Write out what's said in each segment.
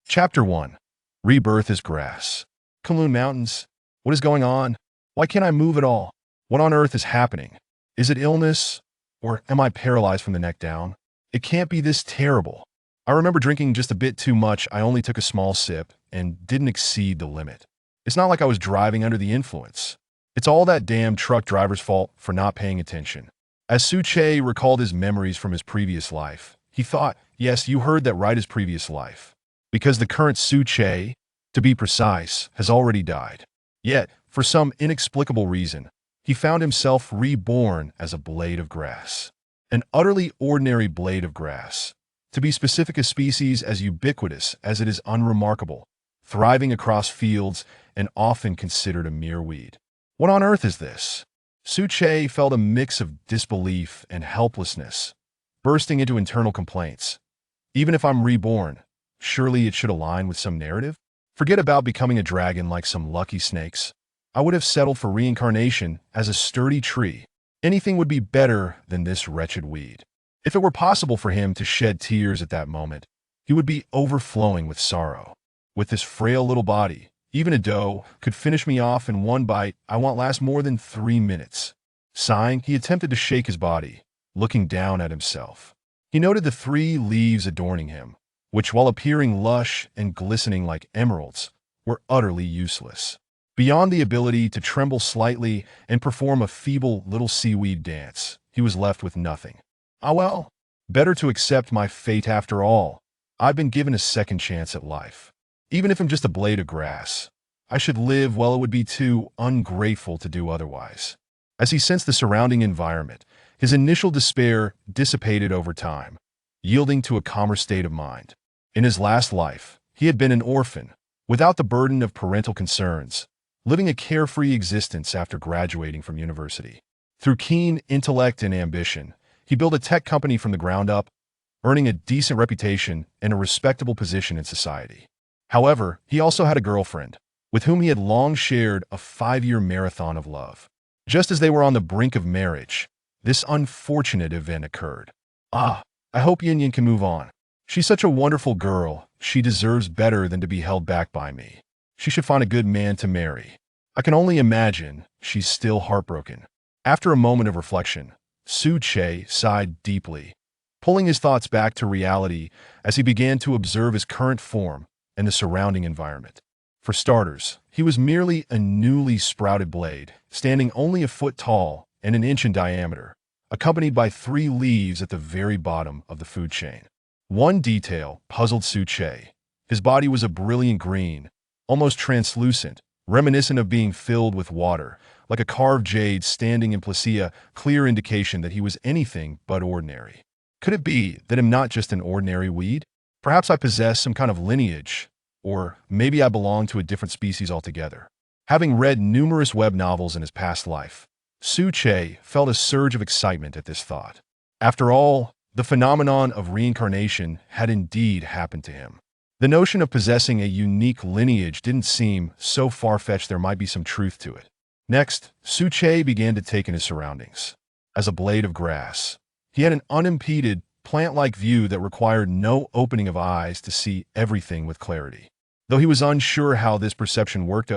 Chapter 1. Rebirth as Grass. Kunlun Mountains. What is going on? Why can't I move at all? What on earth is happening? Is it illness? Or am I paralyzed from the neck down? It can't be this terrible. I remember drinking just a bit too much. I only took a small sip and didn't exceed the limit. It's not like I was driving under the influence. It's all that damn truck driver's fault for not paying attention. As Suche recalled his memories from his previous life, he thought, yes, you heard that right, his previous life. Because the current Suche, to be precise, has already died. Yet, for some inexplicable reason, he found himself reborn as a blade of grass. An utterly ordinary blade of grass. To be specific, a species as ubiquitous as it is unremarkable, thriving across fields and often considered a mere weed. What on earth is this? Suche felt a mix of disbelief and helplessness, bursting into internal complaints. Even if I'm reborn, surely it should align with some narrative? Forget about becoming a dragon like some lucky snakes. I would have settled for reincarnation as a sturdy tree. Anything would be better than this wretched weed. If it were possible for him to shed tears at that moment, he would be overflowing with sorrow. With this frail little body, even a doe could finish me off in one bite. I won't last more than 3 minutes. Sighing, he attempted to shake his body, looking down at himself. He noted the 3 leaves adorning him, which, while appearing lush and glistening like emeralds, were utterly useless. Beyond the ability to tremble slightly and perform a feeble little seaweed dance, he was left with nothing. Ah well, better to accept my fate after all. I've been given a second chance at life. Even if I'm just a blade of grass, I should live. Well, it would be too ungrateful to do otherwise. As he sensed the surrounding environment, his initial despair dissipated over time, yielding to a calmer state of mind. In his last life, he had been an orphan, without the burden of parental concerns, living a carefree existence after graduating from university. Through keen intellect and ambition, he built a tech company from the ground up, earning a decent reputation and a respectable position in society. However, he also had a girlfriend, with whom he had long shared a 5-year marathon of love. Just as they were on the brink of marriage, this unfortunate event occurred. I hope Yin Yin can move on. She's such a wonderful girl. She deserves better than to be held back by me. She should find a good man to marry. I can only imagine she's still heartbroken. After a moment of reflection, Suche sighed deeply, pulling his thoughts back to reality as he began to observe his current form and the surrounding environment. For starters, he was merely a newly sprouted blade, standing only a foot tall and an inch in diameter, accompanied by 3 leaves at the very bottom of the food chain. One detail puzzled Suche. His body was a brilliant green, almost translucent, reminiscent of being filled with water, like a carved jade standing in placia, clear indication that he was anything but ordinary. Could it be that I'm not just an ordinary weed? Perhaps I possess some kind of lineage, or maybe I belong to a different species altogether. Having read numerous web novels in his past life, Suche felt a surge of excitement at this thought. After all, the phenomenon of reincarnation had indeed happened to him. The notion of possessing a unique lineage didn't seem so far-fetched. There might be some truth to it. Next, Suche began to take in his surroundings. As a blade of grass, he had an unimpeded, plant-like view that required no opening of eyes to see everything with clarity. Though he was unsure how this perception worked,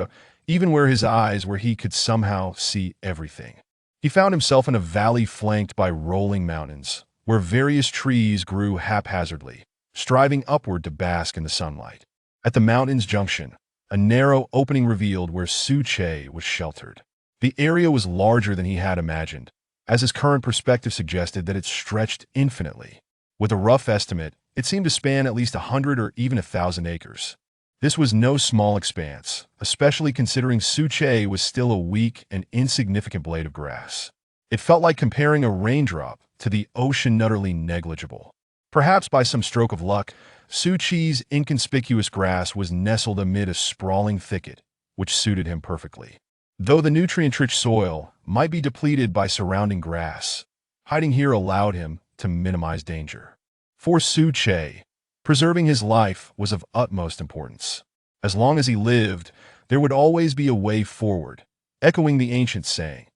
even where his eyes were, he could somehow see everything. He found himself in a valley flanked by rolling mountains, where various trees grew haphazardly, striving upward to bask in the sunlight. At the mountain's junction, a narrow opening revealed where Suche was sheltered. The area was larger than he had imagined, as his current perspective suggested that it stretched infinitely. With a rough estimate, it seemed to span at least 100 or even 1,000 acres. This was no small expanse, especially considering Suche was still a weak and insignificant blade of grass. It felt like comparing a raindrop to the ocean, utterly negligible. Perhaps by some stroke of luck, Suche's inconspicuous grass was nestled amid a sprawling thicket, which suited him perfectly. Though the nutrient-rich soil might be depleted by surrounding grass, hiding here allowed him to minimize danger. For Suche, preserving his life was of utmost importance. As long as he lived, there would always be a way forward, echoing the ancient saying,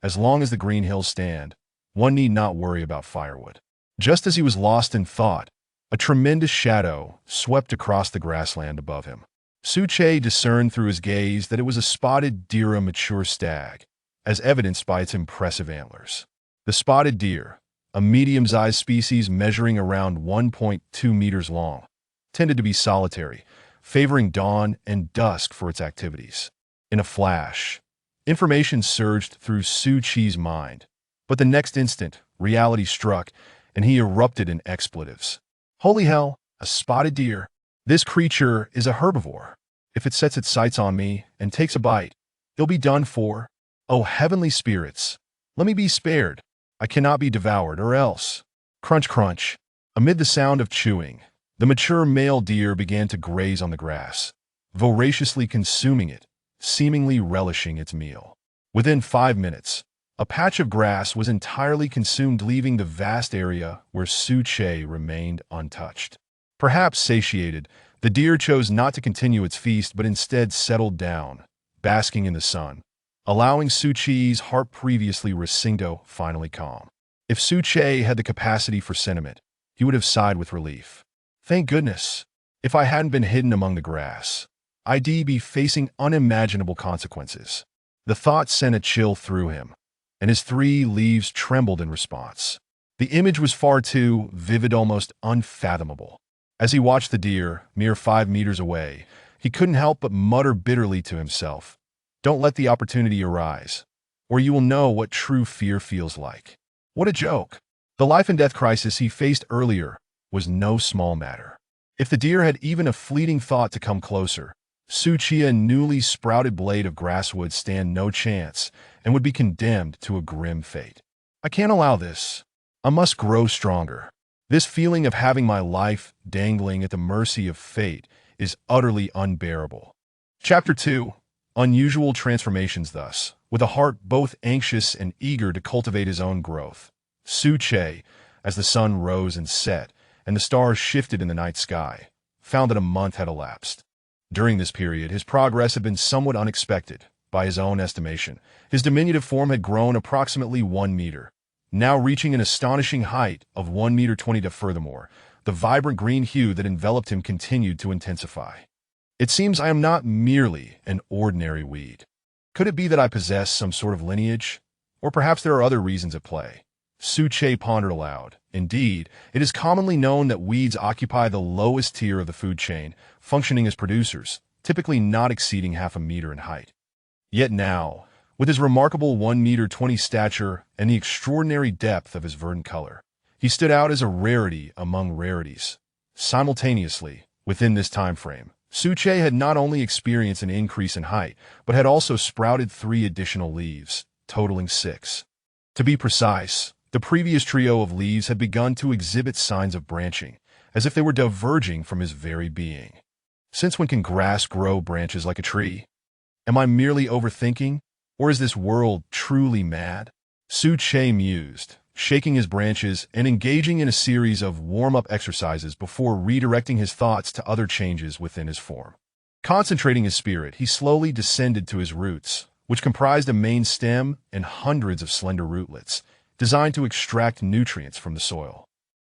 as long as the green hills stand, one need not worry about firewood. Just as he was lost in thought, A tremendous shadow swept across the grassland above him. Suche discerned through his gaze that it was a spotted deer, a mature stag, as evidenced by its impressive antlers. The spotted deer, a medium-sized species measuring around 1.2 meters long, tended to be solitary, favoring dawn and dusk for its activities. In a flash, information surged through Suchi's mind, but the next instant, reality struck, and he erupted in expletives. Holy hell, a spotted deer! This creature is a herbivore. If it sets its sights on me and takes a bite, it'll be done for. Oh, heavenly spirits, let me be spared. I cannot be devoured, or else. Crunch, crunch. Amid the sound of chewing, the mature male deer began to graze on the grass, voraciously consuming it, seemingly relishing its meal. Within 5 minutes, a patch of grass was entirely consumed, leaving the vast area where Suche remained untouched. Perhaps satiated, the deer chose not to continue its feast but instead settled down, basking in the sun, allowing Suchi's heart, previously racing, finally calm. If Suche had the capacity for sentiment, he would have sighed with relief. Thank goodness. If I hadn't been hidden among the grass, I'd be facing unimaginable consequences. The thought sent a chill through him, and his 3 leaves trembled in response. The image was far too vivid, almost unfathomable. As he watched the deer, mere 5 meters away, he couldn't help but mutter bitterly to himself, "Don't let the opportunity arise, or you will know what true fear feels like." What a joke! The life and death crisis he faced earlier was no small matter. If the deer had even a fleeting thought to come closer, Suchi's newly sprouted blade of grass would stand no chance and would be condemned to a grim fate. I can't allow this. I must grow stronger. This feeling of having my life dangling at the mercy of fate is utterly unbearable. Chapter 2. Unusual transformations. Thus, with a heart both anxious and eager to cultivate his own growth, Suche, as the sun rose and set, and the stars shifted in the night sky, found that a month had elapsed. During this period, his progress had been somewhat unexpected. By his own estimation, his diminutive form had grown approximately 1 meter, now reaching an astonishing height of 1 meter 20. Furthermore, the vibrant green hue that enveloped him continued to intensify. It seems I am not merely an ordinary weed. Could it be that I possess some sort of lineage? Or perhaps there are other reasons at play? Suche pondered aloud. Indeed, it is commonly known that weeds occupy the lowest tier of the food chain, functioning as producers, typically not exceeding half a meter in height. Yet now, with his remarkable 1 meter 20 stature and the extraordinary depth of his verdant color, he stood out as a rarity among rarities. Simultaneously, within this time frame, Suche had not only experienced an increase in height, but had also sprouted 3 additional leaves, totaling 6. To be precise, the previous trio of leaves had begun to exhibit signs of branching, as if they were diverging from his very being. Since when can grass grow branches like a tree? Am I merely overthinking, or is this world truly mad? Suche mused, shaking his branches and engaging in a series of warm-up exercises before redirecting his thoughts to other changes within his form. Concentrating his spirit, he slowly descended to his roots, which comprised a main stem and hundreds of slender rootlets, designed to extract nutrients from the soil.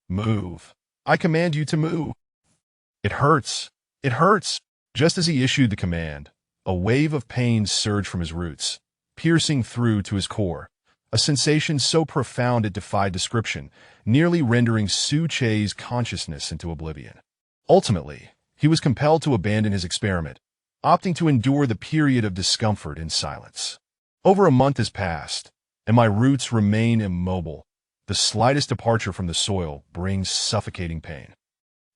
Move. I command you to move. It hurts. It hurts. Just as he issued the command, a wave of pain surged from his roots, piercing through to his core, a sensation so profound it defied description, nearly rendering Suche's consciousness into oblivion. Ultimately, he was compelled to abandon his experiment, opting to endure the period of discomfort in silence. Over a month has passed, and my roots remain immobile. The slightest departure from the soil brings suffocating pain.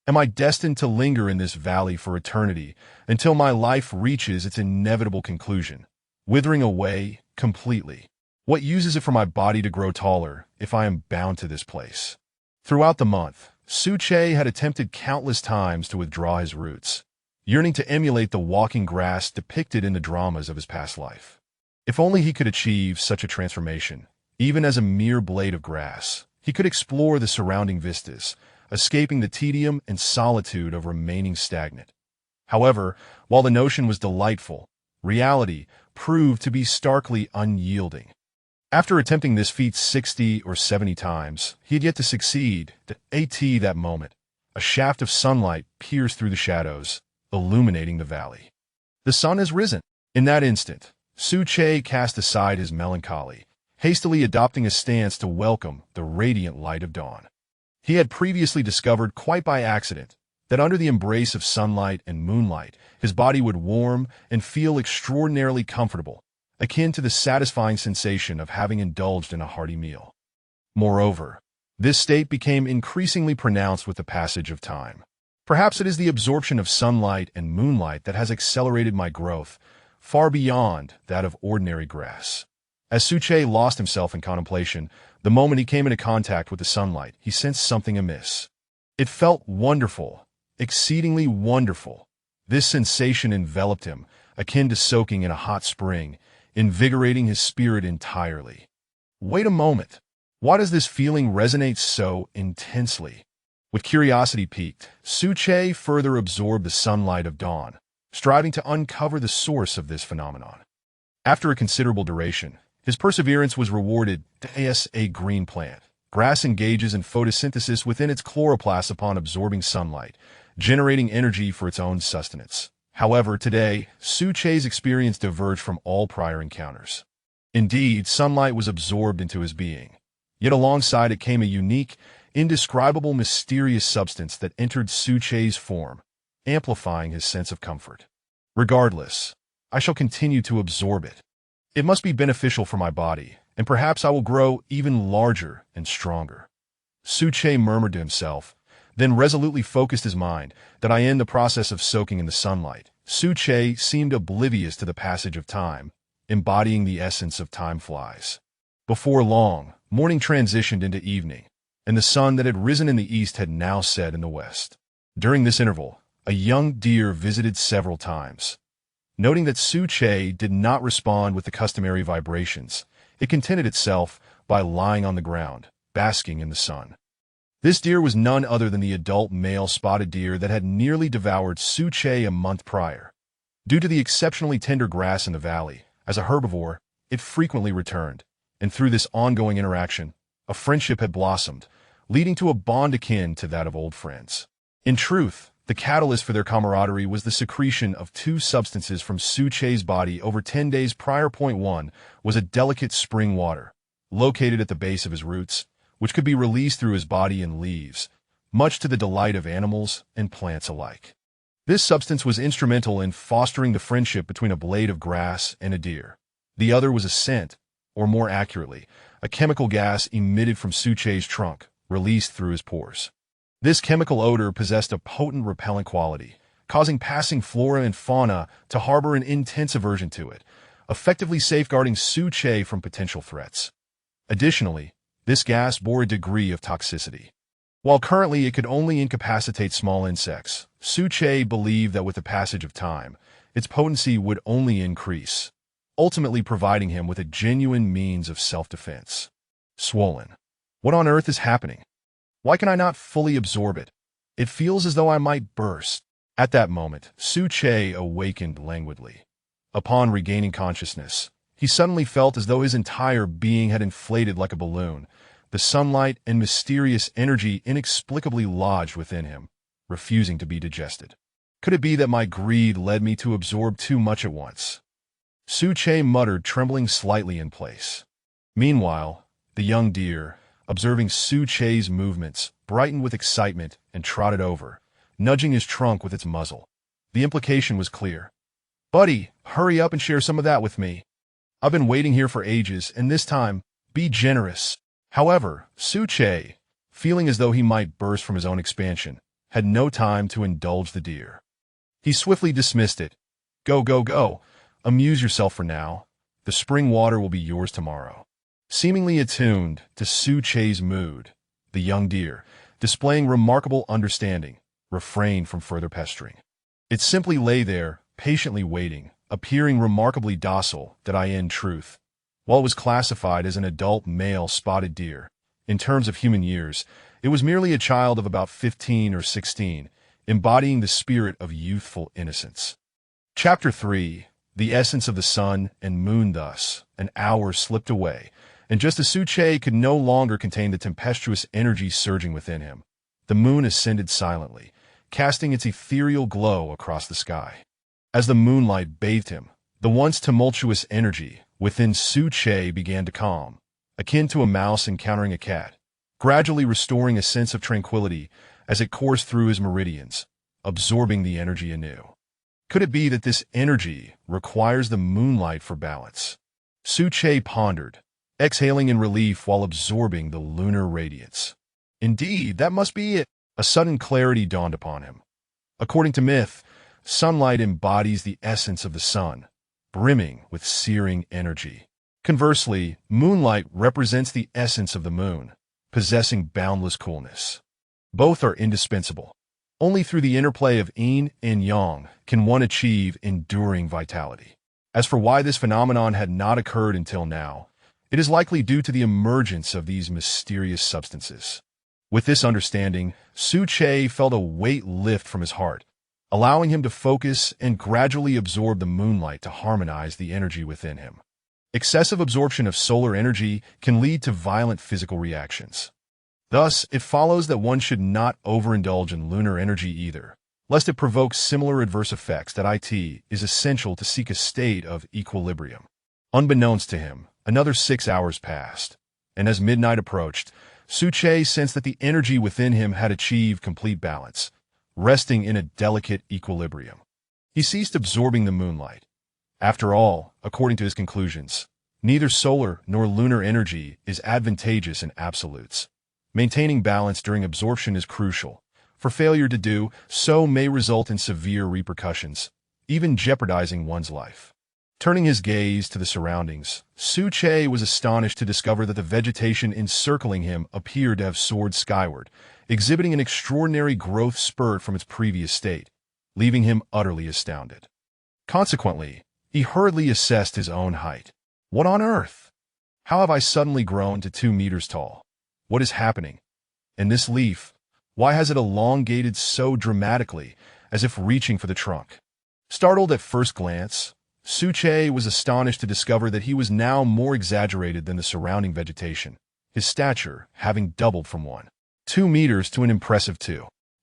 Am I destined to linger in this valley for eternity until my life reaches its inevitable conclusion, withering away completely? What use is it for my body to grow taller if I am bound to this place? Throughout the month, Suche had attempted countless times to withdraw his roots, yearning to emulate the walking grass depicted in the dramas of his past life. If only he could achieve such a transformation, even as a mere blade of grass, he could explore the surrounding vistas, escaping the tedium and solitude of remaining stagnant. However, while the notion was delightful, reality proved to be starkly unyielding. After attempting this feat 60 or 70 times, he had yet to succeed. At that moment, A shaft of sunlight pierced through the shadows, illuminating the valley. The sun has risen. In that instant, Su-che cast aside his melancholy, hastily adopting a stance to welcome the radiant light of dawn. He had previously discovered, quite by accident, that under the embrace of sunlight and moonlight, his body would warm and feel extraordinarily comfortable, akin to the satisfying sensation of having indulged in a hearty meal. Moreover, this state became increasingly pronounced with the passage of time. Perhaps it is the absorption of sunlight and moonlight that has accelerated my growth, far beyond that of ordinary grass. As Su-che lost himself in contemplation, the moment he came into contact with the sunlight, he sensed something amiss. It felt wonderful, exceedingly wonderful. This sensation enveloped him, akin to soaking in a hot spring, invigorating his spirit entirely. Wait a moment. Why does this feeling resonate so intensely? With curiosity piqued, Su-che further absorbed the sunlight of dawn, striving to uncover the source of this phenomenon. After a considerable duration, his perseverance was rewarded. As a green plant, grass engages in photosynthesis within its chloroplast upon absorbing sunlight, generating energy for its own sustenance. However, today, Su-che's experience diverged from all prior encounters. Indeed, sunlight was absorbed into his being. Yet alongside it came a unique, indescribable, mysterious substance that entered Su-che's form, amplifying his sense of comfort. Regardless, I shall continue to absorb it. It must be beneficial for my body, and perhaps I will grow even larger and stronger. Su-che murmured to himself, then resolutely focused his mind that I end the process of soaking in the sunlight. Su-che seemed oblivious to the passage of time, embodying the essence of time flies. Before long, morning transitioned into evening, and the sun that had risen in the east had now set in the west. During this interval, a young deer visited several times. Noting that Su-che did not respond with the customary vibrations, it contented itself by lying on the ground, basking in the sun. This deer was none other than the adult male spotted deer that had nearly devoured Su-che a month prior. Due to the exceptionally tender grass in the valley, as a herbivore, it frequently returned, and through this ongoing interaction, a friendship had blossomed, leading to a bond akin to that of old friends. In truth, the catalyst for their camaraderie was the secretion of two substances from Su-che's body over 10 days prior. Point 1 was a delicate spring water, located at the base of his roots, which could be released through his body and leaves, much to the delight of animals and plants alike. This substance was instrumental in fostering the friendship between a blade of grass and a deer. The other was a scent, or more accurately, a chemical gas emitted from Su-che's trunk, released through his pores. This chemical odor possessed a potent repellent quality, causing passing flora and fauna to harbor an intense aversion to it, effectively safeguarding Su-che from potential threats. Additionally, this gas bore a degree of toxicity. While currently it could only incapacitate small insects, Su-che believed that with the passage of time, its potency would only increase, ultimately providing him with a genuine means of self-defense. Swollen. What on earth is happening? Why can I not fully absorb it? It feels as though I might burst. At that moment, Su-che awakened languidly. Upon regaining consciousness, he suddenly felt as though his entire being had inflated like a balloon, the sunlight and mysterious energy inexplicably lodged within him, refusing to be digested. Could it be that my greed led me to absorb too much at once? Su-che muttered, trembling slightly in place. Meanwhile, the young deer, observing Su-che's movements, brightened with excitement and trotted over, nudging his trunk with its muzzle. The implication was clear. "Buddy, hurry up and share some of that with me. I've been waiting here for ages, and this time, be generous." However, Su-che, feeling as though he might burst from his own expansion, had no time to indulge the deer. He swiftly dismissed it. "Go, go, go. Amuse yourself for now. The spring water will be yours tomorrow." Seemingly attuned to Su-che's mood, the young deer, displaying remarkable understanding, refrained from further pestering. It simply lay there, patiently waiting, appearing remarkably docile. In truth, while it was classified as an adult male spotted deer, in terms of human years, it was merely a child of about 15 or 16, embodying the spirit of youthful innocence. Chapter 3. The essence of the sun and moon. Thus, an hour slipped away, and just as Su-che could no longer contain the tempestuous energy surging within him, the moon ascended silently, casting its ethereal glow across the sky. As the moonlight bathed him, the once tumultuous energy within Su-che began to calm, akin to a mouse encountering a cat, gradually restoring a sense of tranquility as it coursed through his meridians, absorbing the energy anew. Could it be that this energy requires the moonlight for balance? Su-che pondered, exhaling in relief while absorbing the lunar radiance. Indeed, that must be it. A sudden clarity dawned upon him. According to myth, sunlight embodies the essence of the sun, brimming with searing energy. Conversely, moonlight represents the essence of the moon, possessing boundless coolness. Both are indispensable. Only through the interplay of yin and yang can one achieve enduring vitality. As for why this phenomenon had not occurred until now, it is likely due to the emergence of these mysterious substances. With this understanding, Su-che felt a weight lift from his heart, allowing him to focus and gradually absorb the moonlight to harmonize the energy within him. Excessive absorption of solar energy can lead to violent physical reactions. Thus, it follows that one should not overindulge in lunar energy either, lest it provoke similar adverse effects. That it is essential to seek a state of equilibrium. Unbeknownst to him, another 6 hours passed, and as midnight approached, Su-che sensed that the energy within him had achieved complete balance, resting in a delicate equilibrium. He ceased absorbing the moonlight. After all, according to his conclusions, neither solar nor lunar energy is advantageous in absolutes. Maintaining balance during absorption is crucial, for failure to do so may result in severe repercussions, even jeopardizing one's life. Turning his gaze to the surroundings, Su-che was astonished to discover that the vegetation encircling him appeared to have soared skyward, exhibiting an extraordinary growth spurt from its previous state, leaving him utterly astounded. Consequently, he hurriedly assessed his own height. What on earth? How have I suddenly grown to 2 meters tall? What is happening? And this leaf, why has it elongated so dramatically, as if reaching for the trunk? Startled at first glance, Su-che was astonished to discover that he was now more exaggerated than the surrounding vegetation, his stature having doubled from 2 meters to an impressive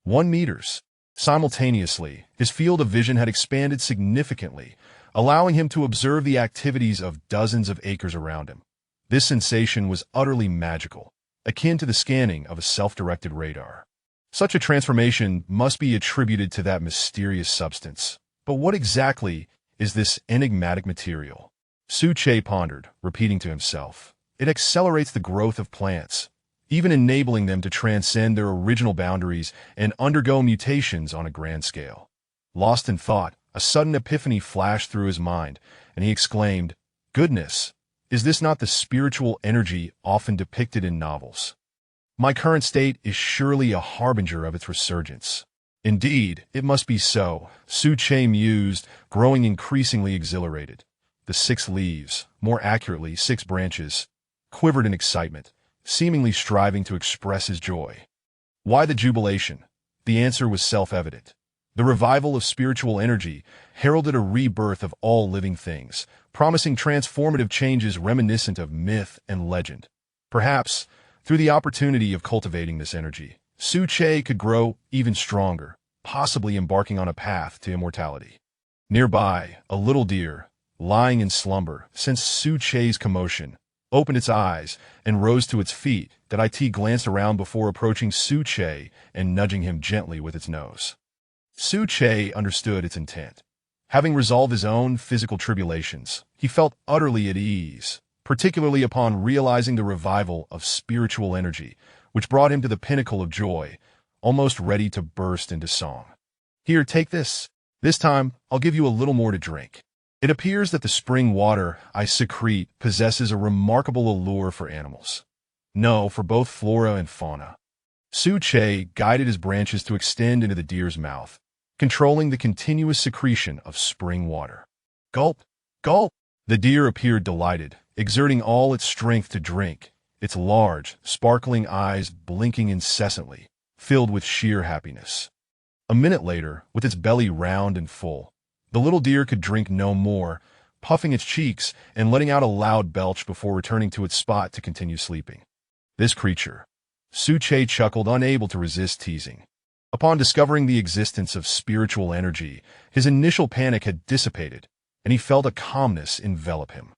1 meters. Simultaneously, his field of vision had expanded significantly, allowing him to observe the activities of dozens of acres around him. This sensation was utterly magical, akin to the scanning of a self-directed radar. Such a transformation must be attributed to that mysterious substance. But what exactly is this enigmatic material? Su-che pondered, repeating to himself. It accelerates the growth of plants, even enabling them to transcend their original boundaries and undergo mutations on a grand scale. Lost in thought, a sudden epiphany flashed through his mind, and he exclaimed, "Goodness! Is this not the spiritual energy often depicted in novels? My current state is surely a harbinger of its resurgence." Indeed, it must be so, Su-che mused, growing increasingly exhilarated. The 6 leaves, more accurately 6 branches, quivered in excitement, seemingly striving to express his joy. Why the jubilation? The answer was self-evident. The revival of spiritual energy heralded a rebirth of all living things, promising transformative changes reminiscent of myth and legend. Perhaps, through the opportunity of cultivating this energy, Su-che could grow even stronger, possibly embarking on a path to immortality. Nearby, a little deer, lying in slumber, sensed Su-che's commotion, opened its eyes, and rose to its feet. It glanced around before approaching Su-che and nudging him gently with its nose. Su-che understood its intent. Having resolved his own physical tribulations, he felt utterly at ease, particularly upon realizing the revival of spiritual energy, which brought him to the pinnacle of joy, almost ready to burst into song. "Here, take this. This time, I'll give you a little more to drink. It appears that the spring water I secrete possesses a remarkable allure for animals. No, for both flora and fauna." Su-che guided his branches to extend into the deer's mouth, controlling the continuous secretion of spring water. Gulp! Gulp! The deer appeared delighted, exerting all its strength to drink, its large, sparkling eyes blinking incessantly, filled with sheer happiness. A minute later, with its belly round and full, the little deer could drink no more, puffing its cheeks and letting out a loud belch before returning to its spot to continue sleeping. This creature, Su-che chuckled, unable to resist teasing. Upon discovering the existence of spiritual energy, his initial panic had dissipated, and he felt a calmness envelop him.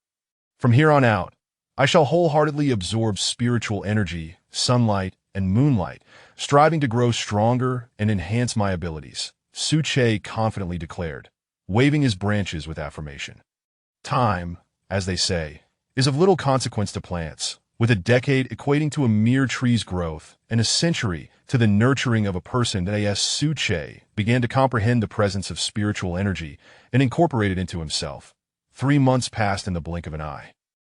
From here on out, I shall wholeheartedly absorb spiritual energy, sunlight, and moonlight, striving to grow stronger and enhance my abilities, Su-che confidently declared, waving his branches with affirmation. Time, as they say, is of little consequence to plants, with a decade equating to a mere tree's growth and a century to the nurturing of a person. Su-che began to comprehend the presence of spiritual energy and incorporate it into himself. 3 months passed in the blink of an eye.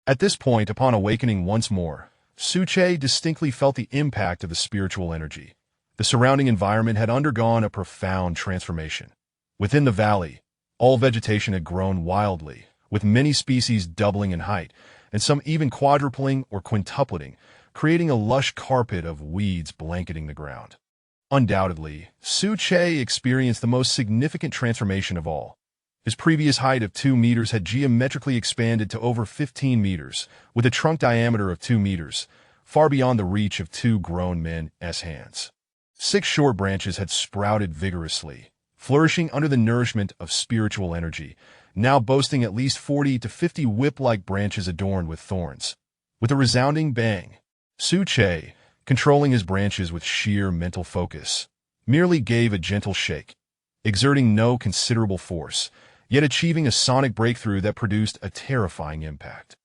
At this point, upon awakening once more, Su-che distinctly felt the impact of the spiritual energy. The surrounding environment had undergone a profound transformation. Within the valley, all vegetation had grown wildly, with many species doubling in height, and some even quadrupling or quintupling, creating a lush carpet of weeds blanketing the ground. Undoubtedly, Su-che experienced the most significant transformation of all. His previous height of 2 meters had geometrically expanded to over 15 meters, with a trunk diameter of 2 meters, far beyond the reach of 2 grown men's hands. 6 short branches had sprouted vigorously, flourishing under the nourishment of spiritual energy, now boasting at least 40 to 50 whip-like branches adorned with thorns. With a resounding bang, Su-che, controlling his branches with sheer mental focus, merely gave a gentle shake, exerting no considerable force, yet achieving a sonic breakthrough that produced a terrifying impact.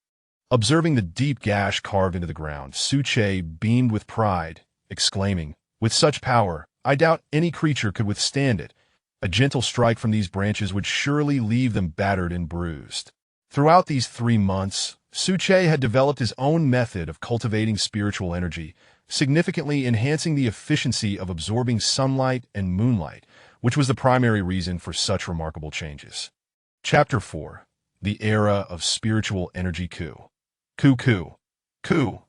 Observing the deep gash carved into the ground, Su-che beamed with pride, exclaiming, "With such power, I doubt any creature could withstand it. A gentle strike from these branches would surely leave them battered and bruised." Throughout these 3 months, Su-che had developed his own method of cultivating spiritual energy, significantly enhancing the efficiency of absorbing sunlight and moonlight, which was the primary reason for such remarkable changes. Chapter 4. The Era of Spiritual Energy. Ku.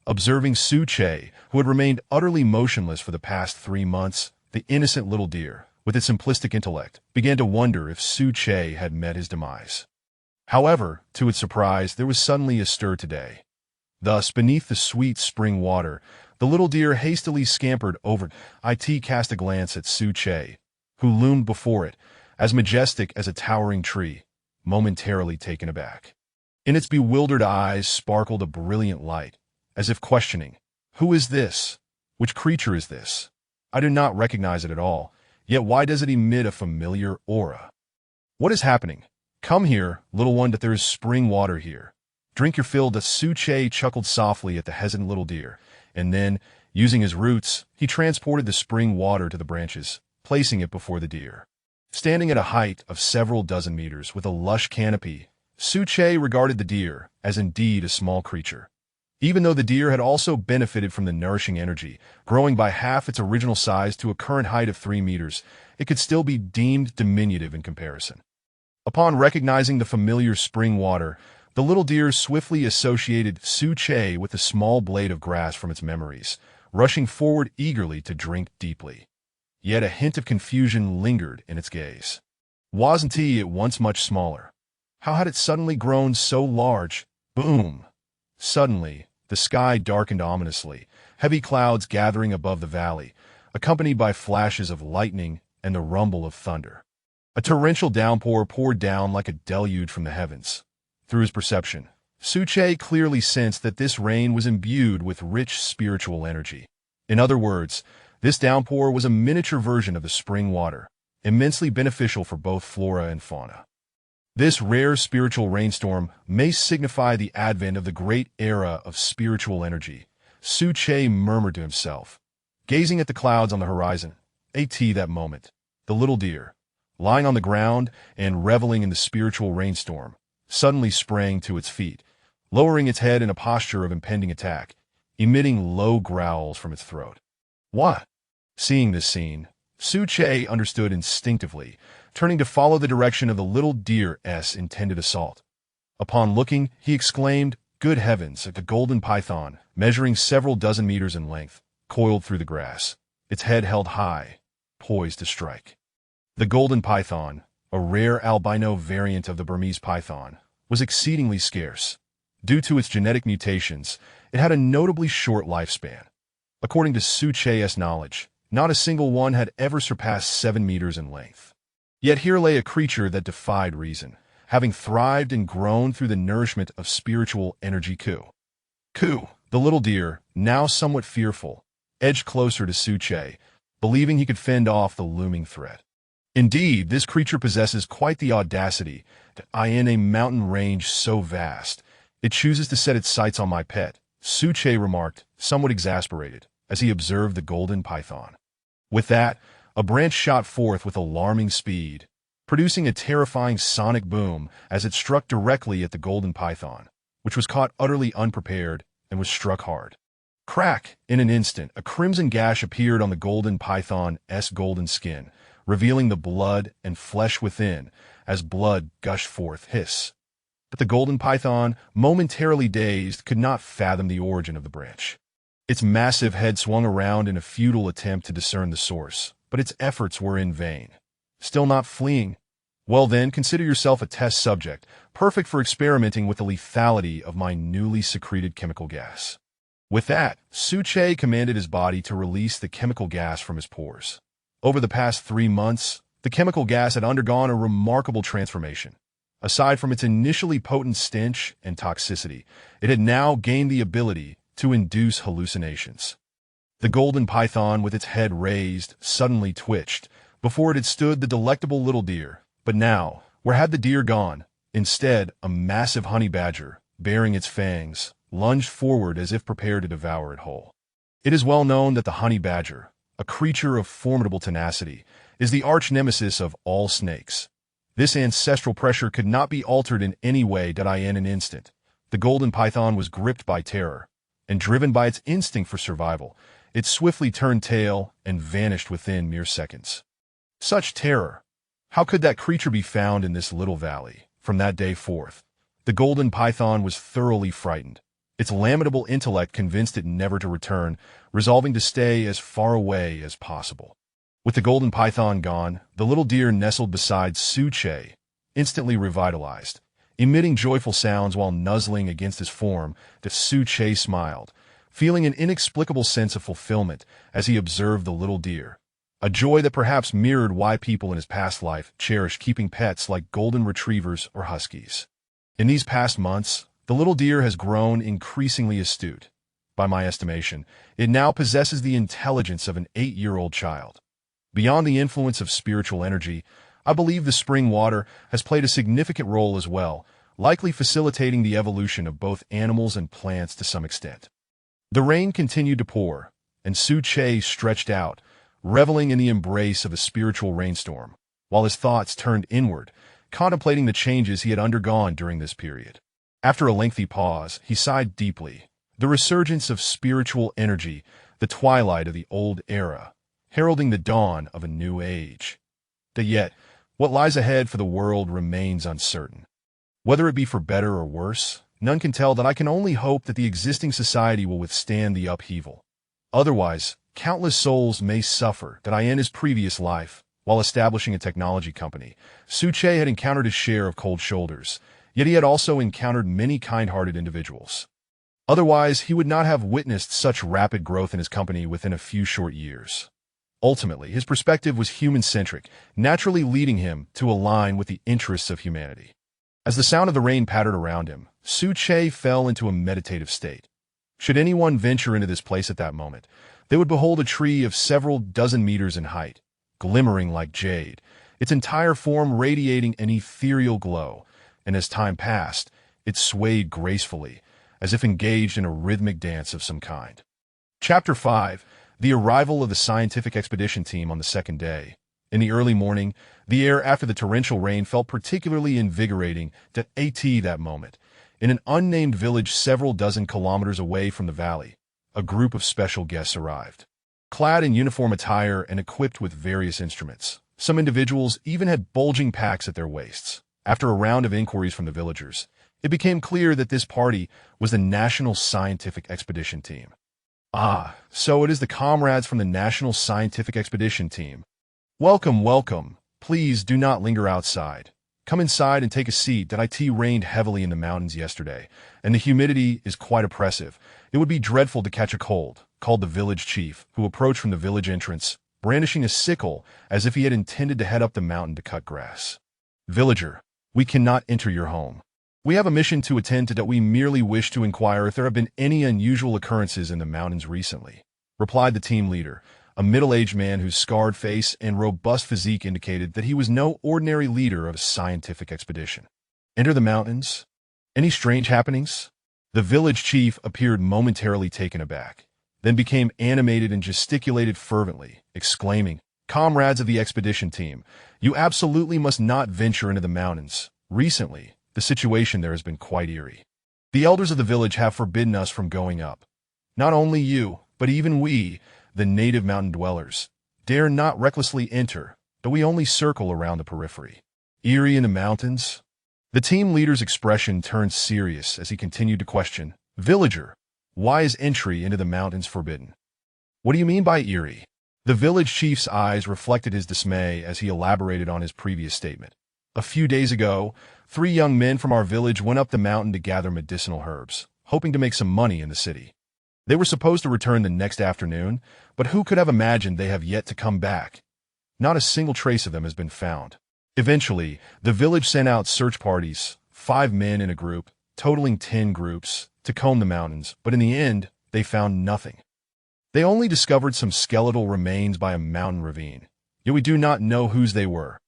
Observing Su-che, who had remained utterly motionless for the past 3 months, the innocent little deer, with its simplistic intellect, began to wonder if Su-che had met his demise. However, to its surprise, there was suddenly a stir today. Thus, beneath the sweet spring water, the little deer hastily scampered over. It cast a glance at Su-che, who loomed before it, as majestic as a towering tree, momentarily taken aback. In its bewildered eyes sparkled a brilliant light, as if questioning, "Who is this? Which creature is this? I do not recognize it at all, yet why does it emit a familiar aura? What is happening? Come here, little one, that there is spring water here. Drink your fill." The Su-che chuckled softly at the hesitant little deer, and then, using his roots, he transported the spring water to the branches, placing it before the deer. Standing at a height of several dozen meters with a lush canopy, Su-che regarded the deer as indeed a small creature. Even though the deer had also benefited from the nourishing energy, growing by half its original size to a current height of 3 meters, it could still be deemed diminutive in comparison. Upon recognizing the familiar spring water, the little deer swiftly associated Su-che with the small blade of grass from its memories, rushing forward eagerly to drink deeply. Yet a hint of confusion lingered in its gaze. Wasn't it once much smaller? How had it suddenly grown so large? Boom! Suddenly, the sky darkened ominously, heavy clouds gathering above the valley, accompanied by flashes of lightning and the rumble of thunder. A torrential downpour poured down like a deluge from the heavens. Through his perception, Su-che clearly sensed that this rain was imbued with rich spiritual energy. In other words, this downpour was a miniature version of the spring water, immensely beneficial for both flora and fauna. This rare spiritual rainstorm may signify the advent of the great era of spiritual energy, Su-che murmured to himself, gazing at the clouds on the horizon. That moment, the little deer, lying on the ground and reveling in the spiritual rainstorm, suddenly sprang to its feet, lowering its head in a posture of impending attack, emitting low growls from its throat. What? Seeing this scene, Su-che understood instinctively, turning to follow the direction of the little deer's intended assault. Upon looking, he exclaimed, "Good heavens!" A golden python, measuring several dozen meters in length, coiled through the grass, its head held high, poised to strike. The golden python, a rare albino variant of the Burmese python, was exceedingly scarce. Due to its genetic mutations, it had a notably short lifespan. According to Suche's knowledge, not a single one had ever surpassed 7 meters in length. Yet here lay a creature that defied reason, having thrived and grown through the nourishment of spiritual energy. Ku, the little deer, now somewhat fearful, edged closer to Suche, believing he could fend off the looming threat. Indeed, this creature possesses quite the audacity to eye in a mountain range so vast, it chooses to set its sights on my pet, Suche remarked, somewhat exasperated, as he observed the golden python. With that, a branch shot forth with alarming speed, producing a terrifying sonic boom as it struck directly at the golden python, which was caught utterly unprepared and was struck hard. Crack! In an instant, a crimson gash appeared on the golden python's golden skin, revealing the blood and flesh within, as blood gushed forth. Hiss! But the golden python, momentarily dazed, could not fathom the origin of the branch. Its massive head swung around in a futile attempt to discern the source, but its efforts were in vain. Still not fleeing? Well then, consider yourself a test subject, perfect for experimenting with the lethality of my newly secreted chemical gas. With that, Suche commanded his body to release the chemical gas from his pores. Over the past 3 months, the chemical gas had undergone a remarkable transformation. Aside from its initially potent stench and toxicity, it had now gained the ability to induce hallucinations. The golden python, with its head raised, suddenly twitched. Before it had stood the delectable little deer. But now, where had the deer gone? Instead, a massive honey badger, baring its fangs, lunged forward as if prepared to devour it whole. It is well known that the honey badger, a creature of formidable tenacity, is the arch-nemesis of all snakes. This ancestral pressure could not be altered in any way. In an instant, the golden python was gripped by terror, and driven by its instinct for survival, it swiftly turned tail and vanished within mere seconds. Such terror! How could that creature be found in this little valley? From that day forth, the golden python was thoroughly frightened. Its lamentable intellect convinced it never to return, resolving to stay as far away as possible. With the golden python gone, the little deer nestled beside Suche, instantly revitalized, emitting joyful sounds while nuzzling against his form. The Suche smiled, feeling an inexplicable sense of fulfillment as he observed the little deer. A joy that perhaps mirrored why people in his past life cherished keeping pets like golden retrievers or huskies. In these past months, the little deer has grown increasingly astute. By my estimation, it now possesses the intelligence of an 8-year-old child. Beyond the influence of spiritual energy, I believe the spring water has played a significant role as well, likely facilitating the evolution of both animals and plants to some extent. The rain continued to pour, and Suche stretched out, reveling in the embrace of a spiritual rainstorm, while his thoughts turned inward, contemplating the changes he had undergone during this period. After a lengthy pause, he sighed deeply. The resurgence of spiritual energy, the twilight of the old era, heralding the dawn of a new age. Yet, what lies ahead for the world remains uncertain. Whether it be for better or worse, none can tell. That I can only hope that the existing society will withstand the upheaval. Otherwise, countless souls may suffer. In his previous life, while establishing a technology company, Suche had encountered his share of cold shoulders, yet he had also encountered many kind-hearted individuals. Otherwise, he would not have witnessed such rapid growth in his company within a few short years. Ultimately, his perspective was human-centric, naturally leading him to align with the interests of humanity. As the sound of the rain pattered around him, Suche fell into a meditative state. Should anyone venture into this place at that moment, they would behold a tree of several dozen meters in height, glimmering like jade, its entire form radiating an ethereal glow, and as time passed, it swayed gracefully, as if engaged in a rhythmic dance of some kind. Chapter 5. The arrival of the scientific expedition team on the second day. In the early morning, the air after the torrential rain felt particularly invigorating. That moment, in an unnamed village several dozen kilometers away from the valley, a group of special guests arrived. Clad in uniform attire and equipped with various instruments, some individuals even had bulging packs at their waists. After a round of inquiries from the villagers, it became clear that this party was the National Scientific Expedition Team. Ah, so it is the comrades from the National Scientific Expedition Team. Welcome, welcome. Please do not linger outside. Come inside and take a seat. It rained heavily in the mountains yesterday, and the humidity is quite oppressive. It would be dreadful to catch a cold, called the village chief, who approached from the village entrance, brandishing a sickle as if he had intended to head up the mountain to cut grass. Villager, we cannot enter your home. We have a mission to attend to that. We merely wish to inquire if there have been any unusual occurrences in the mountains recently, replied the team leader, a middle-aged man whose scarred face and robust physique indicated that he was no ordinary leader of a scientific expedition. Enter the mountains? Any strange happenings? The village chief appeared momentarily taken aback, then became animated and gesticulated fervently, exclaiming, "Comrades of the expedition team, you absolutely must not venture into the mountains. Recently, the situation there has been quite eerie. The elders of the village have forbidden us from going up. Not only you, but even we, the native mountain dwellers, dare not recklessly enter, though we only circle around the periphery." Eerie in the mountains? The team leader's expression turned serious as he continued to question, "Villager, why is entry into the mountains forbidden? What do you mean by eerie?" The village chief's eyes reflected his dismay as he elaborated on his previous statement. "A few days ago, 3 young men from our village went up the mountain to gather medicinal herbs, hoping to make some money in the city. They were supposed to return the next afternoon, but who could have imagined they have yet to come back? Not a single trace of them has been found. Eventually, the village sent out search parties, 5 men in a group, totaling 10 groups, to comb the mountains, but in the end, they found nothing. They only discovered some skeletal remains by a mountain ravine, yet we do not know whose they were.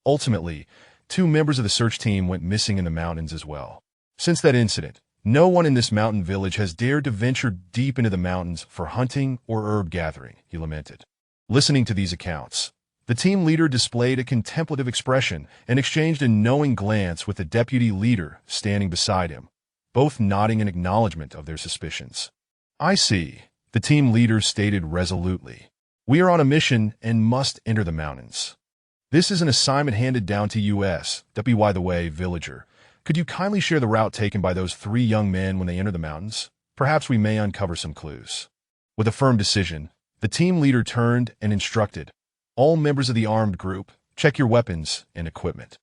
Ultimately, 2 members of the search team went missing in the mountains as well. Since that incident, no one in this mountain village has dared to venture deep into the mountains for hunting or herb gathering," he lamented. Listening to these accounts, the team leader displayed a contemplative expression and exchanged a knowing glance with the deputy leader standing beside him, both nodding in acknowledgement of their suspicions. "I see," the team leader stated resolutely. "We are on a mission and must enter the mountains. This is an assignment handed down to us. By the way, villager, could you kindly share the route taken by those 3 young men when they enter the mountains? Perhaps we may uncover some clues." With a firm decision, the team leader turned and instructed, "All members of the armed group, check your weapons and equipment.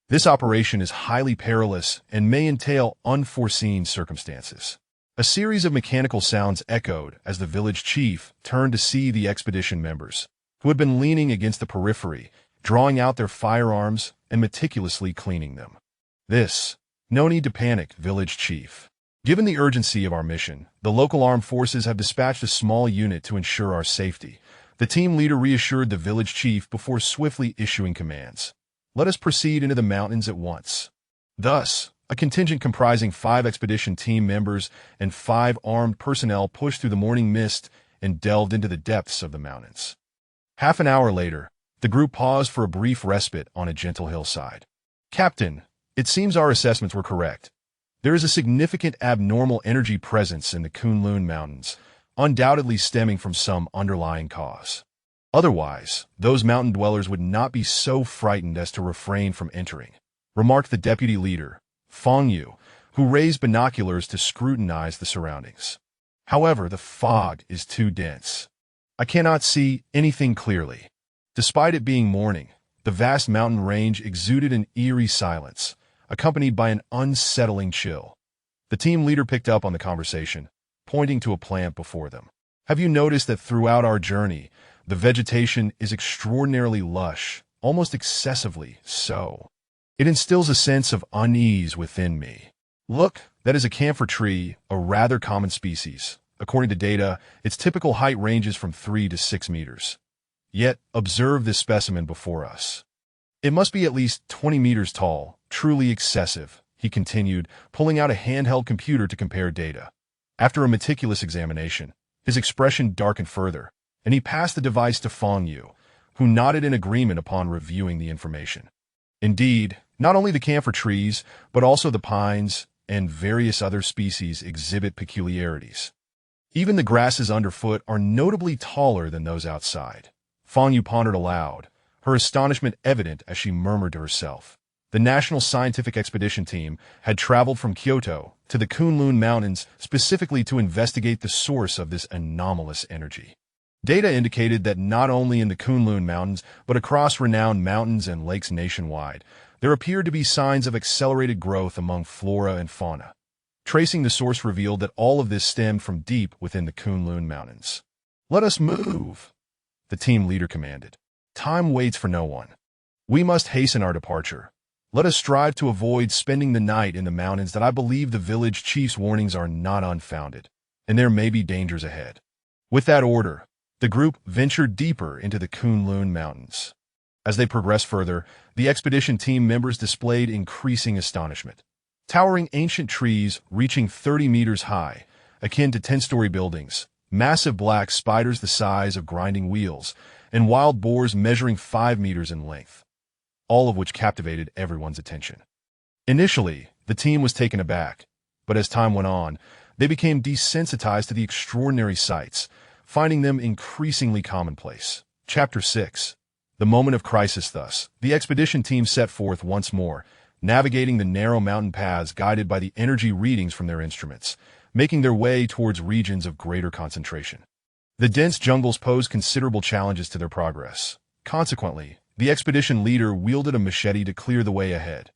This operation is highly perilous and may entail unforeseen circumstances." A series of mechanical sounds echoed as the village chief turned to see the expedition members, who had been leaning against the periphery, drawing out their firearms and meticulously cleaning them. No need to panic, village chief. Given the urgency of our mission, the local armed forces have dispatched a small unit to ensure our safety. The team leader reassured the village chief before swiftly issuing commands. "Let us proceed into the mountains at once." Thus, a contingent comprising 5 expedition team members and 5 armed personnel pushed through the morning mist and delved into the depths of the mountains. Half an hour later, the group paused for a brief respite on a gentle hillside. "Captain, it seems our assessments were correct. There is a significant abnormal energy presence in the Kunlun Mountains, undoubtedly stemming from some underlying cause. Otherwise, those mountain dwellers would not be so frightened as to refrain from entering," remarked the deputy leader, Fong Yu, who raised binoculars to scrutinize the surroundings. "However, the fog is too dense. I cannot see anything clearly." Despite it being morning, the vast mountain range exuded an eerie silence, accompanied by an unsettling chill. The team leader picked up on the conversation, pointing to a plant before them. "Have you noticed that throughout our journey, the vegetation is extraordinarily lush, almost excessively so? It instills a sense of unease within me. Look, that is a camphor tree, a rather common species. According to data, its typical height ranges from 3 to 6 meters. Yet, observe this specimen before us. It must be at least 20 meters tall, truly excessive," he continued, pulling out a handheld computer to compare data. After a meticulous examination, his expression darkened further, and he passed the device to Fong Yu, who nodded in agreement upon reviewing the information. Indeed, not only the camphor trees, but also the pines and various other species exhibit peculiarities. Even the grasses underfoot are notably taller than those outside. Fong Yu pondered aloud, her astonishment evident as she murmured to herself. The National Scientific Expedition Team had traveled from Kyoto to the Kunlun Mountains specifically to investigate the source of this anomalous energy. Data indicated that not only in the Kunlun Mountains, but across renowned mountains and lakes nationwide, There appeared to be signs of accelerated growth among flora and fauna. Tracing the source revealed that all of this stemmed from deep within the Kunlun Mountains. "Let us move," the team leader commanded. "Time waits for no one. We must hasten our departure. Let us strive to avoid spending the night in the mountains that I believe the village chief's warnings are not unfounded, and there may be dangers ahead." With that order, the group ventured deeper into the Kunlun Mountains. As they progressed further, the expedition team members displayed increasing astonishment. Towering ancient trees reaching 30 meters high, akin to 10-story buildings, massive black spiders the size of grinding wheels, and wild boars measuring 5 meters in length, all of which captivated everyone's attention. Initially, the team was taken aback, but as time went on, they became desensitized to the extraordinary sights, finding them increasingly commonplace. Chapter 6. The moment of crisis. Thus, the expedition team set forth once more, navigating the narrow mountain paths guided by the energy readings from their instruments, making their way towards regions of greater concentration. The dense jungles posed considerable challenges to their progress. Consequently, the expedition leader wielded a machete to clear the way ahead.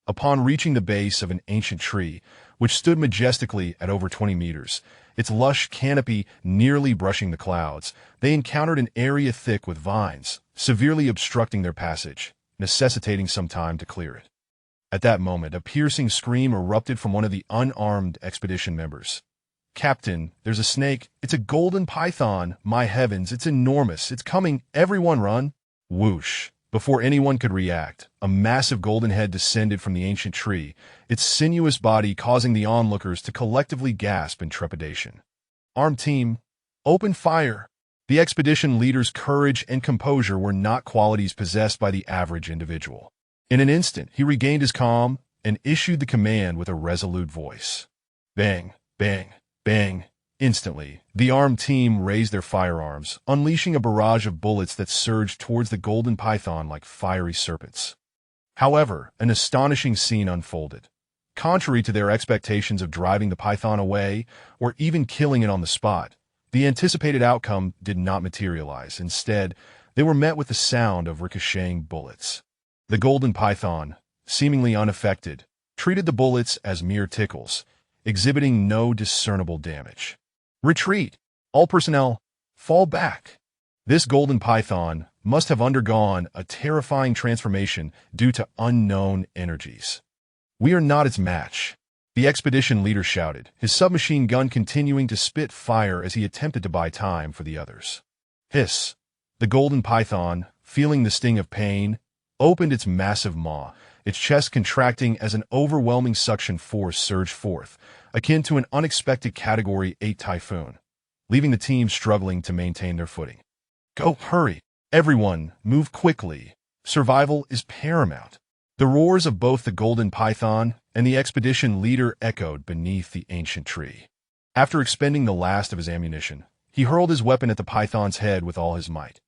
Upon reaching the base of an ancient tree, which stood majestically at over 20 meters, its lush canopy nearly brushing the clouds, they encountered an area thick with vines, severely obstructing their passage, necessitating some time to clear it. At that moment, a piercing scream erupted from one of the unarmed expedition members. "Captain, there's a snake. It's a golden python. My heavens, it's enormous. It's coming. Everyone run." Whoosh! Before anyone could react, a massive golden head descended from the ancient tree, its sinuous body causing the onlookers to collectively gasp in trepidation. "Armed team, open fire!" The expedition leader's courage and composure were not qualities possessed by the average individual. In an instant, he regained his calm and issued the command with a resolute voice. Bang, bang, bang. Instantly, the armed team raised their firearms, unleashing a barrage of bullets that surged towards the golden python like fiery serpents. However, an astonishing scene unfolded. Contrary to their expectations of driving the python away or even killing it on the spot, the anticipated outcome did not materialize. Instead, they were met with the sound of ricocheting bullets. The golden python, seemingly unaffected, treated the bullets as mere tickles, exhibiting no discernible damage. "Retreat! All personnel, fall back!" This golden python must have undergone a terrifying transformation due to unknown energies. "We are not its match," the expedition leader shouted, his submachine gun continuing to spit fire as he attempted to buy time for the others. Hiss! The golden python, feeling the sting of pain, opened its massive maw, its chest contracting as an overwhelming suction force surged forth, akin to an unexpected Category 8 typhoon, leaving the team struggling to maintain their footing. "Go, hurry! Everyone, move quickly! Survival is paramount!" The roars of both the golden python and the expedition leader echoed beneath the ancient tree. After expending the last of his ammunition, he hurled his weapon at the python's head with all his might.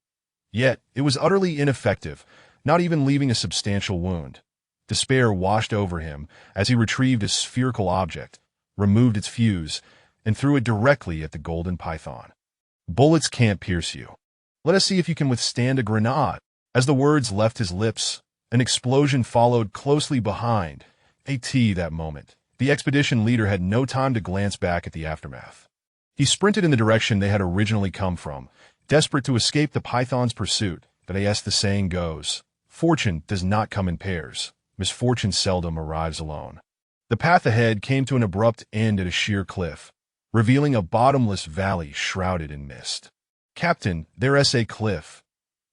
Yet, it was utterly ineffective, not even leaving a substantial wound. Despair washed over him as he retrieved a spherical object, removed its fuse, and threw it directly at the golden python. "Bullets can't pierce you. Let us see if you can withstand a grenade." As the words left his lips, an explosion followed closely behind. That moment, the expedition leader had no time to glance back at the aftermath. He sprinted in the direction they had originally come from, desperate to escape the python's pursuit. But as the saying goes, fortune does not come in pairs. Misfortune seldom arrives alone. The path ahead came to an abrupt end at a sheer cliff, revealing a bottomless valley shrouded in mist. "Captain, there's a cliff.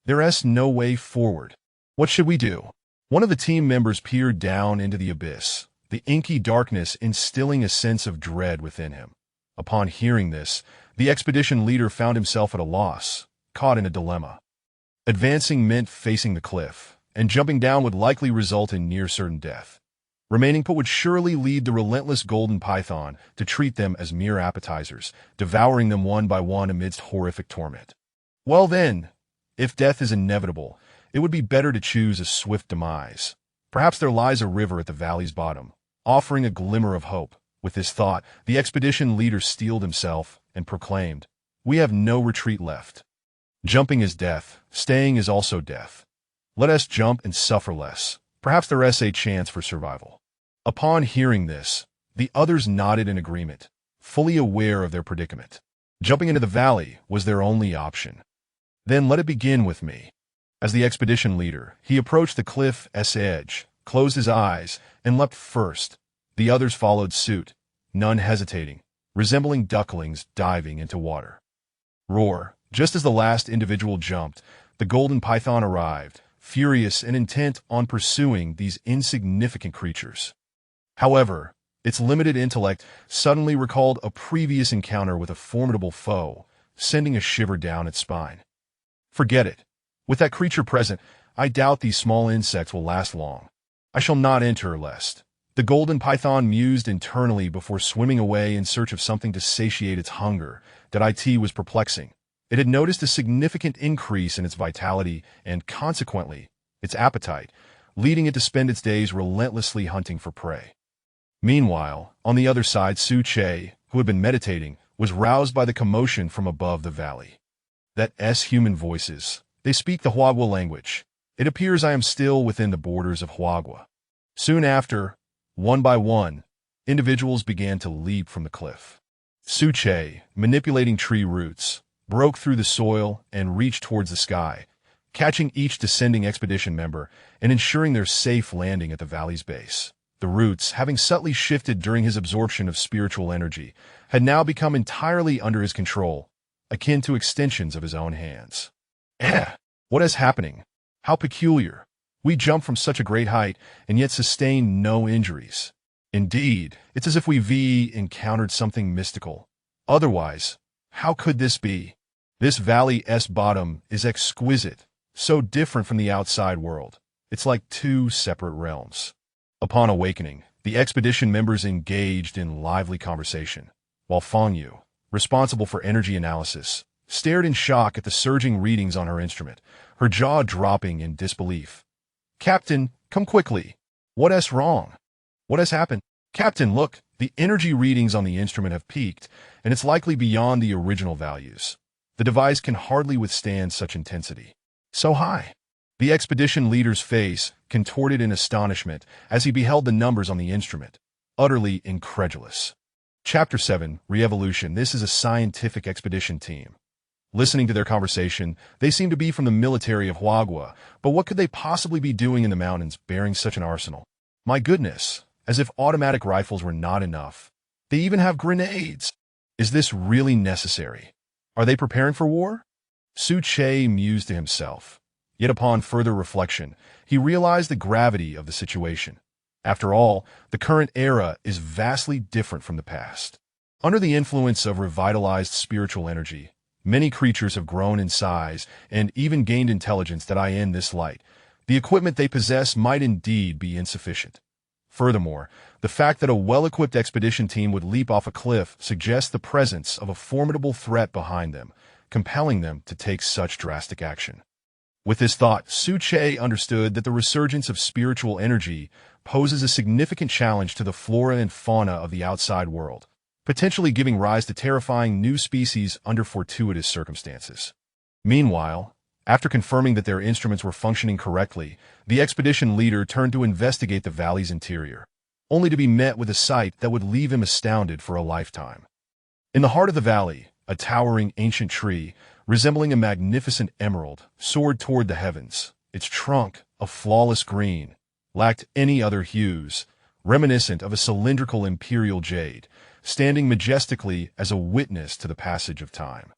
There's no way forward. What should we do?" One of the team members peered down into the abyss, the inky darkness instilling a sense of dread within him. Upon hearing this, the expedition leader found himself at a loss, caught in a dilemma. Advancing meant facing the cliff, and jumping down would likely result in near certain death. Remaining put would surely lead the relentless golden python to treat them as mere appetizers, devouring them one by one amidst horrific torment. Well then, if death is inevitable, it would be better to choose a swift demise. Perhaps there lies a river at the valley's bottom, offering a glimmer of hope. With this thought, the expedition leader steeled himself and proclaimed, "We have no retreat left. Jumping is death, staying is also death. Let us jump and suffer less. Perhaps their essay chance for survival. Upon hearing this, the others nodded in agreement, fully aware of their predicament. Jumping into the valley was their only option. Then let it begin with me. As the expedition leader, he approached the cliff's edge, closed his eyes, and leapt first. The others followed suit, none hesitating, resembling ducklings diving into water. Roar! Just as the last individual jumped, the golden python arrived, furious and intent on pursuing these insignificant creatures. However, its limited intellect suddenly recalled a previous encounter with a formidable foe, sending a shiver down its spine. Forget it. With that creature present, I doubt these small insects will last long. I shall not enter lest. The golden python mused internally before swimming away in search of something to satiate its hunger. That it was perplexing. It had noticed a significant increase in its vitality and, consequently, its appetite, leading it to spend its days relentlessly hunting for prey. Meanwhile, on the other side, Su Che, who had been meditating, was roused by the commotion from above the valley. That's human voices. They speak the Huagua language. It appears I am still within the borders of Huagua. Soon after, one by one, individuals began to leap from the cliff. Su Che, manipulating tree roots, broke through the soil and reached towards the sky, catching each descending expedition member and ensuring their safe landing at the valley's base. The roots, having subtly shifted during his absorption of spiritual energy, had now become entirely under his control, akin to extensions of his own hands. What is happening? How peculiar. We jumped from such a great height and yet sustained no injuries. Indeed, it's as if we encountered something mystical. Otherwise, how could this be? This valley's bottom is exquisite, so different from the outside world. It's like two separate realms. Upon awakening, the expedition members engaged in lively conversation, while Fangyu, responsible for energy analysis, stared in shock at the surging readings on her instrument, her jaw dropping in disbelief. "Captain, come quickly. What's wrong? What has happened? Captain, look, the energy readings on the instrument have peaked, and it's likely beyond the original values. The device can hardly withstand such intensity. So high." The expedition leader's face contorted in astonishment as he beheld the numbers on the instrument, utterly incredulous. Chapter 7, Re-Evolution. This is a scientific expedition team. Listening to their conversation, they seemed to be from the military of Huagua, but what could they possibly be doing in the mountains bearing such an arsenal? My goodness, as if automatic rifles were not enough. They even have grenades. Is this really necessary? Are they preparing for war? Su Che mused to himself. Yet upon further reflection, he realized the gravity of the situation. After all, the current era is vastly different from the past. Under the influence of revitalized spiritual energy, many creatures have grown in size and even gained intelligence that in this light. The equipment they possess might indeed be insufficient. Furthermore, the fact that a well-equipped expedition team would leap off a cliff suggests the presence of a formidable threat behind them, compelling them to take such drastic action. With this thought, Su Che understood that the resurgence of spiritual energy poses a significant challenge to the flora and fauna of the outside world, potentially giving rise to terrifying new species under fortuitous circumstances. Meanwhile, after confirming that their instruments were functioning correctly, the expedition leader turned to investigate the valley's interior, only to be met with a sight that would leave him astounded for a lifetime. In the heart of the valley, a towering ancient tree, resembling a magnificent emerald, soared toward the heavens. Its trunk, a flawless green, lacked any other hues, reminiscent of a cylindrical imperial jade, standing majestically as a witness to the passage of time.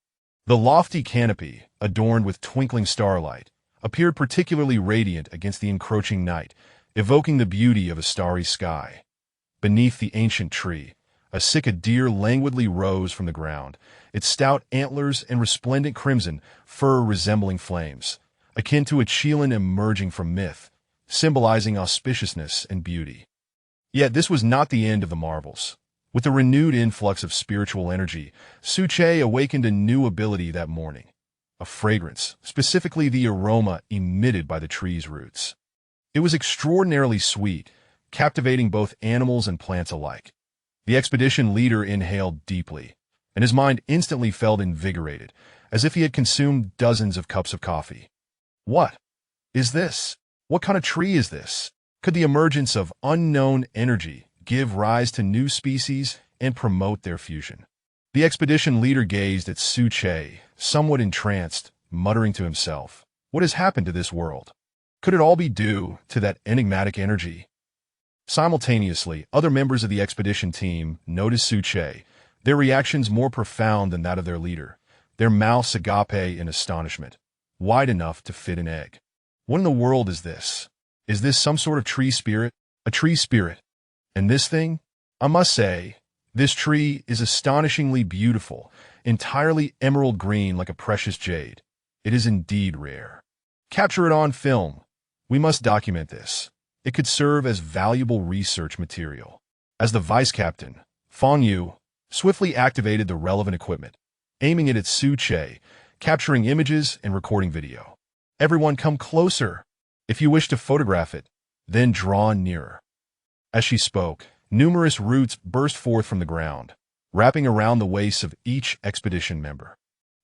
The lofty canopy, adorned with twinkling starlight, appeared particularly radiant against the encroaching night, evoking the beauty of a starry sky. Beneath the ancient tree, a sick deer languidly rose from the ground, its stout antlers and resplendent crimson fur resembling flames, akin to a Chilean emerging from myth, symbolizing auspiciousness and beauty. Yet this was not the end of the marvels. With a renewed influx of spiritual energy, Su Che awakened a new ability that morning, a fragrance, specifically the aroma emitted by the tree's roots. It was extraordinarily sweet, captivating both animals and plants alike. The expedition leader inhaled deeply, and his mind instantly felt invigorated, as if he had consumed dozens of cups of coffee. What is this? What kind of tree is this? Could the emergence of unknown energy give rise to new species and promote their fusion? The expedition leader gazed at Suche, somewhat entranced, muttering to himself, "What has happened to this world? Could it all be due to that enigmatic energy?" Simultaneously, other members of the expedition team noticed Suche, their reactions more profound than that of their leader, their mouths agape in astonishment, wide enough to fit an egg. What in the world is this? Is this some sort of tree spirit? A tree spirit? And this thing? I must say, this tree is astonishingly beautiful, entirely emerald green like a precious jade. It is indeed rare. Capture it on film. We must document this. It could serve as valuable research material. As the vice captain, Fang Yu swiftly activated the relevant equipment, aiming it at Suche, capturing images and recording video. "Everyone come closer. If you wish to photograph it, then draw nearer." As she spoke, numerous roots burst forth from the ground, wrapping around the waists of each expedition member.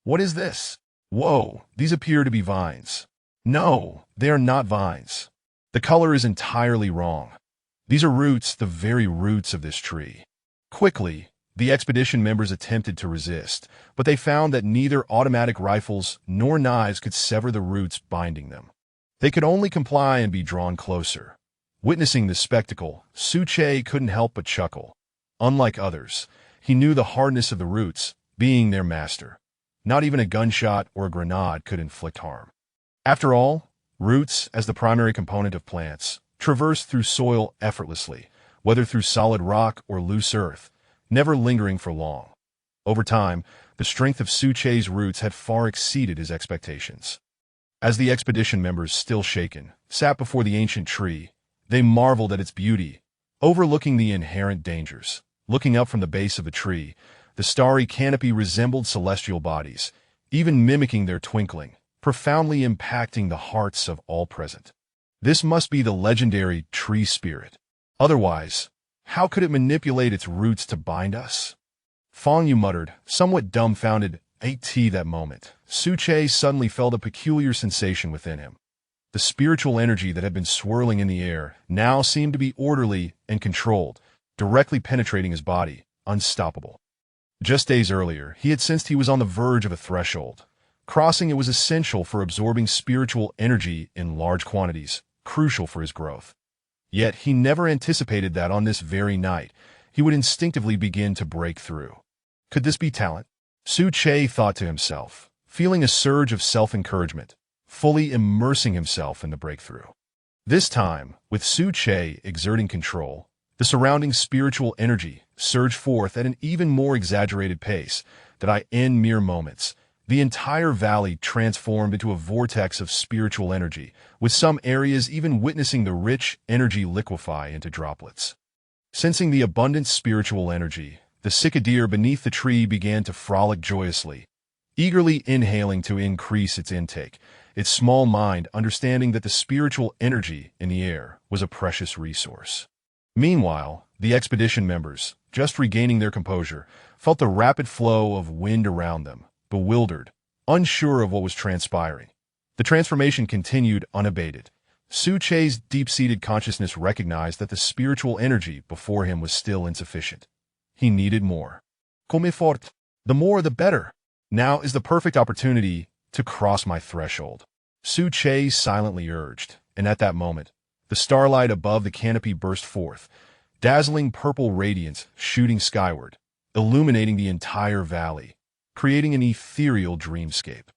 "What is this? Whoa, these appear to be vines." "No, they are not vines. The color is entirely wrong. These are roots, the very roots of this tree." Quickly, the expedition members attempted to resist, but they found that neither automatic rifles nor knives could sever the roots binding them. They could only comply and be drawn closer. Witnessing this spectacle, Suche couldn't help but chuckle. Unlike others, he knew the hardness of the roots, being their master. Not even a gunshot or a grenade could inflict harm. After all, roots, as the primary component of plants, traverse through soil effortlessly, whether through solid rock or loose earth, never lingering for long. Over time, the strength of Suche's roots had far exceeded his expectations. As the expedition members, still shaken, sat before the ancient tree, they marveled at its beauty, overlooking the inherent dangers. Looking up from the base of the tree, the starry canopy resembled celestial bodies, even mimicking their twinkling, profoundly impacting the hearts of all present. This must be the legendary tree spirit. Otherwise, how could it manipulate its roots to bind us? Fang Yu muttered, somewhat dumbfounded. At that moment, Suche suddenly felt a peculiar sensation within him. The spiritual energy that had been swirling in the air now seemed to be orderly and controlled, directly penetrating his body, unstoppable. Just days earlier, he had sensed he was on the verge of a threshold. Crossing it was essential for absorbing spiritual energy in large quantities, crucial for his growth. Yet he never anticipated that on this very night, he would instinctively begin to break through. Could this be talent? Suche thought to himself, feeling a surge of self-encouragement, fully immersing himself in the breakthrough. This time, with Suche exerting control, the surrounding spiritual energy surged forth at an even more exaggerated pace that in mere moments, the entire valley transformed into a vortex of spiritual energy, with some areas even witnessing the rich energy liquefy into droplets. Sensing the abundant spiritual energy, the cicadere beneath the tree began to frolic joyously, eagerly inhaling to increase its intake, its small mind understanding that the spiritual energy in the air was a precious resource. Meanwhile, the expedition members, just regaining their composure, felt the rapid flow of wind around them, bewildered, unsure of what was transpiring. The transformation continued unabated. Suche's deep-seated consciousness recognized that the spiritual energy before him was still insufficient. He needed more. Come fort. The more, the better. Now is the perfect opportunity to cross my threshold, Suche silently urged, and at that moment, the starlight above the canopy burst forth, dazzling purple radiance shooting skyward, illuminating the entire valley, creating an ethereal dreamscape.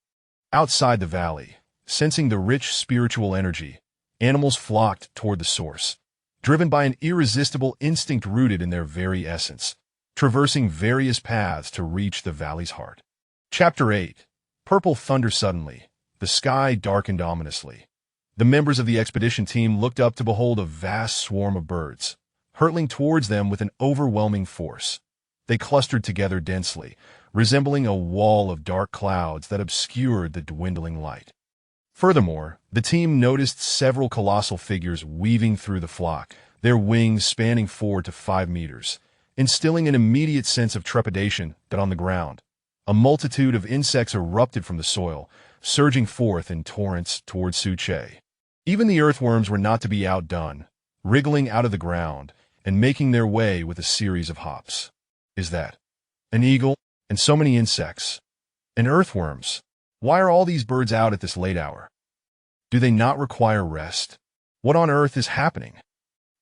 Outside the valley, sensing the rich spiritual energy, animals flocked toward the source, driven by an irresistible instinct rooted in their very essence, traversing various paths to reach the valley's heart. Chapter 8. Purple thunder. Suddenly, the sky darkened ominously. The members of the expedition team looked up to behold a vast swarm of birds, hurtling towards them with an overwhelming force. They clustered together densely, resembling a wall of dark clouds that obscured the dwindling light. Furthermore, the team noticed several colossal figures weaving through the flock, their wings spanning 4 to 5 meters, instilling an immediate sense of trepidation that on the ground, a multitude of insects erupted from the soil, surging forth in torrents towards Suche. Even the earthworms were not to be outdone, wriggling out of the ground and making their way with a series of hops. Is that an eagle? And so many insects. And earthworms. Why are all these birds out at this late hour? Do they not require rest? What on earth is happening?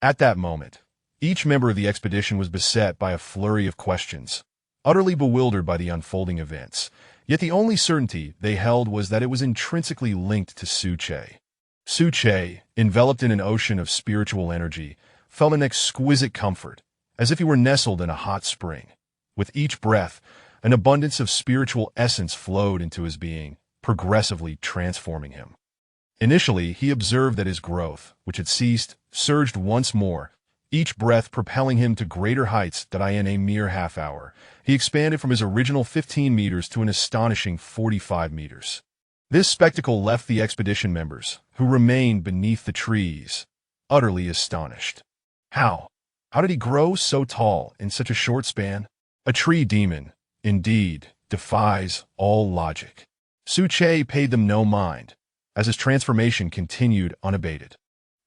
At that moment, each member of the expedition was beset by a flurry of questions, utterly bewildered by the unfolding events. Yet the only certainty they held was that it was intrinsically linked to Su-che. Su-che, enveloped in an ocean of spiritual energy, felt an exquisite comfort, as if he were nestled in a hot spring. With each breath, an abundance of spiritual essence flowed into his being, progressively transforming him. Initially, he observed that his growth, which had ceased, surged once more, each breath propelling him to greater heights that in a mere half hour. He expanded from his original 15 meters to an astonishing 45 meters. This spectacle left the expedition members, who remained beneath the trees, utterly astonished. How? How did he grow so tall in such a short span? A tree demon, indeed, defies all logic. Su-che paid them no mind, as his transformation continued unabated.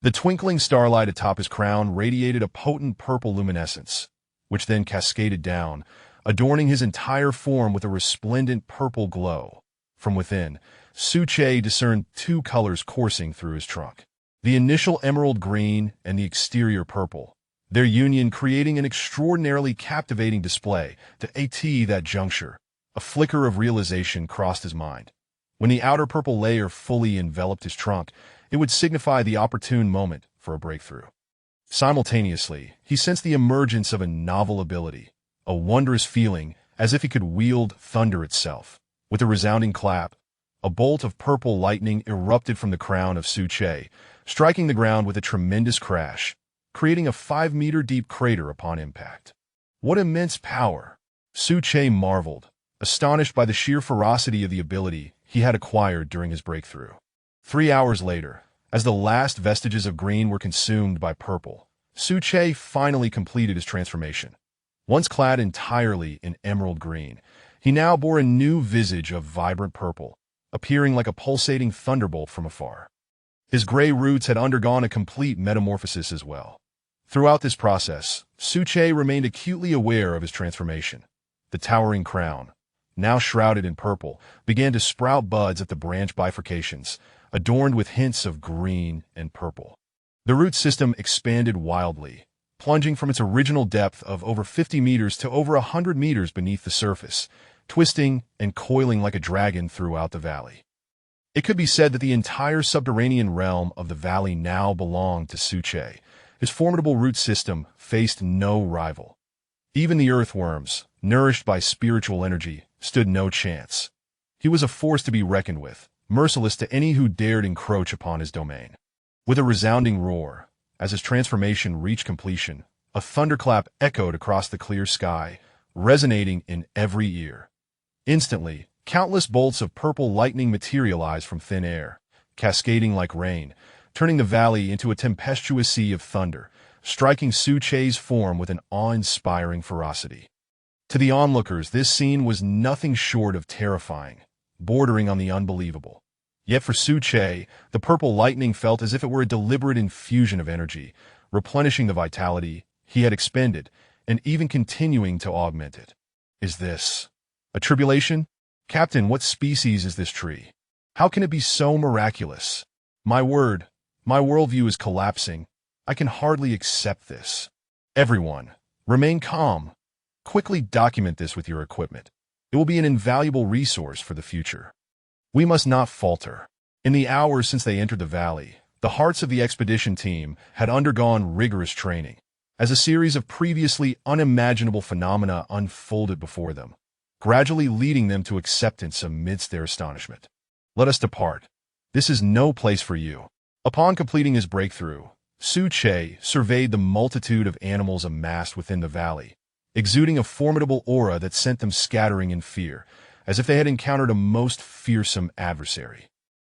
The twinkling starlight atop his crown radiated a potent purple luminescence, which then cascaded down, adorning his entire form with a resplendent purple glow. From within, Su-che discerned two colors coursing through his trunk: the initial emerald green and the exterior purple, their union creating an extraordinarily captivating display. To that juncture, a flicker of realization crossed his mind. When the outer purple layer fully enveloped his trunk, it would signify the opportune moment for a breakthrough. Simultaneously, he sensed the emergence of a novel ability, a wondrous feeling as if he could wield thunder itself. With a resounding clap, a bolt of purple lightning erupted from the crown of Su-che, striking the ground with a tremendous crash, creating a 5-meter-deep crater upon impact. What immense power! Su-che marveled, astonished by the sheer ferocity of the ability he had acquired during his breakthrough. 3 hours later, as the last vestiges of green were consumed by purple, Su-che finally completed his transformation. Once clad entirely in emerald green, he now bore a new visage of vibrant purple, appearing like a pulsating thunderbolt from afar. His gray roots had undergone a complete metamorphosis as well. Throughout this process, Su-che remained acutely aware of his transformation. The towering crown, now shrouded in purple, began to sprout buds at the branch bifurcations, adorned with hints of green and purple. The root system expanded wildly, plunging from its original depth of over 50 meters to over 100 meters beneath the surface, twisting and coiling like a dragon throughout the valley. It could be said that the entire subterranean realm of the valley now belonged to Su-che. His formidable root system faced no rival. Even the earthworms, nourished by spiritual energy, stood no chance. He was a force to be reckoned with, merciless to any who dared encroach upon his domain. With a resounding roar, as his transformation reached completion, a thunderclap echoed across the clear sky, resonating in every ear. Instantly, countless bolts of purple lightning materialized from thin air, cascading like rain, turning the valley into a tempestuous sea of thunder, striking Su-che's form with an awe-inspiring ferocity. To the onlookers, this scene was nothing short of terrifying, bordering on the unbelievable. Yet for Su-che, the purple lightning felt as if it were a deliberate infusion of energy, replenishing the vitality he had expended, and even continuing to augment it. Is this a tribulation? Captain, what species is this tree? How can it be so miraculous? My worldview is collapsing. I can hardly accept this. Everyone, remain calm. Quickly document this with your equipment. It will be an invaluable resource for the future. We must not falter. In the hours since they entered the valley, the hearts of the expedition team had undergone rigorous training, as a series of previously unimaginable phenomena unfolded before them, gradually leading them to acceptance amidst their astonishment. Let us depart. This is no place for you. Upon completing his breakthrough, Su-che surveyed the multitude of animals amassed within the valley, exuding a formidable aura that sent them scattering in fear, as if they had encountered a most fearsome adversary.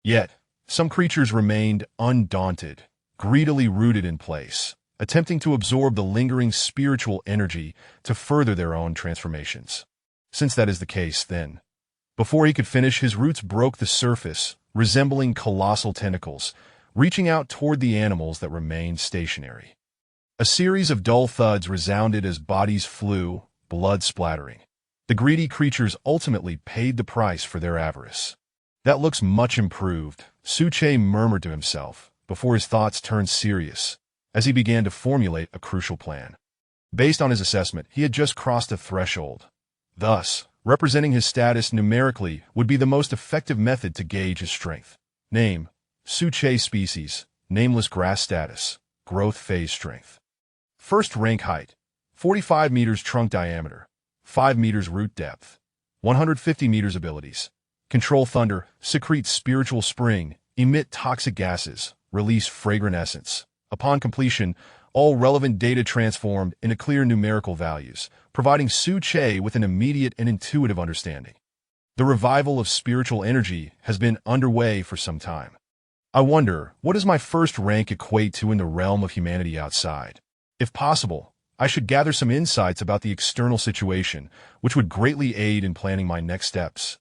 Yet, some creatures remained undaunted, greedily rooted in place, attempting to absorb the lingering spiritual energy to further their own transformations. Since that is the case, then, before he could finish, his roots broke the surface, resembling colossal tentacles, reaching out toward the animals that remained stationary. A series of dull thuds resounded as bodies flew, blood splattering. The greedy creatures ultimately paid the price for their avarice. "That looks much improved," Suche murmured to himself, before his thoughts turned serious, as he began to formulate a crucial plan. Based on his assessment, he had just crossed a threshold. Thus, representing his status numerically would be the most effective method to gauge his strength. Name: Suche species, nameless grass status, growth phase strength. First rank height: 45 meters trunk diameter, 5 meters root depth, 150 meters abilities. Control thunder, secrete spiritual spring, emit toxic gases, release fragrant essence. Upon completion, all relevant data transformed into clear numerical values, providing Suche with an immediate and intuitive understanding. The revival of spiritual energy has been underway for some time. I wonder, what does my first rank equate to in the realm of humanity outside? If possible, I should gather some insights about the external situation, which would greatly aid in planning my next steps.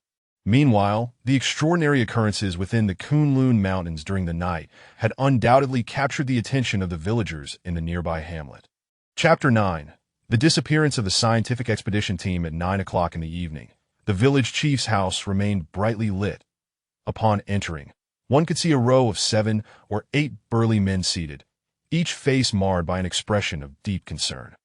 Meanwhile, the extraordinary occurrences within the Kunlun Mountains during the night had undoubtedly captured the attention of the villagers in the nearby hamlet. Chapter 9. The disappearance of the scientific expedition team at 9 o'clock in the evening. The village chief's house remained brightly lit. Upon entering, one could see a row of 7 or 8 burly men seated, each face marred by an expression of deep concern.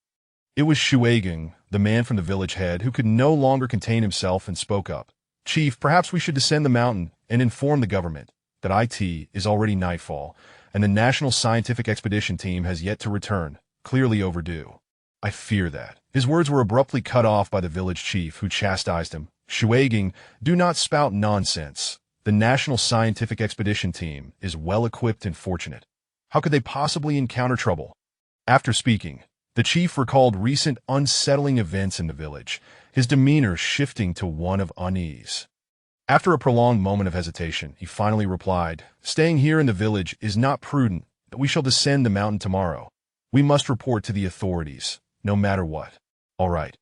It was Shuageng, the man from the village head, who could no longer contain himself and spoke up. "Chief, perhaps we should descend the mountain and inform the government that it is already nightfall, and the National Scientific Expedition Team has yet to return, clearly overdue." "I fear that." His words were abruptly cut off by the village chief, who chastised him. "Shuageng, do not spout nonsense. The National Scientific Expedition Team is well-equipped and fortunate. How could they possibly encounter trouble?" After speaking, the chief recalled recent unsettling events in the village, his demeanor shifting to one of unease. After a prolonged moment of hesitation, he finally replied, "Staying here in the village is not prudent, but we shall descend the mountain tomorrow. We must report to the authorities, no matter what." "All right."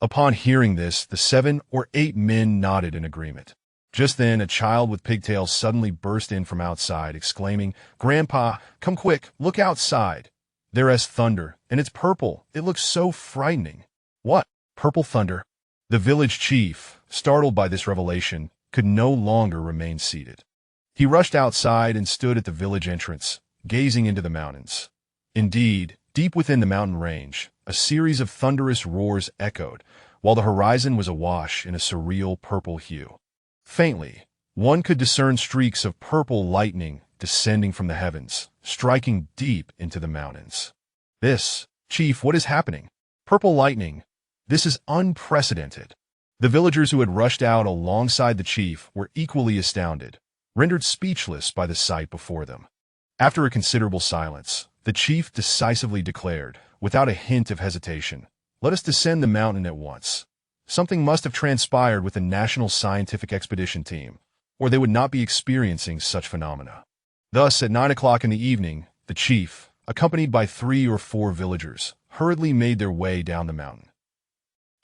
Upon hearing this, the 7 or 8 men nodded in agreement. Just then, a child with pigtails suddenly burst in from outside, exclaiming, "Grandpa, come quick, look outside. There's thunder, and it's purple. It looks so frightening." "What? Purple thunder?" The village chief, startled by this revelation, could no longer remain seated. He rushed outside and stood at the village entrance, gazing into the mountains. Indeed, deep within the mountain range, a series of thunderous roars echoed, while the horizon was awash in a surreal purple hue. Faintly, one could discern streaks of purple lightning descending from the heavens, striking deep into the mountains. "Chief, what is happening?" "Purple lightning. This is unprecedented." The villagers who had rushed out alongside the chief were equally astounded, rendered speechless by the sight before them. After a considerable silence, the chief decisively declared, without a hint of hesitation, "Let us descend the mountain at once. Something must have transpired with the National Scientific Expedition Team, or they would not be experiencing such phenomena." Thus, at 9 o'clock in the evening, the chief, accompanied by 3 or 4 villagers, hurriedly made their way down the mountain.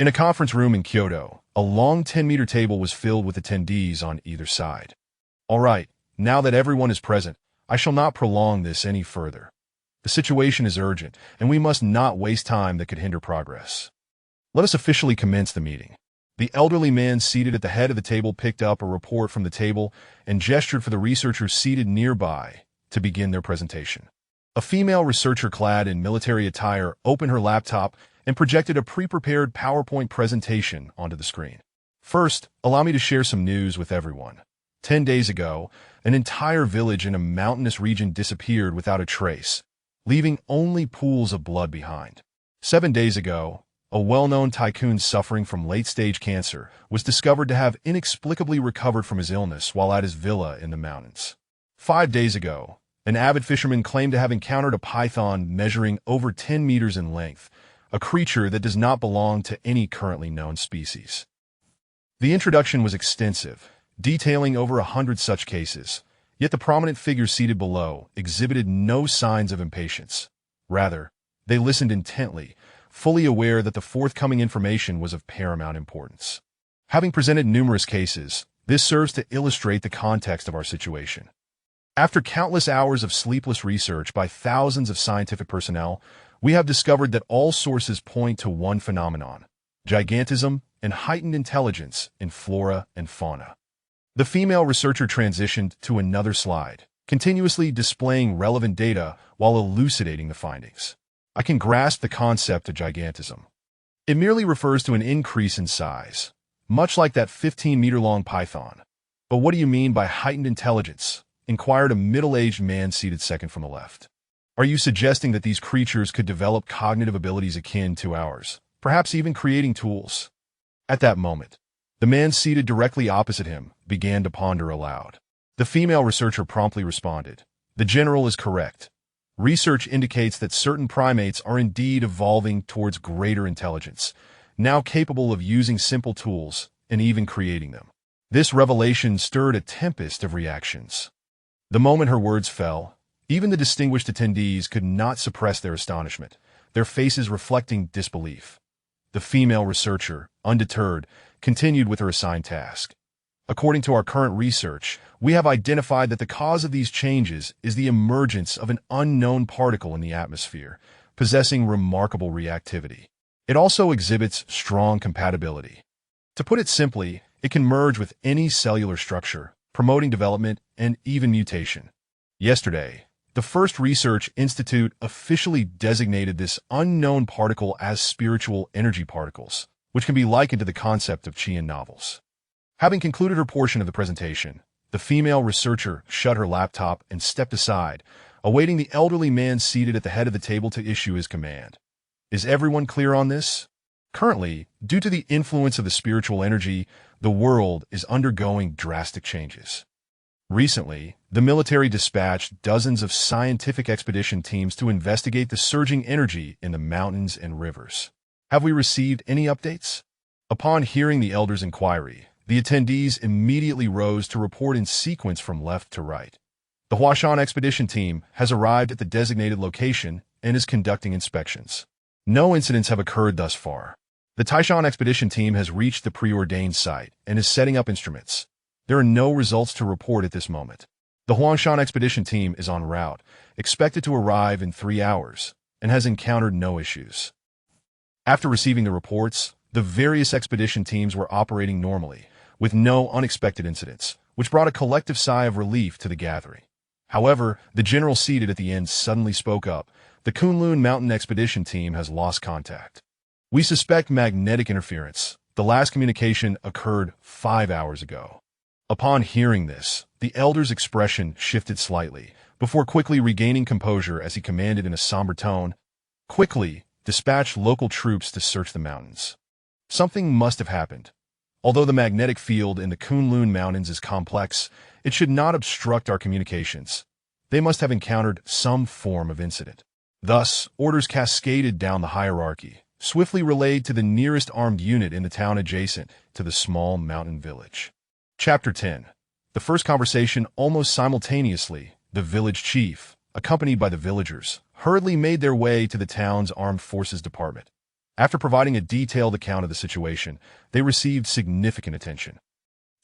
In a conference room in Kyoto, a long 10-meter table was filled with attendees on either side. "All right, now that everyone is present, I shall not prolong this any further. The situation is urgent, and we must not waste time that could hinder progress. Let us officially commence the meeting." The elderly man seated at the head of the table picked up a report from the table and gestured for the researchers seated nearby to begin their presentation. A female researcher clad in military attire opened her laptop and projected a pre-prepared PowerPoint presentation onto the screen. "First, allow me to share some news with everyone. 10 days ago, an entire village in a mountainous region disappeared without a trace, leaving only pools of blood behind. 7 days ago, a well-known tycoon suffering from late-stage cancer was discovered to have inexplicably recovered from his illness while at his villa in the mountains. 5 days ago, an avid fisherman claimed to have encountered a python measuring over 10 meters in length, a creature that does not belong to any currently known species." The introduction was extensive, detailing over 100 such cases, yet the prominent figures seated below exhibited no signs of impatience. Rather, they listened intently, fully aware that the forthcoming information was of paramount importance. Having presented numerous cases, this serves to illustrate the context of our situation. After countless hours of sleepless research by thousands of scientific personnel, we have discovered that all sources point to one phenomenon: gigantism and heightened intelligence in flora and fauna. The female researcher transitioned to another slide, continuously displaying relevant data while elucidating the findings. I can grasp the concept of gigantism. It merely refers to an increase in size, much like that 15-meter-long python. But what do you mean by heightened intelligence? Inquired a middle-aged man seated second from the left. Are you suggesting that these creatures could develop cognitive abilities akin to ours, perhaps even creating tools? At that moment, the man seated directly opposite him began to ponder aloud. The female researcher promptly responded, "The general is correct. Research indicates that certain primates are indeed evolving towards greater intelligence, now capable of using simple tools and even creating them." This revelation stirred a tempest of reactions. The moment her words fell, even the distinguished attendees could not suppress their astonishment, their faces reflecting disbelief. The female researcher, undeterred, continued with her assigned task. "According to our current research, we have identified that the cause of these changes is the emergence of an unknown particle in the atmosphere, possessing remarkable reactivity. It also exhibits strong compatibility. To put it simply, it can merge with any cellular structure, promoting development and even mutation. Yesterday, the First Research Institute officially designated this unknown particle as spiritual energy particles, which can be likened to the concept of chi in novels." Having concluded her portion of the presentation, the female researcher shut her laptop and stepped aside, awaiting the elderly man seated at the head of the table to issue his command. Is everyone clear on this? Currently, due to the influence of the spiritual energy, the world is undergoing drastic changes. Recently, the military dispatched dozens of scientific expedition teams to investigate the surging energy in the mountains and rivers. Have we received any updates? Upon hearing the elder's inquiry, the attendees immediately rose to report in sequence from left to right. The Huashan expedition team has arrived at the designated location and is conducting inspections. No incidents have occurred thus far. The Taishan expedition team has reached the preordained site and is setting up instruments. There are no results to report at this moment. The Huangshan expedition team is en route, expected to arrive in 3 hours, and has encountered no issues. After receiving the reports, the various expedition teams were operating normally, with no unexpected incidents, which brought a collective sigh of relief to the gathering. However, the general seated at the end suddenly spoke up. "The Kunlun Mountain expedition team has lost contact. We suspect magnetic interference. The last communication occurred 5 hours ago." Upon hearing this, the elder's expression shifted slightly, before quickly regaining composure as he commanded in a somber tone, "Quickly, dispatch local troops to search the mountains. Something must have happened. Although the magnetic field in the Kunlun Mountains is complex, it should not obstruct our communications. They must have encountered some form of incident." Thus, orders cascaded down the hierarchy, swiftly relayed to the nearest armed unit in the town adjacent to the small mountain village. Chapter 10. The first conversation. Almost simultaneously, the village chief, accompanied by the villagers, hurriedly made their way to the town's armed forces department. After providing a detailed account of the situation, they received significant attention.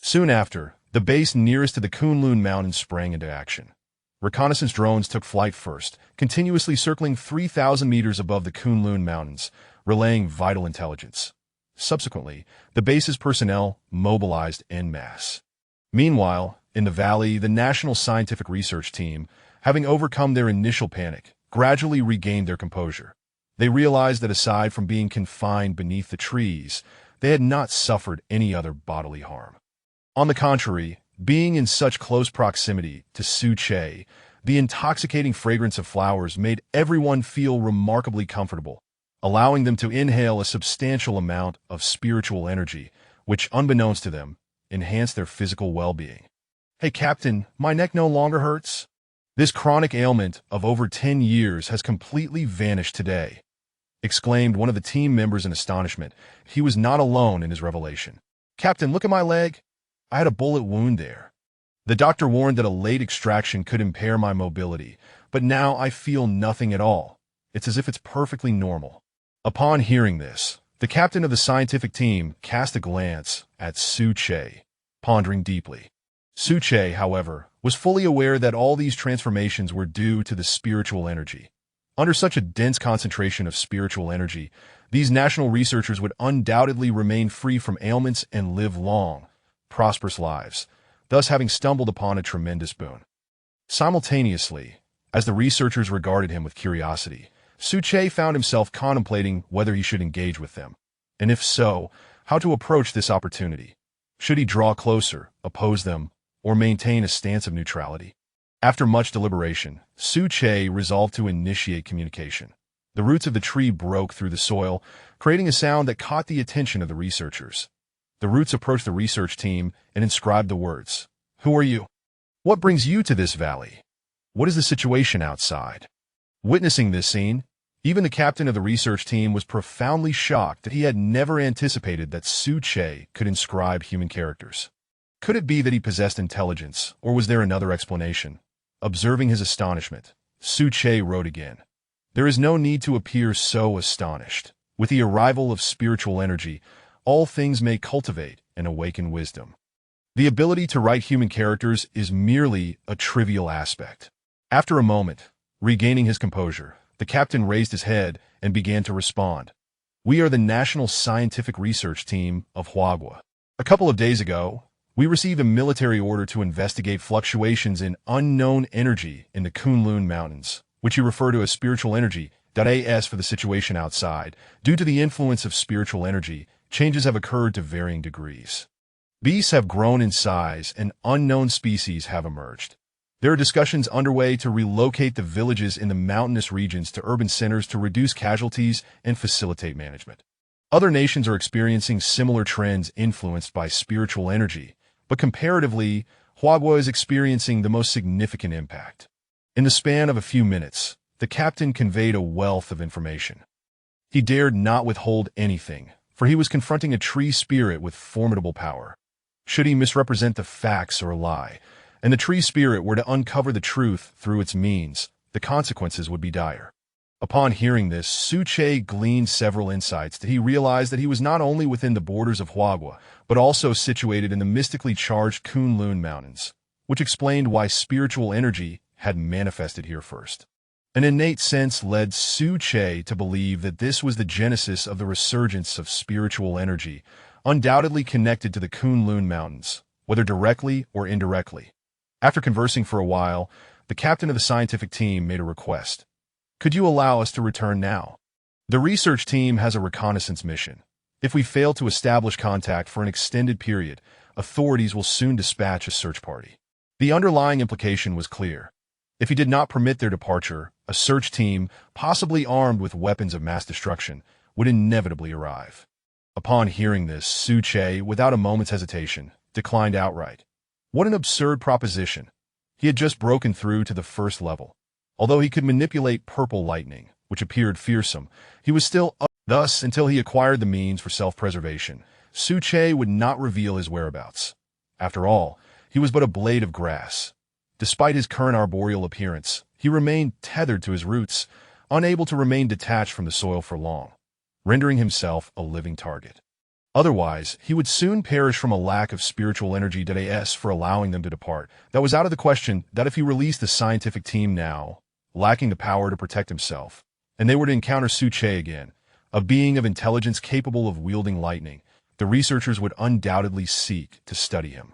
Soon after, the base nearest to the Kunlun Mountains sprang into action. Reconnaissance drones took flight first, continuously circling 3,000 meters above the Kunlun Mountains, relaying vital intelligence. Subsequently, the base's personnel mobilized en masse. Meanwhile, in the valley, the National Scientific Research Team, having overcome their initial panic, gradually regained their composure. They realized that aside from being confined beneath the trees, they had not suffered any other bodily harm. On the contrary, being in such close proximity to Su Che, the intoxicating fragrance of flowers made everyone feel remarkably comfortable, allowing them to inhale a substantial amount of spiritual energy, which, unbeknownst to them, enhanced their physical well-being. "Hey, Captain, my neck no longer hurts. This chronic ailment of over 10 years has completely vanished today," exclaimed one of the team members in astonishment. He was not alone in his revelation. "Captain, look at my leg. I had a bullet wound there. The doctor warned that a late extraction could impair my mobility, but now I feel nothing at all. It's as if it's perfectly normal." Upon hearing this, the captain of the scientific team cast a glance at Su Che, pondering deeply. Suche, however, was fully aware that all these transformations were due to the spiritual energy. Under such a dense concentration of spiritual energy, these national researchers would undoubtedly remain free from ailments and live long, prosperous lives, thus having stumbled upon a tremendous boon. Simultaneously, as the researchers regarded him with curiosity, Suche found himself contemplating whether he should engage with them, and if so, how to approach this opportunity. Should he draw closer, oppose them, or maintain a stance of neutrality? After much deliberation, Suche resolved to initiate communication. The roots of the tree broke through the soil, creating a sound that caught the attention of the researchers. The roots approached the research team and inscribed the words, "Who are you? What brings you to this valley? What is the situation outside?" Witnessing this scene, even the captain of the research team was profoundly shocked that he had never anticipated that Suche could inscribe human characters. Could it be that he possessed intelligence, or was there another explanation? Observing his astonishment, Suche wrote again, "There is no need to appear so astonished. With the arrival of spiritual energy, all things may cultivate and awaken wisdom. The ability to write human characters is merely a trivial aspect." After a moment, regaining his composure, the captain raised his head and began to respond. "We are the National Scientific Research Team of Huagua. A couple of days ago, we received a military order to investigate fluctuations in unknown energy in the Kunlun Mountains, which you refer to as spiritual energy. As for the situation outside, due to the influence of spiritual energy, changes have occurred to varying degrees. Beasts have grown in size and unknown species have emerged. There are discussions underway to relocate the villages in the mountainous regions to urban centers to reduce casualties and facilitate management. Other nations are experiencing similar trends influenced by spiritual energy, but comparatively, Huagua is experiencing the most significant impact." In the span of a few minutes, the captain conveyed a wealth of information. He dared not withhold anything, for he was confronting a tree spirit with formidable power. Should he misrepresent the facts or lie, and the tree spirit were to uncover the truth through its means, the consequences would be dire. Upon hearing this, Suche gleaned several insights that he realized that he was not only within the borders of Huagua, but also situated in the mystically charged Kunlun Mountains, which explained why spiritual energy had manifested here first. An innate sense led Suche to believe that this was the genesis of the resurgence of spiritual energy, undoubtedly connected to the Kunlun Mountains, whether directly or indirectly. After conversing for a while, the captain of the scientific team made a request. "Could you allow us to return now? The research team has a reconnaissance mission. If we fail to establish contact for an extended period, authorities will soon dispatch a search party." The underlying implication was clear. If he did not permit their departure, a search team, possibly armed with weapons of mass destruction, would inevitably arrive. Upon hearing this, Suche, without a moment's hesitation, declined outright. What an absurd proposition. He had just broken through to the first level. Although he could manipulate purple lightning, which appeared fearsome, he was still up. Thus, until he acquired the means for self-preservation, Suche would not reveal his whereabouts. After all, he was but a blade of grass. Despite his current arboreal appearance, he remained tethered to his roots, unable to remain detached from the soil for long, rendering himself a living target. Otherwise, he would soon perish from a lack of spiritual energy for allowing them to depart. That was out of the question that if he released the scientific team now, lacking the power to protect himself, and they were to encounter Suche again, a being of intelligence capable of wielding lightning, the researchers would undoubtedly seek to study him.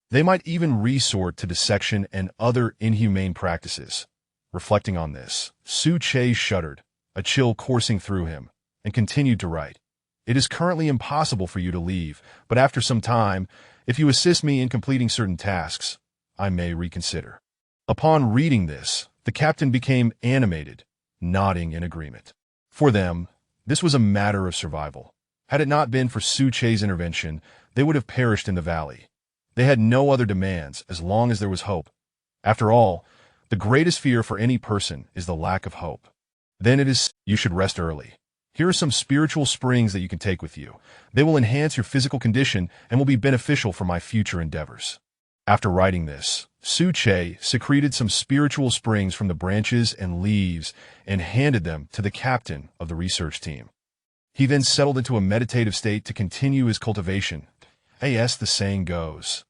They might even resort to dissection and other inhumane practices. Reflecting on this, Suche shuddered, a chill coursing through him, and continued to write. "It is currently impossible for you to leave, but after some time, if you assist me in completing certain tasks, I may reconsider." Upon reading this, the captain became animated, nodding in agreement. For them, this was a matter of survival. Had it not been for Suche's intervention, they would have perished in the valley. They had no other demands as long as there was hope. After all, the greatest fear for any person is the lack of hope. Then it is you should rest early. Here are some spiritual springs that you can take with you. They will enhance your physical condition and will be beneficial for my future endeavors. After writing this, Suche secreted some spiritual springs from the branches and leaves and handed them to the captain of the research team. He then settled into a meditative state to continue his cultivation. As the saying goes,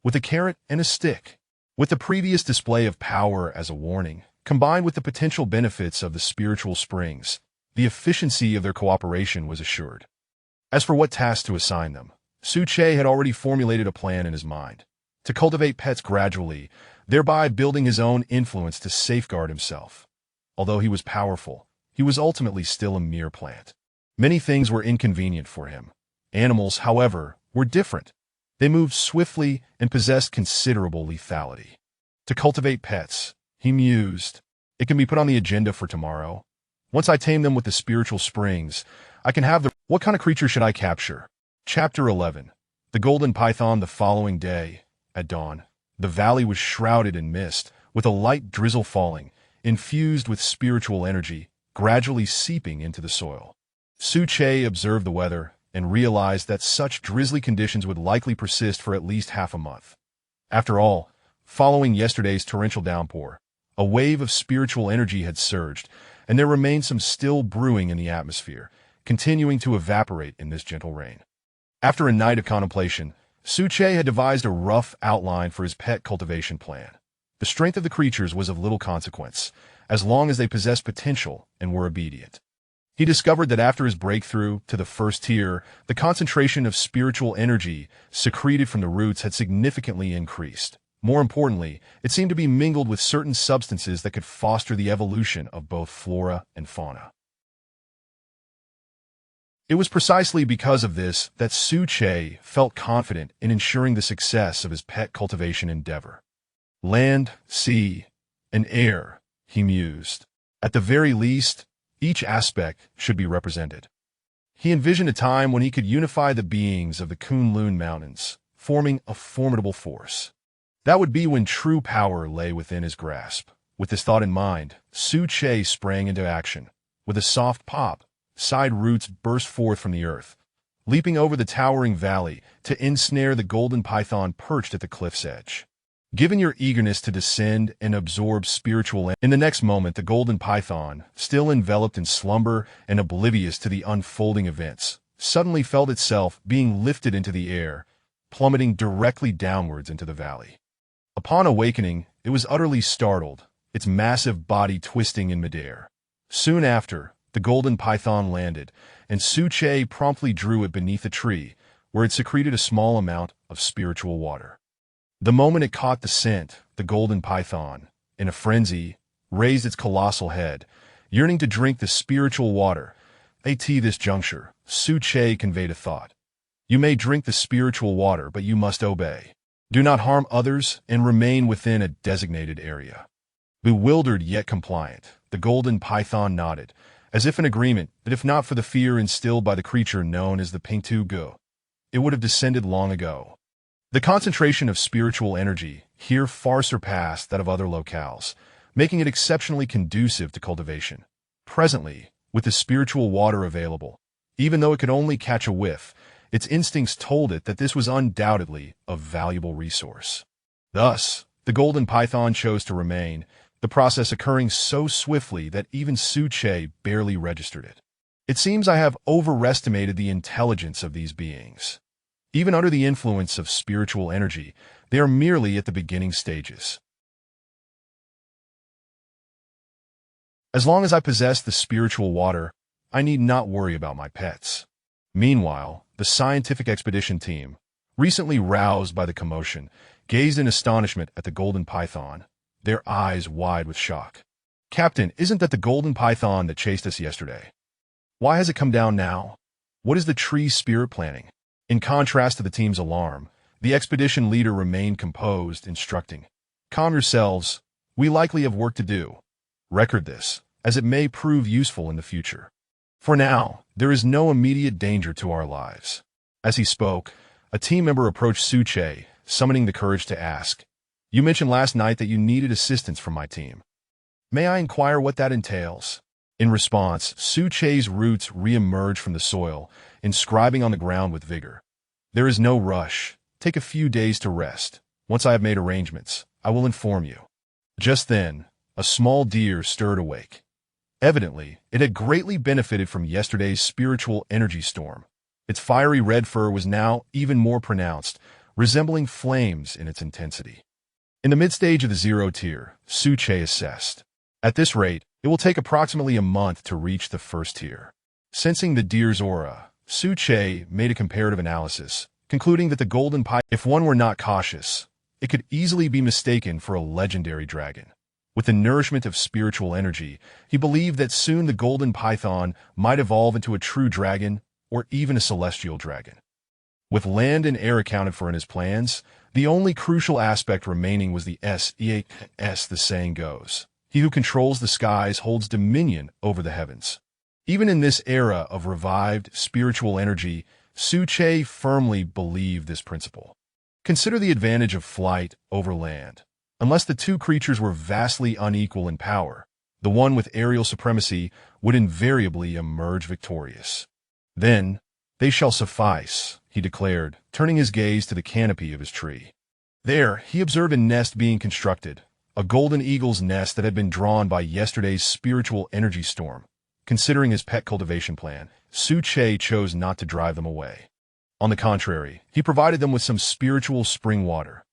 with a carrot and a stick. With the previous display of power as a warning, combined with the potential benefits of the spiritual springs, the efficiency of their cooperation was assured. As for what task to assign them, Su-che had already formulated a plan in his mind. To cultivate pets gradually, thereby building his own influence to safeguard himself. Although he was powerful, he was ultimately still a mere plant. Many things were inconvenient for him. Animals, however, were different. They moved swiftly and possessed considerable lethality. To cultivate pets, he mused, it can be put on the agenda for tomorrow. Once I tame them with the spiritual springs, I can have the... What kind of creature should I capture? Chapter 11. The Golden Python. The following day, at dawn, the valley was shrouded in mist, with a light drizzle falling, infused with spiritual energy, gradually seeping into the soil. Su-che observed the weather and realized that such drizzly conditions would likely persist for at least half a month. After all, following yesterday's torrential downpour, a wave of spiritual energy had surged, and there remained some still brewing in the atmosphere, continuing to evaporate in this gentle rain. After a night of contemplation, Su-che had devised a rough outline for his pet cultivation plan. The strength of the creatures was of little consequence, as long as they possessed potential and were obedient. He discovered that after his breakthrough to the first tier, the concentration of spiritual energy secreted from the roots had significantly increased. More importantly, it seemed to be mingled with certain substances that could foster the evolution of both flora and fauna. It was precisely because of this that Su-che felt confident in ensuring the success of his pet cultivation endeavor. Land, sea, and air, he mused. At the very least, each aspect should be represented. He envisioned a time when he could unify the beings of the Kunlun Mountains, forming a formidable force. That would be when true power lay within his grasp. With this thought in mind, Su-che sprang into action. With a soft pop, side roots burst forth from the earth, leaping over the towering valley to ensnare the golden python perched at the cliff's edge. Given your eagerness to descend and absorb spiritual, in the next moment the golden python, still enveloped in slumber and oblivious to the unfolding events, suddenly felt itself being lifted into the air, plummeting directly downwards into the valley. Upon awakening, it was utterly startled, its massive body twisting in midair. Soon after, the golden python landed, and Su-che promptly drew it beneath a tree, where it secreted a small amount of spiritual water. The moment it caught the scent, the golden python, in a frenzy, raised its colossal head, yearning to drink the spiritual water. At this juncture, Su-che conveyed a thought. You may drink the spiritual water, but you must obey. Do not harm others and remain within a designated area. Bewildered yet compliant, the golden python nodded, as if in agreement that if not for the fear instilled by the creature known as the Pingtu-gu, it would have descended long ago. The concentration of spiritual energy here far surpassed that of other locales, making it exceptionally conducive to cultivation. Presently, with the spiritual water available, even though it could only catch a whiff, its instincts told it that this was undoubtedly a valuable resource. Thus, the golden python chose to remain, the process occurring so swiftly that even Su-che barely registered it. It seems I have overestimated the intelligence of these beings. Even under the influence of spiritual energy, they are merely at the beginning stages. As long as I possess the spiritual water, I need not worry about my pets. Meanwhile, the scientific expedition team, recently roused by the commotion, gazed in astonishment at the golden python, their eyes wide with shock. Captain, isn't that the golden python that chased us yesterday? Why has it come down now? What is the tree spirit planning? In contrast to the team's alarm, the expedition leader remained composed, instructing, calm yourselves, we likely have work to do. Record this, as it may prove useful in the future. For now, there is no immediate danger to our lives. As he spoke, a team member approached Su-che, summoning the courage to ask, you mentioned last night that you needed assistance from my team. May I inquire what that entails? In response, Su-che's roots re-emerged from the soil, inscribing on the ground with vigor. There is no rush. Take a few days to rest. Once I have made arrangements, I will inform you. Just then, a small deer stirred awake. Evidently, it had greatly benefited from yesterday's spiritual energy storm. Its fiery red fur was now even more pronounced, resembling flames in its intensity. In the mid-stage of the zero tier, Su-Che assessed. At this rate, it will take approximately a month to reach the first tier. Sensing the deer's aura, Su-Che made a comparative analysis, concluding that the golden python, if one were not cautious, it could easily be mistaken for a legendary dragon. With the nourishment of spiritual energy, he believed that soon the golden python might evolve into a true dragon or even a celestial dragon. With land and air accounted for in his plans, the only crucial aspect remaining was the S, the saying goes. He who controls the skies holds dominion over the heavens. Even in this era of revived spiritual energy, Su-Che firmly believed this principle. Consider the advantage of flight over land. Unless the two creatures were vastly unequal in power, the one with aerial supremacy would invariably emerge victorious. Then, they shall suffice, he declared, turning his gaze to the canopy of his tree. There, he observed a nest being constructed, a golden eagle's nest that had been drawn by yesterday's spiritual energy storm. Considering his pet cultivation plan, Su-Che chose not to drive them away. On the contrary, he provided them with some spiritual spring water.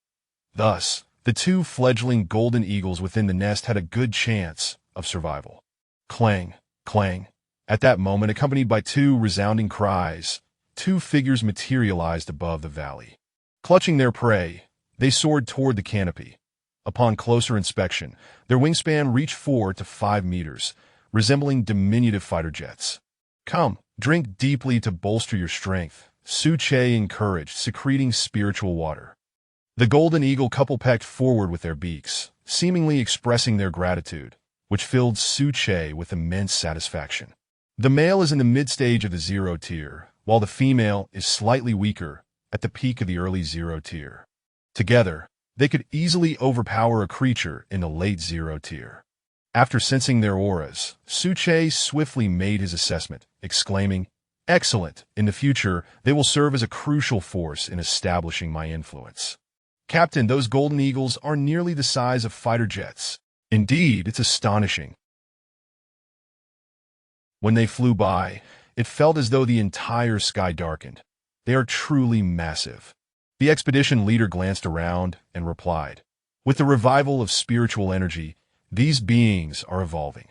Thus, the two fledgling golden eagles within the nest had a good chance of survival. Clang, clang. At that moment, accompanied by two resounding cries, two figures materialized above the valley. Clutching their prey, they soared toward the canopy. Upon closer inspection, their wingspan reached 4 to 5 meters, resembling diminutive fighter jets. Come, drink deeply to bolster your strength, Su-Che encouraged, secreting spiritual water. The golden eagle couple pecked forward with their beaks, seemingly expressing their gratitude, which filled Su-Che with immense satisfaction. The male is in the mid-stage of the zero tier, while the female is slightly weaker at the peak of the early zero tier. Together, they could easily overpower a creature in the late zero tier. After sensing their auras, Su-Che swiftly made his assessment, exclaiming, "Excellent! In the future, they will serve as a crucial force in establishing my influence. Captain, those golden eagles are nearly the size of fighter jets. Indeed, it's astonishing." When they flew by, it felt as though the entire sky darkened. They are truly massive. The expedition leader glanced around and replied, "With the revival of spiritual energy, these beings are evolving.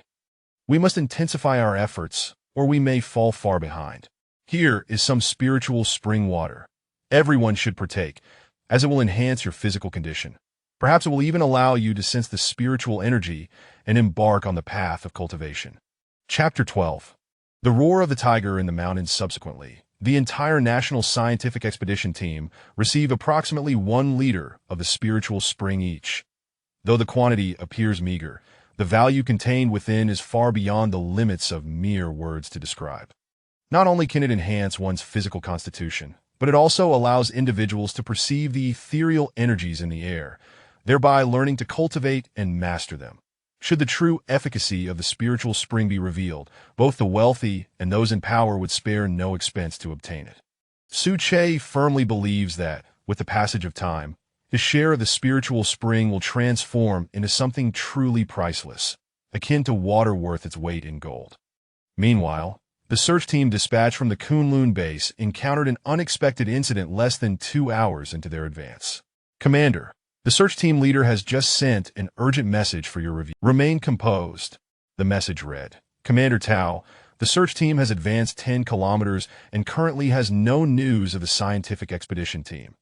We must intensify our efforts, or we may fall far behind. Here is some spiritual spring water. Everyone should partake, as it will enhance your physical condition. Perhaps it will even allow you to sense the spiritual energy and embark on the path of cultivation." Chapter 12. The roar of the tiger in the mountains. Subsequently, the entire National Scientific Expedition team received approximately 1 liter of the spiritual spring each. Though the quantity appears meager, the value contained within is far beyond the limits of mere words to describe. Not only can it enhance one's physical constitution, but it also allows individuals to perceive the ethereal energies in the air, thereby learning to cultivate and master them. Should the true efficacy of the spiritual spring be revealed, both the wealthy and those in power would spare no expense to obtain it. Su-Che firmly believes that, with the passage of time, his share of the spiritual spring will transform into something truly priceless, akin to water worth its weight in gold. Meanwhile, the search team dispatched from the Kunlun base encountered an unexpected incident less than 2 hours into their advance. "Commander, the search team leader has just sent an urgent message for your review. Remain composed," the message read. "Commander Tao, the search team has advanced 10 kilometers and currently has no news of the scientific expedition team.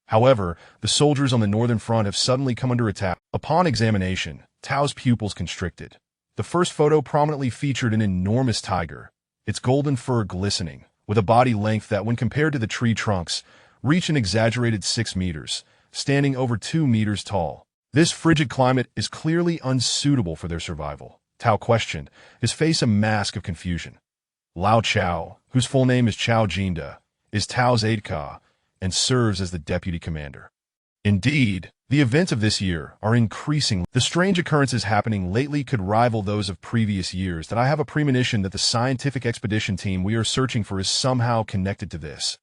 However, the soldiers on the northern front have suddenly come under attack." Upon examination, Tao's pupils constricted. The first photo prominently featured an enormous tiger, its golden fur glistening, with a body length that, when compared to the tree trunks, reached an exaggerated 6 meters, standing over 2 meters tall. "This frigid climate is clearly unsuitable for their survival," Tao questioned, his face a mask of confusion. Lao Chao, whose full name is Chao Jinda, is Tao's aide-de-camp and serves as the deputy commander. Indeed, the events of this year are increasing. The strange occurrences happening lately could rival those of previous years, that I have a premonition that the scientific expedition team we are searching for is somehow connected to this.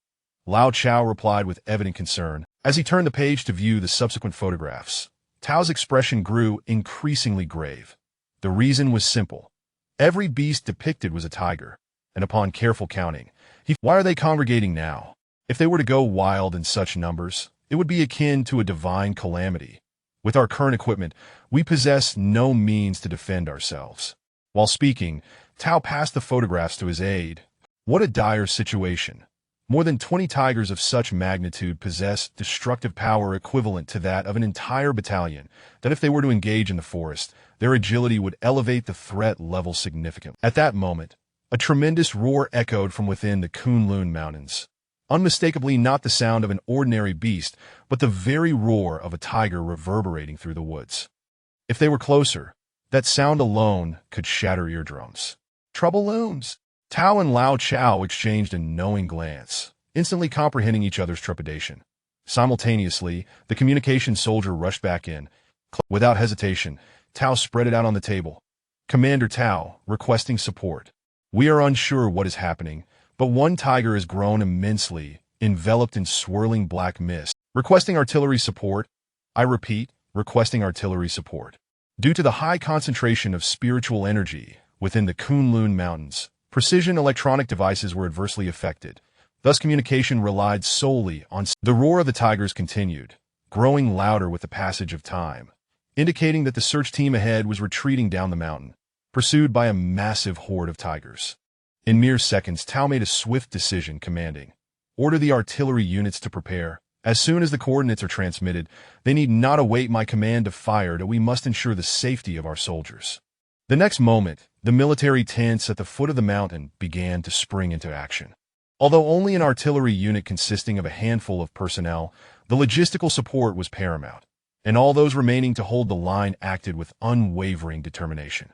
Lao Chao replied with evident concern. As he turned the page to view the subsequent photographs, Tao's expression grew increasingly grave. The reason was simple. Every beast depicted was a tiger, and upon careful counting, why are they congregating now? If they were to go wild in such numbers, it would be akin to a divine calamity. With our current equipment, we possess no means to defend ourselves. While speaking, Tao passed the photographs to his aide. What a dire situation. More than 20 tigers of such magnitude possess destructive power equivalent to that of an entire battalion, that if they were to engage in the forest, their agility would elevate the threat level significantly. At that moment, a tremendous roar echoed from within the Kunlun Mountains. Unmistakably not the sound of an ordinary beast, but the very roar of a tiger reverberating through the woods. If they were closer, that sound alone could shatter eardrums. Trouble looms. Tao and Lao Chao exchanged a knowing glance, instantly comprehending each other's trepidation. Simultaneously, the communication soldier rushed back in. Without hesitation, Tao spread it out on the table. Commander Tao, requesting support. We are unsure what is happening, but one tiger has grown immensely, enveloped in swirling black mist. Requesting artillery support. I repeat, requesting artillery support. Due to the high concentration of spiritual energy within the Kunlun Mountains, precision electronic devices were adversely affected. Thus communication relied solely on... The roar of the tigers continued, growing louder with the passage of time, indicating that the search team ahead was retreating down the mountain, pursued by a massive horde of tigers. In mere seconds, Tao made a swift decision, commanding, "Order the artillery units to prepare. As soon as the coordinates are transmitted, they need not await my command to fire, but we must ensure the safety of our soldiers." The next moment, the military tents at the foot of the mountain began to spring into action. Although only an artillery unit consisting of a handful of personnel, the logistical support was paramount, and all those remaining to hold the line acted with unwavering determination.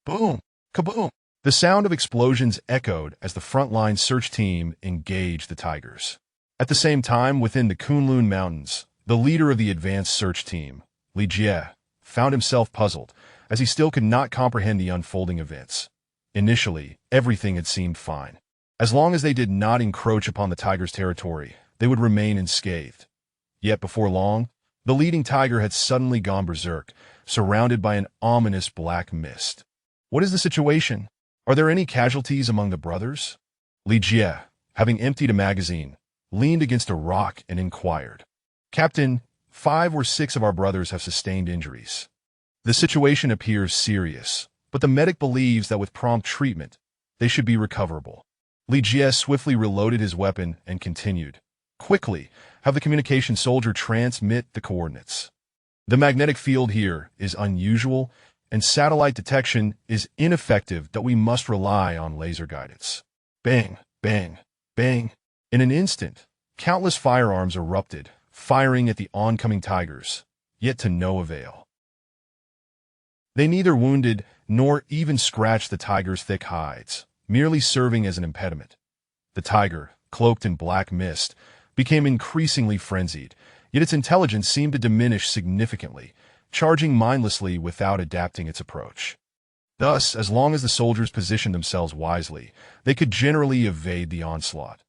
Boom! Kaboom! The sound of explosions echoed as the frontline search team engaged the tigers. At the same time, within the Kunlun Mountains, the leader of the advanced search team, Li Jie, found himself puzzled, as he still could not comprehend the unfolding events. Initially, everything had seemed fine. As long as they did not encroach upon the tiger's territory, they would remain unscathed. Yet before long, the leading tiger had suddenly gone berserk, surrounded by an ominous black mist. What is the situation? Are there any casualties among the brothers? Li Jie, having emptied a magazine, leaned against a rock and inquired. Captain, 5 or 6 of our brothers have sustained injuries. The situation appears serious, but the medic believes that with prompt treatment, they should be recoverable. Li Jie swiftly reloaded his weapon and continued. Quickly, have the communication soldier transmit the coordinates. The magnetic field here is unusual, and satellite detection is ineffective, that we must rely on laser guidance. Bang, bang, bang. In an instant, countless firearms erupted, firing at the oncoming tigers, yet to no avail. They neither wounded nor even scratched the tiger's thick hides, merely serving as an impediment. The tiger, cloaked in black mist, became increasingly frenzied, yet its intelligence seemed to diminish significantly, charging mindlessly without adapting its approach. Thus, as long as the soldiers positioned themselves wisely, they could generally evade the onslaught.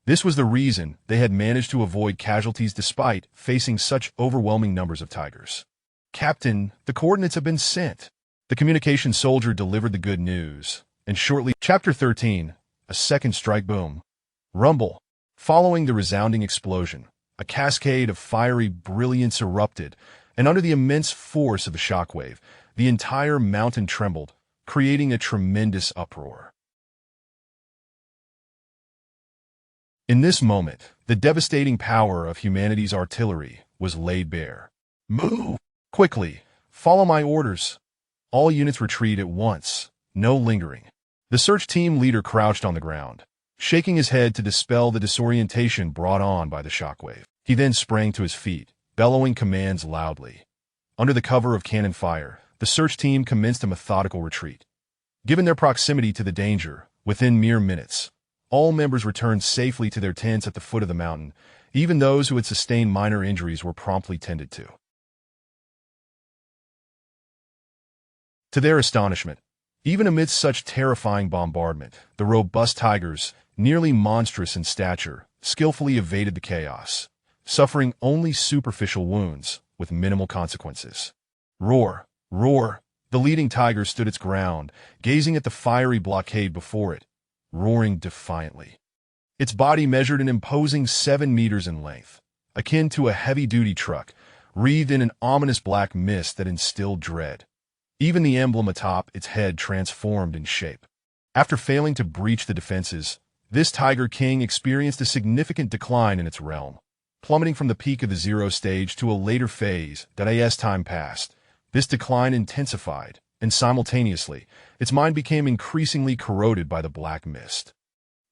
This was the reason they had managed to avoid casualties despite facing such overwhelming numbers of tigers. Captain, the coordinates have been sent. The communication soldier delivered the good news, and shortly... Chapter 13, a second strike. Boom. Rumble. Following the resounding explosion, a cascade of fiery brilliance erupted, and under the immense force of the shockwave, the entire mountain trembled, creating a tremendous uproar. In this moment, the devastating power of humanity's artillery was laid bare. Move! Quickly! Follow my orders! All units retreat at once, no lingering. The search team leader crouched on the ground, shaking his head to dispel the disorientation brought on by the shockwave. He then sprang to his feet, bellowing commands loudly. Under the cover of cannon fire, the search team commenced a methodical retreat. Given their proximity to the danger, within mere minutes, all members returned safely to their tents at the foot of the mountain. Even those who had sustained minor injuries were promptly tended to. To their astonishment, even amidst such terrifying bombardment, the robust tigers, nearly monstrous in stature, skillfully evaded the chaos, suffering only superficial wounds with minimal consequences. Roar! Roar! The leading tiger stood its ground, gazing at the fiery blockade before it, roaring defiantly. Its body measured an imposing 7 meters in length, akin to a heavy-duty truck, wreathed in an ominous black mist that instilled dread. Even the emblem atop its head transformed in shape. After failing to breach the defenses, this Tiger King experienced a significant decline in its realm, plummeting from the peak of the zero stage to a later phase that as time passed. This decline intensified, and simultaneously, its mind became increasingly corroded by the black mist.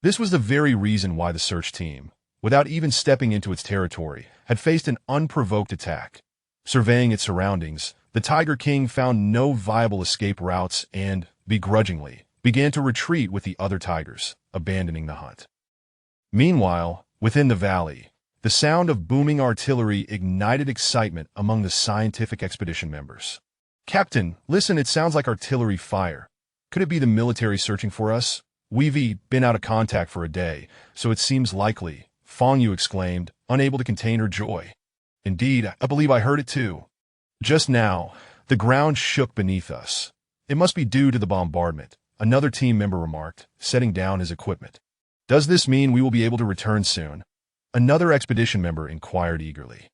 This was the very reason why the search team, without even stepping into its territory, had faced an unprovoked attack. Surveying its surroundings, the Tiger King found no viable escape routes and, begrudgingly, began to retreat with the other tigers, abandoning the hunt. Meanwhile, within the valley, the sound of booming artillery ignited excitement among the scientific expedition members. "Captain, listen, it sounds like artillery fire. Could it be the military searching for us? We've been out of contact for a day, so it seems likely," Fong Yu exclaimed, unable to contain her joy. "Indeed, I believe I heard it too. Just now, the ground shook beneath us. It must be due to the bombardment," another team member remarked, setting down his equipment. "Does this mean we will be able to return soon?" Another expedition member inquired eagerly.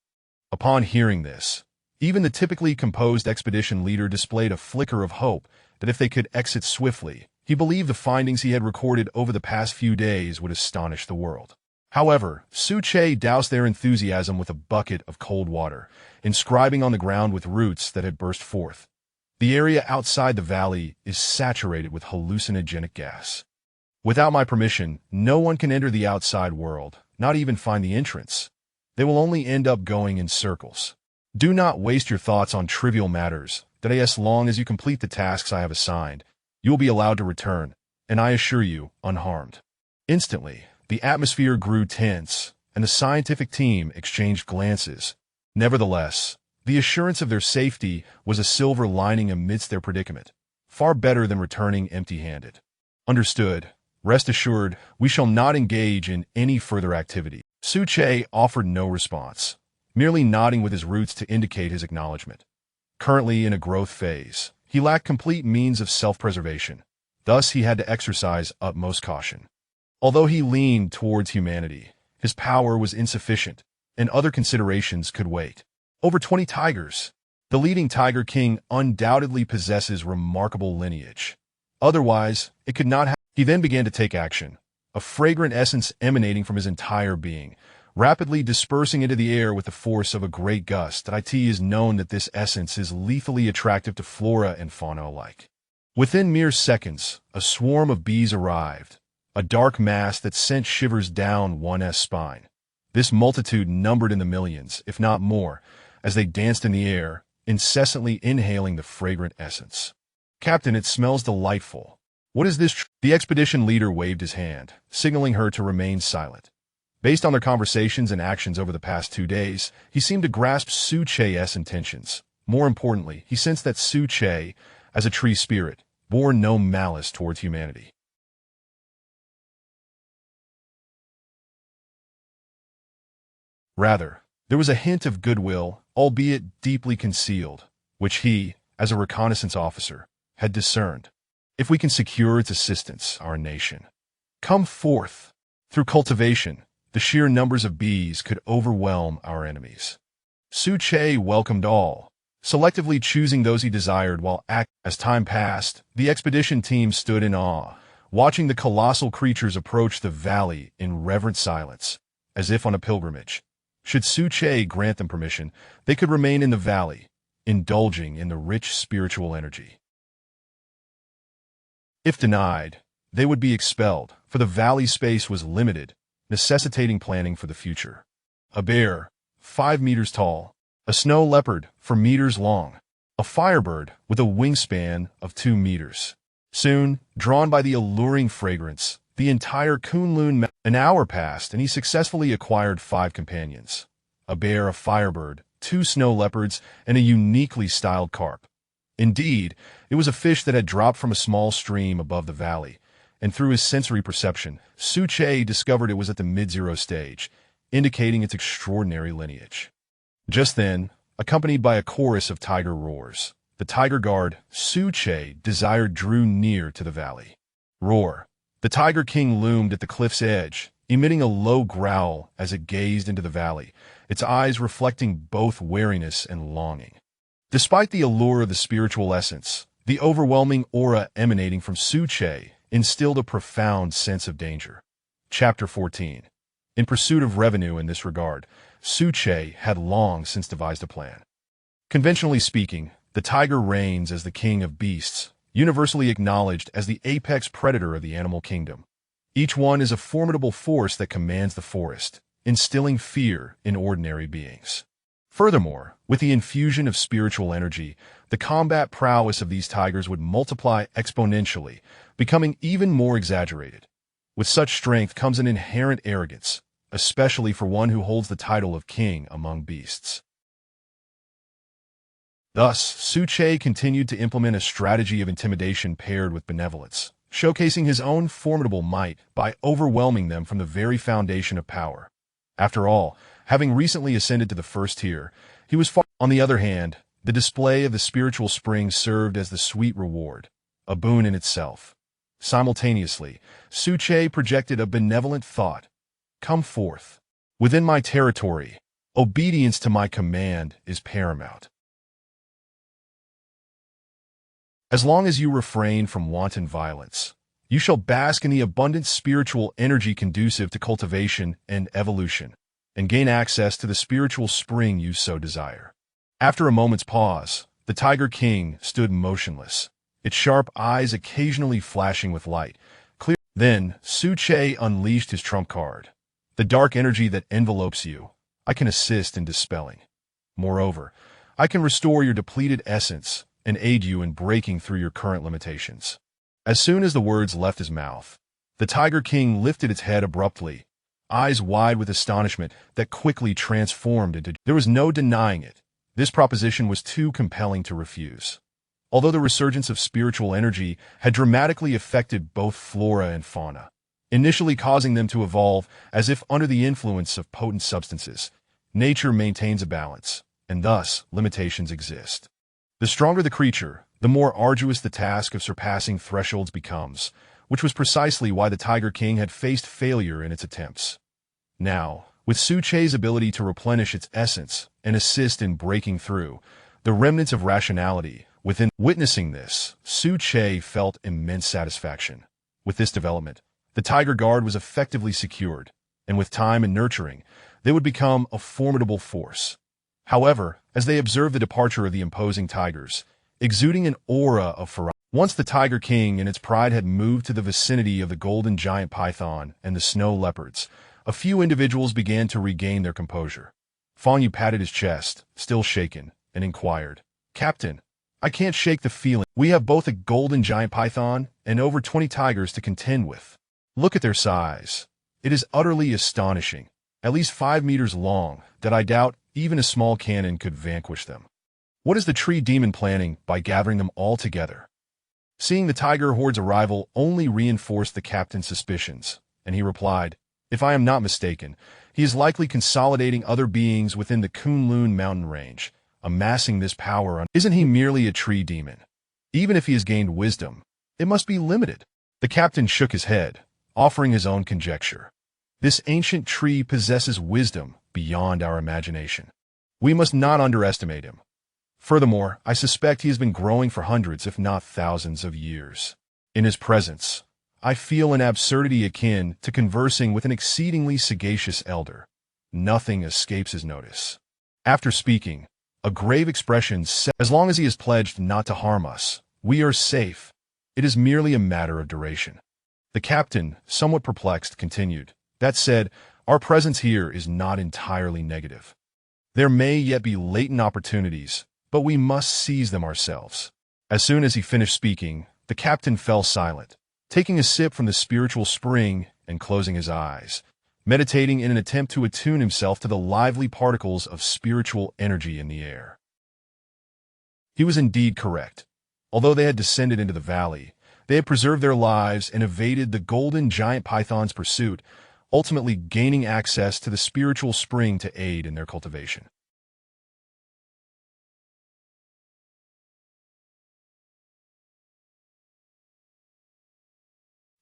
Upon hearing this, even the typically composed expedition leader displayed a flicker of hope that if they could exit swiftly, he believed the findings he had recorded over the past few days would astonish the world. However, Su Che doused their enthusiasm with a bucket of cold water, inscribing on the ground with roots that had burst forth. "The area outside the valley is saturated with hallucinogenic gas. Without my permission, no one can enter the outside world, not even find the entrance. They will only end up going in circles. Do not waste your thoughts on trivial matters, that as long as you complete the tasks I have assigned, you will be allowed to return, and I assure you, unharmed." Instantly, the atmosphere grew tense, and the scientific team exchanged glances. Nevertheless, the assurance of their safety was a silver lining amidst their predicament, far better than returning empty-handed. "Understood. Rest assured, we shall not engage in any further activity." Su Che offered no response, merely nodding with his roots to indicate his acknowledgement. Currently in a growth phase, he lacked complete means of self-preservation. Thus, he had to exercise utmost caution. Although he leaned towards humanity, his power was insufficient, and other considerations could wait. Over 20 tigers. The leading Tiger King undoubtedly possesses remarkable lineage. Otherwise, it could not have. He then began to take action, a fragrant essence emanating from his entire being, rapidly dispersing into the air with the force of a great gust. It is known that this essence is lethally attractive to flora and fauna alike. Within mere seconds, a swarm of bees arrived, a dark mass that sent shivers down one's spine. This multitude numbered in the millions, if not more, as they danced in the air, incessantly inhaling the fragrant essence. "Captain, it smells delightful. What is this?" The expedition leader waved his hand, signaling her to remain silent. Based on their conversations and actions over the past 2 days, he seemed to grasp Su Che's intentions. More importantly, he sensed that Su Che, as a tree spirit, bore no malice towards humanity. Rather, there was a hint of goodwill, albeit deeply concealed, which he, as a reconnaissance officer, had discerned. "If we can secure its assistance, our nation come forth. Through cultivation, the sheer numbers of bees could overwhelm our enemies." Su Che welcomed all, selectively choosing those he desired while As time passed, the expedition team stood in awe, watching the colossal creatures approach the valley in reverent silence, as if on a pilgrimage. Should Su Che grant them permission, they could remain in the valley, indulging in the rich spiritual energy. If denied, they would be expelled, for the valley space was limited, necessitating planning for the future. A bear, 5 meters tall, a snow leopard, 4 meters long, a firebird with a wingspan of 2 meters. Soon, drawn by the alluring fragrance, the entire Kunlun. An hour passed, and he successfully acquired 5 companions: a bear, a firebird, 2 snow leopards, and a uniquely styled carp. Indeed, it was a fish that had dropped from a small stream above the valley, and through his sensory perception, Su Che discovered it was at the mid-zero stage, indicating its extraordinary lineage. Just then, accompanied by a chorus of tiger roars, the tiger guard Su Che desired drew near to the valley. Roar! The Tiger King loomed at the cliff's edge, emitting a low growl as it gazed into the valley, its eyes reflecting both wariness and longing. Despite the allure of the spiritual essence, the overwhelming aura emanating from Su-che instilled a profound sense of danger. Chapter 14. In pursuit of revenue in this regard, Su-che had long since devised a plan. Conventionally speaking, the tiger reigns as the king of beasts, universally acknowledged as the apex predator of the animal kingdom. Each one is a formidable force that commands the forest, instilling fear in ordinary beings. Furthermore, with the infusion of spiritual energy, the combat prowess of these tigers would multiply exponentially, becoming even more exaggerated. With such strength comes an inherent arrogance, especially for one who holds the title of king among beasts. Thus, Su-che continued to implement a strategy of intimidation paired with benevolence, showcasing his own formidable might by overwhelming them from the very foundation of power. After all, having recently ascended to the first tier, he was far. On the other hand, the display of the spiritual spring served as the sweet reward, a boon in itself. Simultaneously, Su-che projected a benevolent thought. Come forth. Within my territory, obedience to my command is paramount. As long as you refrain from wanton violence, you shall bask in the abundant spiritual energy conducive to cultivation and evolution, and gain access to the spiritual spring you so desire. After a moment's pause, the Tiger King stood motionless, its sharp eyes occasionally flashing with light. Then, Su-che unleashed his trump card. The dark energy that envelopes you, I can assist in dispelling. Moreover, I can restore your depleted essence and aid you in breaking through your current limitations. As soon as the words left his mouth, the Tiger King lifted its head abruptly, eyes wide with astonishment that quickly transformed into... There was no denying it. This proposition was too compelling to refuse. Although the resurgence of spiritual energy had dramatically affected both flora and fauna, initially causing them to evolve as if under the influence of potent substances, nature maintains a balance, and thus limitations exist. The stronger the creature, the more arduous the task of surpassing thresholds becomes, which was precisely why the Tiger King had faced failure in its attempts. Now, with Su-che's ability to replenish its essence and assist in breaking through, the remnants of rationality within. Witnessing this, Su-che felt immense satisfaction. With this development, the Tiger Guard was effectively secured, and with time and nurturing, they would become a formidable force. However, as they observed the departure of the imposing tigers, exuding an aura of ferocity. Once the Tiger King and its pride had moved to the vicinity of the golden giant python and the snow leopards, a few individuals began to regain their composure. Fang Yu patted his chest, still shaken, and inquired, "Captain, I can't shake the feeling. We have both a golden giant python and over 20 tigers to contend with. Look at their size. It is utterly astonishing, at least 5 meters long, that I doubt even a small cannon could vanquish them. What is the tree demon planning by gathering them all together?" Seeing the tiger horde's arrival only reinforced the captain's suspicions, and he replied, "If I am not mistaken, he is likely consolidating other beings within the Kunlun mountain range, amassing this power. Isn't he merely a tree demon? Even if he has gained wisdom, it must be limited." The captain shook his head, offering his own conjecture. "This ancient tree possesses wisdom beyond our imagination. We must not underestimate him. Furthermore, I suspect he has been growing for hundreds, if not thousands of years. In his presence, I feel an absurdity akin to conversing with an exceedingly sagacious elder. Nothing escapes his notice." After speaking, a grave expression said, "As long as he has pledged not to harm us, we are safe. It is merely a matter of duration." The captain, somewhat perplexed, continued, "That said, our presence here is not entirely negative. There may yet be latent opportunities, but we must seize them ourselves." As soon as he finished speaking, the captain fell silent, taking a sip from the spiritual spring and closing his eyes, meditating in an attempt to attune himself to the lively particles of spiritual energy in the air. He was indeed correct. Although they had descended into the valley, they had preserved their lives and evaded the golden giant python's pursuit, ultimately gaining access to the spiritual spring to aid in their cultivation.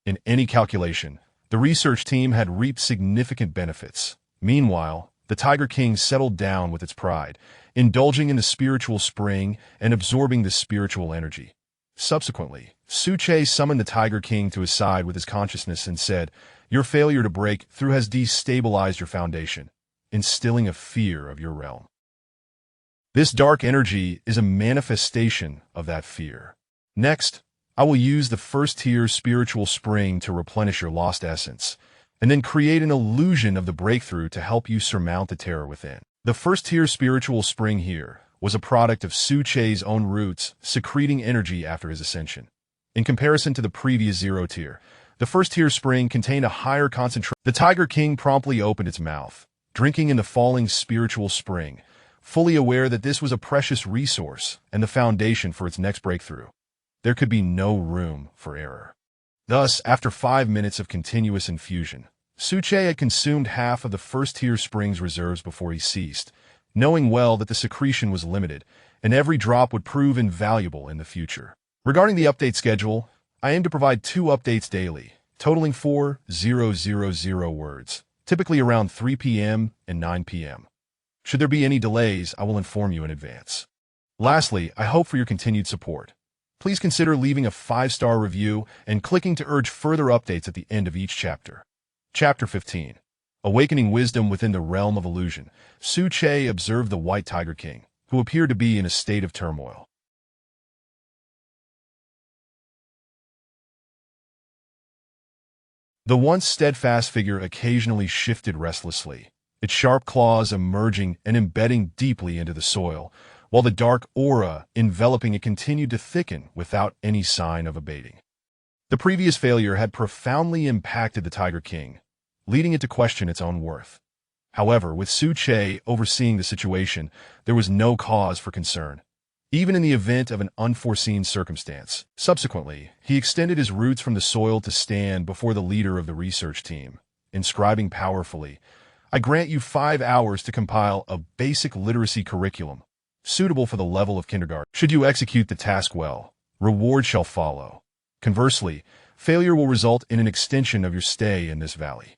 In any calculation, The research team had reaped significant benefits. Meanwhile, the Tiger King settled down with its pride, indulging in the spiritual spring and absorbing the spiritual energy. Subsequently, Suche summoned the Tiger King to his side with his consciousness and said, "Your failure to break through has destabilized your foundation, instilling a fear of your realm. This dark energy is a manifestation of that fear. Next, I will use the first tier spiritual spring to replenish your lost essence, and then create an illusion of the breakthrough to help you surmount the terror within." The first tier spiritual spring here was a product of Suche's own roots secreting energy after his ascension. In comparison to the previous zero tier, the first tier spring contained a higher concentration. The Tiger King promptly opened its mouth, drinking in the falling spiritual spring, fully aware that this was a precious resource and the foundation for its next breakthrough. There could be no room for error. Thus, after 5 minutes of continuous infusion, Suche had consumed half of the first-tier spring's reserves before he ceased, knowing well that the secretion was limited, and every drop would prove invaluable in the future. Regarding the update schedule, I aim to provide 2 updates daily, totaling 4,000 words, typically around 3 p.m. and 9 p.m. Should there be any delays, I will inform you in advance. Lastly, I hope for your continued support. Please consider leaving a 5-star review and clicking to urge further updates at the end of each chapter. Chapter 15. Awakening Wisdom Within the Realm of Illusion. Suche observed the White Tiger King, who appeared to be in a state of turmoil. The once steadfast figure occasionally shifted restlessly, its sharp claws emerging and embedding deeply into the soil, while the dark aura enveloping it continued to thicken without any sign of abating. The previous failure had profoundly impacted the Tiger King, leading it to question its own worth. However, with Suche overseeing the situation, there was no cause for concern, even in the event of an unforeseen circumstance. Subsequently, he extended his roots from the soil to stand before the leader of the research team, inscribing powerfully, "I grant you 5 hours to compile a basic literacy curriculum, suitable for the level of kindergarten. Should you execute the task well, reward shall follow. Conversely, failure will result in an extension of your stay in this valley."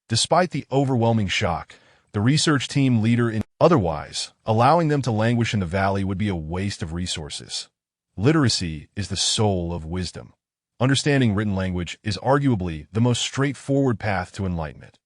Despite the overwhelming shock, the research team leader otherwise, allowing them to languish in the valley would be a waste of resources. Literacy is the soul of wisdom. Understanding written language is arguably the most straightforward path to enlightenment.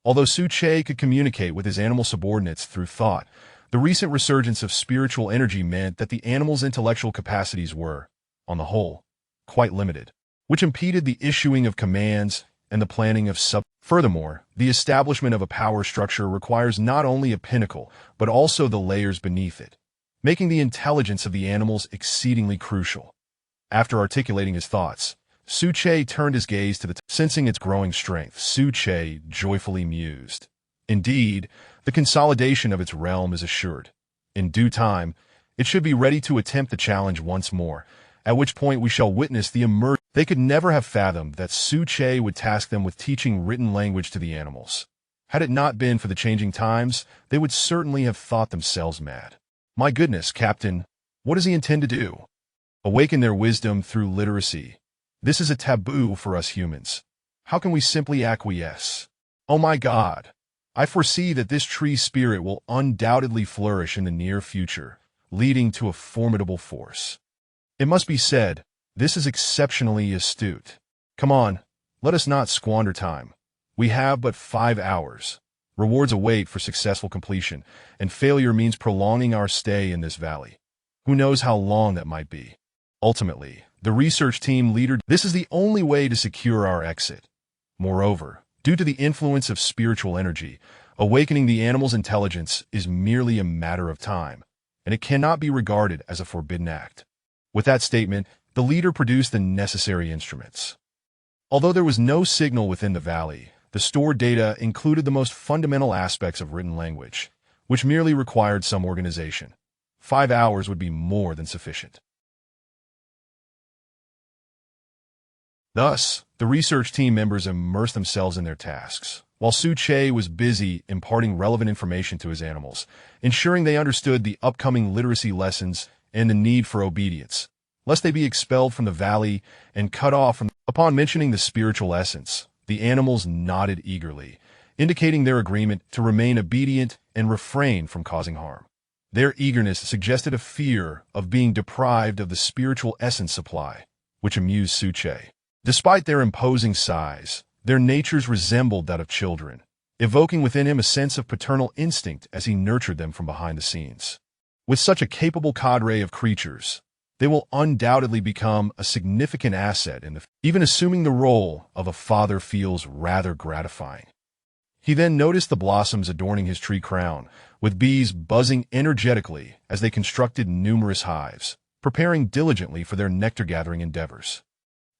Although Suche could communicate with his animal subordinates through thought, the recent resurgence of spiritual energy meant that the animal's intellectual capacities were, on the whole, quite limited, which impeded the issuing of commands and the planning of Furthermore, the establishment of a power structure requires not only a pinnacle, but also the layers beneath it, making the intelligence of the animals exceedingly crucial. After articulating his thoughts, Suche turned his gaze to sensing its growing strength, Suche joyfully mused. Indeed, the consolidation of its realm is assured. In due time, it should be ready to attempt the challenge once more, at which point we shall witness the emergence. They could never have fathomed that Suche would task them with teaching written language to the animals. Had it not been for the changing times, they would certainly have thought themselves mad. My goodness, Captain, what does he intend to do? Awaken their wisdom through literacy. This is a taboo for us humans. How can we simply acquiesce? Oh my God! I foresee that this tree spirit will undoubtedly flourish in the near future, leading to a formidable force. It must be said, this is exceptionally astute. Come on, let us not squander time. We have but 5 hours. Rewards await for successful completion, and failure means prolonging our stay in this valley. Who knows how long that might be? Ultimately, the research team leader, this is the only way to secure our exit. Moreover, due to the influence of spiritual energy, awakening the animal's intelligence is merely a matter of time, and it cannot be regarded as a forbidden act. With that statement, the leader produced the necessary instruments. Although there was no signal within the valley, the stored data included the most fundamental aspects of written language, which merely required some organization. 5 hours would be more than sufficient. Thus, the research team members immersed themselves in their tasks, while Suche was busy imparting relevant information to his animals, ensuring they understood the upcoming literacy lessons and the need for obedience, lest they be expelled from the valley and cut off from. Upon mentioning the spiritual essence, The animals nodded eagerly, indicating their agreement to remain obedient and refrain from causing harm. Their eagerness suggested a fear of being deprived of the spiritual essence supply, which amused Suche. Despite their imposing size, their natures resembled that of children, evoking within him a sense of paternal instinct as he nurtured them from behind the scenes. With such a capable cadre of creatures, they will undoubtedly become a significant asset in the future. Even assuming the role of a father feels rather gratifying. He then noticed the blossoms adorning his tree crown, with bees buzzing energetically as they constructed numerous hives, preparing diligently for their nectar-gathering endeavors.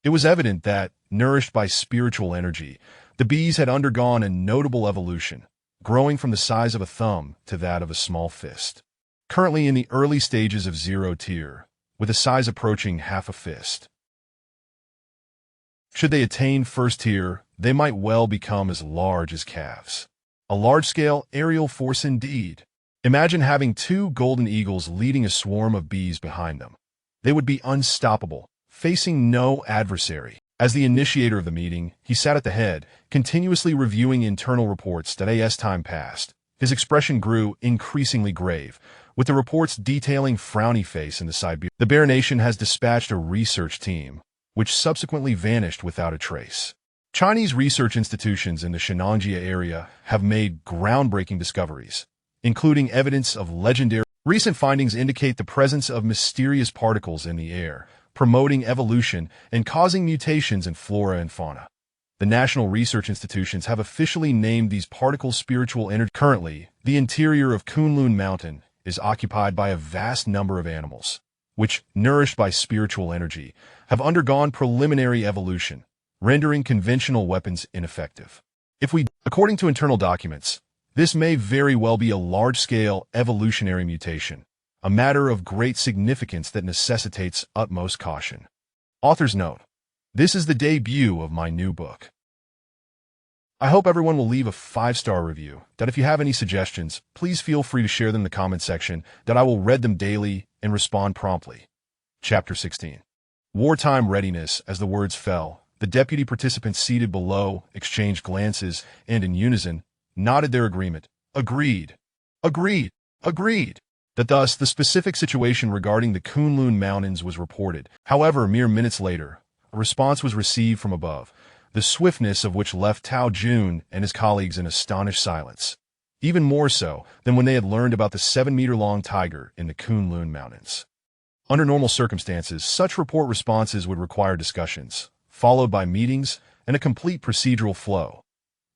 It was evident that, nourished by spiritual energy, the bees had undergone a notable evolution, growing from the size of a thumb to that of a small fist. Currently in the early stages of 0 tier, with a size approaching half a fist. Should they attain first tier, they might well become as large as calves. A large-scale aerial force indeed. Imagine having 2 golden eagles leading a swarm of bees behind them. They would be unstoppable, facing no adversary. As the initiator of the meeting, he sat at the head, continuously reviewing internal reports that as time passed. His expression grew increasingly grave, with the reports detailing frowny face in the side. The Bear Nation has dispatched a research team, which subsequently vanished without a trace. Chinese research institutions in the Shenanjia area have made groundbreaking discoveries, including evidence of legendary. Recent findings indicate the presence of mysterious particles in the air, promoting evolution and causing mutations in flora and fauna. The national research institutions have officially named these particles spiritual energy. Currently, the interior of Kunlun Mountain is occupied by a vast number of animals, which, nourished by spiritual energy, have undergone preliminary evolution, rendering conventional weapons ineffective. According to internal documents, this may very well be a large-scale evolutionary mutation, a matter of great significance that necessitates utmost caution. Author's note: this is the debut of my new book. I hope everyone will leave a 5-star review. That if you have any suggestions, please feel free to share them in the comment section, that I will read them daily and respond promptly. Chapter 16. Wartime readiness. As the words fell, the deputy participants seated below exchanged glances and in unison nodded their agreement. Agreed. Agreed. Agreed. That thus the specific situation regarding the Kunlun Mountains was reported. However, mere minutes later, a response was received from above, the swiftness of which left Tao Jun and his colleagues in astonished silence, even more so than when they had learned about the 7-meter-long tiger in the Kunlun Mountains. Under normal circumstances, such report responses would require discussions, followed by meetings and a complete procedural flow.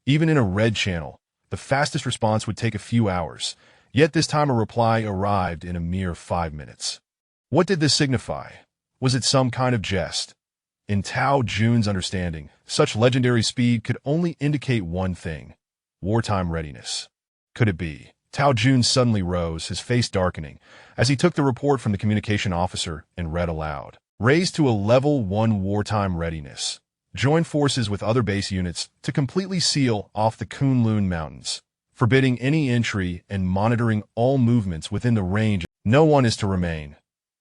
Even in a red channel, the fastest response would take a few hours, yet this time a reply arrived in a mere 5 minutes. What did this signify? Was it some kind of jest? In Tao Jun's understanding, such legendary speed could only indicate one thing: wartime readiness. Could it be? Tao Jun suddenly rose, his face darkening, as he took the report from the communication officer and read aloud. Raised to a level 1 wartime readiness. Join forces with other base units to completely seal off the Kunlun Mountains, forbidding any entry and monitoring all movements within the range. No one is to remain.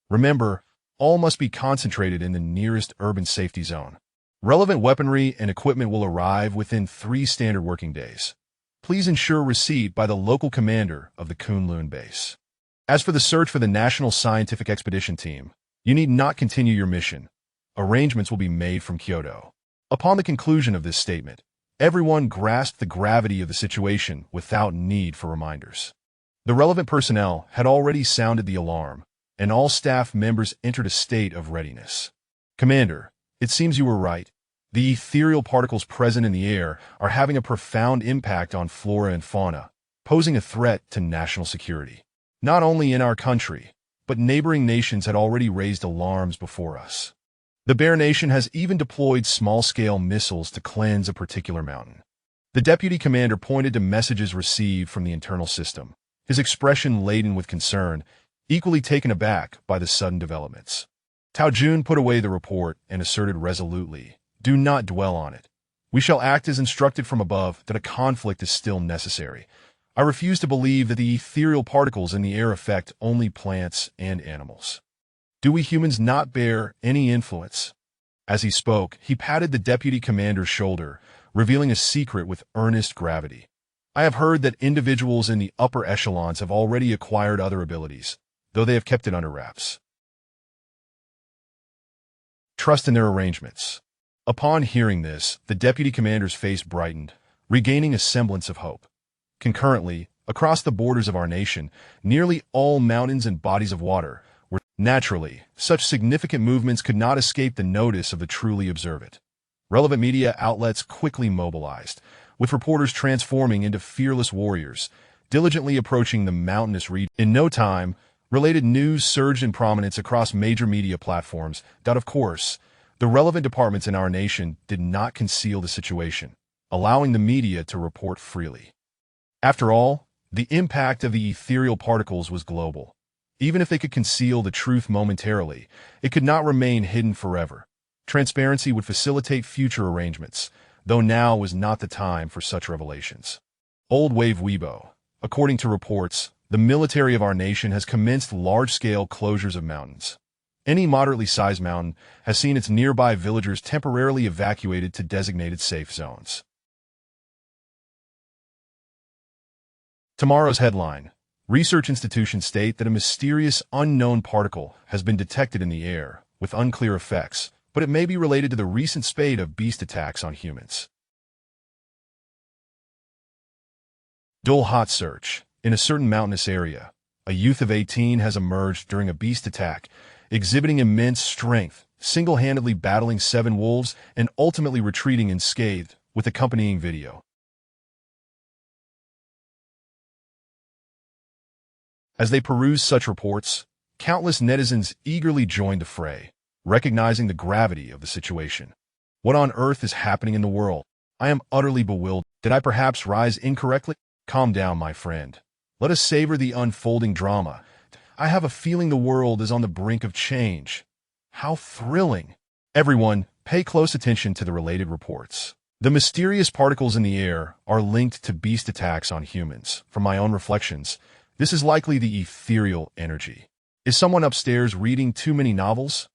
Remember, all must be concentrated in the nearest urban safety zone. Relevant weaponry and equipment will arrive within 3 standard working days. Please ensure receipt by the local commander of the Kunlun base. As for the search for the National Scientific Expedition Team, you need not continue your mission. Arrangements will be made from Kyoto. Upon the conclusion of this statement, everyone grasped the gravity of the situation without need for reminders. The relevant personnel had already sounded the alarm, and all staff members entered a state of readiness. Commander, it seems you were right. The ethereal particles present in the air are having a profound impact on flora and fauna, posing a threat to national security. Not only in our country, but neighboring nations had already raised alarms before us. The Bear Nation has even deployed small-scale missiles to cleanse a particular mountain. The deputy commander pointed to messages received from the internal system, his expression laden with concern, equally taken aback by the sudden developments. Tao Jun put away the report and asserted resolutely, "Do not dwell on it. We shall act as instructed from above that a conflict is still necessary. I refuse to believe that the ethereal particles in the air affect only plants and animals. Do we humans not bear any influence?" As he spoke, he patted the deputy commander's shoulder, revealing a secret with earnest gravity. I have heard that individuals in the upper echelons have already acquired other abilities, though they have kept it under wraps. Trust in their arrangements. Upon hearing this, the deputy commander's face brightened, regaining a semblance of hope. Concurrently, across the borders of our nation, nearly all mountains and bodies of water were naturally. Such significant movements could not escape the notice of the truly observant. Relevant media outlets quickly mobilized, with reporters transforming into fearless warriors, diligently approaching the mountainous region. In no time, related news surged in prominence across major media platforms. Of course, the relevant departments in our nation did not conceal the situation, allowing the media to report freely. After all, the impact of the ethereal particles was global. Even if they could conceal the truth momentarily, it could not remain hidden forever. Transparency would facilitate future arrangements, though now was not the time for such revelations. Old Wave Weibo. According to reports, the military of our nation has commenced large-scale closures of mountains. Any moderately sized mountain has seen its nearby villagers temporarily evacuated to designated safe zones. Tomorrow's headline. Research institutions state that a mysterious unknown particle has been detected in the air, with unclear effects, but it may be related to the recent spate of beast attacks on humans. Dual hot search. In a certain mountainous area, a youth of 18 has emerged during a beast attack, exhibiting immense strength, single-handedly battling 7 wolves and ultimately retreating unscathed, with accompanying video. As they peruse such reports, countless netizens eagerly joined the fray, recognizing the gravity of the situation. What on earth is happening in the world? I am utterly bewildered. Did I perhaps rise incorrectly? Calm down, my friend. Let us savor the unfolding drama. I have a feeling the world is on the brink of change. How thrilling! Everyone, pay close attention to the related reports. The mysterious particles in the air are linked to beast attacks on humans. From my own reflections, this is likely the ethereal energy. Is someone upstairs reading too many novels?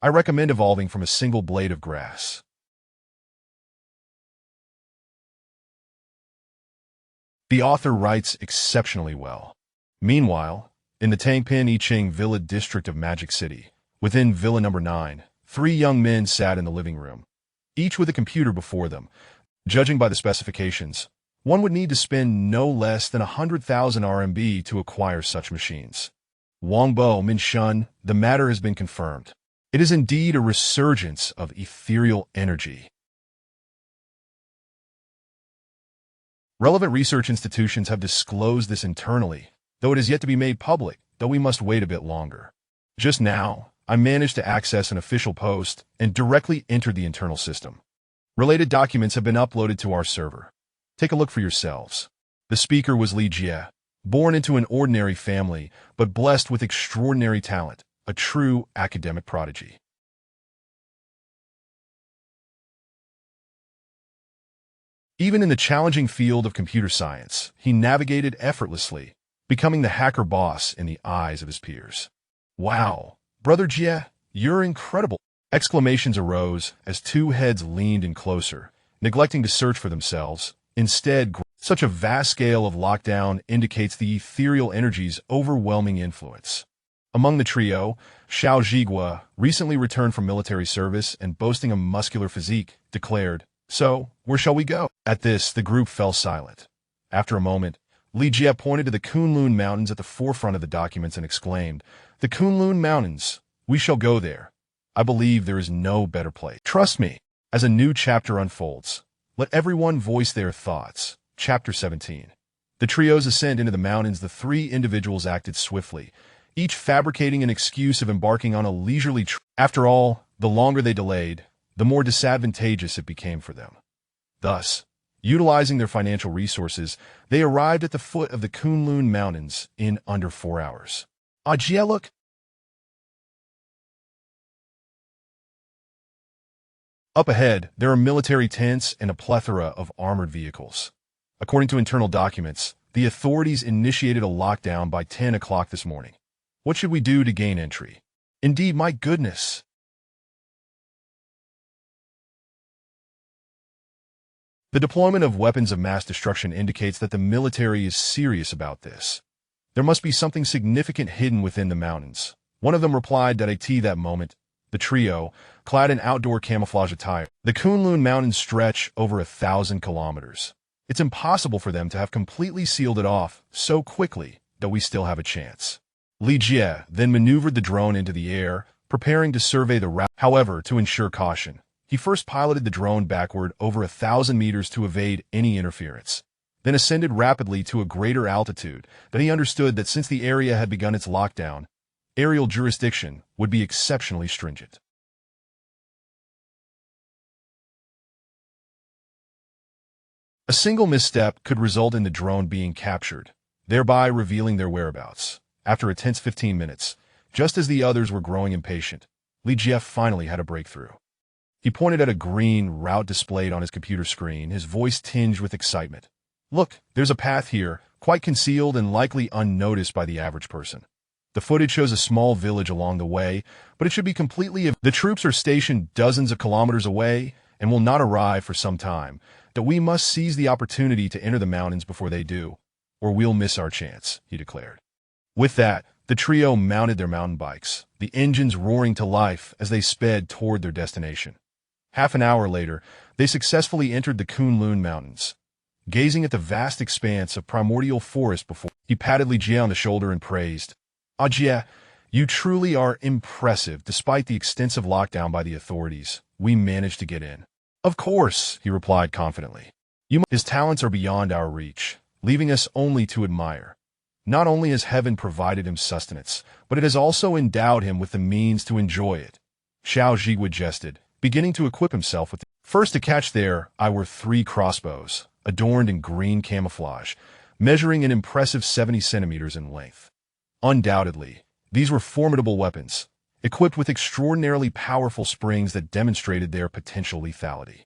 I recommend evolving from a single blade of grass. The author writes exceptionally well. Meanwhile, in the Tangpin I Ching Villa district of Magic City, within Villa Number 9, 3 young men sat in the living room, each with a computer before them. Judging by the specifications, one would need to spend no less than 100,000 RMB to acquire such machines. Wangbo Minshun, the matter has been confirmed. It is indeed a resurgence of ethereal energy. Relevant research institutions have disclosed this internally, though it is yet to be made public, though we must wait a bit longer. Just now, I managed to access an official post and directly entered the internal system. Related documents have been uploaded to our server. Take a look for yourselves. The speaker was Li Jie, born into an ordinary family, but blessed with extraordinary talent, a true academic prodigy. Even in the challenging field of computer science, he navigated effortlessly, becoming the hacker boss in the eyes of his peers. Wow, Brother Jie, you're incredible! Exclamations arose as 2 heads leaned in closer, neglecting to search for themselves. Instead, such a vast scale of lockdown indicates the ethereal energy's overwhelming influence. Among the trio, Xiao Zhigua, recently returned from military service and boasting a muscular physique, declared, "So, where shall we go?" At this, the group fell silent. After a moment, Li Jie pointed to the Kunlun Mountains at the forefront of the documents and exclaimed, "The Kunlun Mountains! We shall go there. I believe there is no better place. Trust me." As a new chapter unfolds, let everyone voice their thoughts. Chapter 17. The trio's ascent into the mountains. The 3 individuals acted swiftly, each fabricating an excuse of embarking on a leisurely trip. After all, the longer they delayed, the more disadvantageous it became for them. Thus, utilizing their financial resources, they arrived at the foot of the Kunlun Mountains in under 4 hours. Jie, look! Up ahead, there are military tents and a plethora of armored vehicles. According to internal documents, the authorities initiated a lockdown by 10 o'clock this morning. What should we do to gain entry? Indeed, my goodness! The deployment of weapons of mass destruction indicates that the military is serious about this. There must be something significant hidden within the mountains. One of them replied that that moment, the trio, clad in outdoor camouflage attire. The Kunlun Mountains stretch over 1,000 kilometers. It's impossible for them to have completely sealed it off so quickly that we still have a chance. Li Jie then maneuvered the drone into the air, preparing to survey the route. However, to ensure caution, he first piloted the drone backward over 1,000 meters to evade any interference, then ascended rapidly to a greater altitude that he understood that since the area had begun its lockdown, aerial jurisdiction would be exceptionally stringent. A single misstep could result in the drone being captured, thereby revealing their whereabouts. After a tense 15 minutes, just as the others were growing impatient, Li Jie finally had a breakthrough. He pointed at a green route displayed on his computer screen, his voice tinged with excitement. "Look, there's a path here, quite concealed and likely unnoticed by the average person. The footage shows a small village along the way, but it should be completely... The troops are stationed dozens of kilometers away and will not arrive for some time, that we must seize the opportunity to enter the mountains before they do, or we'll miss our chance," he declared. With that, the trio mounted their mountain bikes, the engines roaring to life as they sped toward their destination. Half an hour later, they successfully entered the Kunlun Mountains. Gazing at the vast expanse of primordial forest before, he patted Li Jie on the shoulder and praised, "Jie, you truly are impressive. Despite the extensive lockdown by the authorities, we managed to get in." "Of course," he replied confidently. His talents are beyond our reach, leaving us only to admire. Not only has heaven provided him sustenance, but it has also endowed him with the means to enjoy it." Xiao Zhigui jested, beginning to equip himself with... First to catch their eye were 3 crossbows, adorned in green camouflage, measuring an impressive 70 centimeters in length. Undoubtedly, these were formidable weapons, equipped with extraordinarily powerful springs that demonstrated their potential lethality.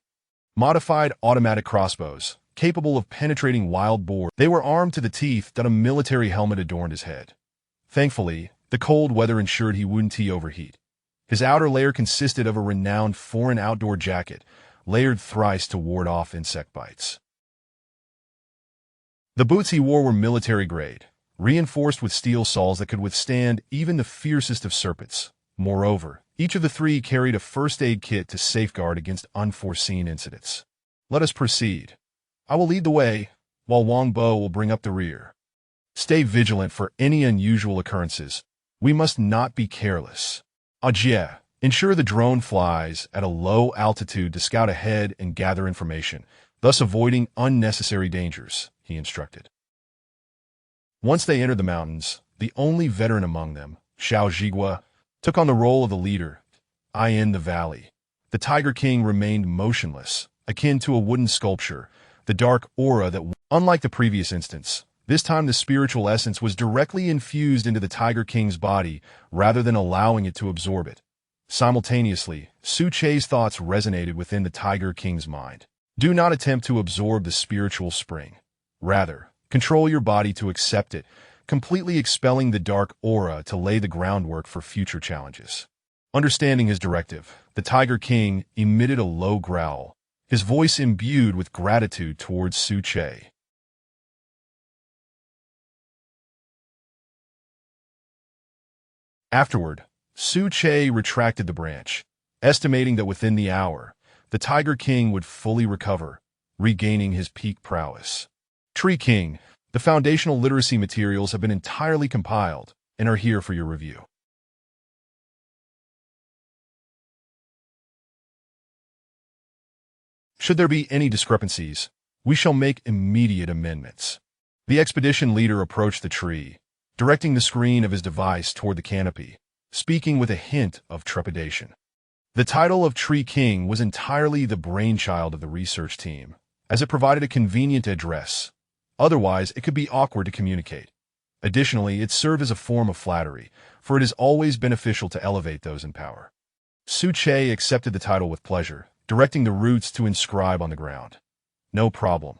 Modified automatic crossbows, capable of penetrating wild boar, they were armed to the teeth that a military helmet adorned his head. Thankfully, the cold weather ensured he wouldn't overheat. His outer layer consisted of a renowned foreign outdoor jacket, layered thrice to ward off insect bites. The boots he wore were military-grade, reinforced with steel soles that could withstand even the fiercest of serpents. Moreover, each of the 3 carried a first-aid kit to safeguard against unforeseen incidents. "Let us proceed. I will lead the way, while Wang Bo will bring up the rear. Stay vigilant for any unusual occurrences. We must not be careless. Jie, ensure the drone flies at a low altitude to scout ahead and gather information, thus avoiding unnecessary dangers," he instructed. Once they entered the mountains, the only veteran among them, Xiao Zhigui, took on the role of the leader. In the valley, the Tiger King remained motionless, akin to a wooden sculpture, the dark aura that, unlike the previous instance, this time the spiritual essence was directly infused into the Tiger King's body rather than allowing it to absorb it. Simultaneously, Su Che's thoughts resonated within the Tiger King's mind. Do not attempt to absorb the spiritual spring. Rather, control your body to accept it, completely expelling the dark aura to lay the groundwork for future challenges. Understanding his directive, the Tiger King emitted a low growl, his voice imbued with gratitude towards Su Che. Afterward, Su Che retracted the branch, estimating that within the hour, the Tiger King would fully recover, regaining his peak prowess. Tree King, the foundational literacy materials have been entirely compiled and are here for your review. Should there be any discrepancies, we shall make immediate amendments. The expedition leader approached the tree, directing the screen of his device toward the canopy, speaking with a hint of trepidation. The title of Tree King was entirely the brainchild of the research team, as it provided a convenient address. Otherwise, it could be awkward to communicate. Additionally, it served as a form of flattery, for it is always beneficial to elevate those in power. Su Che accepted the title with pleasure, directing the roots to inscribe on the ground. No problem.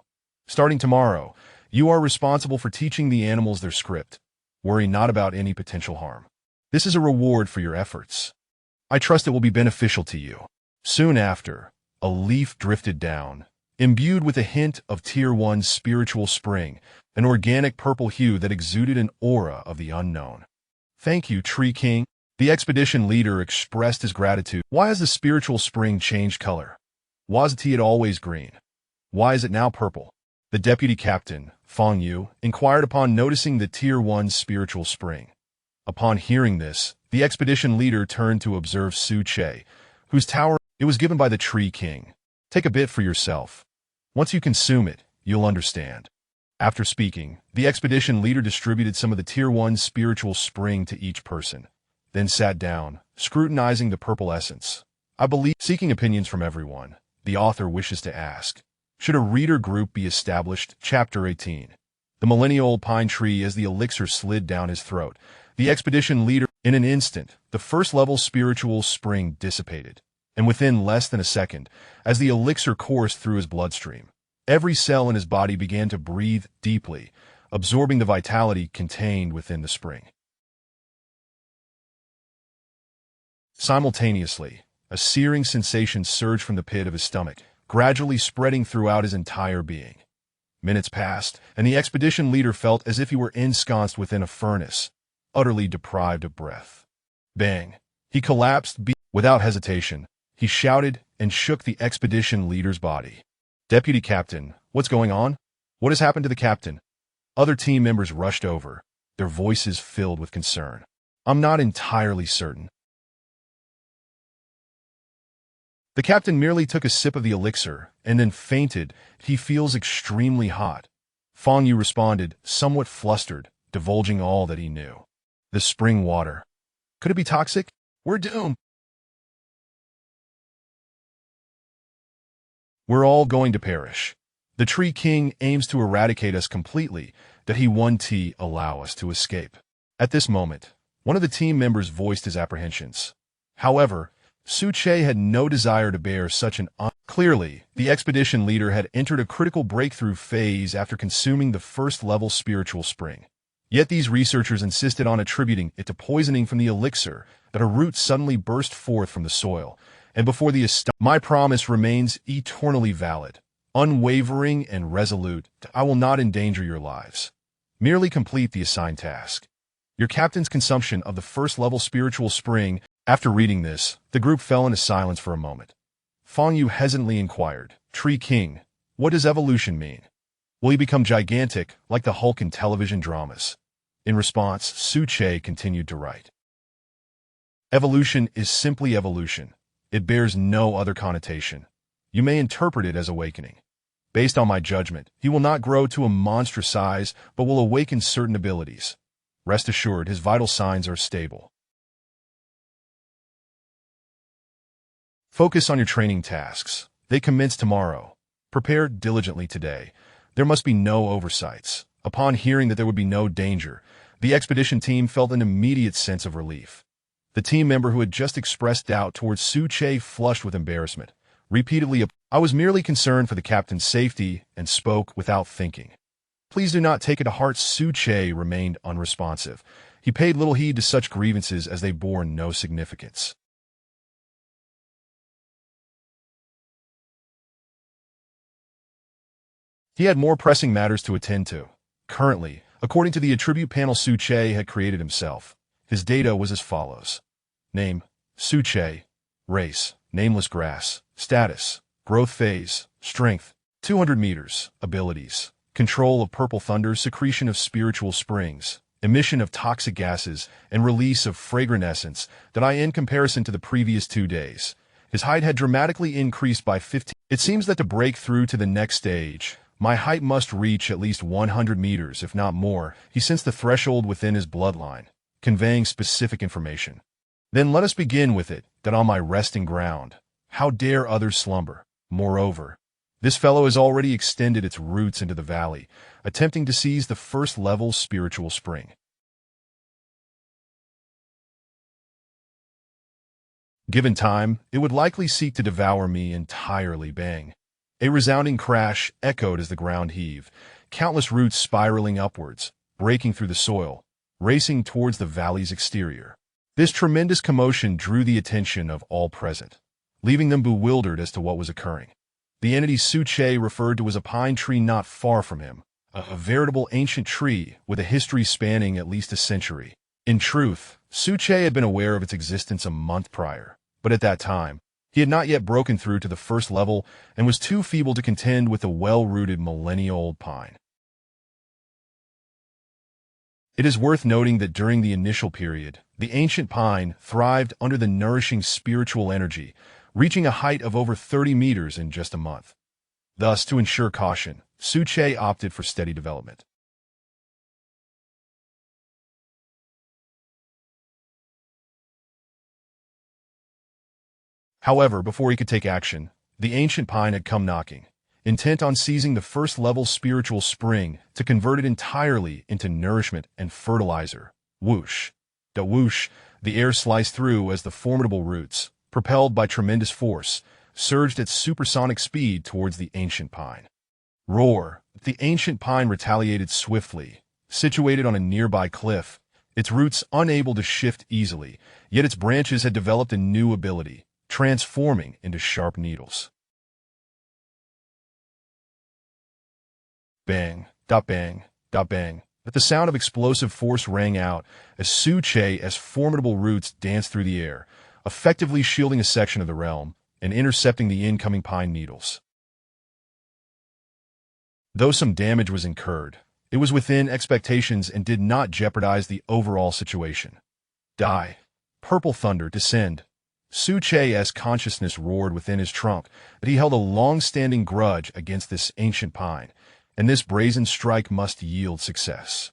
Starting tomorrow, you are responsible for teaching the animals their script. Worry not about any potential harm. This is a reward for your efforts. I trust it will be beneficial to you. Soon after, a leaf drifted down, imbued with a hint of Tier 1 spiritual spring, an organic purple hue that exuded an aura of the unknown. "Thank you, Tree King." The expedition leader expressed his gratitude. "Why has the spiritual spring changed color? Wasn't it always green? Why is it now purple?" The deputy captain, Fong Yu, inquired upon noticing the Tier 1 spiritual spring. Upon hearing this, the expedition leader turned to observe Su Che, whose tower it was given by the Tree King. "Take a bit for yourself. Once you consume it, you'll understand." After speaking, the expedition leader distributed some of the Tier 1 spiritual spring to each person, then sat down, scrutinizing the purple essence. "I believe," seeking opinions from everyone, the author wishes to ask, should a reader group be established? Chapter 18. The millennial pine tree. As the elixir slid down his throat, the expedition leader, in an instant, the first level spiritual spring dissipated, and within less than a second, as the elixir coursed through his bloodstream, every cell in his body began to breathe deeply, absorbing the vitality contained within the spring. Simultaneously, a searing sensation surged from the pit of his stomach, gradually spreading throughout his entire being. Minutes passed, and the expedition leader felt as if he were ensconced within a furnace, utterly deprived of breath. Bang! He collapsed. Without hesitation, he shouted and shook the expedition leader's body. "Deputy Captain, what's going on? What has happened to the captain?" Other team members rushed over, their voices filled with concern. "I'm not entirely certain." The captain merely took a sip of the elixir and then fainted. "He feels extremely hot." Fong Yu responded, somewhat flustered, divulging all that he knew. "The spring water. Could it be toxic? We're doomed." "We're all going to perish. The Tree King aims to eradicate us completely, that he won't allow us to escape." At this moment, one of the team members voiced his apprehensions. However, Su Che had no desire to bear such an Clearly, the expedition leader had entered a critical breakthrough phase after consuming the first-level spiritual spring. Yet these researchers insisted on attributing it to poisoning from the elixir, that a root suddenly burst forth from the soil, and before the "My promise remains eternally valid, unwavering and resolute. I will not endanger your lives. Merely complete the assigned task. Your captain's consumption of the first-level spiritual spring." After reading this, the group fell into silence for a moment. Fong Yu hesitantly inquired, "Tree King, what does evolution mean? Will he become gigantic, like the Hulk in television dramas?" In response, Su Che continued to write, "Evolution is simply evolution. It bears no other connotation. You may interpret it as awakening. Based on my judgment, he will not grow to a monstrous size, but will awaken certain abilities. Rest assured, his vital signs are stable. Focus on your training tasks. They commence tomorrow. Prepare diligently today. There must be no oversights." Upon hearing that there would be no danger, the expedition team felt an immediate sense of relief. The team member who had just expressed doubt towards Su Che flushed with embarrassment, repeatedly, "I was merely concerned for the captain's safety," and spoke without thinking. "Please do not take it to heart." Su Che remained unresponsive. He paid little heed to such grievances as they bore no significance. He had more pressing matters to attend to. Currently, according to the attribute panel Su Che had created himself, his data was as follows. Name, Su Che. Race, nameless grass. Status, growth phase. Strength, 200 meters. Abilities, control of purple thunder, secretion of spiritual springs, emission of toxic gases, and release of fragrant essence that in comparison to the previous 2 days. His height had dramatically increased by 15. It seems that to break through to the next stage, my height must reach at least 100 meters, if not more. He sensed the threshold within his bloodline, conveying specific information. Then let us begin with it, that on my resting ground, how dare others slumber? Moreover, this fellow has already extended its roots into the valley, attempting to seize the first-level spiritual spring. Given time, it would likely seek to devour me entirely. Bang. A resounding crash echoed as the ground heaved, countless roots spiraling upwards, breaking through the soil, racing towards the valley's exterior. This tremendous commotion drew the attention of all present, leaving them bewildered as to what was occurring. The entity Su-che referred to as a pine tree not far from him, a veritable ancient tree with a history spanning at least a century. In truth, Su-che had been aware of its existence a month prior, but at that time, he had not yet broken through to the first level and was too feeble to contend with the well-rooted millennia-old pine. It is worth noting that during the initial period, the ancient pine thrived under the nourishing spiritual energy, reaching a height of over 30 meters in just a month. Thus, to ensure caution, Su-che opted for steady development. However, before he could take action, the ancient pine had come knocking, intent on seizing the first-level spiritual spring to convert it entirely into nourishment and fertilizer. Whoosh! Da whoosh! The air sliced through as the formidable roots, propelled by tremendous force, surged at supersonic speed towards the ancient pine. Roar! The ancient pine retaliated swiftly. Situated on a nearby cliff, its roots unable to shift easily, yet its branches had developed a new ability, transforming into sharp needles. Bang, dot bang, dot bang. But the sound of explosive force rang out as Su-che's formidable roots danced through the air, effectively shielding a section of the realm and intercepting the incoming pine needles. Though some damage was incurred, it was within expectations and did not jeopardize the overall situation. Die. Purple thunder, descend. Su-che's consciousness roared within his trunk that he held a long-standing grudge against this ancient pine, and this brazen strike must yield success.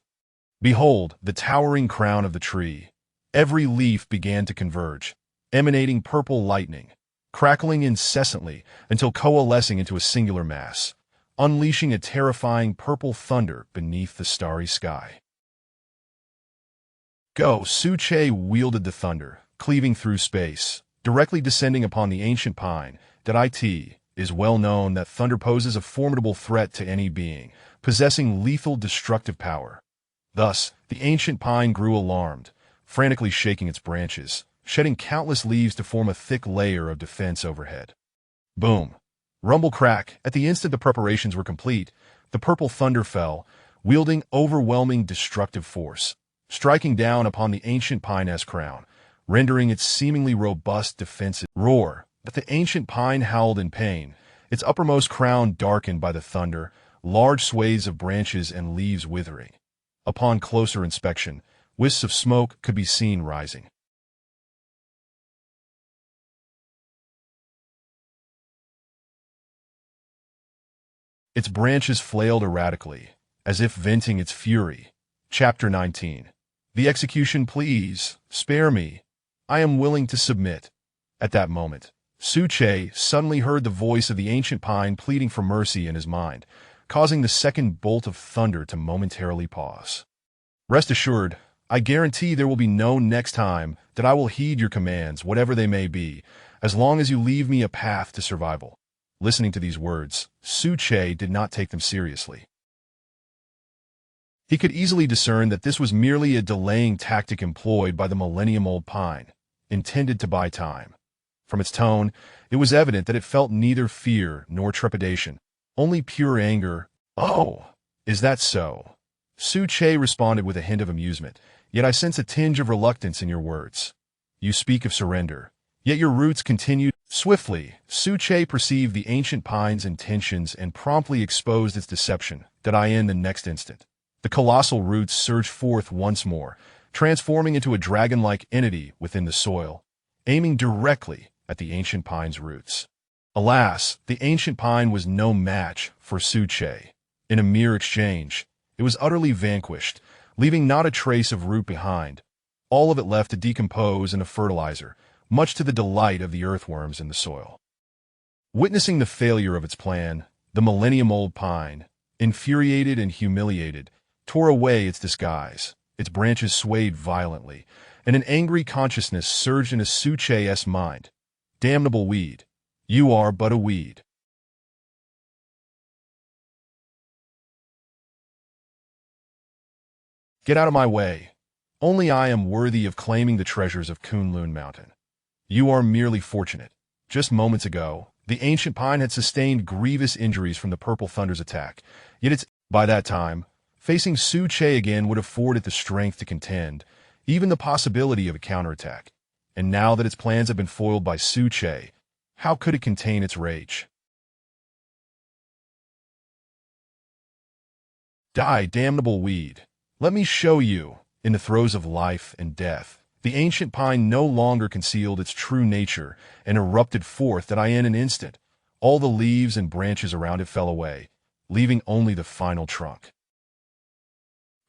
Behold, the towering crown of the tree. Every leaf began to converge, emanating purple lightning, crackling incessantly until coalescing into a singular mass, unleashing a terrifying purple thunder beneath the starry sky. Go! Su-che wielded the thunder, cleaving through space, directly descending upon the ancient pine. It is well known that thunder poses a formidable threat to any being, possessing lethal destructive power. Thus, the ancient pine grew alarmed, frantically shaking its branches, shedding countless leaves to form a thick layer of defense overhead. Boom! Rumble crack! At the instant the preparations were complete, the purple thunder fell, wielding overwhelming destructive force, striking down upon the ancient pine's crown, rendering its seemingly robust defenses. Roar! But the ancient pine howled in pain, its uppermost crown darkened by the thunder, large swathes of branches and leaves withering. Upon closer inspection, wisps of smoke could be seen rising. Its branches flailed erratically, as if venting its fury. Chapter 19. The execution, please, spare me. I am willing to submit. At that moment, Su-che suddenly heard the voice of the ancient pine pleading for mercy in his mind, causing the second bolt of thunder to momentarily pause. Rest assured, I guarantee there will be no next time that I will heed your commands, whatever they may be, as long as you leave me a path to survival. Listening to these words, Su-che did not take them seriously. He could easily discern that this was merely a delaying tactic employed by the millennium-old pine, intended to buy time. From its tone, it was evident that it felt neither fear nor trepidation, only pure anger. Oh, is that so? Su-che responded with a hint of amusement, yet I sense a tinge of reluctance in your words. You speak of surrender, yet your roots continued. Swiftly, Su-che perceived the ancient pine's intentions and promptly exposed its deception. In the next instant, the colossal roots surged forth once more, transforming into a dragon-like entity within the soil, aiming directly at the ancient pine's roots. Alas, the ancient pine was no match for Su-che. In a mere exchange, it was utterly vanquished, leaving not a trace of root behind, all of it left to decompose into fertilizer, much to the delight of the earthworms in the soil. Witnessing the failure of its plan, the millennium-old pine, infuriated and humiliated, tore away its disguise. Its branches swayed violently, and an angry consciousness surged into Su-che's mind. Damnable weed! You are but a weed. Get out of my way. Only I am worthy of claiming the treasures of Kunlun Mountain. You are merely fortunate. Just moments ago, The ancient pine had sustained grievous injuries from the Purple Thunder's attack, yet by that time, facing Su Che again would afford it the strength to contend, even the possibility of a counterattack. And now that its plans have been foiled by Su Che, how could it contain its rage? Die, damnable weed. Let me show you. In the throes of life and death, the ancient pine no longer concealed its true nature and erupted forth in an instant. All the leaves and branches around it fell away, leaving only the final trunk.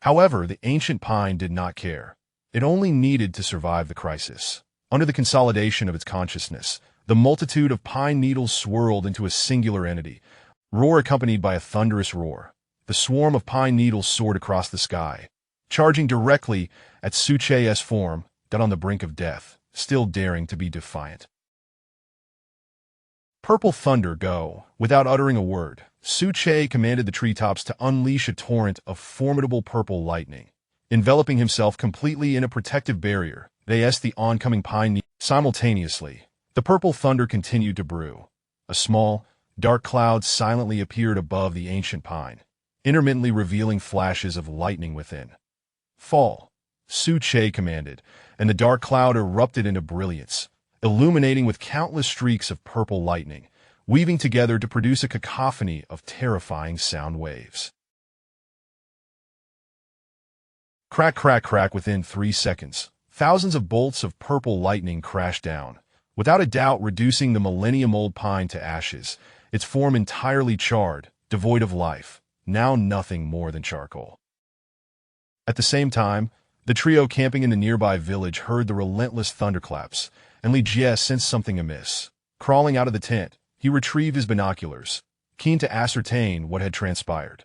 However, the ancient pine did not care. It only needed to survive the crisis. Under the consolidation of its consciousness, the multitude of pine needles swirled into a singular entity, roar accompanied by a thunderous roar. The swarm of pine needles soared across the sky, charging directly at Su Che's form, dead on the brink of death, still daring to be defiant. Purple thunder, go! Without uttering a word, Su Che commanded the treetops to unleash a torrent of formidable purple lightning. Enveloping himself completely in a protective barrier, the oncoming pine needles. Simultaneously, the purple thunder continued to brew. A small, dark cloud silently appeared above the ancient pine, intermittently revealing flashes of lightning within. Fall, Su Che commanded, and the dark cloud erupted into brilliance, illuminating with countless streaks of purple lightning, weaving together to produce a cacophony of terrifying sound waves. Crack, crack, crack. Within 3 seconds, thousands of bolts of purple lightning crashed down, without a doubt reducing the millennium-old pine to ashes, its form entirely charred, devoid of life, now nothing more than charcoal. At the same time, the trio camping in the nearby village heard the relentless thunderclaps, and Li Jie sensed something amiss. Crawling out of the tent, he retrieved his binoculars, keen to ascertain what had transpired.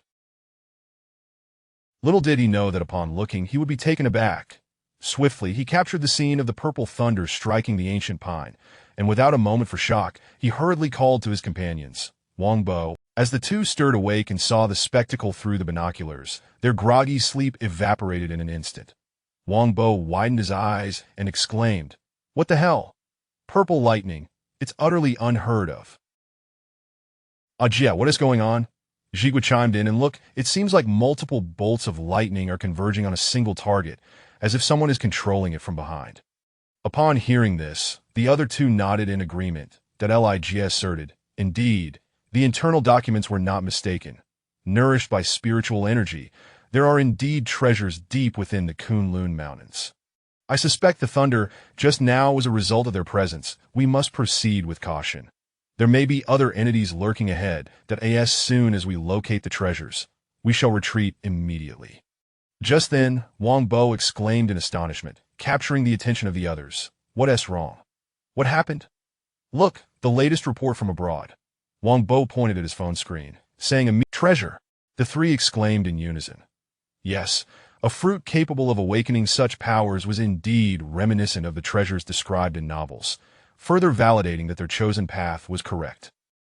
Little did he know that upon looking, he would be taken aback. Swiftly, he captured the scene of the purple thunder striking the ancient pine, and without a moment for shock, he hurriedly called to his companions, Wang Bo. As the two stirred awake and saw the spectacle through the binoculars, their groggy sleep evaporated in an instant. Wang Bo widened his eyes and exclaimed, "What the hell? Purple lightning. It's utterly unheard of." "Jia, what is going on?" Zhigua chimed in, and look, it seems like multiple bolts of lightning are converging on a single target, as if someone is controlling it from behind. Upon hearing this, the other two nodded in agreement. That Lig asserted, indeed, the internal documents were not mistaken. Nourished by spiritual energy, there are indeed treasures deep within the Kunlun Mountains. I suspect the thunder just now was a result of their presence. We must proceed with caution. There may be other entities lurking ahead that as soon as we locate the treasures, we shall retreat immediately. Just then, Wang Bo exclaimed in astonishment, capturing the attention of the others. "What's wrong? What happened?" "Look, the latest report from abroad." Wang Bo pointed at his phone screen, saying treasure. The three exclaimed in unison. Yes, a fruit capable of awakening such powers was indeed reminiscent of the treasures described in novels, further validating that their chosen path was correct.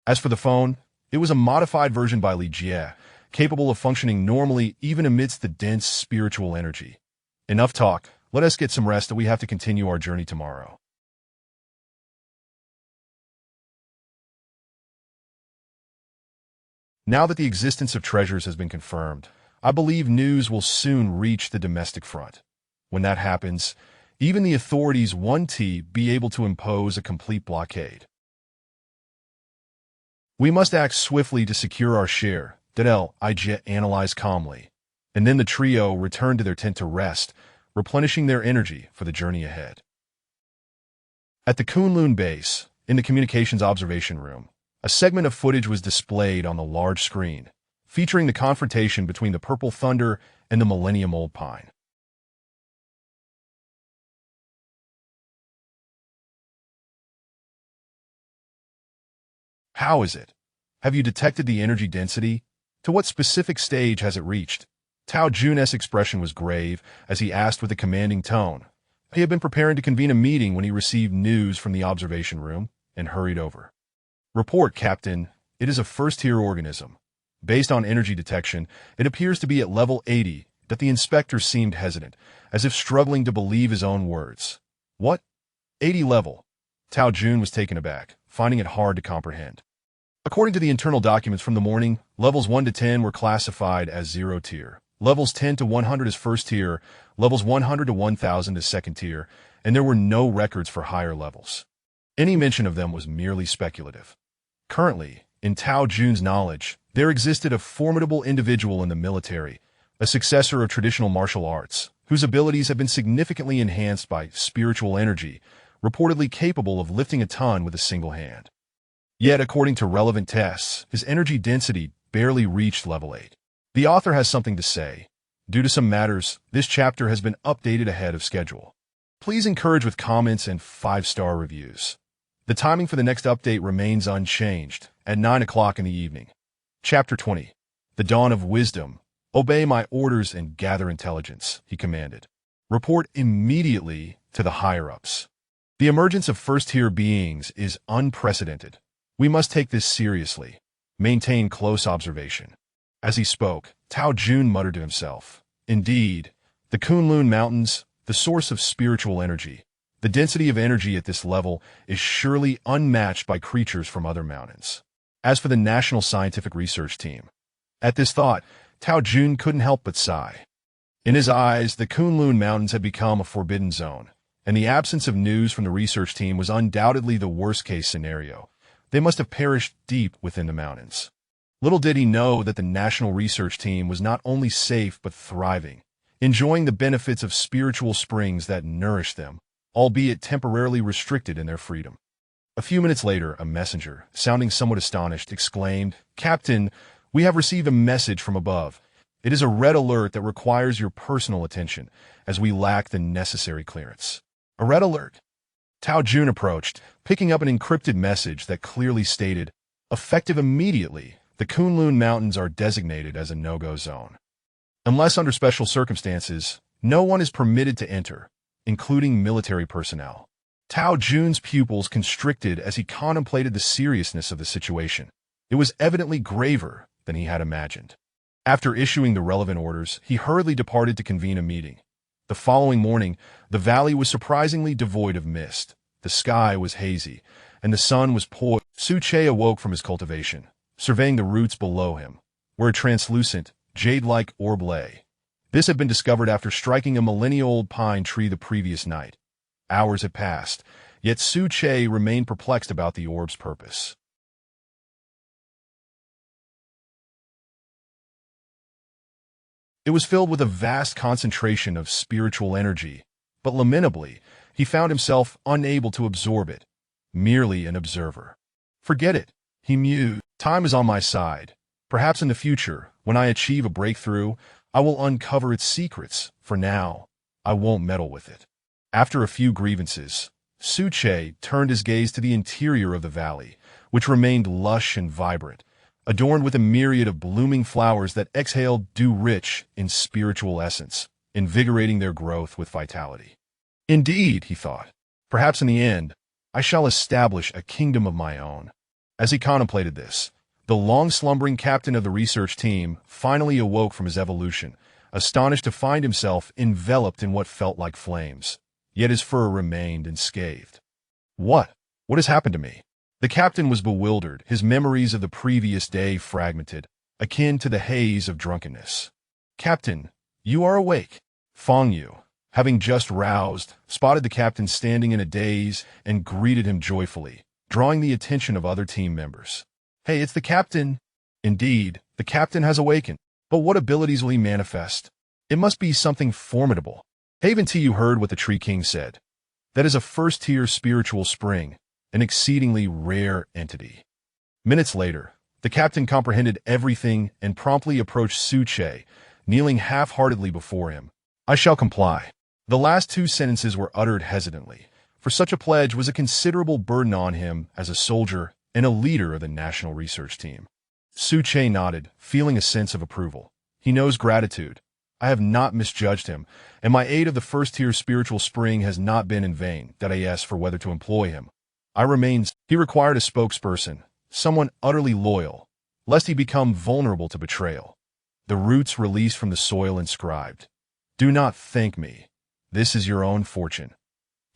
As for the phone, it was a modified version by Li Jie, capable of functioning normally even amidst the dense spiritual energy. Enough talk, let us get some rest, that we have to continue our journey tomorrow. Now that the existence of treasures has been confirmed, I believe news will soon reach the domestic front. When that happens, even the authorities won't be able to impose a complete blockade. We must act swiftly to secure our share, Lig analyzed calmly. And then the trio returned to their tent to rest, replenishing their energy for the journey ahead. At the Kunlun base, in the communications observation room, a segment of footage was displayed on the large screen, featuring the confrontation between the Purple Thunder and the Millennium-Old Pine. How is it? Have you detected the energy density? To what specific stage has it reached? Tao Jun's expression was grave as he asked with a commanding tone. He had been preparing to convene a meeting when he received news from the observation room and hurried over. Report, Captain. It is a first-tier organism. Based on energy detection, it appears to be at level 80. That the inspector seemed hesitant, as if struggling to believe his own words. What? 80 level? Tao Jun was taken aback. finding it hard to comprehend. According to the internal documents from the morning, levels 1 to 10 were classified as 0 tier, levels 10 to 100 as first tier, levels 100 to 1000 as second tier, and there were no records for higher levels. Any mention of them was merely speculative. Currently, in Tao Jun's knowledge, there existed a formidable individual in the military, a successor of traditional martial arts, whose abilities have been significantly enhanced by spiritual energy, reportedly capable of lifting a ton with a single hand. Yet, according to relevant tests, his energy density barely reached level 8. The author has something to say. Due to some matters, this chapter has been updated ahead of schedule. Please encourage with comments and 5-star reviews. The timing for the next update remains unchanged, at 9 o'clock in the evening. Chapter 20. The Dawn of Wisdom. Obey my orders and gather intelligence, he commanded. Report immediately to the higher-ups. The emergence of first-tier beings is unprecedented. We must take this seriously. Maintain close observation. As he spoke, Tao Jun muttered to himself. Indeed, the Kunlun Mountains, the source of spiritual energy. The density of energy at this level is surely unmatched by creatures from other mountains. As for the National Scientific Research Team, at this thought, Tao Jun couldn't help but sigh. In his eyes, the Kunlun Mountains had become a forbidden zone, and the absence of news from the research team was undoubtedly the worst-case scenario. They must have perished deep within the mountains. Little did he know that the National Research Team was not only safe but thriving, enjoying the benefits of spiritual springs that nourished them, albeit temporarily restricted in their freedom. A few minutes later, a messenger, sounding somewhat astonished, exclaimed, "Captain, we have received a message from above. It is a red alert that requires your personal attention, as we lack the necessary clearance." A red alert? Tao Jun approached, picking up an encrypted message that clearly stated, "Effective immediately, the Kunlun Mountains are designated as a no-go zone. Unless under special circumstances, no one is permitted to enter, including military personnel." Tao Jun's pupils constricted as he contemplated the seriousness of the situation. It was evidently graver than he had imagined. After issuing the relevant orders, he hurriedly departed to convene a meeting. The following morning, the valley was surprisingly devoid of mist. The sky was hazy, and the sun was poised. Su Che awoke from his cultivation, surveying the roots below him, where a translucent, jade-like orb lay. This had been discovered after striking a millennia-old pine tree the previous night. Hours had passed, yet Su Che remained perplexed about the orb's purpose. It was filled with a vast concentration of spiritual energy, but lamentably, he found himself unable to absorb it, merely an observer. "Forget it," he mused. "Time is on my side. Perhaps in the future, when I achieve a breakthrough, I will uncover its secrets. For now, I won't meddle with it." After a few grievances, Su Che turned his gaze to the interior of the valley, which remained lush and vibrant, adorned with a myriad of blooming flowers that exhaled dew rich in spiritual essence, invigorating their growth with vitality. "Indeed," he thought, "perhaps in the end, I shall establish a kingdom of my own." As he contemplated this, the long-slumbering captain of the research team finally awoke from his evolution, astonished to find himself enveloped in what felt like flames. Yet his fur remained unscathed. What has happened to me?" The captain was bewildered, his memories of the previous day fragmented, akin to the haze of drunkenness. "Captain, you are awake." Feng Yu, having just roused, spotted the captain standing in a daze and greeted him joyfully, drawing the attention of other team members. "Hey, it's the captain." Indeed, the captain has awakened. But what abilities will he manifest? It must be something formidable. Haven't you heard what the Tree King said? That is a first-tier spiritual spring, an exceedingly rare entity. Minutes later, the captain comprehended everything and promptly approached Su Che, kneeling half-heartedly before him. "I shall comply." The last two sentences were uttered hesitantly, for such a pledge was a considerable burden on him as a soldier and a leader of the National Research Team. Su Che nodded, feeling a sense of approval. He knows gratitude. I have not misjudged him, and my aid of the first-tier spiritual spring has not been in vain. That I asked for whether to employ him. He required a spokesperson, someone utterly loyal, lest he become vulnerable to betrayal. The roots released from the soil inscribed, "Do not thank me. This is your own fortune."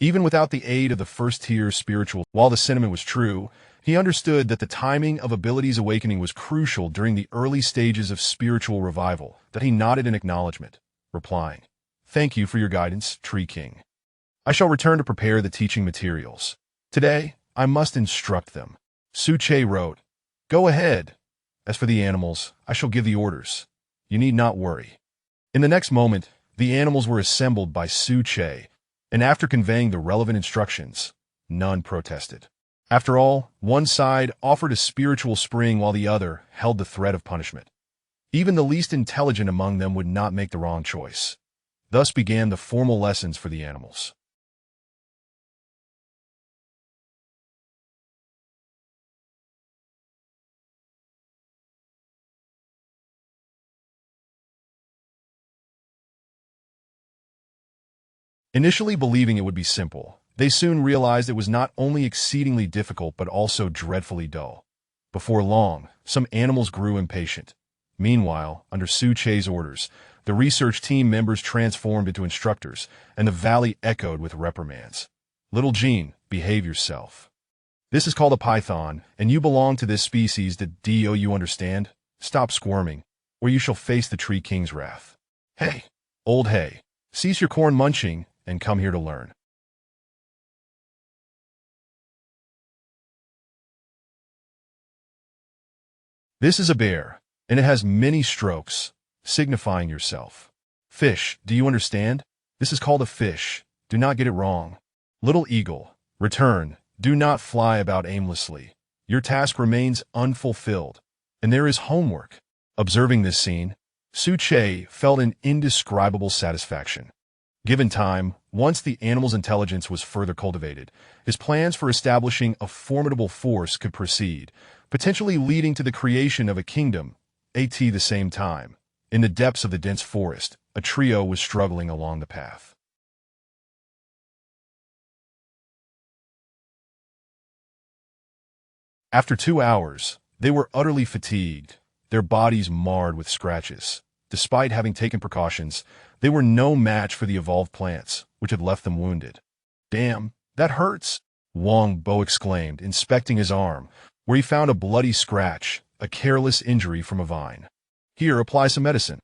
Even without the aid of the first-tier spiritual, while the sentiment was true, he understood that the timing of abilities awakening was crucial during the early stages of spiritual revival, that he nodded in acknowledgement, replying, "Thank you for your guidance, Tree King. I shall return to prepare the teaching materials. Today, I must instruct them." Su Che wrote, "Go ahead. As for the animals, I shall give the orders. You need not worry." In the next moment, the animals were assembled by Su Che, and after conveying the relevant instructions, none protested. After all, one side offered a spiritual spring while the other held the threat of punishment. Even the least intelligent among them would not make the wrong choice. Thus began the formal lessons for the animals. Initially believing it would be simple, they soon realized it was not only exceedingly difficult but also dreadfully dull. Before long, some animals grew impatient. Meanwhile, under Su Che's orders, the research team members transformed into instructors, and the valley echoed with reprimands. "Little Jean, behave yourself. This is called a python, and you belong to this species. Do you understand? Stop squirming, or you shall face the Tree King's wrath. Hey, old hay, cease your corn munching and come here to learn." This is a bear, and it has many strokes, signifying yourself. "Fish, do you understand? This is called a fish. Do not get it wrong. Little eagle, return. Do not fly about aimlessly. Your task remains unfulfilled, and there is homework." Observing this scene, Su Che felt an indescribable satisfaction. Given time, once the animal's intelligence was further cultivated, his plans for establishing a formidable force could proceed, potentially leading to the creation of a kingdom. At the same time, in the depths of the dense forest, a trio was struggling along the path. After 2 hours, they were utterly fatigued, their bodies marred with scratches. Despite having taken precautions, they were no match for the evolved plants, which had left them wounded. "Damn, that hurts," Wang Bo exclaimed, inspecting his arm, where he found a bloody scratch, a careless injury from a vine. "Here, apply some medicine.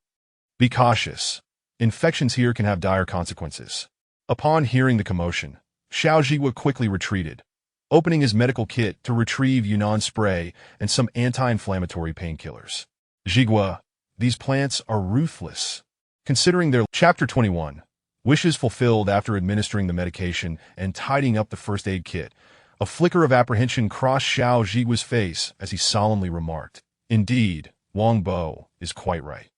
Be cautious. Infections here can have dire consequences." Upon hearing the commotion, Xiao Jigua quickly retreated, opening his medical kit to retrieve Yunnan spray and some anti-inflammatory painkillers. "Jigua, these plants are ruthless." Considering their Chapter 21, wishes fulfilled after administering the medication and tidying up the first aid kit, a flicker of apprehension crossed Xiao Jigua's face as he solemnly remarked, "Indeed, Wang Bo is quite right.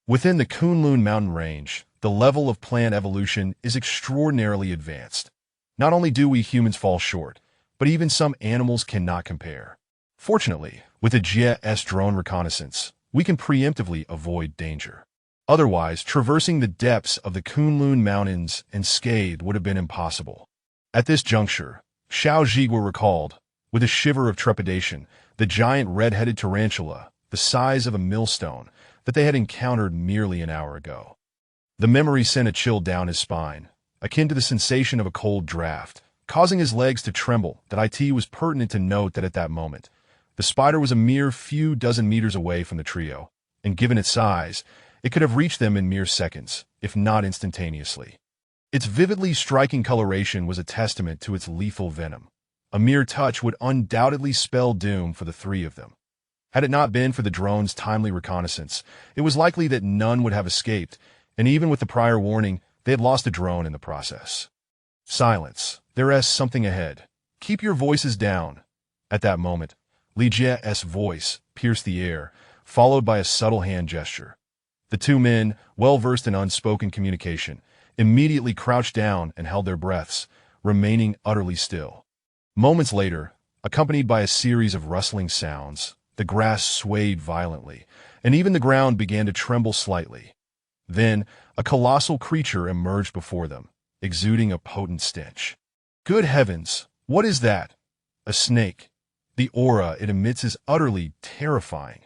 Within the Kunlun mountain range, the level of plant evolution is extraordinarily advanced. Not only do we humans fall short, but even some animals cannot compare. Fortunately, with the GS drone reconnaissance, we can preemptively avoid danger. Otherwise, traversing the depths of the Kunlun Mountains unscathed would have been impossible." At this juncture, Xiao Jigua recalled, with a shiver of trepidation, the giant red-headed tarantula, the size of a millstone, that they had encountered merely an hour ago. The memory sent a chill down his spine, akin to the sensation of a cold draft, causing his legs to tremble. That it was pertinent to note that at that moment, the spider was a mere few dozen meters away from the trio, and given its size, it could have reached them in mere seconds, if not instantaneously. Its vividly striking coloration was a testament to its lethal venom. A mere touch would undoubtedly spell doom for the three of them. Had it not been for the drone's timely reconnaissance, it was likely that none would have escaped, and even with the prior warning, they had lost a drone in the process. "Silence. There is something ahead. Keep your voices down." At that moment, Li Jie's voice pierced the air, followed by a subtle hand gesture. The two men, well-versed in unspoken communication, immediately crouched down and held their breaths, remaining utterly still. Moments later, accompanied by a series of rustling sounds, the grass swayed violently, and even the ground began to tremble slightly. Then, a colossal creature emerged before them, exuding a potent stench. "Good heavens, what is that?" "A snake. The aura it emits is utterly terrifying."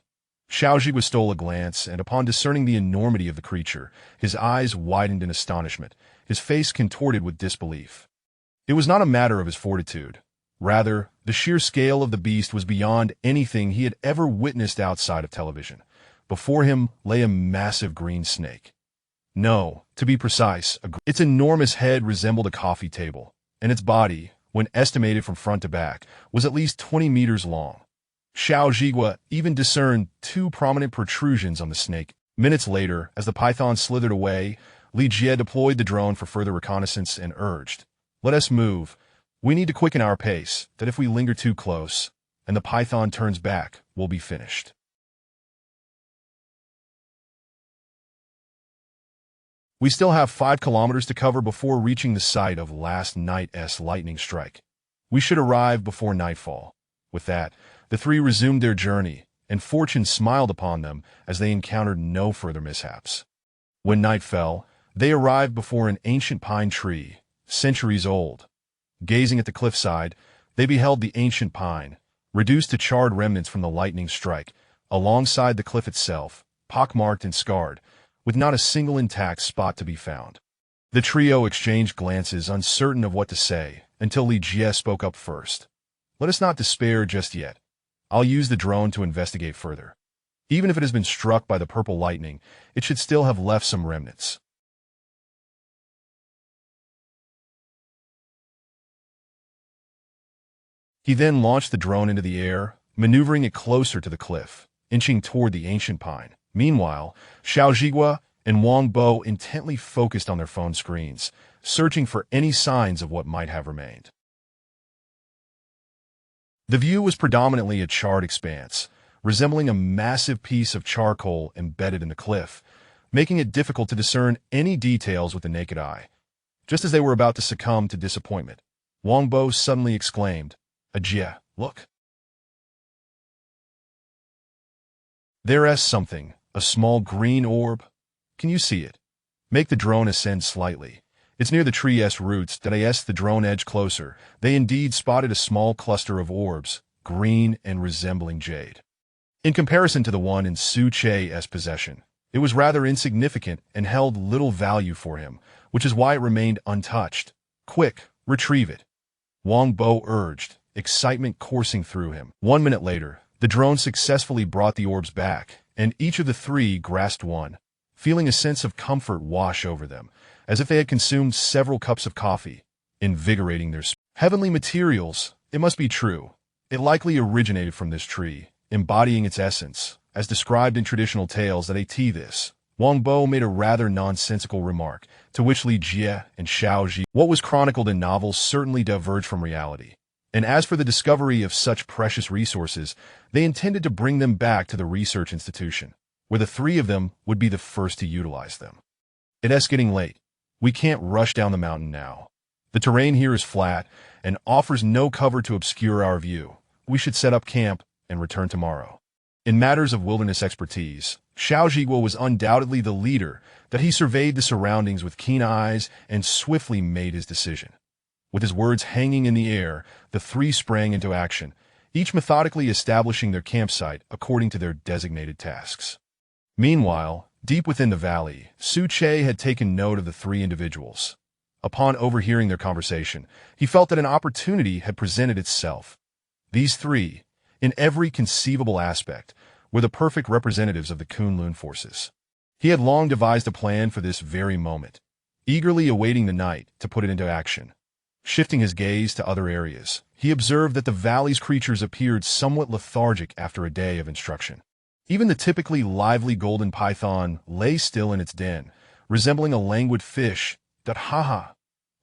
Xiao Jigua stole a glance, and upon discerning the enormity of the creature, his eyes widened in astonishment, his face contorted with disbelief. It was not a matter of his fortitude. Rather, the sheer scale of the beast was beyond anything he had ever witnessed outside of television. Before him lay a massive green snake. No, to be precise, its enormous head resembled a coffee table, and its body, when estimated from front to back, was at least 20 meters long. Xiao Zhigua even discerned two prominent protrusions on the snake. Minutes later, as the python slithered away, Li Jie deployed the drone for further reconnaissance and urged, "Let us move. We need to quicken our pace, that if we linger too close, and the python turns back, we'll be finished." We still have 5 kilometers to cover before reaching the site of last night's lightning strike. We should arrive before nightfall. With that, the three resumed their journey, and fortune smiled upon them as they encountered no further mishaps. When night fell, they arrived before an ancient pine tree, centuries old. Gazing at the cliffside, they beheld the ancient pine, reduced to charred remnants from the lightning strike, alongside the cliff itself, pockmarked and scarred, with not a single intact spot to be found. The trio exchanged glances, uncertain of what to say, until Li Jie spoke up first. "Let us not despair just yet. I'll use the drone to investigate further. Even if it has been struck by the purple lightning, it should still have left some remnants." He then launched the drone into the air, maneuvering it closer to the cliff, inching toward the ancient pine. Meanwhile, Xiao Zhigua and Wang Bo intently focused on their phone screens, searching for any signs of what might have remained. The view was predominantly a charred expanse, resembling a massive piece of charcoal embedded in the cliff, making it difficult to discern any details with the naked eye. Just as they were about to succumb to disappointment, Wang Bo suddenly exclaimed, "Ajie, look. There's something, a small green orb. Can you see it? Make the drone ascend slightly. It's near the tree's roots." As the drone edged closer, they indeed spotted a small cluster of orbs, green and resembling jade. In comparison to the one in Su Che's possession, it was rather insignificant and held little value for him, which is why it remained untouched. "Quick, retrieve it," Wang Bo urged, excitement coursing through him. 1 minute later, the drone successfully brought the orbs back, and each of the three grasped one, feeling a sense of comfort wash over them, as if they had consumed several cups of coffee, invigorating their spirit. Heavenly materials, it must be true. It likely originated from this tree, embodying its essence, as described in traditional tales. This, Wang Bo made a rather nonsensical remark, to which Li Jie and Xiao Zhi. What was chronicled in novels certainly diverged from reality. And as for the discovery of such precious resources, they intended to bring them back to the research institution, where the three of them would be the first to utilize them. "It's getting late. We can't rush down the mountain now. The terrain here is flat and offers no cover to obscure our view. We should set up camp and return tomorrow." In matters of wilderness expertise, Xiao Zhigua was undoubtedly the leader, that he surveyed the surroundings with keen eyes and swiftly made his decision. With his words hanging in the air, the three sprang into action, each methodically establishing their campsite according to their designated tasks. Meanwhile, deep within the valley, Su Che had taken note of the three individuals. Upon overhearing their conversation, he felt that an opportunity had presented itself. These three, in every conceivable aspect, were the perfect representatives of the Kunlun forces. He had long devised a plan for this very moment, eagerly awaiting the night to put it into action. Shifting his gaze to other areas, he observed that the valley's creatures appeared somewhat lethargic after a day of instruction. Even the typically lively golden python lay still in its den, resembling a languid fish. "Haha,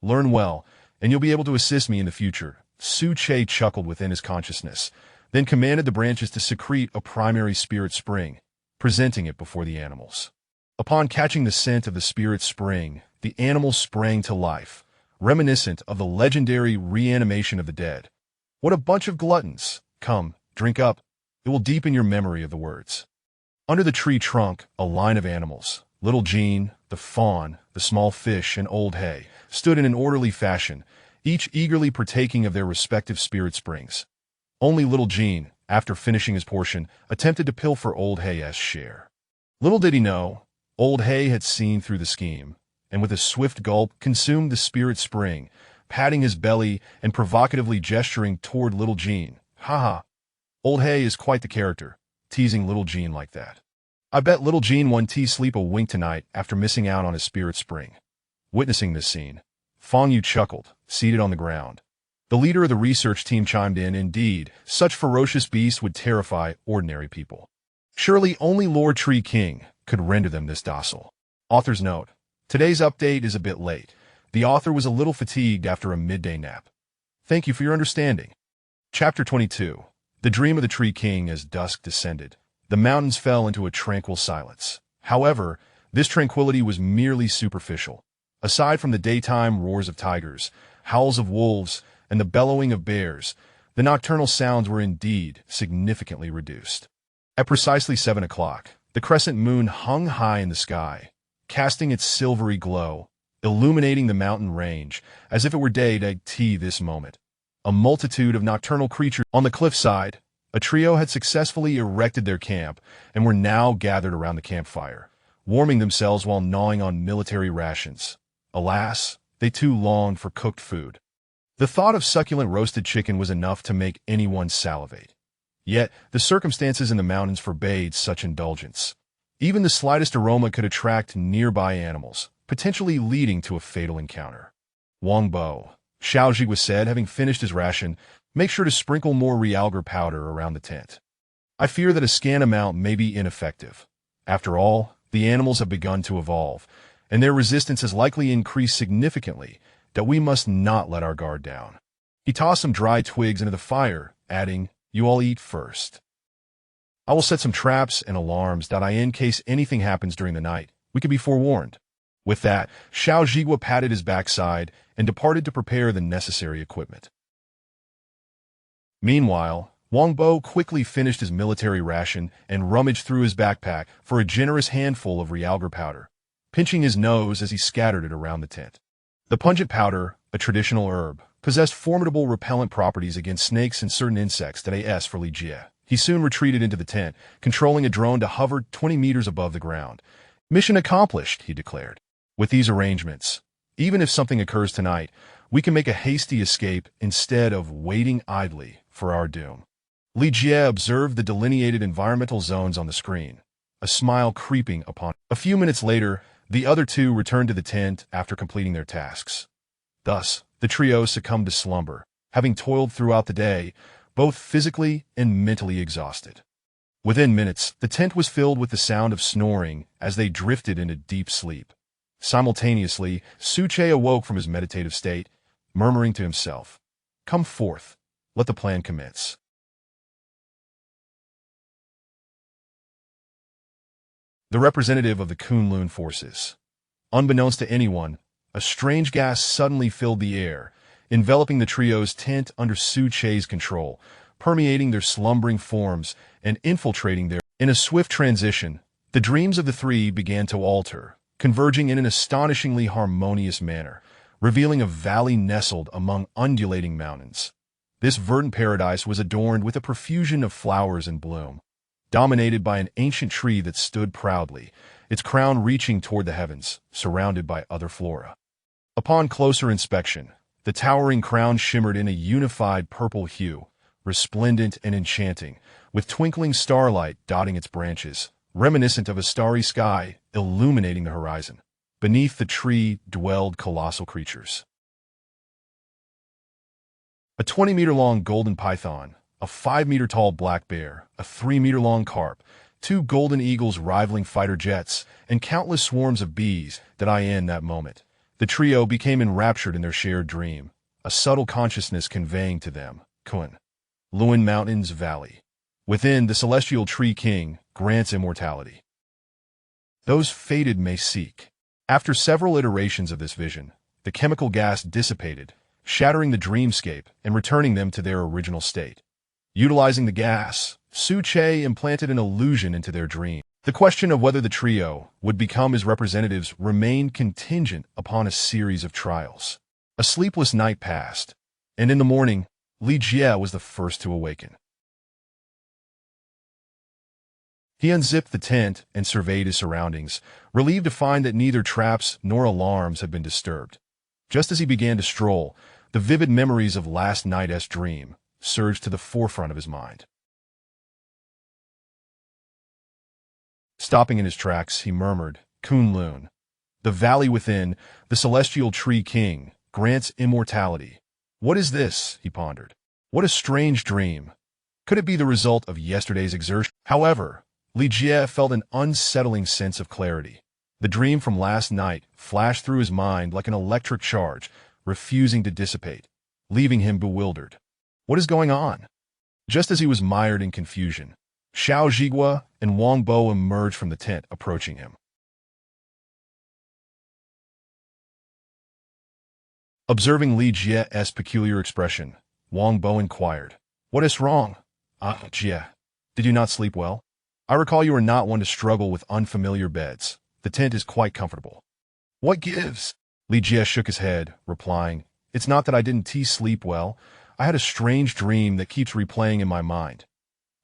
learn well, and you'll be able to assist me in the future." Su Che chuckled within his consciousness, then commanded the branches to secrete a primary spirit spring, presenting it before the animals. Upon catching the scent of the spirit spring, the animals sprang to life, reminiscent of the legendary reanimation of the dead. "What a bunch of gluttons! Come, drink up. It will deepen your memory of the words." Under the tree trunk, a line of animals, Little Jean, the fawn, the small fish, and Old Hay, stood in an orderly fashion, each eagerly partaking of their respective spirit springs. Only Little Jean, after finishing his portion, attempted to pilfer Old Hay's share. Little did he know, Old Hay had seen through the scheme, and with a swift gulp consumed the spirit spring, patting his belly and provocatively gesturing toward little Jean. Haha, old Hay is quite the character, teasing little Jean like that. I bet little Jean won sleep a wink tonight after missing out on his spirit spring. Witnessing this scene, Fong Yu chuckled, seated on the ground. The leader of the research team chimed in, indeed, such ferocious beasts would terrify ordinary people. Surely only Lord Tree King could render them this docile. Author's note: today's update is a bit late. The author was a little fatigued after a midday nap. Thank you for your understanding. Chapter 22. The Dream of the Tree King. As dusk descended, the mountains fell into a tranquil silence. However, this tranquility was merely superficial. Aside from the daytime roars of tigers, howls of wolves, and the bellowing of bears, the nocturnal sounds were indeed significantly reduced. At precisely 7 o'clock, the crescent moon hung high in the sky, casting its silvery glow, illuminating the mountain range as if it were day this moment. A multitude of nocturnal creatures on the cliffside, a trio had successfully erected their camp and were now gathered around the campfire, warming themselves while gnawing on military rations. Alas, they too longed for cooked food. The thought of succulent roasted chicken was enough to make anyone salivate. Yet, the circumstances in the mountains forbade such indulgence. Even the slightest aroma could attract nearby animals, potentially leading to a fatal encounter. Wang Bo, Xiaoji was said, having finished his ration, make sure to sprinkle more realgar powder around the tent. I fear that a scant amount may be ineffective. After all, the animals have begun to evolve, and their resistance has likely increased significantly, that we must not let our guard down. He tossed some dry twigs into the fire, adding, "You all eat first. I will set some traps and alarms in case anything happens during the night. We can be forewarned." With that, Xiao Jigua patted his backside and departed to prepare the necessary equipment. Meanwhile, Wang Bo quickly finished his military ration and rummaged through his backpack for a generous handful of realgar powder, pinching his nose as he scattered it around the tent. The pungent powder, a traditional herb, possessed formidable repellent properties against snakes and certain insects for Li Jie. He soon retreated into the tent, controlling a drone to hover 20 meters above the ground. "Mission accomplished," he declared. "With these arrangements, even if something occurs tonight, we can make a hasty escape instead of waiting idly for our doom." Li Jie observed the delineated environmental zones on the screen, a smile creeping upon him. A few minutes later, the other two returned to the tent after completing their tasks. Thus, the trio succumbed to slumber, having toiled throughout the day, both physically and mentally exhausted. Within minutes, the tent was filled with the sound of snoring as they drifted into deep sleep. Simultaneously, Su Che awoke from his meditative state, murmuring to himself, "Come forth, let the plan commence." The representative of the Kunlun forces. Unbeknownst to anyone, a strange gas suddenly filled the air, enveloping the trio's tent under Su Che's control, permeating their slumbering forms and infiltrating their... In a swift transition, the dreams of the three began to alter, converging in an astonishingly harmonious manner, revealing a valley nestled among undulating mountains. This verdant paradise was adorned with a profusion of flowers in bloom, dominated by an ancient tree that stood proudly, its crown reaching toward the heavens, surrounded by other flora. Upon closer inspection, the towering crown shimmered in a unified purple hue, resplendent and enchanting, with twinkling starlight dotting its branches, reminiscent of a starry sky illuminating the horizon. Beneath the tree dwelled colossal creatures. A 20-meter-long golden python, a 5-meter-tall black bear, a 3-meter-long carp, 2 golden eagles rivaling fighter jets, and countless swarms of bees in that moment. The trio became enraptured in their shared dream, a subtle consciousness conveying to them, Kun, Luan Mountains Valley. Within, the celestial tree king grants immortality. Those fated may seek. After several iterations of this vision, the chemical gas dissipated, shattering the dreamscape and returning them to their original state. Utilizing the gas, Su Che implanted an illusion into their dream. The question of whether the trio would become his representatives remained contingent upon a series of trials. A sleepless night passed, and in the morning, Li Jie was the first to awaken. He unzipped the tent and surveyed his surroundings, relieved to find that neither traps nor alarms had been disturbed. Just as he began to stroll, The vivid memories of last night's dream surged to the forefront of his mind. Stopping in his tracks, he murmured, Kunlun. The valley within, the celestial tree king, grants immortality. What is this? He pondered. What a strange dream. Could it be the result of yesterday's exertion? However, Li Jie felt an unsettling sense of clarity. The dream from last night flashed through his mind like an electric charge, refusing to dissipate, leaving him bewildered. What is going on? Just as he was mired in confusion, Xiao Zhigua and Wang Bo emerged from the tent, approaching him. Observing Li Jie's peculiar expression, Wang Bo inquired, What is wrong? Jie, did you not sleep well? I recall you are not one to struggle with unfamiliar beds. The tent is quite comfortable. What gives? Li Jie shook his head, replying, It's not that I didn't sleep well. I had a strange dream that keeps replaying in my mind.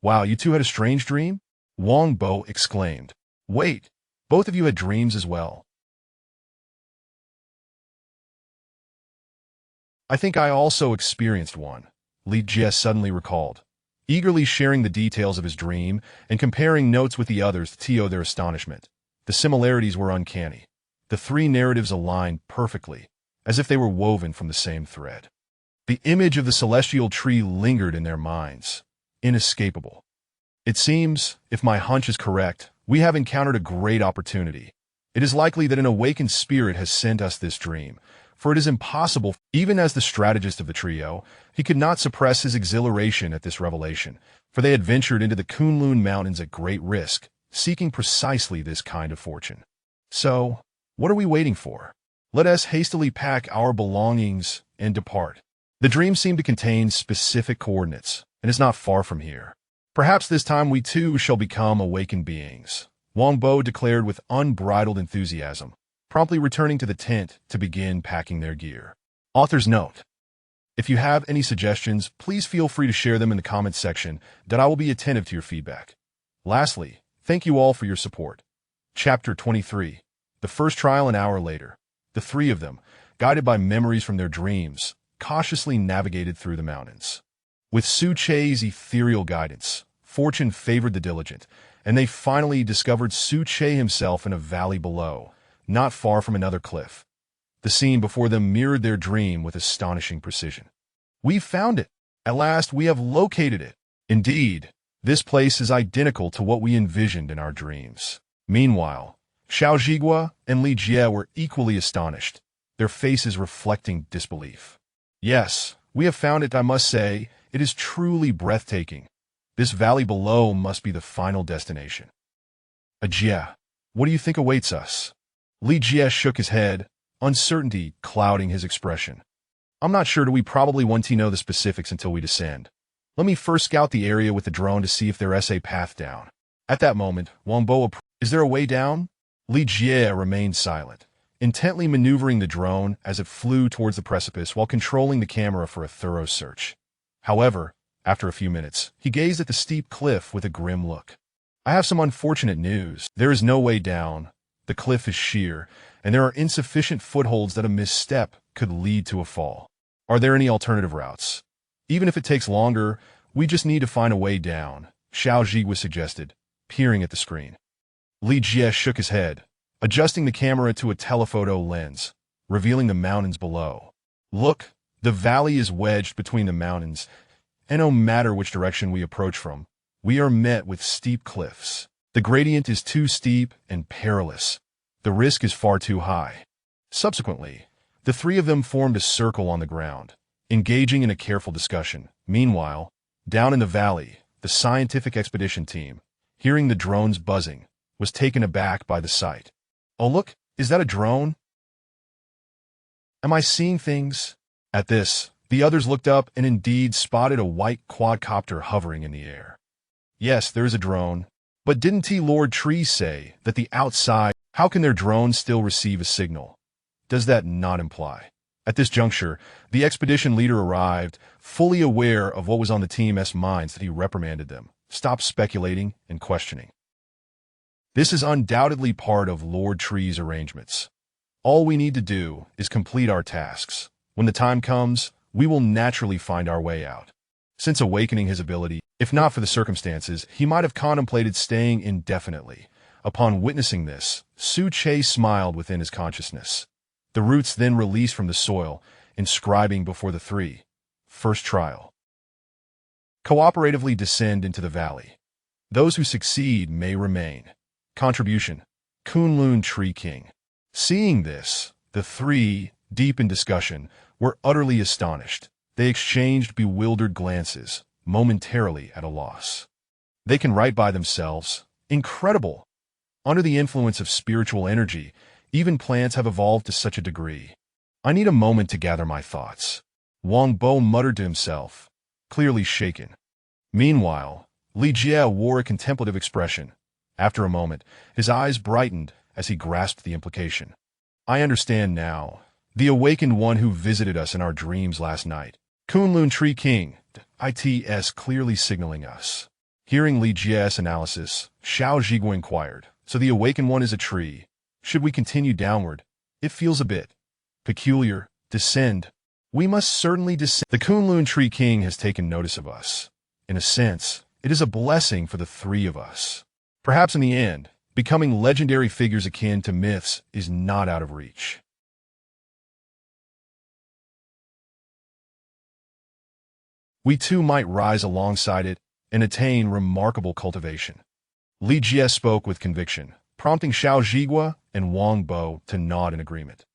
Wow, you two had a strange dream? Wang Bo exclaimed. Wait, both of you had dreams as well. I think I also experienced one, Li Jie suddenly recalled, eagerly sharing the details of his dream and comparing notes with the others to show their astonishment. The similarities were uncanny. The three narratives aligned perfectly, as if they were woven from the same thread. The image of the celestial tree lingered in their minds, inescapable. It seems, if my hunch is correct, we have encountered a great opportunity. It is likely that an awakened spirit has sent us this dream, for it is impossible. Even as the strategist of the trio, he could not suppress his exhilaration at this revelation, for they had ventured into the Kunlun Mountains at great risk, seeking precisely this kind of fortune. So, what are we waiting for? Let us hastily pack our belongings and depart. The dream seemed to contain specific coordinates, and is not far from here. Perhaps this time we too shall become awakened beings, Wang Bo declared with unbridled enthusiasm, promptly returning to the tent to begin packing their gear. Author's note. If you have any suggestions, please feel free to share them in the comments section, that I will be attentive to your feedback. Lastly, thank you all for your support. Chapter 23. The first trial an hour later. The three of them, guided by memories from their dreams, cautiously navigated through the mountains. With Su Che's ethereal guidance, fortune favored the diligent, and they finally discovered Su Che himself in a valley below, not far from another cliff. The scene before them mirrored their dream with astonishing precision. We've found it. At last, we have located it. Indeed, this place is identical to what we envisioned in our dreams. Meanwhile, Xiao Zhigua and Li Jie were equally astonished, their faces reflecting disbelief. Yes, we have found it, I must say. It is truly breathtaking. This valley below must be the final destination. Jie, what do you think awaits us? Li Jie shook his head, uncertainty clouding his expression. I'm not sure. Do we probably want to know the specifics until we descend? Let me first scout the area with the drone to see if there is a path down. At that moment, Wang Bo approached. Is there a way down? Li Jie remained silent, intently maneuvering the drone as it flew towards the precipice while controlling the camera for a thorough search. However, after a few minutes, he gazed at the steep cliff with a grim look. I have some unfortunate news. There is no way down. The cliff is sheer, and there are insufficient footholds that a misstep could lead to a fall. Are there any alternative routes? Even if it takes longer, we just need to find a way down, Xiao Zhigua suggested, peering at the screen. Li Jie shook his head, adjusting the camera to a telephoto lens, revealing the mountains below. Look, the valley is wedged between the mountains, and no matter which direction we approach from, we are met with steep cliffs. The gradient is too steep and perilous. The risk is far too high. Subsequently, the three of them formed a circle on the ground, engaging in a careful discussion. Meanwhile, down in the valley, the scientific expedition team, hearing the drones buzzing, was taken aback by the sight. Oh look, is that a drone? Am I seeing things? At this, the others looked up and indeed spotted a white quadcopter hovering in the air. Yes, there is a drone. But didn't Lord Tree say that the outside, how can their drones still receive a signal? Does that not imply? At this juncture, the expedition leader arrived, fully aware of what was on the team's minds, that he reprimanded them. Stop speculating and questioning. This is undoubtedly part of Lord Tree's arrangements. All we need to do is complete our tasks. When the time comes, we will naturally find our way out. Since awakening his ability, if not for the circumstances, he might have contemplated staying indefinitely. Upon witnessing this, Su Che smiled within his consciousness. The roots then released from the soil, inscribing before the three. First trial. Cooperatively descend into the valley. Those who succeed may remain. Contribution. Kunlun Tree King. Seeing this, the three, deep in discussion, were utterly astonished. They exchanged bewildered glances, momentarily at a loss. They can write by themselves. Incredible! Under the influence of spiritual energy, even plants have evolved to such a degree. I need a moment to gather my thoughts. Wang Bo muttered to himself, clearly shaken. Meanwhile, Li Jie wore a contemplative expression. After a moment, his eyes brightened as he grasped the implication. I understand now. The awakened one who visited us in our dreams last night. Kunlun Tree King, ITS clearly signaling us. Hearing Li Jie's analysis, Xiao Zhiguo inquired, so the awakened one is a tree. Should we continue downward? It feels a bit peculiar. Descend. We must certainly descend. The Kunlun Tree King has taken notice of us. In a sense, it is a blessing for the three of us. Perhaps in the end, becoming legendary figures akin to myths is not out of reach. We too might rise alongside it and attain remarkable cultivation. Li Jie spoke with conviction, prompting Xiao Zhiguo and Wang Bo to nod in agreement.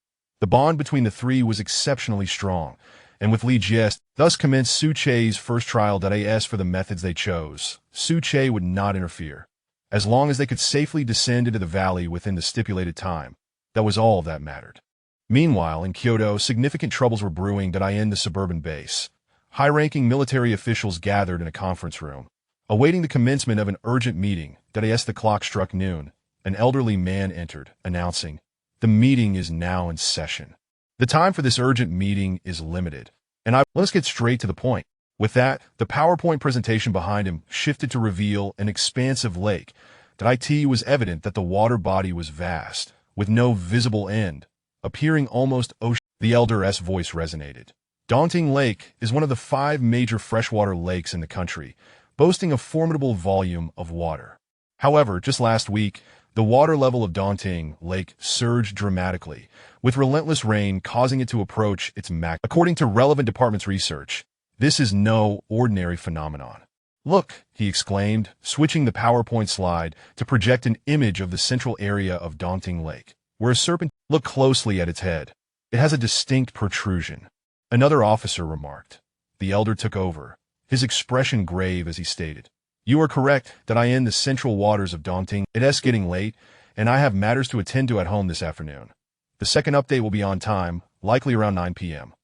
The bond between the three was exceptionally strong, and with Li Jie thus commenced Su Che's first trial. As for the methods they chose, Su Che would not interfere. As long as they could safely descend into the valley within the stipulated time, that was all that mattered. Meanwhile, in Kyoto, significant troubles were brewing. In the suburban base, high-ranking military officials gathered in a conference room, awaiting the commencement of an urgent meeting. As the clock struck noon, an elderly man entered, announcing, "The meeting is now in session. The time for this urgent meeting is limited, and let's get straight to the point." With that, the PowerPoint presentation behind him shifted to reveal an expansive lake. It was evident that the water body was vast, with no visible end, appearing almost ocean. The elder's voice resonated. Daunting Lake is one of the 5 major freshwater lakes in the country, boasting a formidable volume of water. However, just last week, the water level of Daunting Lake surged dramatically, with relentless rain causing it to approach its max. According to relevant departments' research, this is no ordinary phenomenon. "Look," he exclaimed, switching the PowerPoint slide to project an image of the central area of Daunting Lake, where a serpent. "Look closely at its head. It has a distinct protrusion," another officer remarked. The elder took over, his expression grave as he stated, "You are correct that I am in the central waters of Daunting. It's getting late, and I have matters to attend to at home this afternoon. The second update will be on time, likely around 9 p.m.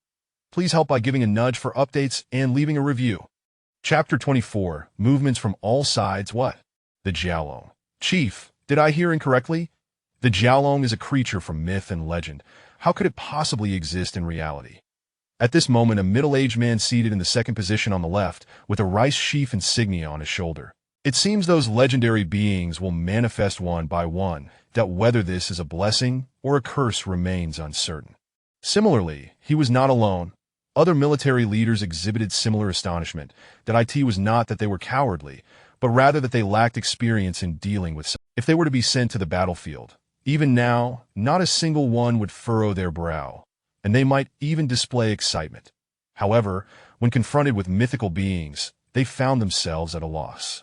Please help by giving a nudge for updates and leaving a review." Chapter 24, Movements from All Sides. What? The Jiaolong. Chief, did I hear incorrectly? The Jiaolong is a creature from myth and legend. How could it possibly exist in reality? At this moment, a middle-aged man seated in the second position on the left, with a rice sheaf insignia on his shoulder. It seems those legendary beings will manifest one by one, that whether this is a blessing or a curse remains uncertain. Similarly, he was not alone. Other military leaders exhibited similar astonishment. It was not that they were cowardly, but rather that they lacked experience in dealing with. If they were to be sent to the battlefield, even now, not a single one would furrow their brow, and they might even display excitement. However, when confronted with mythical beings, they found themselves at a loss.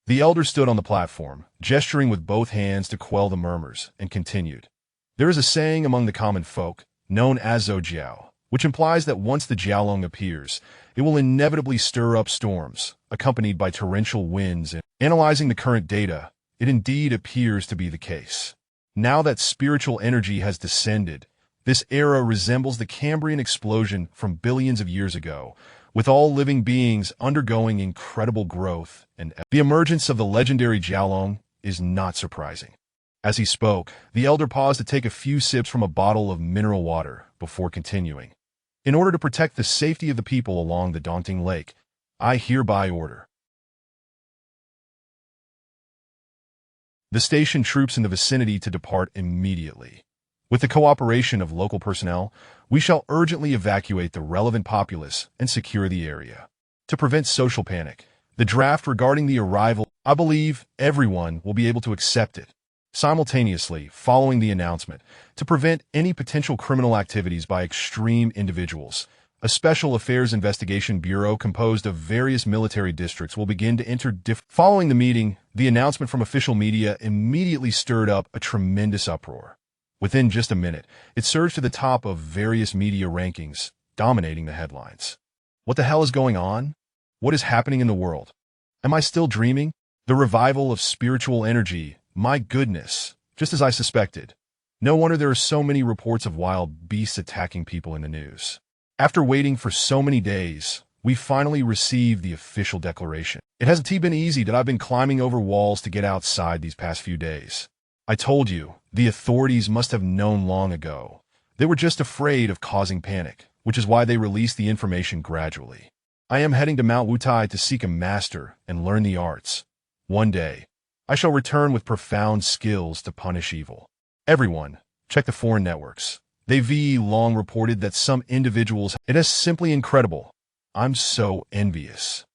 The elder stood on the platform, gesturing with both hands to quell the murmurs, and continued. "There is a saying among the common folk, known as Zhoujiao, which implies that once the Jiaolong appears, it will inevitably stir up storms, accompanied by torrential winds. And analyzing the current data, it indeed appears to be the case. Now that spiritual energy has descended, this era resembles the Cambrian explosion from billions of years ago, with all living beings undergoing incredible growth, and the emergence of the legendary Jiaolong is not surprising." As he spoke, the elder paused to take a few sips from a bottle of mineral water before continuing. "In order to protect the safety of the people along the Daunting Lake, I hereby order the station troops in the vicinity to depart immediately. With the cooperation of local personnel, we shall urgently evacuate the relevant populace and secure the area. To prevent social panic, the draft regarding the arrival, I believe everyone will be able to accept it. Simultaneously, following the announcement, to prevent any potential criminal activities by extreme individuals, a Special Affairs Investigation Bureau composed of various military districts will begin to enter. Following the meeting, the announcement from official media immediately stirred up a tremendous uproar. Within just a minute, it surged to the top of various media rankings, dominating the headlines. What the hell is going on? What is happening in the world? Am I still dreaming? The revival of spiritual energy, my goodness, just as I suspected. No wonder there are so many reports of wild beasts attacking people in the news. After waiting for so many days, we finally received the official declaration. It hasn't been easy that I've been climbing over walls to get outside these past few days. I told you, the authorities must have known long ago. They were just afraid of causing panic, which is why they released the information gradually. I am heading to Mount Wutai to seek a master and learn the arts. One day, I shall return with profound skills to punish evil. Everyone, check the foreign networks. They've long reported that some individuals. It is simply incredible. I'm so envious.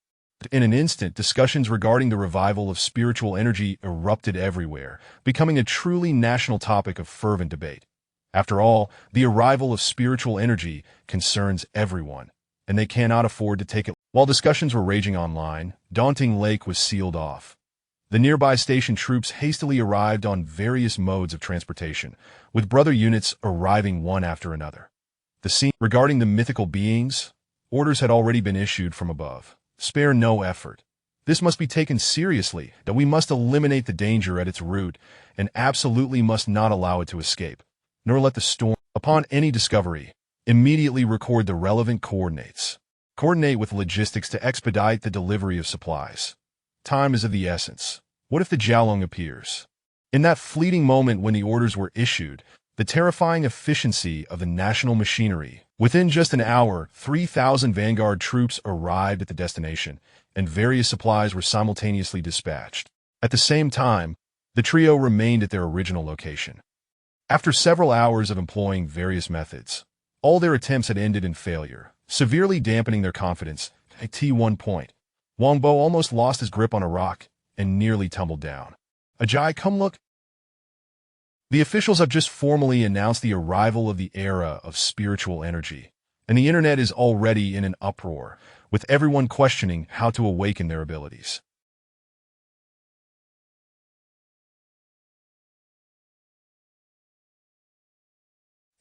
In an instant, discussions regarding the revival of spiritual energy erupted everywhere, becoming a truly national topic of fervent debate. After all, the arrival of spiritual energy concerns everyone, and they cannot afford to take it. While discussions were raging online, Daunting Lake was sealed off. The nearby station troops hastily arrived on various modes of transportation, with brother units arriving one after another. The scene regarding the mythical beings, orders had already been issued from above. Spare no effort. This must be taken seriously, that we must eliminate the danger at its root, and absolutely must not allow it to escape, nor let the storm. Upon any discovery, immediately record the relevant coordinates. Coordinate with logistics to expedite the delivery of supplies. Time is of the essence. What if the Jiaolong appears? In that fleeting moment when the orders were issued, the terrifying efficiency of the national machinery. Within just an hour, 3,000 vanguard troops arrived at the destination, and various supplies were simultaneously dispatched. At the same time, the trio remained at their original location. After several hours of employing various methods, all their attempts had ended in failure, severely dampening their confidence. At one point, Wang Bo almost lost his grip on a rock and nearly tumbled down. Ajay, come look. The officials have just formally announced the arrival of the era of spiritual energy, and the internet is already in an uproar, with everyone questioning how to awaken their abilities.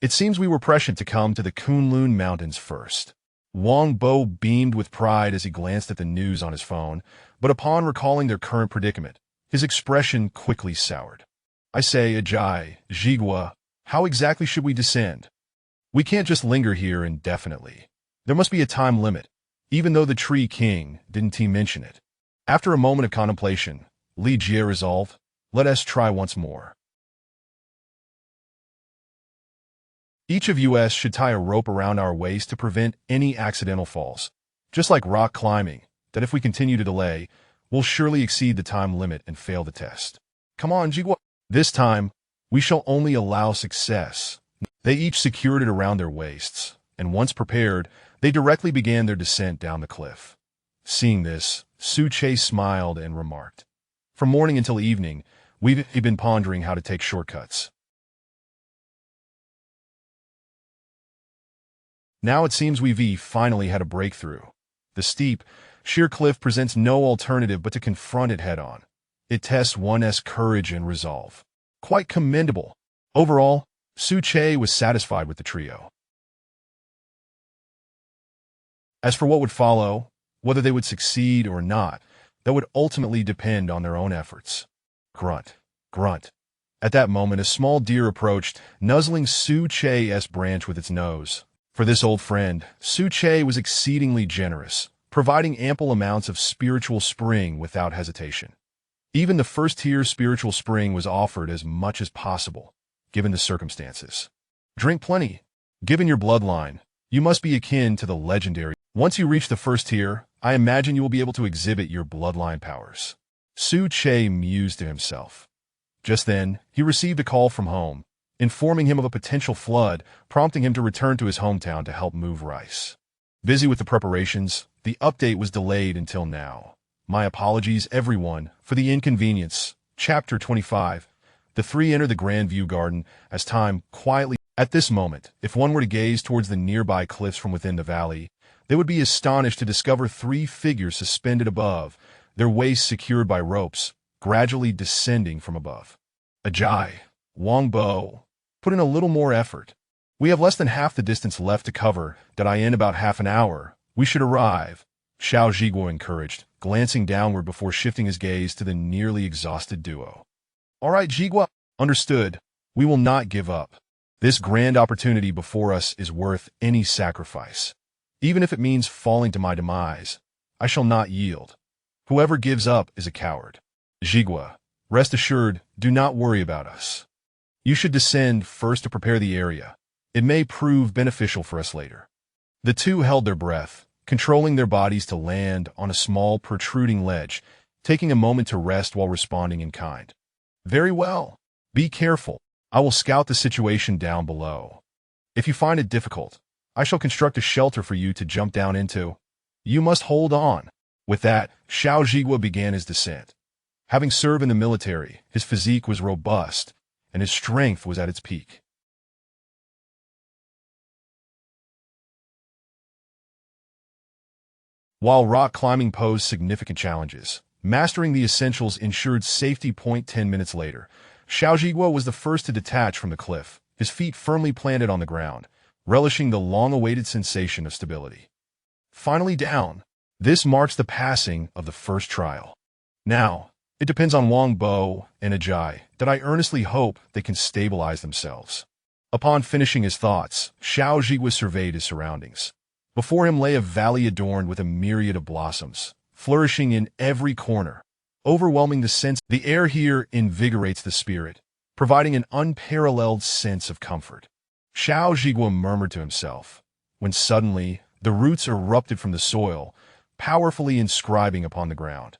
It seems we were prescient to come to the Kunlun Mountains first. Wang Bo beamed with pride as he glanced at the news on his phone, but upon recalling their current predicament, his expression quickly soured. I say, Ajay, Jigua, how exactly should we descend? We can't just linger here indefinitely. There must be a time limit, even though the Tree King didn't mention it. After a moment of contemplation, Li Jie resolved, let us try once more. Each of us should tie a rope around our waist to prevent any accidental falls. Just like rock climbing, that if we continue to delay, we'll surely exceed the time limit and fail the test. Come on, Jigua. This time, we shall only allow success. They each secured it around their waists, and once prepared, they directly began their descent down the cliff. Seeing this, Su Che smiled and remarked, from morning until evening, we've been pondering how to take shortcuts. Now it seems we've finally had a breakthrough. The steep, sheer cliff presents no alternative but to confront it head-on. It tests one's courage and resolve. Quite commendable. Overall, Su Che was satisfied with the trio. As for what would follow, whether they would succeed or not, that would ultimately depend on their own efforts. Grunt, grunt. At that moment, a small deer approached, nuzzling Su Che's branch with its nose. For this old friend, Su Che was exceedingly generous, providing ample amounts of spiritual spring without hesitation. Even the first-tier spiritual spring was offered as much as possible, given the circumstances. Drink plenty. Given your bloodline, you must be akin to the legendary. Once you reach the first tier, I imagine you will be able to exhibit your bloodline powers. Su Che mused to himself. Just then, he received a call from home, informing him of a potential flood, prompting him to return to his hometown to help move rice. Busy with the preparations, the update was delayed until now. My apologies, everyone, for the inconvenience. Chapter 25. The three enter the Grand View Garden as time quietly. At this moment, if one were to gaze towards the nearby cliffs from within the valley, they would be astonished to discover three figures suspended above, their waists secured by ropes, gradually descending from above. Ajay, Wangbo, put in a little more effort. We have less than half the distance left to cover, that in about half an hour. We should arrive, Xiao Zhiguo encouraged, glancing downward before shifting his gaze to the nearly exhausted duo. All right, Zhiguo, understood. We will not give up. This grand opportunity before us is worth any sacrifice. Even if it means falling to my demise, I shall not yield. Whoever gives up is a coward. Zhiguo, rest assured, do not worry about us. You should descend first to prepare the area. It may prove beneficial for us later. The two held their breath, controlling their bodies to land on a small protruding ledge, taking a moment to rest while responding in kind. Very well. Be careful. I will scout the situation down below. If you find it difficult, I shall construct a shelter for you to jump down into. You must hold on. With that, Xiao Zhiguo began his descent. Having served in the military, his physique was robust, and his strength was at its peak. While rock climbing posed significant challenges, mastering the essentials ensured safety. 10 minutes later, Xiao Zhiguo was the first to detach from the cliff, his feet firmly planted on the ground, relishing the long-awaited sensation of stability. Finally down, this marks the passing of the first trial. Now, it depends on Wangbo and Ajay that I earnestly hope they can stabilize themselves. Upon finishing his thoughts, Xiao Zhiguo surveyed his surroundings. Before him lay a valley adorned with a myriad of blossoms, flourishing in every corner, overwhelming the sense. The air here invigorates the spirit, providing an unparalleled sense of comfort. Xiao Zhiguo murmured to himself, when suddenly the roots erupted from the soil, powerfully inscribing upon the ground.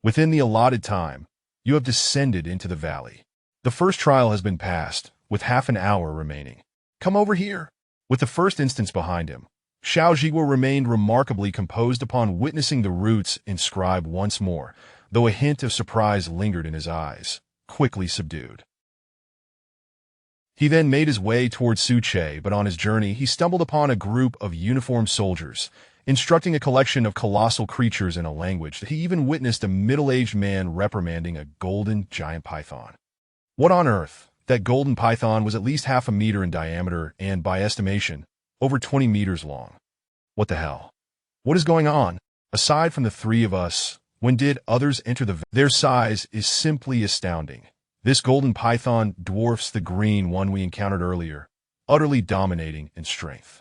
Within the allotted time, you have descended into the valley. The first trial has been passed, with half an hour remaining. Come over here. With the first instance behind him, Xiao Zhiguo remained remarkably composed upon witnessing the roots inscribe once more, though a hint of surprise lingered in his eyes, quickly subdued. He then made his way towards Suche, but on his journey he stumbled upon a group of uniformed soldiers, instructing a collection of colossal creatures in a language that he even witnessed a middle-aged man reprimanding a golden giant python. What on earth? That golden python was at least half a meter in diameter and, by estimation, over 20 meters long. What the hell? What is going on? Aside from the three of us, when did others enter Their size is simply astounding. This golden python dwarfs the green one we encountered earlier, utterly dominating in strength.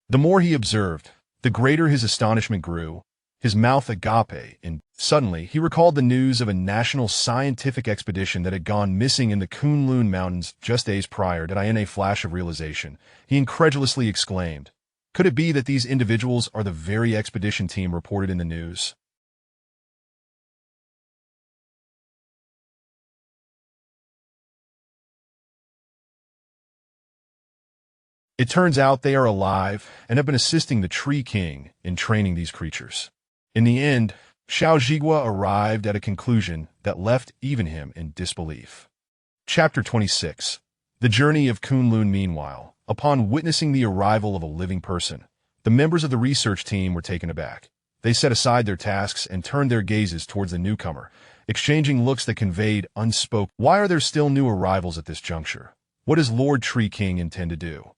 The more he observed, the greater his astonishment grew, his mouth agape, and suddenly he recalled the news of a national scientific expedition that had gone missing in the Kunlun Mountains just days prior. In a flash of realization, he incredulously exclaimed, "Could it be that these individuals are the very expedition team reported in the news?" It turns out they are alive and have been assisting the Tree King in training these creatures. In the end, Xiao Zhiguo arrived at a conclusion that left even him in disbelief. Chapter 26. The Journey of Kunlun. Meanwhile, upon witnessing the arrival of a living person, the members of the research team were taken aback. They set aside their tasks and turned their gazes towards the newcomer, exchanging looks that conveyed unspoken. Why are there still new arrivals at this juncture? What does Lord Tree King intend to do?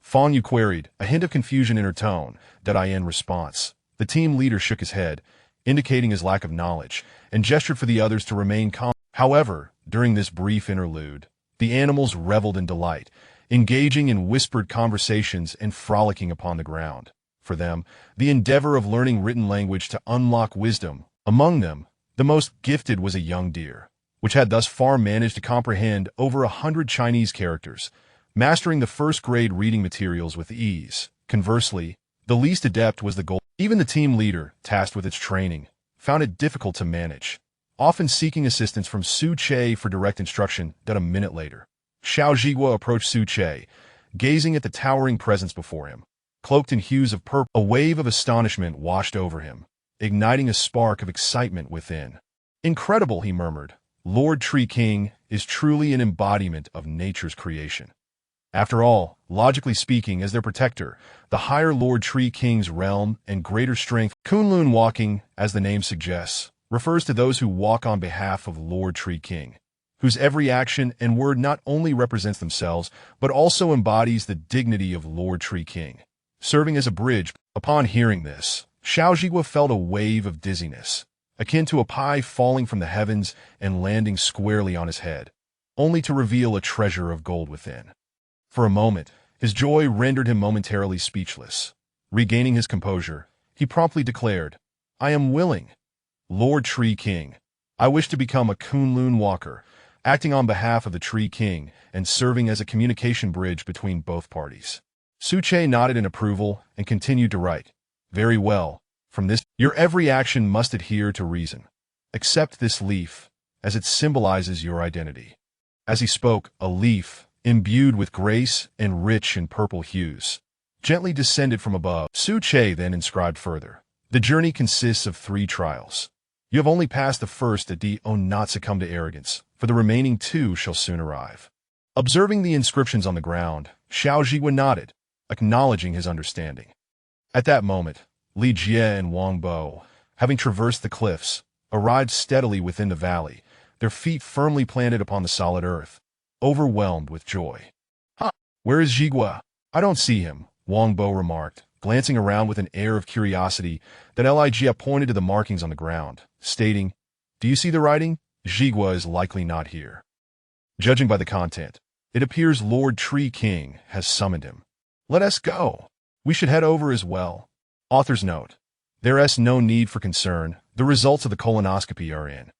Fong Yu queried, a hint of confusion in her tone. In response, the team leader shook his head, indicating his lack of knowledge, and gestured for the others to remain calm. However, during this brief interlude, the animals reveled in delight, engaging in whispered conversations and frolicking upon the ground. For them, the endeavor of learning written language to unlock wisdom. Among them, the most gifted was a young deer, which had thus far managed to comprehend over 100 Chinese characters, mastering the first-grade reading materials with ease. Conversely, the least adept was the gold. Even the team leader, tasked with its training, found it difficult to manage, often seeking assistance from Su Che for direct instruction. A minute later, Xiao Zhigua approached Su Che, gazing at the towering presence before him. Cloaked in hues of purple, a wave of astonishment washed over him, igniting a spark of excitement within. "Incredible," he murmured. "Lord Tree King is truly an embodiment of nature's creation." After all, logically speaking, as their protector, the higher Lord Tree King's realm and greater strength, Kunlun walking, as the name suggests, refers to those who walk on behalf of Lord Tree King, whose every action and word not only represents themselves, but also embodies the dignity of Lord Tree King. Serving as a bridge, upon hearing this, Xiao Zhigua felt a wave of dizziness, akin to a pie falling from the heavens and landing squarely on his head, only to reveal a treasure of gold within. For a moment, his joy rendered him momentarily speechless. Regaining his composure, he promptly declared, "I am willing. Lord Tree King, I wish to become a Kunlun walker, acting on behalf of the Tree King and serving as a communication bridge between both parties." Su Che nodded in approval and continued to write, "Very well. From this, your every action must adhere to reason. Accept this leaf, as it symbolizes your identity." As he spoke, a leaf, imbued with grace and rich in purple hues, gently descended from above. Su Che then inscribed further, "The journey consists of 3 trials. You have only passed the first and do not succumb to arrogance, for the remaining 2 shall soon arrive." Observing the inscriptions on the ground, Xiao Zhigua nodded, acknowledging his understanding. At that moment, Li Jie and Wang Bo, having traversed the cliffs, arrived steadily within the valley, their feet firmly planted upon the solid earth, overwhelmed with joy. "Huh, where is Zhigua? I don't see him," Wang Bo remarked, glancing around with an air of curiosity. That Li Jie pointed to the markings on the ground, stating, "Do you see the writing? Zhigua is likely not here." Judging by the content, it appears Lord Tree King has summoned him. "Let us go. We should head over as well." Author's note: there is no need for concern. The results of the colonoscopy are in.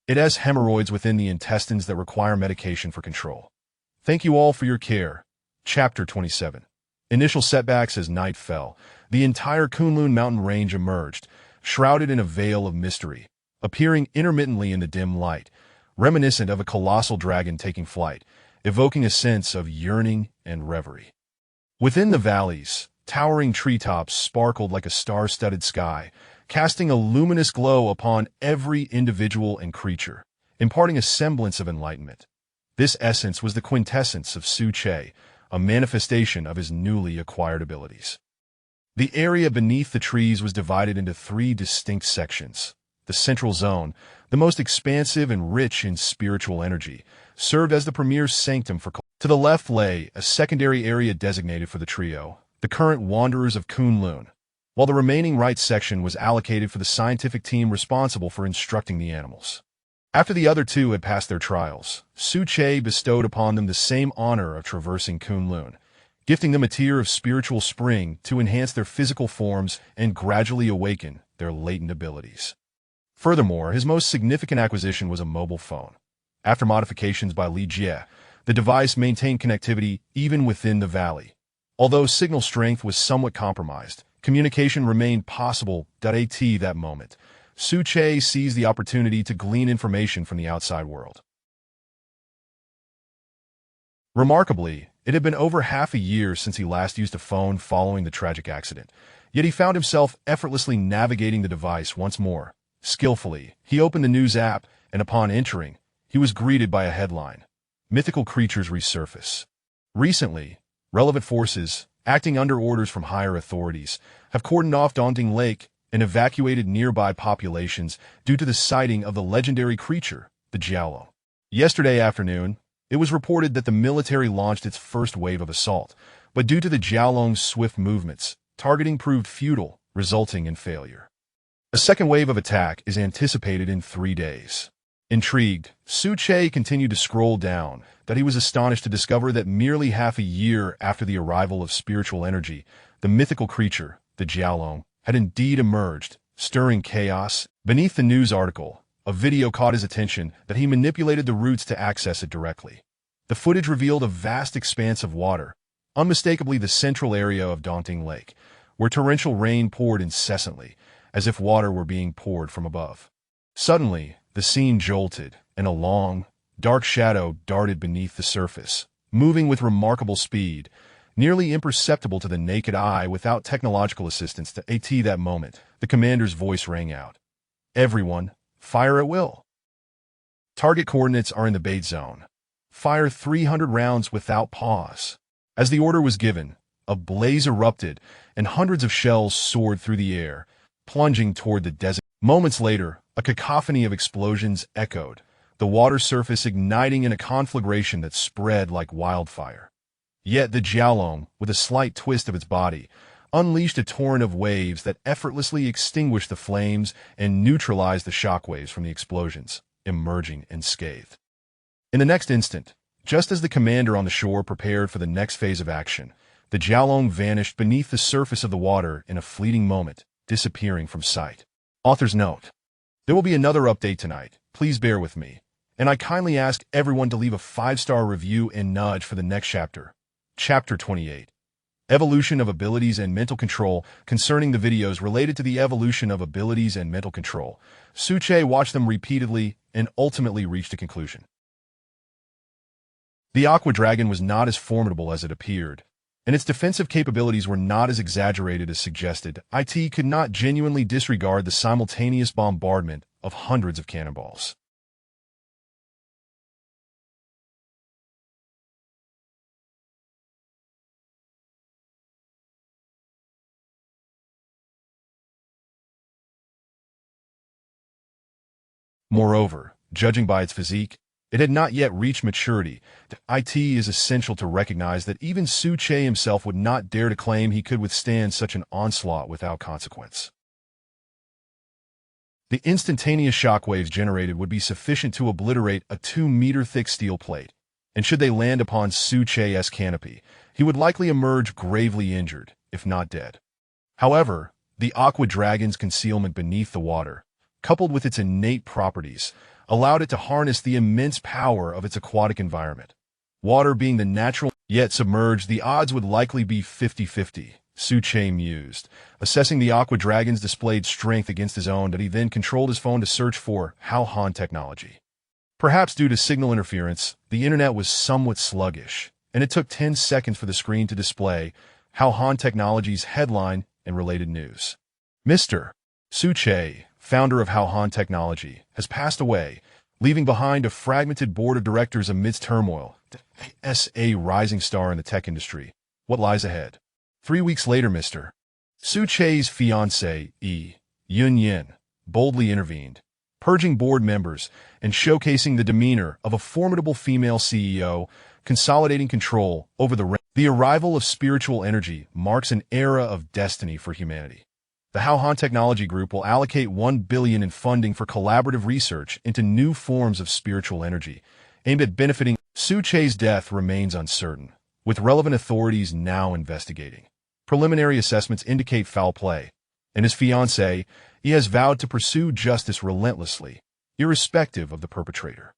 It has hemorrhoids within the intestines that require medication for control. Thank you all for your care. Chapter 27. Initial setbacks. As night fell, the entire Kunlun mountain range emerged, shrouded in a veil of mystery, appearing intermittently in the dim light, reminiscent of a colossal dragon taking flight, evoking a sense of yearning and reverie. Within the valleys, towering treetops sparkled like a star-studded sky, casting a luminous glow upon every individual and creature, imparting a semblance of enlightenment. This essence was the quintessence of Su Che, a manifestation of his newly acquired abilities. The area beneath the trees was divided into 3 distinct sections. The central zone, the most expansive and rich in spiritual energy, served as the premier sanctum for. To the left lay a secondary area designated for the trio, the current wanderers of Kunlun, while the remaining right section was allocated for the scientific team responsible for instructing the animals. After the other 2 had passed their trials, Su Che bestowed upon them the same honor of traversing Kunlun, gifting them a tier of spiritual spring to enhance their physical forms and gradually awaken their latent abilities. Furthermore, his most significant acquisition was a mobile phone. After modifications by Li Jie, the device maintained connectivity even within the valley. Although signal strength was somewhat compromised, communication remained possible. At that moment, Su Che seized the opportunity to glean information from the outside world. Remarkably, it had been over half a year since he last used a phone following the tragic accident, yet he found himself effortlessly navigating the device once more. Skillfully, he opened the news app, and upon entering, he was greeted by a headline: "Mythical creatures resurface." Recently, relevant forces, acting under orders from higher authorities, have cordoned off Daunting Lake and evacuated nearby populations due to the sighting of the legendary creature, the Jiaolong. Yesterday afternoon, it was reported that the military launched its first wave of assault, but due to the Jiaolong's swift movements, targeting proved futile, resulting in failure. A second wave of attack is anticipated in 3 days. Intrigued, Su Che continued to scroll down, that he was astonished to discover that merely half a year after the arrival of spiritual energy, the mythical creature, the Jiaolong, had indeed emerged, stirring chaos. Beneath the news article, a video caught his attention that he manipulated the roots to access it directly. The footage revealed a vast expanse of water, unmistakably the central area of Daunting Lake, where torrential rain poured incessantly, as if water were being poured from above. Suddenly, the scene jolted, and a long, dark shadow darted beneath the surface, moving with remarkable speed, nearly imperceptible to the naked eye without technological assistance. At that moment, the commander's voice rang out. Everyone, fire at will. Target coordinates are in the bait zone. Fire 300 rounds without pause. As the order was given, a blaze erupted, and hundreds of shells soared through the air, plunging toward the desert. Moments later, a cacophony of explosions echoed, the water surface igniting in a conflagration that spread like wildfire. Yet the Jiaolong, with a slight twist of its body, unleashed a torrent of waves that effortlessly extinguished the flames and neutralized the shockwaves from the explosions, emerging unscathed. In the next instant, just as the commander on the shore prepared for the next phase of action, the Jiaolong vanished beneath the surface of the water in a fleeting moment, disappearing from sight. Author's note: there will be another update tonight. Please bear with me. And I kindly ask everyone to leave a 5-star review and nudge for the next chapter. Chapter 28. Evolution of Abilities and Mental Control. Concerning the videos related to the evolution of abilities and mental control, Suche watched them repeatedly and ultimately reached a conclusion. The Aqua Dragon was not as formidable as it appeared, and its defensive capabilities were not as exaggerated as suggested. It could not genuinely disregard the simultaneous bombardment of hundreds of cannonballs. Moreover, judging by its physique, it had not yet reached maturity. It is essential to recognize that even Suche himself would not dare to claim he could withstand such an onslaught without consequence. The instantaneous shockwaves generated would be sufficient to obliterate a 2-meter-thick steel plate, and should they land upon Suche's canopy, he would likely emerge gravely injured, if not dead. However, the Aqua Dragon's concealment beneath the water, coupled with its innate properties, allowed it to harness the immense power of its aquatic environment. Water being the natural, yet submerged, the odds would likely be 50-50, Suche mused, assessing the Aqua Dragon's displayed strength against his own. That he then controlled his phone to search for How Han technology. Perhaps due to signal interference, the internet was somewhat sluggish, and it took 10 seconds for the screen to display How Han Technology's headline and related news. Mr. Suche, founder of How Han Technology, has passed away, leaving behind a fragmented board of directors amidst turmoil. A rising star in the tech industry. What lies ahead? 3 weeks later, Mr. Suche's fiancée, Yun Yin, boldly intervened, purging board members and showcasing the demeanor of a formidable female CEO, consolidating control over the arrival of spiritual energy marks an era of destiny for humanity. The How Han Technology Group will allocate $1 billion in funding for collaborative research into new forms of spiritual energy, aimed at benefiting. Suche's death remains uncertain, with relevant authorities now investigating. Preliminary assessments indicate foul play, and his fiancée, he has vowed to pursue justice relentlessly, irrespective of the perpetrator.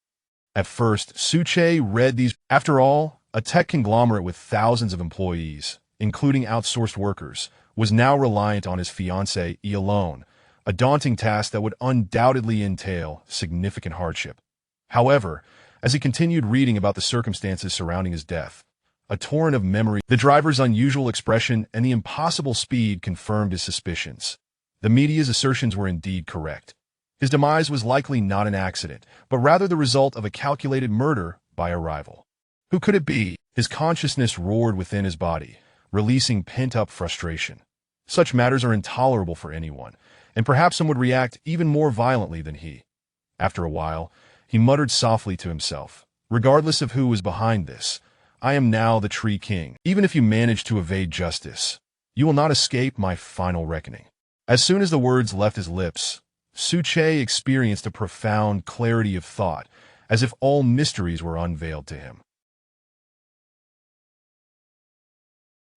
At first, Suche read these. After all, a tech conglomerate with thousands of employees, including outsourced workers, was now reliant on his fiancée alone, a daunting task that would undoubtedly entail significant hardship. However, as he continued reading about the circumstances surrounding his death, a torrent of memory, the driver's unusual expression, and the impossible speed confirmed his suspicions. The media's assertions were indeed correct. His demise was likely not an accident, but rather the result of a calculated murder by a rival. Who could it be? His consciousness roared within his body, releasing pent-up frustration. Such matters are intolerable for anyone, and perhaps some would react even more violently than he. After a while, he muttered softly to himself, "Regardless of who was behind this, I am now the Tree King. Even if you manage to evade justice, you will not escape my final reckoning." As soon as the words left his lips, Suche experienced a profound clarity of thought, as if all mysteries were unveiled to him.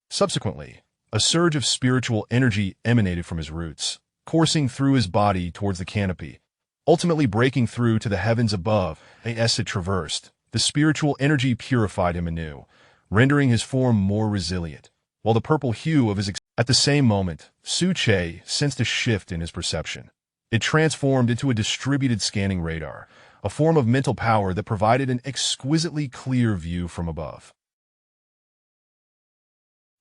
Subsequently, a surge of spiritual energy emanated from his roots, coursing through his body towards the canopy, ultimately breaking through to the heavens above. As it traversed, the spiritual energy purified him anew, rendering his form more resilient, while the purple hue of his At the same moment, Su Che sensed a shift in his perception. It transformed into a distributed scanning radar, a form of mental power that provided an exquisitely clear view from above.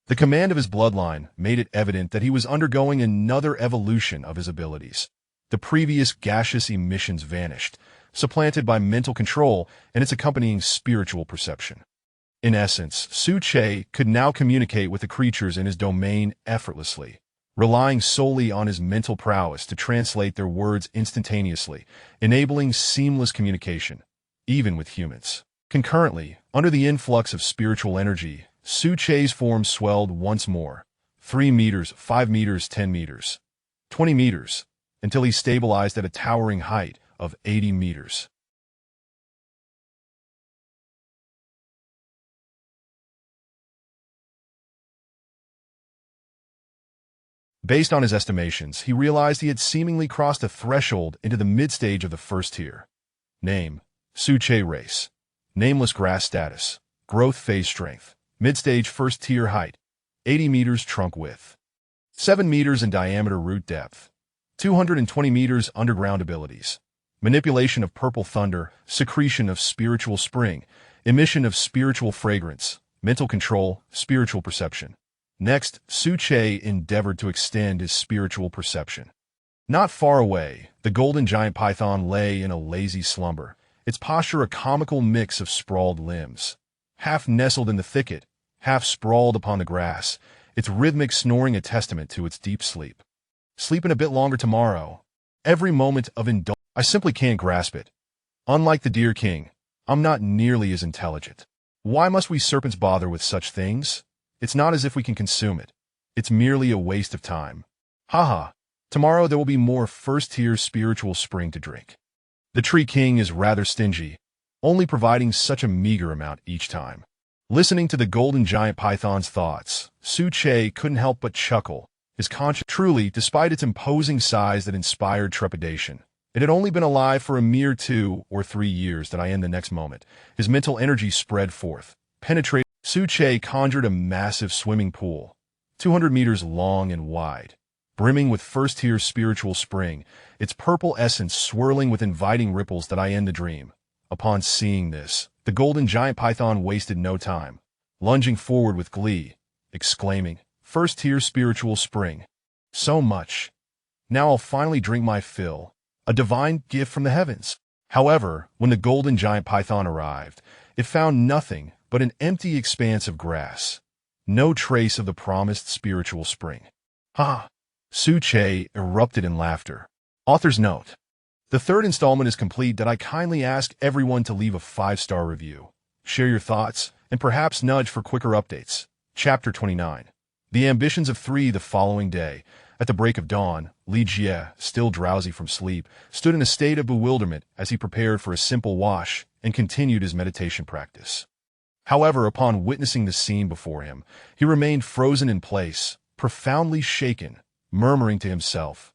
The command of his bloodline made it evident that he was undergoing another evolution of his abilities. The previous gaseous emissions vanished, supplanted by mental control and its accompanying spiritual perception. In essence, Su Che could now communicate with the creatures in his domain effortlessly, relying solely on his mental prowess to translate their words instantaneously, enabling seamless communication, even with humans. Concurrently, under the influx of spiritual energy, Su Che's form swelled once more, 3 meters, 5 meters, 10 meters, 20 meters, until he stabilized at a towering height of 80 meters. Based on his estimations, he realized he had seemingly crossed a threshold into the mid-stage of the first tier. Name: Su Che race. Nameless grass status. Growth phase strength. Mid-stage first tier height. 80 meters trunk width. 7 meters in diameter root depth. 220 meters underground abilities. Manipulation of purple thunder, secretion of spiritual spring, emission of spiritual fragrance, mental control, spiritual perception. Next, Su Che endeavored to extend his spiritual perception. Not far away, the golden giant python lay in a lazy slumber, its posture a comical mix of sprawled limbs. Half nestled in the thicket, half sprawled upon the grass, its rhythmic snoring a testament to its deep sleep. Sleeping a bit longer tomorrow. Every moment of indulgence. I simply can't grasp it. Unlike the deer king, I'm not nearly as intelligent. Why must we serpents bother with such things? It's not as if we can consume it. It's merely a waste of time. Haha. Tomorrow there will be more first-tier spiritual spring to drink. The tree king is rather stingy, only providing such a meager amount each time. Listening to the golden giant python's thoughts, Su Che couldn't help but chuckle. His conscience truly, despite its imposing size that inspired trepidation. It had only been alive for a mere 2 or 3 years that I end the next moment. His mental energy spread forth, penetrating. Su Che conjured a massive swimming pool, 200 meters long and wide, brimming with first-tier spiritual spring, its purple essence swirling with inviting ripples that I end the dream. Upon seeing this, the golden giant python wasted no time, lunging forward with glee, exclaiming, "First-tier spiritual spring. So much. Now I'll finally drink my fill. A divine gift from the heavens." However, when the golden giant python arrived, it found nothing but an empty expanse of grass. No trace of the promised spiritual spring. Ha! Su Che erupted in laughter. Author's note. The third installment is complete that I kindly ask everyone to leave a 5-star review, share your thoughts, and perhaps nudge for quicker updates. Chapter 29. The ambitions of 3 the following day. At the break of dawn, Li Jie, still drowsy from sleep, stood in a state of bewilderment as he prepared for a simple wash and continued his meditation practice. However, upon witnessing the scene before him, he remained frozen in place, profoundly shaken, murmuring to himself,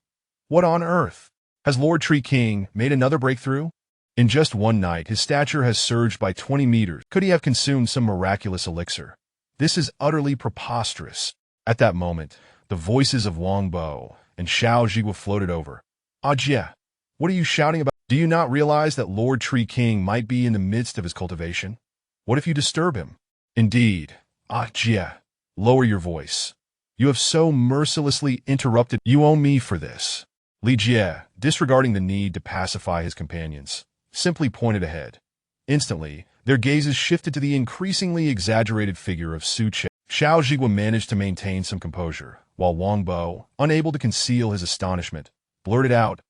"What on earth? Has Lord Tree King made another breakthrough? In just one night, his stature has surged by 20 meters. Could he have consumed some miraculous elixir? This is utterly preposterous." At that moment, the voices of Wang Bo and Xiao Zhigua floated over. "Ah Jie, what are you shouting about? Do you not realize that Lord Tree King might be in the midst of his cultivation? What if you disturb him?" "Indeed. Ah Jie, lower your voice. You have so mercilessly interrupted. You owe me for this." Li Jie, disregarding the need to pacify his companions, simply pointed ahead. Instantly, their gazes shifted to the increasingly exaggerated figure of Su Che. Xiao Zhigua managed to maintain some composure, while Wang Bo, unable to conceal his astonishment, blurted out,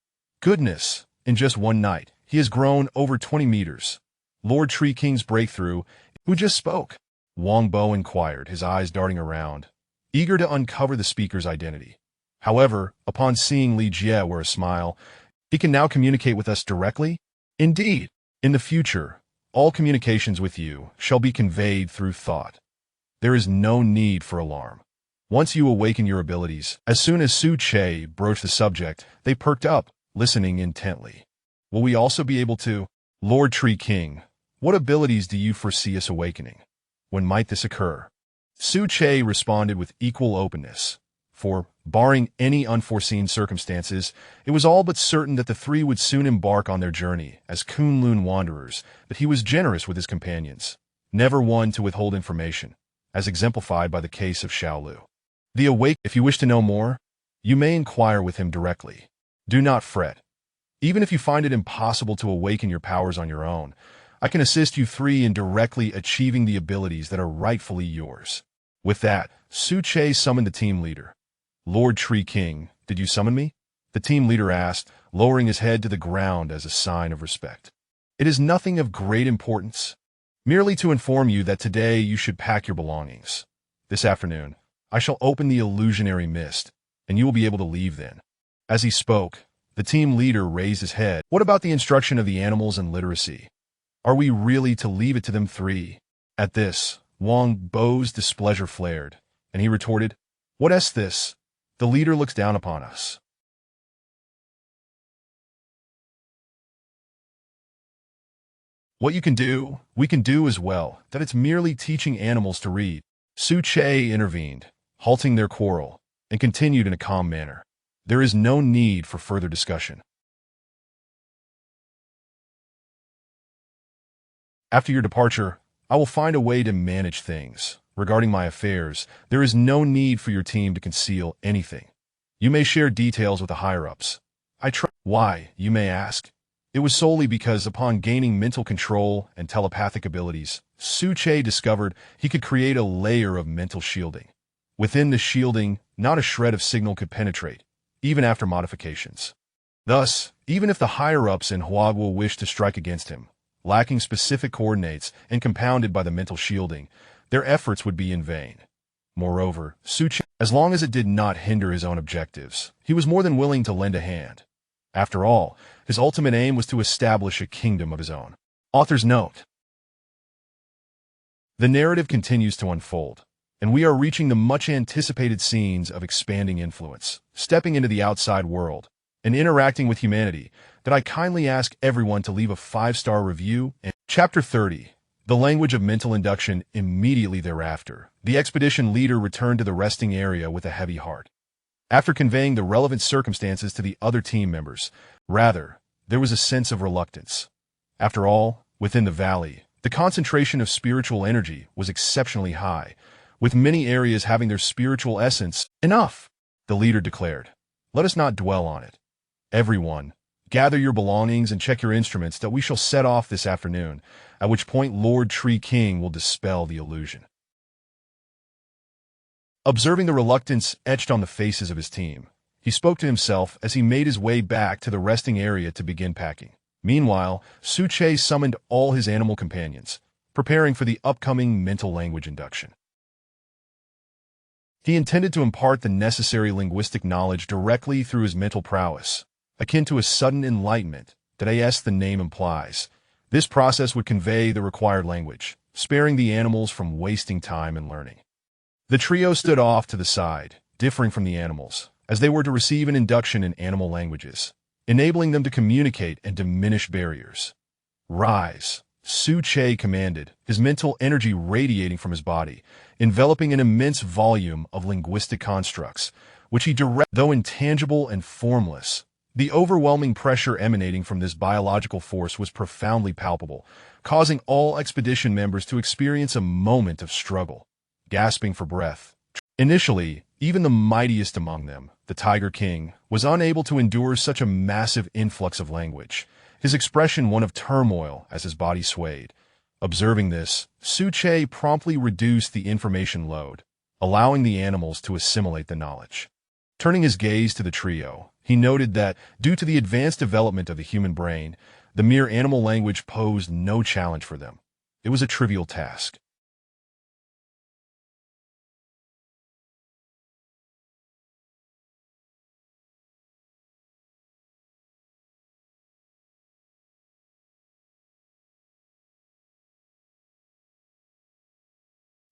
"Goodness, in just one night, he has grown over 20 meters. Lord Tree King's breakthrough." "Who just spoke?" Wang Bo inquired, his eyes darting around, eager to uncover the speaker's identity. However, upon seeing Li Jie wear a smile, "He can now communicate with us directly?" "Indeed. In the future, all communications with you shall be conveyed through thought. There is no need for alarm. Once you awaken your abilities." As soon as Su Che broached the subject, they perked up, listening intently. "Will we also be able to?" "Lord Tree King, what abilities do you foresee us awakening? When might this occur?" Su Che responded with equal openness. for, barring any unforeseen circumstances, it was all but certain that the three would soon embark on their journey as Kunlun wanderers, but he was generous with his companions, never one to withhold information, as exemplified by the case of Xiaolu. The awake, if you wish to know more, you may inquire with him directly. Do not fret. Even if you find it impossible to awaken your powers on your own, I can assist you three in directly achieving the abilities that are rightfully yours. With that, Su Che summoned the team leader. Lord Tree King, did you summon me? The team leader asked, lowering his head to the ground as a sign of respect. It is nothing of great importance. Merely to inform you that today you should pack your belongings. This afternoon, I shall open the illusionary mist, and you will be able to leave then. As he spoke, the team leader raised his head. What about the instruction of the animals and literacy? Are we really to leave it to them three? At this, Wang Bo's displeasure flared, and he retorted, What is this? The leader looks down upon us. What you can do, we can do as well, that it's merely teaching animals to read. Su Che intervened, halting their quarrel, and continued in a calm manner. There is no need for further discussion. After your departure, I will find a way to manage things. Regarding my affairs, there is no need for your team to conceal anything. You may share details with the higher-ups. Why, you may ask? It was solely because upon gaining mental control and telepathic abilities, Su Che discovered he could create a layer of mental shielding. Within the shielding, not a shred of signal could penetrate, even after modifications. Thus, even if the higher-ups in Huagua wished to strike against him, lacking specific coordinates and compounded by the mental shielding, their efforts would be in vain. Moreover, Su Che, as long as it did not hinder his own objectives, he was more than willing to lend a hand. After all, his ultimate aim was to establish a kingdom of his own. Author's note. The narrative continues to unfold, and we are reaching the much-anticipated scenes of expanding influence, stepping into the outside world, and interacting with humanity, that I kindly ask everyone to leave a 5-star review. And Chapter 30. The language of mental induction. Immediately thereafter, the expedition leader returned to the resting area with a heavy heart. After conveying the relevant circumstances to the other team members, there was a sense of reluctance. After all, within the valley, the concentration of spiritual energy was exceptionally high, with many areas having their spiritual essence. Enough, the leader declared. Let us not dwell on it. Everyone, gather your belongings and check your instruments that we shall set off this afternoon, at which point Lord Tree King will dispel the illusion. Observing the reluctance etched on the faces of his team, he spoke to himself as he made his way back to the resting area to begin packing. Meanwhile, Su Che summoned all his animal companions, preparing for the upcoming mental language induction. He intended to impart the necessary linguistic knowledge directly through his mental prowess, akin to a sudden enlightenment that as the name implies. This process would convey the required language, sparing the animals from wasting time in learning. The trio stood off to the side, differing from the animals, as they were to receive an induction in animal languages, enabling them to communicate and diminish barriers. Rise, Su Che commanded, his mental energy radiating from his body, enveloping an immense volume of linguistic constructs, which he directed. Though intangible and formless, the overwhelming pressure emanating from this biological force was profoundly palpable, causing all expedition members to experience a moment of struggle, gasping for breath. Initially, even the mightiest among them, the Tiger King, was unable to endure such a massive influx of language, his expression one of turmoil as his body swayed. Observing this, Su Che promptly reduced the information load, allowing the animals to assimilate the knowledge. Turning his gaze to the trio, he noted that, due to the advanced development of the human brain, the mere animal language posed no challenge for them. It was a trivial task.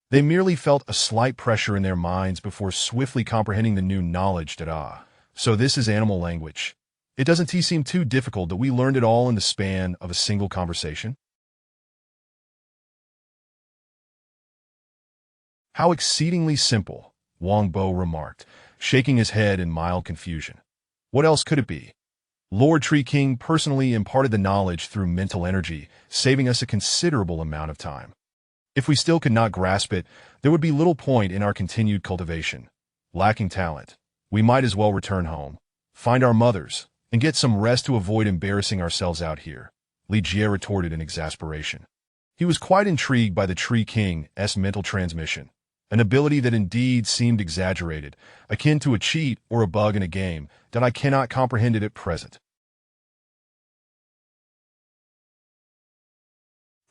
They merely felt a slight pressure in their minds before swiftly comprehending the new knowledge that so this is animal language. It doesn't seem too difficult that we learned it all in the span of a single conversation? How exceedingly simple, Wang Bo remarked, shaking his head in mild confusion. What else could it be? Lord Tree King personally imparted the knowledge through mental energy, saving us a considerable amount of time. If we still could not grasp it, there would be little point in our continued cultivation. Lacking talent, we might as well return home, find our mothers, and get some rest to avoid embarrassing ourselves out here, Li Jie retorted in exasperation. He was quite intrigued by the Tree King's mental transmission, an ability that indeed seemed exaggerated, akin to a cheat or a bug in a game that I cannot comprehend it at present.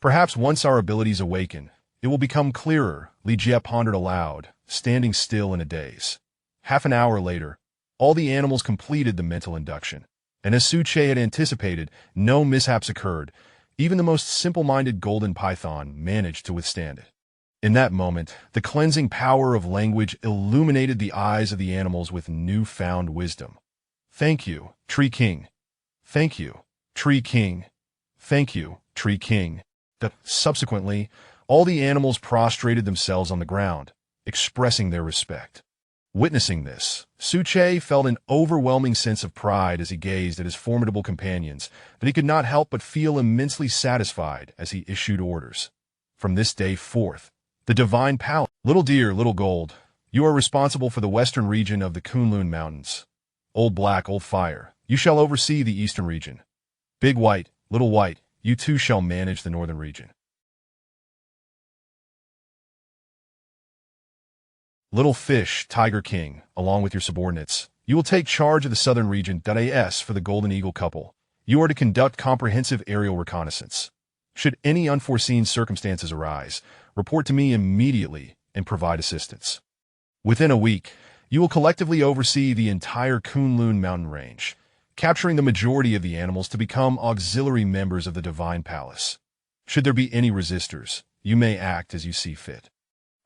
Perhaps once our abilities awaken, it will become clearer, Li Jie pondered aloud, standing still in a daze. Half an hour later, all the animals completed the mental induction, and as Su Che had anticipated, no mishaps occurred. Even the most simple-minded golden python managed to withstand it. In that moment, the cleansing power of language illuminated the eyes of the animals with newfound wisdom. Thank you, Tree King. Thank you, Tree King. Thank you, Tree King. Subsequently, all the animals prostrated themselves on the ground, expressing their respect. Witnessing this, Su Che felt an overwhelming sense of pride as he gazed at his formidable companions, but he could not help but feel immensely satisfied as he issued orders. From this day forth, the Divine Palace. Little Deer, Little Gold, you are responsible for the western region of the Kunlun Mountains. Old Black, Old Fire, you shall oversee the eastern region. Big White, Little White, you too shall manage the northern region. Little Fish, Tiger King, along with your subordinates, you will take charge of the southern region. As for the Golden Eagle couple, you are to conduct comprehensive aerial reconnaissance. Should any unforeseen circumstances arise, report to me immediately and provide assistance. Within a week, you will collectively oversee the entire Kunlun mountain range, capturing the majority of the animals to become auxiliary members of the Divine Palace. Should there be any resistors, you may act as you see fit.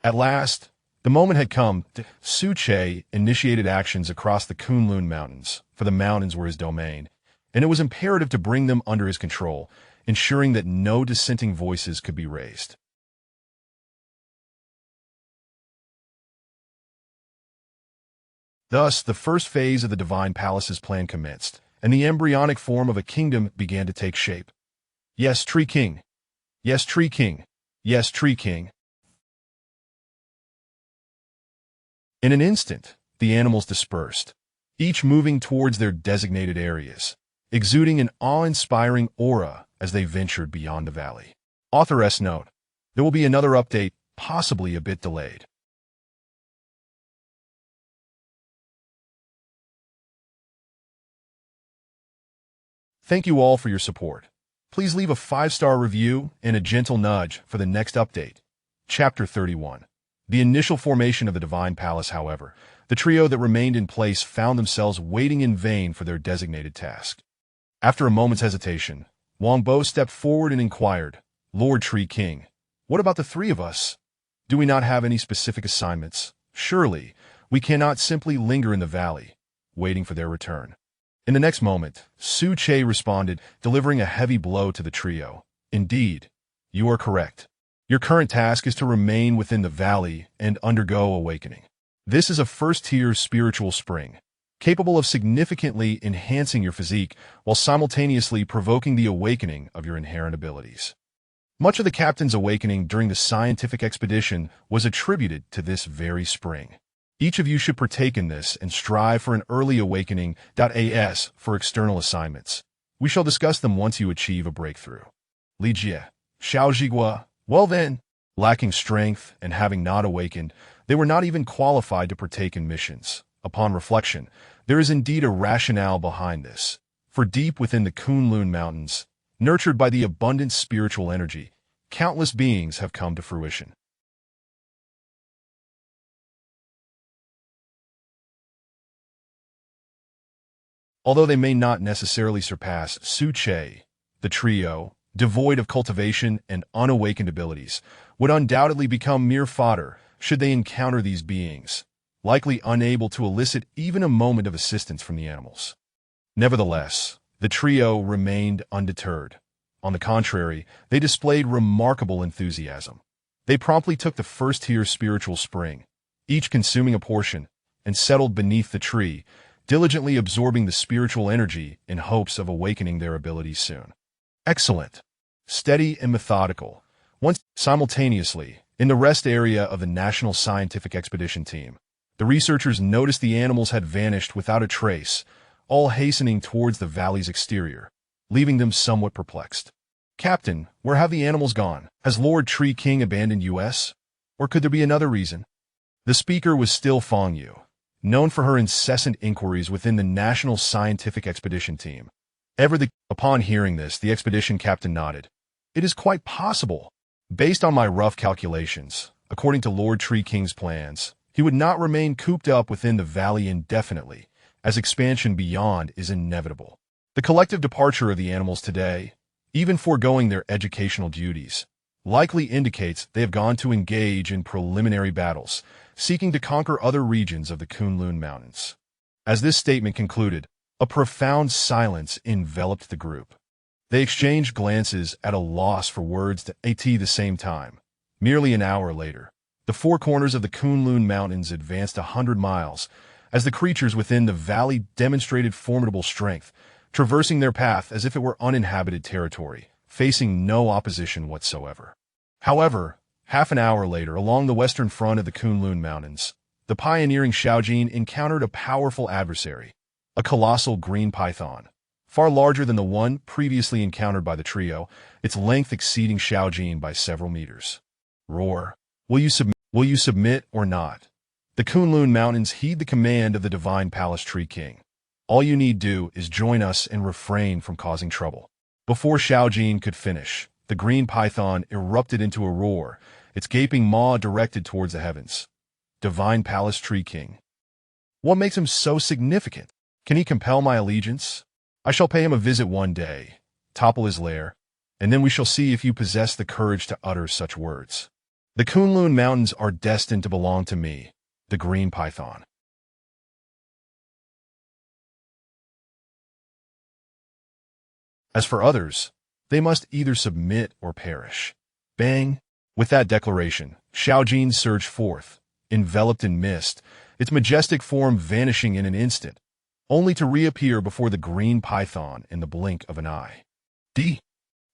At last, the moment had come. Su Che initiated actions across the Kunlun Mountains, for the mountains were his domain, and it was imperative to bring them under his control, ensuring that no dissenting voices could be raised. Thus, the first phase of the Divine Palace's plan commenced, and the embryonic form of a kingdom began to take shape. Yes, Tree King. Yes, Tree King. Yes, Tree King. In an instant, the animals dispersed, each moving towards their designated areas, exuding an awe-inspiring aura as they ventured beyond the valley. Authoress note: there will be another update, possibly a bit delayed. Thank you all for your support. Please leave a 5-star review and a gentle nudge for the next update. Chapter 31. The initial formation of the Divine Palace, however, the trio that remained in place found themselves waiting in vain for their designated task. After a moment's hesitation, Wang Bo stepped forward and inquired, Lord Tree King, what about the three of us? Do we not have any specific assignments? Surely, we cannot simply linger in the valley, waiting for their return. In the next moment, Su Che responded, delivering a heavy blow to the trio. Indeed, you are correct. Your current task is to remain within the valley and undergo awakening. This is a first-tier spiritual spring, capable of significantly enhancing your physique while simultaneously provoking the awakening of your inherent abilities. Much of the captain's awakening during the scientific expedition was attributed to this very spring. Each of you should partake in this and strive for an early awakening. As for external assignments, we shall discuss them once you achieve a breakthrough. Li Jie, Xiao Zhigua. Well then, lacking strength and having not awakened, they were not even qualified to partake in missions. Upon reflection, there is indeed a rationale behind this. For deep within the Kunlun Mountains, nurtured by the abundant spiritual energy, countless beings have come to fruition. Although they may not necessarily surpass Su Che, the trio, devoid of cultivation and unawakened abilities, would undoubtedly become mere fodder should they encounter these beings, likely unable to elicit even a moment of assistance from the animals. Nevertheless, the trio remained undeterred. On the contrary, they displayed remarkable enthusiasm. They promptly took the first-tier spiritual spring, each consuming a portion, and settled beneath the tree, diligently absorbing the spiritual energy in hopes of awakening their abilities soon. Excellent. Steady and methodical. Once simultaneously, in the rest area of the National Scientific Expedition team, the researchers noticed the animals had vanished without a trace, all hastening towards the valley's exterior, leaving them somewhat perplexed. Captain, where have the animals gone? Has Lord Tree King abandoned us? Or could there be another reason? The speaker was still Fong Yu, known for her incessant inquiries within the National Scientific Expedition team. Upon hearing this, the expedition captain nodded. It is quite possible. Based on my rough calculations, according to Lord Tree King's plans, he would not remain cooped up within the valley indefinitely, as expansion beyond is inevitable. The collective departure of the animals today, even foregoing their educational duties, likely indicates they have gone to engage in preliminary battles, seeking to conquer other regions of the Kunlun Mountains. As this statement concluded, a profound silence enveloped the group. They exchanged glances at a loss for words at the same time. Merely an hour later, the four corners of the Kunlun Mountains advanced 100 miles, as the creatures within the valley demonstrated formidable strength, traversing their path as if it were uninhabited territory, facing no opposition whatsoever. However, half an hour later, along the western front of the Kunlun Mountains, the pioneering Xiaojin encountered a powerful adversary, a colossal green python, far larger than the one previously encountered by the trio, its length exceeding Xiaojin by several meters. Roar. Will you submit or not? The Kunlun Mountains heed the command of the Divine Palace Tree King. All you need do is join us and refrain from causing trouble. Before Xiaojin could finish, the green python erupted into a roar, its gaping maw directed towards the heavens. Divine Palace Tree King. What makes him so significant? Can he compel my allegiance? I shall pay him a visit one day, topple his lair, and then we shall see if you possess the courage to utter such words. The Kunlun Mountains are destined to belong to me, the green python. As for others, they must either submit or perish. Bang! With that declaration, Xiaojin surged forth, enveloped in mist, its majestic form vanishing in an instant, only to reappear before the green python in the blink of an eye.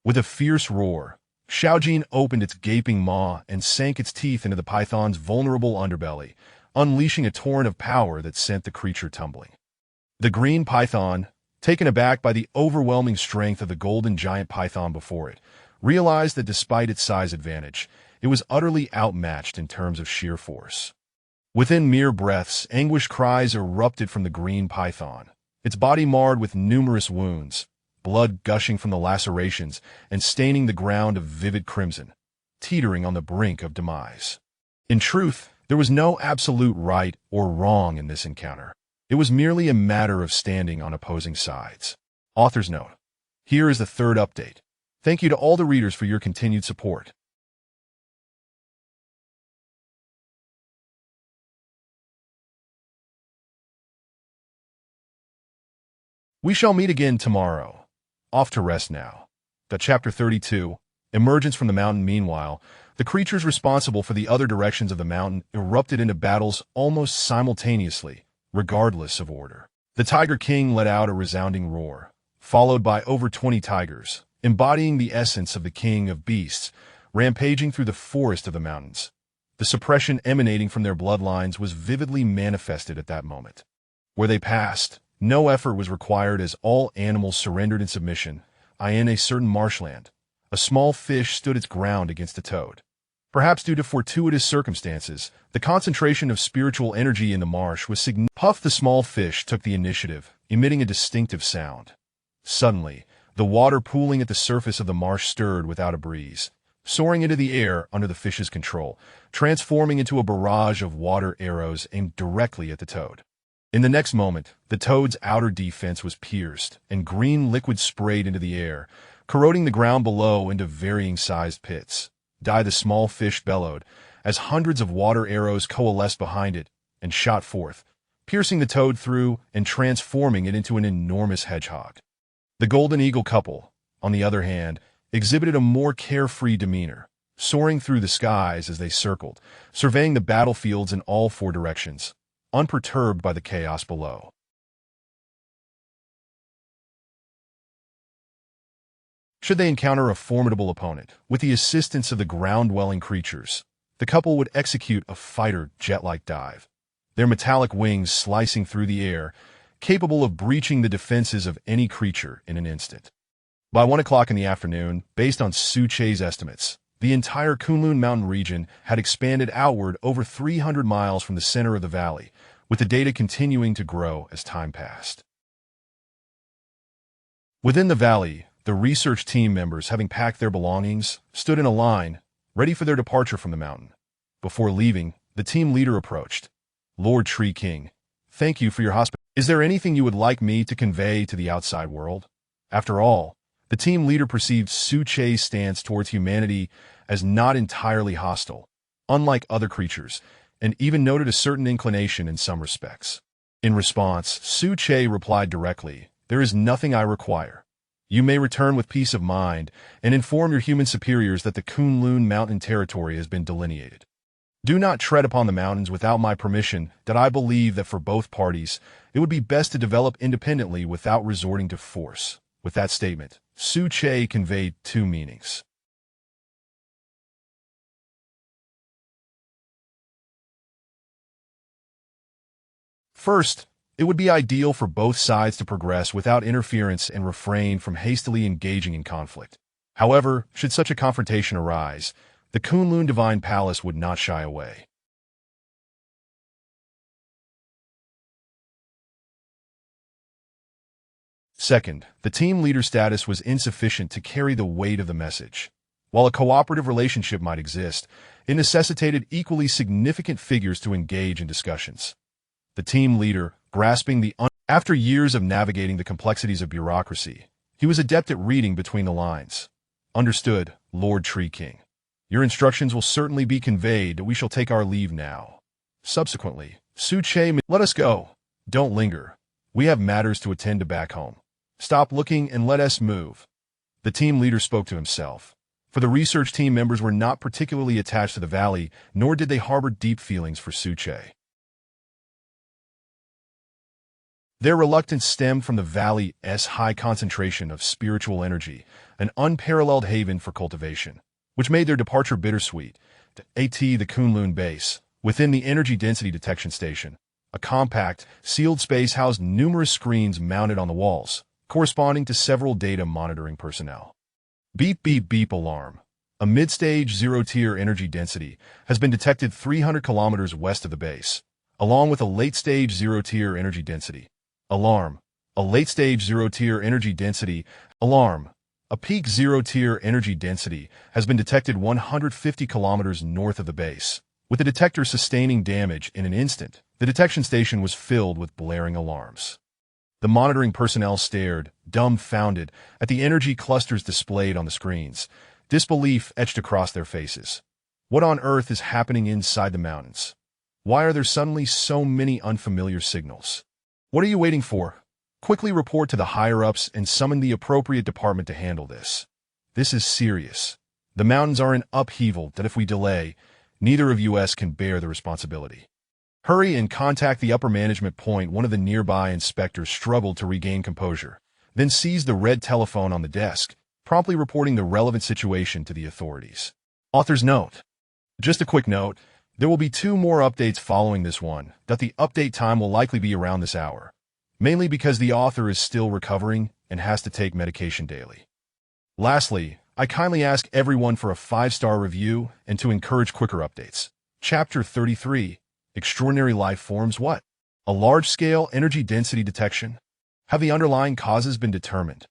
With a fierce roar, Xiaojin opened its gaping maw and sank its teeth into the python's vulnerable underbelly, unleashing a torrent of power that sent the creature tumbling. The green python, taken aback by the overwhelming strength of the golden giant python before it, realized that despite its size advantage, it was utterly outmatched in terms of sheer force. Within mere breaths, anguished cries erupted from the green python, its body marred with numerous wounds, blood gushing from the lacerations and staining the ground of vivid crimson, teetering on the brink of demise. In truth, there was no absolute right or wrong in this encounter. It was merely a matter of standing on opposing sides. Author's note. Here is the third update. Thank you to all the readers for your continued support. We shall meet again tomorrow. Off to rest now. Chapter 32, Emergence from the Mountain. Meanwhile, the creatures responsible for the other directions of the mountain erupted into battles almost simultaneously, regardless of order. The Tiger King let out a resounding roar, followed by over 20 tigers, embodying the essence of the king of beasts, rampaging through the forest of the mountains. The suppression emanating from their bloodlines was vividly manifested at that moment. Where they passed, no effort was required as all animals surrendered in submission. In a certain marshland, a small fish stood its ground against a toad. Perhaps due to fortuitous circumstances, the concentration of spiritual energy in the marsh was significant. Puff the small fish took the initiative, emitting a distinctive sound. Suddenly, the water pooling at the surface of the marsh stirred without a breeze, soaring into the air under the fish's control, transforming into a barrage of water arrows aimed directly at the toad. In the next moment, the toad's outer defense was pierced, and green liquid sprayed into the air, corroding the ground below into varying-sized pits. The small fish bellowed, as hundreds of water arrows coalesced behind it and shot forth, piercing the toad through and transforming it into an enormous hedgehog. The golden eagle couple, on the other hand, exhibited a more carefree demeanor, soaring through the skies as they circled, surveying the battlefields in all four directions. unperturbed by the chaos below. Should they encounter a formidable opponent, with the assistance of the ground-dwelling creatures, the couple would execute a fighter jet-like dive, their metallic wings slicing through the air, capable of breaching the defenses of any creature in an instant. By 1 o'clock in the afternoon, based on Suche's estimates, the entire Kunlun mountain region had expanded outward over 300 miles from the center of the valley, with the data continuing to grow as time passed. Within the valley, the research team members, having packed their belongings, stood in a line, ready for their departure from the mountain. Before leaving, the team leader approached. "Lord Tree King, thank you for your hospitality. Is there anything you would like me to convey to the outside world?" After all, the team leader perceived Suche's stance towards humanity as not entirely hostile, unlike other creatures, and even noted a certain inclination in some respects. In response, Suche replied directly, "There is nothing I require. You may return with peace of mind and inform your human superiors that the Kunlun mountain territory has been delineated. Do not tread upon the mountains without my permission, that I believe that for both parties, it would be best to develop independently without resorting to force." With that statement, Suche conveyed two meanings. First, it would be ideal for both sides to progress without interference and refrain from hastily engaging in conflict. However, should such a confrontation arise, the Kunlun Divine Palace would not shy away. Second, the team leader status was insufficient to carry the weight of the message. While a cooperative relationship might exist, it necessitated equally significant figures to engage in discussions. The team leader, grasping after years of navigating the complexities of bureaucracy, he was adept at reading between the lines. "Understood, Lord Tree King. Your instructions will certainly be conveyed. We shall take our leave now." Subsequently, Suche, "Let us go. Don't linger. We have matters to attend to back home. Stop looking and let us move." The team leader spoke to himself, for the research team members were not particularly attached to the valley, nor did they harbor deep feelings for Suche. Their reluctance stemmed from the valley's high concentration of spiritual energy, an unparalleled haven for cultivation, which made their departure bittersweet. The Kunlun base, within the energy density detection station, a compact, sealed space housed numerous screens mounted on the walls, corresponding to several data monitoring personnel. Beep beep beep alarm. A mid-stage zero-tier energy density has been detected 300 kilometers west of the base, along with a late-stage zero-tier energy density. Alarm. A late-stage zero-tier energy density. Alarm. A peak zero-tier energy density has been detected 150 kilometers north of the base. With the detector sustaining damage in an instant, the detection station was filled with blaring alarms. The monitoring personnel stared, dumbfounded, at the energy clusters displayed on the screens, disbelief etched across their faces. What on earth is happening inside the mountains? Why are there suddenly so many unfamiliar signals? What are you waiting for? Quickly report to the higher-ups and summon the appropriate department to handle this. This is serious. The mountains are in upheaval that if we delay, neither of us can bear the responsibility. Hurry and contact the upper management point. One of the nearby inspectors struggled to regain composure, then seized the red telephone on the desk, promptly reporting the relevant situation to the authorities. Author's note. Just a quick note. There will be 2 more updates following this one, that the update time will likely be around this hour, mainly because the author is still recovering and has to take medication daily. Lastly, I kindly ask everyone for a 5-star review and to encourage quicker updates. Chapter 33, Extraordinary Life Forms. What? A large-scale energy density detection? Have the underlying causes been determined?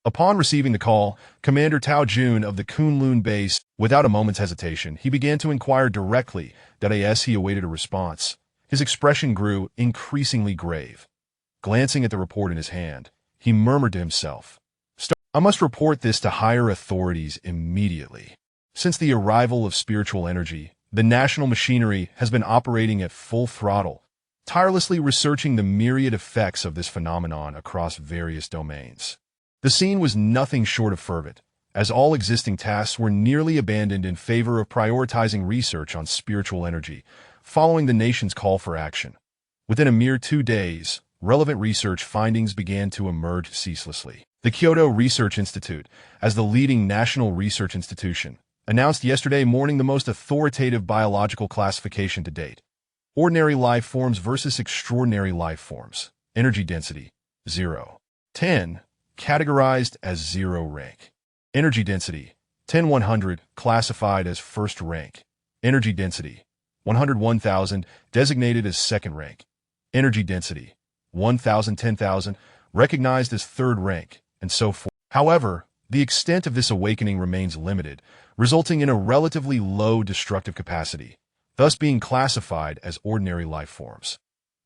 Upon receiving the call, Commander Tao Jun of the Kunlun base, without a moment's hesitation, he began to inquire directly that as he awaited a response. His expression grew increasingly grave. Glancing at the report in his hand, he murmured to himself, "I must report this to higher authorities immediately." Since the arrival of spiritual energy, the national machinery has been operating at full throttle, tirelessly researching the myriad effects of this phenomenon across various domains. The scene was nothing short of fervent, as all existing tasks were nearly abandoned in favor of prioritizing research on spiritual energy, following the nation's call for action. Within a mere 2 days, relevant research findings began to emerge ceaselessly. The Kyoto Research Institute, as the leading national research institution, announced yesterday morning the most authoritative biological classification to date. Ordinary life forms versus extraordinary life forms. Energy density, 0. 10, categorized as 0 rank. Energy density, 10-100, classified as first rank. Energy density, 101,000, designated as second rank. Energy density, 1,000-10,000, recognized as third rank, and so forth. However, the extent of this awakening remains limited, resulting in a relatively low destructive capacity, thus being classified as ordinary life forms.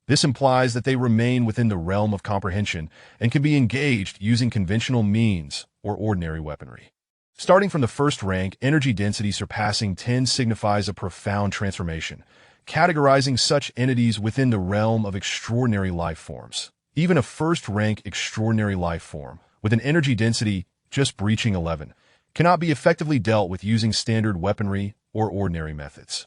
This implies that they remain within the realm of comprehension and can be engaged using conventional means or ordinary weaponry. Starting from the first rank, energy density surpassing 10 signifies a profound transformation, categorizing such entities within the realm of extraordinary life forms. Even a first-rank extraordinary life form, with an energy density just breaching 11, cannot be effectively dealt with using standard weaponry or ordinary methods.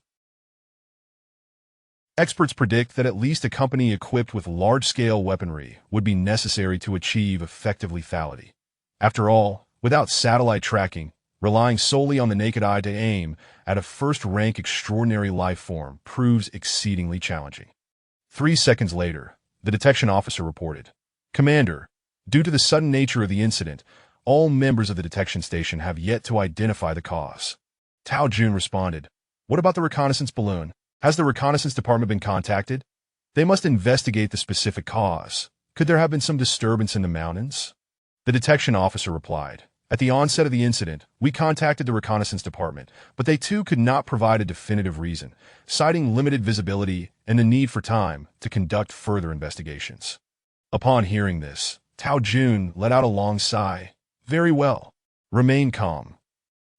Experts predict that at least a company equipped with large-scale weaponry would be necessary to achieve effective lethality. After all, without satellite tracking, relying solely on the naked eye to aim at a first-rank extraordinary life form proves exceedingly challenging. 3 seconds later, the detection officer reported, "Commander, due to the sudden nature of the incident, all members of the detection station have yet to identify the cause." Tao Jun responded, "What about the reconnaissance balloon? Has the reconnaissance department been contacted? They must investigate the specific cause. Could there have been some disturbance in the mountains?" The detection officer replied, "At the onset of the incident, we contacted the reconnaissance department, but they too could not provide a definitive reason, citing limited visibility and the need for time to conduct further investigations." Upon hearing this, Tao Jun let out a long sigh. "Very well. Remain calm.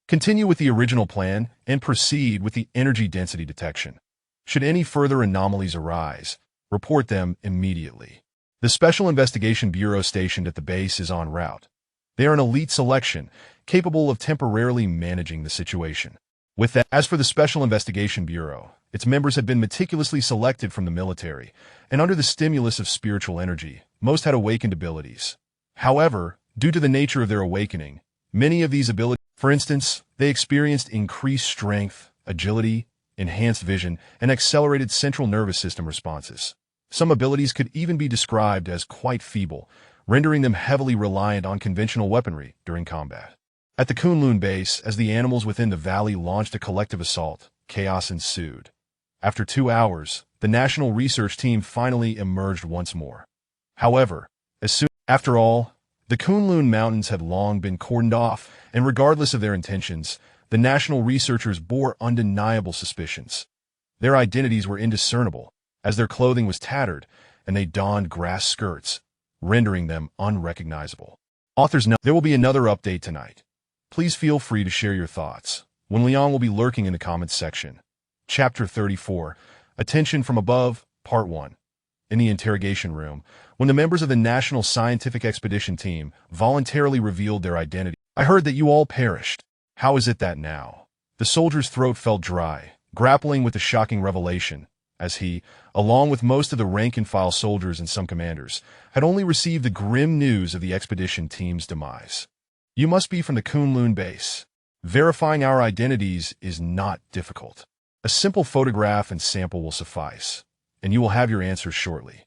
Continue with the original plan and proceed with the energy density detection. Should any further anomalies arise, report them immediately. The Special Investigation Bureau stationed at the base is en route. They are an elite selection, capable of temporarily managing the situation." With that, as for the Special Investigation Bureau, its members had been meticulously selected from the military, and under the stimulus of spiritual energy, most had awakened abilities. However, due to the nature of their awakening, many of these abilities, for instance, they experienced increased strength, agility, enhanced vision, and accelerated central nervous system responses. Some abilities could even be described as quite feeble, rendering them heavily reliant on conventional weaponry during combat. At the Kunlun base, as the animals within the valley launched a collective assault, chaos ensued. After 2 hours, the National Research Team finally emerged once more. However, after all, the Kunlun Mountains had long been cordoned off, and regardless of their intentions, the national researchers bore undeniable suspicions. Their identities were indiscernible, as their clothing was tattered, and they donned grass skirts, rendering them unrecognizable. Authors note there will be another update tonight. Please feel free to share your thoughts. When Leon will be lurking in the comments section. Chapter 34, Attention from Above, Part 1. In the interrogation room, when the members of the National Scientific Expedition Team voluntarily revealed their identity, "I heard that you all perished. How is it that now?" The soldier's throat felt dry, grappling with the shocking revelation, as he, along with most of the rank-and-file soldiers and some commanders, had only received the grim news of the expedition team's demise. "You must be from the Kunlun base. Verifying our identities is not difficult. A simple photograph and sample will suffice, and you will have your answers shortly."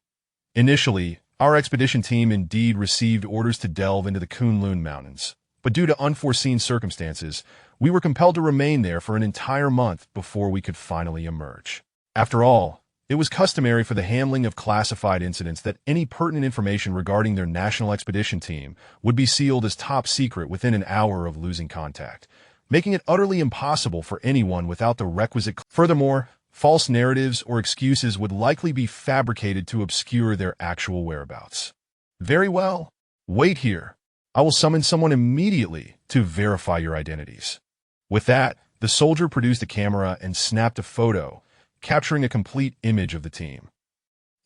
Initially, our expedition team indeed received orders to delve into the Kunlun Mountains, but due to unforeseen circumstances, we were compelled to remain there for an entire month before we could finally emerge. After all, it was customary for the handling of classified incidents that any pertinent information regarding their national expedition team would be sealed as top secret within an hour of losing contact, making it utterly impossible for anyone without the requisite. Furthermore, false narratives or excuses would likely be fabricated to obscure their actual whereabouts. "Very well. Wait here. I will summon someone immediately to verify your identities." With that, the soldier produced a camera and snapped a photo, capturing a complete image of the team.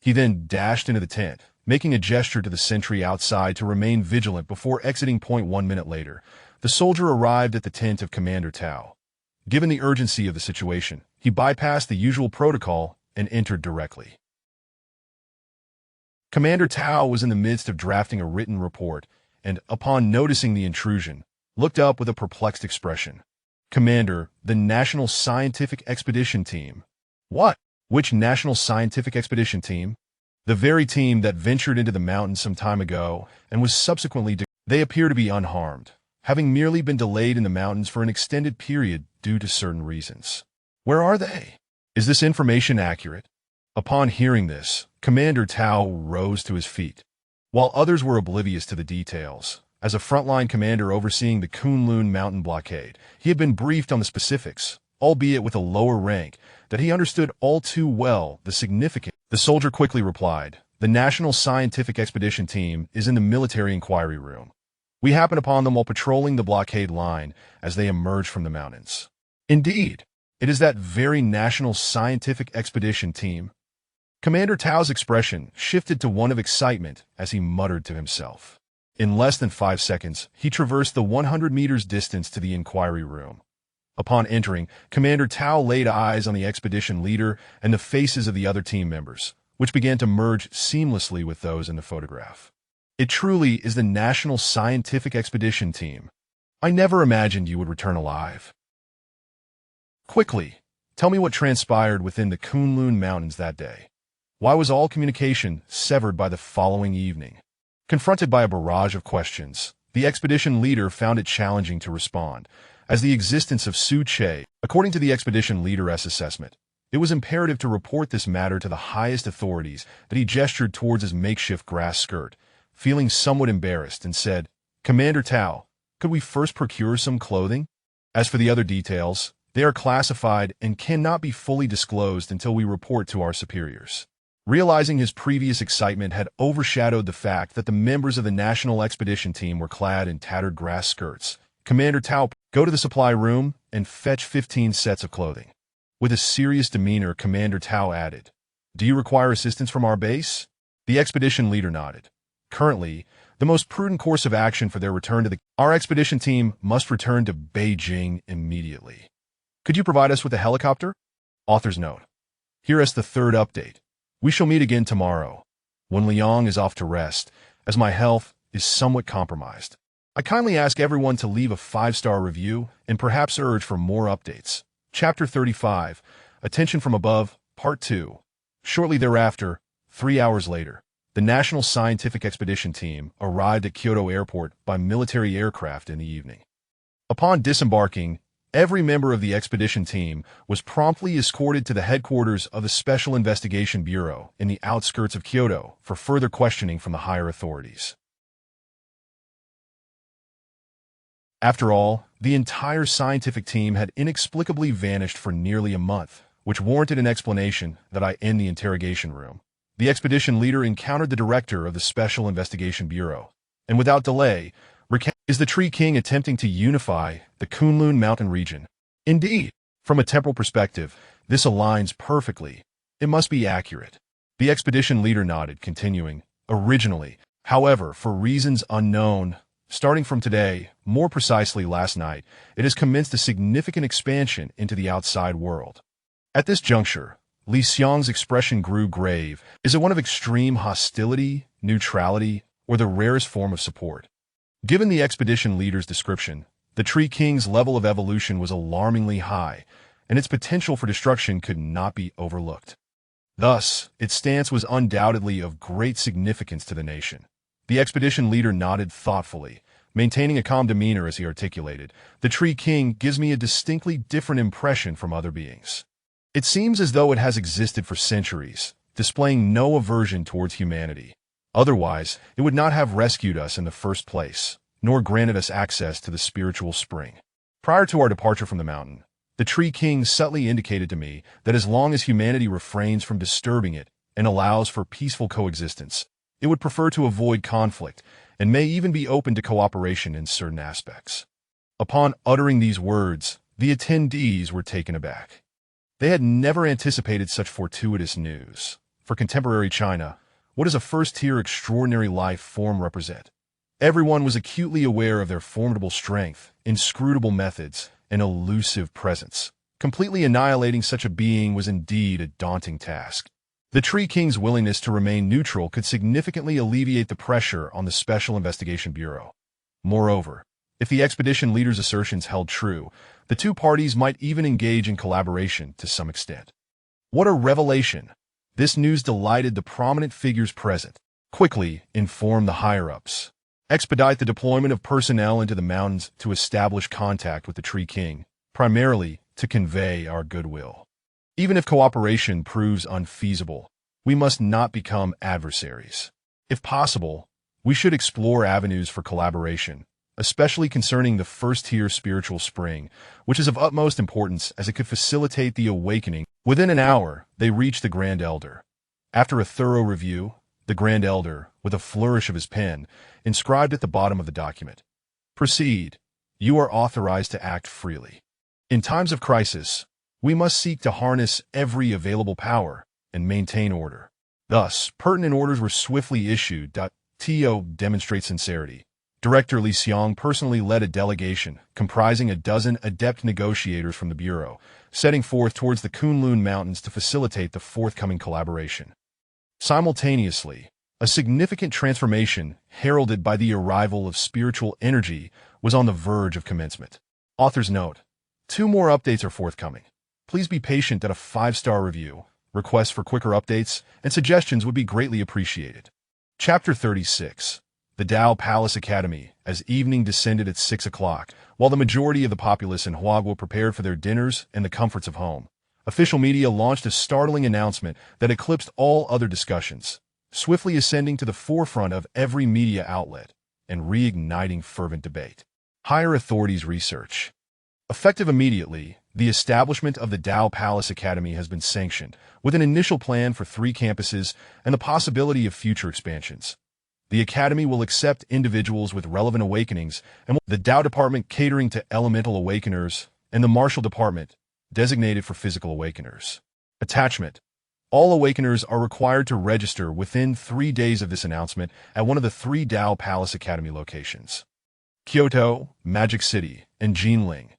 He then dashed into the tent, making a gesture to the sentry outside to remain vigilant before exiting. 1 minute later, the soldier arrived at the tent of Commander Tao. Given the urgency of the situation, he bypassed the usual protocol and entered directly. Commander Tao was in the midst of drafting a written report, and, upon noticing the intrusion, looked up with a perplexed expression. Commander, the National Scientific Expedition Team. What? Which National Scientific Expedition Team? The very team that ventured into the mountains some time ago and was subsequently they appear to be unharmed, having merely been delayed in the mountains for an extended period due to certain reasons. Where are they? Is this information accurate? Upon hearing this, Commander Tao rose to his feet. While others were oblivious to the details, as a frontline commander overseeing the Kunlun mountain blockade, he had been briefed on the specifics, albeit with a lower rank, that he understood all too well the significance. The soldier quickly replied, "The National Scientific Expedition Team is in the military inquiry room. We happened upon them while patrolling the blockade line as they emerged from the mountains." Indeed, it is that very National Scientific Expedition Team. Commander Tao's expression shifted to one of excitement as he muttered to himself. In less than 5 seconds, he traversed the 100 meters distance to the inquiry room. Upon entering, Commander Tao laid eyes on the expedition leader and the faces of the other team members, which began to merge seamlessly with those in the photograph. It truly is the National Scientific Expedition Team. I never imagined you would return alive. Quickly, tell me what transpired within the Kunlun Mountains that day. Why was all communication severed by the following evening? Confronted by a barrage of questions, the expedition leader found it challenging to respond, as the existence of Su Che, according to the expedition leader's assessment, it was imperative to report this matter to the highest authorities. That he gestured towards his makeshift grass skirt, feeling somewhat embarrassed, and said, "Commander Tao, could we first procure some clothing? As for the other details, they are classified and cannot be fully disclosed until we report to our superiors." Realizing his previous excitement had overshadowed the fact that the members of the National Expedition Team were clad in tattered grass skirts, Commander Tao, "Go to the supply room and fetch 15 sets of clothing." With a serious demeanor, Commander Tao added, "Do you require assistance from our base?" The expedition leader nodded. Currently, the most prudent course of action for their return to our expedition team must return to Beijing immediately. Could you provide us with a helicopter? Author's note. Here is the third update. We shall meet again tomorrow, when Liang is off to rest, as my health is somewhat compromised. I kindly ask everyone to leave a 5-star review and perhaps urge for more updates. Chapter 35, Attention from Above, Part 2. Shortly thereafter, 3 hours later, the National Scientific Expedition Team arrived at Kyoto Airport by military aircraft in the evening. Upon disembarking, every member of the expedition team was promptly escorted to the headquarters of the Special Investigation Bureau in the outskirts of Kyoto for further questioning from the higher authorities. After all, the entire scientific team had inexplicably vanished for nearly a month, which warranted an explanation that I end the interrogation room. The expedition leader encountered the director of the Special Investigation Bureau, and without delay, is the Tree King attempting to unify the Kunlun mountain region? Indeed, from a temporal perspective, this aligns perfectly. It must be accurate. The expedition leader nodded, continuing, "Originally, however, for reasons unknown, starting from today, more precisely last night, it has commenced a significant expansion into the outside world." At this juncture, Li Xiang's expression grew grave. Is it one of extreme hostility, neutrality, or the rarest form of support? Given the expedition leader's description, the Tree King's level of evolution was alarmingly high, and its potential for destruction could not be overlooked. Thus, its stance was undoubtedly of great significance to the nation. The expedition leader nodded thoughtfully, maintaining a calm demeanor as he articulated, "The Tree King gives me a distinctly different impression from other beings. It seems as though it has existed for centuries, displaying no aversion towards humanity. Otherwise, it would not have rescued us in the first place, nor granted us access to the spiritual spring. Prior to our departure from the mountain, the Tree King subtly indicated to me that as long as humanity refrains from disturbing it and allows for peaceful coexistence, it would prefer to avoid conflict and may even be open to cooperation in certain aspects." Upon uttering these words, the attendees were taken aback. They had never anticipated such fortuitous news. For contemporary China, what does a first-tier extraordinary life form represent? Everyone was acutely aware of their formidable strength, inscrutable methods, and elusive presence. Completely annihilating such a being was indeed a daunting task. The Tree King's willingness to remain neutral could significantly alleviate the pressure on the Special Investigation Bureau. Moreover, if the expedition leader's assertions held true, the two parties might even engage in collaboration to some extent. What a revelation! This news delighted the prominent figures present. Quickly inform the higher-ups. Expedite the deployment of personnel into the mountains to establish contact with the Tree King, primarily to convey our goodwill. Even if cooperation proves unfeasible, we must not become adversaries. If possible, we should explore avenues for collaboration, especially concerning the first-tier spiritual spring, which is of utmost importance as it could facilitate the awakening. Within an hour, they reached the Grand Elder. After a thorough review, the Grand Elder, with a flourish of his pen, inscribed at the bottom of the document, "Proceed. You are authorized to act freely. In times of crisis, we must seek to harness every available power and maintain order." Thus, pertinent orders were swiftly issued. To demonstrate sincerity, Director Li Xiong personally led a delegation comprising a dozen adept negotiators from the Bureau, setting forth towards the Kunlun Mountains to facilitate the forthcoming collaboration. Simultaneously, a significant transformation heralded by the arrival of spiritual energy was on the verge of commencement. Author's note: 2 more updates are forthcoming. Please be patient at a 5-star review. Requests for quicker updates and suggestions would be greatly appreciated. Chapter 36. The Dao Palace Academy. As evening descended at 6 o'clock, while the majority of the populace in Huagua prepared for their dinners and the comforts of home, official media launched a startling announcement that eclipsed all other discussions, swiftly ascending to the forefront of every media outlet and reigniting fervent debate. Higher authorities research. Effective immediately, the establishment of the Dao Palace Academy has been sanctioned, with an initial plan for 3 campuses and the possibility of future expansions. The Academy will accept individuals with relevant awakenings, and the Dao Department catering to elemental awakeners, and the Martial Department, designated for physical awakeners. Attachment. All awakeners are required to register within 3 days of this announcement at one of the 3 Dao Palace Academy locations: Kyoto, Magic City, and Jinling.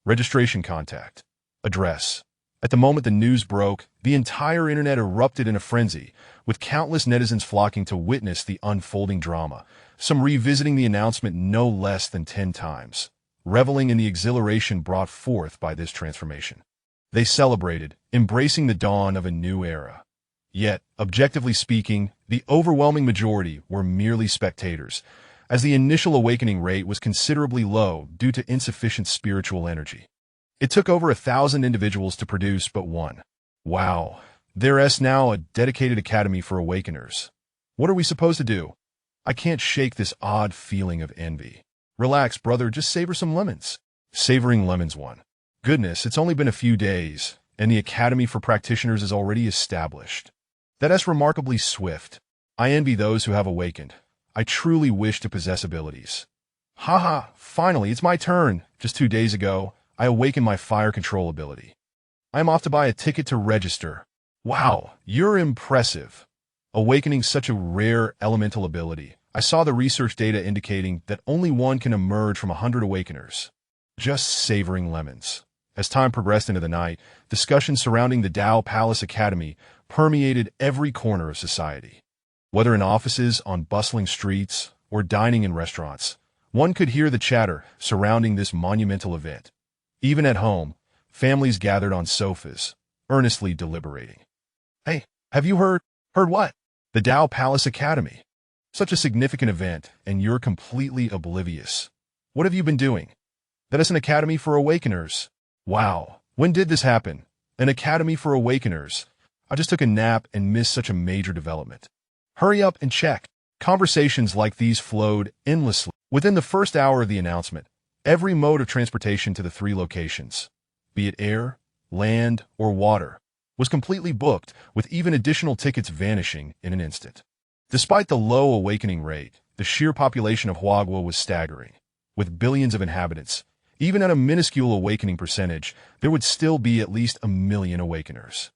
Registration contact. Address. At the moment the news broke, the entire internet erupted in a frenzy, with countless netizens flocking to witness the unfolding drama, some revisiting the announcement no less than 10 times, reveling in the exhilaration brought forth by this transformation. They celebrated, embracing the dawn of a new era. Yet, objectively speaking, the overwhelming majority were merely spectators, as the initial awakening rate was considerably low due to insufficient spiritual energy. It took over 1,000 individuals to produce but one. Wow, there's now a dedicated academy for awakeners. What are we supposed to do? I can't shake this odd feeling of envy. Relax, brother, just savor some lemons. Savoring lemons 1. Goodness, it's only been a few days, and the Academy for Practitioners is already established. That's remarkably swift. I envy those who have awakened. I truly wish to possess abilities. Haha, finally, it's my turn. Just 2 days ago, I awakened my fire control ability. I am off to buy a ticket to register. Wow, you're impressive. Awakening such a rare elemental ability. I saw the research data indicating that only one can emerge from 100 awakeners. Just savoring lemons. As time progressed into the night, discussions surrounding the Dao Palace Academy permeated every corner of society. Whether in offices, on bustling streets, or dining in restaurants, one could hear the chatter surrounding this monumental event. Even at home, families gathered on sofas, earnestly deliberating. Hey, have you heard? Heard what? The Dao Palace Academy. Such a significant event, and you're completely oblivious. What have you been doing? That is an academy for awakeners. Wow, when did this happen? An academy for awakeners. I just took a nap and missed such a major development. Hurry up and check. Conversations like these flowed endlessly. Within the first hour of the announcement, every mode of transportation to the 3 locations, be it air, land, or water, was completely booked, with even additional tickets vanishing in an instant. Despite the low awakening rate, the sheer population of Huagua was staggering. With billions of inhabitants, even at a minuscule awakening percentage, there would still be at least 1 million awakeners.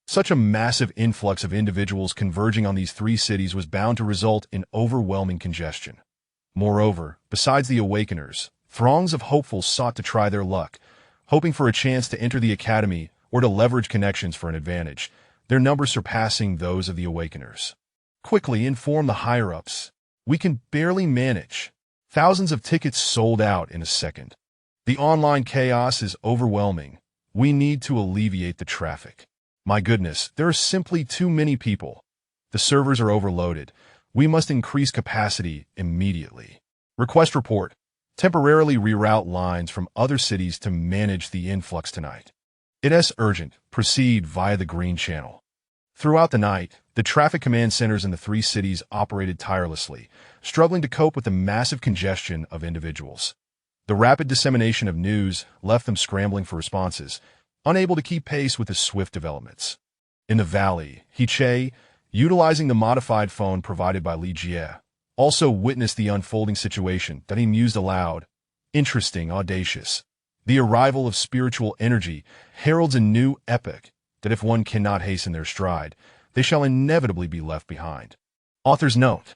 Such a massive influx of individuals converging on these 3 cities was bound to result in overwhelming congestion. Moreover, besides the awakeners, throngs of hopefuls sought to try their luck, hoping for a chance to enter the academy or to leverage connections for an advantage, their numbers surpassing those of the awakeners. Quickly inform the higher-ups. We can barely manage. Thousands of tickets sold out in a second. The online chaos is overwhelming. We need to alleviate the traffic. My goodness, there are simply too many people. The servers are overloaded. We must increase capacity immediately. Request report. Temporarily reroute lines from other cities to manage the influx tonight. It is urgent. Proceed via the green channel. Throughout the night, the traffic command centers in the 3 cities operated tirelessly, struggling to cope with the massive congestion of individuals. The rapid dissemination of news left them scrambling for responses, unable to keep pace with the swift developments. In the valley, Hiche, utilizing the modified phone provided by Li Jie, also witnessed the unfolding situation that he mused aloud. Interesting, audacious. The arrival of spiritual energy heralds a new epoch that if one cannot hasten their stride, they shall inevitably be left behind. Author's note.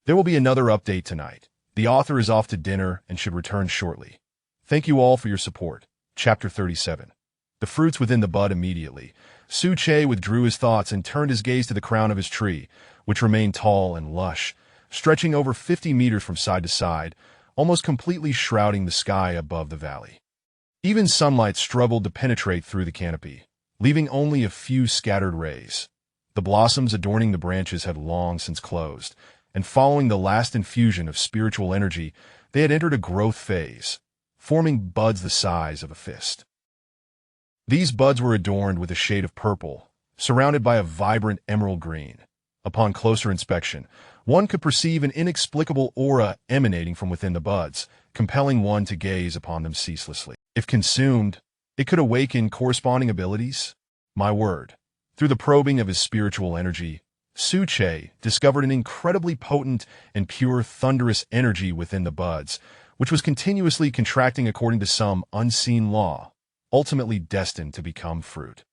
There will be another update tonight. The author is off to dinner and should return shortly. Thank you all for your support. Chapter 37. The fruits within the bud immediately. Su Che withdrew his thoughts and turned his gaze to the crown of his tree, which remained tall and lush, stretching over 50 meters from side to side, almost completely shrouding the sky above the valley. Even sunlight struggled to penetrate through the canopy, leaving only a few scattered rays. The blossoms adorning the branches had long since closed, and following the last infusion of spiritual energy, they had entered a growth phase, forming buds the size of a fist. These buds were adorned with a shade of purple, surrounded by a vibrant emerald green. Upon closer inspection, one could perceive an inexplicable aura emanating from within the buds, compelling one to gaze upon them ceaselessly. If consumed, it could awaken corresponding abilities. My word. Through the probing of his spiritual energy, Su Che discovered an incredibly potent and pure thunderous energy within the buds, which was continuously contracting according to some unseen law, ultimately destined to become fruit.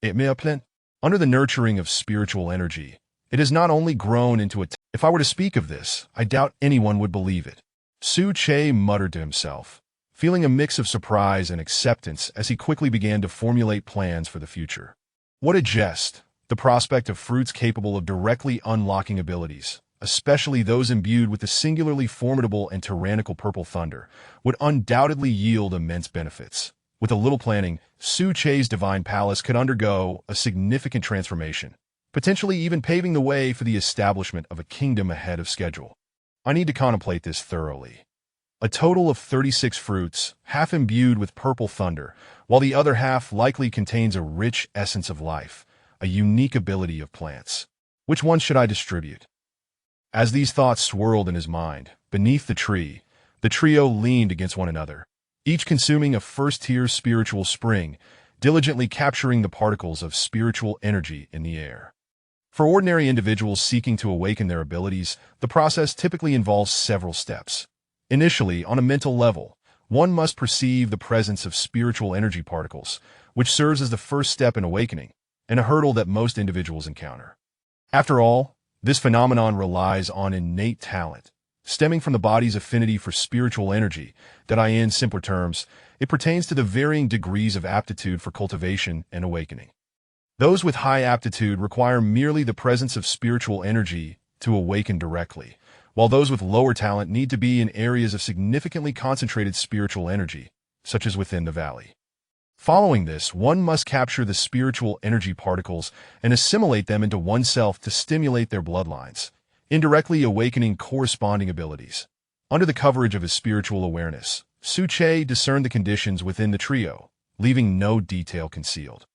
Under the nurturing of spiritual energy, it has not only grown into a... If I were to speak of this, I doubt anyone would believe it. Su Che muttered to himself, feeling a mix of surprise and acceptance as he quickly began to formulate plans for the future. What a jest! The prospect of fruits capable of directly unlocking abilities, especially those imbued with the singularly formidable and tyrannical purple thunder, would undoubtedly yield immense benefits. With a little planning, Su Che's divine palace could undergo a significant transformation, potentially even paving the way for the establishment of a kingdom ahead of schedule. I need to contemplate this thoroughly. A total of 36 fruits, half imbued with purple thunder, while the other half likely contains a rich essence of life, a unique ability of plants. Which one should I distribute? As these thoughts swirled in his mind, beneath the tree, the trio leaned against one another, each consuming a first-tier spiritual spring, diligently capturing the particles of spiritual energy in the air. For ordinary individuals seeking to awaken their abilities, the process typically involves several steps. Initially, on a mental level, one must perceive the presence of spiritual energy particles, which serves as the first step in awakening, and a hurdle that most individuals encounter. After all, this phenomenon relies on innate talent, stemming from the body's affinity for spiritual energy, that in simpler terms, it pertains to the varying degrees of aptitude for cultivation and awakening. Those with high aptitude require merely the presence of spiritual energy to awaken directly, while those with lower talent need to be in areas of significantly concentrated spiritual energy, such as within the valley. Following this, one must capture the spiritual energy particles and assimilate them into oneself to stimulate their bloodlines, indirectly awakening corresponding abilities. Under the coverage of his spiritual awareness, Su Che discerned the conditions within the trio, leaving no detail concealed.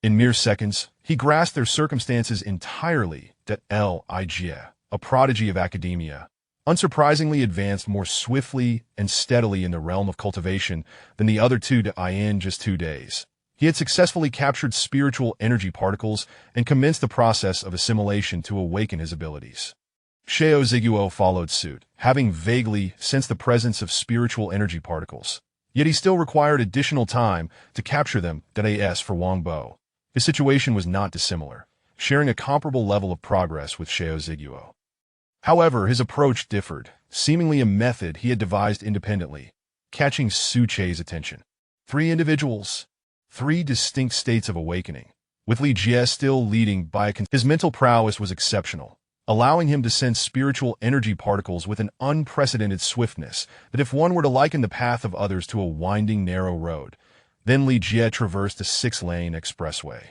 In mere seconds, he grasped their circumstances entirely. Lijie, a prodigy of academia, unsurprisingly advanced more swiftly and steadily in the realm of cultivation than the other two in just 2 days. He had successfully captured spiritual energy particles and commenced the process of assimilation to awaken his abilities. Xiao Ziguo followed suit, having vaguely sensed the presence of spiritual energy particles. Yet he still required additional time to capture them. As for Wang Bo, his situation was not dissimilar, sharing a comparable level of progress with Xiao Ziguo. However, his approach differed, seemingly a method he had devised independently, catching Suche's attention. 3 individuals, 3 distinct states of awakening, with Li Jie still leading by his mental prowess was exceptional, allowing him to sense spiritual energy particles with an unprecedented swiftness that if one were to liken the path of others to a winding, narrow road, then Li Jie traversed a 6-lane expressway.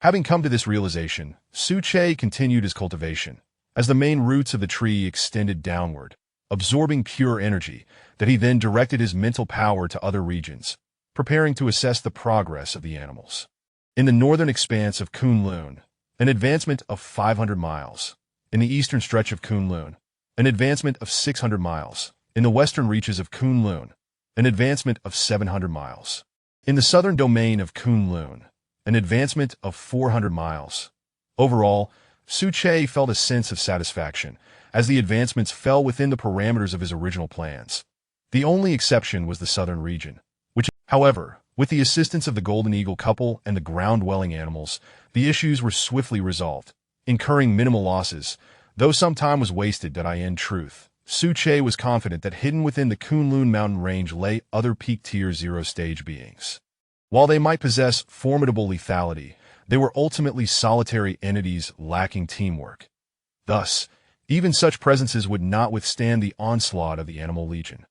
Having come to this realization, Suche continued his cultivation, as the main roots of the tree extended downward, absorbing pure energy, that he then directed his mental power to other regions, preparing to assess the progress of the animals. In the northern expanse of Kunlun, an advancement of 500 miles. In the eastern stretch of Kunlun, an advancement of 600 miles. In the western reaches of Kunlun, an advancement of 700 miles. In the southern domain of Kunlun, an advancement of 400 miles. Overall, Suche felt a sense of satisfaction, as the advancements fell within the parameters of his original plans. The only exception was the southern region, which, however, with the assistance of the golden eagle couple and the ground-dwelling animals, the issues were swiftly resolved, incurring minimal losses, though some time was wasted. In truth, Suche was confident that hidden within the Kunlun mountain range lay other peak tier 0 stage beings. While they might possess formidable lethality, they were ultimately solitary entities lacking teamwork. Thus, even such presences would not withstand the onslaught of the animal legion.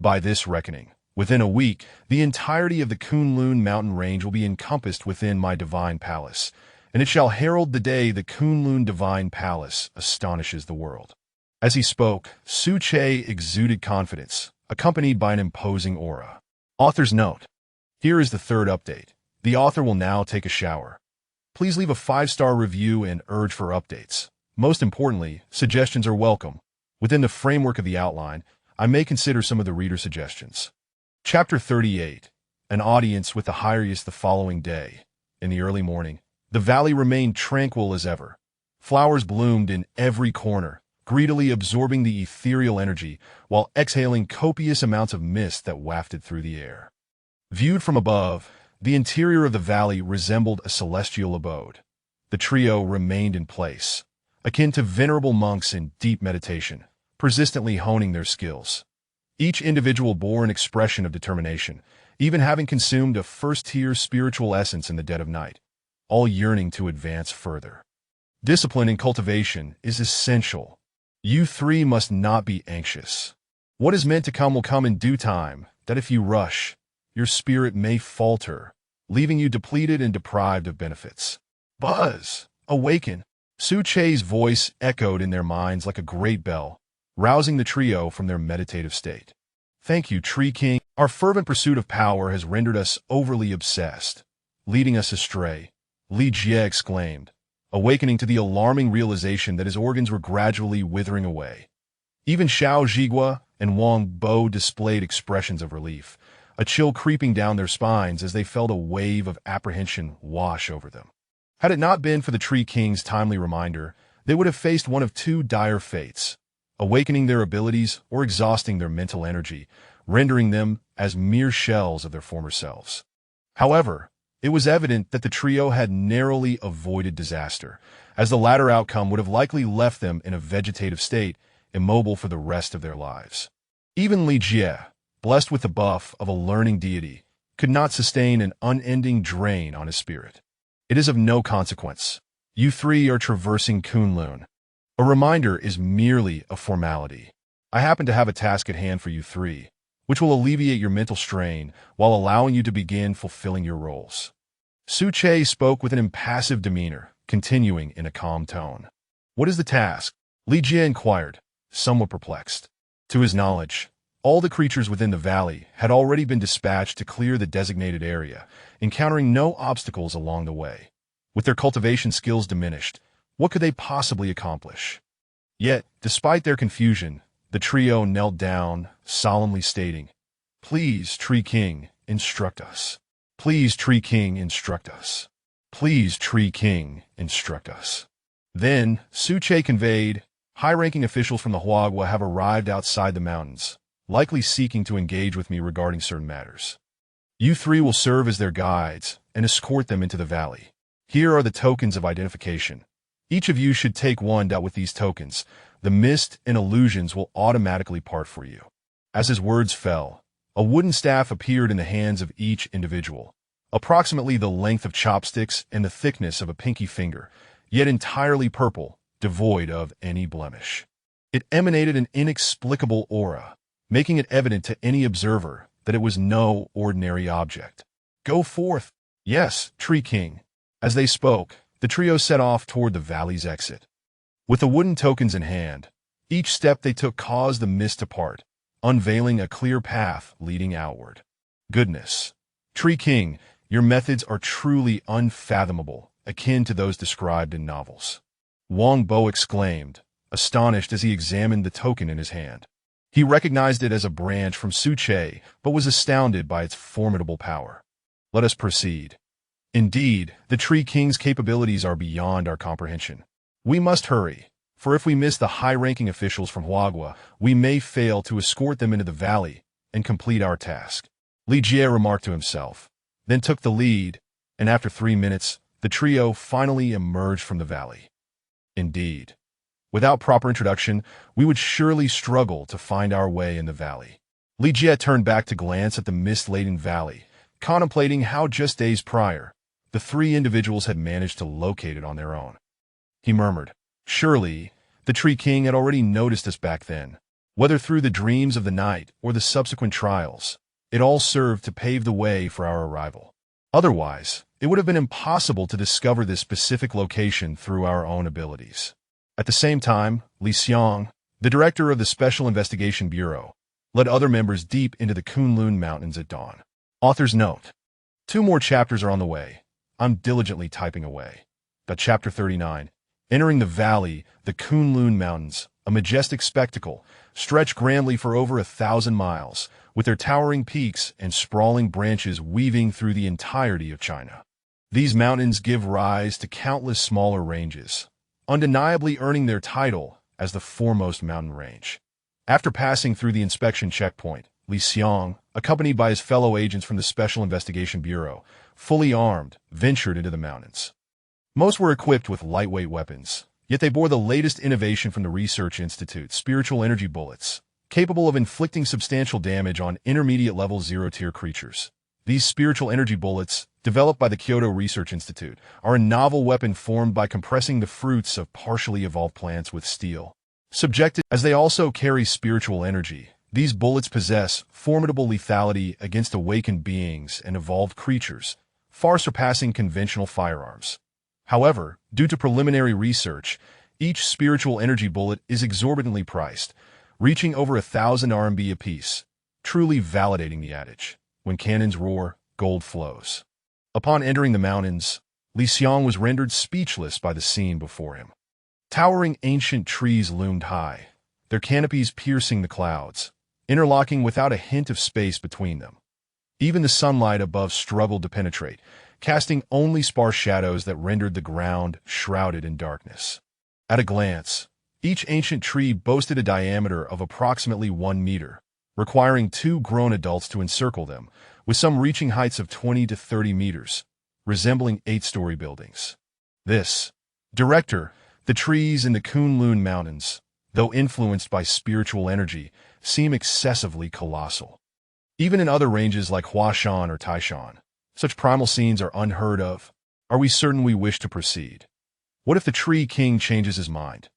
By this reckoning, within a week, the entirety of the Kunlun mountain range will be encompassed within my divine palace, and it shall herald the day the Kunlun divine palace astonishes the world. As he spoke, Suche exuded confidence, accompanied by an imposing aura. Author's note. Here is the 3rd update. The author will now take a shower. Please leave a 5-star review and urge for updates. Most importantly, suggestions are welcome. Within the framework of the outline, I may consider some of the reader suggestions. Chapter 38. An audience with the Hyrius the following day. In the early morning, the valley remained tranquil as ever. Flowers bloomed in every corner, greedily absorbing the ethereal energy while exhaling copious amounts of mist that wafted through the air. Viewed from above, the interior of the valley resembled a celestial abode. The trio remained in place, akin to venerable monks in deep meditation, persistently honing their skills. Each individual bore an expression of determination, even having consumed a first-tier spiritual essence in the dead of night, all yearning to advance further. Discipline in cultivation is essential. You 3 must not be anxious. What is meant to come will come in due time, that if you rush, your spirit may falter, leaving you depleted and deprived of benefits. Buzz! Awaken! Suche's voice echoed in their minds like a great bell, rousing the trio from their meditative state. Thank you, Tree King. Our fervent pursuit of power has rendered us overly obsessed, leading us astray, Li Jie exclaimed, awakening to the alarming realization that his organs were gradually withering away. Even Xiao Zhigua and Wang Bo displayed expressions of relief, a chill creeping down their spines as they felt a wave of apprehension wash over them. Had it not been for the Tree King's timely reminder, they would have faced one of 2 dire fates, awakening their abilities or exhausting their mental energy, rendering them as mere shells of their former selves. However, it was evident that the trio had narrowly avoided disaster, as the latter outcome would have likely left them in a vegetative state, immobile for the rest of their lives. Even Li Jie, blessed with the buff of a learning deity, could not sustain an unending drain on his spirit. It is of no consequence. You 3 are traversing Kunlun. A reminder is merely a formality. I happen to have a task at hand for you 3, which will alleviate your mental strain while allowing you to begin fulfilling your roles. Suche spoke with an impassive demeanor, continuing in a calm tone. What is the task? Li Jie inquired, somewhat perplexed. To his knowledge, all the creatures within the valley had already been dispatched to clear the designated area, encountering no obstacles along the way. With their cultivation skills diminished, what could they possibly accomplish? Yet, despite their confusion, the trio knelt down, solemnly stating, "Please, Tree King, instruct us. Please, Tree King, instruct us. Please, Tree King, instruct us." Then, Suche conveyed, high-ranking officials from the Huagua have arrived outside the mountains, likely seeking to engage with me regarding certain matters. You 3 will serve as their guides and escort them into the valley. Here are the tokens of identification. Each of you should take one out with these tokens. The mist and illusions will automatically part for you." As his words fell, a wooden staff appeared in the hands of each individual, approximately the length of chopsticks and the thickness of a pinky finger, yet entirely purple, devoid of any blemish. It emanated an inexplicable aura, making it evident to any observer that it was no ordinary object. "Go forth." "Yes, Tree King." As they spoke, the trio set off toward the valley's exit. With the wooden tokens in hand, each step they took caused the mist to part, unveiling a clear path leading outward. "Goodness. Tree King, your methods are truly unfathomable, akin to those described in novels." Wang Bo exclaimed, astonished as he examined the token in his hand. He recognized it as a branch from Suche, but was astounded by its formidable power. "Let us proceed. Indeed, the Tree King's capabilities are beyond our comprehension. We must hurry, for if we miss the high-ranking officials from Huagua, we may fail to escort them into the valley and complete our task." Li Jie remarked to himself, then took the lead, and after 3 minutes, the trio finally emerged from the valley. Indeed, without proper introduction, we would surely struggle to find our way in the valley. Li Jie turned back to glance at the mist-laden valley, contemplating how just days prior, the 3 individuals had managed to locate it on their own. He murmured, "Surely, the Tree King had already noticed us back then. Whether through the dreams of the night or the subsequent trials, it all served to pave the way for our arrival. Otherwise, it would have been impossible to discover this specific location through our own abilities." At the same time, Li Xiang, the director of the Special Investigation Bureau, led other members deep into the Kunlun Mountains at dawn. Author's note: 2 more chapters are on the way. I'm diligently typing away. Chapter 39. Entering the valley, the Kunlun Mountains, a majestic spectacle, stretch grandly for over 1,000 miles, with their towering peaks and sprawling branches weaving through the entirety of China. These mountains give rise to countless smaller ranges, undeniably earning their title as the foremost mountain range. After passing through the inspection checkpoint, Li Xiang, accompanied by his fellow agents from the Special Investigation Bureau, fully armed, ventured into the mountains. Most were equipped with lightweight weapons, yet they bore the latest innovation from the Research Institute, spiritual energy bullets, capable of inflicting substantial damage on intermediate-level zero-tier creatures. These spiritual energy bullets, developed by the Kyoto Research Institute, are a novel weapon formed by compressing the fruits of partially evolved plants with steel. Subjected, as they also carry spiritual energy, these bullets possess formidable lethality against awakened beings and evolved creatures, far surpassing conventional firearms. However, due to preliminary research, each spiritual energy bullet is exorbitantly priced, reaching over 1,000 RMB apiece, truly validating the adage, "When cannons roar, gold flows." Upon entering the mountains, Li Xiang was rendered speechless by the scene before him. Towering ancient trees loomed high, their canopies piercing the clouds, interlocking without a hint of space between them. Even the sunlight above struggled to penetrate, casting only sparse shadows that rendered the ground shrouded in darkness. At a glance, each ancient tree boasted a diameter of approximately 1 meter, requiring 2 grown adults to encircle them, with some reaching heights of 20 to 30 meters, resembling 8-story buildings. The trees in the Kunlun Mountains, though influenced by spiritual energy, seem excessively colossal. Even in other ranges like Huashan or Taishan, such primal scenes are unheard of. Are we certain we wish to proceed? What if the Tree King changes his mind?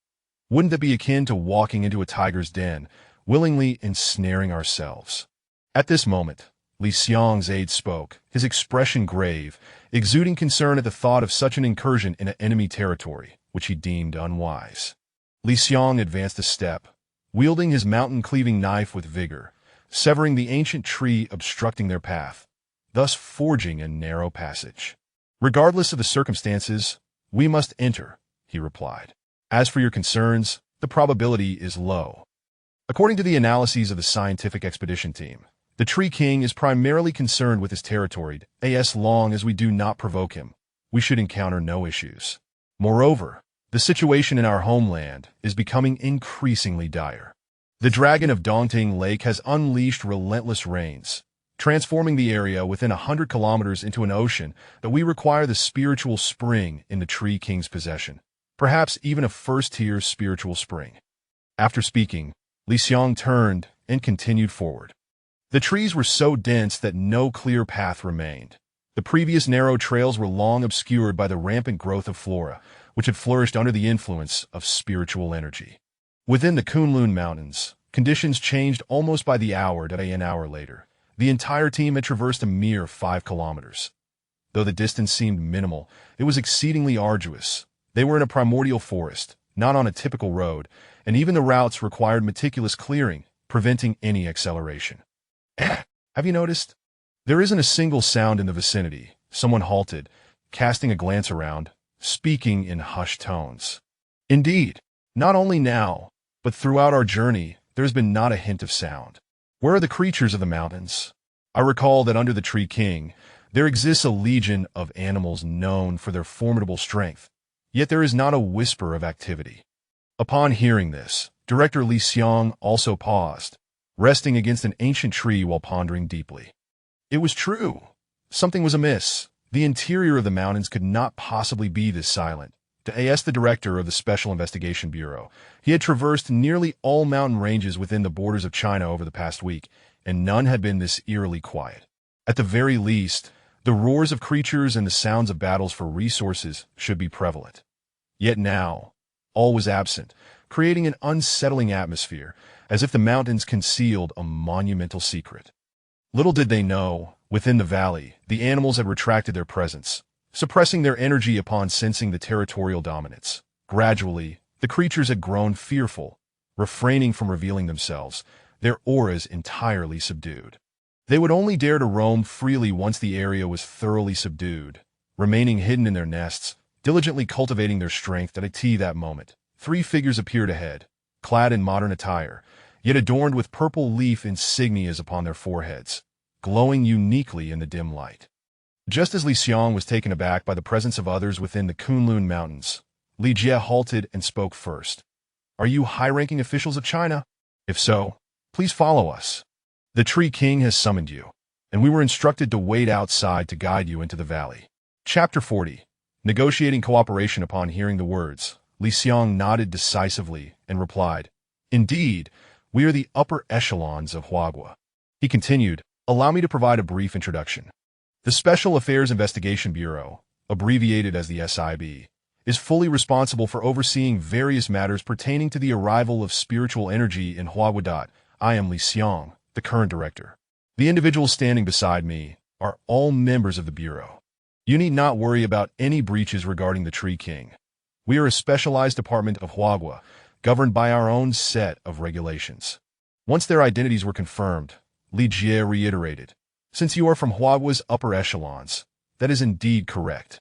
Wouldn't that be akin to walking into a tiger's den, willingly ensnaring ourselves? At this moment, Li Xiang's aide spoke, his expression grave, exuding concern at the thought of such an incursion into enemy territory, which he deemed unwise. Li Xiang advanced a step, wielding his mountain-cleaving knife with vigor, severing the ancient tree obstructing their path, thus forging a narrow passage. "Regardless of the circumstances, we must enter," he replied. "As for your concerns, the probability is low." According to the analyses of the scientific expedition team, the Tree King is primarily concerned with his territory. As long as we do not provoke him, we should encounter no issues. Moreover, the situation in our homeland is becoming increasingly dire. The Dragon of Dongting Lake has unleashed relentless rains, transforming the area within 100 kilometers into an ocean that we require the spiritual spring in the Tree King's possession. perhaps even a first-tier spiritual spring. After speaking, Li Xiang turned and continued forward. The trees were so dense that no clear path remained. The previous narrow trails were long obscured by the rampant growth of flora, which had flourished under the influence of spiritual energy. Within the Kunlun Mountains, conditions changed almost by the hour. An hour later, the entire team had traversed a mere 5 kilometers. Though the distance seemed minimal, it was exceedingly arduous. They were in a primordial forest, not on a typical road, and even the routes required meticulous clearing, preventing any acceleration. Have you noticed? There isn't a single sound in the vicinity. Someone halted, casting a glance around, speaking in hushed tones. Indeed, not only now, but throughout our journey, there's been not a hint of sound. Where are the creatures of the mountains? I recall that under the Tree King, there exists a legion of animals known for their formidable strength, yet there is not a whisper of activity. Upon hearing this, Director Li Xiang also paused, resting against an ancient tree while pondering deeply. It was true. Something was amiss. The interior of the mountains could not possibly be this silent. To ask the director of the Special Investigation Bureau, he had traversed nearly all mountain ranges within the borders of China over the past week, and none had been this eerily quiet. At the very least, the roars of creatures and the sounds of battles for resources should be prevalent. Yet now, all was absent, creating an unsettling atmosphere, as if the mountains concealed a monumental secret. Little did they know, within the valley, the animals had retracted their presence, suppressing their energy upon sensing the territorial dominance. Gradually, the creatures had grown fearful, refraining from revealing themselves, their auras entirely subdued. They would only dare to roam freely once the area was thoroughly subdued, remaining hidden in their nests, diligently cultivating their strength. At that moment, 3 figures appeared ahead, clad in modern attire, yet adorned with purple leaf insignias upon their foreheads, glowing uniquely in the dim light. Just as Li Xiang was taken aback by the presence of others within the Kunlun Mountains, Li Jie halted and spoke first. "Are you high-ranking officials of China? If so, please follow us. The Tree King has summoned you, and we were instructed to wait outside to guide you into the valley." Chapter 40. Negotiating cooperation. Upon hearing the words, Li Xiang nodded decisively and replied, "Indeed, we are the upper echelons of Huagua." He continued, "Allow me to provide a brief introduction. The Special Affairs Investigation Bureau, abbreviated as the SIB, is fully responsible for overseeing various matters pertaining to the arrival of spiritual energy in Huagua. I am Li Xiang, the current director. The individuals standing beside me are all members of the Bureau. You need not worry about any breaches regarding the Tree King. We are a specialized department of Huagua, governed by our own set of regulations." Once their identities were confirmed, Li Jie reiterated, "Since you are from Huagua's upper echelons, that is indeed correct.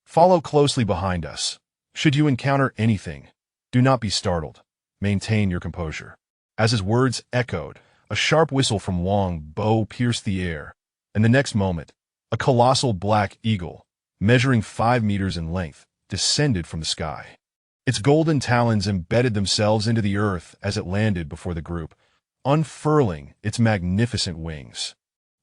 Follow closely behind us. Should you encounter anything, do not be startled. Maintain your composure." As his words echoed, a sharp whistle from Wang Bo pierced the air, and the next moment, a colossal black eagle, measuring 5 meters in length, descended from the sky. Its golden talons embedded themselves into the earth as it landed before the group, unfurling its magnificent wings.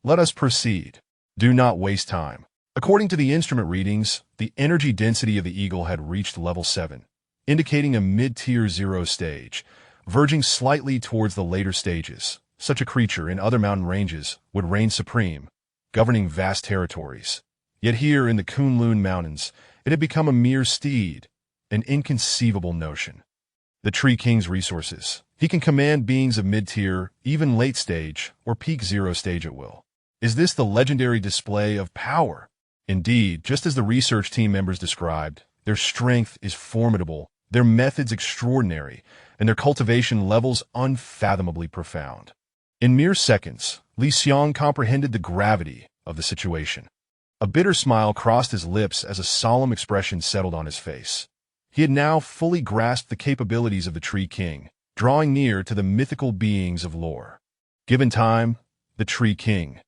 "Let us proceed. Do not waste time." According to the instrument readings, the energy density of the eagle had reached level 7, indicating a mid-tier 0 stage, verging slightly towards the later stages. Such a creature in other mountain ranges would reign supreme, governing vast territories. Yet here in the Kunlun Mountains, it had become a mere steed, an inconceivable notion. The Tree King's resources. He can command beings of mid-tier, even late stage, or peak 0 stage at will. Is this the legendary display of power? Indeed, just as the research team members described, their strength is formidable, their methods extraordinary, and their cultivation levels unfathomably profound. In mere seconds, Li Xiang comprehended the gravity of the situation. A bitter smile crossed his lips as a solemn expression settled on his face. He had now fully grasped the capabilities of the Tree King, drawing near to the mythical beings of lore. Given time, the Tree King.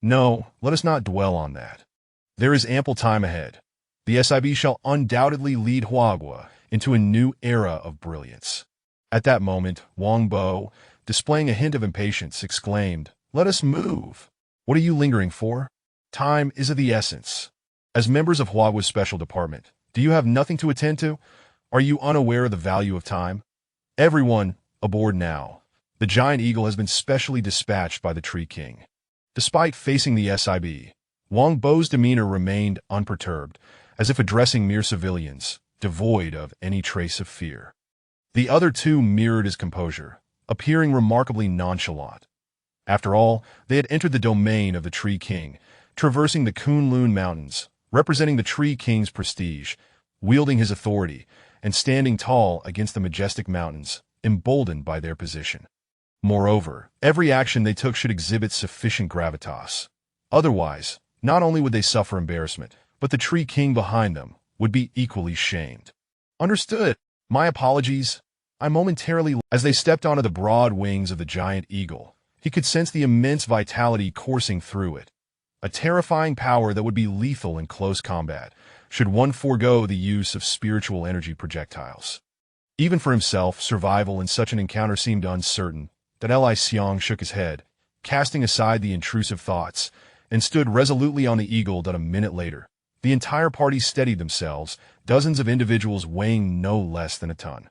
No, let us not dwell on that. There is ample time ahead. The SIB shall undoubtedly lead Huagua into a new era of brilliance. At that moment, Wang Bo, displaying a hint of impatience, exclaimed, "Let us move. What are you lingering for? Time is of the essence. As members of Huagua's special department, do you have nothing to attend to? Are you unaware of the value of time? Everyone, aboard now. The giant eagle has been specially dispatched by the Tree King. Despite facing the SIB, Wang Bo's demeanor remained unperturbed, as if addressing mere civilians, devoid of any trace of fear. The other two mirrored his composure, appearing remarkably nonchalant. After all, they had entered the domain of the Tree King, traversing the Kunlun Mountains, representing the Tree King's prestige, wielding his authority, and standing tall against the majestic mountains, emboldened by their position. Moreover, every action they took should exhibit sufficient gravitas. Otherwise, not only would they suffer embarrassment, but the Tree King behind them would be equally shamed. Understood. My apologies. I momentarily, as they stepped onto the broad wings of the giant eagle, he could sense the immense vitality coursing through it, a terrifying power that would be lethal in close combat, should one forego the use of spiritual energy projectiles. Even for himself, survival in such an encounter seemed uncertain, that Li Xiong shook his head, casting aside the intrusive thoughts, and stood resolutely on the eagle. A minute later, the entire party steadied themselves, dozens of individuals weighing no less than a ton.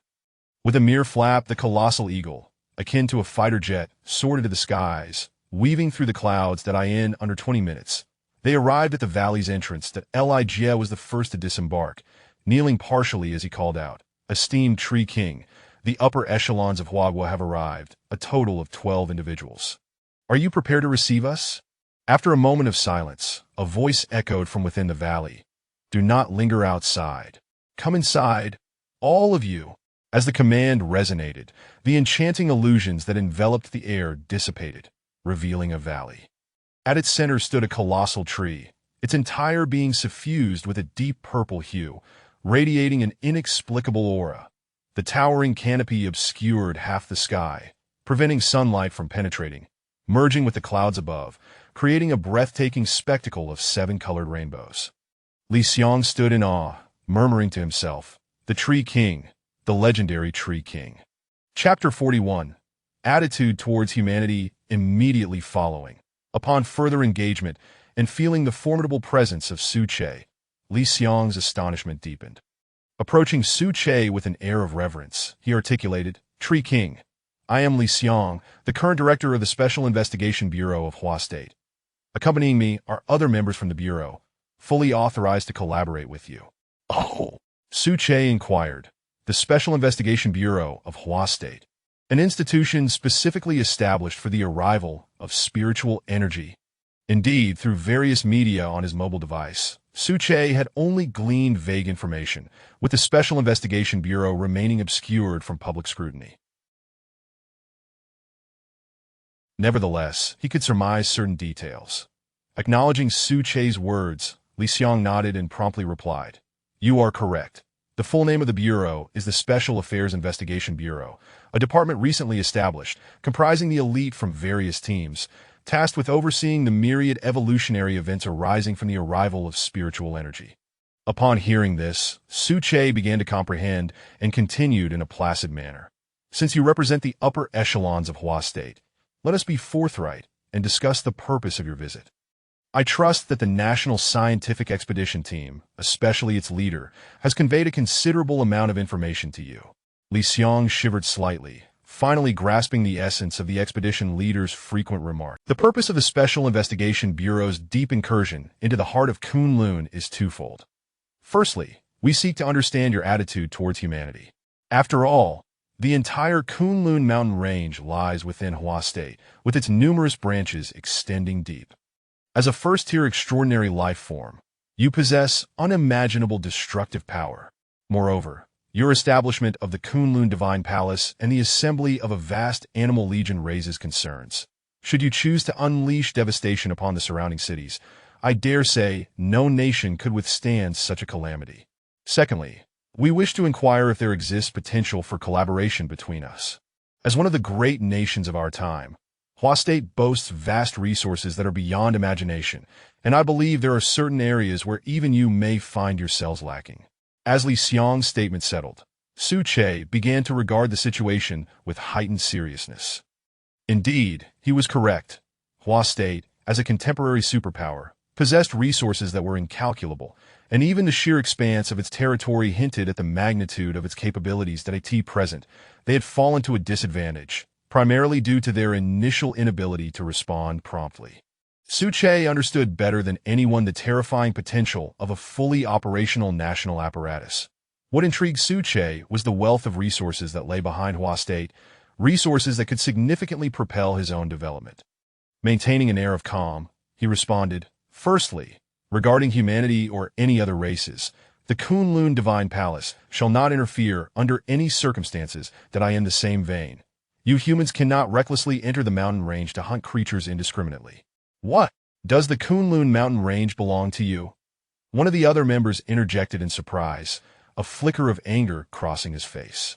With a mere flap, the colossal eagle, akin to a fighter jet, soared into the skies, weaving through the clouds. In under 20 minutes, they arrived at the valley's entrance. Li Jie was the first to disembark, kneeling partially as he called out, "Esteemed Tree King, the upper echelons of Huagua have arrived, a total of 12 individuals. Are you prepared to receive us?" After a moment of silence, a voice echoed from within the valley. "Do not linger outside. Come inside, all of you." As the command resonated, the enchanting illusions that enveloped the air dissipated, revealing a valley. At its center stood a colossal tree, its entire being suffused with a deep purple hue, radiating an inexplicable aura. The towering canopy obscured half the sky, preventing sunlight from penetrating, merging with the clouds above, creating a breathtaking spectacle of 7-colored rainbows. Li Xiong stood in awe, murmuring to himself, "The Tree King, the legendary Tree King." Chapter 41. Attitude towards humanity. Immediately following, upon further engagement and feeling the formidable presence of Su Che, Li Xiong's astonishment deepened. Approaching Su Che with an air of reverence, he articulated, "Tree King, I am Li Xiong, the current director of the Special Investigation Bureau of Hua State. Accompanying me are other members from the Bureau, fully authorized to collaborate with you." "Oh," Su Che inquired. "The Special Investigation Bureau of Hua State, an institution specifically established for the arrival of spiritual energy." Indeed, through various media on his mobile device, Su Che had only gleaned vague information, with the Special Investigation Bureau remaining obscured from public scrutiny. Nevertheless, he could surmise certain details. Acknowledging Su Che's words, Li Xiong nodded and promptly replied, "You are correct. The full name of the Bureau is the Special Affairs Investigation Bureau, a department recently established, comprising the elite from various teams, tasked with overseeing the myriad evolutionary events arising from the arrival of spiritual energy." Upon hearing this, Su Che began to comprehend and continued in a placid manner. "Since you represent the upper echelons of Hua State, let us be forthright and discuss the purpose of your visit. I trust that the National Scientific Expedition Team, especially its leader, has conveyed a considerable amount of information to you." Li Xiong shivered slightly, finally grasping the essence of the expedition leader's frequent remark. "The purpose of the Special Investigation Bureau's deep incursion into the heart of Kunlun is twofold. Firstly, we seek to understand your attitude towards humanity. After all, the entire Kunlun mountain range lies within Hua State, with its numerous branches extending deep. As a first-tier extraordinary life form, you possess unimaginable destructive power. Moreover, your establishment of the Kunlun Divine Palace and the assembly of a vast animal legion raises concerns. Should you choose to unleash devastation upon the surrounding cities, I dare say no nation could withstand such a calamity. Secondly, we wish to inquire if there exists potential for collaboration between us. As one of the great nations of our time, Hua State boasts vast resources that are beyond imagination, and I believe there are certain areas where even you may find yourselves lacking." As Li Xiong's statement settled, Su Che began to regard the situation with heightened seriousness. Indeed, he was correct. Hua State, as a contemporary superpower, possessed resources that were incalculable, and even the sheer expanse of its territory hinted at the magnitude of its capabilities that at present they had fallen to a disadvantage, primarily due to their initial inability to respond promptly. Suche understood better than anyone the terrifying potential of a fully operational national apparatus. What intrigued Suche was the wealth of resources that lay behind Hua State, resources that could significantly propel his own development. Maintaining an air of calm, he responded, "Firstly, regarding humanity or any other races, the Kunlun Divine Palace shall not interfere under any circumstances that I am the same vein. You humans cannot recklessly enter the mountain range to hunt creatures indiscriminately." "What? Does the Kunlun mountain range belong to you?" One of the other members interjected in surprise, a flicker of anger crossing his face.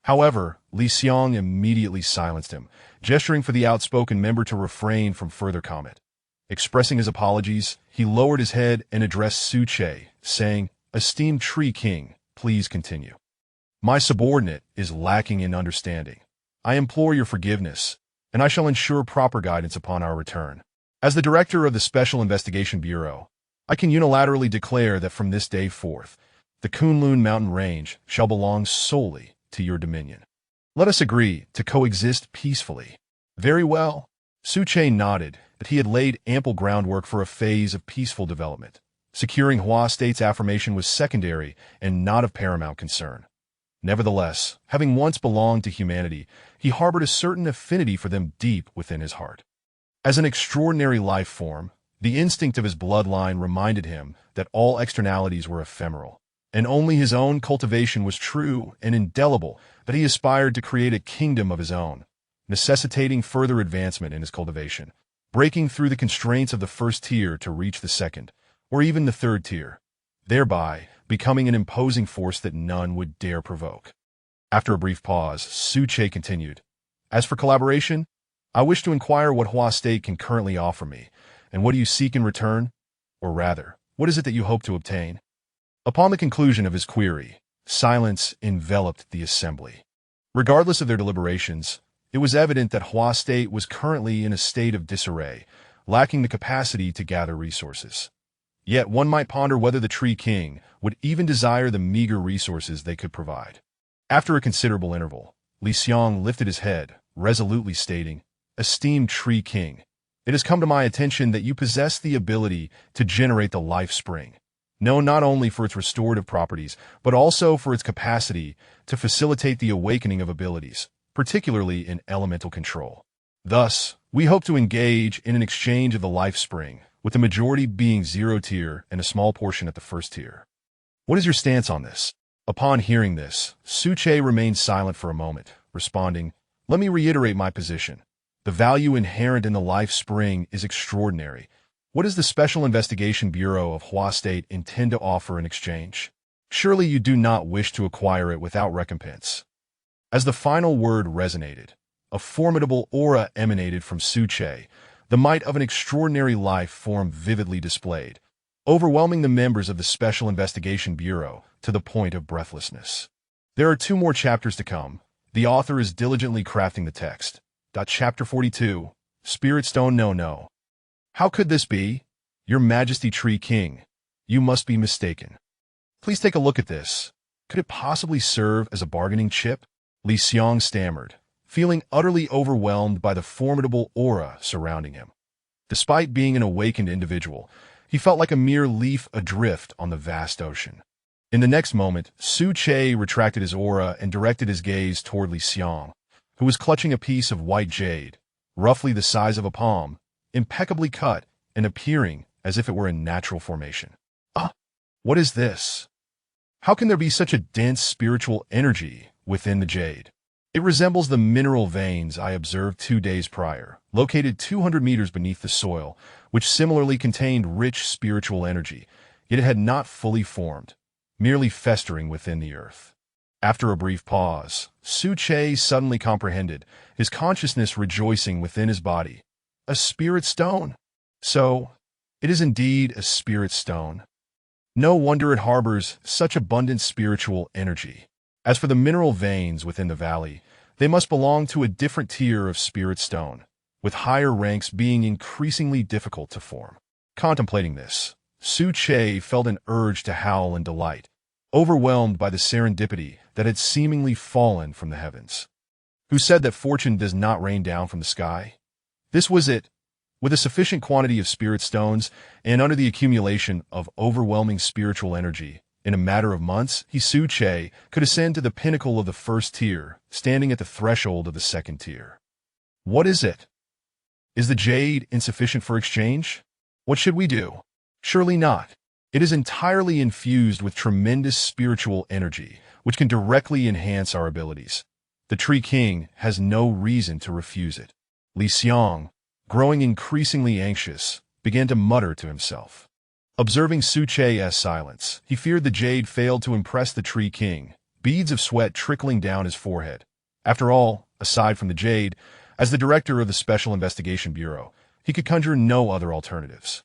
However, Li Xiong immediately silenced him, gesturing for the outspoken member to refrain from further comment. Expressing his apologies, he lowered his head and addressed Suche, saying, "Esteemed Tree King, please continue. My subordinate is lacking in understanding. I implore your forgiveness, and I shall ensure proper guidance upon our return. As the director of the Special Investigation Bureau, I can unilaterally declare that from this day forth, the Kunlun Mountain Range shall belong solely to your dominion. Let us agree to coexist peacefully." "Very well." Suche nodded that he had laid ample groundwork for a phase of peaceful development. Securing Hua State's affirmation was secondary and not of paramount concern. Nevertheless, having once belonged to humanity, he harbored a certain affinity for them deep within his heart. As an extraordinary life form, the instinct of his bloodline reminded him that all externalities were ephemeral, and only his own cultivation was true and indelible, that he aspired to create a kingdom of his own, necessitating further advancement in his cultivation, breaking through the constraints of the first tier to reach the second, or even the third tier, thereby becoming an imposing force that none would dare provoke. After a brief pause, Suche continued, "As for collaboration, I wish to inquire what Hua State can currently offer me, and what do you seek in return? Or rather, what is it that you hope to obtain?" Upon the conclusion of his query, silence enveloped the assembly. Regardless of their deliberations, it was evident that Hua State was currently in a state of disarray, lacking the capacity to gather resources. Yet one might ponder whether the Tree King would even desire the meager resources they could provide. After a considerable interval, Li Xiong lifted his head, resolutely stating, "Esteemed Tree King, it has come to my attention that you possess the ability to generate the life spring, known not only for its restorative properties, but also for its capacity to facilitate the awakening of abilities, particularly in elemental control. Thus, we hope to engage in an exchange of the life spring, with the majority being 0 tier and a small portion at the first tier. What is your stance on this?" Upon hearing this, Suche remained silent for a moment, responding, "Let me reiterate my position. The value inherent in the life spring is extraordinary. What does the Special Investigation Bureau of Hua State intend to offer in exchange? Surely you do not wish to acquire it without recompense." As the final word resonated, a formidable aura emanated from Suche, the might of an extraordinary life form vividly displayed, overwhelming the members of the Special Investigation Bureau to the point of breathlessness. There are 2 more chapters to come. The author is diligently crafting the text. Chapter 42, Spirit Stone No. "How could this be? Your Majesty Tree King, you must be mistaken. Please take a look at this. Could it possibly serve as a bargaining chip?" Li Xiong stammered, feeling utterly overwhelmed by the formidable aura surrounding him. Despite being an awakened individual, he felt like a mere leaf adrift on the vast ocean. In the next moment, Suche retracted his aura and directed his gaze toward Li Xiong, who was clutching a piece of white jade, roughly the size of a palm, impeccably cut and appearing as if it were in natural formation. "Ah, what is this? How can there be such a dense spiritual energy within the jade? It resembles the mineral veins I observed 2 days prior, located 200 meters beneath the soil, which similarly contained rich spiritual energy, yet it had not fully formed, merely festering within the earth." After a brief pause, Suche suddenly comprehended, his consciousness rejoicing within his body. "A spirit stone? So, it is indeed a spirit stone. No wonder it harbors such abundant spiritual energy. As for the mineral veins within the valley, they must belong to a different tier of spirit stone, with higher ranks being increasingly difficult to form." Contemplating this, Su Che felt an urge to howl in delight, overwhelmed by the serendipity that had seemingly fallen from the heavens. Who said that fortune does not rain down from the sky? This was it. With a sufficient quantity of spirit stones and under the accumulation of overwhelming spiritual energy, in a matter of months, Su Che could ascend to the pinnacle of the first tier, standing at the threshold of the second tier. What is it? Is the jade insufficient for exchange? What should we do? Surely not. It is entirely infused with tremendous spiritual energy, which can directly enhance our abilities. The Tree King has no reason to refuse it. Li Xiang, growing increasingly anxious, began to mutter to himself. Observing Su Che's silence, he feared the jade failed to impress the Tree King, beads of sweat trickling down his forehead. After all, aside from the jade, as the director of the Special Investigation Bureau, he could conjure no other alternatives.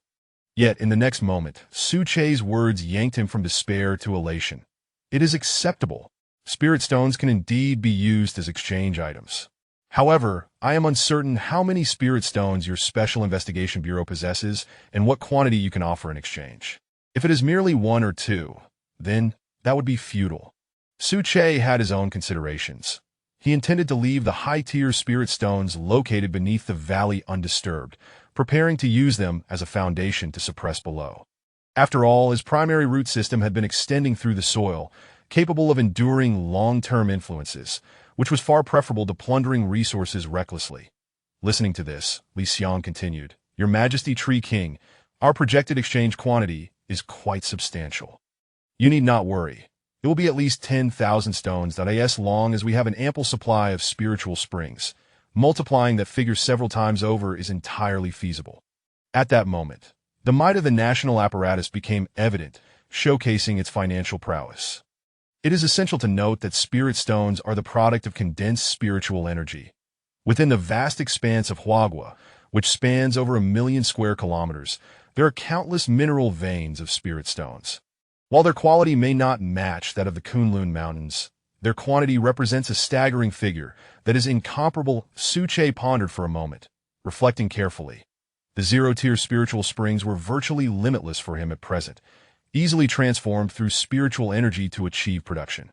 Yet, in the next moment, Su Che's words yanked him from despair to elation. It is acceptable. Spirit stones can indeed be used as exchange items. However, I am uncertain how many spirit stones your Special Investigation Bureau possesses and what quantity you can offer in exchange. If it is merely 1 or 2, then that would be futile. Su Che had his own considerations. He intended to leave the high-tier spirit stones located beneath the valley undisturbed, preparing to use them as a foundation to suppress below. After all, his primary root system had been extending through the soil, capable of enduring long-term influences, which was far preferable to plundering resources recklessly. Listening to this, Li Xiang continued, "Your Majesty Tree King, our projected exchange quantity is quite substantial. You need not worry. It will be at least 10,000 stones, as long as we have an ample supply of spiritual springs. Multiplying that figure several times over is entirely feasible." At that moment, the might of the national apparatus became evident, showcasing its financial prowess. It is essential to note that spirit stones are the product of condensed spiritual energy. Within the vast expanse of Huagua, which spans over 1,000,000 square kilometers, there are countless mineral veins of spirit stones. While their quality may not match that of the Kunlun Mountains, their quantity represents a staggering figure that is incomparable. Su Che pondered for a moment, reflecting carefully. The zero-tier spiritual springs were virtually limitless for him at present, easily transformed through spiritual energy to achieve production.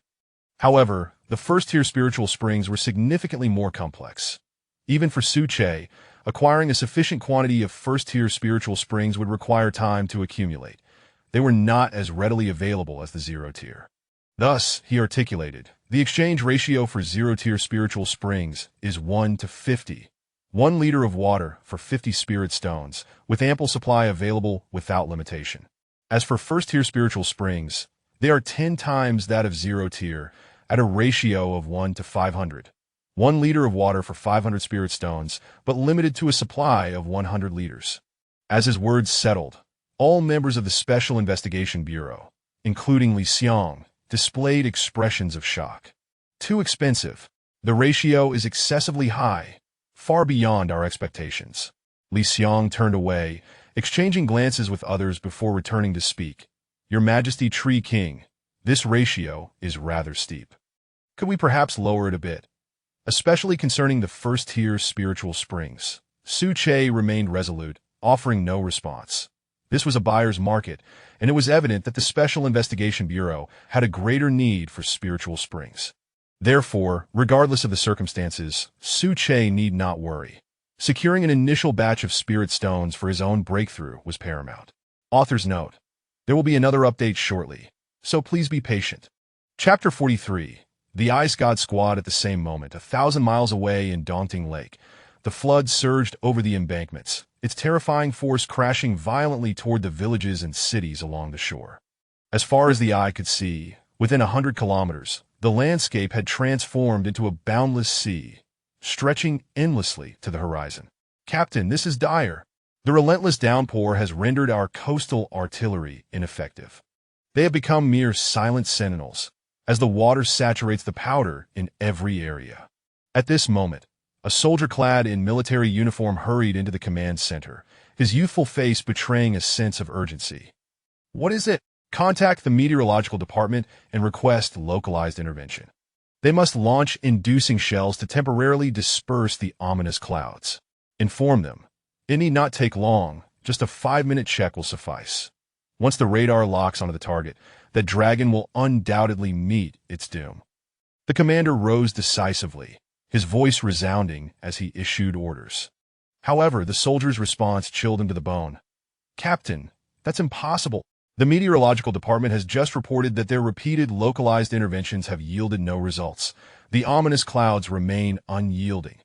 However, the first-tier spiritual springs were significantly more complex. Even for Su Che, acquiring a sufficient quantity of first-tier spiritual springs would require time to accumulate. They were not as readily available as the zero-tier. Thus, he articulated, the exchange ratio for zero-tier spiritual springs is 1 to 50. 1 liter of water for 50 spirit stones, with ample supply available without limitation. As for first-tier spiritual springs, they are 10 times that of zero-tier, at a ratio of 1 to 500. 1 liter of water for 500 spirit stones, but limited to a supply of 100 liters. As his words settled, all members of the Special Investigation Bureau, including Li Xiang, displayed expressions of shock. Too expensive. The ratio is excessively high, far beyond our expectations. Li Xiang turned away, exchanging glances with others before returning to speak. Your Majesty Tree King, this ratio is rather steep. Could we perhaps lower it a bit? Especially concerning the first-tier spiritual springs. Su Che remained resolute, offering no response. This was a buyer's market, and it was evident that the Special Investigation Bureau had a greater need for spiritual springs. Therefore, regardless of the circumstances, Su Che need not worry. Securing an initial batch of spirit stones for his own breakthrough was paramount. Author's note: there will be another update shortly, so please be patient. Chapter 43. The Ice God Squad. At the same moment, 1,000 miles away in Daunting Lake, the flood surged over the embankments, its terrifying force crashing violently toward the villages and cities along the shore. As far as the eye could see, within 100 kilometers, the landscape had transformed into a boundless sea, stretching endlessly to the horizon. Captain, this is dire. The relentless downpour has rendered our coastal artillery ineffective. They have become mere silent sentinels, as the water saturates the powder in every area. At this moment, a soldier clad in military uniform hurried into the command center, his youthful face betraying a sense of urgency. What is it? Contact the meteorological department and request localized intervention. They must launch inducing shells to temporarily disperse the ominous clouds. Inform them. It need not take long, just a 5-minute check will suffice. Once the radar locks onto the target, the dragon will undoubtedly meet its doom. The commander rose decisively, his voice resounding as he issued orders. However, the soldier's response chilled him to the bone. "Captain, that's impossible. The meteorological department has just reported that their repeated localized interventions have yielded no results. The ominous clouds remain unyielding.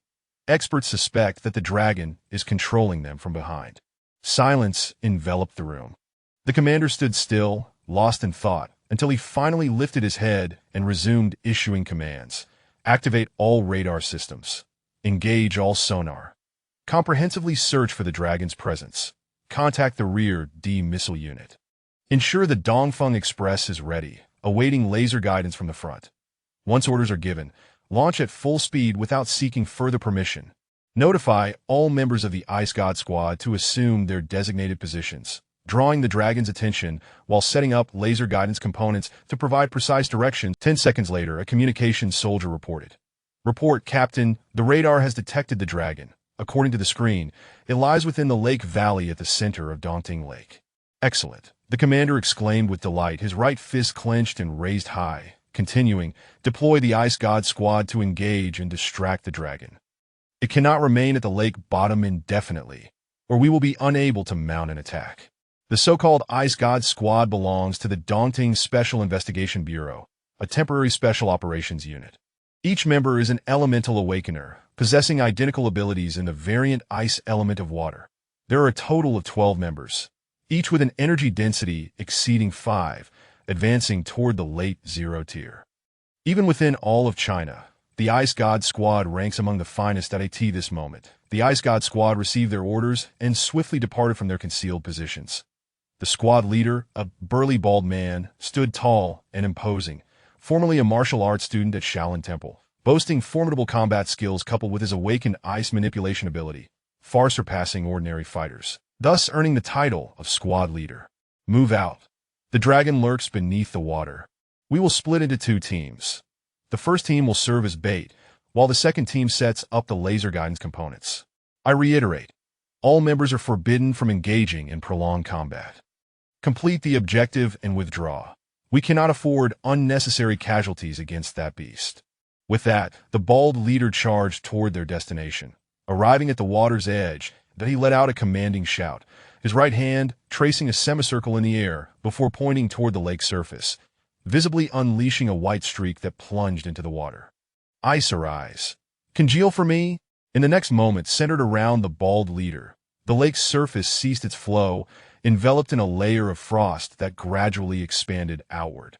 Experts suspect that the dragon is controlling them from behind." Silence enveloped the room. The commander stood still, lost in thought, until he finally lifted his head and resumed issuing commands. "Activate all radar systems. Engage all sonar. Comprehensively search for the dragon's presence. Contact the rear D-missile unit. Ensure the Dongfeng Express is ready, awaiting laser guidance from the front. Once orders are given, launch at full speed without seeking further permission. Notify all members of the Ice God Squad to assume their designated positions, drawing the dragon's attention while setting up laser guidance components to provide precise directions." 10 seconds later, a communications soldier reported. "Report, Captain. The radar has detected the dragon. According to the screen, it lies within the lake valley at the center of Dongting Lake." "Excellent," the commander exclaimed with delight, his right fist clenched and raised high. Continuing, "Deploy the Ice God Squad to engage and distract the dragon. It cannot remain at the lake bottom indefinitely, or we will be unable to mount an attack." The so-called Ice God Squad belongs to the Dongting Special Investigation Bureau, a temporary special operations unit. Each member is an elemental awakener, possessing identical abilities in the variant ice element of water. There are a total of 12 members, each with an energy density exceeding 5, advancing toward the late 0 tier. Even within all of China, the Ice God Squad ranks among the finest at this moment. The Ice God Squad received their orders and swiftly departed from their concealed positions. The squad leader, a burly bald man, stood tall and imposing, formerly a martial arts student at Shaolin Temple, boasting formidable combat skills coupled with his awakened ice manipulation ability, far surpassing ordinary fighters, thus earning the title of squad leader. "Move out. The dragon lurks beneath the water. We will split into 2 teams. The first team will serve as bait, while the second team sets up the laser guidance components. I reiterate, all members are forbidden from engaging in prolonged combat. Complete the objective and withdraw. We cannot afford unnecessary casualties against that beast." With that, the bald leader charged toward their destination. Arriving at the water's edge, he let out a commanding shout, his right hand tracing a semicircle in the air before pointing toward the lake's surface, visibly unleashing a white streak that plunged into the water. "Ice arise. Congeal for me." In the next moment, centered around the bald leader, the lake's surface ceased its flow, enveloped in a layer of frost that gradually expanded outward.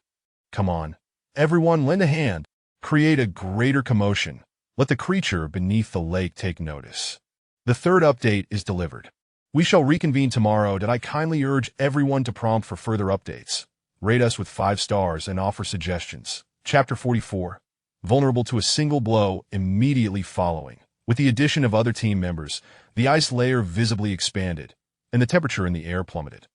"Come on. Everyone lend a hand. Create a greater commotion. Let the creature beneath the lake take notice." The third update is delivered. "We shall reconvene tomorrow. Did I kindly urge everyone to prompt for further updates. Rate us with 5 stars and offer suggestions." Chapter 44. Vulnerable to a single blow immediately following. With the addition of other team members, the ice layer visibly expanded, and the temperature in the air plummeted.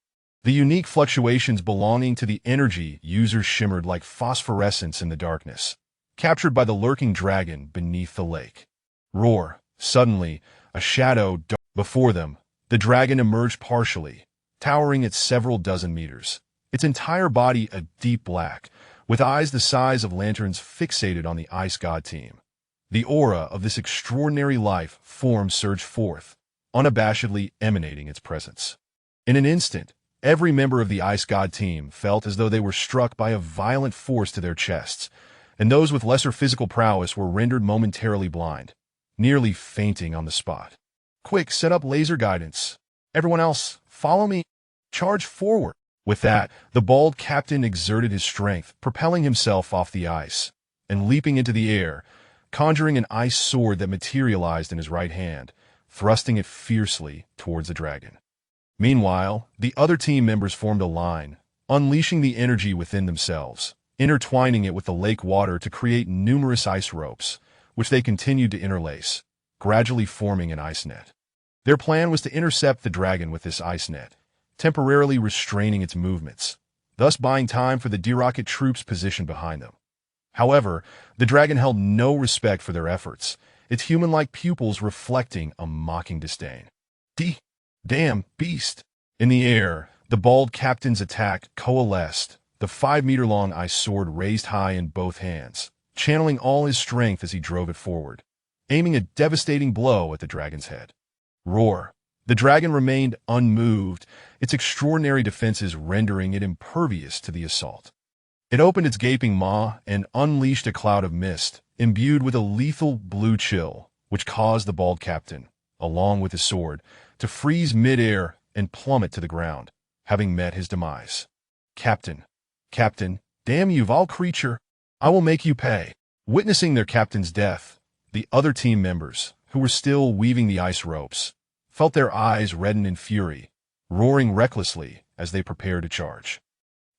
The unique fluctuations belonging to the energy users shimmered like phosphorescence in the darkness, captured by the lurking dragon beneath the lake. Roar! Suddenly, a shadow darted before them. The dragon emerged partially, towering at several dozen meters, its entire body a deep black, with eyes the size of lanterns fixated on the Ice God team. The aura of this extraordinary life form surged forth, unabashedly emanating its presence. In an instant, every member of the Ice God team felt as though they were struck by a violent force to their chests, and those with lesser physical prowess were rendered momentarily blind, nearly fainting on the spot. "Quick, set up laser guidance. Everyone else, follow me. Charge forward." With that, the bald captain exerted his strength, propelling himself off the ice, and leaping into the air, conjuring an ice sword that materialized in his right hand, thrusting it fiercely towards the dragon. Meanwhile, the other team members formed a line, unleashing the energy within themselves, intertwining it with the lake water to create numerous ice ropes, which they continued to interlace, gradually forming an ice net. Their plan was to intercept the dragon with this ice net, temporarily restraining its movements, thus buying time for the D-Rocket troops positioned behind them. However, the dragon held no respect for their efforts, its human-like pupils reflecting a mocking disdain. "Damn beast!" In the air, The bald captain's attack coalesced, the 5-meter-long ice sword raised high in both hands, channeling all his strength as he drove it forward, aiming a devastating blow at the dragon's head. Roar! The dragon remained unmoved, its extraordinary defenses rendering it impervious to the assault. It opened its gaping maw and unleashed a cloud of mist, imbued with a lethal blue chill, which caused the bald captain, along with his sword, to freeze mid-air and plummet to the ground, having met his demise. Captain, damn you, vile creature, I will make you pay. Witnessing their captain's death, the other team members, who were still weaving the ice ropes, felt their eyes redden in fury, roaring recklessly as they prepared to charge.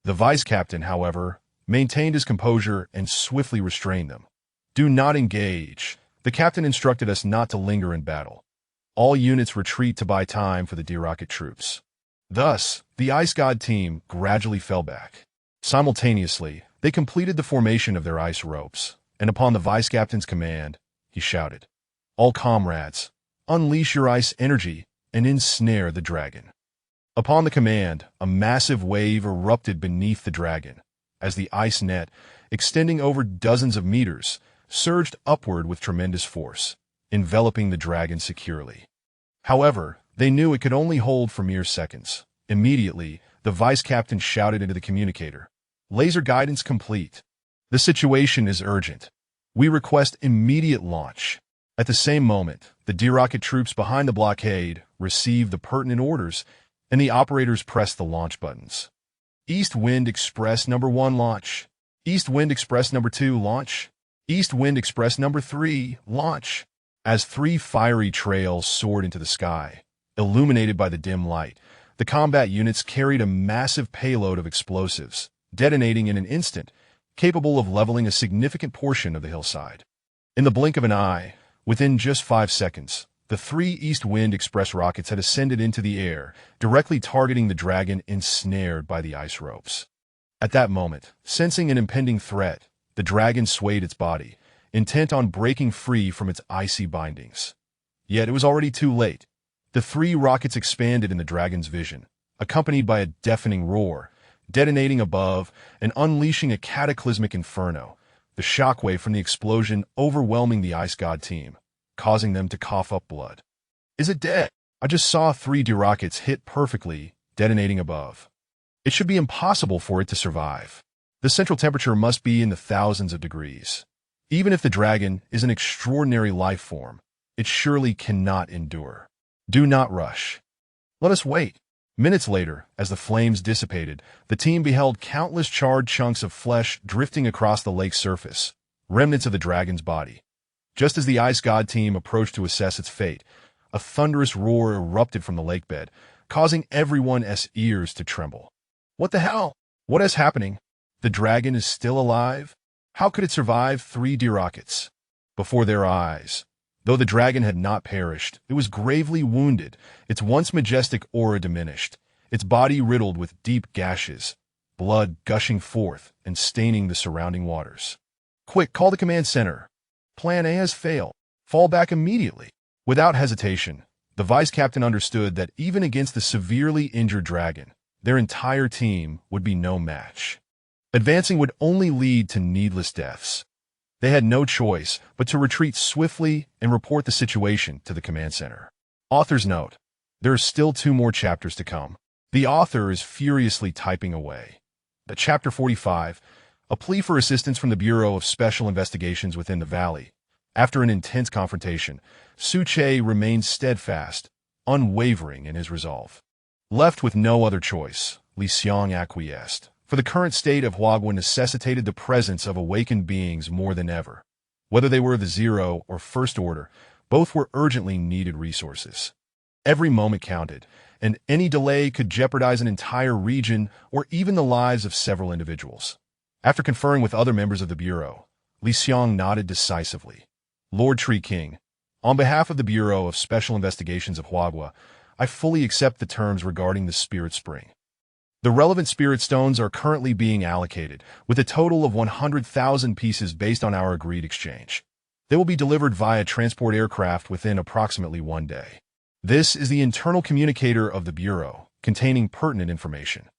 The vice-captain, however, maintained his composure and swiftly restrained them. Do not engage. The captain instructed us not to linger in battle. All units retreat to buy time for the D-Rocket troops. Thus, the Ice God team gradually fell back. Simultaneously, they completed the formation of their ice ropes, and upon the vice-captain's command, he shouted, "All comrades, unleash your ice energy and ensnare the dragon." Upon the command, a massive wave erupted beneath the dragon, as the ice net, extending over dozens of meters, surged upward with tremendous force, enveloping the dragon securely. However, they knew it could only hold for mere seconds. Immediately, the vice-captain shouted into the communicator, "Laser guidance complete. The situation is urgent. We request immediate launch." At the same moment, the D-Rocket troops behind the blockade received the pertinent orders, and the operators pressed the launch buttons. East Wind Express number 1 launch. East Wind Express number 2 launch. East Wind Express number 3 launch. As 3 fiery trails soared into the sky, illuminated by the dim light, the combat units carried a massive payload of explosives, detonating in an instant, capable of leveling a significant portion of the hillside. In the blink of an eye, within just 5 seconds, the 3 East Wind Express rockets had ascended into the air, directly targeting the dragon ensnared by the ice ropes. At that moment, sensing an impending threat, the dragon swayed its body, intent on breaking free from its icy bindings. Yet it was already too late. The 3 rockets expanded in the dragon's vision, accompanied by a deafening roar, detonating above and unleashing a cataclysmic inferno, the shockwave from the explosion overwhelming the Ice God team, causing them to cough up blood. "Is it dead? I just saw 3 D-rockets hit perfectly, detonating above. It should be impossible for it to survive. The central temperature must be in the thousands of degrees. Even if the dragon is an extraordinary life form, it surely cannot endure. Do not rush. Let us wait." Minutes later, as the flames dissipated, the team beheld countless charred chunks of flesh drifting across the lake's surface, remnants of the dragon's body. Just as the Ice God team approached to assess its fate, a thunderous roar erupted from the lake bed, causing everyone's ears to tremble. What the hell? What is happening? The dragon is still alive? How could it survive 3 D-rockets? Before their eyes, though the dragon had not perished, it was gravely wounded, its once majestic aura diminished, its body riddled with deep gashes, blood gushing forth and staining the surrounding waters. "Quick, call the command center. Plan A has failed. Fall back immediately." Without hesitation, the vice-captain understood that even against the severely injured dragon, their entire team would be no match. Advancing would only lead to needless deaths. They had no choice but to retreat swiftly and report the situation to the command center. Author's note: there are still 2 more chapters to come. The author is furiously typing away. At Chapter 45, a plea for assistance from the Bureau of Special Investigations within the valley. After an intense confrontation, Su-che remained steadfast, unwavering in his resolve. Left with no other choice, Li Xiang acquiesced, for the current state of Huagua necessitated the presence of awakened beings more than ever. Whether they were the Zero or First Order, both were urgently needed resources. Every moment counted, and any delay could jeopardize an entire region or even the lives of several individuals. After conferring with other members of the Bureau, Li Xiang nodded decisively. "Lord Tree King, on behalf of the Bureau of Special Investigations of Huagua, I fully accept the terms regarding the Spirit Spring. The relevant Spirit Stones are currently being allocated, with a total of 100,000 pieces based on our agreed exchange. They will be delivered via transport aircraft within approximately 1 day." This is the internal communicator of the Bureau, containing pertinent information.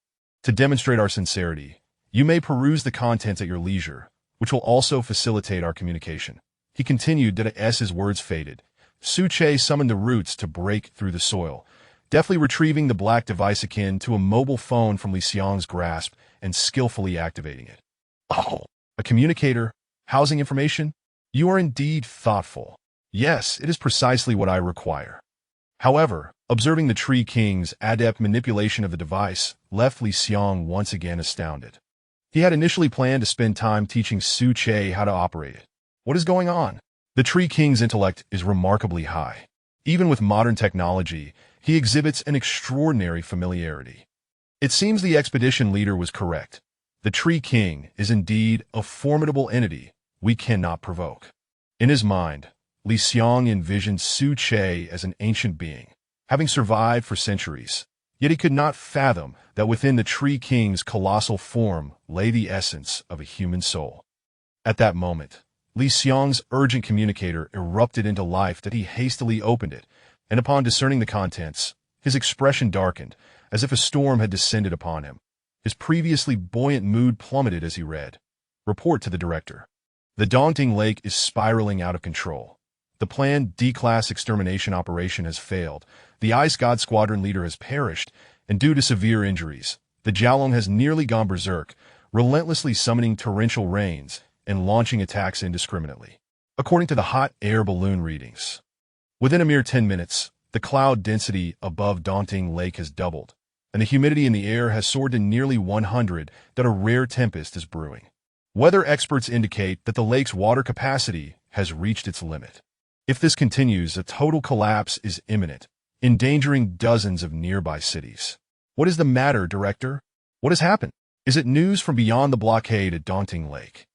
To demonstrate our sincerity, you may peruse the contents at your leisure, which will also facilitate our communication. He continued that as his words faded, Su-che summoned the roots to break through the soil, deftly retrieving the black device akin to a mobile phone from Li Xiang's grasp and skillfully activating it. Oh, a communicator, housing information? You are indeed thoughtful. Yes, it is precisely what I require. However, observing the Tree King's adept manipulation of the device left Li Xiang once again astounded. He had initially planned to spend time teaching Su-che how to operate it. What is going on? The Tree King's intellect is remarkably high. Even with modern technology, he exhibits an extraordinary familiarity. It seems the expedition leader was correct. The Tree King is indeed a formidable entity we cannot provoke. In his mind, Li Xiang envisioned Su-che as an ancient being, having survived for centuries. Yet he could not fathom that within the Tree King's colossal form lay the essence of a human soul. At that moment, Li Xiang's urgent communicator erupted into life that he hastily opened it, and upon discerning the contents, his expression darkened, as if a storm had descended upon him. His previously buoyant mood plummeted as he read. Report to the director. The daunting lake is spiraling out of control. The planned D-class extermination operation has failed. The Ice God Squadron leader has perished, and due to severe injuries, the Jiaolong has nearly gone berserk, relentlessly summoning torrential rains and launching attacks indiscriminately. According to the hot air balloon readings, within a mere 10 minutes, the cloud density above Daunting Lake has doubled, and the humidity in the air has soared to nearly 100, that a rare tempest is brewing. Weather experts indicate that the lake's water capacity has reached its limit. If this continues, a total collapse is imminent, endangering dozens of nearby cities. What is the matter, Director? What has happened? Is it news from beyond the blockade at Daunting Lake?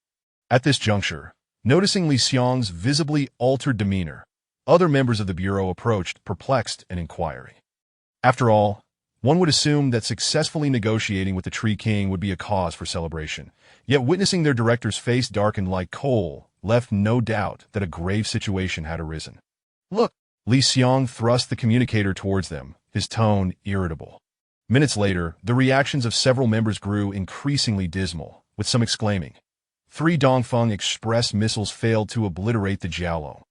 At this juncture, noticing Li Xiang's visibly altered demeanor, other members of the Bureau approached, perplexed and inquiring. After all, one would assume that successfully negotiating with the Tree King would be a cause for celebration, yet witnessing their director's face darken like coal left no doubt that a grave situation had arisen. Look! Li Xiang thrust the communicator towards them, his tone irritable. Minutes later, the reactions of several members grew increasingly dismal, with some exclaiming, 3 Dongfeng Express missiles failed to obliterate the Jiaolong.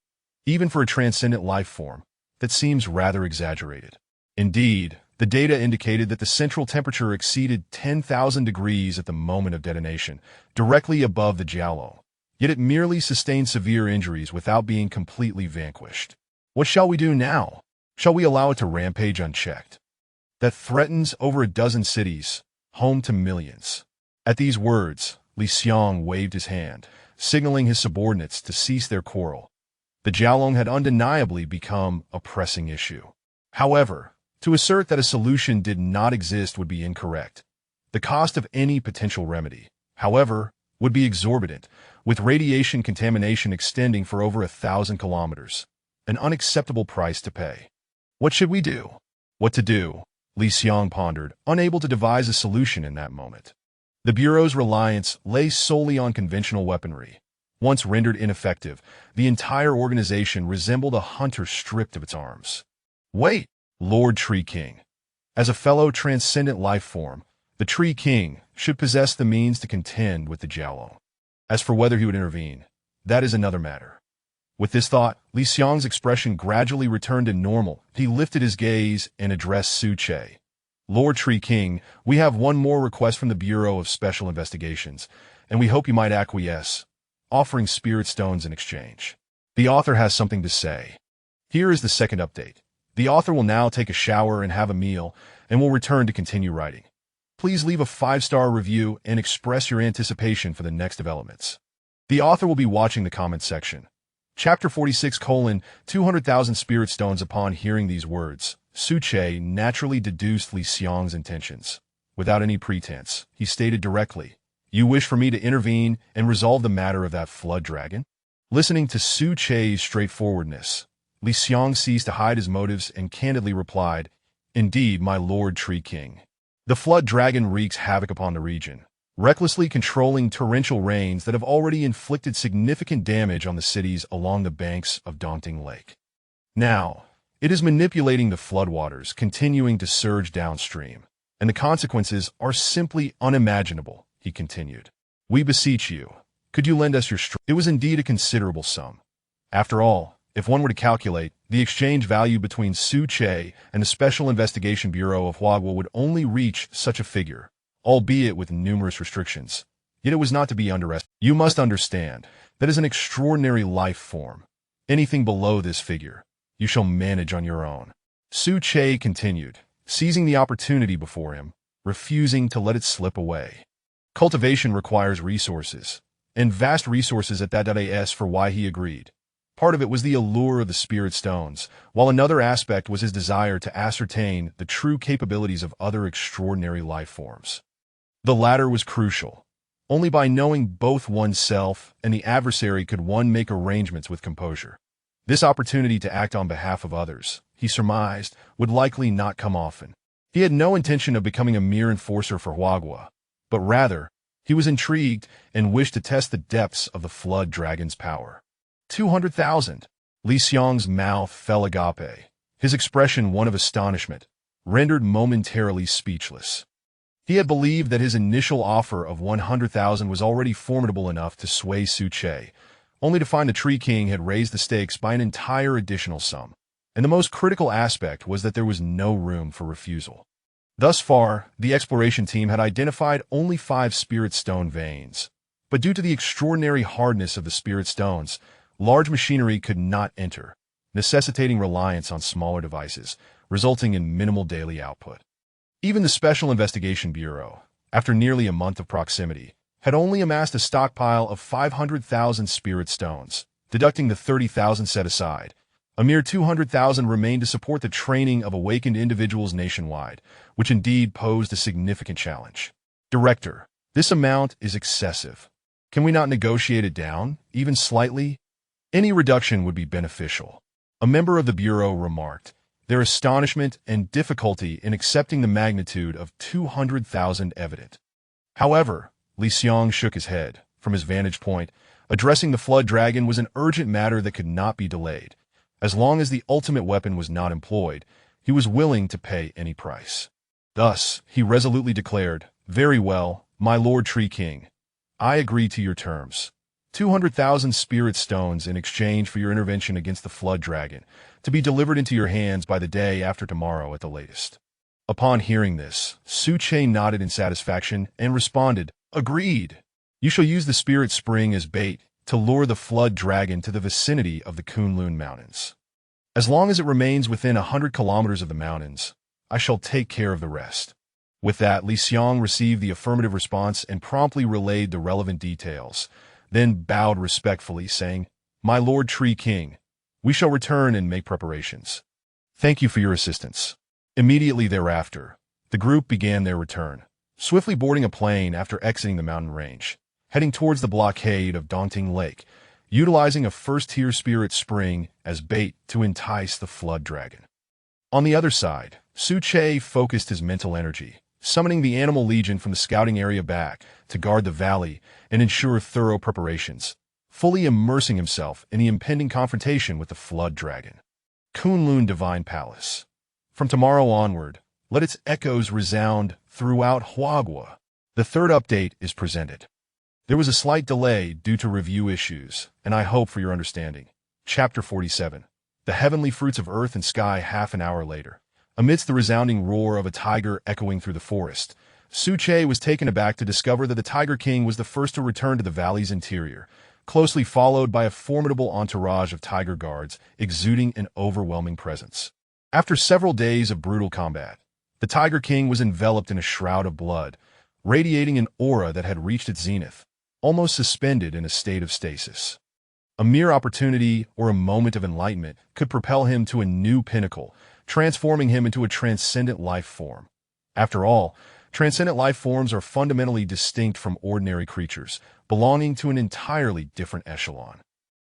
Even for a transcendent life form, that seems rather exaggerated. Indeed, the data indicated that the central temperature exceeded 10,000 degrees at the moment of detonation, directly above the Jiaolong. Yet it merely sustained severe injuries without being completely vanquished. What shall we do now? Shall we allow it to rampage unchecked? That threatens over a dozen cities, home to millions. At these words, Li Xiang waved his hand, signaling his subordinates to cease their quarrel. The Jiaolong had undeniably become a pressing issue. However, to assert that a solution did not exist would be incorrect. The cost of any potential remedy, however, would be exorbitant, with radiation contamination extending for over 1,000 kilometers. An unacceptable price to pay. What should we do? What to do? Li Xiang pondered, unable to devise a solution in that moment. The Bureau's reliance lay solely on conventional weaponry. Once rendered ineffective, the entire organization resembled a hunter stripped of its arms. Wait, Lord Tree King. As a fellow transcendent life form, the Tree King should possess the means to contend with the Jiaolong. As for whether he would intervene, that is another matter. With this thought, Li Xiang's expression gradually returned to normal. He lifted his gaze and addressed Su-che. Lord Tree King, we have one more request from the Bureau of Special Investigations, and we hope you might acquiesce, offering spirit stones in exchange. The author has something to say. Here is the second update. The author will now take a shower and have a meal, and will return to continue writing. Please leave a 5-star review and express your anticipation for the next developments. The author will be watching the comments section. Chapter 46:200,000 spirit stones. Upon hearing these words, Su-che naturally deduced Li Xiang's intentions. Without any pretense, he stated directly, "You wish for me to intervene and resolve the matter of that flood dragon?" Listening to Su-che's straightforwardness, Li Xiang ceased to hide his motives and candidly replied, "Indeed, my Lord Tree King. The flood dragon wreaks havoc upon the region, recklessly controlling torrential rains that have already inflicted significant damage on the cities along the banks of Daunting Lake. Now, It is manipulating the floodwaters, continuing to surge downstream. And the consequences are simply unimaginable, he continued. We beseech you, could you lend us your strength? It was indeed a considerable sum. After all, if one were to calculate, the exchange value between Su Che and the Special Investigation Bureau of Huagua would only reach such a figure, albeit with numerous restrictions. Yet it was not to be underestimated. You must understand, that is an extraordinary life form. Anything below this figure, you shall manage on your own. Su Che continued, seizing the opportunity before him, refusing to let it slip away. Cultivation requires resources, and vast resources at that. As for why he agreed. Part of it was the allure of the spirit stones, while another aspect was his desire to ascertain the true capabilities of other extraordinary life forms. The latter was crucial. Only by knowing both oneself and the adversary could one make arrangements with composure. This opportunity to act on behalf of others, he surmised, would likely not come often. He had no intention of becoming a mere enforcer for Huagua, but rather, he was intrigued and wished to test the depths of the flood dragon's power. 200,000. Li Xiang's mouth fell agape, his expression one of astonishment, rendered momentarily speechless. He had believed that his initial offer of 100,000 was already formidable enough to sway Su Che, only to find the Tree King had raised the stakes by an entire additional sum. And the most critical aspect was that there was no room for refusal. Thus far, the exploration team had identified only 5 spirit stone veins. But due to the extraordinary hardness of the spirit stones, large machinery could not enter, necessitating reliance on smaller devices, resulting in minimal daily output. Even the Special Investigation Bureau, after nearly a month of proximity, had only amassed a stockpile of 500,000 spirit stones, deducting the 30,000 set aside. A mere 200,000 remained to support the training of awakened individuals nationwide, which indeed posed a significant challenge. Director, this amount is excessive. Can we not negotiate it down, even slightly? Any reduction would be beneficial. A member of the Bureau remarked, their astonishment and difficulty in accepting the magnitude of 200,000 evident. However, Li Xiang shook his head. From his vantage point, addressing the flood dragon was an urgent matter that could not be delayed. As long as the ultimate weapon was not employed, he was willing to pay any price. Thus, he resolutely declared, very well, my Lord Tree King. I agree to your terms. 200,000 spirit stones in exchange for your intervention against the flood dragon, to be delivered into your hands by the day after tomorrow at the latest. Upon hearing this, Su Che nodded in satisfaction and responded, agreed. You shall use the spirit spring as bait to lure the flood dragon to the vicinity of the Kunlun Mountains. As long as it remains within 100 kilometers of the mountains, I shall take care of the rest. With that, Li Xiang received the affirmative response and promptly relayed the relevant details, then bowed respectfully, saying, my Lord Tree King, we shall return and make preparations. Thank you for your assistance. Immediately thereafter, the group began their return, swiftly boarding a plane after exiting the mountain range, heading towards the blockade of Dongting Lake, utilizing a first-tier spirit spring as bait to entice the flood dragon. On the other side, Su Che focused his mental energy, summoning the animal legion from the scouting area back to guard the valley and ensure thorough preparations, fully immersing himself in the impending confrontation with the flood dragon. Kunlun Divine Palace. From tomorrow onward, let its echoes resound throughout Huagua. The third update is presented. There was a slight delay due to review issues, and I hope for your understanding. Chapter 47. The heavenly fruits of earth and sky. Half an hour later, amidst the resounding roar of a tiger echoing through the forest, Su Che was taken aback to discover that the Tiger King was the first to return to the valley's interior, closely followed by a formidable entourage of tiger guards exuding an overwhelming presence. After several days of brutal combat, the Tiger King was enveloped in a shroud of blood, radiating an aura that had reached its zenith, almost suspended in a state of stasis. A mere opportunity or a moment of enlightenment could propel him to a new pinnacle, transforming him into a transcendent life form. After all, transcendent life forms are fundamentally distinct from ordinary creatures, belonging to an entirely different echelon.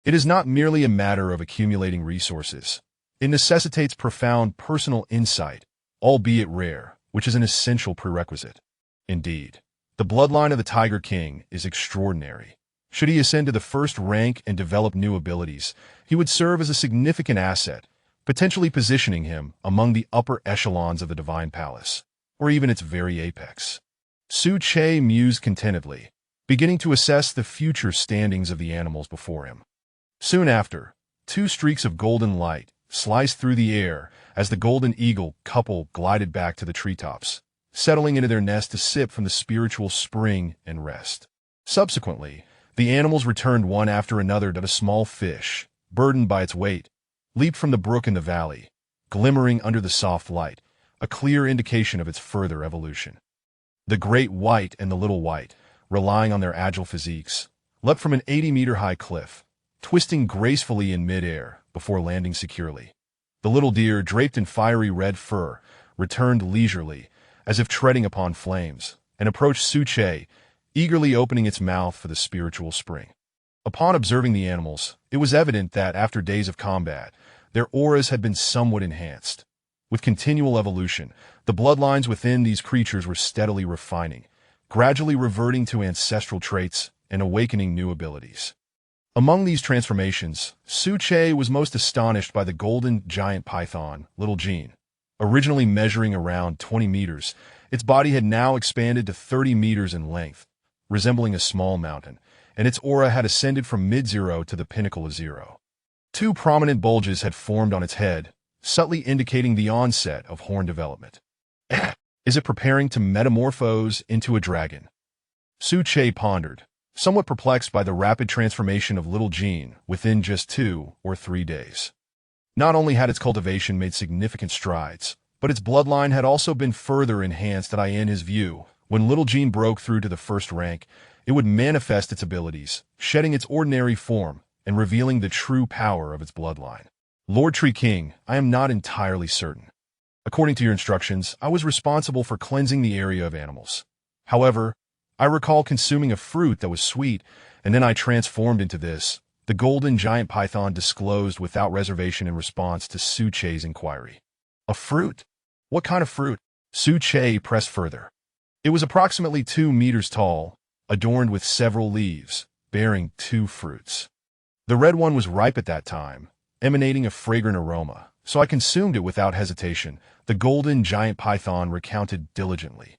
It is not merely a matter of accumulating resources. It necessitates profound personal insight, albeit rare, which is an essential prerequisite. Indeed, the bloodline of the Tiger King is extraordinary. Should he ascend to the first rank and develop new abilities, he would serve as a significant asset, potentially positioning him among the upper echelons of the divine palace, or even its very apex. Su Che mused contentedly, beginning to assess the future standings of the animals before him. Soon after, two streaks of golden light sliced through the air as the golden eagle couple glided back to the treetops, settling into their nest to sip from the spiritual spring and rest. Subsequently, the animals returned one after another to a small fish, burdened by its weight, leaped from the brook in the valley, glimmering under the soft light, a clear indication of its further evolution. The great white and the little white, relying on their agile physiques, leapt from an 80-meter-high cliff, twisting gracefully in midair before landing securely. The little deer, draped in fiery red fur, returned leisurely, as if treading upon flames, and approached Su Che, eagerly opening its mouth for the spiritual spring. Upon observing the animals, it was evident that after days of combat, their auras had been somewhat enhanced. With continual evolution, the bloodlines within these creatures were steadily refining, gradually reverting to ancestral traits and awakening new abilities. Among these transformations, Su Che was most astonished by the golden giant python, Little Jean. Originally measuring around 20 meters, its body had now expanded to 30 meters in length, resembling a small mountain, and its aura had ascended from mid-zero to the pinnacle of zero. Two prominent bulges had formed on its head, subtly indicating the onset of horn development. Is it preparing to metamorphose into a dragon? Su Che pondered, somewhat perplexed by the rapid transformation of Little Jean within just 2 or 3 days. Not only had its cultivation made significant strides, but its bloodline had also been further enhanced. In his view, when Little Jean broke through to the first rank, it would manifest its abilities, shedding its ordinary form and revealing the true power of its bloodline. Lord Tree King, I am not entirely certain. According to your instructions, I was responsible for cleansing the area of animals. However, I recall consuming a fruit that was sweet, and then I transformed into this, the golden giant python disclosed without reservation in response to Su Che's inquiry. A fruit? What kind of fruit? Su Che pressed further. It was approximately 2 meters tall, adorned with several leaves, bearing 2 fruits. The red one was ripe at that time, emanating a fragrant aroma, so I consumed it without hesitation, the golden giant python recounted diligently.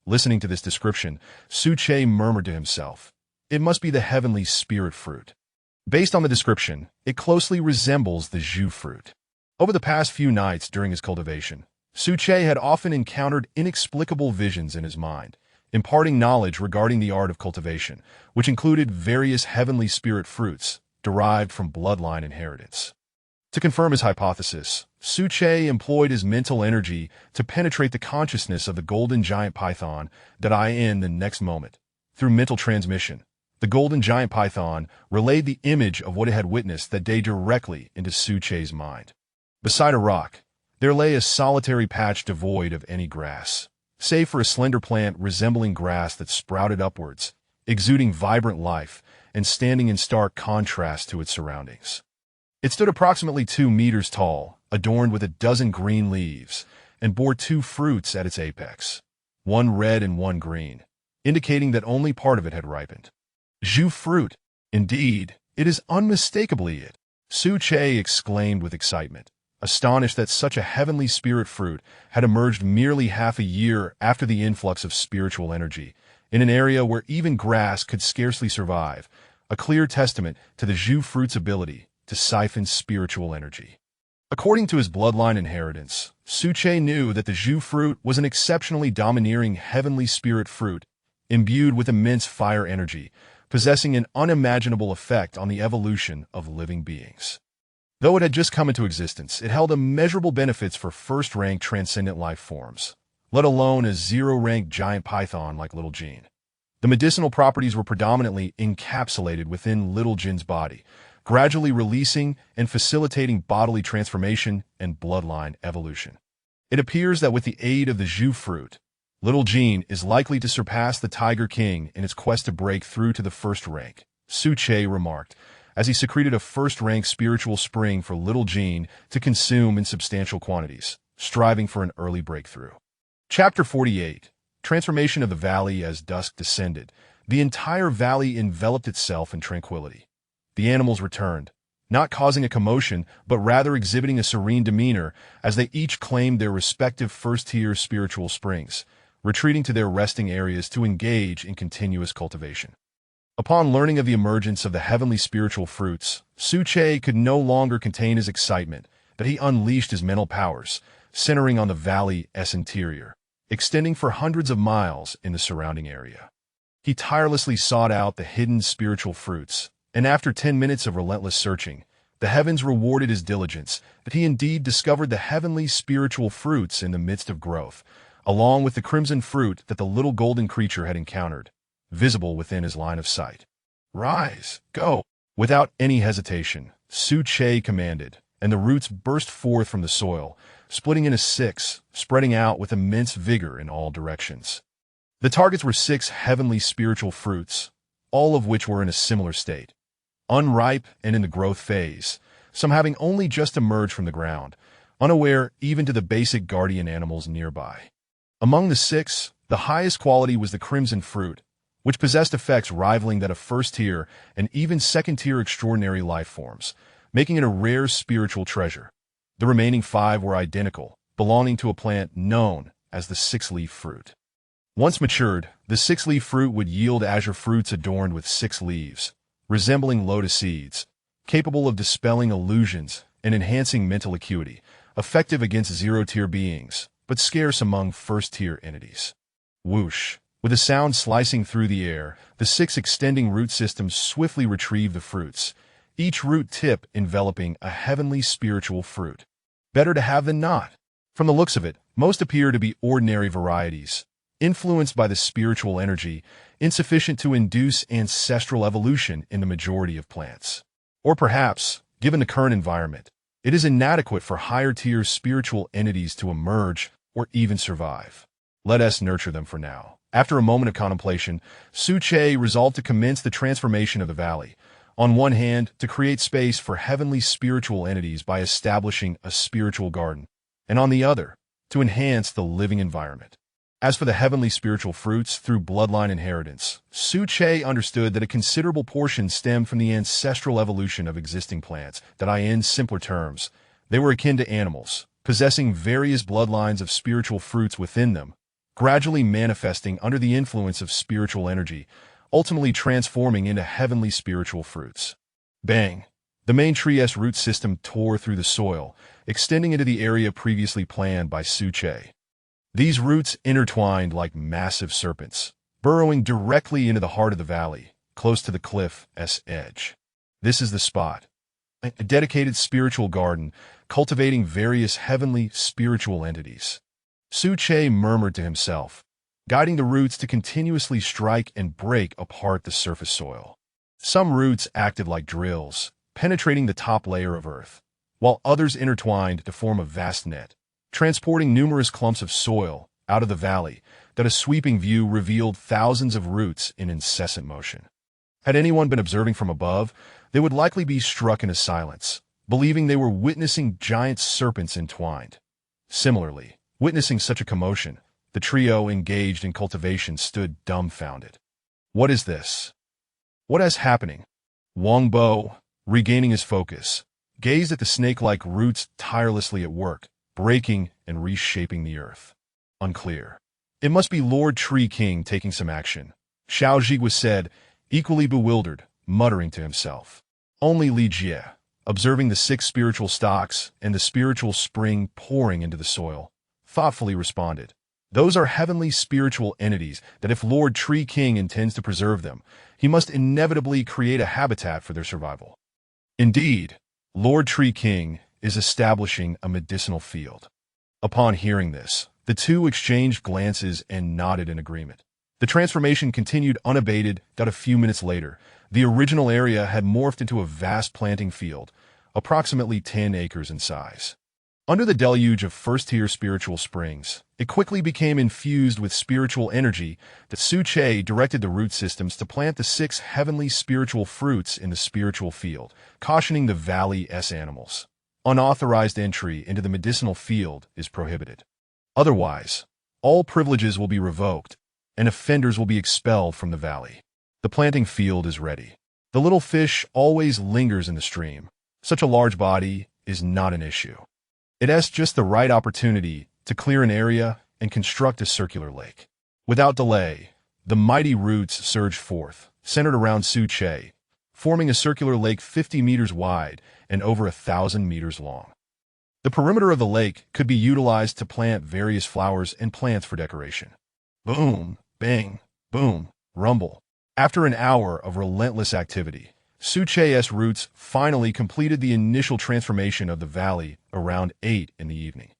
Listening to this description, Su Che murmured to himself, "It must be the heavenly spirit fruit." Based on the description, it closely resembles the Zhu fruit. Over the past few nights during his cultivation, Su Che had often encountered inexplicable visions in his mind, imparting knowledge regarding the art of cultivation, which included various heavenly spirit fruits derived from bloodline inheritance. To confirm his hypothesis, Su Che employed his mental energy to penetrate the consciousness of the golden giant python in the next moment. Through mental transmission, the golden giant python relayed the image of what it had witnessed that day directly into Su Che's mind. Beside a rock, there lay a solitary patch devoid of any grass, save for a slender plant resembling grass that sprouted upwards, exuding vibrant life and standing in stark contrast to its surroundings. It stood approximately 2 meters tall, adorned with a dozen green leaves, and bore 2 fruits at its apex, one red and one green, indicating that only part of it had ripened. Zhu fruit. Indeed, it is unmistakably it, Su Che exclaimed with excitement, astonished that such a heavenly spirit fruit had emerged merely half a year after the influx of spiritual energy, in an area where even grass could scarcely survive, a clear testament to the Zhu fruit's ability to siphon spiritual energy. According to his bloodline inheritance, Su Che knew that the Zhu fruit was an exceptionally domineering heavenly spirit fruit, imbued with immense fire energy, possessing an unimaginable effect on the evolution of living beings. Though it had just come into existence, it held immeasurable benefits for first-rank transcendent life forms, let alone a zero-rank giant python like Little Jean. The medicinal properties were predominantly encapsulated within Little Jean's body, gradually releasing and facilitating bodily transformation and bloodline evolution. It appears that with the aid of the Zhu fruit, Little Jean is likely to surpass the Tiger King in its quest to break through to the first rank, Su Che remarked, as he secreted a first-rank spiritual spring for Little Jean to consume in substantial quantities, striving for an early breakthrough. Chapter 48. Transformation of the Valley. As dusk descended, the entire valley enveloped itself in tranquility. The animals returned, not causing a commotion, but rather exhibiting a serene demeanor as they each claimed their respective first-tier spiritual springs, retreating to their resting areas to engage in continuous cultivation. Upon learning of the emergence of the heavenly spiritual fruits, Suche could no longer contain his excitement, but he unleashed his mental powers, centering on the valley's interior, extending for hundreds of miles in the surrounding area. He tirelessly sought out the hidden spiritual fruits, and after 10 minutes of relentless searching, the heavens rewarded his diligence, that he indeed discovered the heavenly spiritual fruits in the midst of growth, along with the crimson fruit that the little golden creature had encountered, visible within his line of sight. "Rise, go!" Without any hesitation, Suche commanded, and the roots burst forth from the soil, splitting into 6, spreading out with immense vigor in all directions. The targets were 6 heavenly spiritual fruits, all of which were in a similar state, unripe and in the growth phase, some having only just emerged from the ground, unaware even to the basic guardian animals nearby. Among the 6, the highest quality was the crimson fruit, which possessed effects rivaling that of first-tier and even second-tier extraordinary life forms, making it a rare spiritual treasure. The remaining 5 were identical, belonging to a plant known as the 6-leaf fruit. Once matured, the 6-leaf fruit would yield azure fruits adorned with 6 leaves, resembling lotus seeds, capable of dispelling illusions and enhancing mental acuity, effective against 0-tier beings, but scarce among first-tier entities. Whoosh! With a sound slicing through the air, the 6 extending root systems swiftly retrieved the fruits, each root tip enveloping a heavenly spiritual fruit. Better to have than not. From the looks of it, most appear to be ordinary varieties, influenced by the spiritual energy, insufficient to induce ancestral evolution in the majority of plants. Or perhaps, given the current environment, it is inadequate for higher-tier spiritual entities to emerge or even survive. Let us nurture them for now. After a moment of contemplation, Suche resolved to commence the transformation of the valley. On one hand, to create space for heavenly spiritual entities by establishing a spiritual garden, and on the other, to enhance the living environment. As for the heavenly spiritual fruits through bloodline inheritance, Suche understood that a considerable portion stemmed from the ancestral evolution of existing plants, that in simpler terms, they were akin to animals, possessing various bloodlines of spiritual fruits within them, gradually manifesting under the influence of spiritual energy, ultimately transforming into heavenly spiritual fruits. Bang! The main tree's root system tore through the soil, extending into the area previously planned by Suche. These roots intertwined like massive serpents, burrowing directly into the heart of the valley, close to the cliff's edge. This is the spot. A dedicated spiritual garden, cultivating various heavenly spiritual entities. Suche murmured to himself, guiding the roots to continuously strike and break apart the surface soil. Some roots acted like drills, penetrating the top layer of earth, while others intertwined to form a vast net, transporting numerous clumps of soil out of the valley that a sweeping view revealed thousands of roots in incessant motion. Had anyone been observing from above, they would likely be struck into silence, believing they were witnessing giant serpents entwined. Similarly, witnessing such a commotion, the trio engaged in cultivation stood dumbfounded. What is this? What is happening? Wang Bo, regaining his focus, gazed at the snake-like roots tirelessly at work, breaking and reshaping the earth. Unclear. It must be Lord Tree King taking some action, Xiao Zhigua said, equally bewildered, muttering to himself. Only Li Jie, observing the 6 spiritual stalks and the spiritual spring pouring into the soil, thoughtfully responded. Those are heavenly spiritual entities that if Lord Tree King intends to preserve them, he must inevitably create a habitat for their survival. Indeed, Lord Tree King is establishing a medicinal field. Upon hearing this, the two exchanged glances and nodded in agreement. The transformation continued unabated. A few minutes later, the original area had morphed into a vast planting field, approximately 10 acres in size. Under the deluge of first-tier spiritual springs, it quickly became infused with spiritual energy that Suche directed the root systems to plant the 6 heavenly spiritual fruits in the spiritual field, cautioning the valley's animals. Unauthorized entry into the medicinal field is prohibited. Otherwise, all privileges will be revoked, and offenders will be expelled from the valley. The planting field is ready. The little fish always lingers in the stream, Such a large body is not an issue. It has just the right opportunity to clear an area and construct a circular lake. Without delay, the mighty roots surged forth, centered around Su-che, forming a circular lake 50 meters wide and over 1,000 meters long. The perimeter of the lake could be utilized to plant various flowers and plants for decoration. Boom, bang, boom, rumble. After an hour of relentless activity, Su-che's roots finally completed the initial transformation of the valley around 8 in the evening.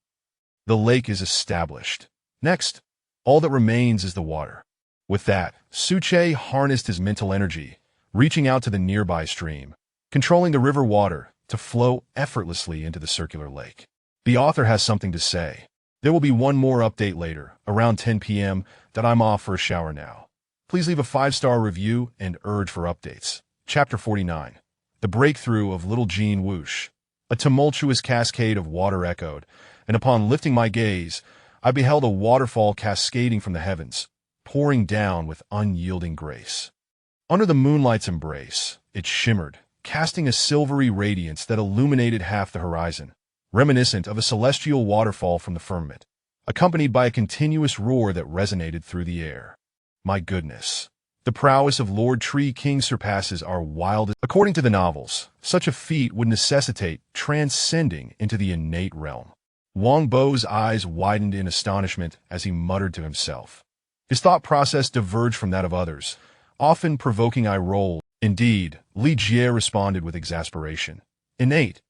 The lake is established. Next, all that remains is the water. With that, Su-che harnessed his mental energy, reaching out to the nearby stream, controlling the river water to flow effortlessly into the circular lake. The author has something to say. There will be one more update later, around 10 p.m., that I'm off for a shower now. Please leave a 5-star review and urge for updates. Chapter 49. The Breakthrough of Little Jean Whoosh. A tumultuous cascade of water echoed, and upon lifting my gaze, I beheld a waterfall cascading from the heavens, pouring down with unyielding grace. Under the moonlight's embrace, it shimmered, casting a silvery radiance that illuminated half the horizon, reminiscent of a celestial waterfall from the firmament, accompanied by a continuous roar that resonated through the air. My goodness. The prowess of Lord Tree King surpasses our wildest. According to the novels, such a feat would necessitate transcending into the innate realm. Wang Bo's eyes widened in astonishment as he muttered to himself. His thought process diverged from that of others, often provoking eye rolls. Indeed, Li Jie responded with exasperation. Innate.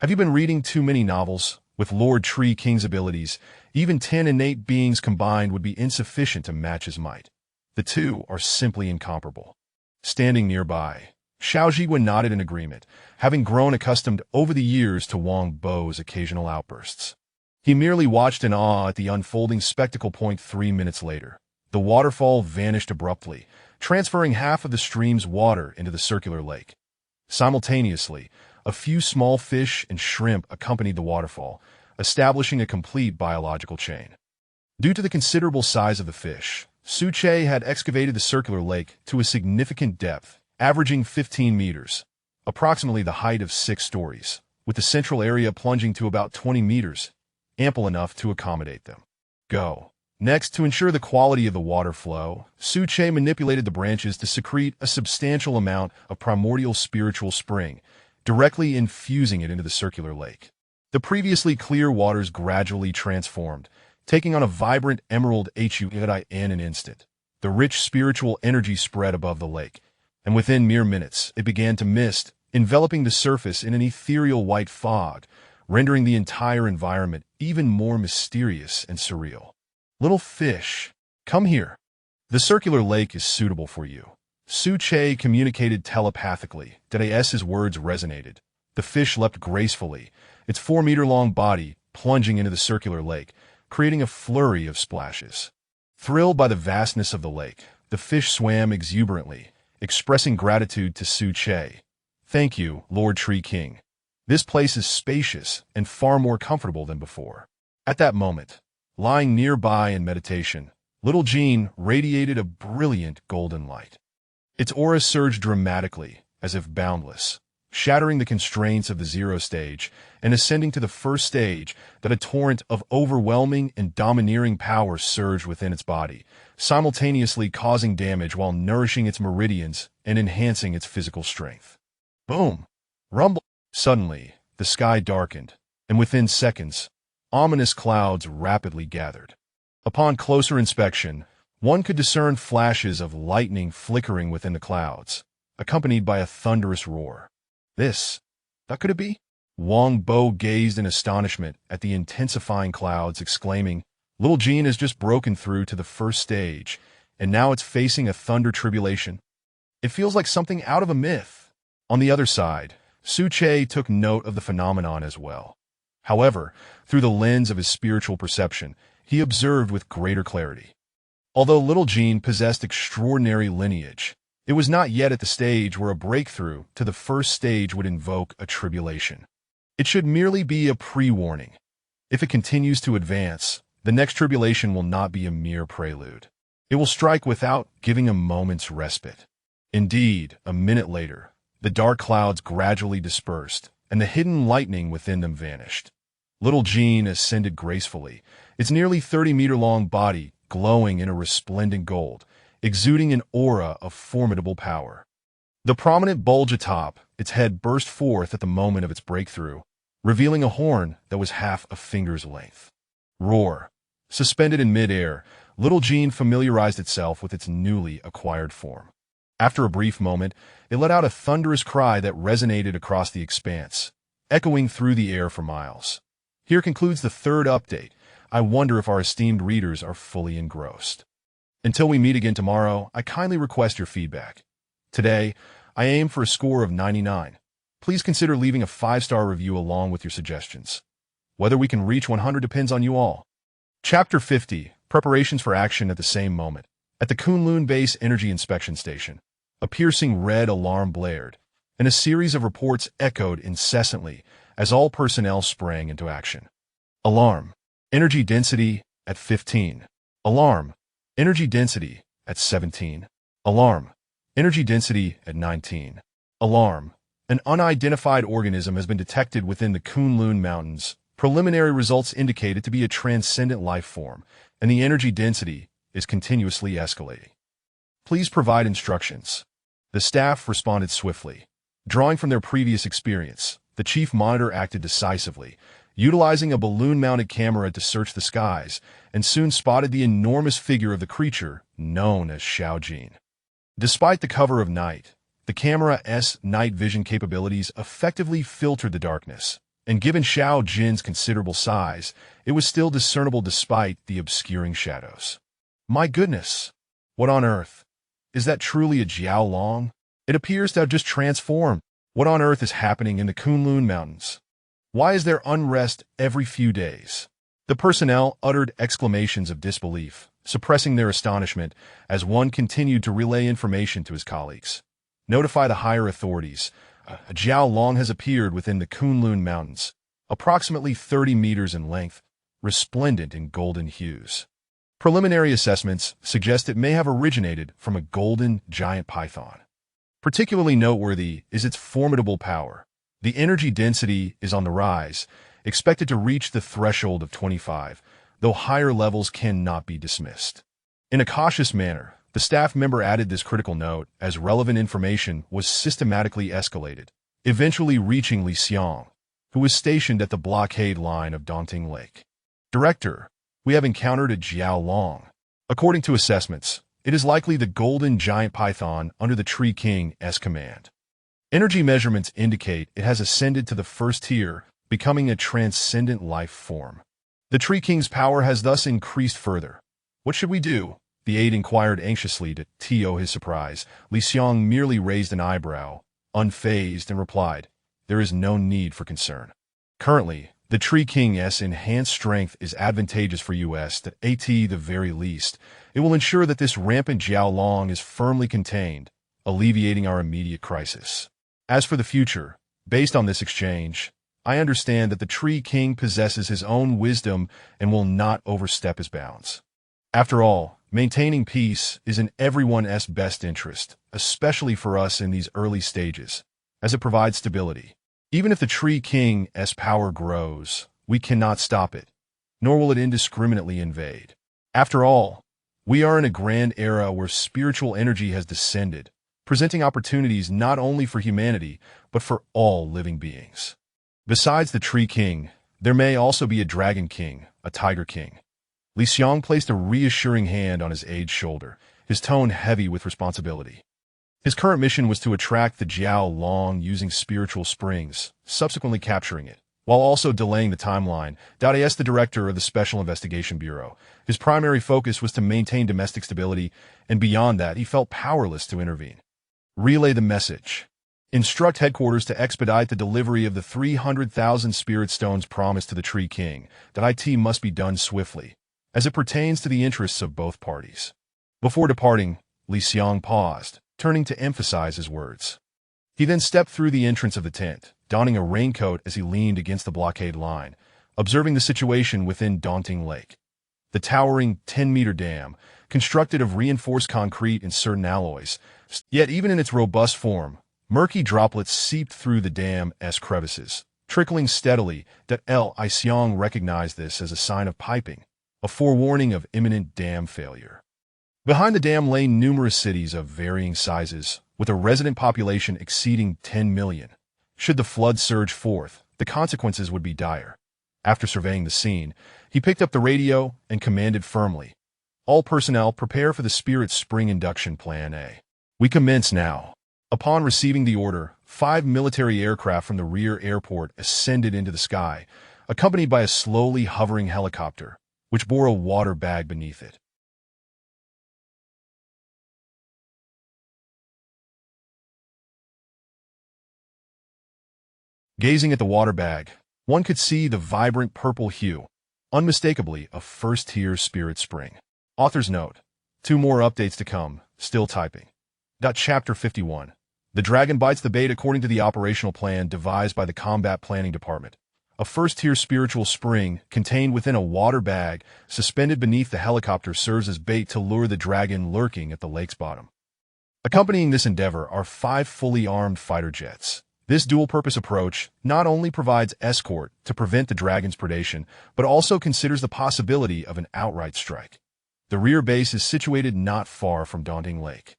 Have you been reading too many novels? With Lord Tree King's abilities, even 10 innate beings combined would be insufficient to match his might. The two are simply incomparable. Standing nearby, Xiaojiwen nodded in agreement, having grown accustomed over the years to Wang Bo's occasional outbursts. He merely watched in awe at the unfolding spectacle. 3 minutes later, the waterfall vanished abruptly, transferring half of the stream's water into the circular lake. Simultaneously, a few small fish and shrimp accompanied the waterfall, establishing a complete biological chain. Due to the considerable size of the fish, Su-che had excavated the circular lake to a significant depth, averaging 15 meters, approximately the height of 6 stories, with the central area plunging to about 20 meters, ample enough to accommodate them. Go. Next, to ensure the quality of the water flow, Su-che manipulated the branches to secrete a substantial amount of primordial spiritual spring, directly infusing it into the circular lake. The previously clear waters gradually transformed, taking on a vibrant emerald hue in an instant. The rich spiritual energy spread above the lake, and within mere minutes it began to mist, enveloping the surface in an ethereal white fog, rendering the entire environment even more mysterious and surreal. Little fish, come here. The circular lake is suitable for you. Su-che communicated telepathically. His words resonated. The fish leapt gracefully, its 4-meter-long body plunging into the circular lake, creating a flurry of splashes. Thrilled by the vastness of the lake, the fish swam exuberantly, expressing gratitude to Su-che. Thank you, Lord Tree King. This place is spacious and far more comfortable than before. At that moment, lying nearby in meditation, little Jean radiated a brilliant golden light. Its aura surged dramatically, as if boundless, shattering the constraints of the 0 stage and ascending to the 1st stage. That a torrent of overwhelming and domineering power surged within its body, simultaneously causing damage while nourishing its meridians and enhancing its physical strength. Boom! Rumble! Suddenly, the sky darkened, and within seconds, ominous clouds rapidly gathered. Upon closer inspection, one could discern flashes of lightning flickering within the clouds, accompanied by a thunderous roar. That could it be? Wang Bo gazed in astonishment at the intensifying clouds, exclaiming, Little Jean has just broken through to the 1st stage, and now it's facing a thunder tribulation. It feels like something out of a myth. On the other side, Su-che took note of the phenomenon as well. However, through the lens of his spiritual perception, he observed with greater clarity. Although Little Jean possessed extraordinary lineage, it was not yet at the stage where a breakthrough to the 1st stage would invoke a tribulation. It should merely be a pre-warning. If it continues to advance, the next tribulation will not be a mere prelude. It will strike without giving a moment's respite. Indeed, a minute later, the dark clouds gradually dispersed, and the hidden lightning within them vanished. Little Jean ascended gracefully, its nearly 30-meter-long body glowing in a resplendent gold, exuding an aura of formidable power. The prominent bulge atop its head burst forth at the moment of its breakthrough, revealing a horn that was half a finger's length. Roar! Suspended in mid-air, Little Jean familiarized itself with its newly acquired form. After a brief moment, it let out a thunderous cry that resonated across the expanse, echoing through the air for miles. Here concludes the third update. I wonder if our esteemed readers are fully engrossed. Until we meet again tomorrow, I kindly request your feedback. Today, I aim for a score of 99. Please consider leaving a 5-star review along with your suggestions. Whether we can reach 100 depends on you all. Chapter 50, Preparations for Action at the Same Moment. At the Kunlun Base Energy Inspection Station, a piercing red alarm blared, and a series of reports echoed incessantly as all personnel sprang into action. Alarm. Energy density at 15. Alarm. Energy density at 17. Alarm. Energy density at 19. Alarm. An unidentified organism has been detected within the Kunlun Mountains. Preliminary results indicate it to be a transcendent life form, and the energy density is continuously escalating. Please provide instructions. The staff responded swiftly. Drawing from their previous experience, the chief monitor acted decisively, utilizing a balloon-mounted camera to search the skies, and soon spotted the enormous figure of the creature known as Xiao Jin. Despite the cover of night, the camera's night vision capabilities effectively filtered the darkness, and given Xiao Jin's considerable size, it was still discernible despite the obscuring shadows. My goodness! What on earth? Is that truly a Jiao Long? It appears to have just transformed. What on earth is happening in the Kunlun Mountains? Why is there unrest every few days? The personnel uttered exclamations of disbelief, suppressing their astonishment as one continued to relay information to his colleagues. Notify the higher authorities. A Jiao Long has appeared within the Kunlun Mountains, approximately 30 meters in length, resplendent in golden hues. Preliminary assessments suggest it may have originated from a golden giant python. Particularly noteworthy is its formidable power. The energy density is on the rise, expected to reach the threshold of 25, though higher levels cannot be dismissed. In a cautious manner, the staff member added this critical note as relevant information was systematically escalated, eventually reaching Li Xiang, who was stationed at the blockade line of Daunting Lake. Director, we have encountered a Jiao Long. According to assessments, it is likely the golden giant python under the Tree King's command. Energy measurements indicate it has ascended to the first tier, becoming a transcendent life form. The Tree King's power has thus increased further. What should we do? The aide inquired anxiously to his surprise. Li Xiang merely raised an eyebrow, unfazed, and replied, "There is no need for concern. Currently, the Tree King's enhanced strength is advantageous for us at the very least. It will ensure that this rampant Jiao Long is firmly contained, alleviating our immediate crisis. As for the future, based on this exchange, I understand that the Tree King possesses his own wisdom and will not overstep his bounds. After all, maintaining peace is in everyone's best interest, especially for us in these early stages, as it provides stability. Even if the Tree King's power grows, we cannot stop it, nor will it indiscriminately invade. After all, we are in a grand era where spiritual energy has descended, presenting opportunities not only for humanity, but for all living beings. Besides the Tree King, there may also be a Dragon King, a Tiger King." Li Xiang placed a reassuring hand on his aide's shoulder, his tone heavy with responsibility. His current mission was to attract the Jiao Long using spiritual springs, subsequently capturing it, while also delaying the timeline. Darius, the director of the Special Investigation Bureau, his primary focus was to maintain domestic stability, and beyond that, he felt powerless to intervene. Relay the message. Instruct headquarters to expedite the delivery of the 300,000 spirit stones promised to the Tree King. That it must be done swiftly, as it pertains to the interests of both parties. Before departing, Li Xiang paused, turning to emphasize his words. He then stepped through the entrance of the tent, donning a raincoat as he leaned against the blockade line, observing the situation within Daunting Lake. The towering 10-meter dam, constructed of reinforced concrete and certain alloys, yet even in its robust form, Murky droplets seeped through the dam's crevices, trickling steadily. Xiong recognized this as a sign of piping, a forewarning of imminent dam failure. Behind the dam lay numerous cities of varying sizes, with a resident population exceeding 10 million. Should the flood surge forth, the consequences would be dire. After surveying the scene, he picked up the radio and commanded firmly, "All personnel prepare for the Spirit Spring Induction Plan A. We commence now." Upon receiving the order, 5 military aircraft from the rear airport ascended into the sky, accompanied by a slowly hovering helicopter, which bore a water bag beneath it. Gazing at the water bag, one could see the vibrant purple hue, unmistakably a first-tier Spirit Spring. Author's note: 2 more updates to come, still typing. Chapter 51. The dragon bites the bait. According to the operational plan devised by the Combat Planning Department, a first-tier spiritual spring contained within a water bag suspended beneath the helicopter serves as bait to lure the dragon lurking at the lake's bottom. Accompanying this endeavor are 5 fully armed fighter jets. This dual-purpose approach not only provides escort to prevent the dragon's predation, but also considers the possibility of an outright strike. The rear base is situated not far from Daunting Lake.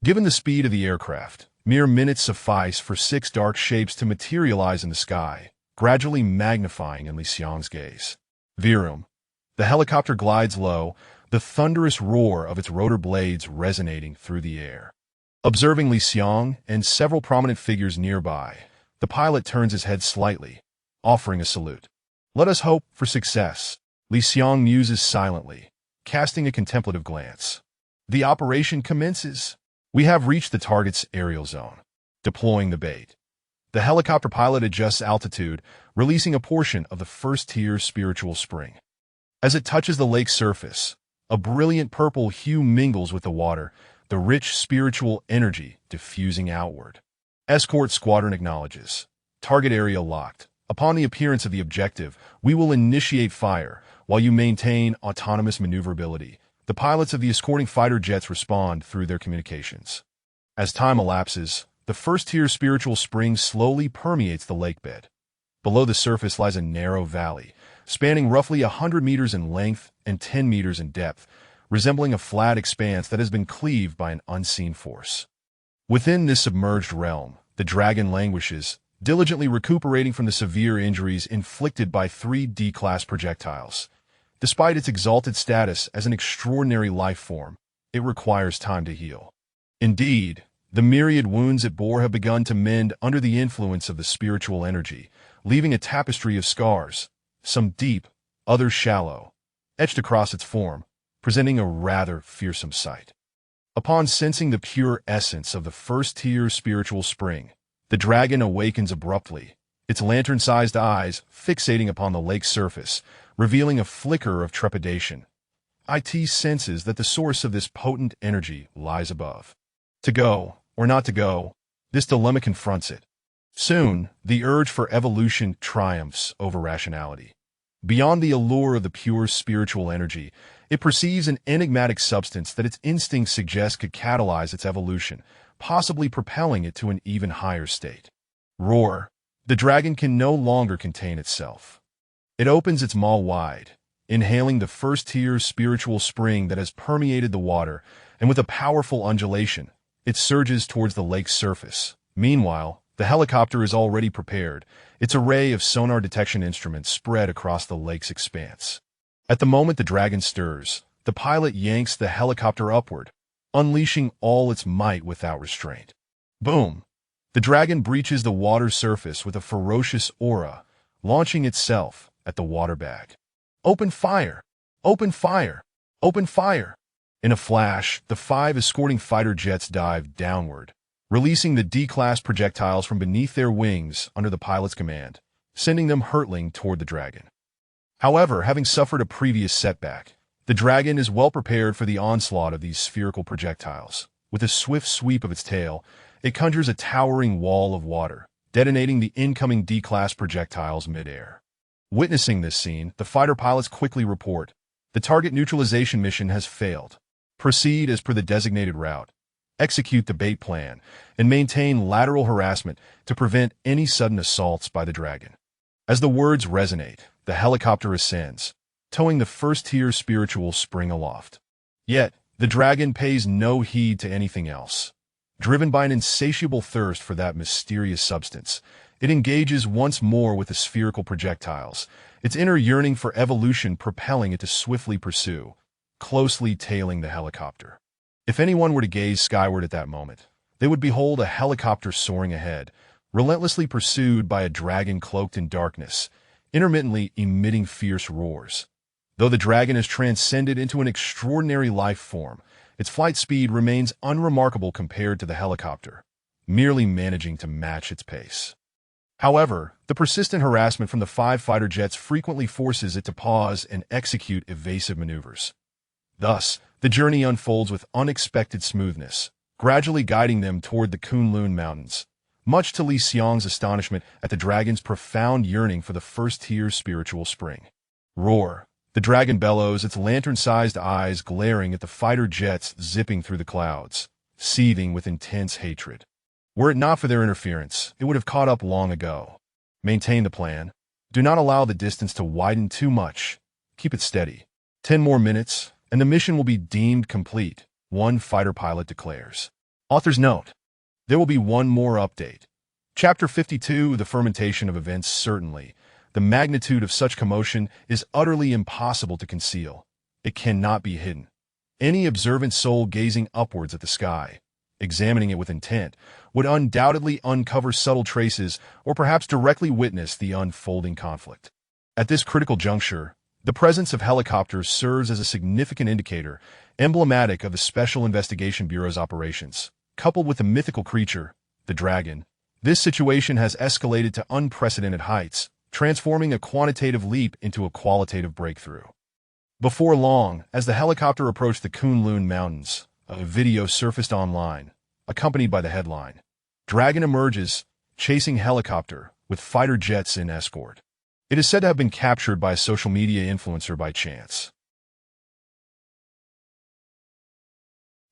Given the speed of the aircraft, mere minutes suffice for 6 dark shapes to materialize in the sky, gradually magnifying in Li Xiong's gaze. Virum. The helicopter glides low, the thunderous roar of its rotor blades resonating through the air. Observing Li Xiong and several prominent figures nearby, the pilot turns his head slightly, offering a salute. "Let us hope for success." Li Xiong muses silently, casting a contemplative glance. The operation commences. We have reached the target's aerial zone. Deploying the bait. The helicopter pilot adjusts altitude, releasing a portion of the first-tier spiritual spring. As it touches the lake's surface, a brilliant purple hue mingles with the water, the rich spiritual energy diffusing outward. Escort squadron acknowledges. Target area locked. Upon the appearance of the objective, we will initiate fire, while you maintain autonomous maneuverability. The pilots of the escorting fighter jets respond through their communications. As time elapses, the first-tier spiritual spring slowly permeates the lake bed. Below the surface lies a narrow valley, spanning roughly 100 meters in length and 10 meters in depth, resembling a flat expanse that has been cleaved by an unseen force. Within this submerged realm, the dragon languishes, diligently recuperating from the severe injuries inflicted by 3 D-class projectiles. Despite its exalted status as an extraordinary life form, it requires time to heal. Indeed, the myriad wounds it bore have begun to mend under the influence of the spiritual energy, leaving a tapestry of scars, some deep, others shallow, etched across its form, presenting a rather fearsome sight. Upon sensing the pure essence of the first-tier spiritual spring, the dragon awakens abruptly, its lantern-sized eyes fixating upon the lake's surface, revealing a flicker of trepidation. It senses that the source of this potent energy lies above. To go, or not to go, this dilemma confronts it. Soon, the urge for evolution triumphs over rationality. Beyond the allure of the pure spiritual energy, it perceives an enigmatic substance that its instincts suggest could catalyze its evolution, possibly propelling it to an even higher state. Roar. The dragon can no longer contain itself. It opens its maw wide, inhaling the first-tier spiritual spring that has permeated the water, and with a powerful undulation, it surges towards the lake's surface. Meanwhile, the helicopter is already prepared, its array of sonar detection instruments spread across the lake's expanse. At the moment the dragon stirs, the pilot yanks the helicopter upward, unleashing all its might without restraint. Boom! The dragon breaches the water's surface with a ferocious aura, launching itself at the water bag. "Open fire! Open fire! Open fire!" In a flash, the 5 escorting fighter jets dive downward, releasing the D-class projectiles from beneath their wings under the pilot's command, sending them hurtling toward the dragon. However, having suffered a previous setback, the dragon is well prepared for the onslaught of these spherical projectiles. With a swift sweep of its tail, it conjures a towering wall of water, detonating the incoming D-class projectiles mid-air. Witnessing this scene, the fighter pilots quickly report, "The target neutralization mission has failed. Proceed as per the designated route." execute the bait plan, and maintain lateral harassment to prevent any sudden assaults by the dragon. As the words resonate, the helicopter ascends, towing the first-tier spiritual spring aloft. Yet, the dragon pays no heed to anything else. Driven by an insatiable thirst for that mysterious substance, it engages once more with the spherical projectiles, its inner yearning for evolution propelling it to swiftly pursue, closely tailing the helicopter. If anyone were to gaze skyward at that moment, they would behold a helicopter soaring ahead, relentlessly pursued by a dragon cloaked in darkness, intermittently emitting fierce roars. Though the dragon has transcended into an extraordinary life form, its flight speed remains unremarkable compared to the helicopter, merely managing to match its pace. However, the persistent harassment from the 5 fighter jets frequently forces it to pause and execute evasive maneuvers. Thus, the journey unfolds with unexpected smoothness, gradually guiding them toward the Kunlun Mountains, much to Li Xiang's astonishment at the dragon's profound yearning for the first-tier spiritual spring. Roar! The dragon bellows, its lantern-sized eyes glaring at the fighter jets zipping through the clouds, seething with intense hatred. Were it not for their interference, it would have caught up long ago. Maintain the plan. Do not allow the distance to widen too much. Keep it steady. 10 more minutes, and the mission will be deemed complete, one fighter pilot declares. Author's note: there will be one more update. Chapter 52, The Fermentation of Events. Certainly, the magnitude of such commotion is utterly impossible to conceal. It cannot be hidden. Any observant soul gazing upwards at the sky, examining it with intent, would undoubtedly uncover subtle traces or perhaps directly witness the unfolding conflict. At this critical juncture, the presence of helicopters serves as a significant indicator, emblematic of the Special Investigation Bureau's operations. Coupled with the mythical creature, the dragon, this situation has escalated to unprecedented heights, transforming a quantitative leap into a qualitative breakthrough. Before long, as the helicopter approached the Kunlun Mountains, a video surfaced online, accompanied by the headline, "Dragon emerges, chasing helicopter, with fighter jets in escort." It is said to have been captured by a social media influencer by chance.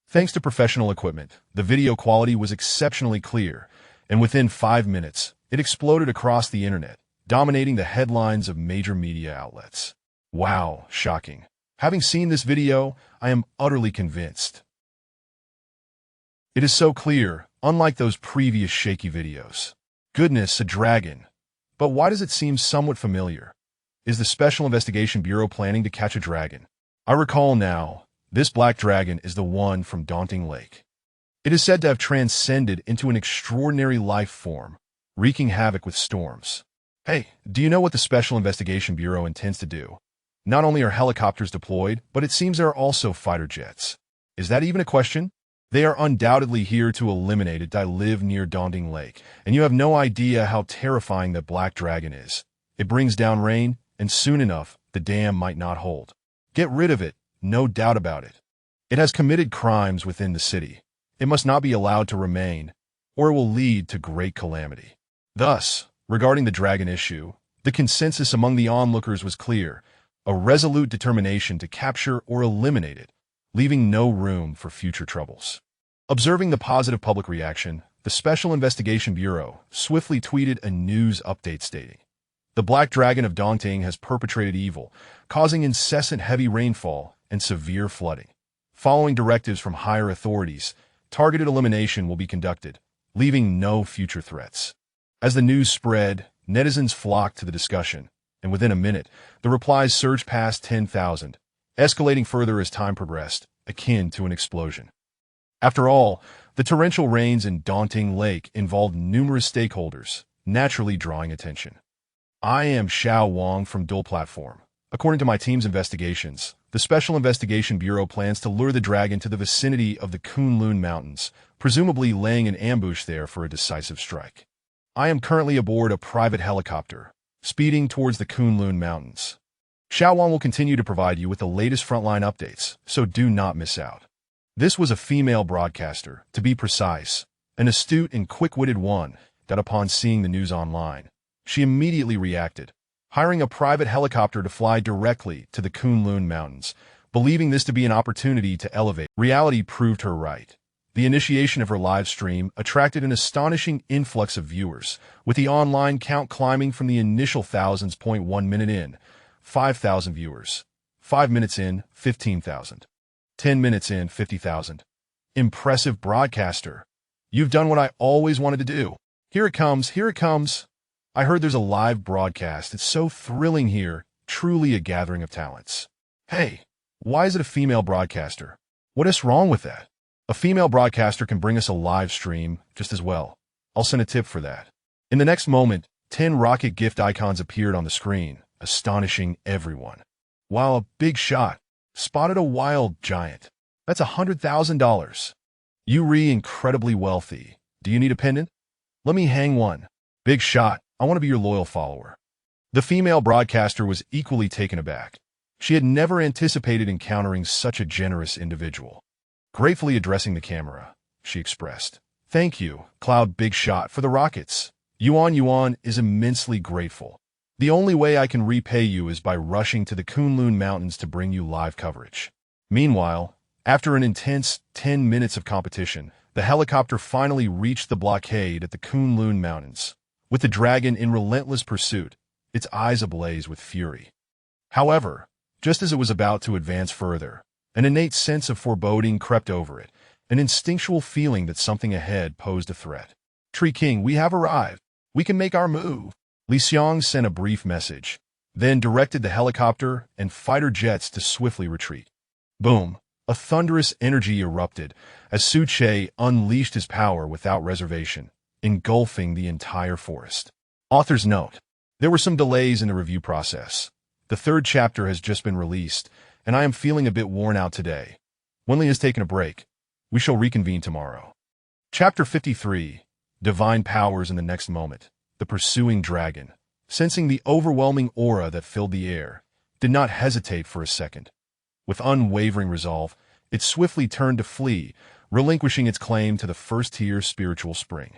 Thanks to professional equipment, the video quality was exceptionally clear, and within 5 minutes, it exploded across the internet, dominating the headlines of major media outlets. Wow, shocking. Having seen this video, I am utterly convinced. It is so clear, unlike those previous shaky videos. Goodness, a dragon. But why does it seem somewhat familiar? Is the Special Investigation Bureau planning to catch a dragon? I recall now, this black dragon is the one from Daunting Lake. It is said to have transcended into an extraordinary life form, wreaking havoc with storms. Hey, do you know what the Special Investigation Bureau intends to do? Not only are helicopters deployed, but it seems there are also fighter jets. Is that even a question? They are undoubtedly here to eliminate it. I live near Daunting Lake, and you have no idea how terrifying that black dragon is. It brings down rain, and soon enough, the dam might not hold. Get rid of it, no doubt about it. It has committed crimes within the city. It must not be allowed to remain, or it will lead to great calamity. Thus, regarding the dragon issue, the consensus among the onlookers was clear: a resolute determination to capture or eliminate it, leaving no room for future troubles. Observing the positive public reaction, the Special Investigation Bureau swiftly tweeted a news update stating, "The Black Dragon of Daunting has perpetrated evil, causing incessant heavy rainfall and severe flooding. Following directives from higher authorities, targeted elimination will be conducted, leaving no future threats." As the news spread, netizens flocked to the discussion, and within a minute, the replies surged past 10,000, escalating further as time progressed, akin to an explosion. After all, the torrential rains in Daunting Lake involved numerous stakeholders, naturally drawing attention. I am Xiao Wang from Dual Platform. According to my team's investigations, the Special Investigation Bureau plans to lure the dragon to the vicinity of the Kunlun Mountains, presumably laying an ambush there for a decisive strike. I am currently aboard a private helicopter, speeding towards the Kunlun Mountains. Xiao Wang will continue to provide you with the latest frontline updates, so do not miss out. This was a female broadcaster, to be precise, an astute and quick-witted one that upon seeing the news online, she immediately reacted, hiring a private helicopter to fly directly to the Kunlun Mountains, believing this to be an opportunity to elevate. Reality proved her right. The initiation of her live stream attracted an astonishing influx of viewers, with the online count climbing from the initial thousands. 1 minute in, 5,000 viewers. 5 minutes in, 15,000. 10 minutes in, 50,000. Impressive broadcaster. You've done what I always wanted to do. Here it comes, here it comes. I heard there's a live broadcast. It's so thrilling here, truly a gathering of talents. Hey, why is it a female broadcaster? What is wrong with that? A female broadcaster can bring us a live stream just as well. I'll send a tip for that. In the next moment, 10 rocket gift icons appeared on the screen, astonishing everyone. Wow, a big shot. Spotted a wild giant. That's $100,000. You incredibly wealthy. Do you need a pendant? Let me hang one. Big shot. I want to be your loyal follower. The female broadcaster was equally taken aback. She had never anticipated encountering such a generous individual. Gratefully addressing the camera, she expressed, "Thank you, Cloud Big Shot, for the rockets. Yuan is immensely grateful. The only way I can repay you is by rushing to the Kunlun Mountains to bring you live coverage." Meanwhile, after an intense 10 minutes of competition, the helicopter finally reached the blockade at the Kunlun Mountains, with the dragon in relentless pursuit, its eyes ablaze with fury. However, just as it was about to advance further, an innate sense of foreboding crept over it, an instinctual feeling that something ahead posed a threat. "Tree King, we have arrived. We can make our move." Li Xiang sent a brief message, then directed the helicopter and fighter jets to swiftly retreat. Boom! A thunderous energy erupted as Su Che unleashed his power without reservation, engulfing the entire forest. Author's note: there were some delays in the review process. The 3rd chapter has just been released, and I am feeling a bit worn out today. Wenli has taken a break. We shall reconvene tomorrow. Chapter 53. Divine Powers. In the next moment, the pursuing dragon, sensing the overwhelming aura that filled the air, did not hesitate for a second. With unwavering resolve, it swiftly turned to flee, relinquishing its claim to the first-tier spiritual spring.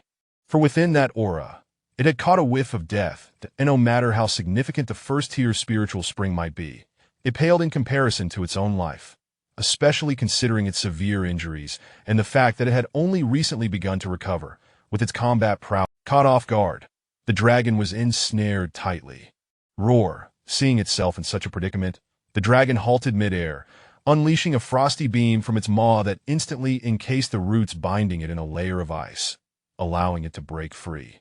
For within that aura, it had caught a whiff of death, and no matter how significant the first-tier spiritual spring might be, it paled in comparison to its own life, especially considering its severe injuries and the fact that it had only recently begun to recover. With its combat prowess caught off guard, the dragon was ensnared tightly. Roar! Seeing itself in such a predicament, the dragon halted midair, unleashing a frosty beam from its maw that instantly encased the roots binding it in a layer of ice, allowing it to break free.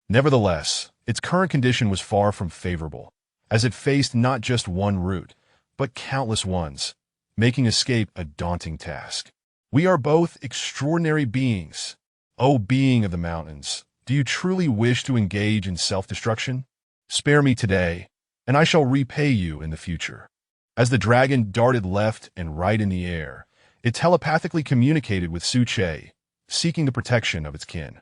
Nevertheless, its current condition was far from favorable, as it faced not just one root, but countless ones, making escape a daunting task. We are both extraordinary beings. O being of the mountains, do you truly wish to engage in self-destruction? Spare me today, and I shall repay you in the future. As the dragon darted left and right in the air, it telepathically communicated with Su Che, seeking the protection of its kin.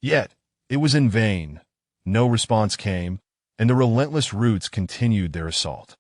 Yet, it was in vain. No response came, and the relentless roots continued their assault.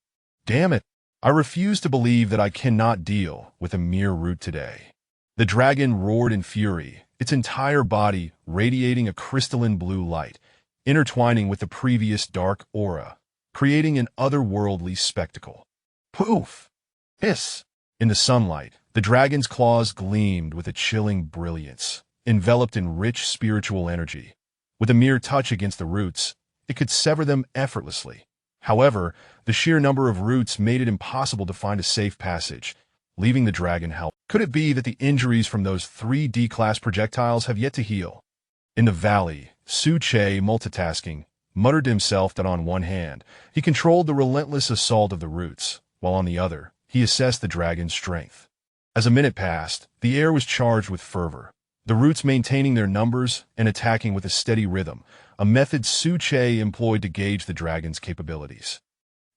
Damn it! I refuse to believe that I cannot deal with a mere root today. The dragon roared in fury, its entire body radiating a crystalline blue light, intertwining with the previous dark aura, creating an otherworldly spectacle. Poof! Hiss! In the sunlight, the dragon's claws gleamed with a chilling brilliance, enveloped in rich spiritual energy. With a mere touch against the roots, it could sever them effortlessly. However, the sheer number of roots made it impossible to find a safe passage, leaving the dragon helpless. Could it be that the injuries from those 3 D-class projectiles have yet to heal? In the valley, Su Che, multitasking, muttered to himself that on one hand, he controlled the relentless assault of the roots, while on the other, he assessed the dragon's strength. As a minute passed, the air was charged with fervor, the roots maintaining their numbers and attacking with a steady rhythm, a method Su Che employed to gauge the dragon's capabilities.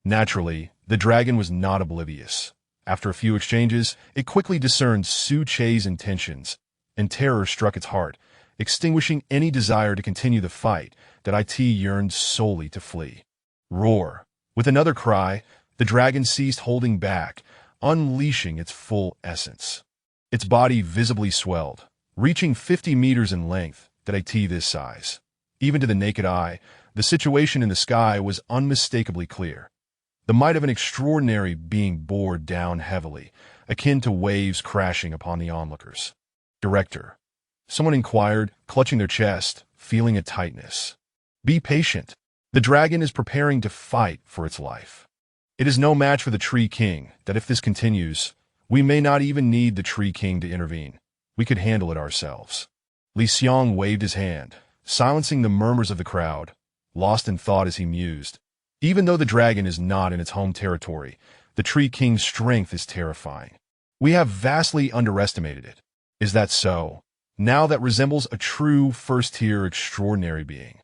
Naturally, the dragon was not oblivious. After a few exchanges, it quickly discerned Su Che's intentions, and terror struck its heart, extinguishing any desire to continue the fight that it yearned solely to flee. Roar! With another cry, the dragon ceased holding back, unleashing its full essence. Its body visibly swelled, reaching 50 meters in length, this size. Even to the naked eye, the situation in the sky was unmistakably clear. The might of an extraordinary being bore down heavily, akin to waves crashing upon the onlookers. Director. Someone inquired, clutching their chest, feeling a tightness. Be patient. The dragon is preparing to fight for its life. It is no match for the Tree King, that if this continues, we may not even need the Tree King to intervene. We could handle it ourselves. Li Xiong waved his hand, silencing the murmurs of the crowd, lost in thought as he mused. Even though the dragon is not in its home territory, the Tree King's strength is terrifying. We have vastly underestimated it. Is that so? Now that resembles a true first-tier extraordinary being.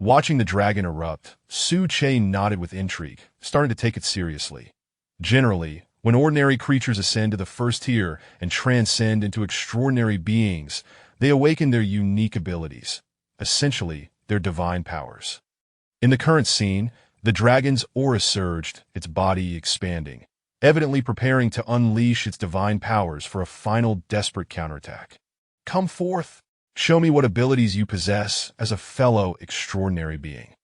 Watching the dragon erupt, Su Che nodded with intrigue, starting to take it seriously. Generally, when ordinary creatures ascend to the first tier and transcend into extraordinary beings, they awaken their unique abilities, essentially their divine powers. In the current scene, the dragon's aura surged, its body expanding, evidently preparing to unleash its divine powers for a final desperate counterattack. Come forth. Show me what abilities you possess as a fellow extraordinary being.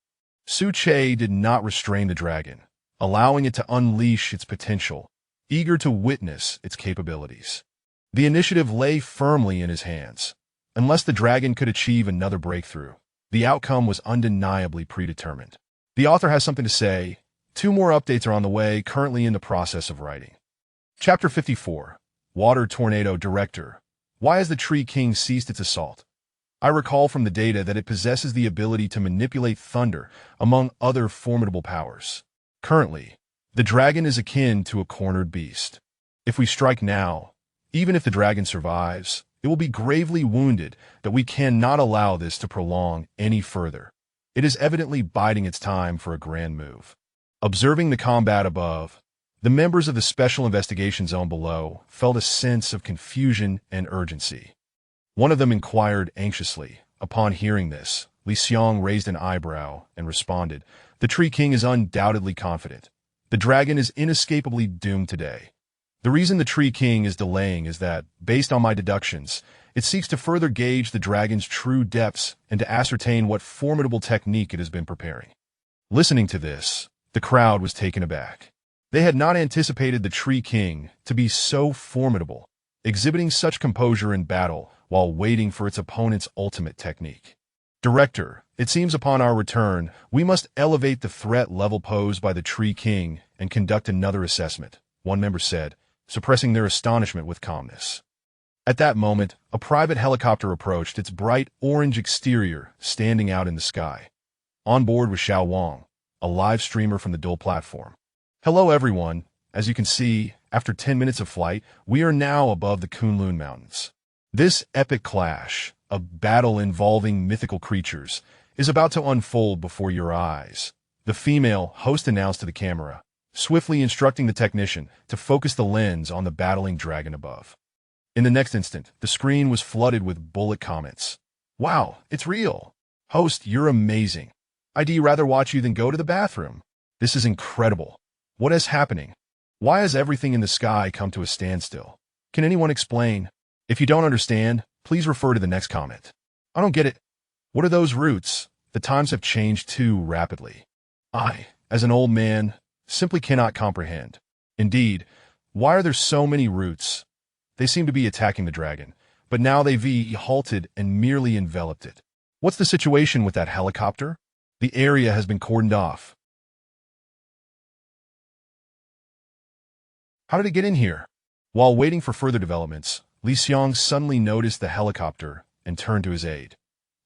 Su Che did not restrain the dragon, allowing it to unleash its potential, eager to witness its capabilities. The initiative lay firmly in his hands. Unless the dragon could achieve another breakthrough, the outcome was undeniably predetermined. The author has something to say. 2 more updates are on the way, currently in the process of writing. Chapter 54. Water Tornado. Director. Why has the Tree King ceased its assault? I recall from the data that it possesses the ability to manipulate thunder, among other formidable powers. Currently, the dragon is akin to a cornered beast. If we strike now, even if the dragon survives, it will be gravely wounded that we cannot allow this to prolong any further. It is evidently biding its time for a grand move. Observing the combat above, the members of the Special Investigation Zone below felt a sense of confusion and urgency. One of them inquired anxiously. Upon hearing this, Li Xiong raised an eyebrow and responded, "The Tree King is undoubtedly confident. The dragon is inescapably doomed today. The reason the Tree King is delaying is that, based on my deductions, it seeks to further gauge the dragon's true depths and to ascertain what formidable technique it has been preparing." Listening to this, the crowd was taken aback. They had not anticipated the Tree King to be so formidable, exhibiting such composure in battle while waiting for its opponent's ultimate technique. Director, it seems upon our return, we must elevate the threat level posed by the Tree King and conduct another assessment, one member said, suppressing their astonishment with calmness. At that moment, a private helicopter approached, its bright orange exterior standing out in the sky. On board was Xiao Wang, a live streamer from the Dole platform. Hello everyone. As you can see, after 10 minutes of flight, we are now above the Kunlun Mountains. This epic clash, a battle involving mythical creatures, is about to unfold before your eyes, the female host announced to the camera, swiftly instructing the technician to focus the lens on the battling dragon above. In the next instant, the screen was flooded with bullet comments. "Wow, it's real. Host, you're amazing. I'd rather watch you than go to the bathroom. This is incredible. What is happening? Why has everything in the sky come to a standstill? Can anyone explain? If you don't understand, please refer to the next comment. I don't get it. What are those roots? The times have changed too rapidly. I, as an old man, simply cannot comprehend. Indeed, why are there so many roots? They seem to be attacking the dragon, but now they've halted and merely enveloped it. What's the situation with that helicopter? The area has been cordoned off. How did it get in here?" While waiting for further developments, Li Xiong suddenly noticed the helicopter and turned to his aide.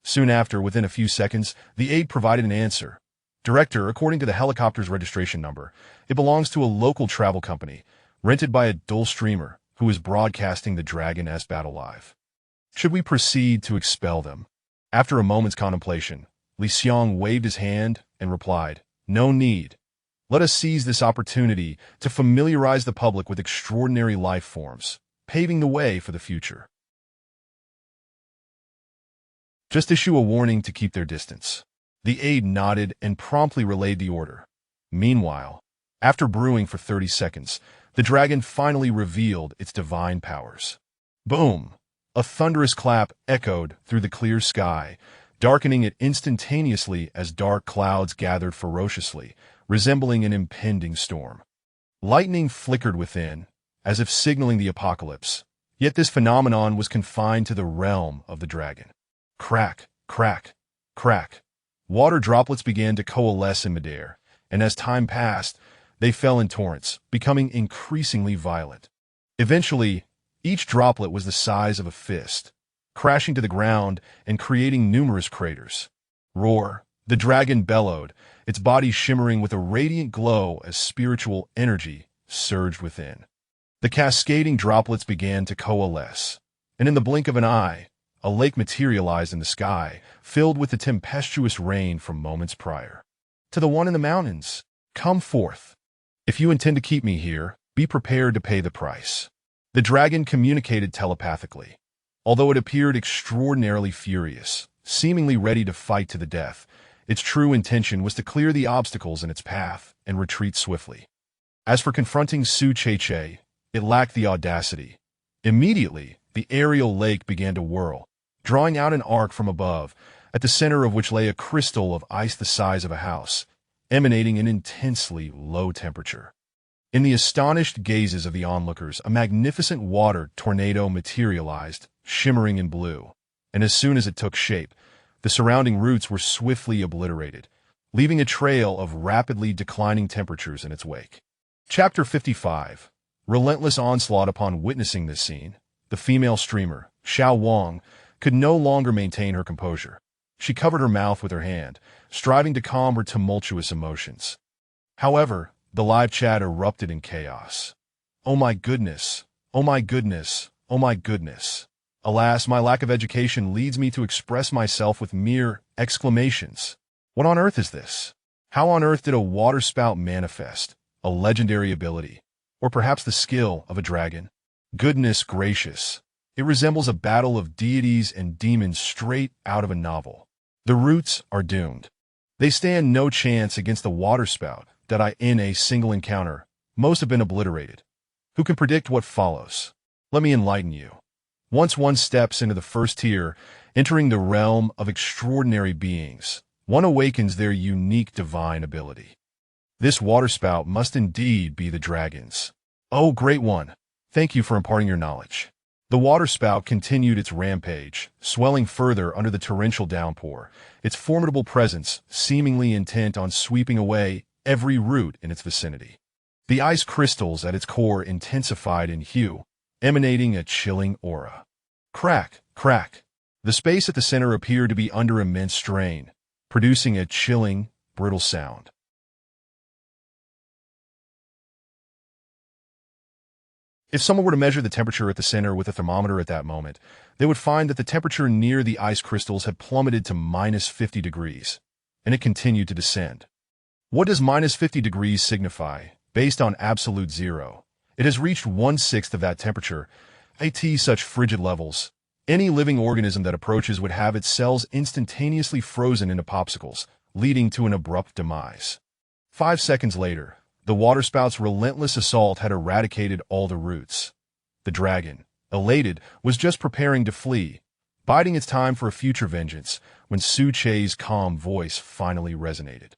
Soon after, within a few seconds, the aide provided an answer. "Director, according to the helicopter's registration number, it belongs to a local travel company, rented by a dual streamer who is broadcasting the dragon as battle live. Should we proceed to expel them?" After a moment's contemplation, Li Xiong waved his hand and replied, "No need. Let us seize this opportunity to familiarize the public with extraordinary life forms, paving the way for the future. Just issue a warning to keep their distance." The aide nodded and promptly relayed the order. Meanwhile, after brewing for 30 seconds, the dragon finally revealed its divine powers. Boom! A thunderous clap echoed through the clear sky, darkening it instantaneously as dark clouds gathered ferociously, resembling an impending storm. Lightning flickered within, as if signaling the apocalypse, Yet this phenomenon was confined to the realm of the dragon. Crack, crack, crack. Water droplets began to coalesce in midair, and as time passed, they fell in torrents, becoming increasingly violent. Eventually, each droplet was the size of a fist, crashing to the ground and creating numerous craters. Roar! The dragon bellowed, its body shimmering with a radiant glow as spiritual energy surged within. The cascading droplets began to coalesce, and in the blink of an eye, a lake materialized in the sky, filled with the tempestuous rain from moments prior. To the one in the mountains, come forth. If you intend to keep me here, be prepared to pay the price. The dragon communicated telepathically. Although it appeared extraordinarily furious, seemingly ready to fight to the death, its true intention was to clear the obstacles in its path and retreat swiftly. As for confronting Su Che, it lacked the audacity. Immediately, the aerial lake began to whirl, drawing out an arc from above, at the center of which lay a crystal of ice the size of a house, emanating an intensely low temperature. In the astonished gazes of the onlookers, a magnificent water tornado materialized, shimmering in blue, and as soon as it took shape, the surrounding roots were swiftly obliterated, leaving a trail of rapidly declining temperatures in its wake. Chapter 55. Relentless onslaught. Upon witnessing this scene, the female streamer, Xiao Wang, could no longer maintain her composure. She covered her mouth with her hand, striving to calm her tumultuous emotions. However, the live chat erupted in chaos. Oh my goodness! Oh my goodness! Oh my goodness! Alas, my lack of education leads me to express myself with mere exclamations. What on earth is this? How on earth did a waterspout manifest? A legendary ability? Or perhaps the skill of a dragon? Goodness gracious! It resembles a battle of deities and demons straight out of a novel. The roots are doomed. They stand no chance against the waterspout that in a single encounter, most have been obliterated. Who can predict what follows? Let me enlighten you. Once one steps into the first tier, entering the realm of extraordinary beings, one awakens their unique divine ability. This waterspout must indeed be the dragon's. Oh, great one! Thank you for imparting your knowledge. The waterspout continued its rampage, swelling further under the torrential downpour, its formidable presence seemingly intent on sweeping away every root in its vicinity. The ice crystals at its core intensified in hue, emanating a chilling aura. Crack, crack. The space at the center appeared to be under immense strain, producing a chilling, brittle sound. If someone were to measure the temperature at the center with a thermometer at that moment, they would find that the temperature near the ice crystals had plummeted to -50 degrees, and it continued to descend. What does -50 degrees signify? Based on absolute zero, it has reached 1/6 of that temperature. At such frigid levels, any living organism that approaches would have its cells instantaneously frozen into popsicles, leading to an abrupt demise. 5 seconds later, the waterspout's relentless assault had eradicated all the roots. The dragon, elated, was just preparing to flee, biding its time for a future vengeance, when Su Che's calm voice finally resonated.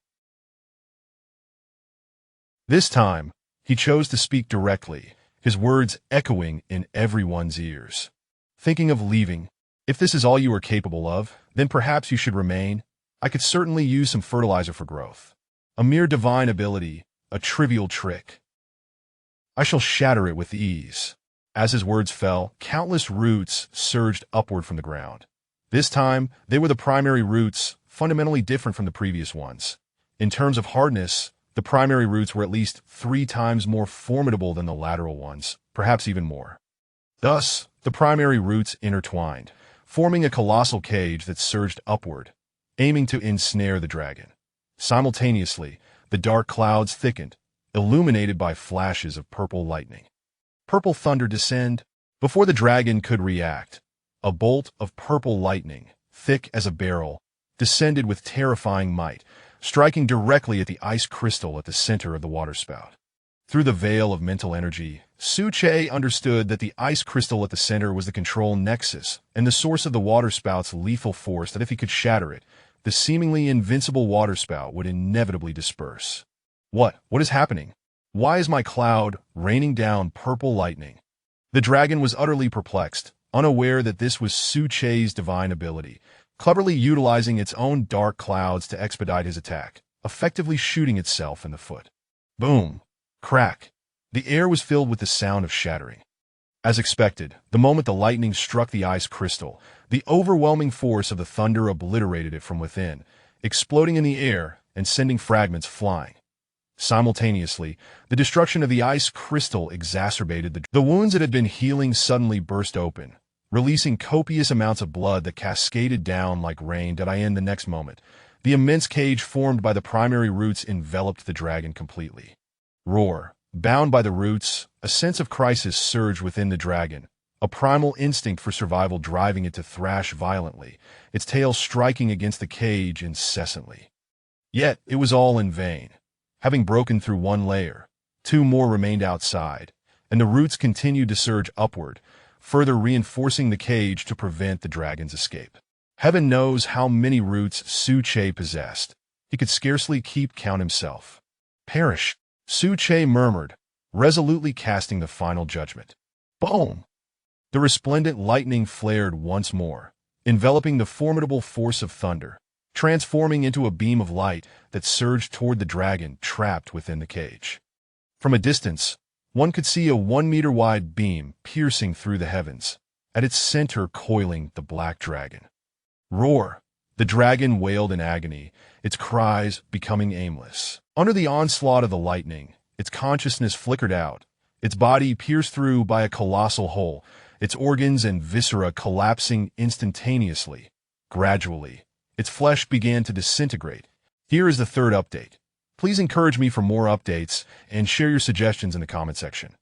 This time, he chose to speak directly, his words echoing in everyone's ears. Thinking of leaving? If this is all you are capable of, then perhaps you should remain. I could certainly use some fertilizer for growth. A mere divine ability, a trivial trick. I shall shatter it with ease. As his words fell, countless roots surged upward from the ground. This time, they were the primary roots, fundamentally different from the previous ones. In terms of hardness, the primary roots were at least 3 times more formidable than the lateral ones, perhaps even more. Thus, the primary roots intertwined, forming a colossal cage that surged upward, aiming to ensnare the dragon. Simultaneously, the dark clouds thickened, illuminated by flashes of purple lightning. Purple thunder descend. Before the dragon could react, a bolt of purple lightning, thick as a barrel, descended with terrifying might, striking directly at the ice crystal at the center of the waterspout. Through the veil of mental energy, Su Che understood that the ice crystal at the center was the control nexus and the source of the waterspout's lethal force, that if he could shatter it, the seemingly invincible waterspout would inevitably disperse. What is happening? Why is my cloud raining down purple lightning? The dragon was utterly perplexed, unaware that this was Su Che's divine ability, cleverly utilizing its own dark clouds to expedite his attack, effectively shooting itself in the foot. Boom! Crack! The air was filled with the sound of shattering. As expected, the moment the lightning struck the ice crystal, the overwhelming force of the thunder obliterated it from within, exploding in the air and sending fragments flying. Simultaneously, the destruction of the ice crystal exacerbated the wounds that had been healing suddenly burst open, releasing copious amounts of blood that cascaded down like rain. In the next moment, the immense cage formed by the primary roots enveloped the dragon completely. Roar! Bound by the roots, a sense of crisis surged within the dragon, a primal instinct for survival driving it to thrash violently, its tail striking against the cage incessantly. Yet, it was all in vain. Having broken through one layer, two more remained outside, and the roots continued to surge upward, further reinforcing the cage to prevent the dragon's escape. Heaven knows how many roots Su Che possessed. He could scarcely keep count himself. Perish! Su Che murmured, resolutely casting the final judgment. Boom! The resplendent lightning flared once more, enveloping the formidable force of thunder, transforming into a beam of light that surged toward the dragon trapped within the cage. From a distance, one could see a 1-meter-wide beam piercing through the heavens, at its center coiling the black dragon. Roar! The dragon wailed in agony, its cries becoming aimless. Under the onslaught of the lightning, its consciousness flickered out, its body pierced through by a colossal hole, its organs and viscera collapsing instantaneously. Gradually, its flesh began to disintegrate. Here is the third update. Please encourage me for more updates and share your suggestions in the comment section.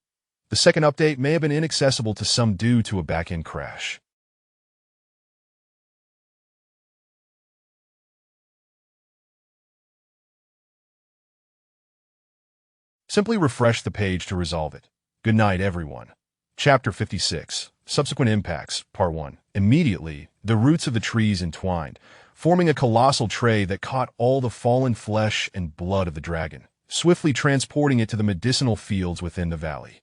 The second update may have been inaccessible to some due to a back-end crash. Simply refresh the page to resolve it. Good night, everyone. Chapter 56. Subsequent Impacts, Part 1. Immediately, the roots of the trees entwined, forming a colossal tray that caught all the fallen flesh and blood of the dragon, swiftly transporting it to the medicinal fields within the valley.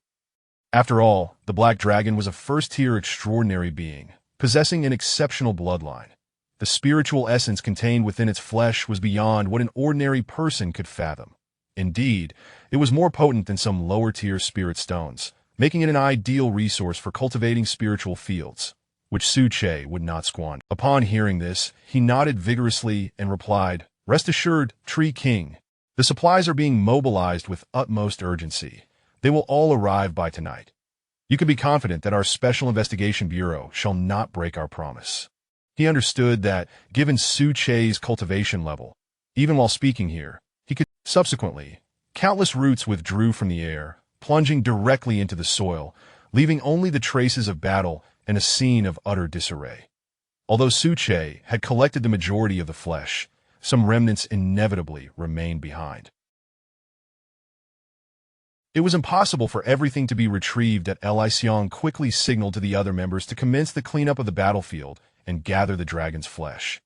After all, the black dragon was a first-tier extraordinary being, possessing an exceptional bloodline. The spiritual essence contained within its flesh was beyond what an ordinary person could fathom. Indeed, it was more potent than some lower-tier spirit stones, making it an ideal resource for cultivating spiritual fields, which Su Che would not squander. Upon hearing this, he nodded vigorously and replied, "Rest assured, Tree King. The supplies are being mobilized with utmost urgency. They will all arrive by tonight. You can be confident that our Special Investigation Bureau shall not break our promise." He understood that, given Su Che's cultivation level, even while speaking here, he could. Subsequently, countless roots withdrew from the air, plunging directly into the soil, leaving only the traces of battle and a scene of utter disarray. Although Su Che had collected the majority of the flesh, some remnants inevitably remained behind. It was impossible for everything to be retrieved. Li Xiong quickly signaled to the other members to commence the cleanup of the battlefield and gather the dragon's flesh.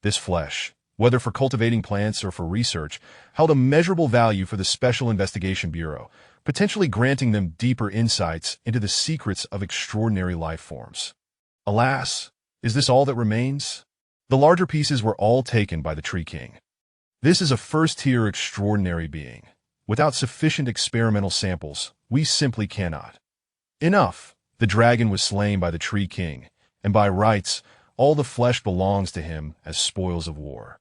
This flesh, whether for cultivating plants or for research, held a measurable value for the Special Investigation Bureau, potentially granting them deeper insights into the secrets of extraordinary life forms. Alas, is this all that remains? The larger pieces were all taken by the Tree King. This is a first-tier extraordinary being. Without sufficient experimental samples, we simply cannot. Enough! The dragon was slain by the Tree King, and by rights, all the flesh belongs to him as spoils of war.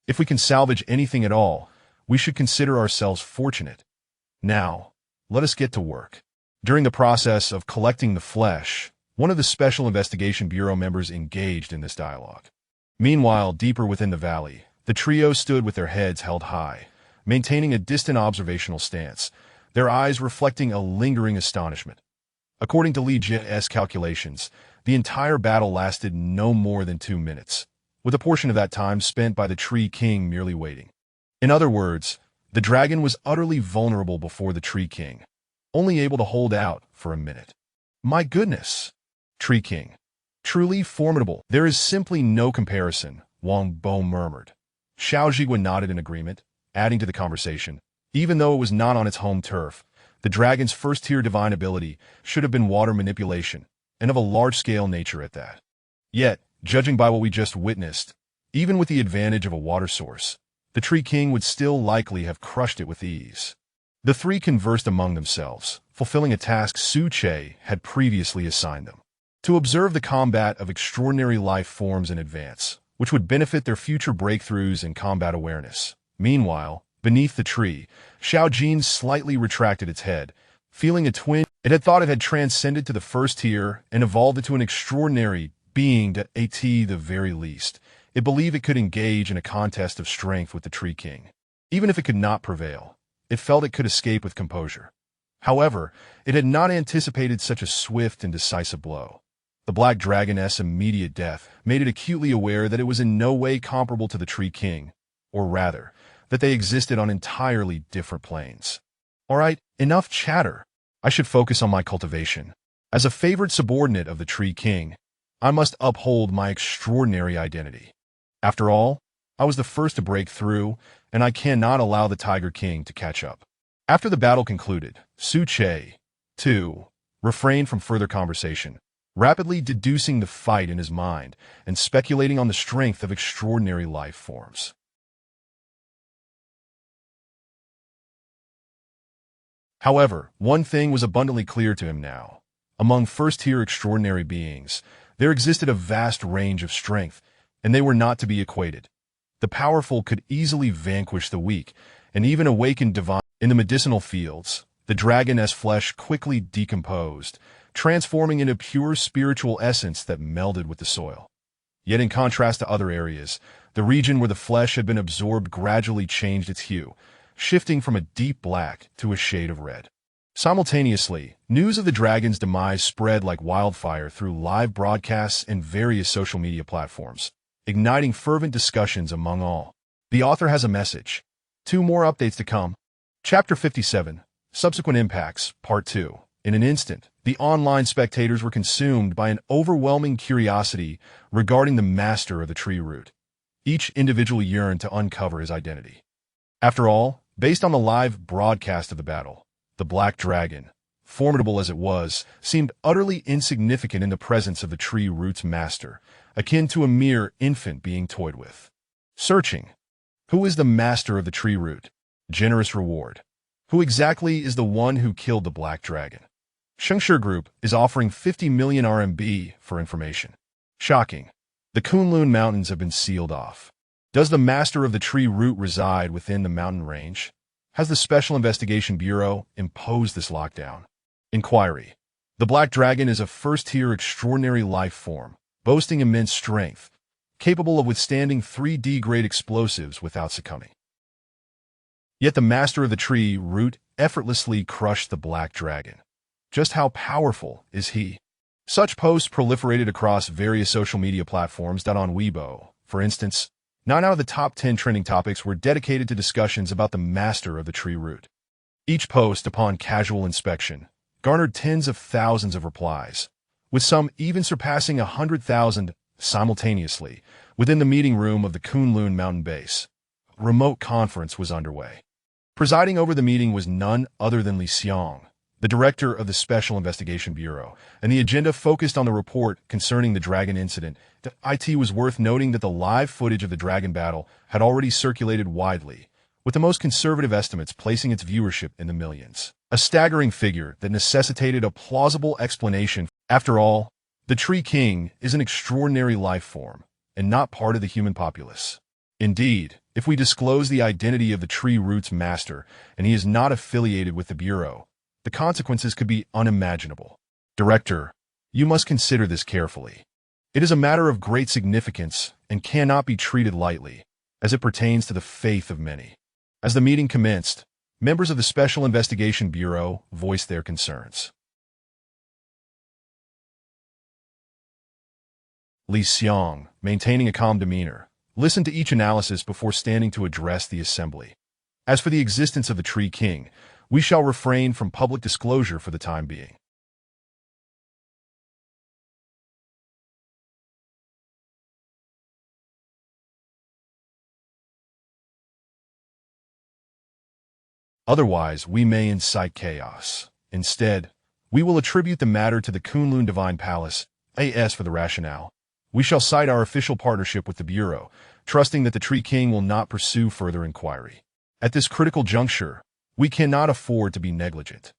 If we can salvage anything at all, we should consider ourselves fortunate. Now, let us get to work. During the process of collecting the flesh, one of the Special Investigation Bureau members engaged in this dialogue. Meanwhile, deeper within the valley, the trio stood with their heads held high, maintaining a distant observational stance, their eyes reflecting a lingering astonishment. According to Li Jie's calculations, the entire battle lasted no more than 2 minutes, with a portion of that time spent by the Tree King merely waiting. In other words, the dragon was utterly vulnerable before the Tree King, only able to hold out for a minute. My goodness! Tree King. Truly formidable. There is simply no comparison, Wang Bo murmured. Xiao Zhiguan nodded in agreement, adding to the conversation. Even though it was not on its home turf, The dragon's first-tier divine ability should have been water manipulation, and of a large-scale nature at that. Yet, judging by what we just witnessed, even with the advantage of a water source, the Tree King would still likely have crushed it with ease. The three conversed among themselves, fulfilling a task Su Che had previously assigned them: to observe the combat of extraordinary life forms in advance, which would benefit their future breakthroughs in combat awareness. Meanwhile, beneath the tree, Xiao Jin slightly retracted its head, feeling a twinge. It had thought it had transcended to the first tier and evolved into an extraordinary being to at the very least. It believed it could engage in a contest of strength with the Tree King. Even if it could not prevail, it felt it could escape with composure. However, it had not anticipated such a swift and decisive blow. The Black Dragoness' immediate death made it acutely aware that it was in no way comparable to the Tree King, or rather, that they existed on entirely different planes. All right, enough chatter. I should focus on my cultivation. As a favored subordinate of the Tree King, I must uphold my extraordinary identity. After all, I was the first to break through, and I cannot allow the Tiger King to catch up. After the battle concluded, Su Che, too, refrained from further conversation, rapidly deducing the fight in his mind and speculating on the strength of extraordinary life forms. However, one thing was abundantly clear to him now. Among first-tier extraordinary beings, there existed a vast range of strength, and they were not to be equated. The powerful could easily vanquish the weak, and even awaken divine. In the medicinal fields, the dragoness flesh quickly decomposed, transforming into pure spiritual essence that melded with the soil. Yet in contrast to other areas, the region where the flesh had been absorbed gradually changed its hue, shifting from a deep black to a shade of red. Simultaneously, news of the dragon's demise spread like wildfire through live broadcasts and various social media platforms, igniting fervent discussions among all. The author has a message. 2 more updates to come. Chapter 57, Subsequent Impacts, Part 2. In an instant, the online spectators were consumed by an overwhelming curiosity regarding the master of the tree root. Each individual yearned to uncover his identity. After all, based on the live broadcast of the battle, the Black Dragon, formidable as it was, seemed utterly insignificant in the presence of the tree root's master, akin to a mere infant being toyed with. Searching. Who is the master of the tree root? Generous reward. Who exactly is the one who killed the Black Dragon? Shengshi Group is offering 50 million RMB for information. Shocking. The Kunlun Mountains have been sealed off. Does the master of the tree root reside within the mountain range? Has the Special Investigation Bureau imposed this lockdown? Inquiry. The Black Dragon is a first-tier extraordinary life form, boasting immense strength, capable of withstanding 3D-grade explosives without succumbing. Yet the master of the tree root effortlessly crushed the Black Dragon. Just how powerful is he? Such posts proliferated across various social media platforms. On Weibo, for instance, 9 out of the top 10 trending topics were dedicated to discussions about the master of the tree root. Each post, upon casual inspection, garnered tens of thousands of replies, with some even surpassing 100,000 simultaneously. Within the meeting room of the Kunlun Mountain Base, a remote conference was underway. Presiding over the meeting was none other than Li Xiong, the director of the Special Investigation Bureau, and the agenda focused on the report concerning the dragon incident. It was worth noting that the live footage of the dragon battle had already circulated widely, with the most conservative estimates placing its viewership in the millions. A staggering figure that necessitated a plausible explanation. After all, the Tree King is an extraordinary life form, and not part of the human populace. Indeed, if we disclose the identity of the tree root's master, and he is not affiliated with the Bureau, the consequences could be unimaginable. Director, you must consider this carefully. It is a matter of great significance and cannot be treated lightly, as it pertains to the faith of many. As the meeting commenced, members of the Special Investigation Bureau voiced their concerns. Li Xiong, maintaining a calm demeanor, listened to each analysis before standing to address the assembly. As for the existence of the Tree King, we shall refrain from public disclosure for the time being. Otherwise, we may incite chaos. Instead, we will attribute the matter to the Kunlun Divine Palace, AS for the rationale. We shall cite our official partnership with the Bureau, trusting that the Tree King will not pursue further inquiry. At this critical juncture, we cannot afford to be negligent.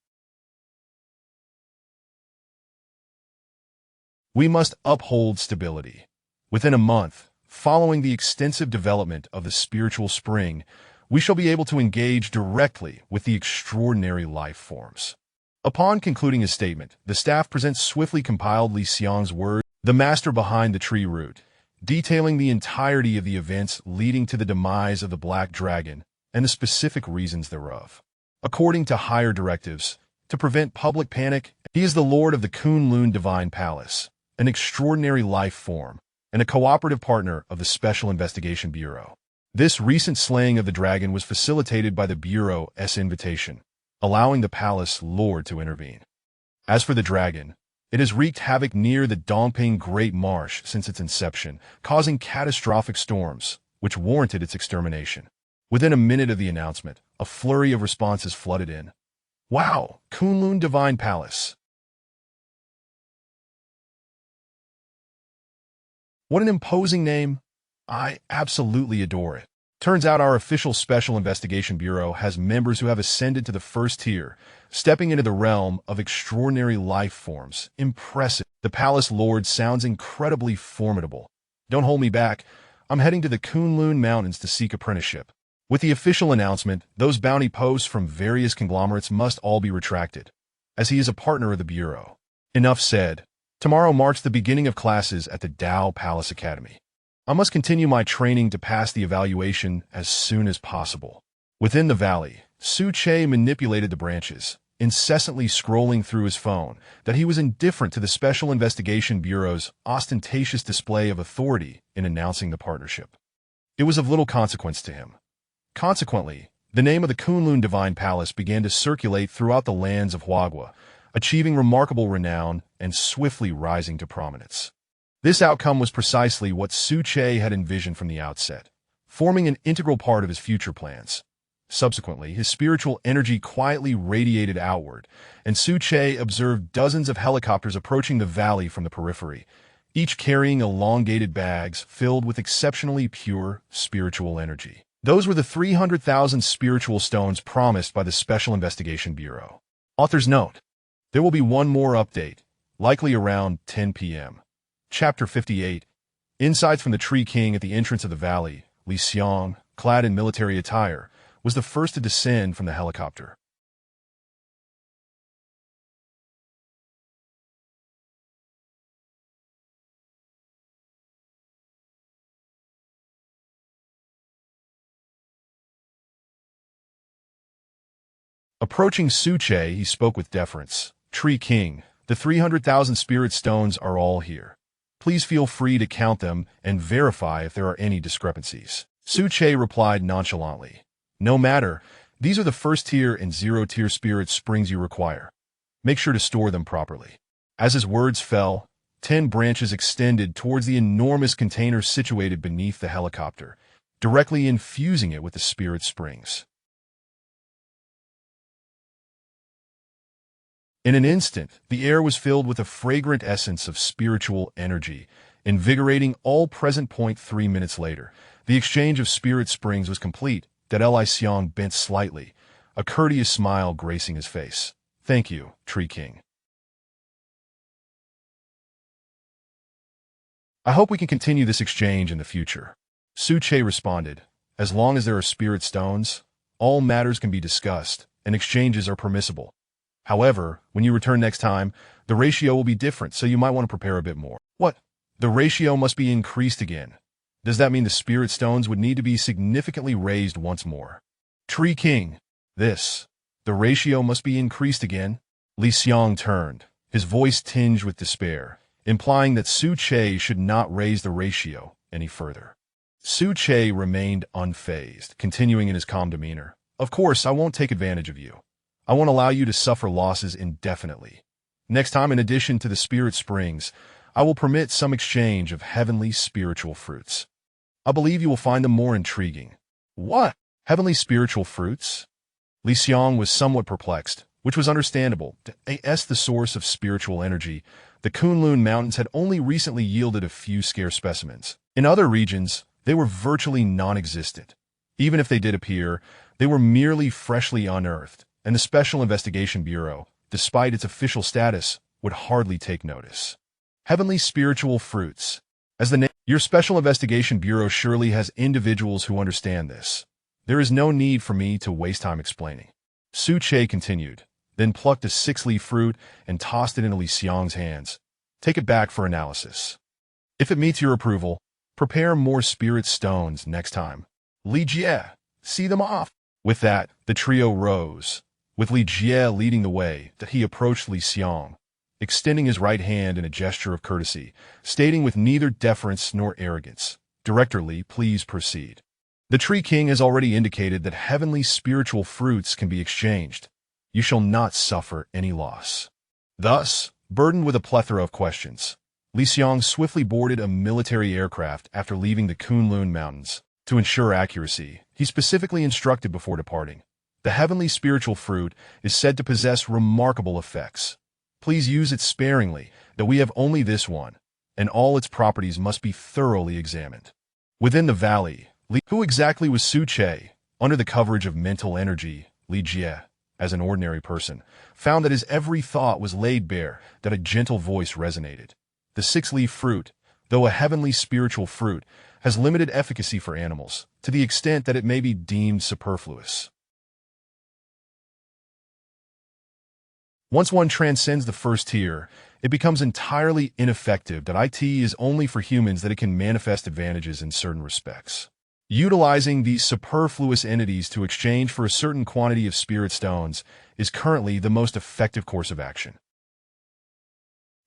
We must uphold stability. Within a month, following the extensive development of the spiritual spring, we shall be able to engage directly with the extraordinary life forms. Upon concluding his statement, the staff presents swiftly compiled Li Xiang's words, the master behind the tree root, detailing the entirety of the events leading to the demise of the Black Dragon and the specific reasons thereof. According to higher directives, to prevent public panic, he is the Lord of the Kunlun Divine Palace, an extraordinary life form, and a cooperative partner of the Special Investigation Bureau. This recent slaying of the dragon was facilitated by the Bureau's invitation, allowing the Palace Lord to intervene. As for the dragon, it has wreaked havoc near the Dongping Great Marsh since its inception, causing catastrophic storms, which warranted its extermination. Within a minute of the announcement, a flurry of responses flooded in. Wow, Kunlun Divine Palace. What an imposing name. I absolutely adore it. Turns out our official Special Investigation Bureau has members who have ascended to the first tier, stepping into the realm of extraordinary life forms. Impressive. The Palace Lord sounds incredibly formidable. Don't hold me back. I'm heading to the Kunlun Mountains to seek apprenticeship. With the official announcement, those bounty posts from various conglomerates must all be retracted, as he is a partner of the Bureau. Enough said. Tomorrow marks the beginning of classes at the Dao Palace Academy. I must continue my training to pass the evaluation as soon as possible. Within the valley, Su Che manipulated the branches, incessantly scrolling through his phone, that he was indifferent to the Special Investigation Bureau's ostentatious display of authority in announcing the partnership. It was of little consequence to him. Consequently, the name of the Kunlun Divine Palace began to circulate throughout the lands of Huagua, achieving remarkable renown and swiftly rising to prominence. This outcome was precisely what Su Che had envisioned from the outset, forming an integral part of his future plans. Subsequently, his spiritual energy quietly radiated outward, and Su Che observed dozens of helicopters approaching the valley from the periphery, each carrying elongated bags filled with exceptionally pure spiritual energy. Those were the 300,000 spiritual stones promised by the Special Investigation Bureau. Author's note: there will be one more update, likely around 10 p.m. Chapter 58. Insights from the Tree King at the entrance of the valley. Li Xiang, clad in military attire, was the first to descend from the helicopter. Approaching Su Che, he spoke with deference. Tree King, the 300,000 spirit stones are all here. Please feel free to count them and verify if there are any discrepancies. Su Che replied nonchalantly. No matter, these are the first tier and zero-tier spirit springs you require. Make sure to store them properly. As his words fell, 10 branches extended towards the enormous container situated beneath the helicopter, directly infusing it with the spirit springs. In an instant, the air was filled with a fragrant essence of spiritual energy, invigorating all present. 3 minutes later, the exchange of spirit springs was complete. Li Xiang bent slightly, a courteous smile gracing his face. Thank you, Tree King. I hope we can continue this exchange in the future. Su Che responded. As long as there are spirit stones, all matters can be discussed, and exchanges are permissible. However, when you return next time, the ratio will be different, so you might want to prepare a bit more. What? The ratio must be increased again. Does that mean the spirit stones would need to be significantly raised once more? Tree King, the ratio must be increased again? Li Xiang turned, his voice tinged with despair, implying that Su Che should not raise the ratio any further. Su Che remained unfazed, continuing in his calm demeanor. Of course, I won't take advantage of you. I won't allow you to suffer losses indefinitely. Next time, in addition to the spirit springs, I will permit some exchange of heavenly spiritual fruits. I believe you will find them more intriguing. What? Heavenly spiritual fruits? Li Xiang was somewhat perplexed, which was understandable. As the source of spiritual energy, the Kunlun Mountains had only recently yielded a few scarce specimens. In other regions, they were virtually non-existent. Even if they did appear, they were merely freshly unearthed, and the Special Investigation Bureau, despite its official status, would hardly take notice. Heavenly spiritual fruits. As the name, your Special Investigation Bureau surely has individuals who understand this. There is no need for me to waste time explaining. Su Che continued, then plucked a 6-leaf fruit and tossed it into Li Xiang's hands. Take it back for analysis. If it meets your approval, prepare more spirit stones next time. Li Jie, see them off. With that, the trio rose, with Li Jie leading the way. That he approached Li Xiang, extending his right hand in a gesture of courtesy, stating with neither deference nor arrogance, "Director Li, please proceed." The Tree King has already indicated that heavenly spiritual fruits can be exchanged. You shall not suffer any loss. Thus, burdened with a plethora of questions, Li Xiang swiftly boarded a military aircraft after leaving the Kunlun Mountains. To ensure accuracy, he specifically instructed before departing. The heavenly spiritual fruit is said to possess remarkable effects. Please use it sparingly, that we have only this one, and all its properties must be thoroughly examined. Within the valley, who exactly was Su Che? Under the coverage of mental energy, Li Jie, as an ordinary person, found that his every thought was laid bare, that a gentle voice resonated. The 6-leaf fruit, though a heavenly spiritual fruit, has limited efficacy for animals, to the extent that it may be deemed superfluous. Once one transcends the first tier, it becomes entirely ineffective. It is only for humans that it can manifest advantages in certain respects. Utilizing these superfluous entities to exchange for a certain quantity of spirit stones is currently the most effective course of action.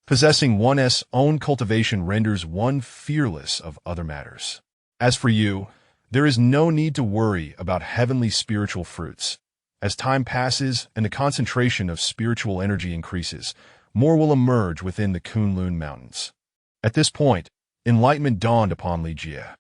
Possessing one's own cultivation renders one fearless of other matters. As for you, there is no need to worry about heavenly spiritual fruits. As time passes and the concentration of spiritual energy increases, more will emerge within the Kunlun Mountains. At this point, enlightenment dawned upon Li Jie.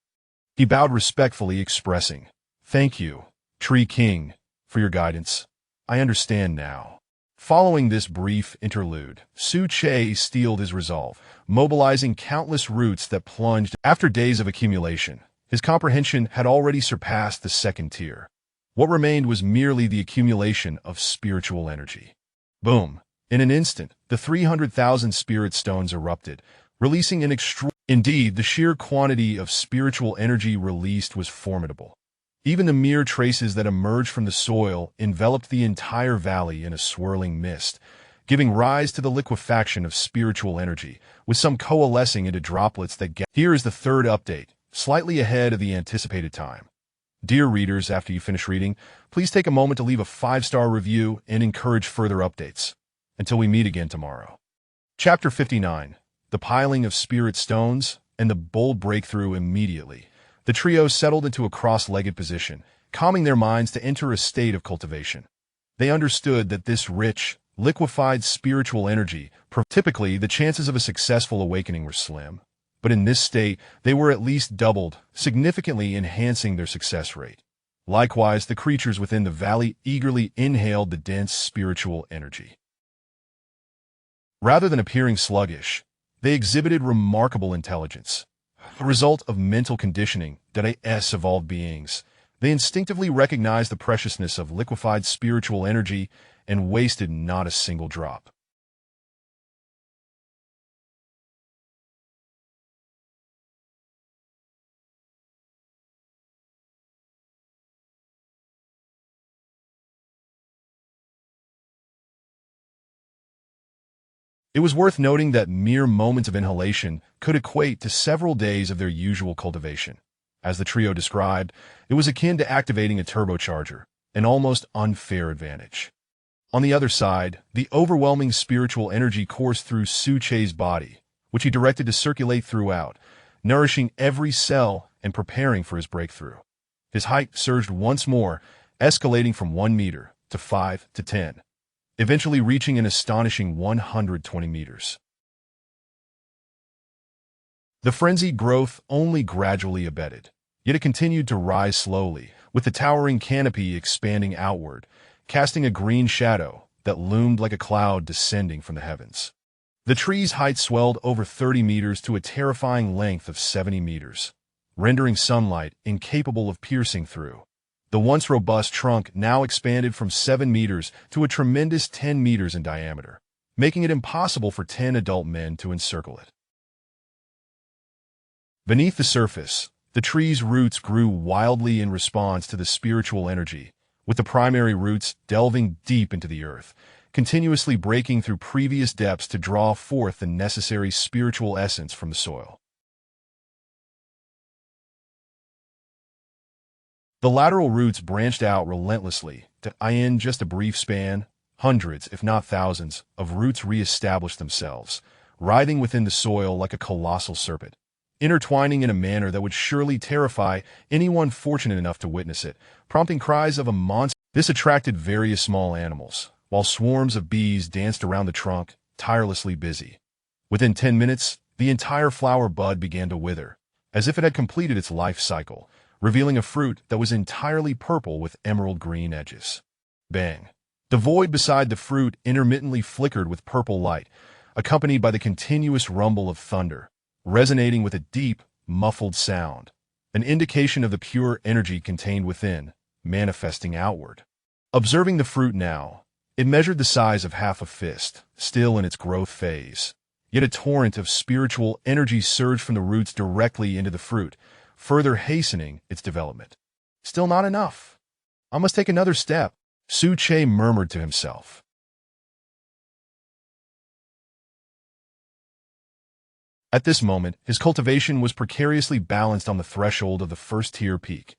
He bowed respectfully, expressing, "Thank you, Tree King, for your guidance. I understand now." Following this brief interlude, Su Che steeled his resolve, mobilizing countless roots that plunged. After days of accumulation, his comprehension had already surpassed the second tier. What remained was merely the accumulation of spiritual energy. Boom! In an instant, the 300,000 spirit stones erupted, releasing an Indeed, the sheer quantity of spiritual energy released was formidable. Even the mere traces that emerged from the soil enveloped the entire valley in a swirling mist, giving rise to the liquefaction of spiritual energy, with some coalescing into droplets that Here is the third update, slightly ahead of the anticipated time. Dear readers, after you finish reading, please take a moment to leave a 5-star review and encourage further updates. Until we meet again tomorrow. Chapter 59. The piling of spirit stones and the bold breakthrough. Immediately, the trio settled into a cross-legged position, calming their minds to enter a state of cultivation. They understood that this rich, liquefied spiritual energy, typically the chances of a successful awakening were slim, but in this state they were at least doubled, significantly enhancing their success rate. Likewise, the creatures within the valley eagerly inhaled the dense spiritual energy. Rather than appearing sluggish, they exhibited remarkable intelligence, a result of mental conditioning that evolved beings. They instinctively recognized the preciousness of liquefied spiritual energy and wasted not a single drop. It was worth noting that mere moments of inhalation could equate to several days of their usual cultivation. As the trio described, it was akin to activating a turbocharger, an almost unfair advantage. On the other side, the overwhelming spiritual energy coursed through Su Che's body, which he directed to circulate throughout, nourishing every cell and preparing for his breakthrough. His height surged once more, escalating from 1 meter to 5 to 10. Eventually reaching an astonishing 120 meters. The frenzied growth only gradually abated, yet it continued to rise slowly, with the towering canopy expanding outward, casting a green shadow that loomed like a cloud descending from the heavens. The tree's height swelled over 30 meters to a terrifying length of 70 meters, rendering sunlight incapable of piercing through. The once robust trunk now expanded from 7 meters to a tremendous 10 meters in diameter, making it impossible for 10 adult men to encircle it. Beneath the surface, the tree's roots grew wildly in response to the spiritual energy, with the primary roots delving deep into the earth, continuously breaking through previous depths to draw forth the necessary spiritual essence from the soil. The lateral roots branched out relentlessly to, in just a brief span, hundreds, if not thousands, of roots re-established themselves, writhing within the soil like a colossal serpent, intertwining in a manner that would surely terrify anyone fortunate enough to witness it, prompting cries of a monster. This attracted various small animals, while swarms of bees danced around the trunk, tirelessly busy. Within 10 minutes, the entire flower bud began to wither, as if it had completed its life cycle, revealing a fruit that was entirely purple with emerald green edges. Bang! The void beside the fruit intermittently flickered with purple light, accompanied by the continuous rumble of thunder, resonating with a deep, muffled sound, an indication of the pure energy contained within, manifesting outward. Observing the fruit now, it measured the size of half a fist, still in its growth phase. Yet a torrent of spiritual energy surged from the roots directly into the fruit, further hastening its development. Still not enough. I must take another step, Su Che murmured to himself. At this moment, his cultivation was precariously balanced on the threshold of the first-tier peak.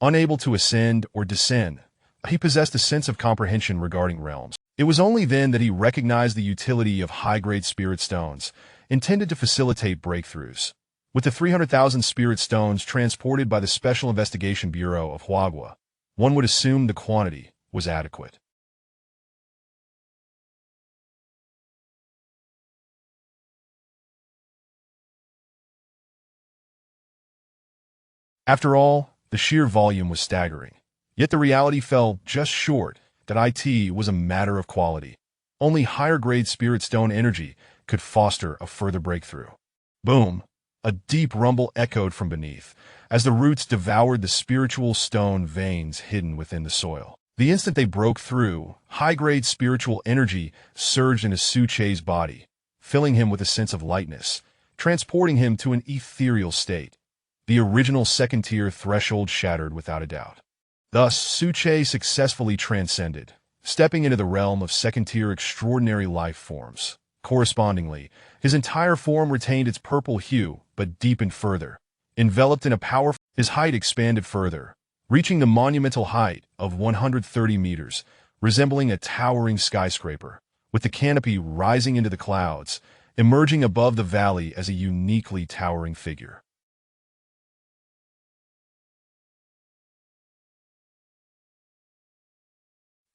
Unable to ascend or descend, he possessed a sense of comprehension regarding realms. It was only then that he recognized the utility of high-grade spirit stones, intended to facilitate breakthroughs. With the 300,000 spirit stones transported by the Special Investigation Bureau of Huagua, one would assume the quantity was adequate. After all, the sheer volume was staggering. Yet the reality fell just short that IT was a matter of quality. Only higher-grade spirit stone energy could foster a further breakthrough. Boom! A deep rumble echoed from beneath, as the roots devoured the spiritual stone veins hidden within the soil. The instant they broke through, high-grade spiritual energy surged into Su Che's body, filling him with a sense of lightness, transporting him to an ethereal state. The original second-tier threshold shattered without a doubt. Thus, Su Che successfully transcended, stepping into the realm of second-tier extraordinary life forms. Correspondingly, his entire form retained its purple hue, but deepened further. Enveloped in a powerful, his height expanded further, reaching the monumental height of 130 meters, resembling a towering skyscraper, with the canopy rising into the clouds, emerging above the valley as a uniquely towering figure.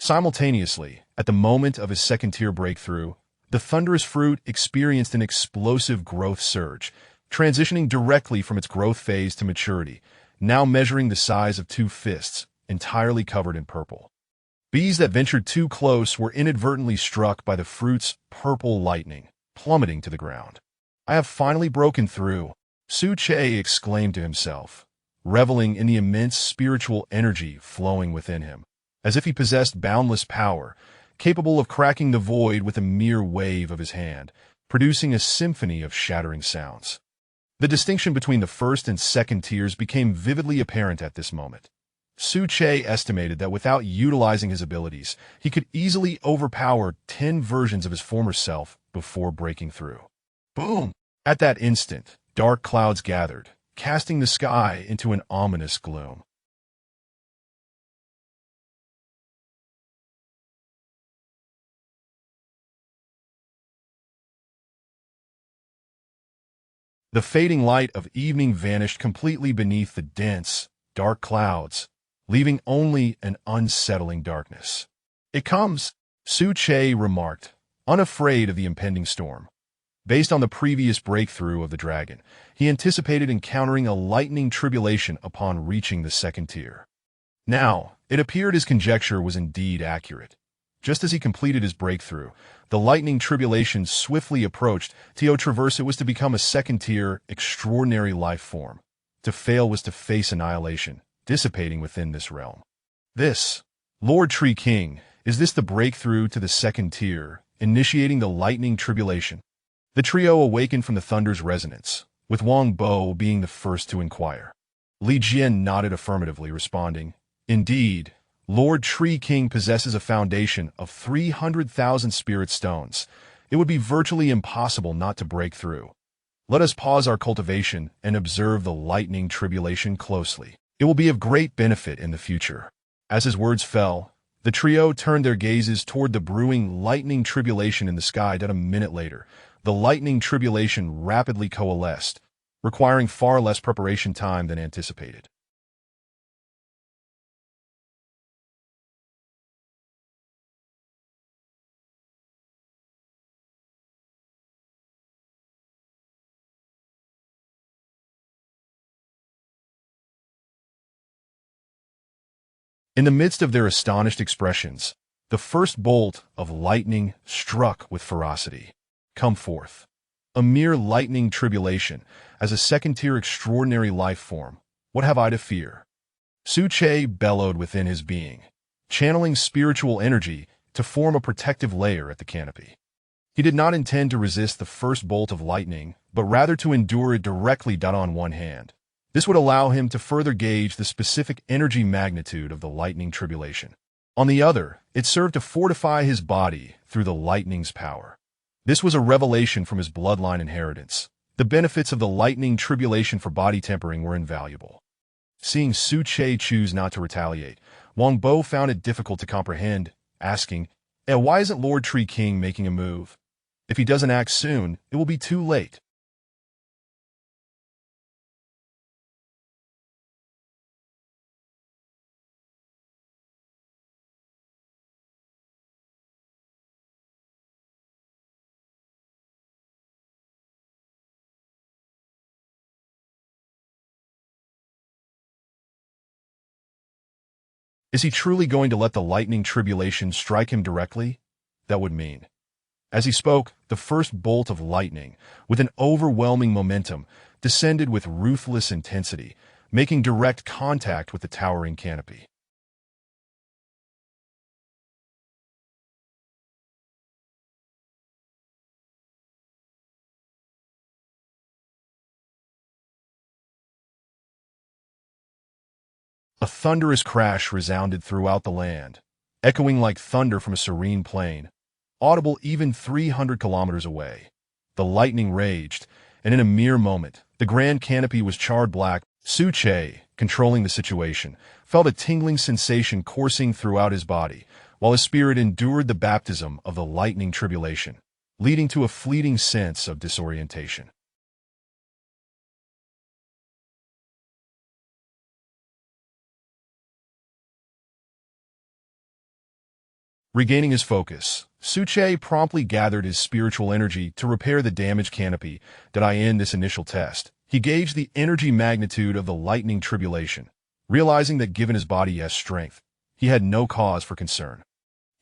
Simultaneously, at the moment of his second-tier breakthrough, the thunderous fruit experienced an explosive growth surge, transitioning directly from its growth phase to maturity, now measuring the size of 2 fists, entirely covered in purple. Bees that ventured too close were inadvertently struck by the fruit's purple lightning, plummeting to the ground. I have finally broken through, Su Che exclaimed to himself, reveling in the immense spiritual energy flowing within him, as if he possessed boundless power, capable of cracking the void with a mere wave of his hand, producing a symphony of shattering sounds. The distinction between the first and second tiers became vividly apparent at this moment. Su Che estimated that without utilizing his abilities, he could easily overpower 10 versions of his former self before breaking through. Boom! At that instant, dark clouds gathered, casting the sky into an ominous gloom. The fading light of evening vanished completely beneath the dense, dark clouds, leaving only an unsettling darkness. "It comes," Su Che remarked, unafraid of the impending storm. Based on the previous breakthrough of the dragon, he anticipated encountering a lightning tribulation upon reaching the second tier. Now, It appeared his conjecture was indeed accurate. Just as he completed his breakthrough, the lightning tribulation swiftly approached. To traverse it was to become a second-tier, extraordinary life form. To fail was to face annihilation, dissipating within this realm. This, Lord Tree King, is this the breakthrough to the second tier, initiating the lightning tribulation? The trio awakened from the thunder's resonance, with Wang Bo being the first to inquire. Li Jian nodded affirmatively, responding, "Indeed, Lord Tree King possesses a foundation of 300,000 spirit stones. It would be virtually impossible not to break through. Let us pause our cultivation and observe the lightning tribulation closely. It will be of great benefit in the future." As his words fell, the trio turned their gazes toward the brewing lightning tribulation in the sky. A minute later, the lightning tribulation rapidly coalesced, requiring far less preparation time than anticipated. In the midst of their astonished expressions, the first bolt of lightning struck with ferocity. "Come forth. A mere lightning tribulation, as a second-tier extraordinary life form. What have I to fear?" Su Che bellowed within his being, channeling spiritual energy to form a protective layer at the canopy. He did not intend to resist the first bolt of lightning, but rather to endure it directly. On one hand, this would allow him to further gauge the specific energy magnitude of the lightning tribulation. On the other, it served to fortify his body through the lightning's power. This was a revelation from his bloodline inheritance. The benefits of the lightning tribulation for body tempering were invaluable. Seeing Su Che choose not to retaliate, Wang Bo found it difficult to comprehend, asking, "Why isn't Lord Tree King making a move? If he doesn't act soon, it will be too late." Is he truly going to let the lightning tribulation strike him directly? That would mean. As he spoke, the first bolt of lightning, with an overwhelming momentum, descended with ruthless intensity, making direct contact with the towering canopy. A thunderous crash resounded throughout the land, echoing like thunder from a serene plain, audible even 300 kilometers away. The lightning raged, and in a mere moment, the grand canopy was charred black. Su Che, controlling the situation, felt a tingling sensation coursing throughout his body, while his spirit endured the baptism of the lightning tribulation, leading to a fleeting sense of disorientation. Regaining his focus, Su Che promptly gathered his spiritual energy to repair the damaged canopy. Did I end this initial test? He gauged the energy magnitude of the lightning tribulation, realizing that given his body's strength, he had no cause for concern.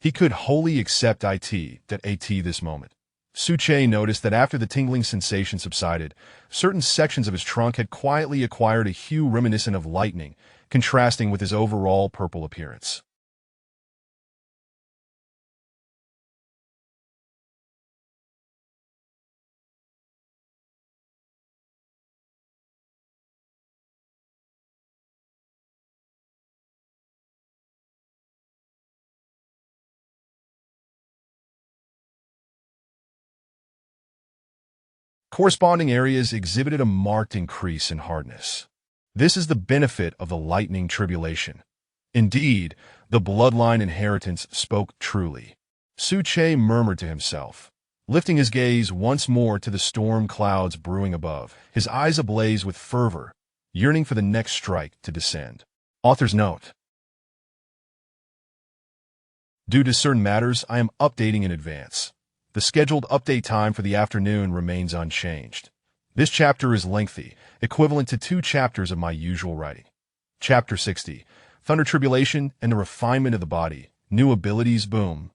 He could wholly accept this moment. Su Che noticed that after the tingling sensation subsided, certain sections of his trunk had quietly acquired a hue reminiscent of lightning, contrasting with his overall purple appearance. Corresponding areas exhibited a marked increase in hardness. This is the benefit of the lightning tribulation. Indeed, the bloodline inheritance spoke truly. Su Che murmured to himself, lifting his gaze once more to the storm clouds brewing above, his eyes ablaze with fervor, yearning for the next strike to descend. Author's note: due to certain matters, I am updating in advance. The scheduled update time for the afternoon remains unchanged. This chapter is lengthy, equivalent to 2 chapters of my usual writing. Chapter 60. thunder tribulation and the refinement of the body, new abilities boom.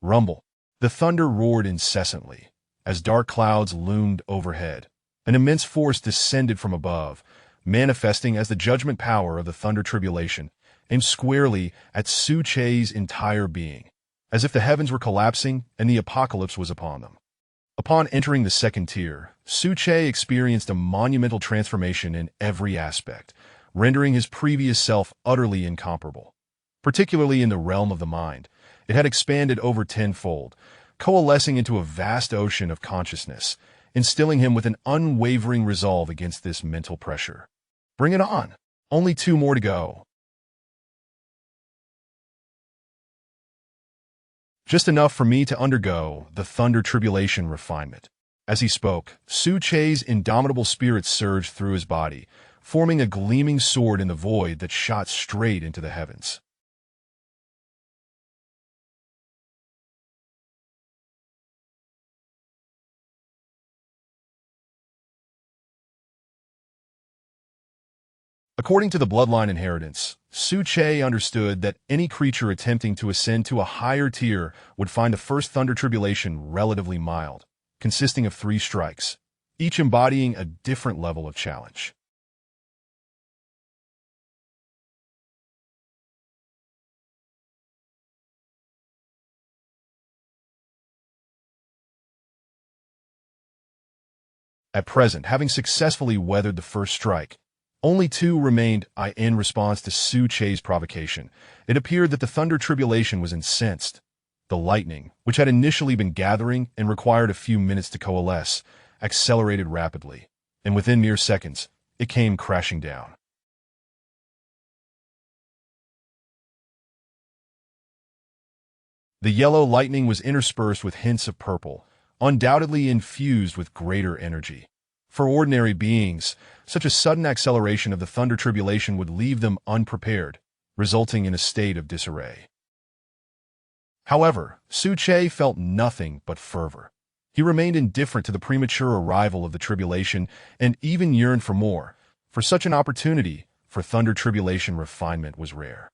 Rumble. The thunder roared incessantly, as dark clouds loomed overhead. An immense force descended from above, manifesting as the judgment power of the thunder tribulation, aimed squarely at Su-Che's entire being, as if the heavens were collapsing and the apocalypse was upon them. Upon entering the second tier, Su-Che experienced a monumental transformation in every aspect, rendering his previous self utterly incomparable. Particularly in the realm of the mind, it had expanded over tenfold, coalescing into a vast ocean of consciousness, instilling him with an unwavering resolve against this mental pressure. Bring it on! Only 2 more to go. Just enough for me to undergo the thunder tribulation refinement. As he spoke, Su-Che's indomitable spirit surged through his body, forming a gleaming sword in the void that shot straight into the heavens. According to the bloodline inheritance, Su-Che understood that any creature attempting to ascend to a higher tier would find the first thunder tribulation relatively mild, consisting of 3 strikes, each embodying a different level of challenge. At present, having successfully weathered the first strike, only 2 remained. In response to Su-Che's provocation, it appeared that the thunder tribulation was incensed. The lightning, which had initially been gathering and required a few minutes to coalesce, accelerated rapidly, and within mere seconds, it came crashing down. The yellow lightning was interspersed with hints of purple, undoubtedly infused with greater energy. For ordinary beings, such a sudden acceleration of the thunder tribulation would leave them unprepared, resulting in a state of disarray. However, Su-Che felt nothing but fervor. He remained indifferent to the premature arrival of the tribulation and even yearned for more. For such an opportunity, for thunder tribulation refinement was rare.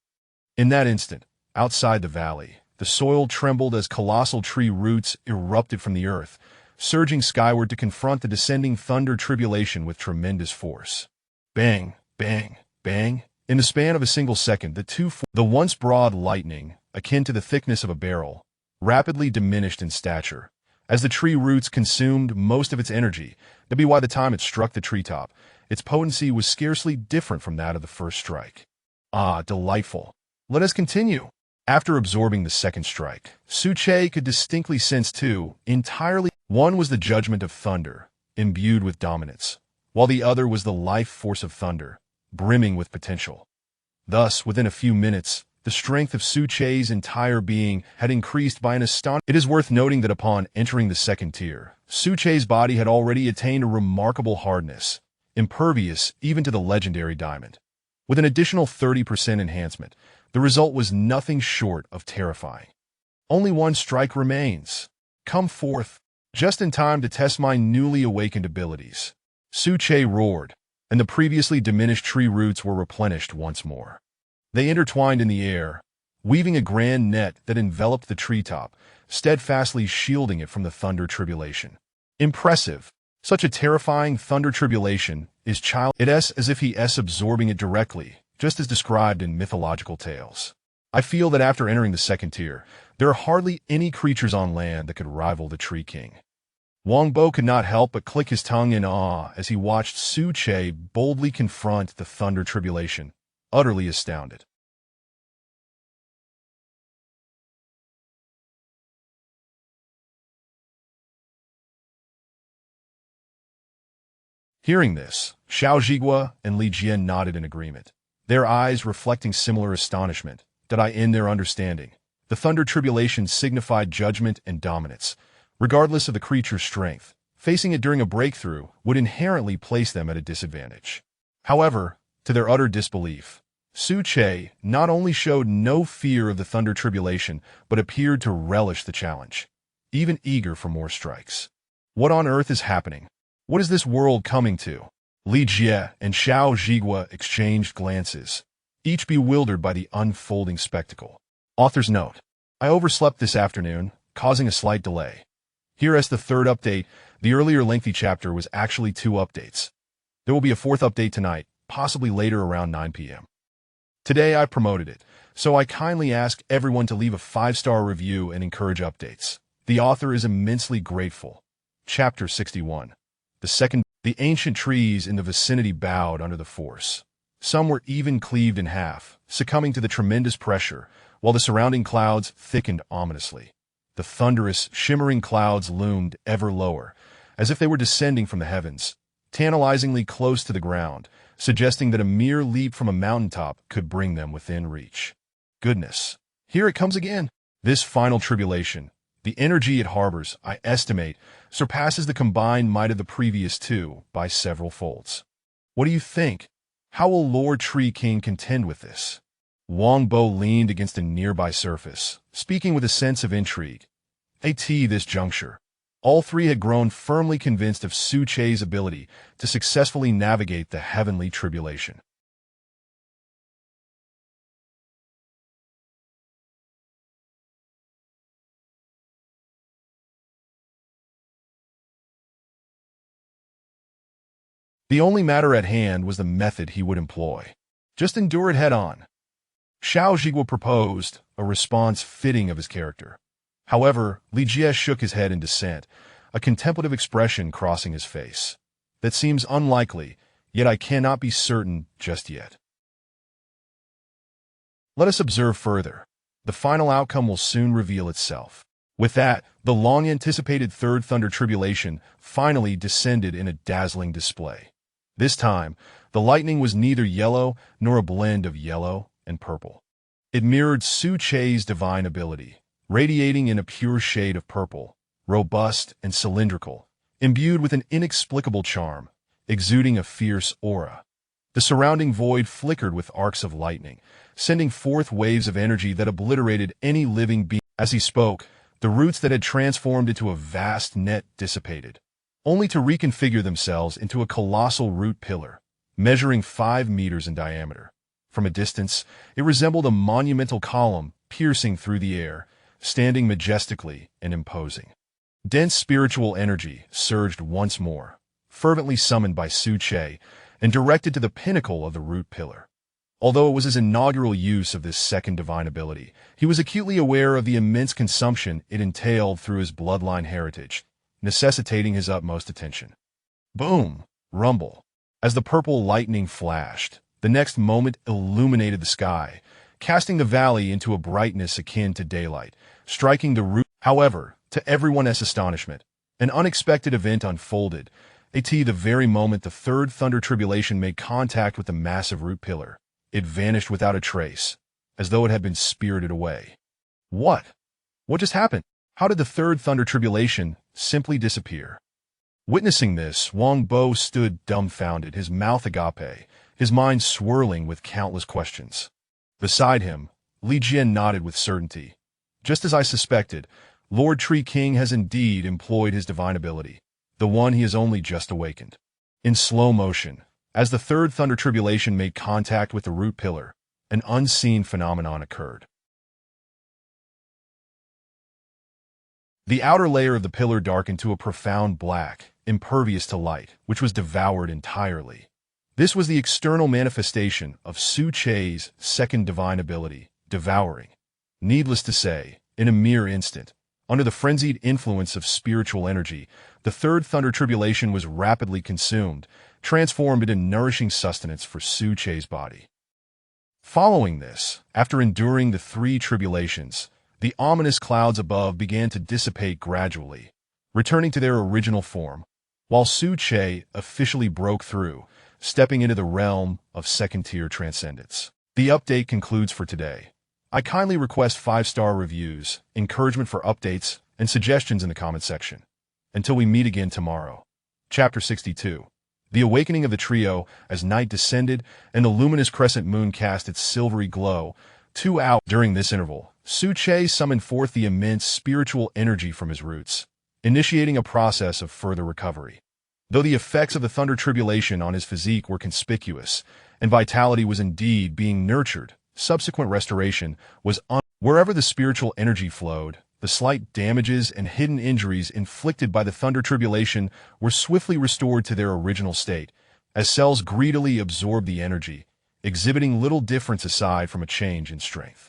In that instant, outside the valley, the soil trembled as colossal tree roots erupted from the earth, surging skyward to confront the descending thunder tribulation with tremendous force. Bang, bang, bang. In the span of a single second, the once broad lightning, akin to the thickness of a barrel, rapidly diminished in stature. As the tree roots consumed most of its energy, by the time it struck the treetop, its potency was scarcely different from that of the first strike. Ah, delightful. Let us continue. After absorbing the second strike, Su-Che could distinctly sense 2 entirely. One was the judgment of thunder, imbued with dominance, while the other was the life force of thunder, brimming with potential. Thus, within a few minutes, the strength of Su-Che's entire being had increased by an astonishing. It is worth noting that upon entering the second tier, Su-Che's body had already attained a remarkable hardness, impervious even to the legendary diamond. With an additional 30% enhancement, the result was nothing short of terrifying. Only 1 strike remains. Come forth, just in time to test my newly awakened abilities. Su-Che roared, and the previously diminished tree roots were replenished once more. They intertwined in the air, weaving a grand net that enveloped the treetop, steadfastly shielding it from the thunder tribulation. Impressive. Such a terrifying thunder tribulation is It is as if he is absorbing it directly, just as described in mythological tales. I feel that after entering the second tier, there are hardly any creatures on land that could rival the Tree King. Wangbo could not help but click his tongue in awe as he watched Su-Che boldly confront the thunder tribulation, utterly astounded. Hearing this, Xiao Zhigua and Li Jian nodded in agreement, their eyes reflecting similar astonishment. In their understanding, the thunder tribulation signified judgment and dominance, regardless of the creature's strength. Facing it during a breakthrough would inherently place them at a disadvantage. However, to their utter disbelief, Su-Che not only showed no fear of the thunder tribulation, but appeared to relish the challenge, even eager for more strikes. What on earth is happening? What is this world coming to? Li Jie and Xiao Zhigua exchanged glances, each bewildered by the unfolding spectacle. Author's note: I overslept this afternoon, causing a slight delay. Here is the third update. The earlier lengthy chapter was actually 2 updates. There will be a 4th update tonight, possibly later around 9 p.m. Today I promoted it, so I kindly ask everyone to leave a 5-star review and encourage updates. The author is immensely grateful. Chapter 61. The ancient trees in the vicinity bowed under the force. Some were even cleaved in half, succumbing to the tremendous pressure, while the surrounding clouds thickened ominously. The thunderous, shimmering clouds loomed ever lower, as if they were descending from the heavens, tantalizingly close to the ground, suggesting that a mere leap from a mountaintop could bring them within reach. Goodness, here it comes again. This final tribulation, the energy it harbors, I estimate, surpasses the combined might of the previous 2 by several folds. What do you think? How will Lord Tree King contend with this? Wang Bo leaned against a nearby surface, speaking with a sense of intrigue. At this juncture, all 3 had grown firmly convinced of Su Che's ability to successfully navigate the heavenly tribulation. The only matter at hand was the method he would employ. Just endure it head-on. Xiao Zhiguo proposed, a response fitting of his character. However, Li Jie shook his head in dissent, a contemplative expression crossing his face. That seems unlikely, yet I cannot be certain just yet. Let us observe further. The final outcome will soon reveal itself. With that, the long-anticipated Third Thunder Tribulation finally descended in a dazzling display. This time, the lightning was neither yellow nor a blend of yellow and purple. It mirrored Su Che's divine ability, radiating in a pure shade of purple, robust and cylindrical, imbued with an inexplicable charm, exuding a fierce aura. The surrounding void flickered with arcs of lightning, sending forth waves of energy that obliterated any living being. As he spoke, the roots that had transformed into a vast net dissipated, only to reconfigure themselves into a colossal root pillar, measuring 5 meters in diameter. From a distance, it resembled a monumental column piercing through the air, standing majestically and imposing. Dense spiritual energy surged once more, fervently summoned by Su Che, and directed to the pinnacle of the root pillar. Although it was his inaugural use of this second divine ability, he was acutely aware of the immense consumption it entailed through his bloodline heritage, necessitating his utmost attention. Boom! Rumble. As the purple lightning flashed, the next moment illuminated the sky, casting the valley into a brightness akin to daylight, striking the root. However, to everyone's astonishment, an unexpected event unfolded. At the very moment the Third Thunder Tribulation made contact with the massive root pillar, it vanished without a trace, as though it had been spirited away. What? What just happened? How did the Third Thunder Tribulation simply disappear? Witnessing this, Wang Bo stood dumbfounded, his mouth agape, his mind swirling with countless questions. Beside him, Li Jian nodded with certainty. Just as I suspected, Lord Tree King has indeed employed his divine ability, the one he has only just awakened. In slow motion, as the Third Thunder Tribulation made contact with the root pillar, an unseen phenomenon occurred. The outer layer of the pillar darkened to a profound black, impervious to light, which was devoured entirely. This was the external manifestation of Su Che's second divine ability, devouring. Needless to say, in a mere instant, under the frenzied influence of spiritual energy, the Third Thunder Tribulation was rapidly consumed, transformed into nourishing sustenance for Su Che's body. Following this, after enduring the 3 tribulations, the ominous clouds above began to dissipate gradually, returning to their original form, while Su Che officially broke through, stepping into the realm of second-tier transcendence. The update concludes for today. I kindly request 5-star reviews, encouragement for updates, and suggestions in the comment section. Until we meet again tomorrow. Chapter 62. The awakening of the trio as night descended and the luminous crescent moon cast its silvery glow. 2 hours during this interval, Su Che summoned forth the immense spiritual energy from his roots, initiating a process of further recovery. Though the effects of the Thunder Tribulation on his physique were conspicuous, and vitality was indeed being nurtured. Subsequent restoration was wherever the spiritual energy flowed. The slight damages and hidden injuries inflicted by the thunder tribulation were swiftly restored to their original state, as cells greedily absorbed the energy, exhibiting little difference aside from a change in strength.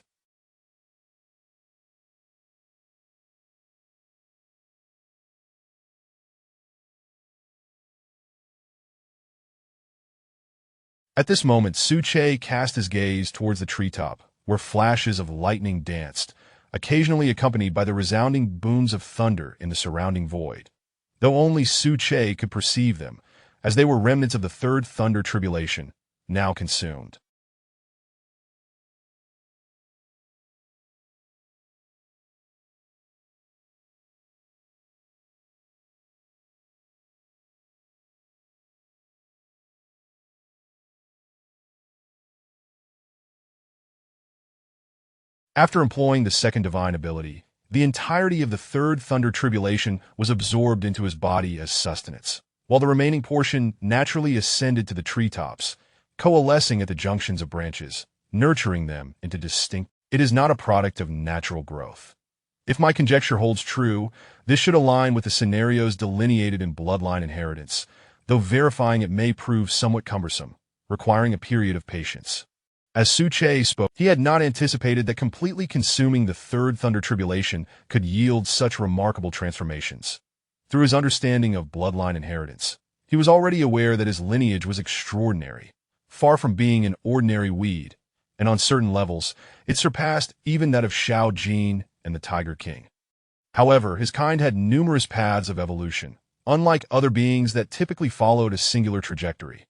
At this moment, Suche cast his gaze towards the treetop, where flashes of lightning danced, occasionally accompanied by the resounding booms of thunder in the surrounding void, though only Suche could perceive them, as they were remnants of the third thunder tribulation, now consumed. After employing the second divine ability, the entirety of the third thunder tribulation was absorbed into his body as sustenance, while the remaining portion naturally ascended to the treetops, coalescing at the junctions of branches, nurturing them into distinct. It is not a product of natural growth. If my conjecture holds true, this should align with the scenarios delineated in bloodline inheritance, though verifying it may prove somewhat cumbersome, requiring a period of patience. As Suche spoke, he had not anticipated that completely consuming the third thunder tribulation could yield such remarkable transformations. Through his understanding of bloodline inheritance, he was already aware that his lineage was extraordinary, far from being an ordinary weed, and on certain levels, it surpassed even that of Shao Jin and the Tiger King. However, his kind had numerous paths of evolution, unlike other beings that typically followed a singular trajectory.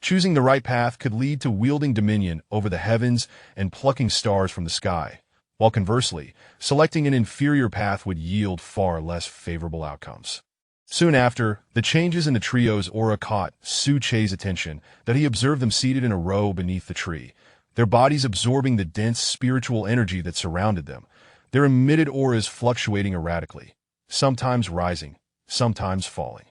Choosing the right path could lead to wielding dominion over the heavens and plucking stars from the sky, while conversely, selecting an inferior path would yield far less favorable outcomes. Soon after, the changes in the trio's aura caught Suche's attention that he observed them seated in a row beneath the tree, their bodies absorbing the dense spiritual energy that surrounded them, their emitted auras fluctuating erratically, sometimes rising, sometimes falling.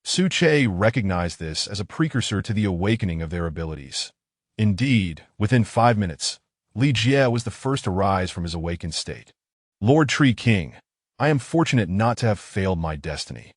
Suche recognized this as a precursor to the awakening of their abilities. Indeed, within 5 minutes, Li Jie was the first to rise from his awakened state. Lord Tree King, I am fortunate not to have failed my destiny.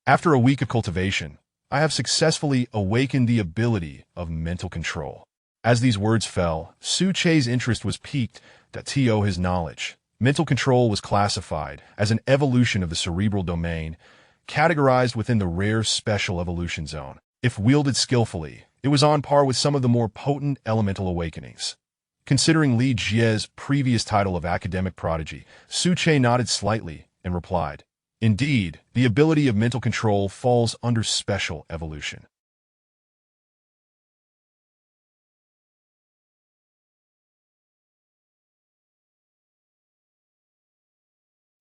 After a week of cultivation, I have successfully awakened the ability of mental control. As these words fell, Suche's interest was piqued to his knowledge. Mental control was classified as an evolution of the cerebral domain, categorized within the rare special evolution zone. If wielded skillfully, it was on par with some of the more potent elemental awakenings. Considering Li Jie's previous title of academic prodigy, Suche nodded slightly and replied, "Indeed, the ability of mental control falls under special evolution."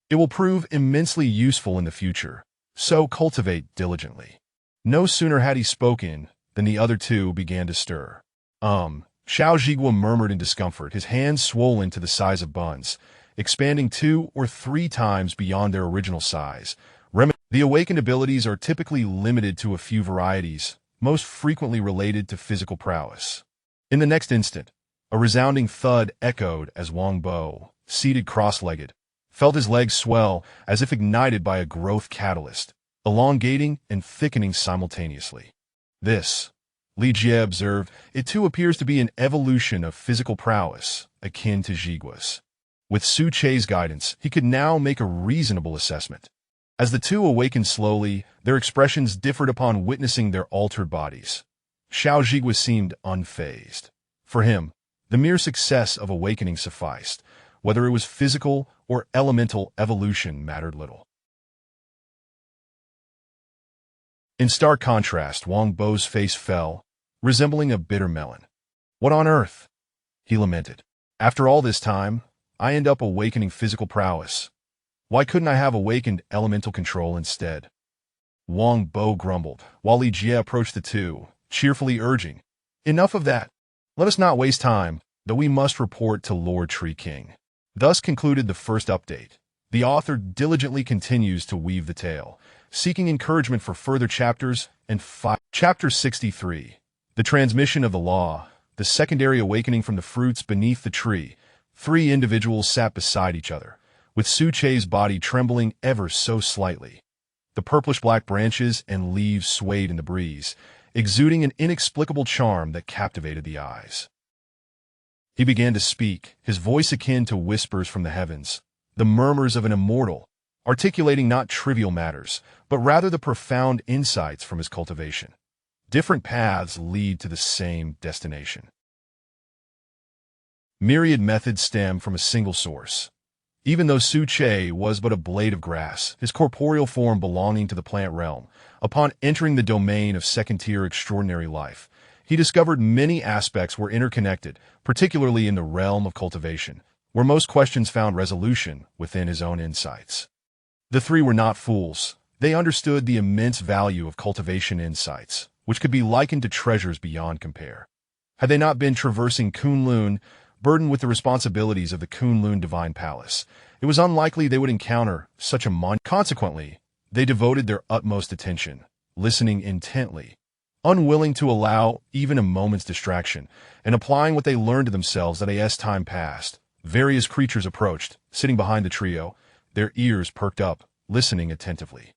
It will prove immensely useful in the future, so cultivate diligently. No sooner had he spoken than the other two began to stir. Xiao Zhigua murmured in discomfort, his hands swollen to the size of buns, expanding 2 or 3 times beyond their original size. The awakened abilities are typically limited to a few varieties, most frequently related to physical prowess. In the next instant, a resounding thud echoed as Wang Bo, seated cross-legged, felt his legs swell as if ignited by a growth catalyst, elongating and thickening simultaneously. This, Li Jie observed, it too appears to be an evolution of physical prowess, akin to Zhigua's. With Su Che's guidance, he could now make a reasonable assessment. As the two awakened slowly, their expressions differed upon witnessing their altered bodies. Xiao Zhigua seemed unfazed. For him, the mere success of awakening sufficed. Whether it was physical or elemental evolution mattered little. In stark contrast, Wang Bo's face fell, resembling a bitter melon. "What on earth?" he lamented. "After all this time, I end up awakening physical prowess. Why couldn't I have awakened elemental control instead?" Wang Bo grumbled, while Li Jie approached the two, cheerfully urging, Enough of that. Let us not waste time, though we must report to Lord Tree King. Thus concluded the first update. The author diligently continues to weave the tale, seeking encouragement for further chapters and Chapter 63. The transmission of the law, the secondary awakening from the fruits beneath the tree. 3 individuals sat beside each other, with Su-Che's body trembling ever so slightly. The purplish-black branches and leaves swayed in the breeze, exuding an inexplicable charm that captivated the eyes. He began to speak, his voice akin to whispers from the heavens, the murmurs of an immortal, articulating not trivial matters, but rather the profound insights from his cultivation. Different paths lead to the same destination. Myriad methods stem from a single source. Even though Su-Che was but a blade of grass, his corporeal form belonging to the plant realm, upon entering the domain of second-tier extraordinary life, he discovered many aspects were interconnected, particularly in the realm of cultivation, where most questions found resolution within his own insights. The 3 were not fools. They understood the immense value of cultivation insights, which could be likened to treasures beyond compare. Had they not been traversing Kunlun, burdened with the responsibilities of the Kunlun Divine Palace, it was unlikely they would encounter such a monument. Consequently, they devoted their utmost attention, listening intently, unwilling to allow even a moment's distraction, and applying what they learned to themselves as time passed. Various creatures approached, sitting behind the trio, their ears perked up, listening attentively.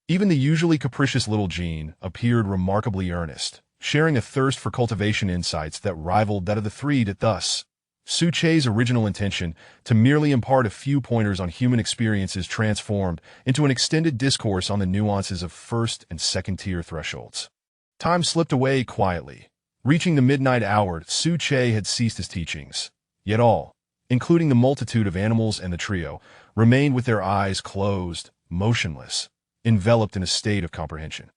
Even the usually capricious little Jean appeared remarkably earnest, sharing a thirst for cultivation insights that rivaled that of the 3. Thus, Su-Che's original intention to merely impart a few pointers on human experiences transformed into an extended discourse on the nuances of first and second-tier thresholds. Time slipped away quietly. Reaching the midnight hour, Su-Che had ceased his teachings. Yet all, including the multitude of animals and the trio, remained with their eyes closed, motionless, enveloped in a state of comprehension.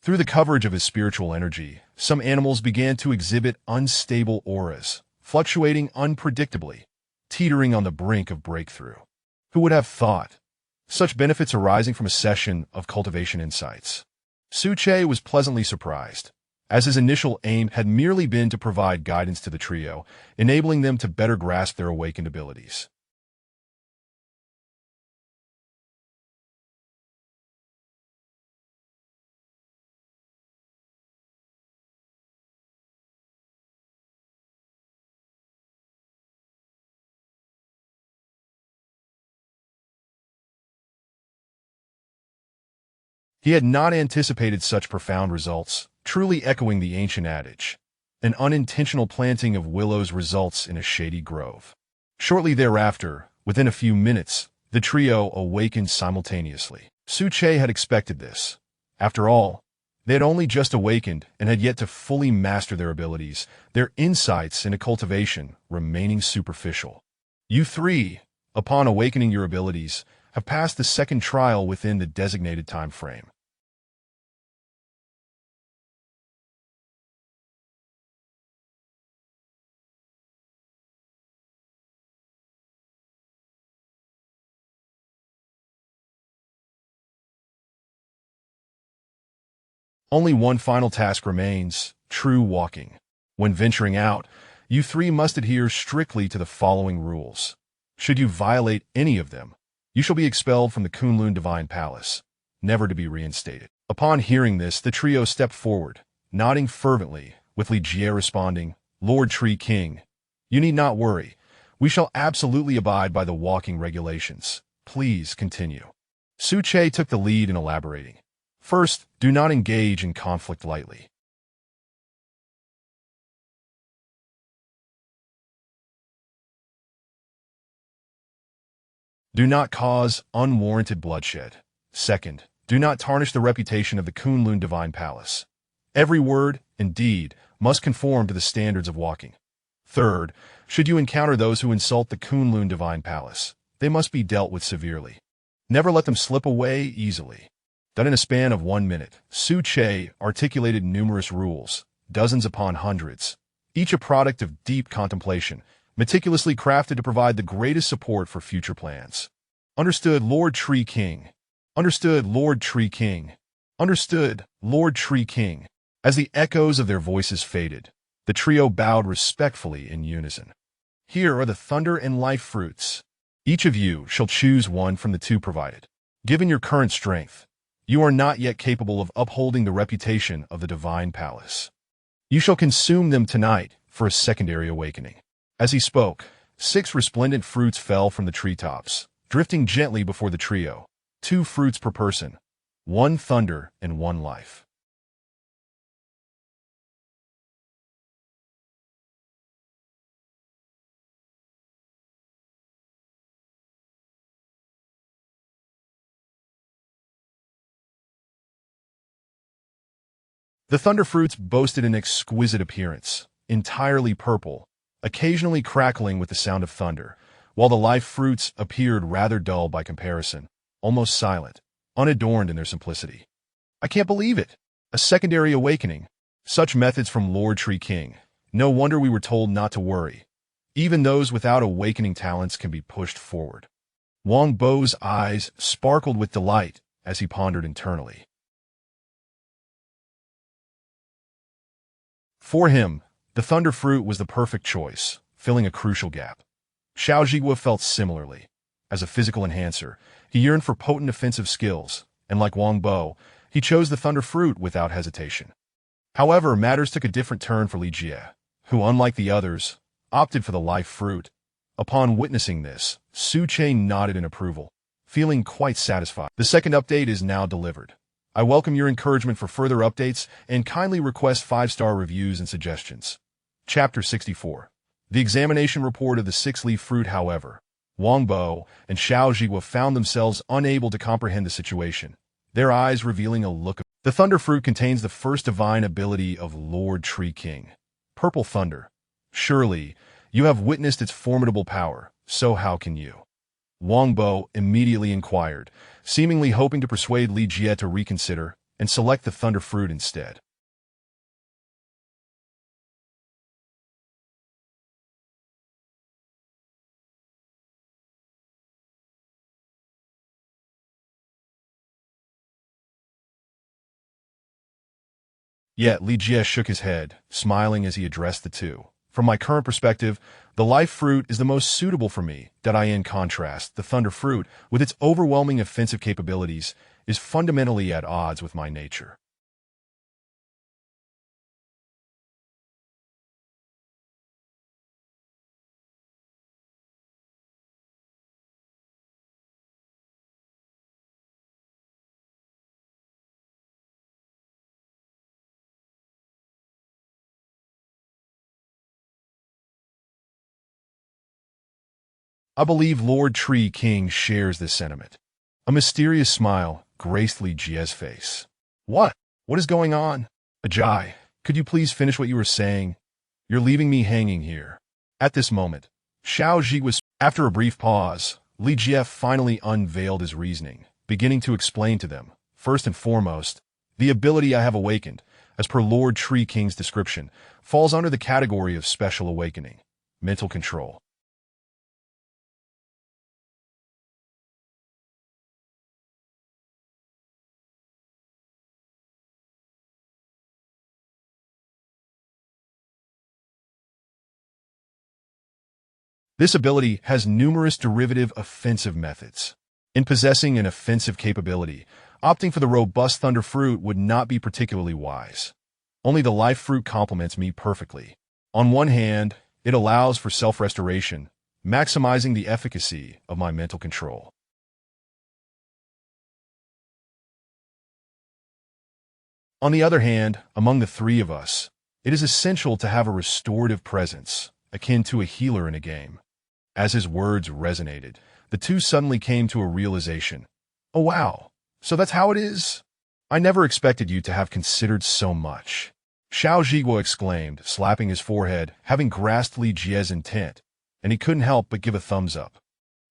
Through the coverage of his spiritual energy, some animals began to exhibit unstable auras, fluctuating unpredictably, teetering on the brink of breakthrough. Who would have thought? Such benefits arising from a session of cultivation insights. Su-Che was pleasantly surprised, as his initial aim had merely been to provide guidance to the trio, enabling them to better grasp their awakened abilities. He had not anticipated such profound results, truly echoing the ancient adage. An unintentional planting of willows results in a shady grove. Shortly thereafter, within a few minutes, the trio awakened simultaneously. Su-Che had expected this. After all, they had only just awakened and had yet to fully master their abilities, their insights into cultivation remaining superficial. You 3, upon awakening your abilities, have passed the second trial within the designated time frame. Only one final task remains, true walking. When venturing out, you 3 must adhere strictly to the following rules. Should you violate any of them, you shall be expelled from the Kunlun Divine Palace, never to be reinstated. Upon hearing this, the trio stepped forward, nodding fervently, with Ligier responding, Lord Tree King, you need not worry. We shall absolutely abide by the walking regulations. Please continue. Su-Che took the lead in elaborating. First, do not engage in conflict lightly. Do not cause unwarranted bloodshed. Second, do not tarnish the reputation of the Kunlun Divine Palace. Every word and deed must conform to the standards of walking. Third, should you encounter those who insult the Kunlun Divine Palace, they must be dealt with severely. Never let them slip away easily. that in a span of 1 minute, Su Che articulated numerous rules, dozens upon hundreds, each a product of deep contemplation, meticulously crafted to provide the greatest support for future plans. Understood, Lord Tree King. Understood, Lord Tree King. Understood, Lord Tree King. As the echoes of their voices faded, the trio bowed respectfully in unison. Here are the thunder and life fruits. Each of you shall choose one from the two provided. Given your current strength, you are not yet capable of upholding the reputation of the divine palace. You shall consume them tonight for a secondary awakening. As he spoke, 6 resplendent fruits fell from the treetops, drifting gently before the trio, 2 fruits per person, 1 thunder and 1 life. The thunder fruits boasted an exquisite appearance, entirely purple, occasionally crackling with the sound of thunder, while the life fruits appeared rather dull by comparison, almost silent, unadorned in their simplicity. I can't believe it! A secondary awakening. Such methods from Lord Tree King. No wonder we were told not to worry. Even those without awakening talents can be pushed forward. Wang Bo's eyes sparkled with delight as he pondered internally. For him, the thunder fruit was the perfect choice, filling a crucial gap. Xiao Jigua felt similarly. As a physical enhancer, he yearned for potent offensive skills, and like Wang Bo, he chose the thunder fruit without hesitation. However, matters took a different turn for Li Jie, who, unlike the others, opted for the life fruit. Upon witnessing this, Su Che nodded in approval, feeling quite satisfied. The second update is now delivered. I welcome your encouragement for further updates and kindly request 5-star reviews and suggestions. Chapter 64. The examination report of the 6-leaf fruit. However, Wang Bo and Xiao Jigua found themselves unable to comprehend the situation, their eyes revealing a look of... The thunder fruit contains the first divine ability of Lord Tree King, Purple Thunder. Surely, you have witnessed its formidable power, so how can you? Wang Bo immediately inquired, seemingly hoping to persuade Li Jie to reconsider and select the thunder fruit instead. Yet Li Jie shook his head, smiling as he addressed the two. From my current perspective, the life fruit is the most suitable for me. That I, in contrast, the thunder fruit, with its overwhelming offensive capabilities, is fundamentally at odds with my nature. I believe Lord Tree King shares this sentiment. A mysterious smile graced Li Jie's face. What? What is going on? Ajay, could you please finish what you were saying? You're leaving me hanging here. At this moment, Xiao Ji was... After a brief pause, Li Jie finally unveiled his reasoning, beginning to explain to them, first and foremost, the ability I have awakened, as per Lord Tree King's description, falls under the category of special awakening, mental control. This ability has numerous derivative offensive methods. In possessing an offensive capability, opting for the robust thunder fruit would not be particularly wise. Only the life fruit complements me perfectly. On one hand, it allows for self-restoration, maximizing the efficacy of my mental control. On the other hand, among the three of us, it is essential to have a restorative presence, akin to a healer in a game. As his words resonated, the two suddenly came to a realization. Oh wow, so that's how it is? I never expected you to have considered so much. Xiao Jigua exclaimed, slapping his forehead, having grasped Li Jie's intent, and he couldn't help but give a thumbs up.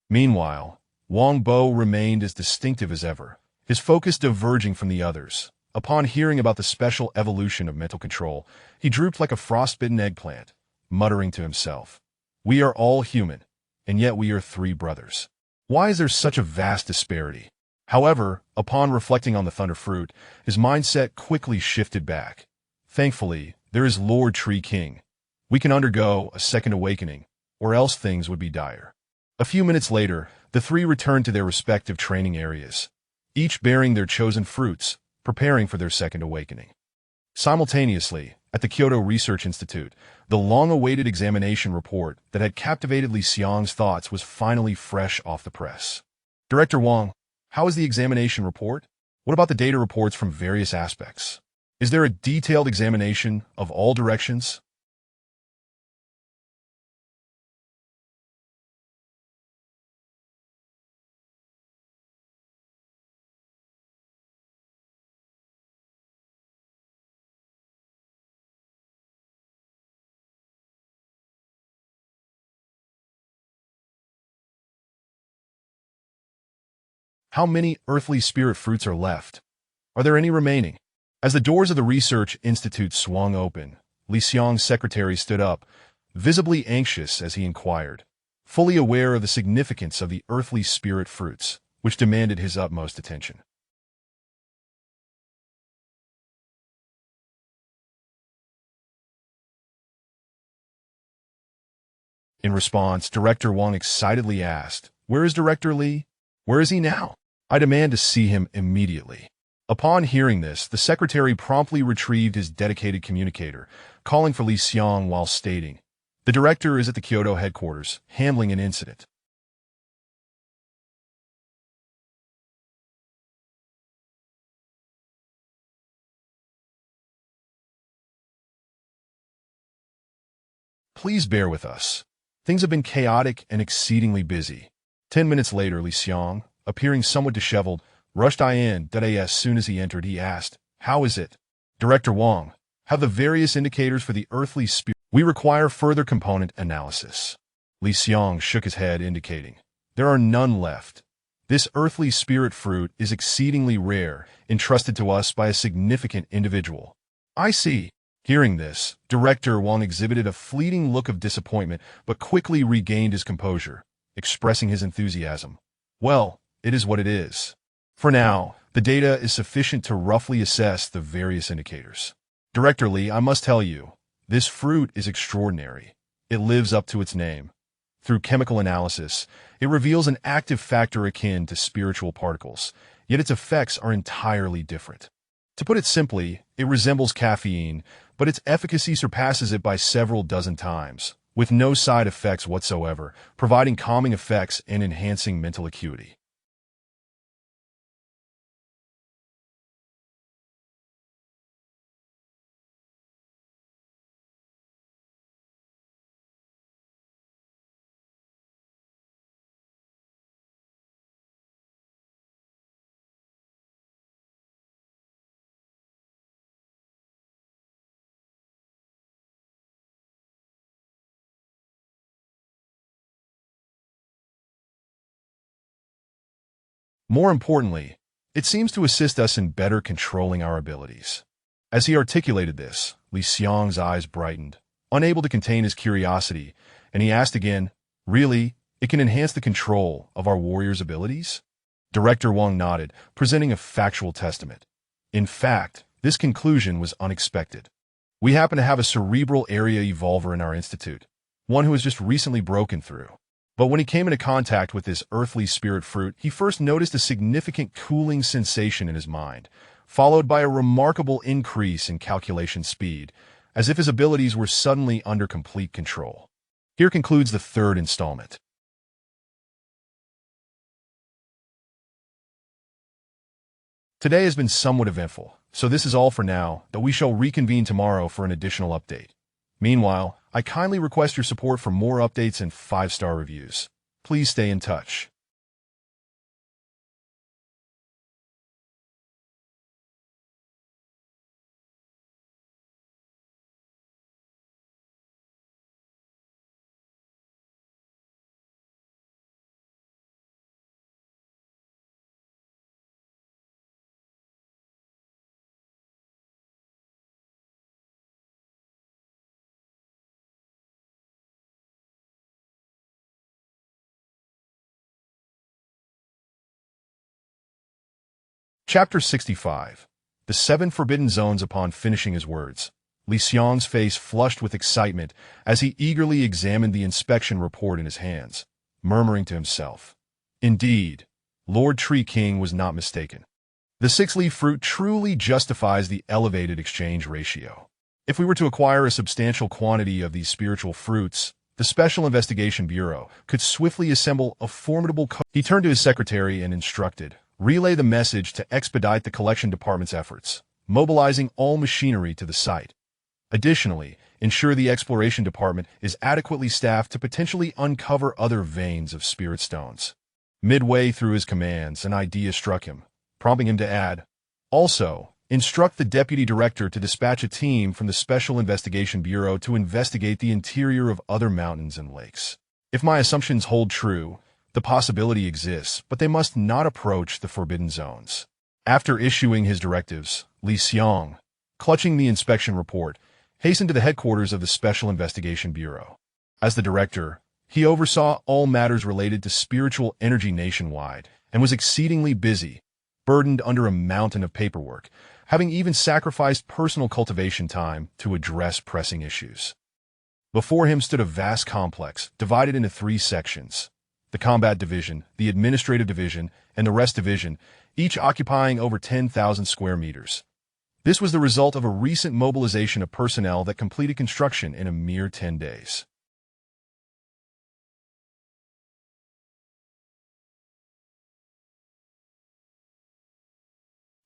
Meanwhile, Wang Bo remained as distinctive as ever, his focus diverging from the others. Upon hearing about the special evolution of mental control, he drooped like a frostbitten eggplant, muttering to himself, "We are all human, and yet we are three brothers. Why is there such a vast disparity?" However, upon reflecting on the thunder fruit, his mindset quickly shifted back. Thankfully, there is Lord Tree King. We can undergo a second awakening, or else things would be dire. A few minutes later, the three returned to their respective training areas, each bearing their chosen fruits, preparing for their second awakening. Simultaneously, at the Kyoto Research Institute, the long-awaited examination report that had captivated Li Xiang's thoughts was finally fresh off the press. "Director Wang, how is the examination report? What about the data reports from various aspects? Is there a detailed examination of all directions?" How many earthly spirit fruits are left? Are there any remaining? As the doors of the research institute swung open, Li Xiang's secretary stood up, visibly anxious as he inquired, fully aware of the significance of the earthly spirit fruits, which demanded his utmost attention. In response, Director Wang excitedly asked, "Where is Director Li? Where is he now? I demand to see him immediately." Upon hearing this, the secretary promptly retrieved his dedicated communicator, calling for Li Xiang while stating, "The director is at the Kyoto headquarters, handling an incident." "Please bear with us. Things have been chaotic and exceedingly busy." 10 minutes later, Li Xiang, appearing somewhat disheveled, rushed in. As soon as he entered, he asked, "How is it? Director Wang, have the various indicators for the earthly spirit? We require further component analysis." Li Xiang shook his head, indicating, "There are none left. This earthly spirit fruit is exceedingly rare, entrusted to us by a significant individual." "I see." Hearing this, Director Wang exhibited a fleeting look of disappointment, but quickly regained his composure, expressing his enthusiasm. "Well, it is what it is. For now, the data is sufficient to roughly assess the various indicators. Director Li, I must tell you, this fruit is extraordinary. It lives up to its name. Through chemical analysis, it reveals an active factor akin to spiritual particles, yet its effects are entirely different. To put it simply, it resembles caffeine, but its efficacy surpasses it by several dozen times, with no side effects whatsoever, providing calming effects and enhancing mental acuity." More importantly, it seems to assist us in better controlling our abilities. As he articulated this, Li Xiang's eyes brightened, unable to contain his curiosity, and he asked again, "Really, it can enhance the control of our warriors' abilities?" Director Wang nodded, presenting a factual testament. "In fact, this conclusion was unexpected. We happen to have a cerebral area evolver in our institute, one who has just recently broken through. But when he came into contact with this earthly spirit fruit, he first noticed a significant cooling sensation in his mind, followed by a remarkable increase in calculation speed, as if his abilities were suddenly under complete control." Here concludes the third installment. Today has been somewhat eventful, so this is all for now, though we shall reconvene tomorrow for an additional update. Meanwhile, I kindly request your support for more updates and 5-star reviews. Please stay in touch. Chapter 65. The Seven Forbidden Zones. Upon finishing his words, Li Xiang's face flushed with excitement as he eagerly examined the inspection report in his hands, murmuring to himself, "Indeed, Lord Tree King was not mistaken. The six-leaf fruit truly justifies the elevated exchange ratio. If we were to acquire a substantial quantity of these spiritual fruits, the Special Investigation Bureau could swiftly assemble a formidable He turned to his secretary and instructed, "Relay the message to expedite the collection department's efforts, mobilizing all machinery to the site. Additionally, ensure the exploration department is adequately staffed to potentially uncover other veins of spirit stones." Midway through his commands, an idea struck him, prompting him to add, "Also, instruct the deputy director to dispatch a team from the Special Investigation Bureau to investigate the interior of other mountains and lakes. If my assumptions hold true, the possibility exists, but they must not approach the forbidden zones." After issuing his directives, Li Xiang, clutching the inspection report, hastened to the headquarters of the Special Investigation Bureau. As the director, he oversaw all matters related to spiritual energy nationwide and was exceedingly busy, burdened under a mountain of paperwork, having even sacrificed personal cultivation time to address pressing issues. Before him stood a vast complex divided into three sections: the Combat Division, the Administrative Division, and the Rest Division, each occupying over 10,000 square meters. This was the result of a recent mobilization of personnel that completed construction in a mere 10 days.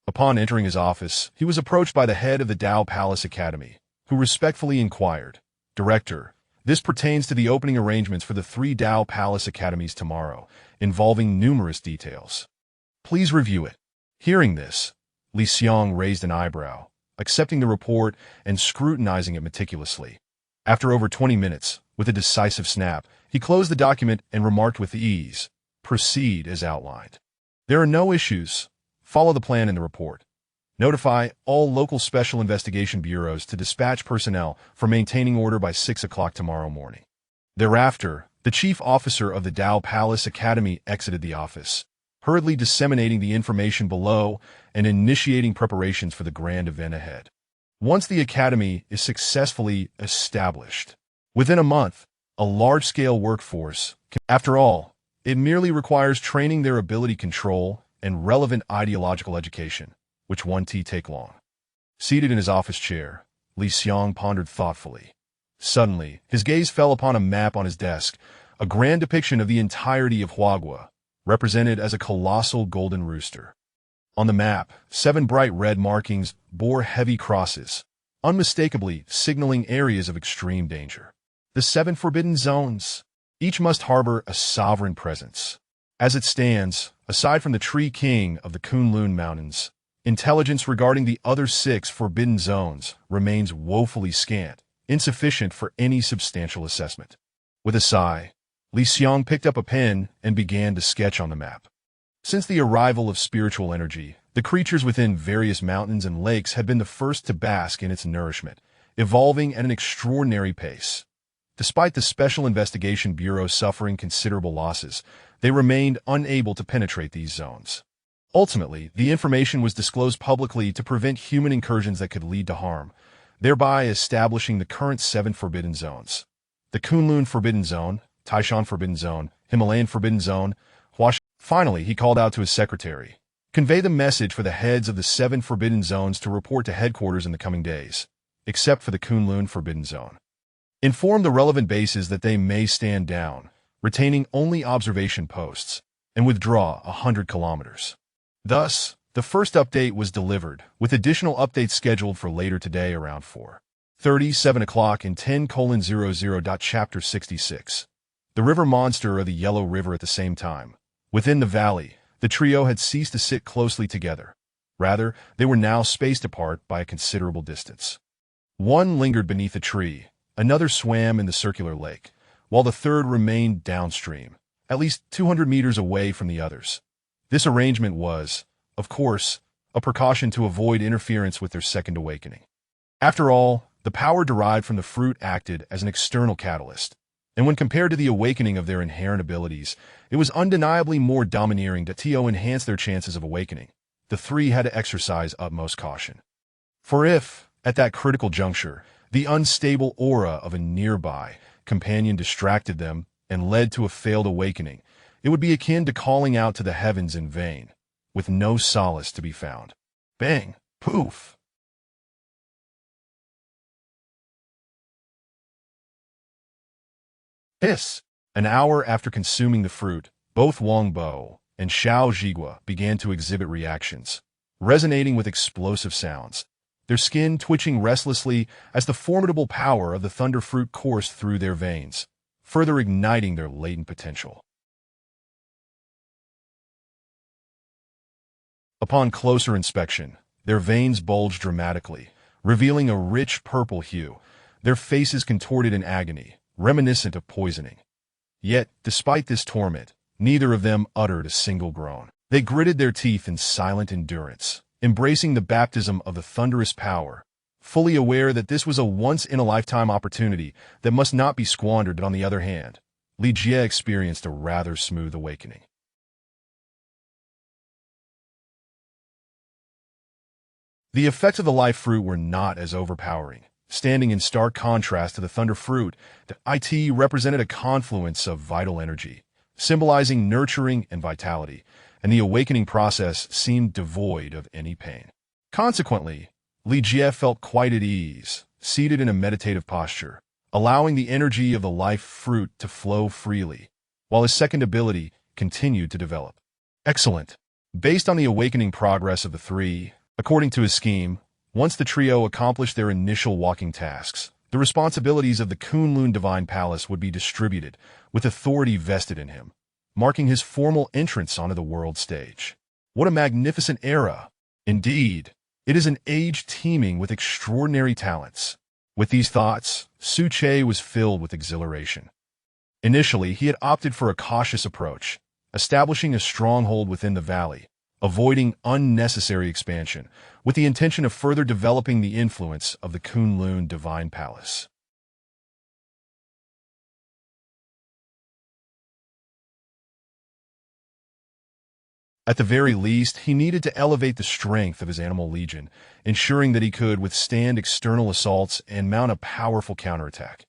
Upon entering his office, he was approached by the head of the Tao Palace Academy, who respectfully inquired, "Director, this pertains to the opening arrangements for the 3 Tao Palace Academies tomorrow, involving numerous details. Please review it." Hearing this, Li Xiang raised an eyebrow, accepting the report and scrutinizing it meticulously. After over 20 minutes, with a decisive snap, he closed the document and remarked with ease, "Proceed as outlined. There are no issues. Follow the plan in the report. Notify all local special investigation bureaus to dispatch personnel for maintaining order by 6 o'clock tomorrow morning." Thereafter, the chief officer of the Tao Palace Academy exited the office, hurriedly disseminating the information below and initiating preparations for the grand event ahead. Once the academy is successfully established, within a month, a large-scale workforce after all, it merely requires training their ability control and relevant ideological education, which won't take long. Seated in his office chair, Li Xiang pondered thoughtfully. Suddenly, his gaze fell upon a map on his desk, a grand depiction of the entirety of Huagua, represented as a colossal golden rooster. On the map, 7 bright red markings bore heavy crosses, unmistakably signaling areas of extreme danger. The 7 forbidden zones. Each must harbor a sovereign presence. As it stands, aside from the Tree King of the Kunlun Mountains, intelligence regarding the other 6 forbidden zones remains woefully scant, insufficient for any substantial assessment. With a sigh, Li Xiang picked up a pen and began to sketch on the map. Since the arrival of spiritual energy, the creatures within various mountains and lakes had been the first to bask in its nourishment, evolving at an extraordinary pace. Despite the Special Investigation Bureau suffering considerable losses, they remained unable to penetrate these zones. Ultimately, the information was disclosed publicly to prevent human incursions that could lead to harm, thereby establishing the current 7 forbidden zones: the Kunlun Forbidden Zone, Taishan Forbidden Zone, Himalayan Forbidden Zone, Huashan. Finally, he called out to his secretary, "Convey the message for the heads of the 7 forbidden zones to report to headquarters in the coming days, except for the Kunlun Forbidden Zone. Inform the relevant bases that they may stand down, retaining only observation posts, and withdraw 100 kilometers." Thus, the first update was delivered, with additional updates scheduled for later today around 4:37 o'clock and 10:00. Chapter 66. The river monster or the Yellow River. At the same time, within the valley, the trio had ceased to sit closely together. Rather, they were now spaced apart by a considerable distance. One lingered beneath a tree, another swam in the circular lake, while the third remained downstream, at least 200 meters away from the others. This arrangement was, of course, a precaution to avoid interference with their second awakening. After all, the power derived from the fruit acted as an external catalyst, and when compared to the awakening of their inherent abilities, it was undeniably more domineering to enhance their chances of awakening. the three had to exercise utmost caution. For if, at that critical juncture, the unstable aura of a nearby companion distracted them and led to a failed awakening, it would be akin to calling out to the heavens in vain, with no solace to be found. Bang! Poof! Hiss! An hour after consuming the fruit, both Wang Bo and Xiao Zhigua began to exhibit reactions, resonating with explosive sounds, their skin twitching restlessly as the formidable power of the thunder fruit coursed through their veins, further igniting their latent potential. Upon closer inspection, their veins bulged dramatically, revealing a rich purple hue, their faces contorted in agony, reminiscent of poisoning. Yet, despite this torment, neither of them uttered a single groan. They gritted their teeth in silent endurance, embracing the baptism of the thunderous power, fully aware that this was a once-in-a-lifetime opportunity that must not be squandered. On the other hand, Li Jie experienced a rather smooth awakening. The effects of the life fruit were not as overpowering. Standing in stark contrast to the thunder fruit, the IT represented a confluence of vital energy, symbolizing nurturing and vitality, and the awakening process seemed devoid of any pain. Consequently, Li Jie felt quite at ease, seated in a meditative posture, allowing the energy of the life fruit to flow freely, while his second ability continued to develop. Excellent. Based on the awakening progress of the three, according to his scheme, once the trio accomplished their initial walking tasks, the responsibilities of the Kunlun Divine Palace would be distributed, with authority vested in him, marking his formal entrance onto the world stage. What a magnificent era! Indeed, it is an age teeming with extraordinary talents. With these thoughts, Su Che was filled with exhilaration. Initially, he had opted for a cautious approach, establishing a stronghold within the valley, avoiding unnecessary expansion, with the intention of further developing the influence of the Kunlun Divine Palace. At the very least, he needed to elevate the strength of his animal legion, ensuring that he could withstand external assaults and mount a powerful counterattack.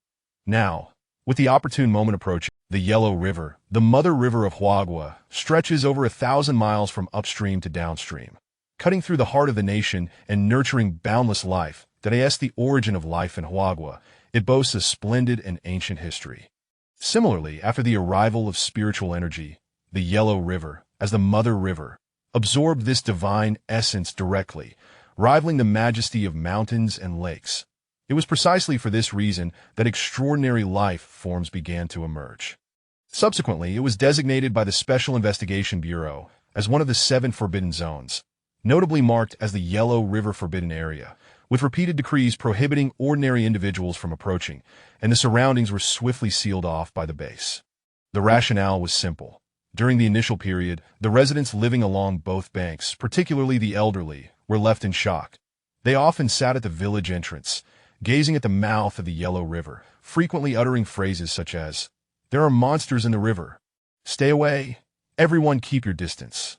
Now, with the opportune moment approaching, the Yellow River, the mother river of Huagua, stretches over 1,000 miles from upstream to downstream, cutting through the heart of the nation and nurturing boundless life. That is the origin of life in Huagua. It boasts a splendid and ancient history. Similarly, after the arrival of spiritual energy, the Yellow River, as the mother river, absorbed this divine essence directly, rivaling the majesty of mountains and lakes. It was precisely for this reason that extraordinary life forms began to emerge. Subsequently, it was designated by the Special Investigation Bureau as one of the 7 forbidden zones, notably marked as the Yellow River Forbidden Area, with repeated decrees prohibiting ordinary individuals from approaching, and the surroundings were swiftly sealed off by the base. The rationale was simple. During the initial period, the residents living along both banks, particularly the elderly, were left in shock. They often sat at the village entrance, gazing at the mouth of the Yellow River, frequently uttering phrases such as, "There are monsters in the river. Stay away. Everyone keep your distance.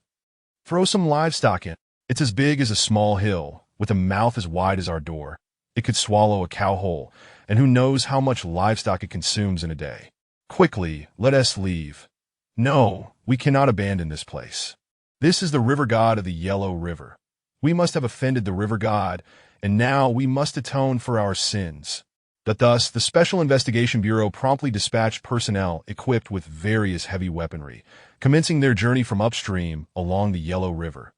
Throw some livestock in. It's as big as a small hill, with a mouth as wide as our door. It could swallow a cow whole, and who knows how much livestock it consumes in a day. Quickly, let us leave. No, we cannot abandon this place. This is the river god of the Yellow River. We must have offended the river god, and now we must atone for our sins." Thus, the Special Investigation Bureau promptly dispatched personnel equipped with various heavy weaponry, commencing their journey from upstream along the Yellow River.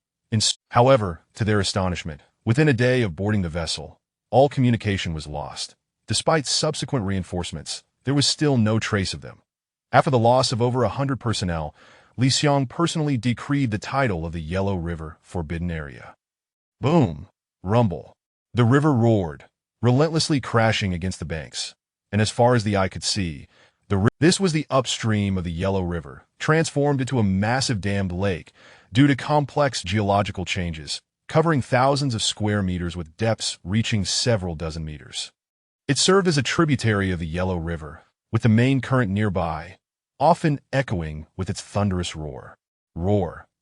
However, to their astonishment, within a day of boarding the vessel, all communication was lost. Despite subsequent reinforcements, there was still no trace of them. After the loss of over 100 personnel, Li Xiang personally decreed the title of the Yellow River Forbidden Area. Boom! Rumble. The river roared, relentlessly crashing against the banks, and as far as the eye could see, this was the upstream of the Yellow River, transformed into a massive dammed lake due to complex geological changes, covering thousands of square meters with depths reaching several dozen meters. It served as a tributary of the Yellow River, with the main current nearby, often echoing with its thunderous roar.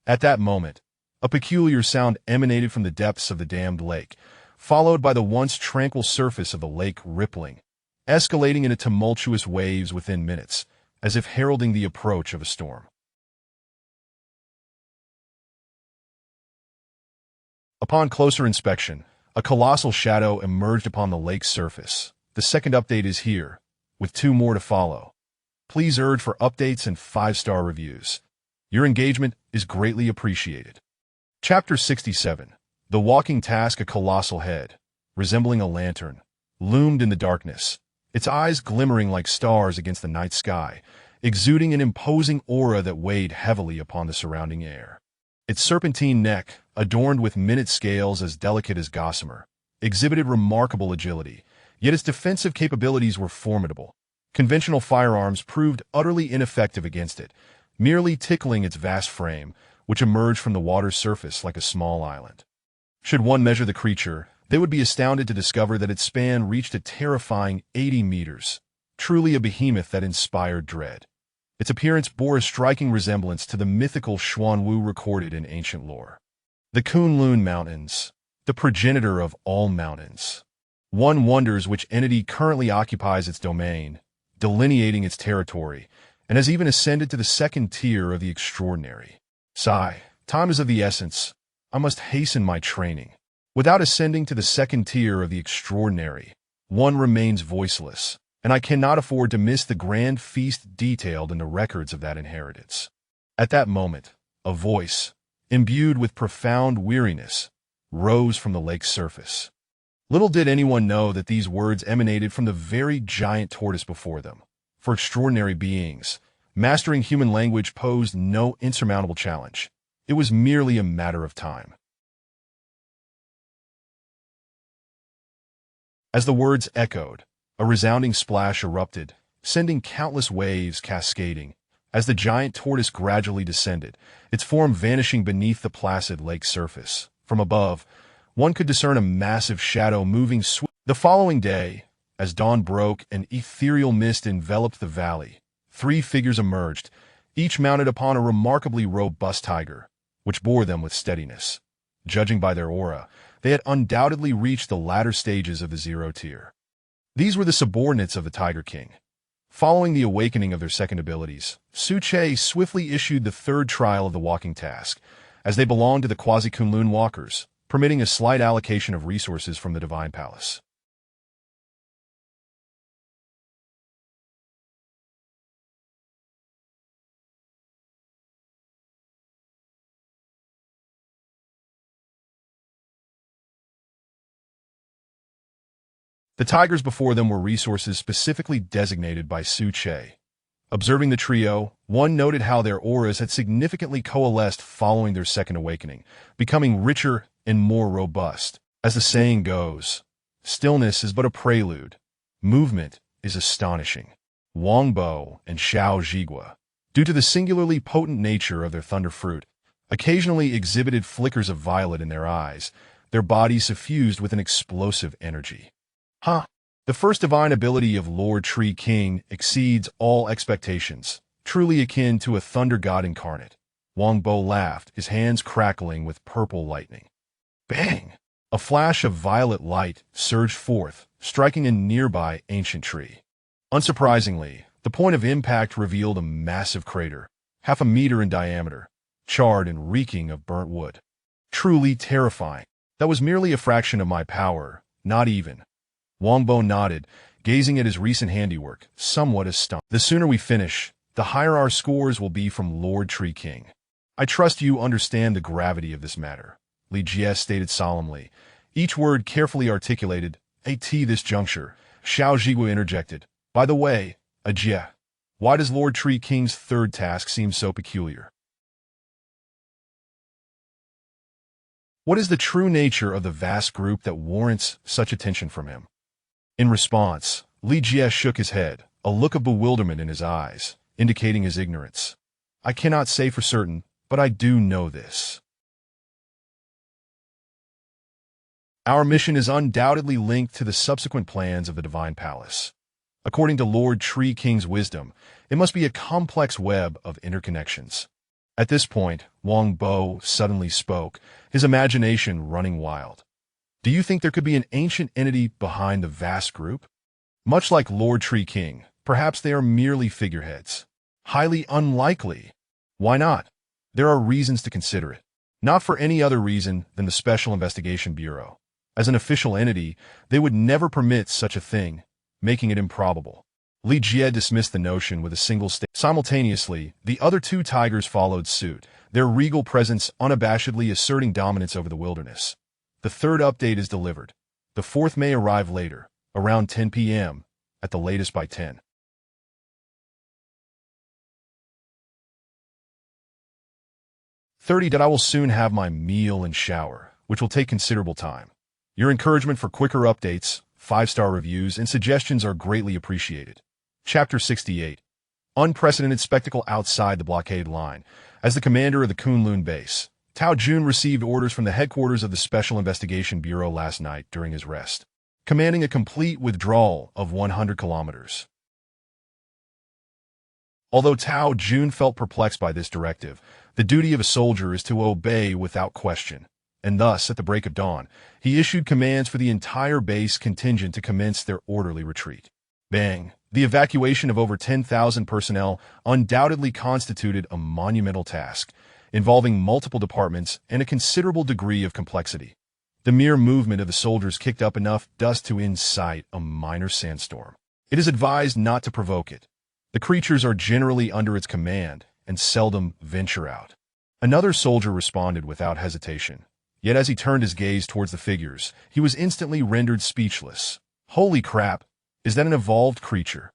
At that moment, A peculiar sound emanated from the depths of the dammed lake, followed by the once tranquil surface of the lake rippling, escalating into tumultuous waves within minutes, as if heralding the approach of a storm. Upon closer inspection, a colossal shadow emerged upon the lake's surface. The second update is here, with 2 more to follow. Please urge for updates and 5-star reviews. Your engagement is greatly appreciated. Chapter 67. The walking task. A colossal head, resembling a lantern, loomed in the darkness, its eyes glimmering like stars against the night sky, exuding an imposing aura that weighed heavily upon the surrounding air. Its serpentine neck, adorned with minute scales as delicate as gossamer, exhibited remarkable agility, yet its defensive capabilities were formidable. Conventional firearms proved utterly ineffective against it, merely tickling its vast frame, which emerged from the water's surface like a small island. Should one measure the creature, they would be astounded to discover that its span reached a terrifying 80 meters, truly a behemoth that inspired dread. Its appearance bore a striking resemblance to the mythical Xuanwu recorded in ancient lore. The Kunlun Mountains, the progenitor of all mountains. One wonders which entity currently occupies its domain, delineating its territory, and has even ascended to the second tier of the extraordinary. Sigh, time is of the essence. I must hasten my training. Without ascending to the second tier of the extraordinary, one remains voiceless, and I cannot afford to miss the grand feast detailed in the records of that inheritance. At that moment, a voice, imbued with profound weariness, rose from the lake's surface. Little did anyone know that these words emanated from the very giant tortoise before them. For extraordinary beings, mastering human language posed no insurmountable challenge. It was merely a matter of time. As the words echoed, a resounding splash erupted, sending countless waves cascading. As the giant tortoise gradually descended, its form vanishing beneath the placid lake's surface. From above, one could discern a massive shadow moving swiftly. The following day, as dawn broke and ethereal mist enveloped the valley, 3 figures emerged, each mounted upon a remarkably robust tiger, which bore them with steadiness. Judging by their aura, they had undoubtedly reached the latter stages of the 0 tier. These were the subordinates of the Tiger King. Following the awakening of their second abilities, Su Che swiftly issued the 3rd trial of the walking task, as they belonged to the Quasi-Kunlun Walkers, permitting a slight allocation of resources from the Divine Palace. The tigers before them were resources specifically designated by Su Che. Observing the trio, one noted how their auras had significantly coalesced following their second awakening, becoming richer and more robust. As the saying goes, stillness is but a prelude. Movement is astonishing. Wang Bo and Xiao Zhigua, due to the singularly potent nature of their thunder fruit, occasionally exhibited flickers of violet in their eyes, their bodies suffused with an explosive energy. The first divine ability of Lord Tree King exceeds all expectations, truly akin to a thunder god incarnate. Wang Bo laughed, his hands crackling with purple lightning. Bang! A flash of violet light surged forth, striking a nearby ancient tree. Unsurprisingly, the point of impact revealed a massive crater, half a meter in diameter, charred and reeking of burnt wood. Truly terrifying. That was merely a fraction of my power, not even. Wang Bo nodded, gazing at his recent handiwork, somewhat astonished. The sooner we finish, the higher our scores will be from Lord Tree King. I trust you understand the gravity of this matter, Li Jie stated solemnly, each word carefully articulated. At this juncture, Xiao Zhigua interjected. By the way, Jie, why does Lord Tree King's 3rd task seem so peculiar? What is the true nature of the vast group that warrants such attention from him? In response, Li Jie shook his head, a look of bewilderment in his eyes, indicating his ignorance. I cannot say for certain, but I do know this. Our mission is undoubtedly linked to the subsequent plans of the Divine Palace. According to Lord Tree King's wisdom, it must be a complex web of interconnections. At this point, Wang Bo suddenly spoke, his imagination running wild. Do you think there could be an ancient entity behind the vast group? Much like Lord Tree King, perhaps they are merely figureheads. Highly unlikely. Why not? There are reasons to consider it. Not for any other reason than the Special Investigation Bureau. As an official entity, they would never permit such a thing, making it improbable. Li Jie dismissed the notion with a single statement. Simultaneously, the other two tigers followed suit, their regal presence unabashedly asserting dominance over the wilderness. The third update is delivered. The fourth may arrive later, around 10 p.m., at the latest by 10:30. I will soon have my meal and shower, which will take considerable time. Your encouragement for quicker updates, 5-star reviews, and suggestions are greatly appreciated. Chapter 68. Unprecedented spectacle outside the blockade line. As the commander of the Kunlun base, Tao Jun received orders from the headquarters of the Special Investigation Bureau last night during his rest, commanding a complete withdrawal of 100 kilometers. Although Tao Jun felt perplexed by this directive, the duty of a soldier is to obey without question, and thus, at the break of dawn, he issued commands for the entire base contingent to commence their orderly retreat. Bang! The evacuation of over 10,000 personnel undoubtedly constituted a monumental task, involving multiple departments and a considerable degree of complexity. The mere movement of the soldiers kicked up enough dust to incite a minor sandstorm. It is advised not to provoke it. The creatures are generally under its command and seldom venture out. Another soldier responded without hesitation. Yet as he turned his gaze towards the figures, he was instantly rendered speechless. Holy crap! Is that an evolved creature?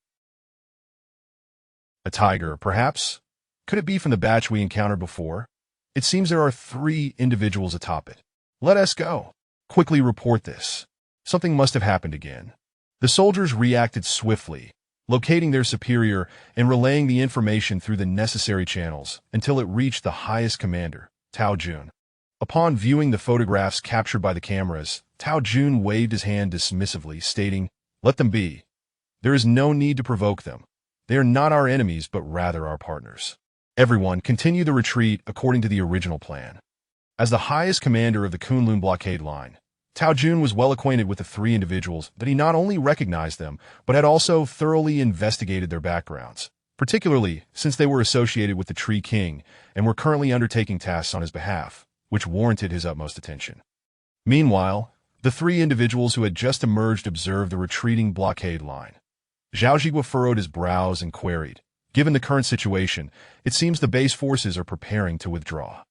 A tiger, perhaps? Could it be from the batch we encountered before? It seems there are 3 individuals atop it. Let us go. Quickly report this. Something must have happened again. The soldiers reacted swiftly, locating their superior and relaying the information through the necessary channels until it reached the highest commander, Tao Jun. Upon viewing the photographs captured by the cameras, Tao Jun waved his hand dismissively, stating, "Let them be. There is no need to provoke them. They are not our enemies, but rather our partners. Everyone, continue the retreat according to the original plan." As the highest commander of the Kunlun blockade line, Tao Jun was well acquainted with the 3 individuals that he not only recognized them, but had also thoroughly investigated their backgrounds, particularly since they were associated with the Tree King and were currently undertaking tasks on his behalf, which warranted his utmost attention. Meanwhile, the 3 individuals who had just emerged observed the retreating blockade line. Zhao Zhigua furrowed his brows and queried, "Given the current situation, it seems the base forces are preparing to withdraw.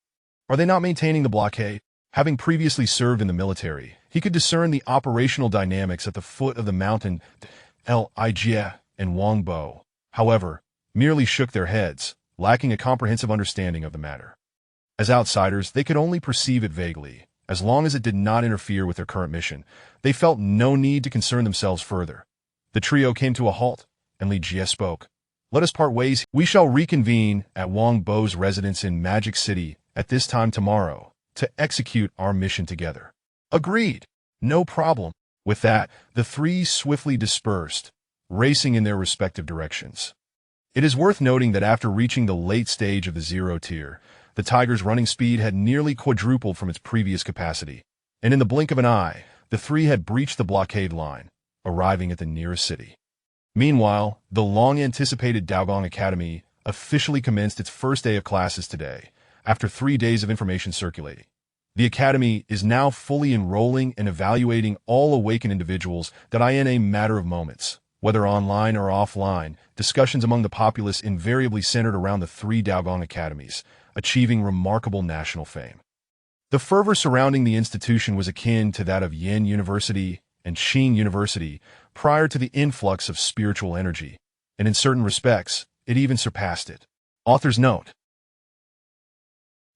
Are they not maintaining the blockade?" Having previously served in the military, he could discern the operational dynamics at the foot of the mountain. Li Jie and Wang Bo, however, merely shook their heads, lacking a comprehensive understanding of the matter. As outsiders, they could only perceive it vaguely. As long as it did not interfere with their current mission, they felt no need to concern themselves further. The trio came to a halt, and Li Jie spoke. "Let us part ways. We shall reconvene at Wang Bo's residence in Magic City at this time tomorrow to execute our mission together." "Agreed. No problem." With that, the 3 swiftly dispersed, racing in their respective directions. It is worth noting that after reaching the late stage of the 0 tier, the Tiger's running speed had nearly quadrupled from its previous capacity, and in the blink of an eye, the 3 had breached the blockade line, arriving at the nearest city. Meanwhile, the long-anticipated Daogong Academy officially commenced its first day of classes today, after 3 days of information circulating. The Academy is now fully enrolling and evaluating all awakened individuals that in a matter of moments. Whether online or offline, discussions among the populace invariably centered around the 3 Daogong Academies, achieving remarkable national fame. The fervor surrounding the institution was akin to that of Yin University and Qing University prior to the influx of spiritual energy, and in certain respects, it even surpassed it. Author's note.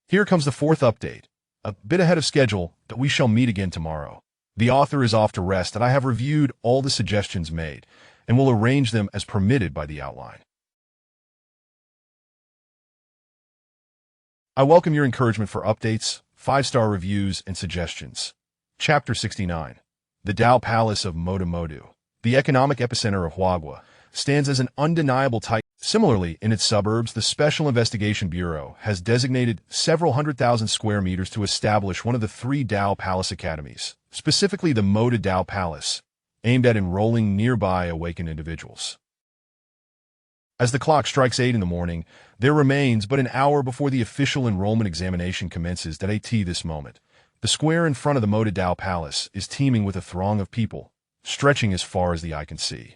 Here comes the 4th update, a bit ahead of schedule, that we shall meet again tomorrow. The author is off to rest, and I have reviewed all the suggestions made, and will arrange them as permitted by the outline. I welcome your encouragement for updates, 5-star reviews, and suggestions. Chapter 69. The Tao Palace of Modu Modu. The economic epicenter of Huagua, stands as an undeniable type. Similarly, in its suburbs, the Special Investigation Bureau has designated several 100,000 square meters to establish one of the 3 Tao Palace academies, specifically the Moda Tao Palace, aimed at enrolling nearby awakened individuals. As the clock strikes 8 in the morning, there remains but an hour before the official enrollment examination commences. At this moment, the square in front of the Moda Tao Palace is teeming with a throng of people, stretching as far as the eye can see.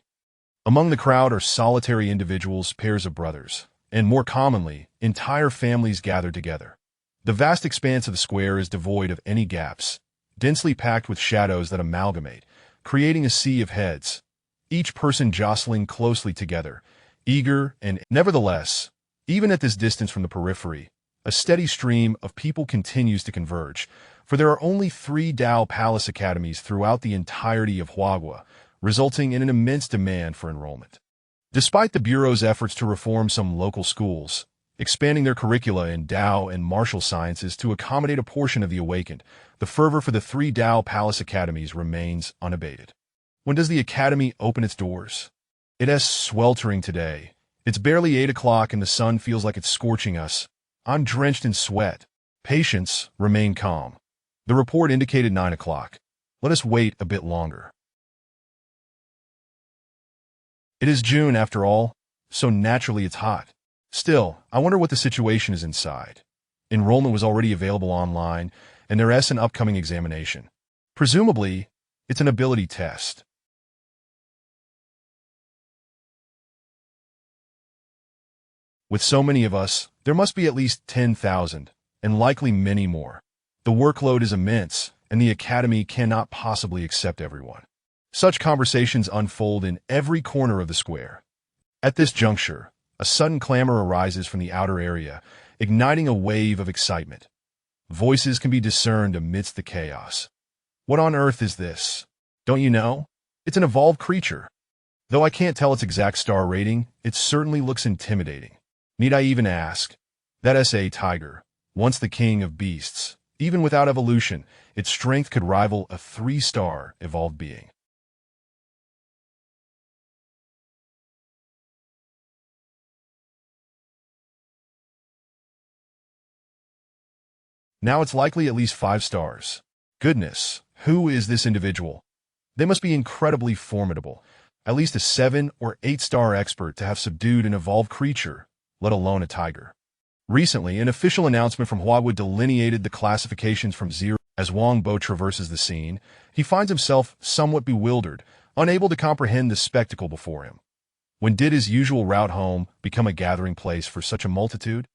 Among the crowd are solitary individuals, pairs of brothers, and more commonly, entire families gathered together. The vast expanse of the square is devoid of any gaps, densely packed with shadows that amalgamate, creating a sea of heads, each person jostling closely together, eager and nevertheless, even at this distance from the periphery, a steady stream of people continues to converge, for there are only 3 Tao Palace academies throughout the entirety of Huagua, resulting in an immense demand for enrollment. Despite the Bureau's efforts to reform some local schools, expanding their curricula in Tao and martial sciences to accommodate a portion of the awakened, the fervor for the 3 Tao Palace academies remains unabated. When does the academy open its doors? It is sweltering today. It's barely 8 o'clock and the sun feels like it's scorching us. I'm drenched in sweat. Patience, remain calm. The report indicated 9 o'clock. Let us wait a bit longer. It is June after all, so naturally it's hot. Still, I wonder what the situation is inside. Enrollment was already available online, and there is an upcoming examination. Presumably, it's an ability test. With so many of us, there must be at least 10,000, and likely many more. The workload is immense, and the academy cannot possibly accept everyone. Such conversations unfold in every corner of the square. At this juncture, a sudden clamor arises from the outer area, igniting a wave of excitement. Voices can be discerned amidst the chaos. What on earth is this? Don't you know? It's an evolved creature. Though I can't tell its exact star rating, it certainly looks intimidating. Need I even ask? That is a tiger, once the king of beasts. Even without evolution, its strength could rival a 3-star evolved being. Now it's likely at least 5 stars. Goodness, who is this individual? They must be incredibly formidable, at least a 7 or 8-star expert to have subdued an evolved creature, let alone a tiger. Recently, an official announcement from Huagua delineated the classifications from 0. As Wang Bo traverses the scene, he finds himself somewhat bewildered, unable to comprehend the spectacle before him. When did his usual route home become a gathering place for such a multitude?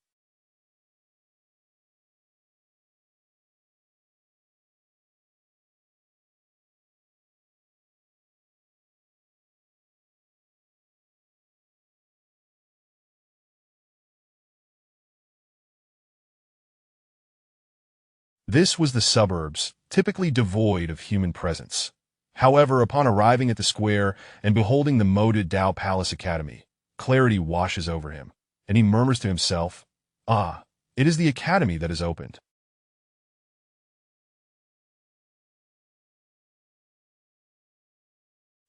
This was the suburbs, typically devoid of human presence. However, upon arriving at the square and beholding the Moda Tao Palace Academy, clarity washes over him, and he murmurs to himself, "Ah, it is the academy that is opened."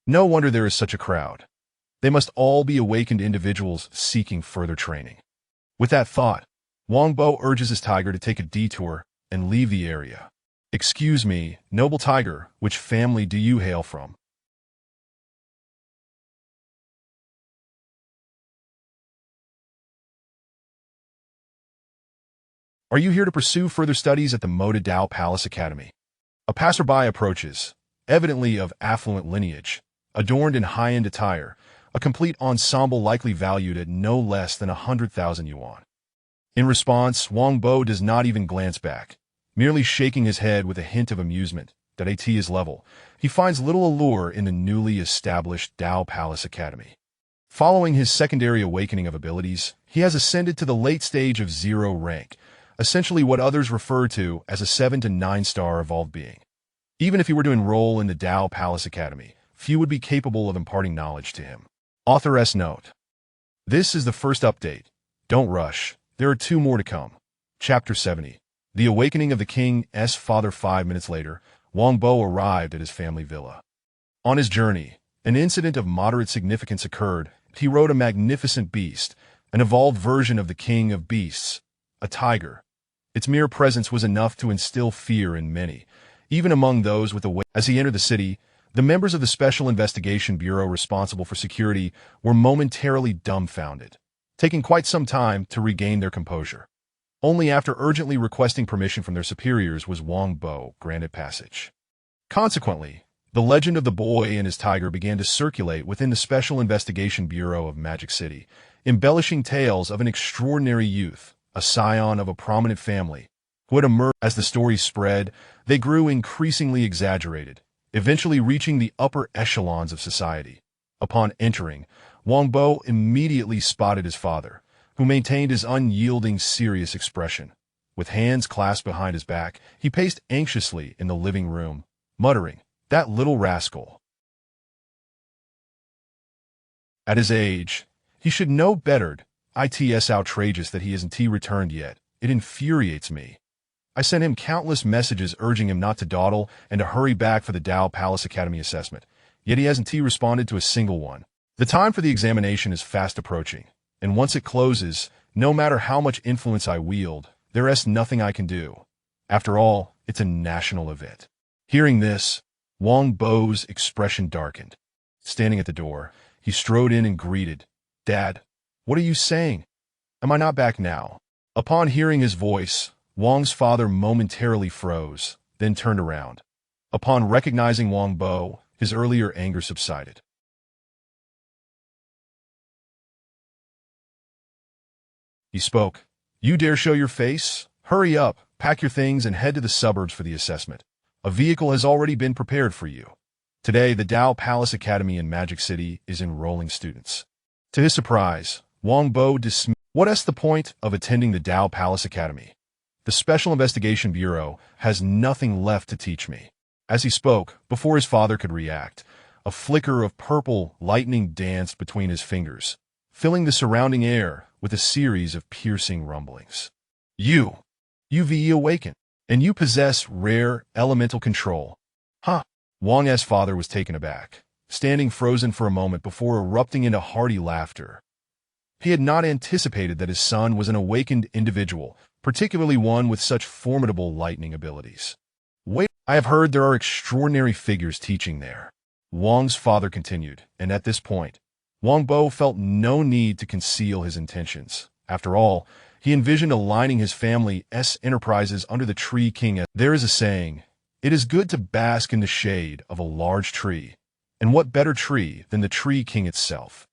No wonder there is such a crowd. They must all be awakened individuals seeking further training. With that thought, Wang Bo urges his tiger to take a detour and leave the area. "Excuse me, noble tiger, which family do you hail from?" "Are you here to pursue further studies at the Moda Tao Palace Academy?" A passerby approaches, evidently of affluent lineage, adorned in high-end attire, a complete ensemble likely valued at no less than 100,000 yuan. In response, Wang Bo does not even glance back, merely shaking his head with a hint of amusement that at his level, he finds little allure in the newly established Tao Palace Academy. Following his secondary awakening of abilities, he has ascended to the late stage of 0 rank, essentially what others refer to as a 7 to 9-star evolved being. Even if he were to enroll in the Tao Palace Academy, few would be capable of imparting knowledge to him. Authoress note: this is the first update. Don't rush. There are 2 more to come. Chapter 70. The Awakening of the King's Father. 5 minutes later, Wang Bo arrived at his family villa. On his journey, an incident of moderate significance occurred, he rode a magnificent beast, an evolved version of the king of beasts, a tiger. Its mere presence was enough to instill fear in many, even among those with a. As he entered the city, the members of the Special Investigation Bureau responsible for security were momentarily dumbfounded, taking quite some time to regain their composure. Only after urgently requesting permission from their superiors was Wang Bo granted passage. Consequently, the legend of the boy and his tiger began to circulate within the Special Investigation Bureau of Magic City, embellishing tales of an extraordinary youth, a scion of a prominent family, who had emerged. As the stories spread, they grew increasingly exaggerated, eventually reaching the upper echelons of society. Upon entering, Wang Bo immediately spotted his father, who maintained his unyielding, serious expression. With hands clasped behind his back, he paced anxiously in the living room, muttering, "That little rascal. At his age, he should know better. It's outrageous that he hasn't returned yet. It infuriates me. I sent him countless messages urging him not to dawdle and to hurry back for the Dao Palace Academy assessment, yet he hasn't responded to a single one. The time for the examination is fast approaching, and once it closes, no matter how much influence I wield, there is nothing I can do. After all, it's a national event." Hearing this, Wang Bo's expression darkened. Standing at the door, he strode in and greeted, "Dad, what are you saying? Am I not back now?" Upon hearing his voice, Wang's father momentarily froze, then turned around. Upon recognizing Wang Bo, his earlier anger subsided. He spoke, "You dare show your face? Hurry up, pack your things and head to the suburbs for the assessment. A vehicle has already been prepared for you." Today, the Dao Palace Academy in Magic City is enrolling students. To his surprise, Wang Bo dismissed. "What's the point of attending the Dao Palace Academy? The Special Investigation Bureau has nothing left to teach me." As he spoke, before his father could react, a flicker of purple lightning danced between his fingers, filling the surrounding air with a series of piercing rumblings. You've awakened, and you possess rare elemental control." "Huh?" Wang's father was taken aback, standing frozen for a moment before erupting into hearty laughter. He had not anticipated that his son was an awakened individual, particularly one with such formidable lightning abilities. "Wait, I have heard there are extraordinary figures teaching there," Wang's father continued, and at this point, Wang Bo felt no need to conceal his intentions. After all, he envisioned aligning his family's enterprises under the Tree King. There is a saying, "It is good to bask in the shade of a large tree," and what better tree than the Tree King itself?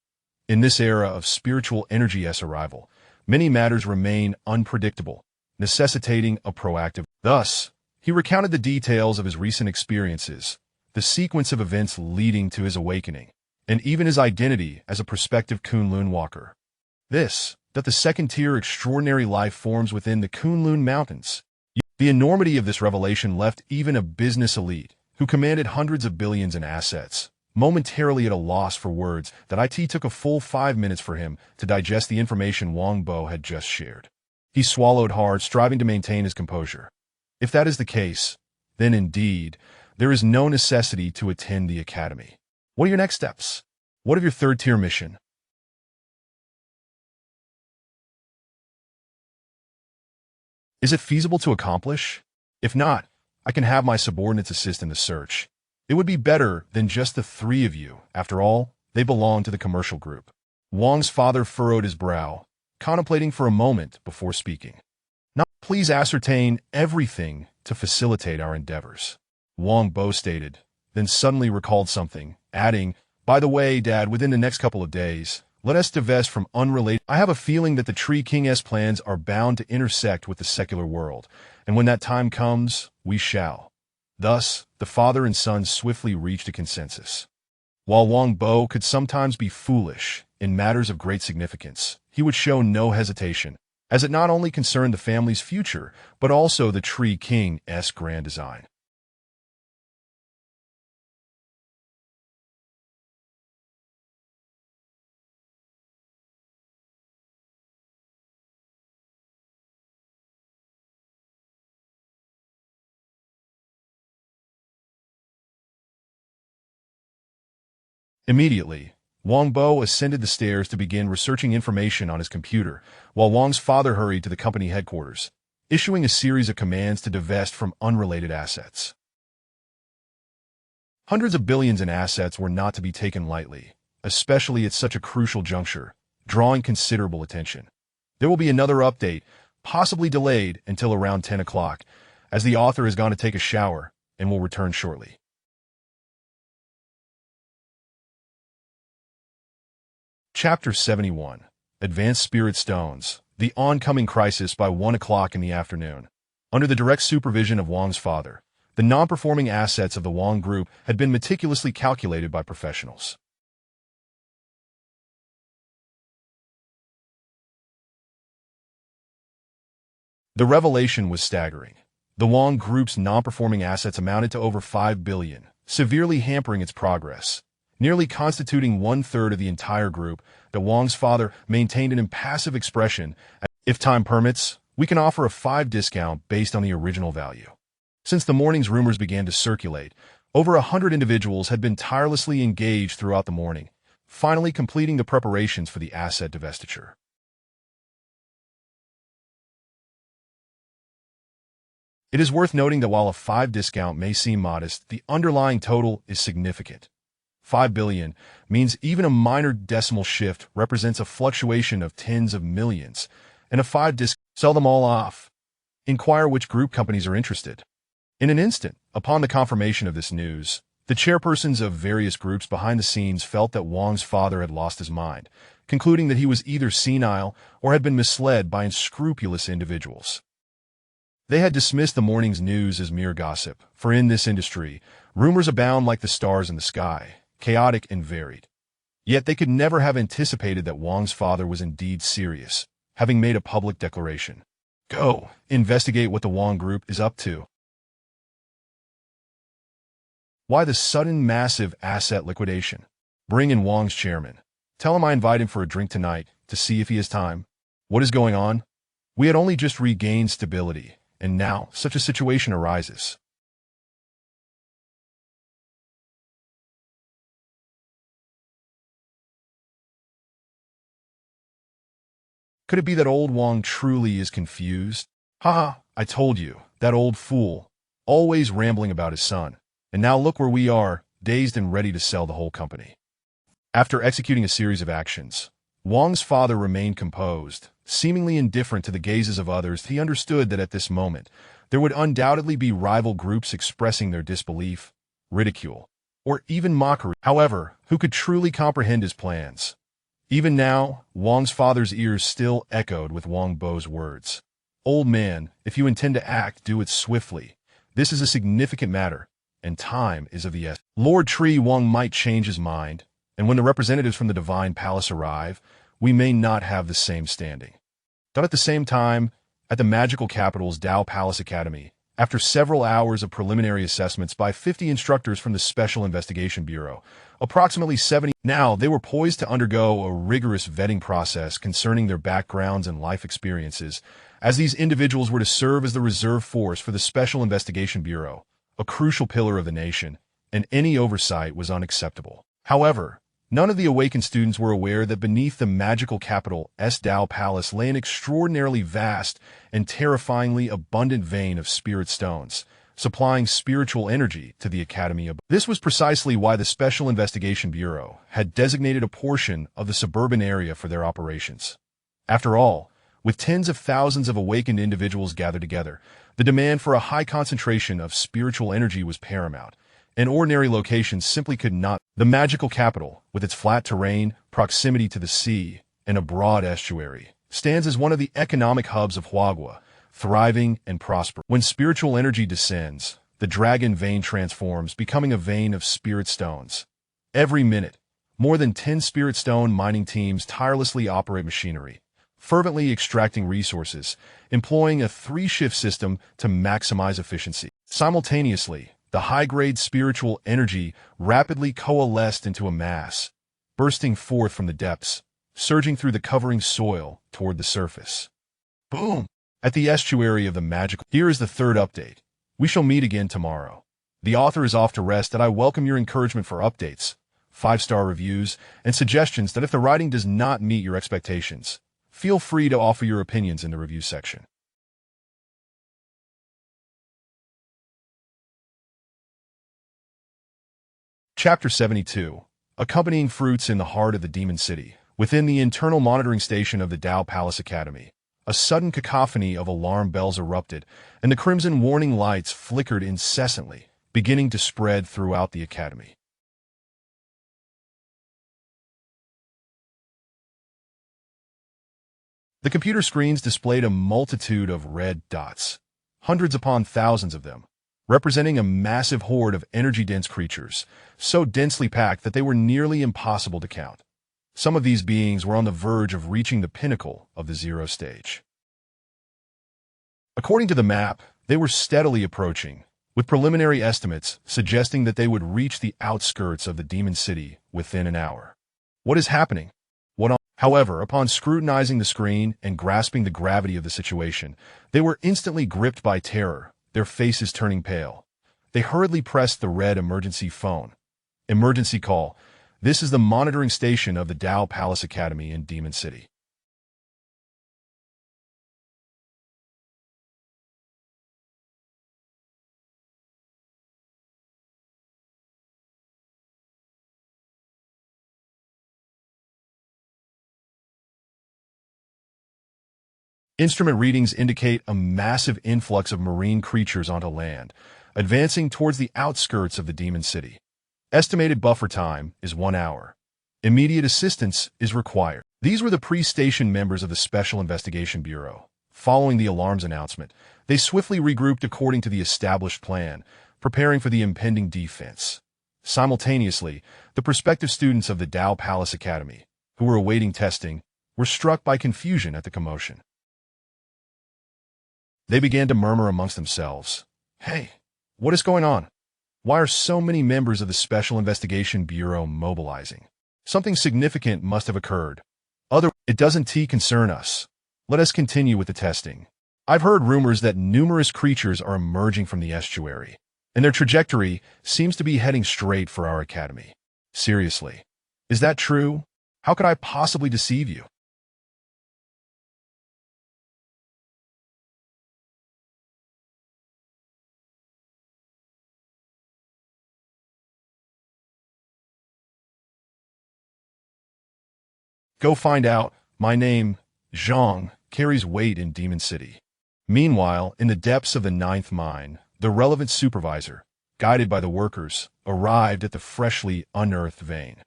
In this era of spiritual energy's arrival, many matters remain unpredictable, necessitating a proactive. Thus, he recounted the details of his recent experiences, the sequence of events leading to his awakening, and even his identity as a prospective Kunlun walker. That the second-tier extraordinary life forms within the Kunlun Mountains. The enormity of this revelation left even a business elite, who commanded hundreds of billions in assets, momentarily at a loss for words. That it took a full 5 minutes for him to digest the information Wang Bo had just shared. He swallowed hard, striving to maintain his composure. If that is the case, then indeed, there is no necessity to attend the academy. What are your next steps? What of your third-tier mission? Is it feasible to accomplish? If not, I can have my subordinates assist in the search. It would be better than just the three of you. After all, they belong to the commercial group. Wang's father furrowed his brow, contemplating for a moment before speaking. "Now, please ascertain everything to facilitate our endeavors," Wang Bo stated, then suddenly recalled something, adding, "By the way, Dad, within the next couple of days, let us divest from unrelated. I have a feeling that the Tree King's plans are bound to intersect with the secular world, and when that time comes, we shall." Thus, the father and son swiftly reached a consensus. While Wang Bo could sometimes be foolish in matters of great significance, he would show no hesitation, as it not only concerned the family's future, but also the Tree King's grand design. Immediately, Wang Bo ascended the stairs to begin researching information on his computer, while Wang's father hurried to the company headquarters, issuing a series of commands to divest from unrelated assets. Hundreds of billions in assets were not to be taken lightly, especially at such a crucial juncture, drawing considerable attention. There will be another update, possibly delayed until around 10 o'clock, as the author has gone to take a shower and will return shortly. Chapter 71. Advanced Spirit Stones. The oncoming crisis by 1 o'clock in the afternoon. Under the direct supervision of Wang's father, the non-performing assets of the Wang Group had been meticulously calculated by professionals. The revelation was staggering. The Wang Group's non-performing assets amounted to over 5 billion, severely hampering its progress. Nearly constituting one-third of the entire group, the Wang's father maintained an impassive expression. If time permits, we can offer a 5% discount based on the original value. Since the morning's rumors began to circulate, over 100 individuals had been tirelessly engaged throughout the morning, finally completing the preparations for the asset divestiture. It is worth noting that while a 5% discount may seem modest, the underlying total is significant. 5 billion means even a minor decimal shift represents a fluctuation of tens of millions, and a 5% discount, sell them all off. Inquire which group companies are interested. In an instant, upon the confirmation of this news, the chairpersons of various groups behind the scenes felt that Wang's father had lost his mind, concluding that he was either senile or had been misled by unscrupulous individuals. They had dismissed the morning's news as mere gossip, for in this industry, rumors abound like the stars in the sky, chaotic and varied. Yet they could never have anticipated that Wang's father was indeed serious, having made a public declaration. Go, investigate what the Wang Group is up to. Why the sudden massive asset liquidation? Bring in Wang's chairman. Tell him I invite him for a drink tonight to see if he has time. What is going on? We had only just regained stability, and now such a situation arises. Could it be that old Wang truly is confused? Haha, I told you, that old fool, always rambling about his son. And now look where we are, dazed and ready to sell the whole company. After executing a series of actions, Wang's father remained composed, seemingly indifferent to the gazes of others. He understood that at this moment, there would undoubtedly be rival groups expressing their disbelief, ridicule, or even mockery. However, who could truly comprehend his plans? Even now, Wang's father's ears still echoed with Wang Bo's words. Old man, if you intend to act, do it swiftly. This is a significant matter, and time is of the essence. Lord Tree Wang might change his mind, and when the representatives from the Divine Palace arrive, we may not have the same standing. But at the same time, at the magical capital's Dao Palace Academy, after several hours of preliminary assessments by 50 instructors from the Special Investigation Bureau, approximately 70 now, they were poised to undergo a rigorous vetting process concerning their backgrounds and life experiences, as these individuals were to serve as the reserve force for the Special Investigation Bureau, a crucial pillar of the nation, and any oversight was unacceptable. However, none of the awakened students were aware that beneath the magical capital's Dao Palace lay an extraordinarily vast and terrifyingly abundant vein of spirit stones, supplying spiritual energy to the Academy. This was precisely why the Special Investigation Bureau had designated a portion of the suburban area for their operations. After all, with tens of thousands of awakened individuals gathered together, the demand for a high concentration of spiritual energy was paramount, and ordinary locations simply could not. The magical capital, with its flat terrain, proximity to the sea, and a broad estuary, stands as one of the economic hubs of Huagua, thriving and prosperous. When spiritual energy descends, the dragon vein transforms, becoming a vein of spirit stones. Every minute, more than 10 spirit stone mining teams tirelessly operate machinery, fervently extracting resources, employing a 3-shift system to maximize efficiency. Simultaneously, the high-grade spiritual energy rapidly coalesced into a mass, bursting forth from the depths, surging through the covering soil toward the surface. Boom! At the estuary of the magical... Here is the third update. We shall meet again tomorrow. The author is off to rest, and I welcome your encouragement for updates. 5-star reviews, and suggestions that if the writing does not meet your expectations, feel free to offer your opinions in the review section. Chapter 72. Accompanying fruits in the heart of the demon city. Within the internal monitoring station of the Tao Palace Academy, a sudden cacophony of alarm bells erupted, and the crimson warning lights flickered incessantly, beginning to spread throughout the academy. The computer screens displayed a multitude of red dots, hundreds upon thousands of them, representing a massive horde of energy-dense creatures, so densely packed that they were nearly impossible to count. Some of these beings were on the verge of reaching the pinnacle of the zero stage. According to the map, they were steadily approaching, with preliminary estimates suggesting that they would reach the outskirts of the demon city within an hour. What is happening? However, upon scrutinizing the screen and grasping the gravity of the situation, they were instantly gripped by terror, their faces turning pale. They hurriedly pressed the red emergency phone. Emergency call. This is the monitoring station of the Tao Palace Academy in Demon City. Instrument readings indicate a massive influx of marine creatures onto land, advancing towards the outskirts of the demon city. Estimated buffer time is 1 hour. Immediate assistance is required. These were the pre-station members of the Special Investigation Bureau. Following the alarm's announcement, they swiftly regrouped according to the established plan, preparing for the impending defense. Simultaneously, the prospective students of the Tao Palace Academy, who were awaiting testing, were struck by confusion at the commotion. They began to murmur amongst themselves. Hey, what is going on? Why are so many members of the Special Investigation Bureau mobilizing? Something significant must have occurred. It doesn't concern us. Let us continue with the testing. I've heard rumors that numerous creatures are emerging from the estuary, and their trajectory seems to be heading straight for our academy. Seriously, is that true? How could I possibly deceive you? Go find out. My name, Zhang, carries weight in Demon City. Meanwhile, in the depths of the 9th mine, the relevant supervisor, guided by the workers, arrived at the freshly unearthed vein.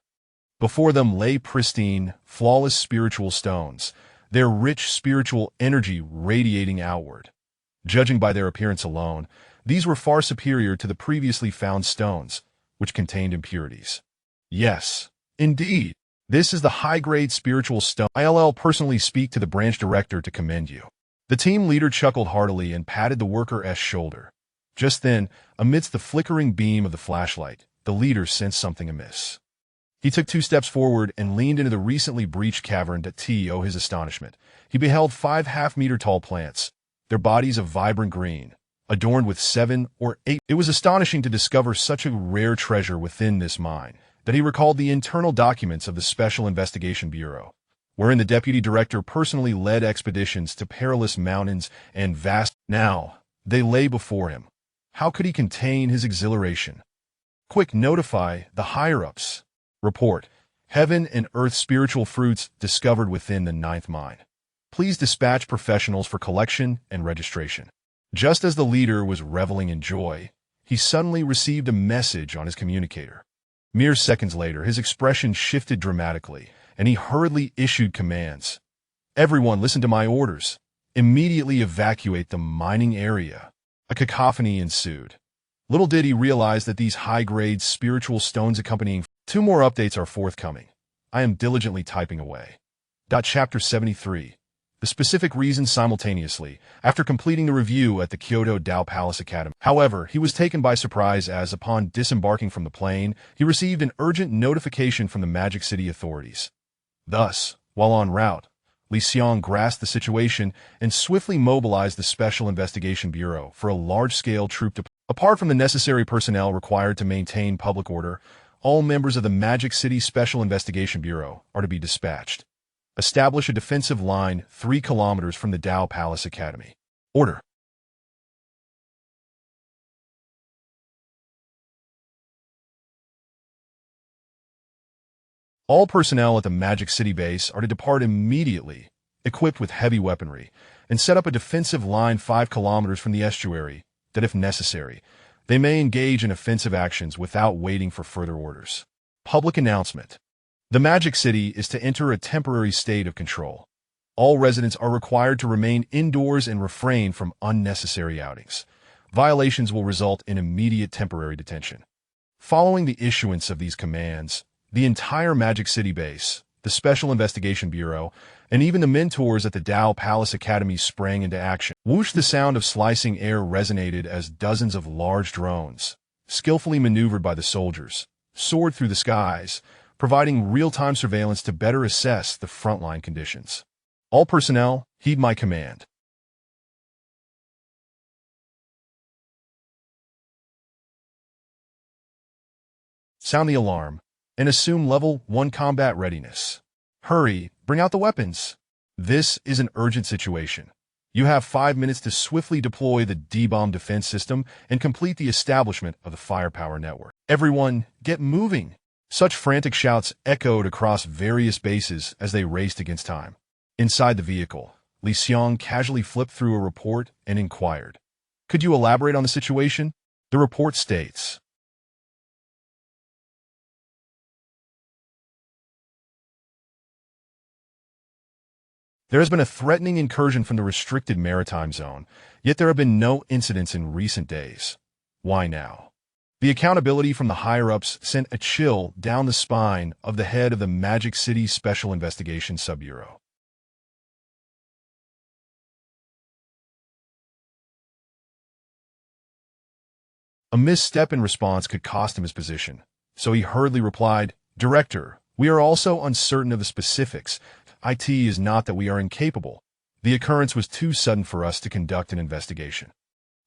Before them lay pristine, flawless spiritual stones, their rich spiritual energy radiating outward. Judging by their appearance alone, these were far superior to the previously found stones, which contained impurities. Yes, indeed. This is the high-grade spiritual stone. I'll personally speak to the branch director to commend you. The team leader chuckled heartily and patted the worker's shoulder. Just then, amidst the flickering beam of the flashlight, the leader sensed something amiss. He took 2 steps forward and leaned into the recently breached cavern. To his astonishment, he beheld 5 half-meter-tall plants, their bodies of vibrant green, adorned with 7 or 8. It was astonishing to discover such a rare treasure within this mine, that he recalled the internal documents of the Special Investigation Bureau, wherein the deputy director personally led expeditions to perilous mountains and vast. Now, they lay before him. How could he contain his exhilaration? Quick, notify the higher-ups. Report. Heaven and earth spiritual fruits discovered within the 9th mine. Please dispatch professionals for collection and registration. Just as the leader was reveling in joy, he suddenly received a message on his communicator. Mere seconds later, his expression shifted dramatically, and he hurriedly issued commands. Everyone, listen to my orders. Immediately evacuate the mining area. A cacophony ensued. Little did he realize that these high-grade spiritual stones accompanying 2 more updates are forthcoming. I am diligently typing away. Chapter 73. The specific reasons simultaneously, after completing the review at the Kyoto Tao Palace Academy. However, he was taken by surprise as, upon disembarking from the plane, he received an urgent notification from the Magic City authorities. Thus, while en route, Li Xiang grasped the situation and swiftly mobilized the Special Investigation Bureau for a large-scale troop deployment. Apart from the necessary personnel required to maintain public order, all members of the Magic City Special Investigation Bureau are to be dispatched. Establish a defensive line 3 kilometers from the Dao Palace Academy. Order. All personnel at the Magic City base are to depart immediately, equipped with heavy weaponry, and set up a defensive line 5 kilometers from the estuary, that if necessary, they may engage in offensive actions without waiting for further orders. Public announcement. The Magic City is to enter a temporary state of control. All residents are required to remain indoors and refrain from unnecessary outings. Violations will result in immediate temporary detention. Following the issuance of these commands, the entire Magic City base, the Special Investigation Bureau, and even the mentors at the Dao Palace Academy sprang into action. Whoosh! The sound of slicing air resonated as dozens of large drones, skillfully maneuvered by the soldiers, soared through the skies, providing real-time surveillance to better assess the frontline conditions. All personnel, heed my command. Sound the alarm and assume level 1 combat readiness. Hurry, bring out the weapons. This is an urgent situation. You have 5 minutes to swiftly deploy the D-bomb defense system and complete the establishment of the firepower network. Everyone, get moving! Such frantic shouts echoed across various bases as they raced against time. Inside the vehicle, Li Xiang casually flipped through a report and inquired, "Could you elaborate on the situation?" The report states, there has been a threatening incursion from the restricted maritime zone, yet there have been no incidents in recent days. Why now? The accountability from the higher-ups sent a chill down the spine of the head of the Magic City Special Investigation Sub-Bureau. A misstep in response could cost him his position, so he hurriedly replied, "Director, we are also uncertain of the specifics. It is not that we are incapable. The occurrence was too sudden for us to conduct an investigation.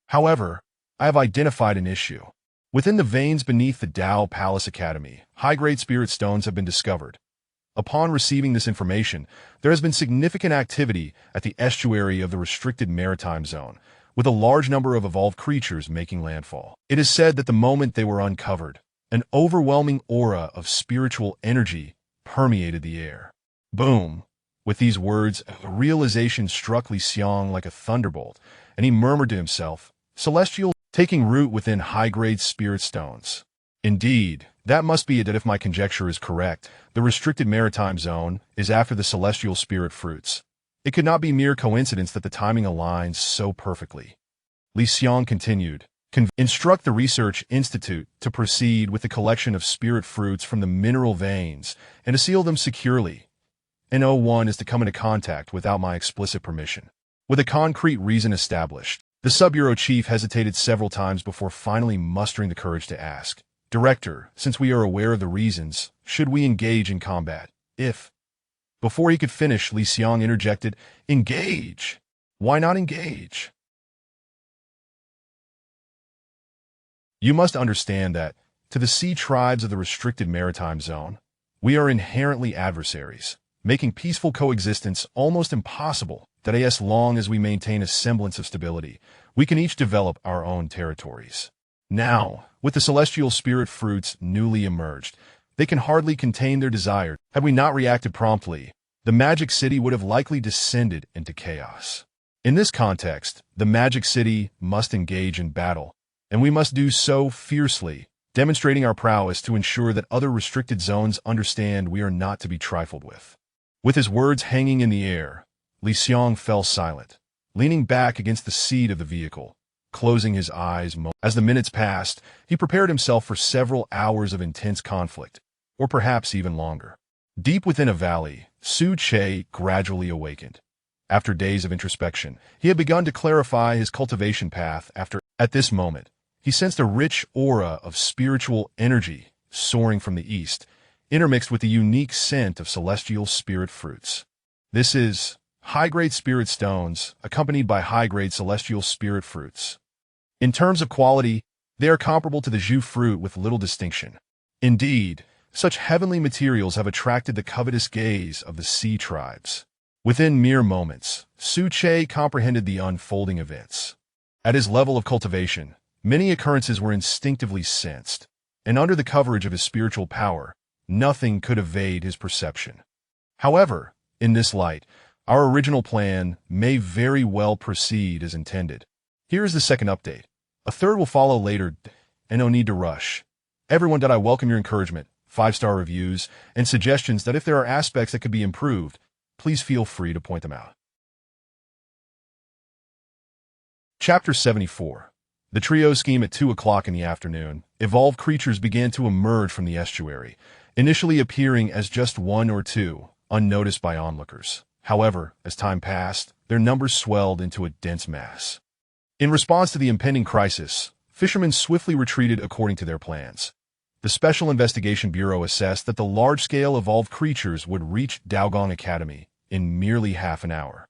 However, I have identified an issue. Within the veins beneath the Dao Palace Academy, high-grade spirit stones have been discovered. Upon receiving this information, there has been significant activity at the estuary of the restricted maritime zone, with a large number of evolved creatures making landfall. It is said that the moment they were uncovered, an overwhelming aura of spiritual energy permeated the air." Boom! With these words, a realization struck Li Xiang like a thunderbolt, and he murmured to himself, "Celestial taking root within high-grade spirit stones. Indeed, that must be it. That if my conjecture is correct, the restricted maritime zone is after the celestial spirit fruits. It could not be mere coincidence that the timing aligns so perfectly." Li Xiang continued, "Instruct the Research Institute to proceed with the collection of spirit fruits from the mineral veins and to seal them securely. No one is to come into contact without my explicit permission." With a concrete reason established, the Sub-Bureau Chief hesitated several times before finally mustering the courage to ask, "Director, since we are aware of the reasons, should we engage in combat? If..." Before he could finish, Li Xiang interjected, "Engage? Why not engage? You must understand that, to the sea tribes of the restricted maritime zone, we are inherently adversaries, making peaceful coexistence almost impossible. That as long as we maintain a semblance of stability, we can each develop our own territories. Now, with the celestial spirit fruits newly emerged, they can hardly contain their desire. Had we not reacted promptly, the Magic City would have likely descended into chaos. In this context, the Magic City must engage in battle, and we must do so fiercely, demonstrating our prowess to ensure that other restricted zones understand we are not to be trifled with." With his words hanging in the air, Li Xiang fell silent, leaning back against the seat of the vehicle, closing his eyes. As the minutes passed, he prepared himself for several hours of intense conflict, or perhaps even longer. Deep within a valley, Su Che gradually awakened. After days of introspection, he had begun to clarify his cultivation path. At this moment, he sensed a rich aura of spiritual energy soaring from the east, intermixed with the unique scent of celestial spirit fruits. This is high-grade spirit stones, accompanied by high-grade celestial spirit fruits. In terms of quality, they are comparable to the Zhu fruit with little distinction. Indeed, such heavenly materials have attracted the covetous gaze of the sea tribes. Within mere moments, Su Che comprehended the unfolding events. At his level of cultivation, many occurrences were instinctively sensed, and under the coverage of his spiritual power, nothing could evade his perception. However, in this light, our original plan may very well proceed as intended. Here is the second update. A third will follow later, and no need to rush. Everyone, I welcome your encouragement, 5-star reviews, and suggestions that if there are aspects that could be improved, please feel free to point them out. Chapter 74. The trio scheme at 2 o'clock in the afternoon. Evolved creatures began to emerge from the estuary, initially appearing as just one or two, unnoticed by onlookers. However, as time passed, their numbers swelled into a dense mass. In response to the impending crisis, fishermen swiftly retreated according to their plans. The Special Investigation Bureau assessed that the large-scale evolved creatures would reach Daogong Academy in merely half an hour.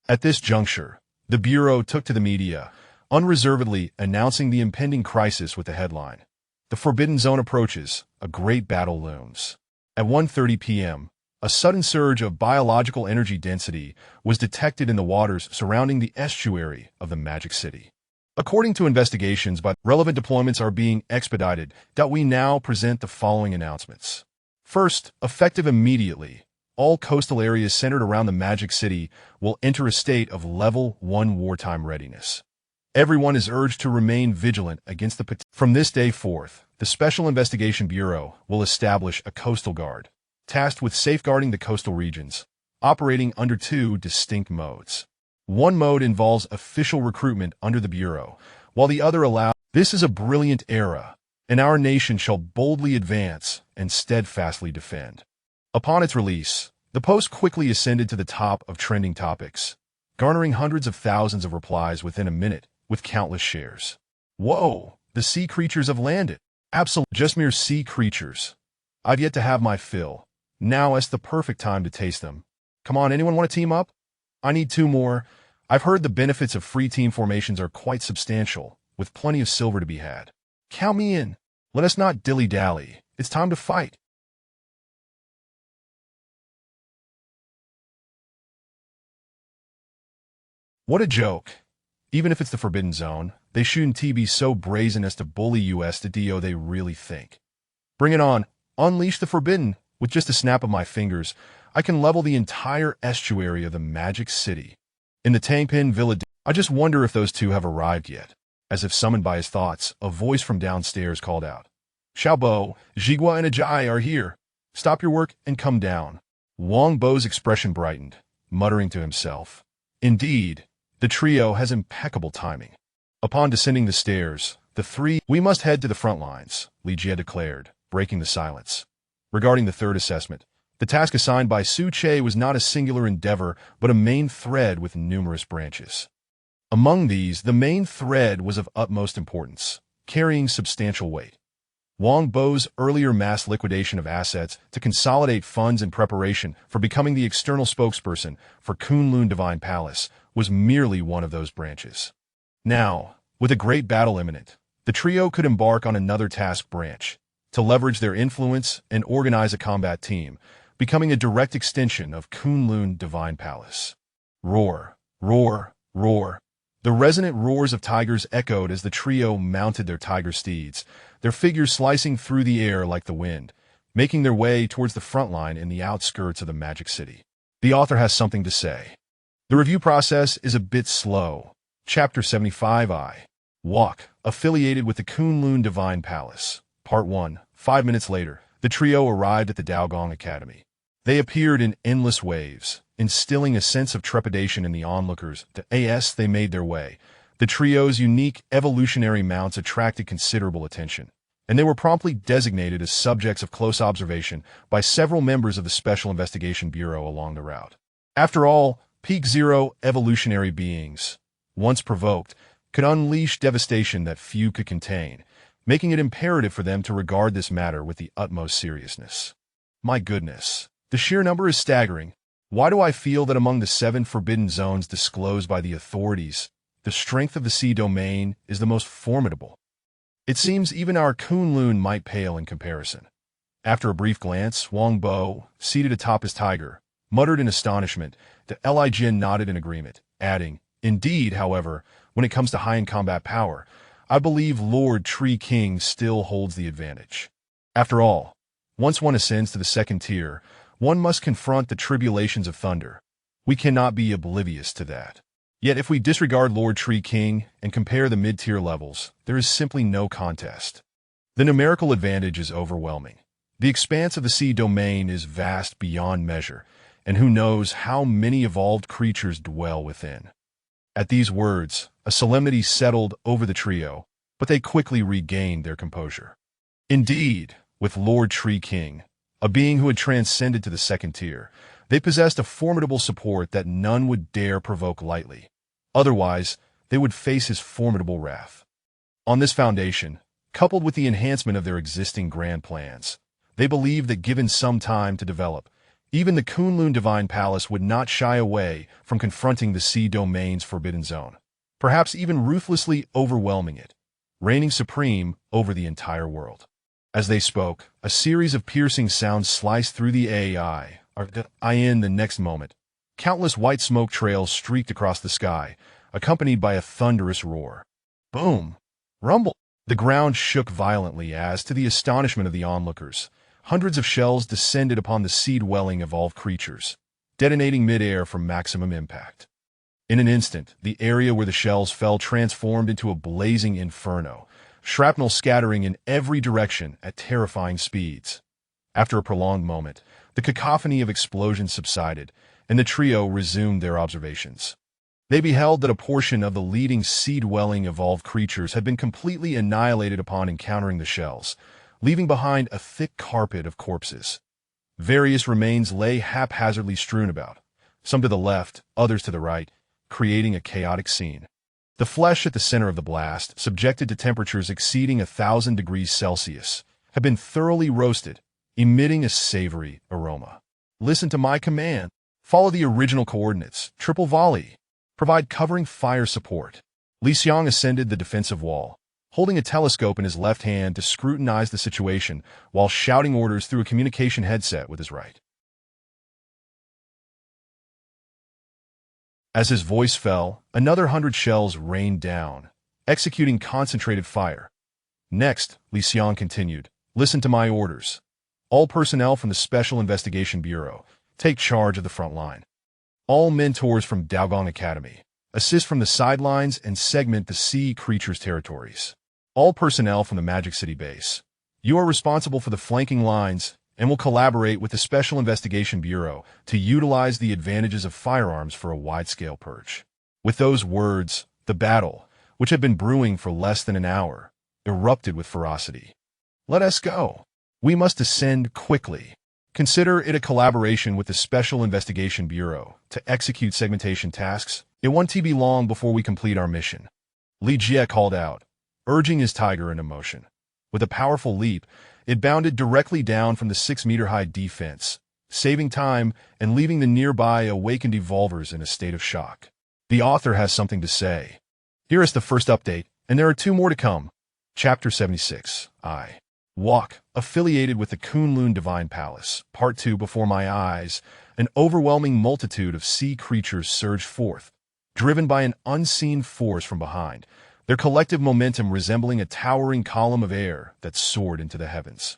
At this juncture, the Bureau took to the media, unreservedly announcing the impending crisis with the headline, "The Forbidden Zone approaches, a great battle looms." At 1:30 p.m., a sudden surge of biological energy density was detected in the waters surrounding the estuary of the Magic City. According to investigations, relevant deployments are being expedited. We now present the following announcements. First, effective immediately, all coastal areas centered around the Magic City will enter a state of Level 1 wartime readiness. Everyone is urged to remain vigilant against the potential. From this day forth, the Special Investigation Bureau will establish a coastal guard, tasked with safeguarding the coastal regions, operating under two distinct modes. One mode involves official recruitment under the Bureau, while the other allows. This is a brilliant era, and our nation shall boldly advance and steadfastly defend. Upon its release, the post quickly ascended to the top of trending topics, garnering hundreds of thousands of replies within a minute, with countless shares. Whoa, the sea creatures have landed. Absolutely, just mere sea creatures. I've yet to have my fill. Now is the perfect time to taste them. Come on, anyone want to team up? I need 2 more. I've heard the benefits of free team formations are quite substantial, with plenty of silver to be had. Count me in. Let us not dilly-dally. It's time to fight. What a joke. Even if it's the Forbidden Zone, they shouldn't be so brazen as to bully us to do they really think. Bring it on. Unleash the Forbidden. With just a snap of my fingers, I can level the entire estuary of the Magic City. In the Tangpin Village, I just wonder if those two have arrived yet. As if summoned by his thoughts, a voice from downstairs called out, "Xiaobo, Jigua and Ajay are here. Stop your work and come down." Wang Bo's expression brightened, muttering to himself, "Indeed, the trio has impeccable timing." Upon descending the stairs, "We must head to the front lines," Li Jie declared, breaking the silence. Regarding the third assessment, the task assigned by Su Che was not a singular endeavor, but a main thread with numerous branches. Among these, the main thread was of utmost importance, carrying substantial weight. Wang Bo's earlier mass liquidation of assets to consolidate funds in preparation for becoming the external spokesperson for Kunlun Divine Palace was merely one of those branches. Now, with a great battle imminent, the trio could embark on another task branch, to leverage their influence and organize a combat team, becoming a direct extension of Kunlun Divine Palace. Roar, roar, roar. The resonant roars of tigers echoed as the trio mounted their tiger steeds, their figures slicing through the air like the wind, making their way towards the front line in the outskirts of the Magic City. The author has something to say. The review process is a bit slow. Chapter 75 Walk, affiliated with the Kunlun Divine Palace. Part 1. 5 minutes later, the trio arrived at the Daogong Academy. They appeared in endless waves, instilling a sense of trepidation in the onlookers. As they made their way, the trio's unique evolutionary mounts attracted considerable attention, and they were promptly designated as subjects of close observation by several members of the Special Investigation Bureau along the route. After all, Peak Zero evolutionary beings, once provoked, could unleash devastation that few could contain, making it imperative for them to regard this matter with the utmost seriousness. My goodness, the sheer number is staggering. Why do I feel that among the 7 forbidden zones disclosed by the authorities, the strength of the sea domain is the most formidable? It seems even our Kunlun might pale in comparison. After a brief glance, Wang Bo, seated atop his tiger, muttered in astonishment. The Li Jin nodded in agreement, adding, "Indeed, however, when it comes to high-end combat power, I believe Lord Tree King still holds the advantage. After all, once one ascends to the second tier, one must confront the tribulations of thunder. We cannot be oblivious to that. Yet if we disregard Lord Tree King and compare the mid-tier levels, there is simply no contest. The numerical advantage is overwhelming. The expanse of the sea domain is vast beyond measure, and who knows how many evolved creatures dwell within." At these words, a solemnity settled over the trio, but they quickly regained their composure. Indeed, with Lord Tree King, a being who had transcended to the second tier, they possessed a formidable support that none would dare provoke lightly. Otherwise, they would face his formidable wrath. On this foundation, coupled with the enhancement of their existing grand plans, they believed that given some time to develop, even the Kunlun Divine Palace would not shy away from confronting the sea domain's forbidden zone, perhaps even ruthlessly overwhelming it, reigning supreme over the entire world. As they spoke, a series of piercing sounds sliced through the AI. In the next moment, countless white smoke trails streaked across the sky, accompanied by a thunderous roar. Boom! Rumble! The ground shook violently as, to the astonishment of the onlookers, hundreds of shells descended upon the sea-dwelling evolved creatures, detonating mid-air for maximum impact. In an instant, the area where the shells fell transformed into a blazing inferno, shrapnel scattering in every direction at terrifying speeds. After a prolonged moment, the cacophony of explosions subsided, and the trio resumed their observations. They beheld that a portion of the leading sea-dwelling evolved creatures had been completely annihilated upon encountering the shells, leaving behind a thick carpet of corpses. Various remains lay haphazardly strewn about, some to the left, others to the right, creating a chaotic scene. The flesh at the center of the blast, subjected to temperatures exceeding 1,000 degrees Celsius, had been thoroughly roasted, emitting a savory aroma. Listen to my command. Follow the original coordinates. Triple volley. Provide covering fire support. Li Xiang ascended the defensive wall, holding a telescope in his left hand to scrutinize the situation while shouting orders through a communication headset with his right. As his voice fell, another 100 shells rained down, executing concentrated fire. Next, Li Xiang continued, "Listen to my orders. All personnel from the Special Investigation Bureau, take charge of the front line. All mentors from Daogong Academy, assist from the sidelines and segment the sea creatures' territories. All personnel from the Magic City base, you are responsible for the flanking lines and will collaborate with the Special Investigation Bureau to utilize the advantages of firearms for a wide-scale purge." With those words, the battle, which had been brewing for less than an hour, erupted with ferocity. "Let us go. We must descend quickly. Consider it a collaboration with the Special Investigation Bureau to execute segmentation tasks. It won't be long before we complete our mission." Li Jie called out, urging his tiger into motion. With a powerful leap, it bounded directly down from the 6-meter-high defense, saving time and leaving the nearby awakened evolvers in a state of shock. The author has something to say. Here is the first update, and there are 2 more to come. Chapter 76, I Walk, affiliated with the Kunlun Divine Palace. Part 2. Before my eyes, an overwhelming multitude of sea creatures surged forth, driven by an unseen force from behind, their collective momentum resembling a towering column of air that soared into the heavens.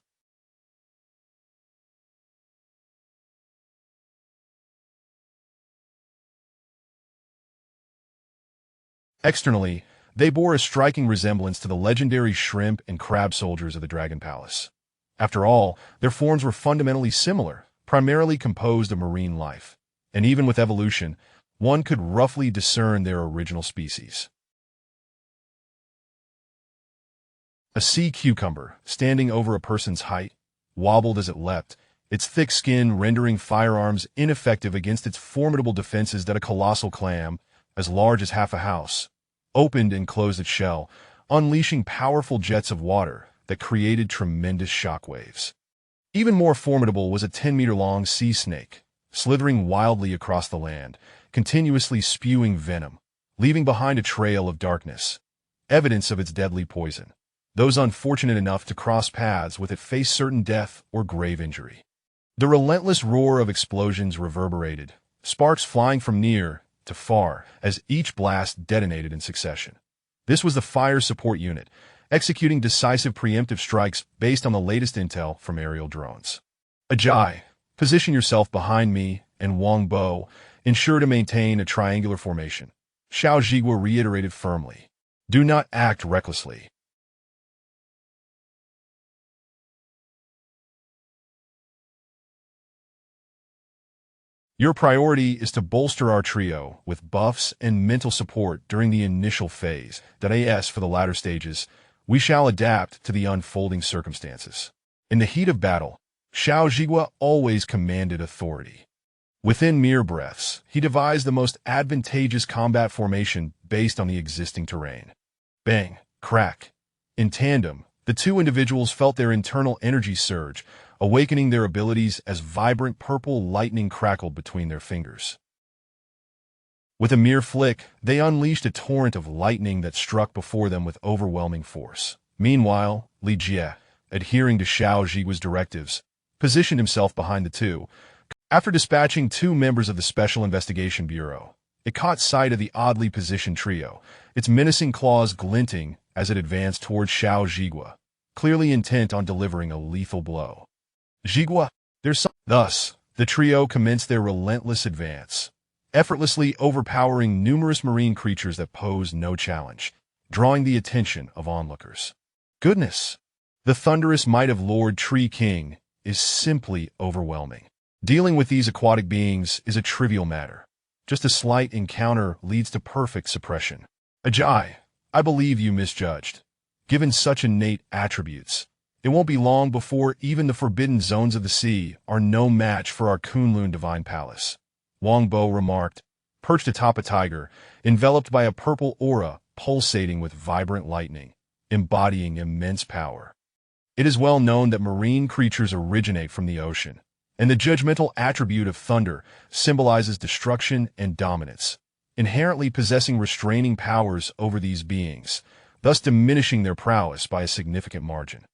Externally, they bore a striking resemblance to the legendary shrimp and crab soldiers of the Dragon Palace. After all, their forms were fundamentally similar, primarily composed of marine life, and even with evolution, one could roughly discern their original species. A sea cucumber, standing over a person's height, wobbled as it leapt, its thick skin rendering firearms ineffective against its formidable defenses. That a colossal clam, as large as half a house, opened and closed its shell, unleashing powerful jets of water that created tremendous shockwaves. Even more formidable was a 10-meter-long sea snake, slithering wildly across the land, continuously spewing venom, leaving behind a trail of darkness, evidence of its deadly poison. Those unfortunate enough to cross paths with it face certain death or grave injury. The relentless roar of explosions reverberated, sparks flying from near to far as each blast detonated in succession. This was the Fire Support Unit, executing decisive preemptive strikes based on the latest intel from aerial drones. Ajay, position yourself behind me, and Wang Bo, ensure to maintain a triangular formation. Xiao Zhigua reiterated firmly. Do not act recklessly. Your priority is to bolster our trio with buffs and mental support during the initial phase. As for the latter stages, we shall adapt to the unfolding circumstances. In the heat of battle, Xiao Zhigua always commanded authority. Within mere breaths, he devised the most advantageous combat formation based on the existing terrain. Bang, crack. In tandem, the two individuals felt their internal energy surge, awakening their abilities as vibrant purple lightning crackled between their fingers. With a mere flick, they unleashed a torrent of lightning that struck before them with overwhelming force. Meanwhile, Li Jie, adhering to Xiao Zhigua's directives, positioned himself behind the two. After dispatching two members of the Special Investigation Bureau, it caught sight of the oddly positioned trio, its menacing claws glinting as it advanced towards Xiao Zhigua, clearly intent on delivering a lethal blow. Zhigua, Thus, the trio commenced their relentless advance, effortlessly overpowering numerous marine creatures that posed no challenge, drawing the attention of onlookers. Goodness! The thunderous might of Lord Tree King is simply overwhelming. Dealing with these aquatic beings is a trivial matter. Just a slight encounter leads to perfect suppression. Ajay, I believe you misjudged. Given such innate attributes, it won't be long before even the forbidden zones of the sea are no match for our Kunlun Divine Palace. Wang Bo remarked, perched atop a tiger, enveloped by a purple aura pulsating with vibrant lightning, embodying immense power. It is well known that marine creatures originate from the ocean, and the judgmental attribute of thunder symbolizes destruction and dominance, inherently possessing restraining powers over these beings, thus diminishing their prowess by a significant margin.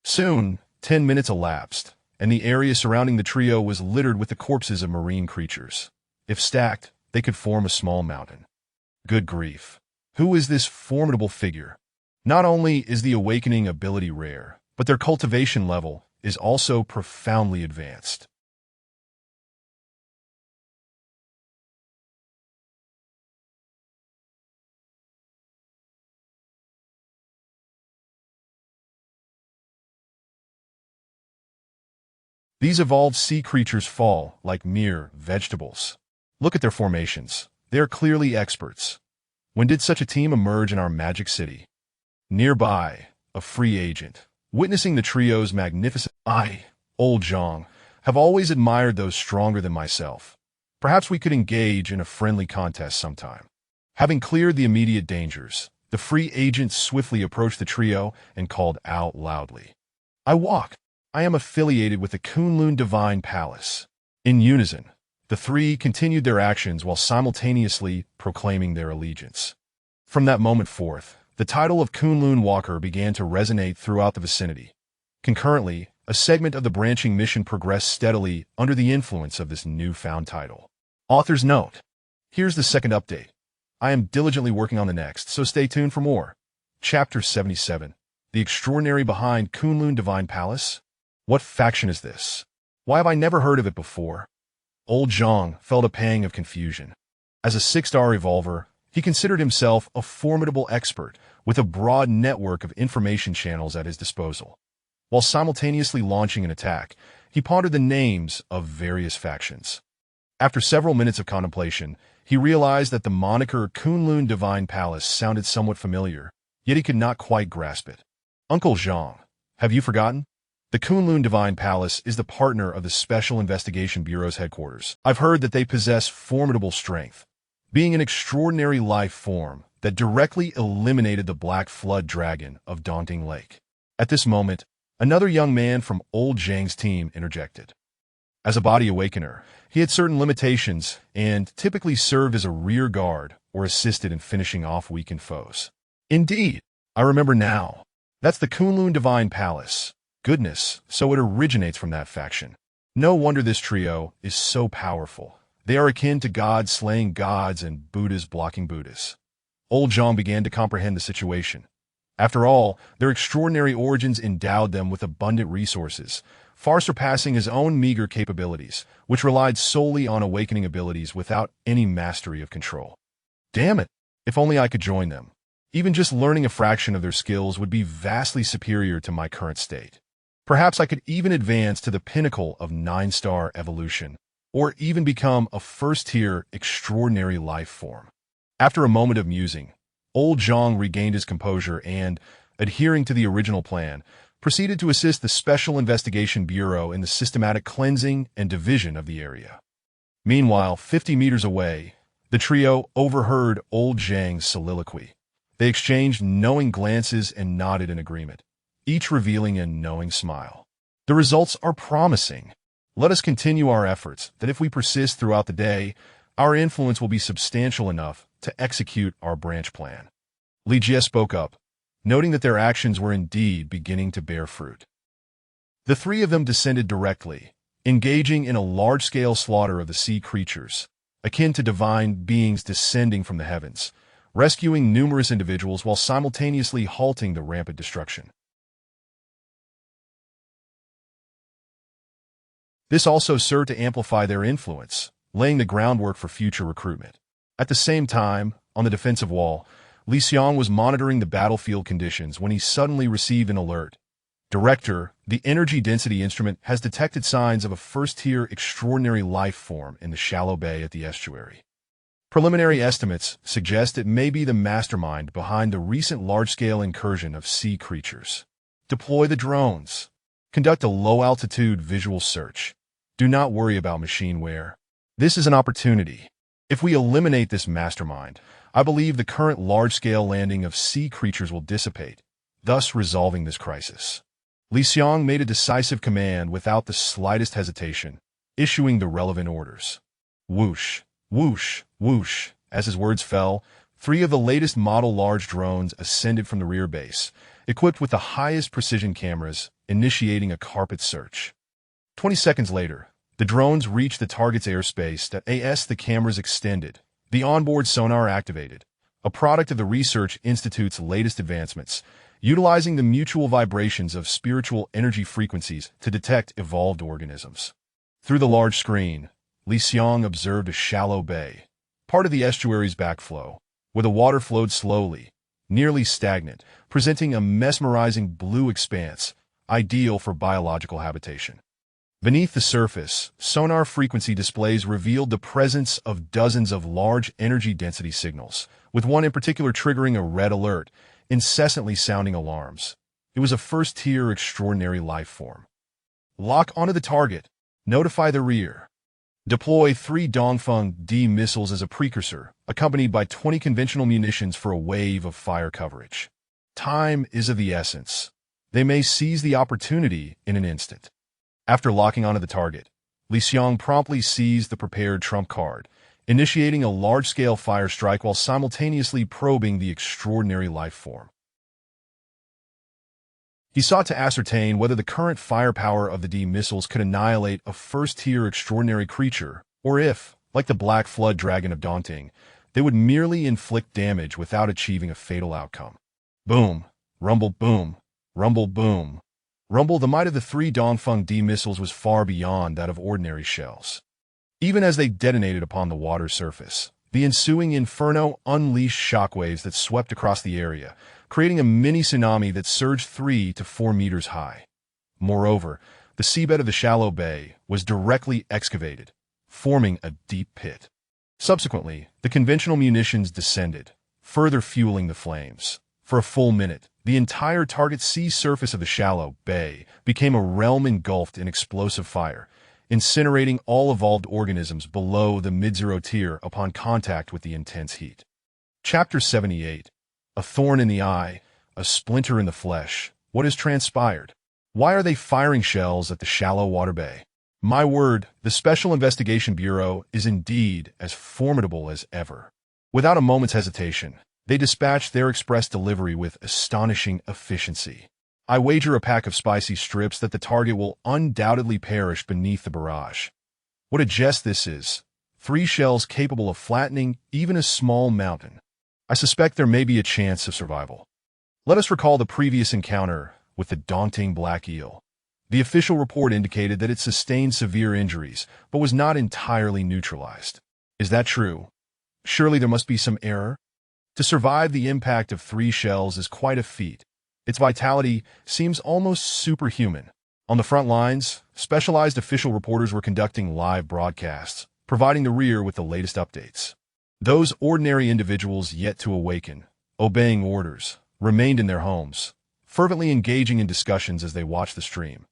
Soon, 10 minutes elapsed, and the area surrounding the trio was littered with the corpses of marine creatures. If stacked, they could form a small mountain. Good grief. Who is this formidable figure? Not only is the awakening ability rare, but their cultivation level is also profoundly advanced. These evolved sea creatures fall like mere vegetables. Look at their formations. They are clearly experts. When did such a team emerge in our magic city? Nearby, a free agent, witnessing the trio's magnificent... I, old Zhang, have always admired those stronger than myself. Perhaps we could engage in a friendly contest sometime. Having cleared the immediate dangers, the free agent swiftly approached the trio and called out loudly. I am affiliated with the Kunlun Divine Palace. In unison, the three continued their actions while simultaneously proclaiming their allegiance. From that moment forth, the title of Kunlun Walker began to resonate throughout the vicinity. Concurrently, a segment of the branching mission progressed steadily under the influence of this newfound title. Author's note. Here's the second update. I am diligently working on the next, so stay tuned for more. Chapter 77. The Extraordinary Behind Kunlun Divine Palace? What faction is this? Why have I never heard of it before? Old Zhang felt a pang of confusion. As a six-star evolver, he considered himself a formidable expert with a broad network of information channels at his disposal. While simultaneously launching an attack, he pondered the names of various factions. After several minutes of contemplation, he realized that the moniker Kunlun Divine Palace sounded somewhat familiar, yet he could not quite grasp it. Uncle Zhang, have you forgotten? The Kunlun Divine Palace is the partner of the Special Investigation Bureau's headquarters. I've heard that they possess formidable strength, being an extraordinary life form that directly eliminated the Black Flood Dragon of Daunting Lake. At this moment, another young man from Old Zhang's team interjected. As a body awakener, he had certain limitations and typically served as a rear guard or assisted in finishing off weakened foes. Indeed, I remember now. That's the Kunlun Divine Palace. Goodness, so it originates from that faction. No wonder this trio is so powerful. They are akin to gods slaying gods and Buddhas blocking Buddhas. Old Zhang began to comprehend the situation. After all, their extraordinary origins endowed them with abundant resources, far surpassing his own meager capabilities, which relied solely on awakening abilities without any mastery of control. Damn it! If only I could join them. Even just learning a fraction of their skills would be vastly superior to my current state. Perhaps I could even advance to the pinnacle of 9-star evolution, or even become a first-tier extraordinary life form. After a moment of musing, old Zhang regained his composure and, adhering to the original plan, proceeded to assist the Special Investigation Bureau in the systematic cleansing and division of the area. Meanwhile, 50 meters away, the trio overheard old Zhang's soliloquy. They exchanged knowing glances and nodded in agreement, each revealing a knowing smile. The results are promising. Let us continue our efforts, that if we persist throughout the day, our influence will be substantial enough to execute our branch plan. Li Jie spoke up, noting that their actions were indeed beginning to bear fruit. The three of them descended directly, engaging in a large-scale slaughter of the sea creatures, akin to divine beings descending from the heavens, rescuing numerous individuals while simultaneously halting the rampant destruction. This also served to amplify their influence, laying the groundwork for future recruitment. At the same time, on the defensive wall, Li Xiang was monitoring the battlefield conditions when he suddenly received an alert. Director, the energy density instrument has detected signs of a first-tier extraordinary life form in the shallow bay at the estuary. Preliminary estimates suggest it may be the mastermind behind the recent large-scale incursion of sea creatures. Deploy the drones. Conduct a low-altitude visual search. Do not worry about machine wear. This is an opportunity. If we eliminate this mastermind, I believe the current large-scale landing of sea creatures will dissipate, thus resolving this crisis. Li Xiang made a decisive command without the slightest hesitation, issuing the relevant orders. Whoosh, whoosh, whoosh. As his words fell, 3 of the latest model large drones ascended from the rear base, equipped with the highest precision cameras, initiating a carpet search. 20 seconds later, the drones reached the target's airspace. As the cameras extended, the onboard sonar activated, a product of the Research Institute's latest advancements, utilizing the mutual vibrations of spiritual energy frequencies to detect evolved organisms. Through the large screen, Li Xiang observed a shallow bay, part of the estuary's backflow, where the water flowed slowly, nearly stagnant, presenting a mesmerizing blue expanse, ideal for biological habitation. Beneath the surface, sonar frequency displays revealed the presence of dozens of large energy density signals, with one in particular triggering a red alert, incessantly sounding alarms. It was a first-tier extraordinary life form. Lock onto the target. Notify the rear. Deploy 3 Dongfeng D missiles as a precursor, accompanied by 20 conventional munitions for a wave of fire coverage. Time is of the essence. They may seize the opportunity in an instant. After locking onto the target, Li Xiang promptly seized the prepared trump card, initiating a large-scale fire strike while simultaneously probing the extraordinary life form. He sought to ascertain whether the current firepower of the D missiles could annihilate a first-tier extraordinary creature, or if, like the Black Flood Dragon of Daunting, they would merely inflict damage without achieving a fatal outcome. Boom, rumble, boom, rumble, boom. Rumble, the might of the 3 Dongfeng D missiles was far beyond that of ordinary shells. Even as they detonated upon the water surface, the ensuing inferno unleashed shockwaves that swept across the area, creating a mini tsunami that surged 3 to 4 meters high. Moreover, the seabed of the shallow bay was directly excavated, forming a deep pit. Subsequently, the conventional munitions descended, further fueling the flames. For a full minute, the entire target sea surface of the shallow bay became a realm engulfed in explosive fire, incinerating all evolved organisms below the mid-zero tier upon contact with the intense heat. Chapter 78. A thorn in the eye, a splinter in the flesh. What has transpired? Why are they firing shells at the shallow water bay? My word, the Special Investigation Bureau is indeed as formidable as ever. Without a moment's hesitation, they dispatched their express delivery with astonishing efficiency. I wager a pack of spicy strips that the target will undoubtedly perish beneath the barrage. What a jest this is. 3 shells capable of flattening even a small mountain. I suspect there may be a chance of survival. Let us recall the previous encounter with the daunting black eel. The official report indicated that it sustained severe injuries, but was not entirely neutralized. Is that true? Surely there must be some error? To survive the impact of 3 shells is quite a feat. Its vitality seems almost superhuman. On the front lines, specialized official reporters were conducting live broadcasts, providing the rear with the latest updates. Those ordinary individuals yet to awaken, obeying orders, remained in their homes, fervently engaging in discussions as they watched the stream.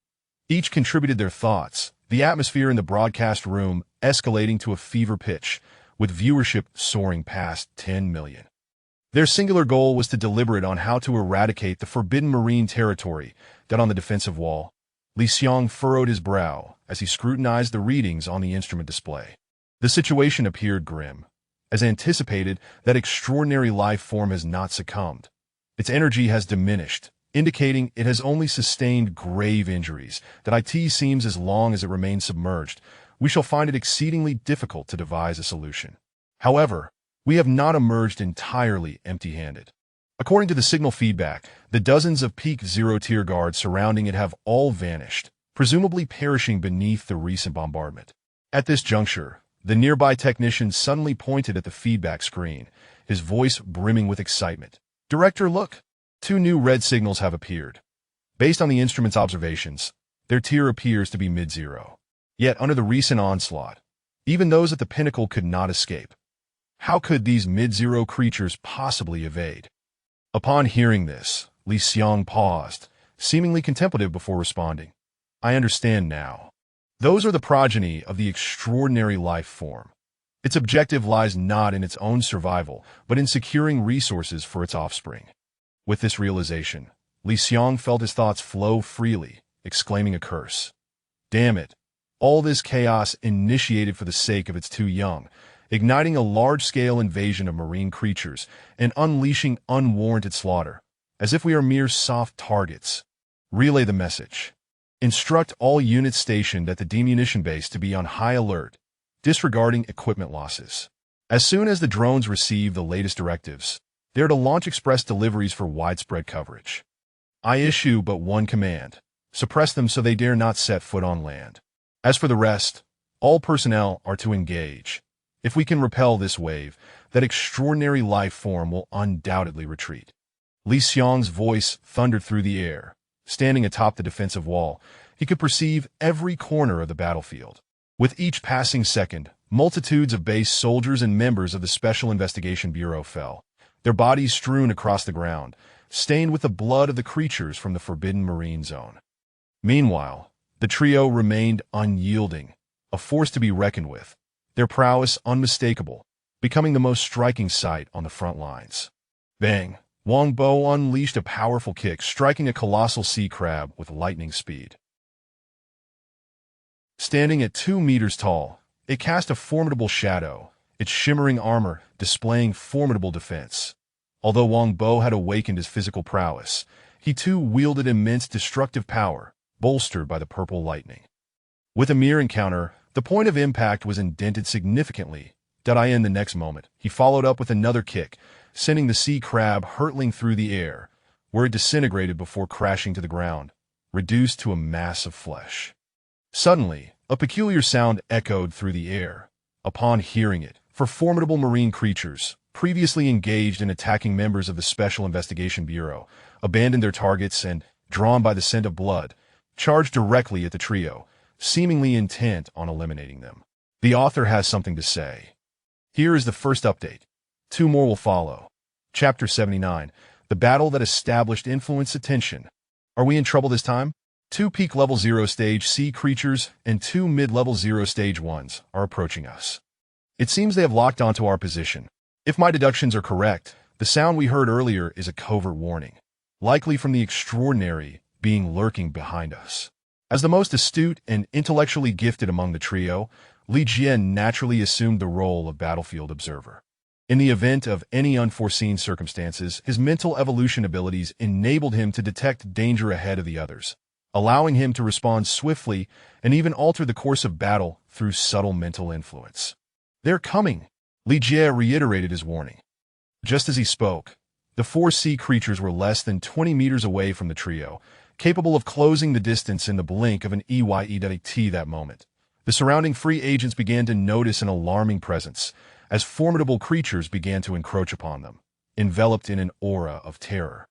Each contributed their thoughts, the atmosphere in the broadcast room escalating to a fever pitch, with viewership soaring past 10 million. Their singular goal was to deliberate on how to eradicate the forbidden marine territory that on the defensive wall. Li Xiang furrowed his brow as he scrutinized the readings on the instrument display. The situation appeared grim. As anticipated, that extraordinary life form has not succumbed. Its energy has diminished, indicating it has only sustained grave injuries. That it seems as long as it remains submerged, we shall find it exceedingly difficult to devise a solution. However, we have not emerged entirely empty-handed. According to the signal feedback, the dozens of Peak Zero tier guards surrounding it have all vanished, presumably perishing beneath the recent bombardment. At this juncture, the nearby technician suddenly pointed at the feedback screen, his voice brimming with excitement. "Director, look! 2 new red signals have appeared. Based on the instrument's observations, their tier appears to be mid-zero. Yet under the recent onslaught, even those at the pinnacle could not escape. How could these mid-zero creatures possibly evade?" Upon hearing this, Li Xiang paused, seemingly contemplative before responding. "I understand now. Those are the progeny of the extraordinary life form. Its objective lies not in its own survival, but in securing resources for its offspring." With this realization, Li Xiang felt his thoughts flow freely, exclaiming a curse. Damn it! All this chaos initiated for the sake of its 2 young, igniting a large-scale invasion of marine creatures and unleashing unwarranted slaughter, as if we are mere soft targets. Relay the message. Instruct all units stationed at the demunition base to be on high alert, disregarding equipment losses. As soon as the drones receive the latest directives, they are to launch express deliveries for widespread coverage. I issue but one command: suppress them so they dare not set foot on land. As for the rest, all personnel are to engage. If we can repel this wave, that extraordinary life form will undoubtedly retreat. Li Xiang's voice thundered through the air. Standing atop the defensive wall, he could perceive every corner of the battlefield. With each passing second, multitudes of base soldiers and members of the Special Investigation Bureau fell, their bodies strewn across the ground, stained with the blood of the creatures from the forbidden marine zone. Meanwhile, the trio remained unyielding, a force to be reckoned with, their prowess unmistakable, becoming the most striking sight on the front lines. Bang! Wang Bo unleashed a powerful kick, striking a colossal sea crab with lightning speed. Standing at 2 meters tall, it cast a formidable shadow, its shimmering armor displaying formidable defense. Although Wang Bo had awakened his physical prowess, he too wielded immense destructive power, bolstered by the purple lightning. With a mere encounter, the point of impact was indented significantly. In the next moment, he followed up with another kick, sending the sea crab hurtling through the air, where it disintegrated before crashing to the ground, reduced to a mass of flesh. Suddenly, a peculiar sound echoed through the air. Upon hearing it, for formidable marine creatures, previously engaged in attacking members of the Special Investigation Bureau, abandoned their targets and, drawn by the scent of blood, charged directly at the trio, seemingly intent on eliminating them. The author has something to say. Here is the first update. 2 more will follow. Chapter 79, The Battle That Established Influence Attention. Are we in trouble this time? 2 peak level 0 stage C creatures and 2 mid-level 0 stage 1s are approaching us. It seems they have locked onto our position. If my deductions are correct, the sound we heard earlier is a covert warning, likely from the extraordinary being lurking behind us. As the most astute and intellectually gifted among the trio, Li Jian naturally assumed the role of battlefield observer. In the event of any unforeseen circumstances, his mental evolution abilities enabled him to detect danger ahead of the others, allowing him to respond swiftly and even alter the course of battle through subtle mental influence. "They're coming," Li Jie reiterated his warning. Just as he spoke, the four sea creatures were less than 20 meters away from the trio, capable of closing the distance in the blink of an EYET that moment. The surrounding free agents began to notice an alarming presence, as formidable creatures began to encroach upon them, enveloped in an aura of terror.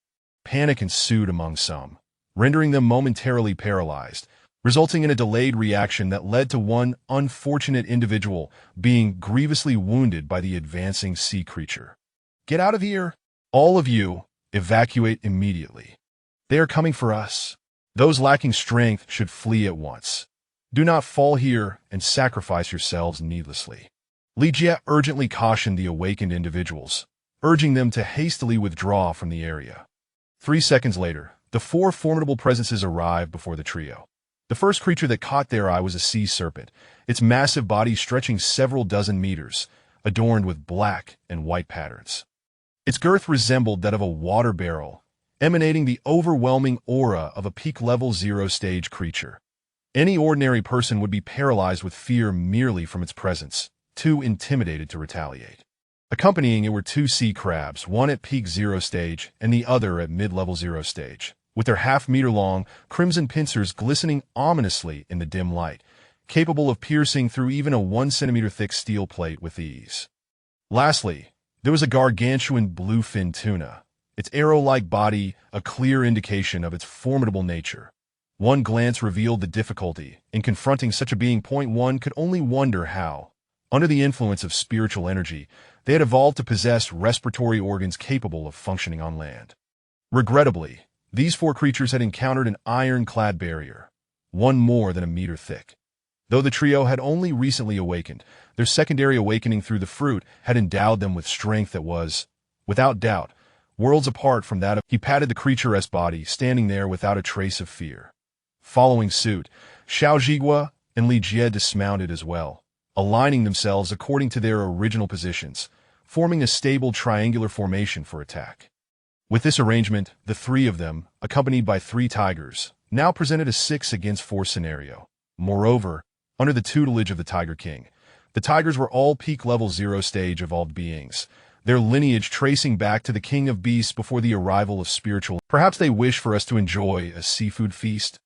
Panic ensued among some, rendering them momentarily paralyzed, resulting in a delayed reaction that led to one unfortunate individual being grievously wounded by the advancing sea creature. "Get out of here! All of you, evacuate immediately. They are coming for us. Those lacking strength should flee at once. Do not fall here and sacrifice yourselves needlessly." Li Jie urgently cautioned the awakened individuals, urging them to hastily withdraw from the area. 3 seconds later, the four formidable presences arrived before the trio. The first creature that caught their eye was a sea serpent, its massive body stretching several dozen meters, adorned with black and white patterns. Its girth resembled that of a water barrel, emanating the overwhelming aura of a peak-level 0-stage creature. Any ordinary person would be paralyzed with fear merely from its presence, too intimidated to retaliate. Accompanying it were two sea crabs, one at peak 0 stage and the other at mid-level 0 stage, with their half-meter-long, crimson pincers glistening ominously in the dim light, capable of piercing through even a 1-centimeter-thick steel plate with ease. Lastly, there was a gargantuan bluefin tuna, its arrow-like body a clear indication of its formidable nature. One glance revealed the difficulty in confronting such a being. One could only wonder how, under the influence of spiritual energy, they had evolved to possess respiratory organs capable of functioning on land. Regrettably, these four creatures had encountered an iron-clad barrier, one more than a meter thick. Though the trio had only recently awakened, their secondary awakening through the fruit had endowed them with strength that was, without doubt, worlds apart from that of. He patted the creaturesque body, standing there without a trace of fear. Following suit, Xiao Zhigua and Li Jie dismounted as well, aligning themselves according to their original positions, forming a stable triangular formation for attack. With this arrangement, the three of them, accompanied by 3 tigers, now presented a 6-against-4 scenario. Moreover, under the tutelage of the Tiger King, the tigers were all peak-level 0-stage evolved beings, their lineage tracing back to the King of Beasts before the arrival of spiritual. Perhaps they wish for us to enjoy a seafood feast?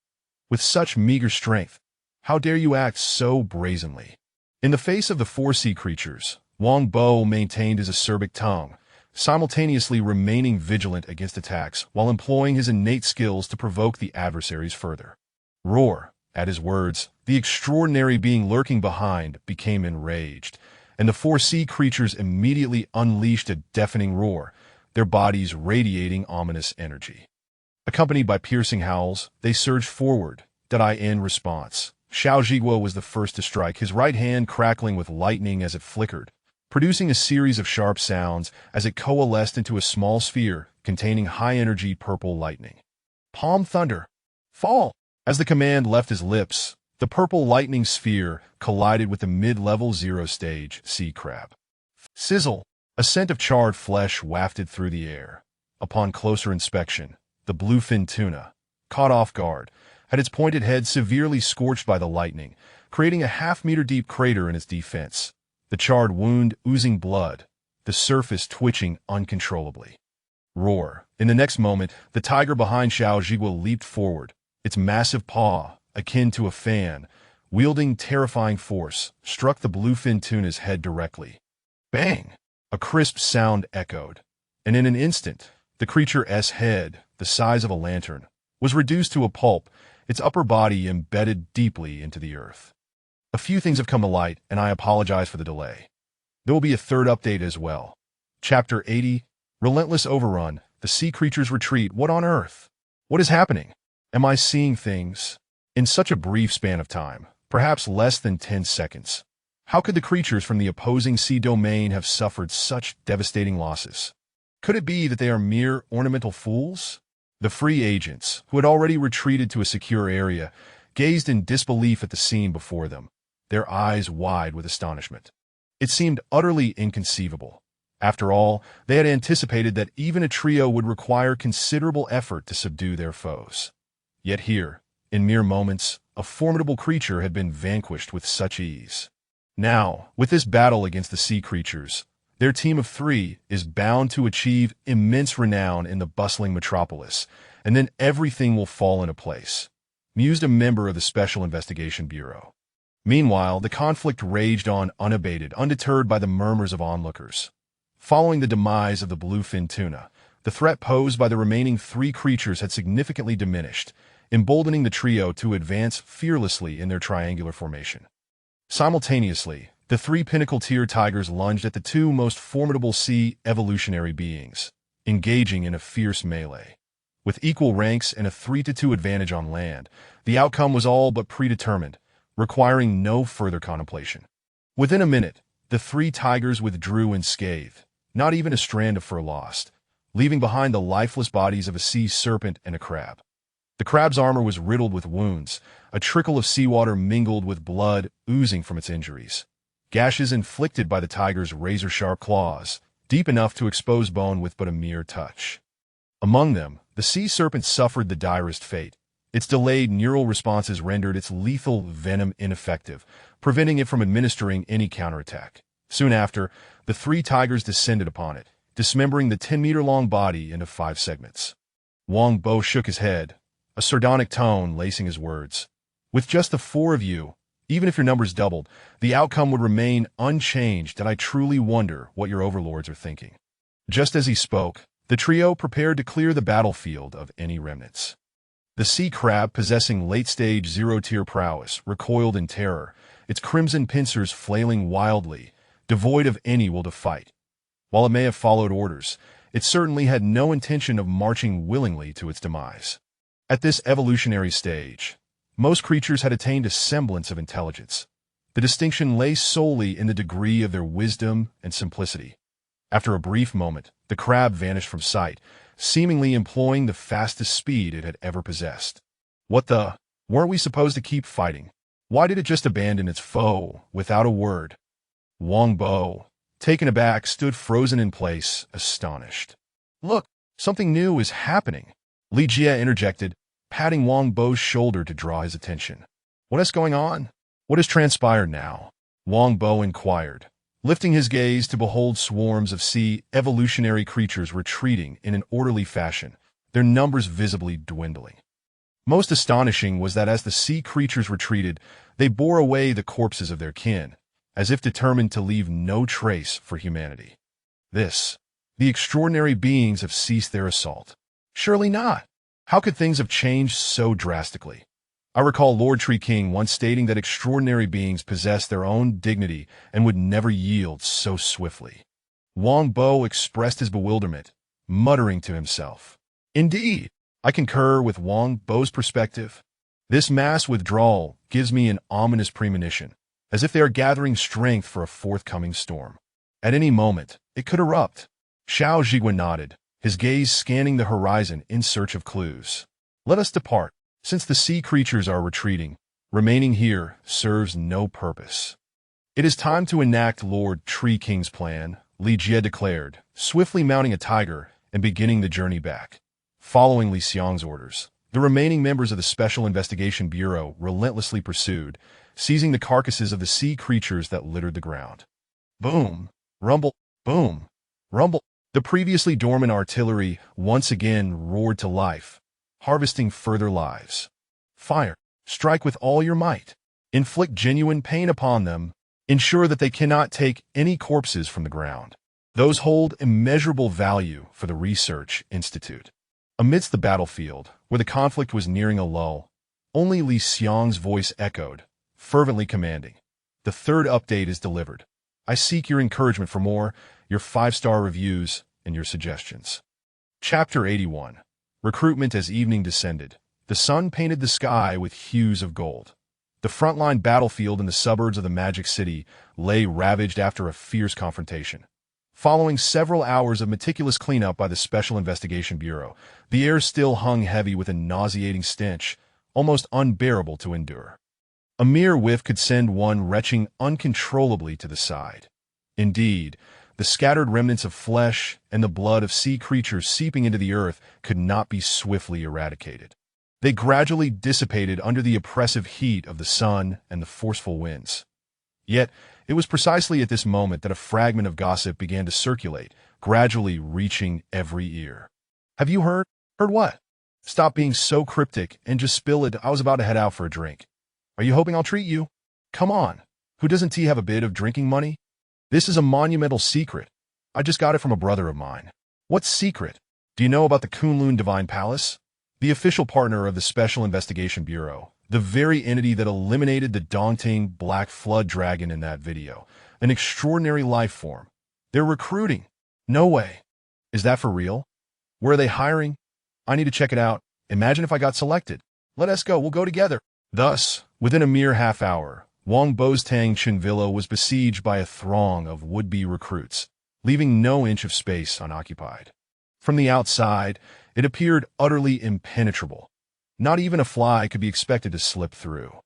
With such meager strength, how dare you act so brazenly? In the face of the 4 sea creatures, Wang Bo maintained his acerbic tongue, simultaneously remaining vigilant against attacks while employing his innate skills to provoke the adversaries further. Roar! At his words, the extraordinary being lurking behind became enraged, and the 4 sea creatures immediately unleashed a deafening roar, their bodies radiating ominous energy. Accompanied by piercing howls, they surged forward. In response, Xiao Zhigua was the first to strike, his right hand crackling with lightning as it flickered, producing a series of sharp sounds as it coalesced into a small sphere containing high-energy purple lightning. Palm thunder! Fall! As the command left his lips, the purple lightning sphere collided with the mid-level 0-stage sea crab. Sizzle! A scent of charred flesh wafted through the air. Upon closer inspection, the bluefin tuna, caught off guard, had its pointed head severely scorched by the lightning, creating a half-meter-deep crater in its defense, the charred wound oozing blood, the surface twitching uncontrollably. Roar! In the next moment, the tiger behind Xiao Zhigua leaped forward, its massive paw, akin to a fan, wielding terrifying force, struck the bluefin tuna's head directly. Bang! A crisp sound echoed, and in an instant, the creature's head, the size of a lantern, was reduced to a pulp, its upper body embedded deeply into the earth. A few things have come to light, and I apologize for the delay. There will be a third update as well. Chapter 80, Relentless Overrun, the Sea Creatures Retreat. What on earth? What is happening? Am I seeing things? In such a brief span of time, perhaps less than 10 seconds, how could the creatures from the opposing sea domain have suffered such devastating losses? Could it be that they are mere ornamental fools? The free agents, who had already retreated to a secure area, gazed in disbelief at the scene before them, their eyes wide with astonishment. It seemed utterly inconceivable. After all, they had anticipated that even a trio would require considerable effort to subdue their foes. Yet here, in mere moments, a formidable creature had been vanquished with such ease. Now, with this battle against the sea creatures, their team of 3 is bound to achieve immense renown in the bustling metropolis, and then everything will fall into place, mused a member of the Special Investigation Bureau. Meanwhile, the conflict raged on unabated, undeterred by the murmurs of onlookers. Following the demise of the bluefin tuna, the threat posed by the remaining 3 creatures had significantly diminished, emboldening the trio to advance fearlessly in their triangular formation. Simultaneously, the 3 pinnacle-tier tigers lunged at the 2 most formidable sea evolutionary beings, engaging in a fierce melee. With equal ranks and a 3-2 advantage on land, the outcome was all but predetermined, requiring no further contemplation. Within a minute, the 3 tigers withdrew unscathed, not even a strand of fur lost, leaving behind the lifeless bodies of a sea serpent and a crab. The crab's armor was riddled with wounds, a trickle of seawater mingled with blood oozing from its injuries. Gashes inflicted by the tiger's razor-sharp claws, deep enough to expose bone with but a mere touch. Among them, the sea serpent suffered the direst fate. Its delayed neural responses rendered its lethal venom ineffective, preventing it from administering any counterattack. Soon after, the 3 tigers descended upon it, dismembering the 10-meter-long body into 5 segments. Wang Bo shook his head, a sardonic tone lacing his words. With just the 4 of you, even if your numbers doubled, the outcome would remain unchanged, and I truly wonder what your overlords are thinking. Just as he spoke, the trio prepared to clear the battlefield of any remnants. The sea crab, possessing late-stage 0-tier prowess, recoiled in terror, its crimson pincers flailing wildly, devoid of any will to fight. While it may have followed orders, it certainly had no intention of marching willingly to its demise. At this evolutionary stage, most creatures had attained a semblance of intelligence. The distinction lay solely in the degree of their wisdom and simplicity. After a brief moment, the crab vanished from sight, seemingly employing the fastest speed it had ever possessed. What the? Weren't we supposed to keep fighting? Why did it just abandon its foe without a word? Wang Bo, taken aback, stood frozen in place, astonished. Look, something new is happening, Li Jie interjected, patting Wang Bo's shoulder to draw his attention. What is going on? What has transpired now? Wang Bo inquired, lifting his gaze to behold swarms of sea evolutionary creatures retreating in an orderly fashion, their numbers visibly dwindling. Most astonishing was that as the sea creatures retreated, they bore away the corpses of their kin, as if determined to leave no trace for humanity. The extraordinary beings have ceased their assault. Surely not. How could things have changed so drastically? I recall Lord Tree King once stating that extraordinary beings possess their own dignity and would never yield so swiftly. Wang Bo expressed his bewilderment, muttering to himself. Indeed, I concur with Wang Bo's perspective. This mass withdrawal gives me an ominous premonition, as if they are gathering strength for a forthcoming storm. At any moment, it could erupt. Xiao Zhiguan nodded, his gaze scanning the horizon in search of clues. Let us depart. Since the sea creatures are retreating, remaining here serves no purpose. It is time to enact Lord Tree King's plan, Li Jie declared, swiftly mounting a tiger and beginning the journey back. Following Li Xiang's orders, the remaining members of the Special Investigation Bureau relentlessly pursued, seizing the carcasses of the sea creatures that littered the ground. Boom! Rumble! Boom! Rumble! The previously dormant artillery once again roared to life, harvesting further lives. Fire! Strike with all your might. Inflict genuine pain upon them. Ensure that they cannot take any corpses from the ground. Those hold immeasurable value for the Research Institute. Amidst the battlefield, where the conflict was nearing a lull, only Li Xiang's voice echoed, fervently commanding. The 3rd update is delivered. I seek your encouragement for more, your 5-star reviews, and your suggestions. Chapter 81. Recruitment. As evening descended, the sun painted the sky with hues of gold. The frontline battlefield in the suburbs of the Magic City lay ravaged after a fierce confrontation. Following several hours of meticulous cleanup by the Special Investigation Bureau, the air still hung heavy with a nauseating stench, almost unbearable to endure. A mere whiff could send one retching uncontrollably to the side. Indeed, The scattered remnants of flesh and the blood of sea creatures seeping into the earth could not be swiftly eradicated. They gradually dissipated under the oppressive heat of the sun and the forceful winds. Yet, it was precisely at this moment that a fragment of gossip began to circulate, gradually reaching every ear. "Have you heard?" "Heard what?" "Stop being so cryptic and just spill it. I was about to head out for a drink." "Are you hoping I'll treat you?" "Come on. Who doesn't T have a bit of drinking money?" "This is a monumental secret. I just got it from a brother of mine." "What secret?" "Do you know about the Kunlun Divine Palace?" The official partner of the Special Investigation Bureau, the very entity that eliminated the daunting black flood dragon in that video, an extraordinary life form. They're recruiting. No way. Is that for real? Where are they hiring? I need to check it out. Imagine if I got selected. Let us go. We'll go together. Thus, within a mere half hour, Wang Bo's Tangchen Villa was besieged by a throng of would-be recruits, leaving no inch of space unoccupied. From the outside, it appeared utterly impenetrable. Not even a fly could be expected to slip through.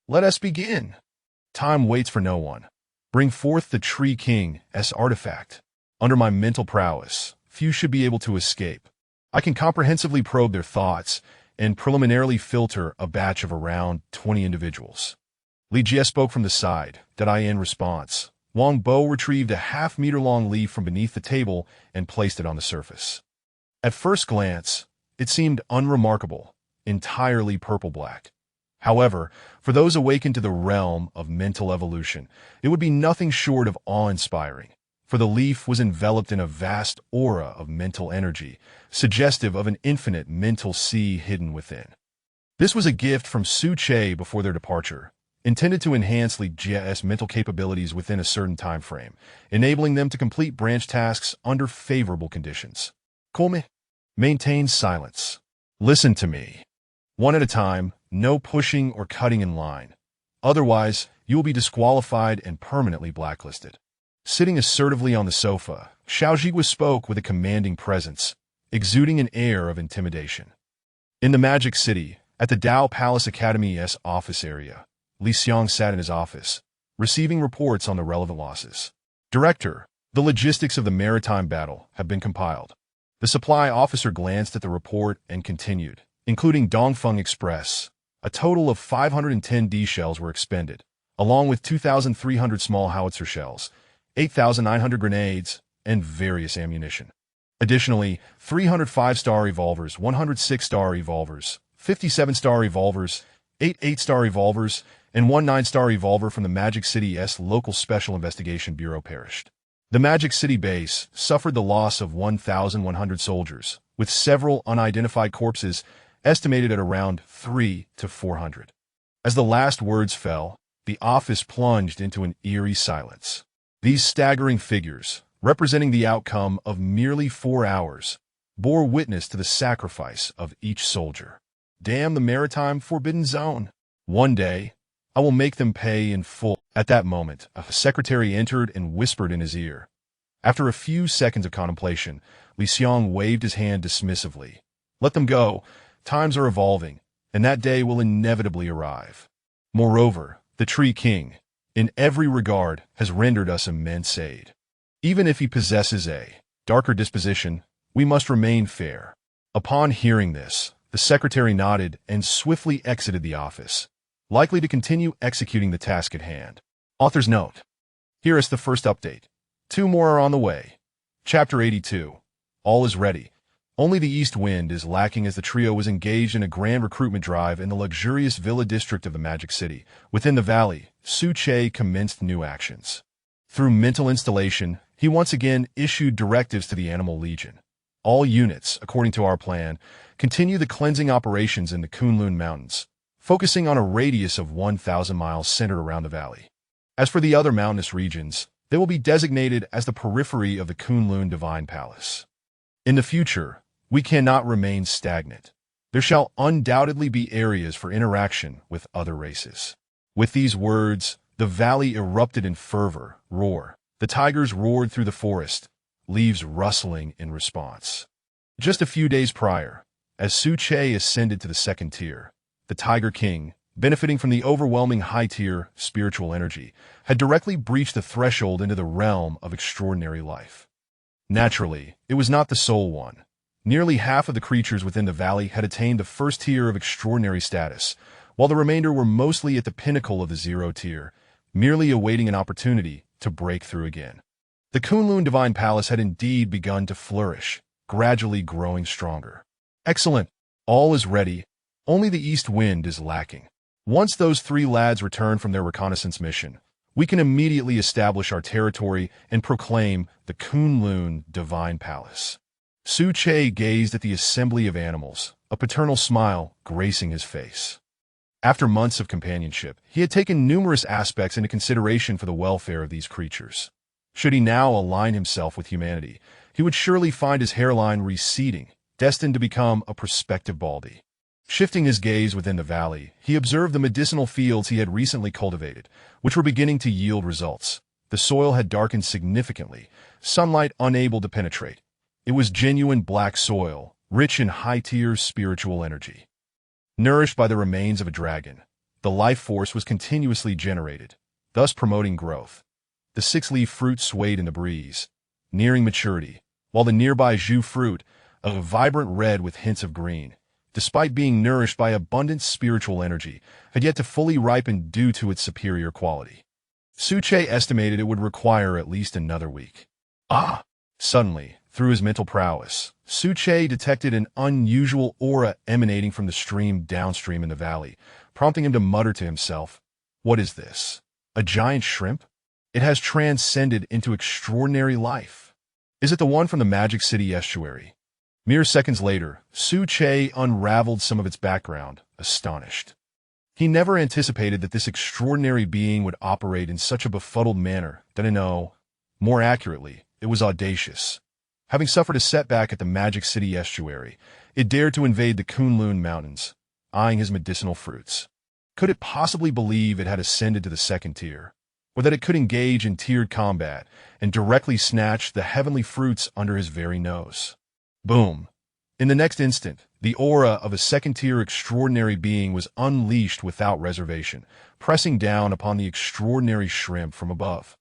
"Let us begin." Time waits for no one. Bring forth the Tree King's artifact. Under my mental prowess, few should be able to escape. I can comprehensively probe their thoughts and preliminarily filter a batch of around 20 individuals. Li Jie spoke from the side. Did I in response? Wang Bo retrieved a half-meter-long leaf from beneath the table and placed it on the surface. At first glance, it seemed unremarkable, entirely purple-black. However, for those awakened to the realm of mental evolution, it would be nothing short of awe-inspiring, for the leaf was enveloped in a vast aura of mental energy, suggestive of an infinite mental sea hidden within. This was a gift from Su Che before their departure, intended to enhance Li Jie's mental capabilities within a certain time frame, enabling them to complete branch tasks under favorable conditions. Colme, maintain silence. Listen to me. One at a time, no pushing or cutting in line. Otherwise, you will be disqualified and permanently blacklisted. Sitting assertively on the sofa, Xiaojigua spoke with a commanding presence, exuding an air of intimidation. In the Magic City, at the Dao Palace Academy's office area, Li Xiang sat in his office, receiving reports on the relevant losses. "Director, the logistics of the maritime battle have been compiled." The supply officer glanced at the report and continued, including Dongfeng Express. A total of 510 D shells were expended, along with 2,300 small howitzer shells, 8,900 grenades, and various ammunition. Additionally, 300 5-star revolvers, 106 star revolvers, 57 star revolvers, 8 8-star revolvers, and 1 9-star revolver from the Magic City's local Special Investigation Bureau perished. The Magic City base suffered the loss of 1,100 soldiers, with several unidentified corpses estimated at around 300 to 400. As the last words fell, the office plunged into an eerie silence. These staggering figures, representing the outcome of merely 4 hours, bore witness to the sacrifice of each soldier. Damn the maritime forbidden zone. One day, I will make them pay in full. At that moment, a secretary entered and whispered in his ear. After a few seconds of contemplation, Li Xiang waved his hand dismissively. "Let them go. Times are evolving, and that day will inevitably arrive. Moreover, the Tree King, in every regard, has rendered us immense aid. Even if he possesses a darker disposition, we must remain fair." Upon hearing this, the secretary nodded and swiftly exited the office, likely to continue executing the task at hand. Author's note. Here is the first update. 2 more are on the way. Chapter 82. All is ready. Only the east wind is lacking as the trio was engaged in a grand recruitment drive in the luxurious villa district of the Magic City. Within the valley, Su Che commenced new actions. Through mental installation, he once again issued directives to the Animal Legion. All units, according to our plan, continue the cleansing operations in the Kunlun Mountains, focusing on a radius of 1,000 miles centered around the valley. As for the other mountainous regions, they will be designated as the periphery of the Kunlun Divine Palace. In the future, we cannot remain stagnant. There shall undoubtedly be areas for interaction with other races. With these words, the valley erupted in fervor, roar. The tigers roared through the forest, leaves rustling in response. Just a few days prior, as Su Che ascended to the second tier, the Tiger King, benefiting from the overwhelming high-tier spiritual energy, had directly breached the threshold into the realm of extraordinary life. Naturally, it was not the sole one. Nearly half of the creatures within the valley had attained the first tier of extraordinary status, while the remainder were mostly at the pinnacle of the zero tier, merely awaiting an opportunity to break through again. The Kunlun Divine Palace had indeed begun to flourish, gradually growing stronger. Excellent. All is ready. Only the east wind is lacking. Once those three lads return from their reconnaissance mission, we can immediately establish our territory and proclaim the Kunlun Divine Palace. Su Che gazed at the assembly of animals, a paternal smile gracing his face. After months of companionship, he had taken numerous aspects into consideration for the welfare of these creatures. Should he now align himself with humanity, he would surely find his hairline receding, destined to become a prospective baldy. Shifting his gaze within the valley, he observed the medicinal fields he had recently cultivated, which were beginning to yield results. The soil had darkened significantly, sunlight unable to penetrate. It was genuine black soil, rich in high-tier spiritual energy. Nourished by the remains of a dragon, the life force was continuously generated, thus promoting growth. The six-leaf fruit swayed in the breeze, nearing maturity, while the nearby jus fruit, a vibrant red with hints of green, despite being nourished by abundant spiritual energy, had yet to fully ripen due to its superior quality. Su Che estimated it would require at least another week. Suddenly, through his mental prowess, Su Che detected an unusual aura emanating from the stream downstream in the valley, prompting him to mutter to himself, "What is this? A giant shrimp? It has transcended into extraordinary life. Is it the one from the Magic City estuary?" Mere seconds later, Su Che unraveled some of its background, astonished. He never anticipated that this extraordinary being would operate in such a befuddled manner more accurately, it was audacious. Having suffered a setback at the Magic City estuary, it dared to invade the Kunlun Mountains, eyeing his medicinal fruits. Could it possibly believe it had ascended to the second tier, or that it could engage in tiered combat and directly snatch the heavenly fruits under his very nose? Boom! In the next instant, the aura of a second-tier extraordinary being was unleashed without reservation, pressing down upon the extraordinary shrimp from above.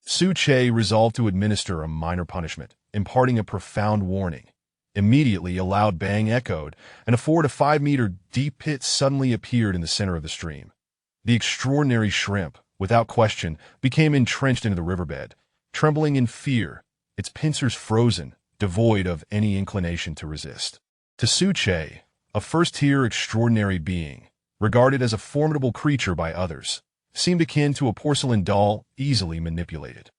Su Che resolved to administer a minor punishment, imparting a profound warning. Immediately, a loud bang echoed, and a 4 to 5 meter deep pit suddenly appeared in the center of the stream. The extraordinary shrimp, without question, became entrenched into the riverbed, trembling in fear, its pincers frozen, devoid of any inclination to resist. To Su Che, a first-tier extraordinary being, regarded as a formidable creature by others, seemed akin to a porcelain doll easily manipulated.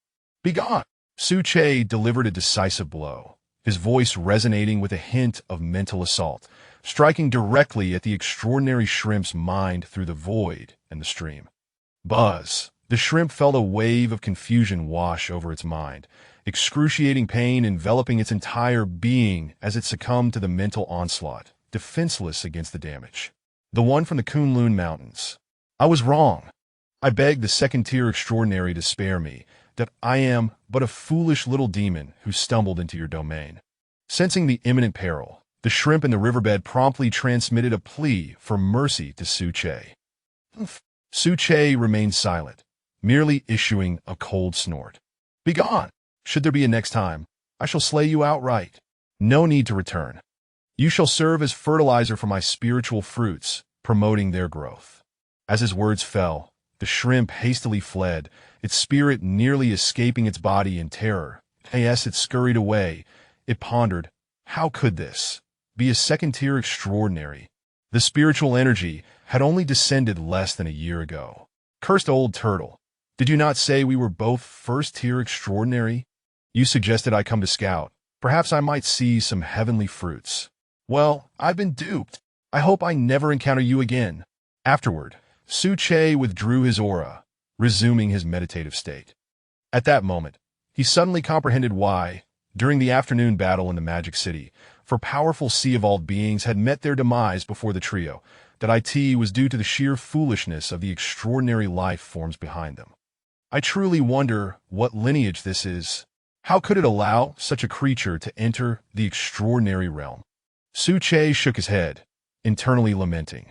"Begone!" Su Che delivered a decisive blow, his voice resonating with a hint of mental assault, striking directly at the extraordinary shrimp's mind through the void and the stream. Buzz! The shrimp felt a wave of confusion wash over its mind, excruciating pain enveloping its entire being as it succumbed to the mental onslaught, defenseless against the damage. "The one from the Kunlun Mountains. I was wrong. I beg the second-tier extraordinary to spare me, that I am but a foolish little demon who stumbled into your domain." Sensing the imminent peril, the shrimp in the riverbed promptly transmitted a plea for mercy to Su Che. Su Che remained silent, merely issuing a cold snort. "Begone! Should there be a next time, I shall slay you outright. No need to return. You shall serve as fertilizer for my spiritual fruits, promoting their growth." As his words fell, the shrimp hastily fled, its spirit nearly escaping its body in terror. As it scurried away, it pondered, how could this be a second-tier extraordinary? The spiritual energy had only descended less than a year ago. Cursed old turtle, did you not say we were both first-tier extraordinary? You suggested I come to scout. Perhaps I might see some heavenly fruits. Well, I've been duped. I hope I never encounter you again. Afterward, Su Che withdrew his aura, resuming his meditative state. At that moment, he suddenly comprehended why, during the afternoon battle in the Magic City, for powerful sea-evolved beings had met their demise before the trio, that it was due to the sheer foolishness of the extraordinary life forms behind them. I truly wonder what lineage this is. How could it allow such a creature to enter the extraordinary realm? Su Che shook his head, internally lamenting.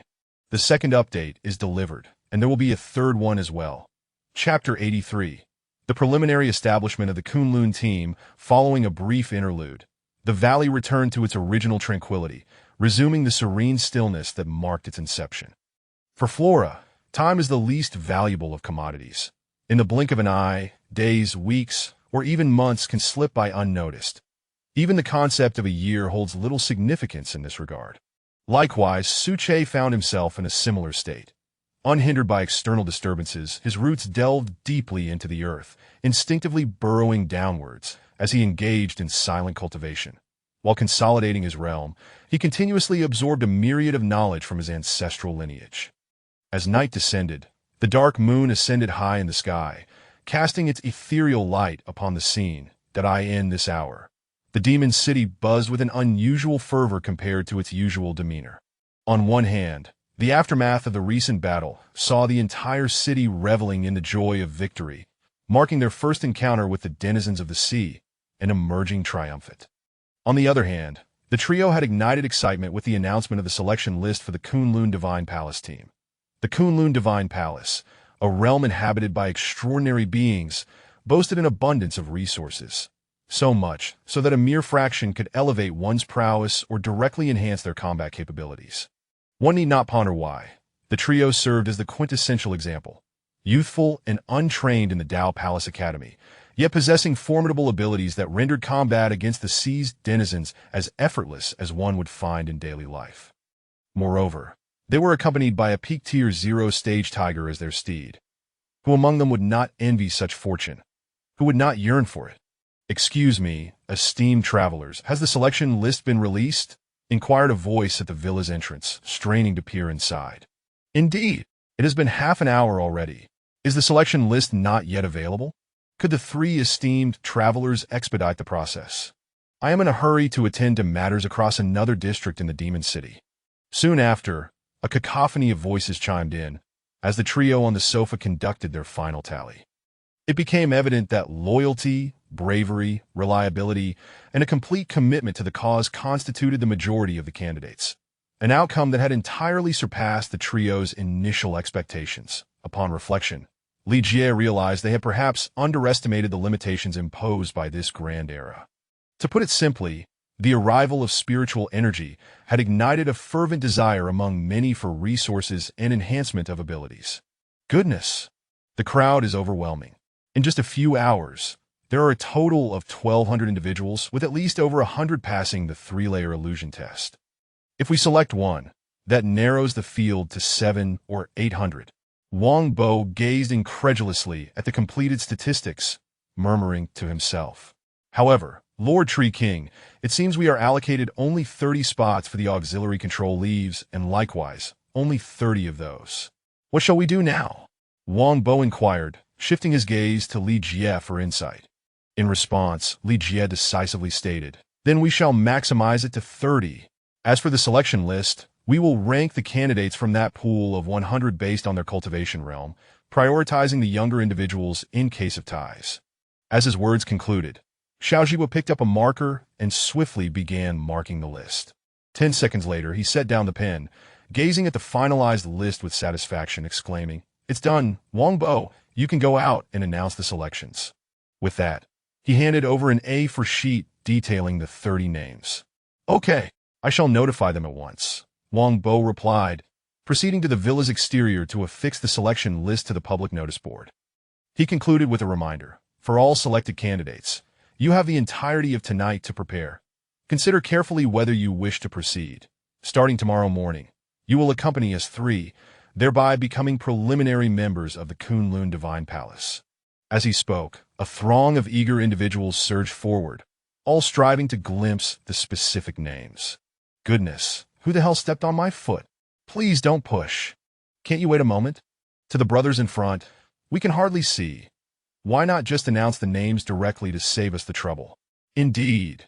The second update is delivered, and there will be a third one as well. Chapter 83. The preliminary establishment of the Kunlun team following a brief interlude. The valley returned to its original tranquility, resuming the serene stillness that marked its inception. For Flora, time is the least valuable of commodities. In the blink of an eye, days, weeks, or even months can slip by unnoticed. Even the concept of a year holds little significance in this regard. Likewise, Suche found himself in a similar state. Unhindered by external disturbances, his roots delved deeply into the earth, instinctively burrowing downwards as he engaged in silent cultivation. While consolidating his realm, he continuously absorbed a myriad of knowledge from his ancestral lineage. As night descended, the dark moon ascended high in the sky, casting its ethereal light upon the scene that I end this hour. The demon city buzzed with an unusual fervor compared to its usual demeanor. On one hand, the aftermath of the recent battle saw the entire city reveling in the joy of victory, marking their first encounter with the denizens of the sea and emerging triumphant. On the other hand, the trio had ignited excitement with the announcement of the selection list for the Kunlun Divine Palace team. The Kunlun Divine Palace, a realm inhabited by extraordinary beings, boasted an abundance of resources. So much so that a mere fraction could elevate one's prowess or directly enhance their combat capabilities. One need not ponder why. The trio served as the quintessential example. Youthful and untrained in the Dao Palace Academy, yet possessing formidable abilities that rendered combat against the sea's denizens as effortless as one would find in daily life. Moreover, they were accompanied by a peak tier 0 stage tiger as their steed. Who among them would not envy such fortune? Who would not yearn for it? "Excuse me, esteemed travelers, has the selection list been released?" inquired a voice at the villa's entrance, straining to peer inside. "Indeed, it has been half an hour already. Is the selection list not yet available? Could the three esteemed travelers expedite the process? I am in a hurry to attend to matters across another district in the Demon City." Soon after, a cacophony of voices chimed in, as the trio on the sofa conducted their final tally. It became evident that loyalty, bravery, reliability, and a complete commitment to the cause constituted the majority of the candidates, an outcome that had entirely surpassed the trio's initial expectations. Upon reflection, Li Jie realized they had perhaps underestimated the limitations imposed by this grand era. To put it simply, the arrival of spiritual energy had ignited a fervent desire among many for resources and enhancement of abilities. Goodness! The crowd is overwhelming. In just a few hours, there are a total of 1,200 individuals, with at least over 100 passing the 3-layer illusion test. If we select one, that narrows the field to 700 or 800. Wang Bo gazed incredulously at the completed statistics, murmuring to himself. However, Lord Tree King, it seems we are allocated only 30 spots for the auxiliary control leaves, and likewise, only 30 of those. What shall we do now? Wang Bo inquired, shifting his gaze to Li Jie for insight. In response, Li Jie decisively stated, "Then we shall maximize it to 30. As for the selection list, we will rank the candidates from that pool of 100 based on their cultivation realm, prioritizing the younger individuals in case of ties." As his words concluded, Xiaojiwa picked up a marker and swiftly began marking the list. 10 seconds later, he set down the pen, gazing at the finalized list with satisfaction, exclaiming, "It's done, Wang Bo. You can go out and announce the selections." With that, he handed over an A4 sheet detailing the 30 names. "Okay, I shall notify them at once," Wang Bo replied, proceeding to the villa's exterior to affix the selection list to the public notice board. He concluded with a reminder, "For all selected candidates, you have the entirety of tonight to prepare. Consider carefully whether you wish to proceed. Starting tomorrow morning, you will accompany us 3, thereby becoming preliminary members of the Kunlun Divine Palace." As he spoke, a throng of eager individuals surged forward, all striving to glimpse the specific names. "Goodness, who the hell stepped on my foot? Please don't push. Can't you wait a moment?" To the brothers in front, "We can hardly see. Why not just announce the names directly to save us the trouble?" "Indeed.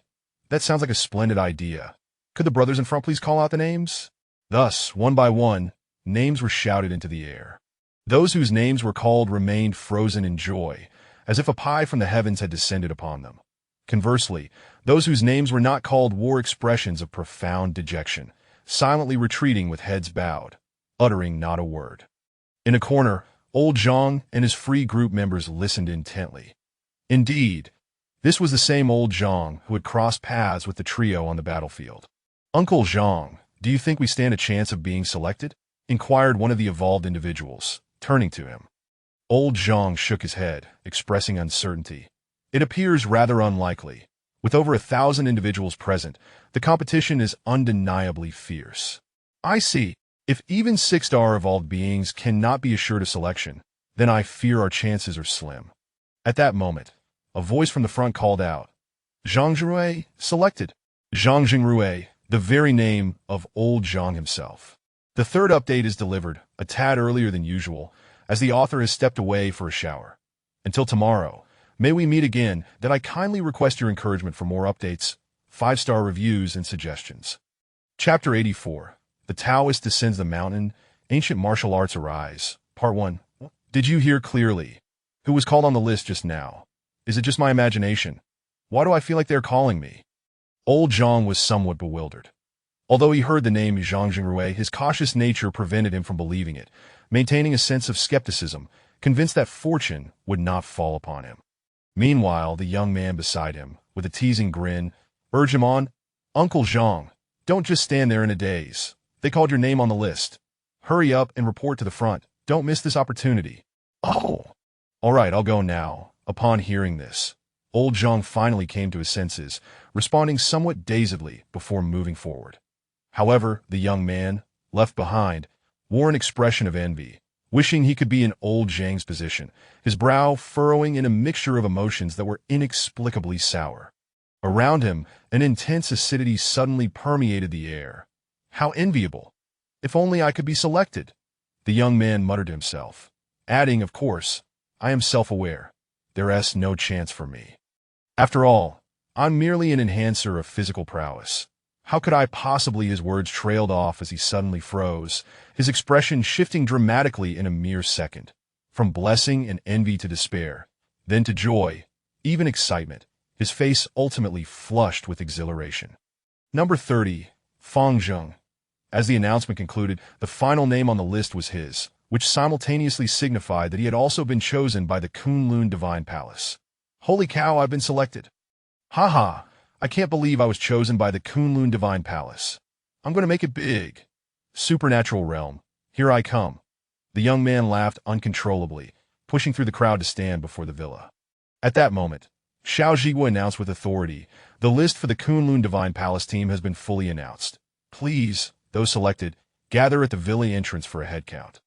That sounds like a splendid idea. Could the brothers in front please call out the names?" Thus, one by one, names were shouted into the air. Those whose names were called remained frozen in joy, as if a pie from the heavens had descended upon them. Conversely, those whose names were not called wore expressions of profound dejection, silently retreating with heads bowed. uttering not a word. In a corner, old Zhang and his free group members listened intently. Indeed, this was the same old Zhang who had crossed paths with the trio on the battlefield. "Uncle Zhang, do you think we stand a chance of being selected?" inquired one of the evolved individuals, turning to him. Old Zhang shook his head, expressing uncertainty. "It appears rather unlikely. With over 1,000 individuals present, the competition is undeniably fierce." "I see. If even 6-star evolved beings cannot be assured of selection, then I fear our chances are slim." At that moment, a voice from the front called out, "Zhang Jingrui, selected." Zhang Jingrui, the very name of old Zhang himself. The third update is delivered, a tad earlier than usual, as the author has stepped away for a shower. Until tomorrow, may we meet again, that I kindly request your encouragement for more updates, 5-star reviews, and suggestions. Chapter 84. The Taoist Descends the Mountain, Ancient Martial Arts Arise. Part 1. Did you hear clearly? Who was called on the list just now? Is it just my imagination? Why do I feel like they're calling me? Old Zhang was somewhat bewildered. Although he heard the name Zhang Jingrui, his cautious nature prevented him from believing it, maintaining a sense of skepticism, convinced that fortune would not fall upon him. Meanwhile, the young man beside him, with a teasing grin, urged him on. "Uncle Zhang, don't just stand there in a daze. They called your name on the list. Hurry up and report to the front. Don't miss this opportunity." "Oh, all right, I'll go now." Upon hearing this, old Zhang finally came to his senses, responding somewhat dazedly before moving forward. However, the young man, left behind, wore an expression of envy, wishing he could be in old Zhang's position, his brow furrowing in a mixture of emotions that were inexplicably sour. Around him, an intense acidity suddenly permeated the air. "How enviable! If only I could be selected," the young man muttered to himself, adding, "Of course, I am self-aware. There's no chance for me. After all, I'm merely an enhancer of physical prowess. How could I possibly?" His words trailed off as he suddenly froze, his expression shifting dramatically in a mere second, from blessing and envy to despair, then to joy, even excitement, his face ultimately flushed with exhilaration. Number 30, Fang Zheng. As the announcement concluded, the final name on the list was his, which simultaneously signified that he had also been chosen by the Kunlun Divine Palace. "Holy cow, I've been selected. Haha, I can't believe I was chosen by the Kunlun Divine Palace. I'm going to make it big. Supernatural realm, here I come." The young man laughed uncontrollably, pushing through the crowd to stand before the villa. At that moment, Xiao Zhigua announced with authority, "The list for the Kunlun Divine Palace team has been fully announced. Please, those selected, gather at the villa entrance for a head count.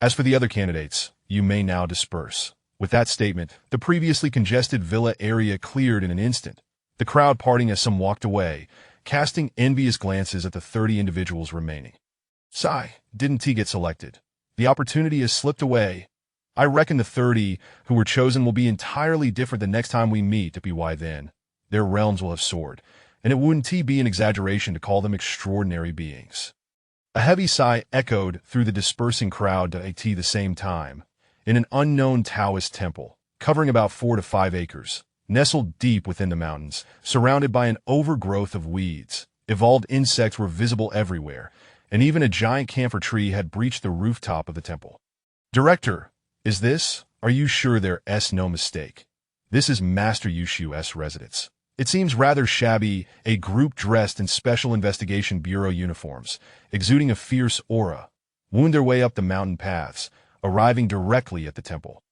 As for the other candidates, you may now disperse." With that statement, the previously congested villa area cleared in an instant, the crowd parting as some walked away, casting envious glances at the 30 individuals remaining. "Sigh, didn't he get selected? The opportunity has slipped away. I reckon the 30 who were chosen will be entirely different the next time we meet. Why then? Their realms will have soared, and it wouldn't be an exaggeration to call them extraordinary beings." A heavy sigh echoed through the dispersing crowd at the same time. In an unknown Taoist temple, covering about 4 to 5 acres, nestled deep within the mountains, surrounded by an overgrowth of weeds, evolved insects were visible everywhere, and even a giant camphor tree had breached the rooftop of the temple. "Director, are you sure there's no mistake? This is Master Yushu's residence. It seems rather shabby, a group dressed in Special Investigation Bureau uniforms, exuding a fierce aura, wound their way up the mountain paths, arriving directly at the temple."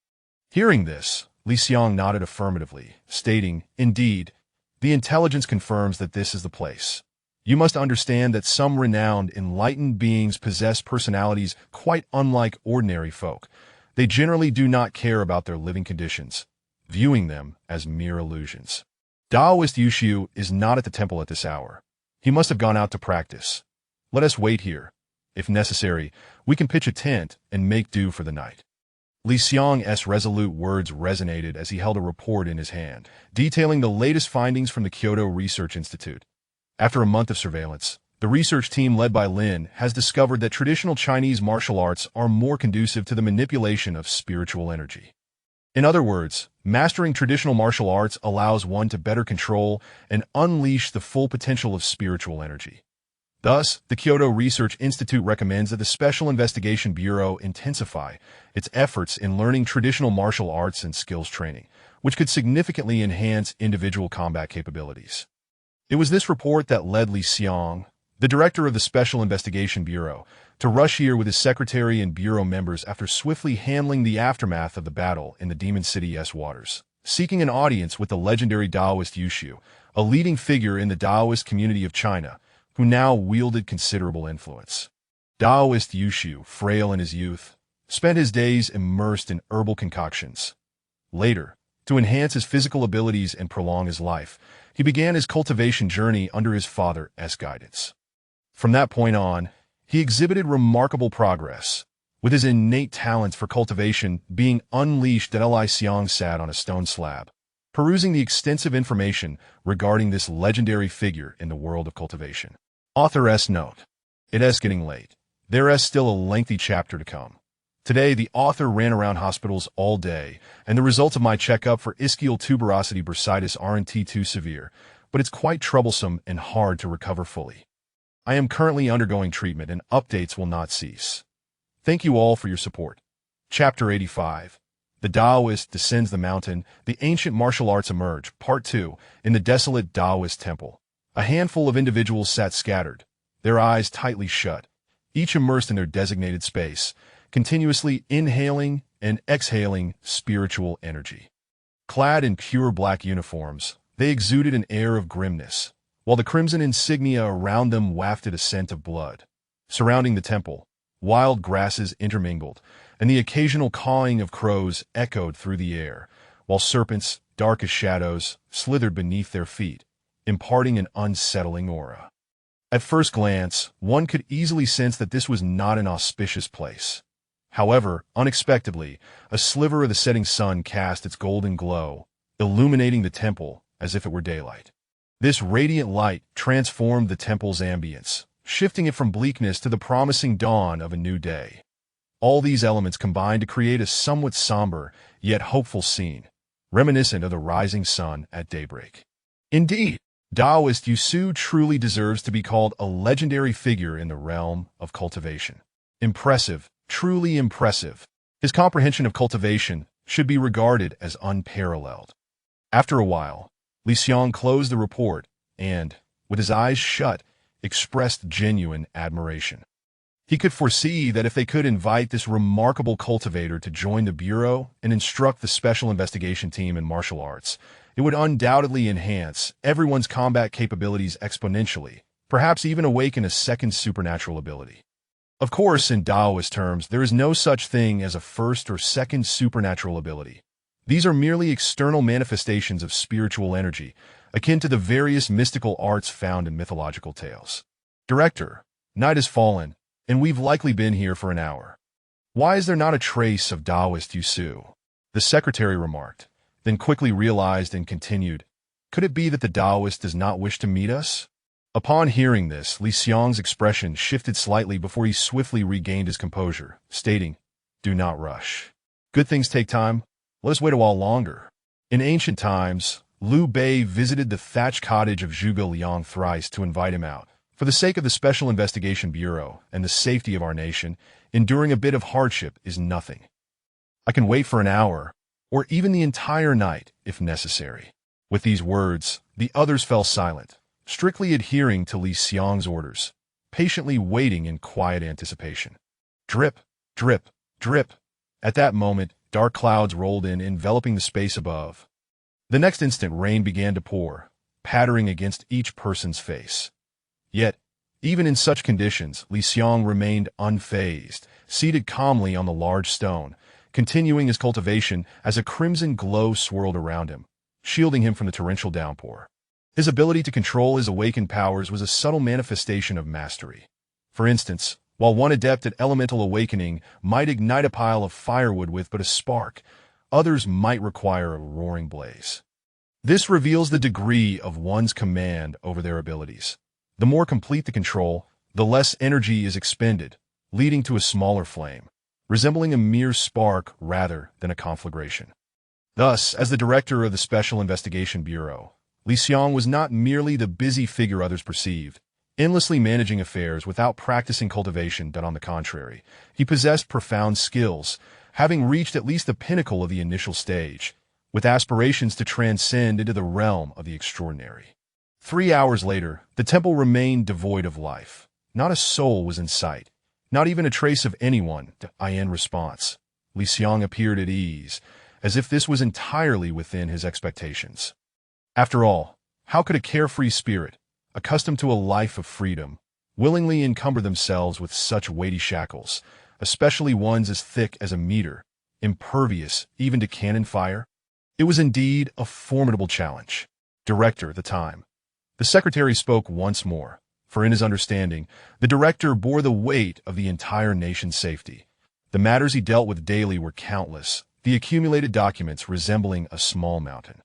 Hearing this, Li Xiang nodded affirmatively, stating, "Indeed, the intelligence confirms that this is the place. You must understand that some renowned, enlightened beings possess personalities quite unlike ordinary folk. They generally do not care about their living conditions, viewing them as mere illusions. Taoist Yushu is not at the temple at this hour. He must have gone out to practice. Let us wait here. If necessary, we can pitch a tent and make do for the night." Li Xiang's resolute words resonated as he held a report in his hand, detailing the latest findings from the Kyoto Research Institute. After a month of surveillance, the research team led by Lin has discovered that traditional Chinese martial arts are more conducive to the manipulation of spiritual energy. In other words, mastering traditional martial arts allows one to better control and unleash the full potential of spiritual energy. Thus, the Kyoto Research Institute recommends that the Special Investigation Bureau intensify its efforts in learning traditional martial arts and skills training, which could significantly enhance individual combat capabilities. It was this report that led Li Xiong, the director of the Special Investigation Bureau, to rush here with his secretary and bureau members after swiftly handling the aftermath of the battle in the Demon City's waters, seeking an audience with the legendary Taoist Yushu, a leading figure in the Taoist community of China, who now wielded considerable influence. Taoist Yushu, frail in his youth, spent his days immersed in herbal concoctions. Later, to enhance his physical abilities and prolong his life, he began his cultivation journey under his father's guidance. From that point on, he exhibited remarkable progress, with his innate talents for cultivation being unleashed that Li Xiong sat on a stone slab, perusing the extensive information regarding this legendary figure in the world of cultivation. Author's note. It is getting late. There is still a lengthy chapter to come. Today, the author ran around hospitals all day, and the results of my checkup for ischial tuberosity bursitis aren't too severe, but it's quite troublesome and hard to recover fully. I am currently undergoing treatment, and updates will not cease. Thank you all for your support. Chapter 85. The Taoist descends the mountain, the ancient martial arts emerge, Part 2, in the desolate Taoist temple. A handful of individuals sat scattered, their eyes tightly shut, each immersed in their designated space, continuously inhaling and exhaling spiritual energy. Clad in pure black uniforms, they exuded an air of grimness, while the crimson insignia around them wafted a scent of blood. Surrounding the temple, wild grasses intermingled, and the occasional cawing of crows echoed through the air, while serpents, dark as shadows, slithered beneath their feet, imparting an unsettling aura. At first glance, one could easily sense that this was not an auspicious place. However, unexpectedly, a sliver of the setting sun cast its golden glow, illuminating the temple as if it were daylight. This radiant light transformed the temple's ambience, shifting it from bleakness to the promising dawn of a new day. All these elements combined to create a somewhat somber, yet hopeful scene, reminiscent of the rising sun at daybreak. Indeed, Taoist Yushu truly deserves to be called a legendary figure in the realm of cultivation. Impressive, truly impressive. His comprehension of cultivation should be regarded as unparalleled. After a while, Li Xiong closed the report and, with his eyes shut, expressed genuine admiration. He could foresee that if they could invite this remarkable cultivator to join the Bureau and instruct the Special Investigation Team in martial arts, it would undoubtedly enhance everyone's combat capabilities exponentially, perhaps even awaken a second supernatural ability. Of course, in Taoist terms, there is no such thing as a first or second supernatural ability. These are merely external manifestations of spiritual energy, akin to the various mystical arts found in mythological tales. Director, night has fallen, and we've likely been here for an hour. Why is there not a trace of Taoist Yushu? The secretary remarked, then quickly realized and continued, could it be that the Taoist does not wish to meet us? Upon hearing this, Li Xiong's expression shifted slightly before he swiftly regained his composure, stating, do not rush. Good things take time. Let us wait a while longer. In ancient times, Liu Bei visited the thatched cottage of Zhuge Liang thrice to invite him out. For the sake of the Special Investigation Bureau and the safety of our nation, enduring a bit of hardship is nothing. I can wait for an hour, or even the entire night, if necessary. With these words, the others fell silent, strictly adhering to Li Xiong's orders, patiently waiting in quiet anticipation. Drip, drip, drip. At that moment, dark clouds rolled in, enveloping the space above. The next instant, rain began to pour, pattering against each person's face. Yet, even in such conditions, Li Xiong remained unfazed, seated calmly on the large stone, continuing his cultivation as a crimson glow swirled around him, shielding him from the torrential downpour. His ability to control his awakened powers was a subtle manifestation of mastery. For instance, while one adept at elemental awakening might ignite a pile of firewood with but a spark, others might require a roaring blaze. This reveals the degree of one's command over their abilities. The more complete the control, the less energy is expended, leading to a smaller flame, resembling a mere spark rather than a conflagration. Thus, as the director of the Special Investigation Bureau, Li Xiong was not merely the busy figure others perceived. endlessly managing affairs without practicing cultivation, but on the contrary, he possessed profound skills, having reached at least the pinnacle of the initial stage, with aspirations to transcend into the realm of the extraordinary. 3 hours later, the temple remained devoid of life. Not a soul was in sight, not even a trace of anyone. In response, Li Xiang appeared at ease, as if this was entirely within his expectations. After all, how could a carefree spirit, accustomed to a life of freedom, willingly encumber themselves with such weighty shackles, especially ones as thick as a meter, impervious even to cannon fire? It was indeed a formidable challenge. Director, the time. The secretary spoke once more, for in his understanding, the director bore the weight of the entire nation's safety. The matters he dealt with daily were countless, the accumulated documents resembling a small mountain.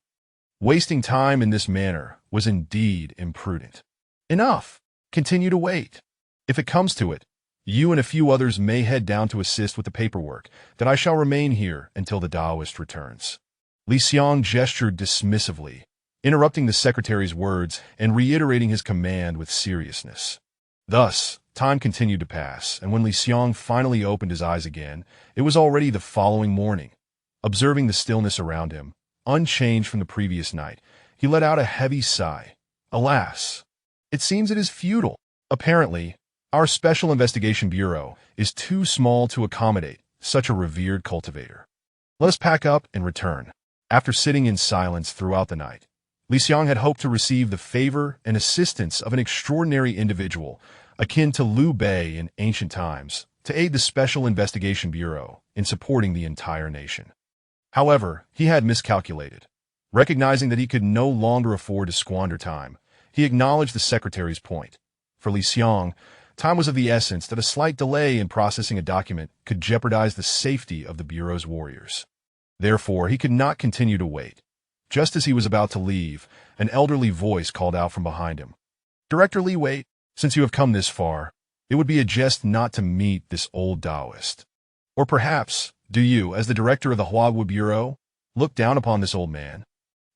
Wasting time in this manner was indeed imprudent. Enough! Continue to wait. If it comes to it, you and a few others may head down to assist with the paperwork, that I shall remain here until the Taoist returns. Li Xiang gestured dismissively, interrupting the secretary's words and reiterating his command with seriousness. Thus, time continued to pass, and when Li Xiang finally opened his eyes again, it was already the following morning. Observing the stillness around him, unchanged from the previous night, he let out a heavy sigh. Alas, it seems it is futile. Apparently, our Special Investigation Bureau is too small to accommodate such a revered cultivator. Let us pack up and return. After sitting in silence throughout the night, Li Xiang had hoped to receive the favor and assistance of an extraordinary individual, akin to Liu Bei in ancient times, to aid the Special Investigation Bureau in supporting the entire nation. However, he had miscalculated. Recognizing that he could no longer afford to squander time, he acknowledged the secretary's point. For Li Xiang, time was of the essence, that a slight delay in processing a document could jeopardize the safety of the Bureau's warriors. Therefore, he could not continue to wait. Just as he was about to leave, an elderly voice called out from behind him. Director Li, wait. Since you have come this far, it would be a jest not to meet this old Taoist. Or perhaps, do you, as the director of the Huawu Bureau, look down upon this old man?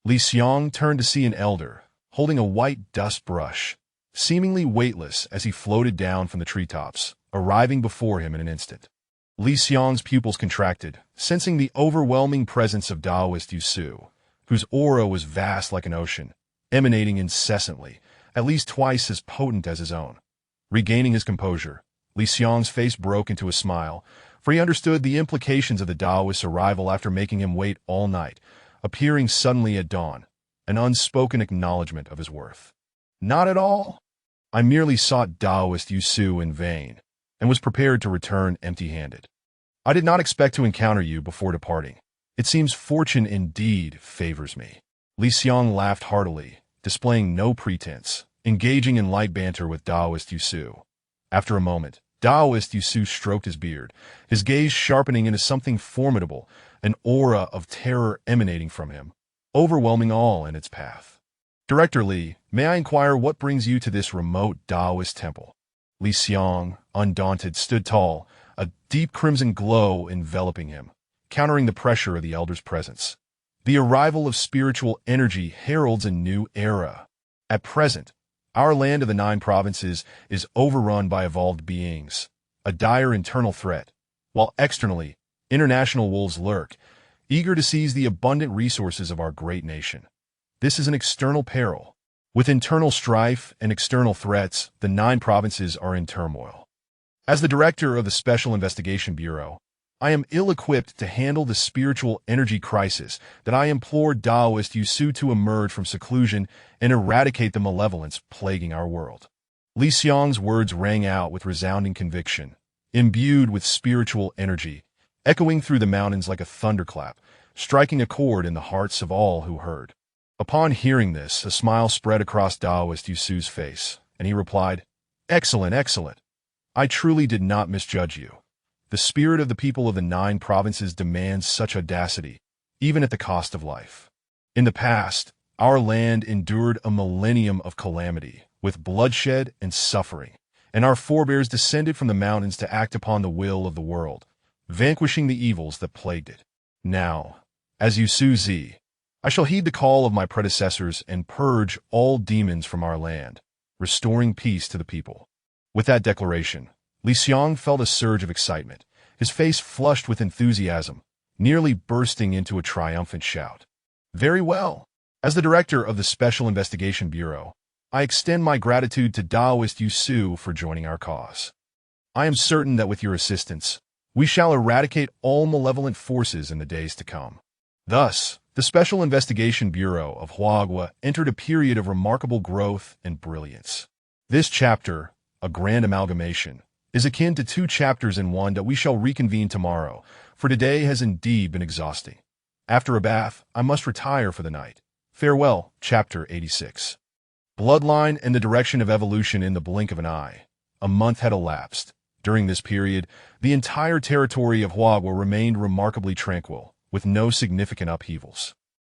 Li Xiang turned to see an elder, holding a white dust brush, seemingly weightless as he floated down from the treetops, arriving before him in an instant. Li Xiang's pupils contracted, sensing the overwhelming presence of Taoist Yusu, whose aura was vast like an ocean, emanating incessantly, at least twice as potent as his own. Regaining his composure, Li Xiang's face broke into a smile, for he understood the implications of the Taoist's arrival after making him wait all night, appearing suddenly at dawn, an unspoken acknowledgement of his worth. Not at all. I merely sought Taoist Yusu in vain, and was prepared to return empty-handed. I did not expect to encounter you before departing. It seems fortune indeed favors me. Li Xiang laughed heartily, displaying no pretense, engaging in light banter with Taoist Yusu. After a moment, Taoist Yusu stroked his beard, his gaze sharpening into something formidable, an aura of terror emanating from him, overwhelming all in its path. Director Li, may I inquire what brings you to this remote Taoist temple? Li Xiang, undaunted, stood tall, a deep crimson glow enveloping him, countering the pressure of the elder's presence. The arrival of spiritual energy heralds a new era. At present, our land of the 9 provinces is overrun by evolved beings, a dire internal threat, while externally, international wolves lurk, eager to seize the abundant resources of our great nation. This is an external peril. With internal strife and external threats, the 9 provinces are in turmoil. As the director of the Special Investigation Bureau, I am ill-equipped to handle the spiritual energy crisis that I implore Taoist Yusu to emerge from seclusion and eradicate the malevolence plaguing our world. Li Xiang's words rang out with resounding conviction, imbued with spiritual energy, echoing through the mountains like a thunderclap, striking a chord in the hearts of all who heard. Upon hearing this, a smile spread across Taoist Yusu's face, and he replied, "Excellent, excellent. I truly did not misjudge you. The spirit of the people of the 9 provinces demands such audacity, even at the cost of life. In the past, our land endured a millennium of calamity, with bloodshed and suffering, and our forebears descended from the mountains to act upon the will of the world, vanquishing the evils that plagued it. Now, as Yusu Zi, I shall heed the call of my predecessors and purge all demons from our land. restoring peace to the people. With that declaration, Li Xiang felt a surge of excitement, his face flushed with enthusiasm, nearly bursting into a triumphant shout. Very well. As the director of the Special Investigation Bureau, I extend my gratitude to Taoist Yu Su for joining our cause. I am certain that with your assistance, we shall eradicate all malevolent forces in the days to come. Thus, the Special Investigation Bureau of Huagua entered a period of remarkable growth and brilliance. This chapter, a grand amalgamation, is akin to two chapters in one that we shall reconvene tomorrow, for today has indeed been exhausting. After a bath, I must retire for the night. Farewell, Chapter 86. Bloodline and the Direction of Evolution in the blink of an eye. A month had elapsed. During this period, the entire territory of Huagua remained remarkably tranquil, with no significant upheavals.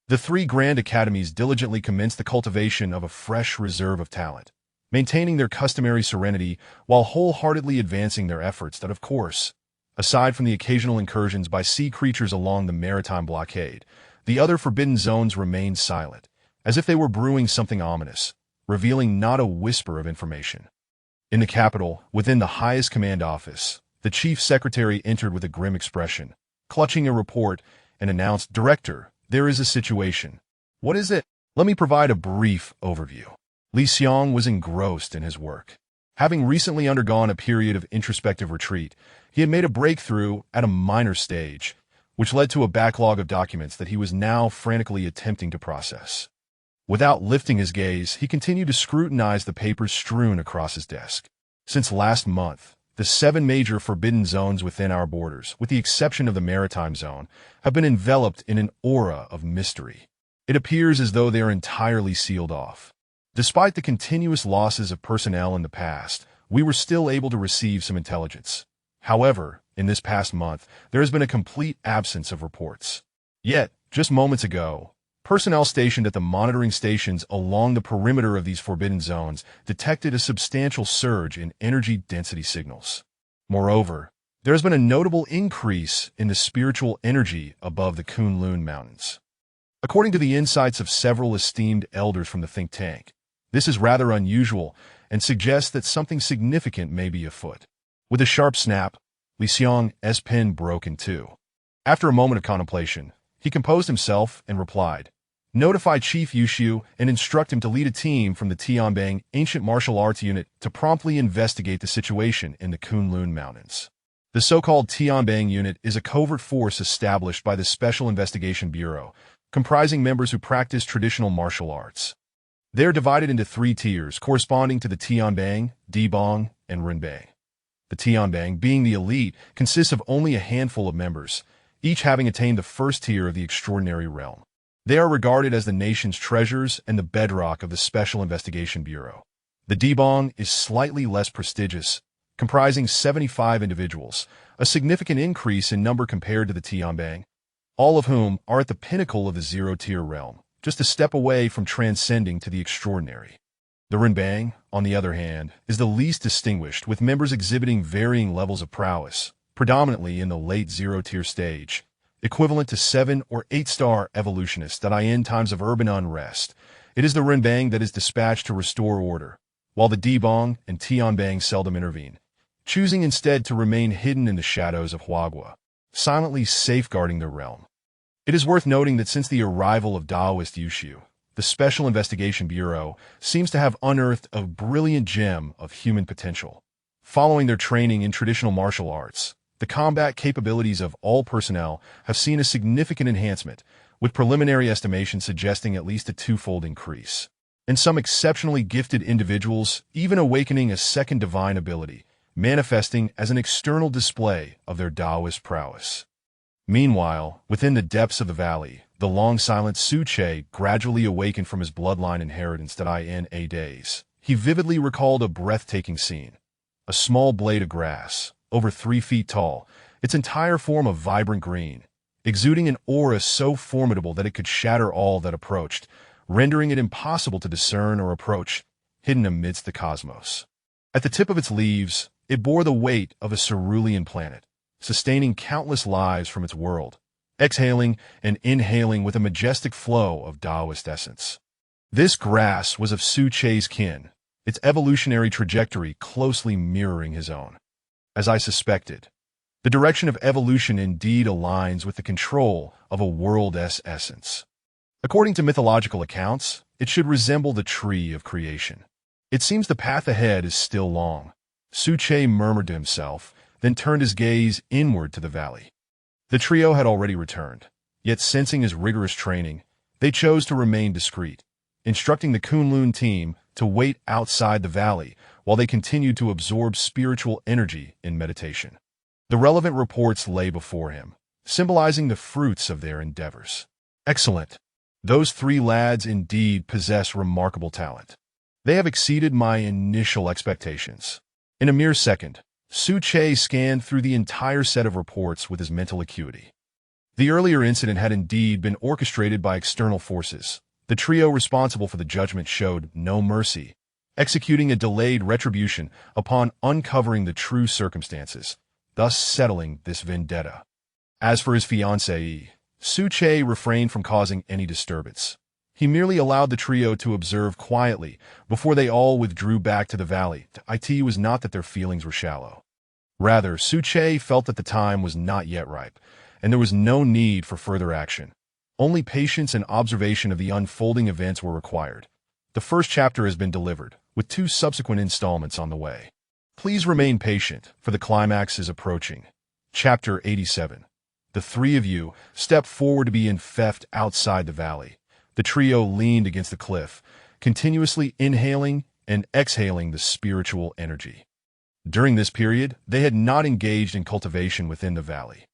The three grand academies diligently commenced the cultivation of a fresh reserve of talent, maintaining their customary serenity while wholeheartedly advancing their efforts that, of course, aside from the occasional incursions by sea creatures along the maritime blockade, the other forbidden zones remained silent, as if they were brewing something ominous, revealing not a whisper of information. In the capital, within the highest command office, the chief secretary entered with a grim expression, clutching a report, and announced, "Director, there is a situation." "What is it?" "Let me provide a brief overview." Li Xiang was engrossed in his work. Having recently undergone a period of introspective retreat, he had made a breakthrough at a minor stage, which led to a backlog of documents that he was now frantically attempting to process. Without lifting his gaze, he continued to scrutinize the papers strewn across his desk. Since last month, the 7 major forbidden zones within our borders, with the exception of the maritime zone, have been enveloped in an aura of mystery. It appears as though they are entirely sealed off. Despite the continuous losses of personnel in the past, we were still able to receive some intelligence. However, in this past month, there has been a complete absence of reports. Yet, just moments ago, personnel stationed at the monitoring stations along the perimeter of these forbidden zones detected a substantial surge in energy density signals. Moreover, there has been a notable increase in the spiritual energy above the Kunlun Mountains. According to the insights of several esteemed elders from the think tank, this is rather unusual and suggests that something significant may be afoot. With a sharp snap, Li Xiang's pen broke in two. After a moment of contemplation, he composed himself and replied, "Notify Chief Yushu and instruct him to lead a team from the Tianbang Ancient Martial Arts Unit to promptly investigate the situation in the Kunlun Mountains." The so-called Tianbang Unit is a covert force established by the Special Investigation Bureau, comprising members who practice traditional martial arts. They are divided into 3 tiers corresponding to the Tianbang, Dibang, and Renbang. The Tianbang, being the elite, consists of only a handful of members, each having attained the first tier of the extraordinary realm. They are regarded as the nation's treasures and the bedrock of the Special Investigation Bureau. The Dibang is slightly less prestigious, comprising 75 individuals, a significant increase in number compared to the Tianbang, all of whom are at the pinnacle of the zero-tier realm, just a step away from transcending to the extraordinary. The Renbang, on the other hand, is the least distinguished, with members exhibiting varying levels of prowess, predominantly in the late zero-tier stage, equivalent to 7- or 8-star evolutionists that in times of urban unrest. It is the Renbang that is dispatched to restore order, while the Dibang and Tianbang seldom intervene, choosing instead to remain hidden in the shadows of Huagua, silently safeguarding their realm. It is worth noting that since the arrival of Taoist Yushu, the Special Investigation Bureau seems to have unearthed a brilliant gem of human potential. Following their training in traditional martial arts, the combat capabilities of all personnel have seen a significant enhancement, with preliminary estimations suggesting at least a 2-fold increase. And some exceptionally gifted individuals even awakening a second divine ability, manifesting as an external display of their Taoist prowess. Meanwhile, within the depths of the valley, the long-silent Su Che gradually awakened from his bloodline inheritance that in a days. He vividly recalled a breathtaking scene. A small blade of grass, over 3 feet tall, its entire form of vibrant green, exuding an aura so formidable that it could shatter all that approached, rendering it impossible to discern or approach, hidden amidst the cosmos. At the tip of its leaves, it bore the weight of a cerulean planet, sustaining countless lives from its world, exhaling and inhaling with a majestic flow of Taoist essence. This grass was of Su Che's kin, its evolutionary trajectory closely mirroring his own. As I suspected, the direction of evolution indeed aligns with the control of a world's essence. According to mythological accounts, it should resemble the tree of creation. It seems the path ahead is still long. Suche murmured to himself, then turned his gaze inward to the valley. The trio had already returned, yet sensing his rigorous training, they chose to remain discreet, instructing the Kunlun team to wait outside the valley while they continued to absorb spiritual energy in meditation. The relevant reports lay before him, symbolizing the fruits of their endeavors. Excellent. Those three lads indeed possess remarkable talent. They have exceeded my initial expectations. In a mere second, Suche scanned through the entire set of reports with his mental acuity. The earlier incident had indeed been orchestrated by external forces. The trio responsible for the judgment showed no mercy, executing a delayed retribution upon uncovering the true circumstances, thus settling this vendetta. As for his fiancée, Suche refrained from causing any disturbance. He merely allowed the trio to observe quietly before they all withdrew back to the valley. It was not that their feelings were shallow. Rather, Suche felt that the time was not yet ripe, and there was no need for further action. Only patience and observation of the unfolding events were required. The first chapter has been delivered, with 2 subsequent installments on the way. Please remain patient, for the climax is approaching. Chapter 87. The 3 of you stepped forward to be infeft outside the valley. The trio leaned against the cliff, continuously inhaling and exhaling the spiritual energy. During this period, they had not engaged in cultivation within the valley.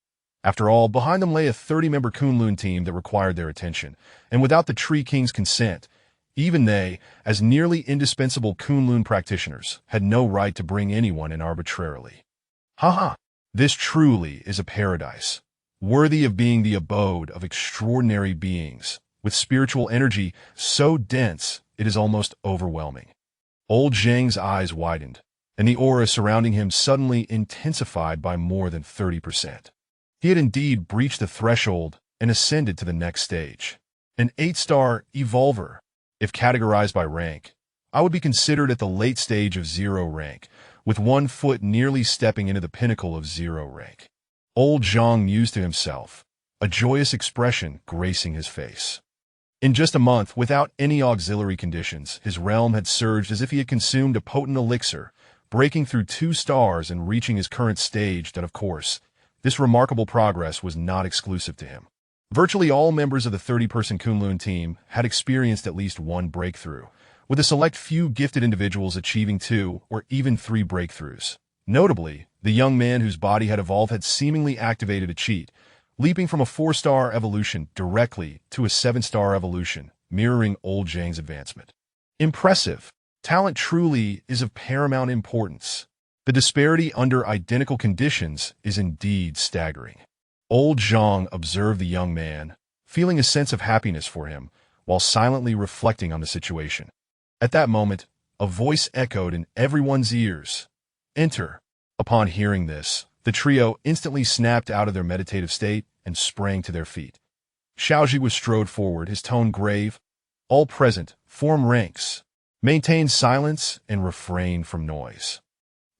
After all, behind them lay a 30-member Kunlun team that required their attention, and without the Tree King's consent, even they, as nearly indispensable Kunlun practitioners, had no right to bring anyone in arbitrarily. Haha! This truly is a paradise, worthy of being the abode of extraordinary beings, with spiritual energy so dense it is almost overwhelming. Old Zhang's eyes widened, and the aura surrounding him suddenly intensified by more than 30%. He had indeed breached the threshold and ascended to the next stage. An 8-star evolver. If categorized by rank, I would be considered at the late stage of 0 rank, with 1 foot nearly stepping into the pinnacle of 0 rank. Old Zhang mused to himself, a joyous expression gracing his face. In just a month, without any auxiliary conditions, his realm had surged as if he had consumed a potent elixir, breaking through 2 stars and reaching his current stage. That, of course, this remarkable progress was not exclusive to him. Virtually all members of the 30-person Kunlun team had experienced at least 1 breakthrough, with a select few gifted individuals achieving 2 or even 3 breakthroughs. Notably, the young man whose body had evolved had seemingly activated a cheat, leaping from a 4-star evolution directly to a 7-star evolution, mirroring Old Zhang's advancement. Impressive. Talent truly is of paramount importance. The disparity under identical conditions is indeed staggering. Old Zhang observed the young man, feeling a sense of happiness for him, while silently reflecting on the situation. At that moment, a voice echoed in everyone's ears. Enter. Upon hearing this, the trio instantly snapped out of their meditative state and sprang to their feet. Xiaoji strode forward, his tone grave. All present, form ranks. Maintain silence and refrain from noise.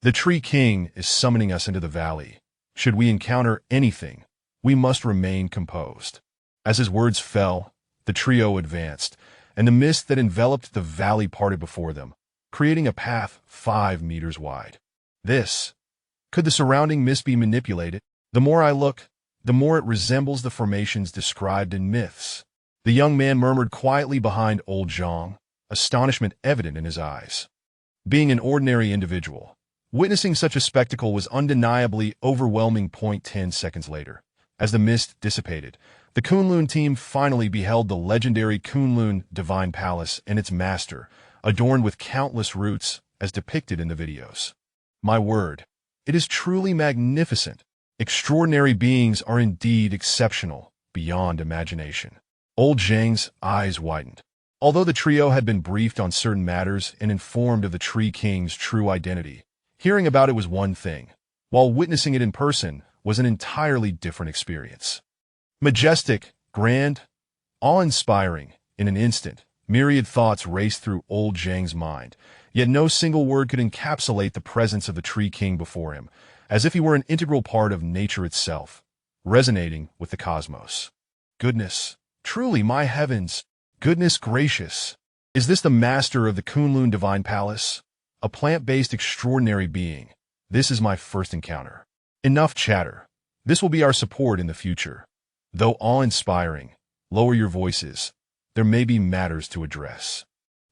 The Tree King is summoning us into the valley. Should we encounter anything, we must remain composed. As his words fell, the trio advanced, and the mist that enveloped the valley parted before them, creating a path 5 meters wide. Could the surrounding mist be manipulated? The more I look, the more it resembles the formations described in myths. The young man murmured quietly behind Old Zhang, astonishment evident in his eyes. Being an ordinary individual, witnessing such a spectacle was undeniably overwhelming. 10 seconds later, as the mist dissipated, the Kunlun team finally beheld the legendary Kunlun Divine Palace and its master, adorned with countless roots as depicted in the videos. My word, it is truly magnificent. Extraordinary beings are indeed exceptional, beyond imagination. Old Zhang's eyes widened. Although the trio had been briefed on certain matters and informed of the Tree King's true identity, hearing about it was one thing, while witnessing it in person was an entirely different experience. Majestic, grand, awe-inspiring. In an instant, myriad thoughts raced through Old Zhang's mind, Yet no single word could encapsulate the presence of the Tree King before him, as if he were an integral part of nature itself, resonating with the cosmos. Goodness, truly, my heavens, goodness gracious. Is this the master of the Kunlun Divine Palace? A plant-based extraordinary being. This is my first encounter. Enough chatter. This will be our support in the future. Though awe-inspiring, lower your voices. There may be matters to address.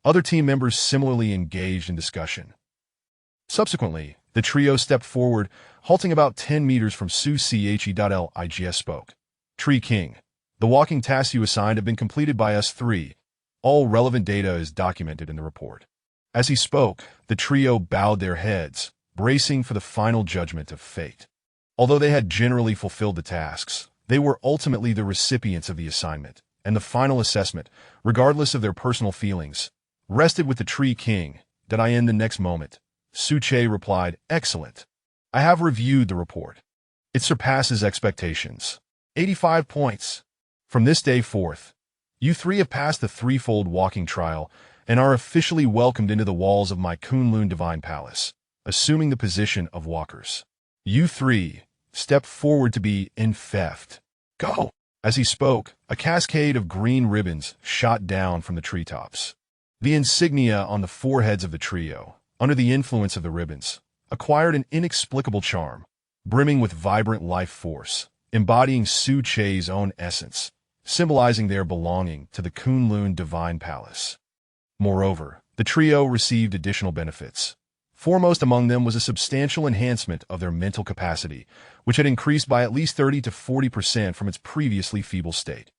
Other team members similarly engaged in discussion. Subsequently, the trio stepped forward, halting about 10 meters from Su Che.Ligs spoke. Tree King, the walking tasks you assigned have been completed by us three. All relevant data is documented in the report. As he spoke, the trio bowed their heads, bracing for the final judgment of fate. Although they had generally fulfilled the tasks, they were ultimately the recipients of the assignment, and the final assessment, regardless of their personal feelings, rested with the Tree King. Did I end the next moment? Su Che replied, excellent. I have reviewed the report. It surpasses expectations. 85 points. From this day forth, you three have passed the threefold walking trial and are officially welcomed into the walls of my Kunlun Divine Palace, assuming the position of walkers. You three step forward to be infeft. Go! As he spoke, a cascade of green ribbons shot down from the treetops. The insignia on the foreheads of the trio, under the influence of the ribbons, acquired an inexplicable charm, brimming with vibrant life force, embodying Su Che's own essence, symbolizing their belonging to the Kunlun Divine Palace. Moreover, the trio received additional benefits. Foremost among them was a substantial enhancement of their mental capacity, which had increased by at least 30 to 40% from its previously feeble state.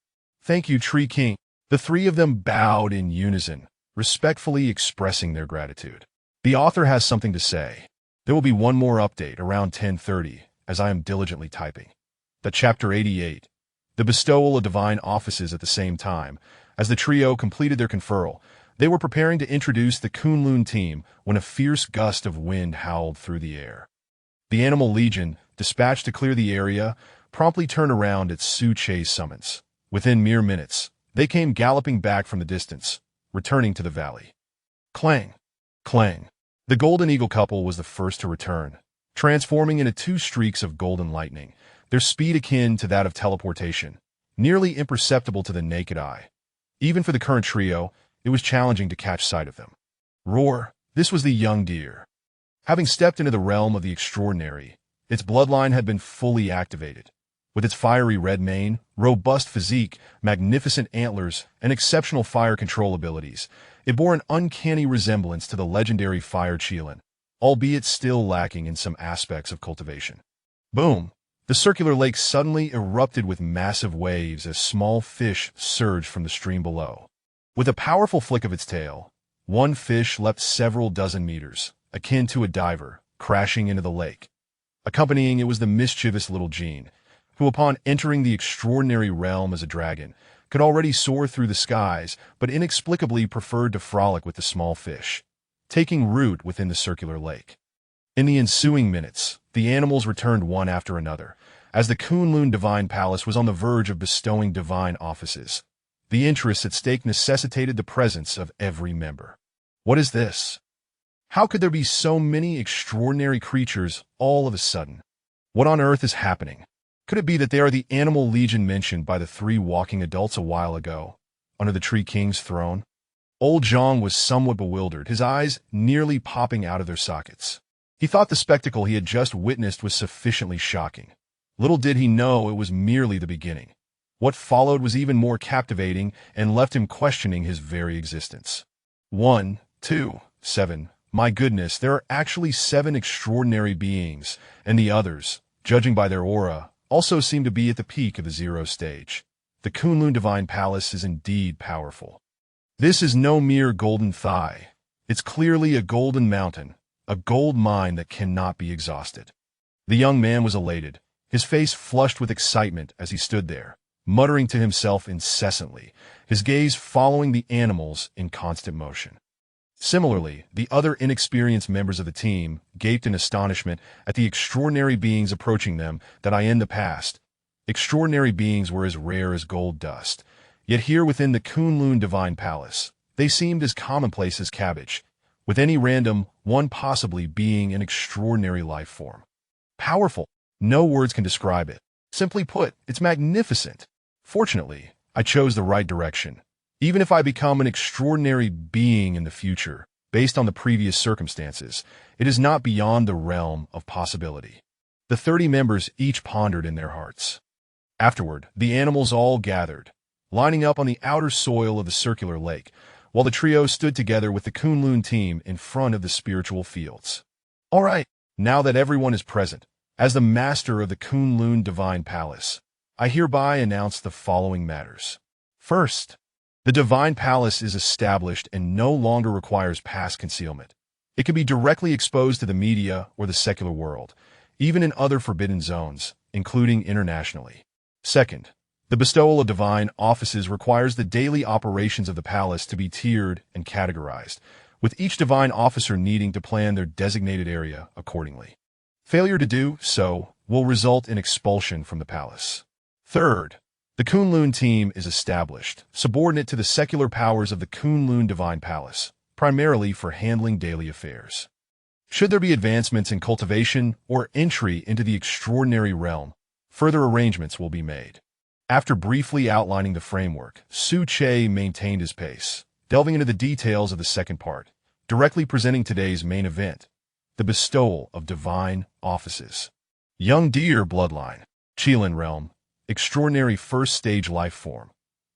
Thank you, Tree King. The three of them bowed in unison, respectfully expressing their gratitude. The author has something to say. There will be one more update around 10:30, as I am diligently typing. The Chapter 88. The bestowal of divine offices at the same time. As the trio completed their conferral, they were preparing to introduce the Kunlun team when a fierce gust of wind howled through the air. The Animal Legion, dispatched to clear the area, promptly turned around at Su Che's summons. Within mere minutes, they came galloping back from the distance, returning to the valley. Clang! Clang! The Golden Eagle couple was the first to return, transforming into two streaks of golden lightning, their speed akin to that of teleportation, nearly imperceptible to the naked eye. Even for the current trio, it was challenging to catch sight of them. Roar! This was the young deer. Having stepped into the realm of the extraordinary, its bloodline had been fully activated. With its fiery red mane, robust physique, magnificent antlers, and exceptional fire control abilities, it bore an uncanny resemblance to the legendary Fire Cheelin, albeit still lacking in some aspects of cultivation. Boom! The circular lake suddenly erupted with massive waves as small fish surged from the stream below. With a powerful flick of its tail, one fish leapt several dozen meters, akin to a diver, crashing into the lake. Accompanying it was the mischievous little Jean, who upon entering the extraordinary realm as a dragon, could already soar through the skies, but inexplicably preferred to frolic with the small fish, taking root within the circular lake. In the ensuing minutes, the animals returned one after another, as the Kunlun Divine Palace was on the verge of bestowing divine offices. The interests at stake necessitated the presence of every member. What is this? How could there be so many extraordinary creatures all of a sudden? What on earth is happening? Could it be that they are the Animal Legion mentioned by the three walking adults a while ago, under the Tree King's throne? Old Zhang was somewhat bewildered, his eyes nearly popping out of their sockets. He thought the spectacle he had just witnessed was sufficiently shocking. Little did he know it was merely the beginning. What followed was even more captivating and left him questioning his very existence. 1, 2, 7. My goodness, there are actually 7 extraordinary beings, and the others, judging by their aura, also seem to be at the peak of the 0 stage. The Kunlun Divine Palace is indeed powerful. This is no mere golden thigh. It's clearly a golden mountain, a gold mine that cannot be exhausted. The young man was elated, his face flushed with excitement as he stood there, muttering to himself incessantly, his gaze following the animals in constant motion. Similarly, the other inexperienced members of the team gaped in astonishment at the extraordinary beings approaching them that in the past. Extraordinary beings were as rare as gold dust, yet here within the Kunlun Divine Palace, they seemed as commonplace as cabbage, with any random one possibly being an extraordinary life form. Powerful. No words can describe it. Simply put, it's magnificent. Fortunately, I chose the right direction. Even if I become an extraordinary being in the future, based on the previous circumstances, it is not beyond the realm of possibility. The 30 members each pondered in their hearts. Afterward, the animals all gathered, lining up on the outer soil of the circular lake, while the trio stood together with the Kunlun team in front of the spiritual fields. All right, now that everyone is present, as the master of the Kunlun Divine Palace, I hereby announce the following matters. First, the Divine Palace is established and no longer requires past concealment. It can be directly exposed to the media or the secular world, even in other forbidden zones, including internationally. Second, the bestowal of divine offices requires the daily operations of the palace to be tiered and categorized, with each divine officer needing to plan their designated area accordingly. Failure to do so will result in expulsion from the palace. Third, the Kunlun team is established, subordinate to the secular powers of the Kunlun Divine Palace, primarily for handling daily affairs. Should there be advancements in cultivation or entry into the extraordinary realm, further arrangements will be made. After briefly outlining the framework, Su Che maintained his pace, delving into the details of the second part, directly presenting today's main event, the bestowal of divine offices. Young deer bloodline, Qilin realm, extraordinary first-stage life form.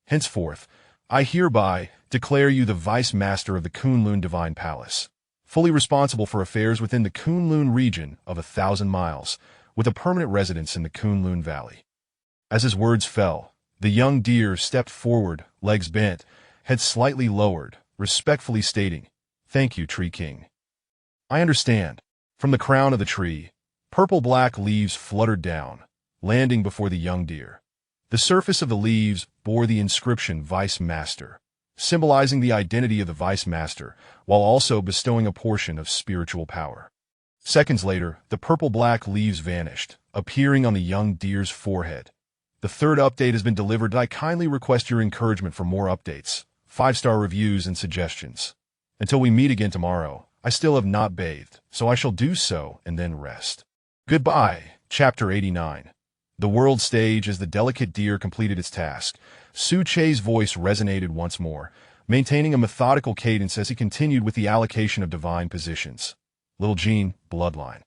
Henceforth, I hereby declare you the Vice Master of the Kunlun Divine Palace, fully responsible for affairs within the Kunlun region of 1,000 miles, with a permanent residence in the Kunlun Valley. As his words fell, the young deer stepped forward, legs bent, head slightly lowered, respectfully stating, "Thank you, Tree King." I understand. From the crown of the tree, purple-black leaves fluttered down, landing before the young deer. The surface of the leaves bore the inscription Vice Master, symbolizing the identity of the Vice Master, while also bestowing a portion of spiritual power. Seconds later, the purple-black leaves vanished, appearing on the young deer's forehead. The third update has been delivered, and I kindly request your encouragement for more updates, 5-star reviews, and suggestions. Until we meet again tomorrow, I still have not bathed, so I shall do so and then rest. Goodbye. Chapter 89. The world stage. As the delicate deer completed its task, Su Che's voice resonated once more, maintaining a methodical cadence as he continued with the allocation of divine positions. Little Jean, bloodline.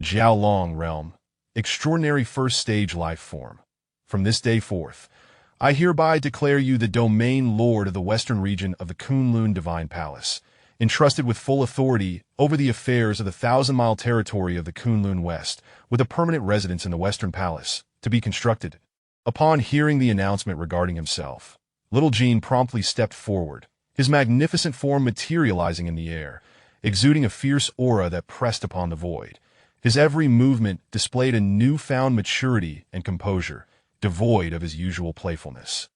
Jiao Long realm, extraordinary first-stage life form. From this day forth, I hereby declare you the domain lord of the western region of the Kunlun Divine Palace, entrusted with full authority over the affairs of the 1,000-mile territory of the Kunlun West, with a permanent residence in the Western Palace, to be constructed. Upon hearing the announcement regarding himself, Little Jean promptly stepped forward, his magnificent form materializing in the air, exuding a fierce aura that pressed upon the void. His every movement displayed a newfound maturity and composure, devoid of his usual playfulness.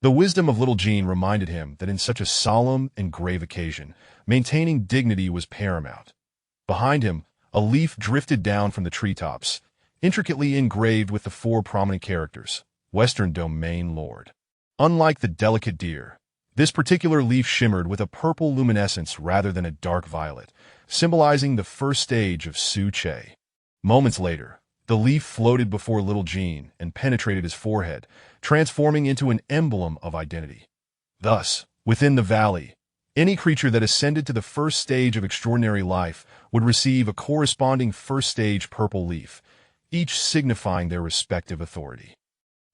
The wisdom of Little Jean reminded him that in such a solemn and grave occasion, maintaining dignity was paramount. Behind him, a leaf drifted down from the treetops, intricately engraved with the 4 prominent characters, Western Domain Lord. Unlike the delicate deer, this particular leaf shimmered with a purple luminescence rather than a dark violet, symbolizing the first stage of Su Che. Moments later, the leaf floated before Little Jean and penetrated his forehead, transforming into an emblem of identity. Thus, within the valley, any creature that ascended to the first stage of extraordinary life would receive a corresponding first-stage purple leaf, each signifying their respective authority.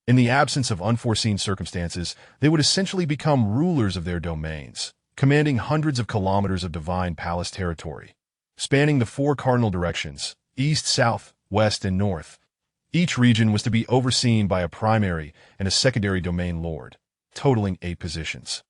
In the absence of unforeseen circumstances, they would essentially become rulers of their domains, commanding hundreds of kilometers of divine palace territory, spanning the 4 cardinal directions, east, south, west, and north. Each region was to be overseen by a primary and a secondary domain lord, totaling 8 positions.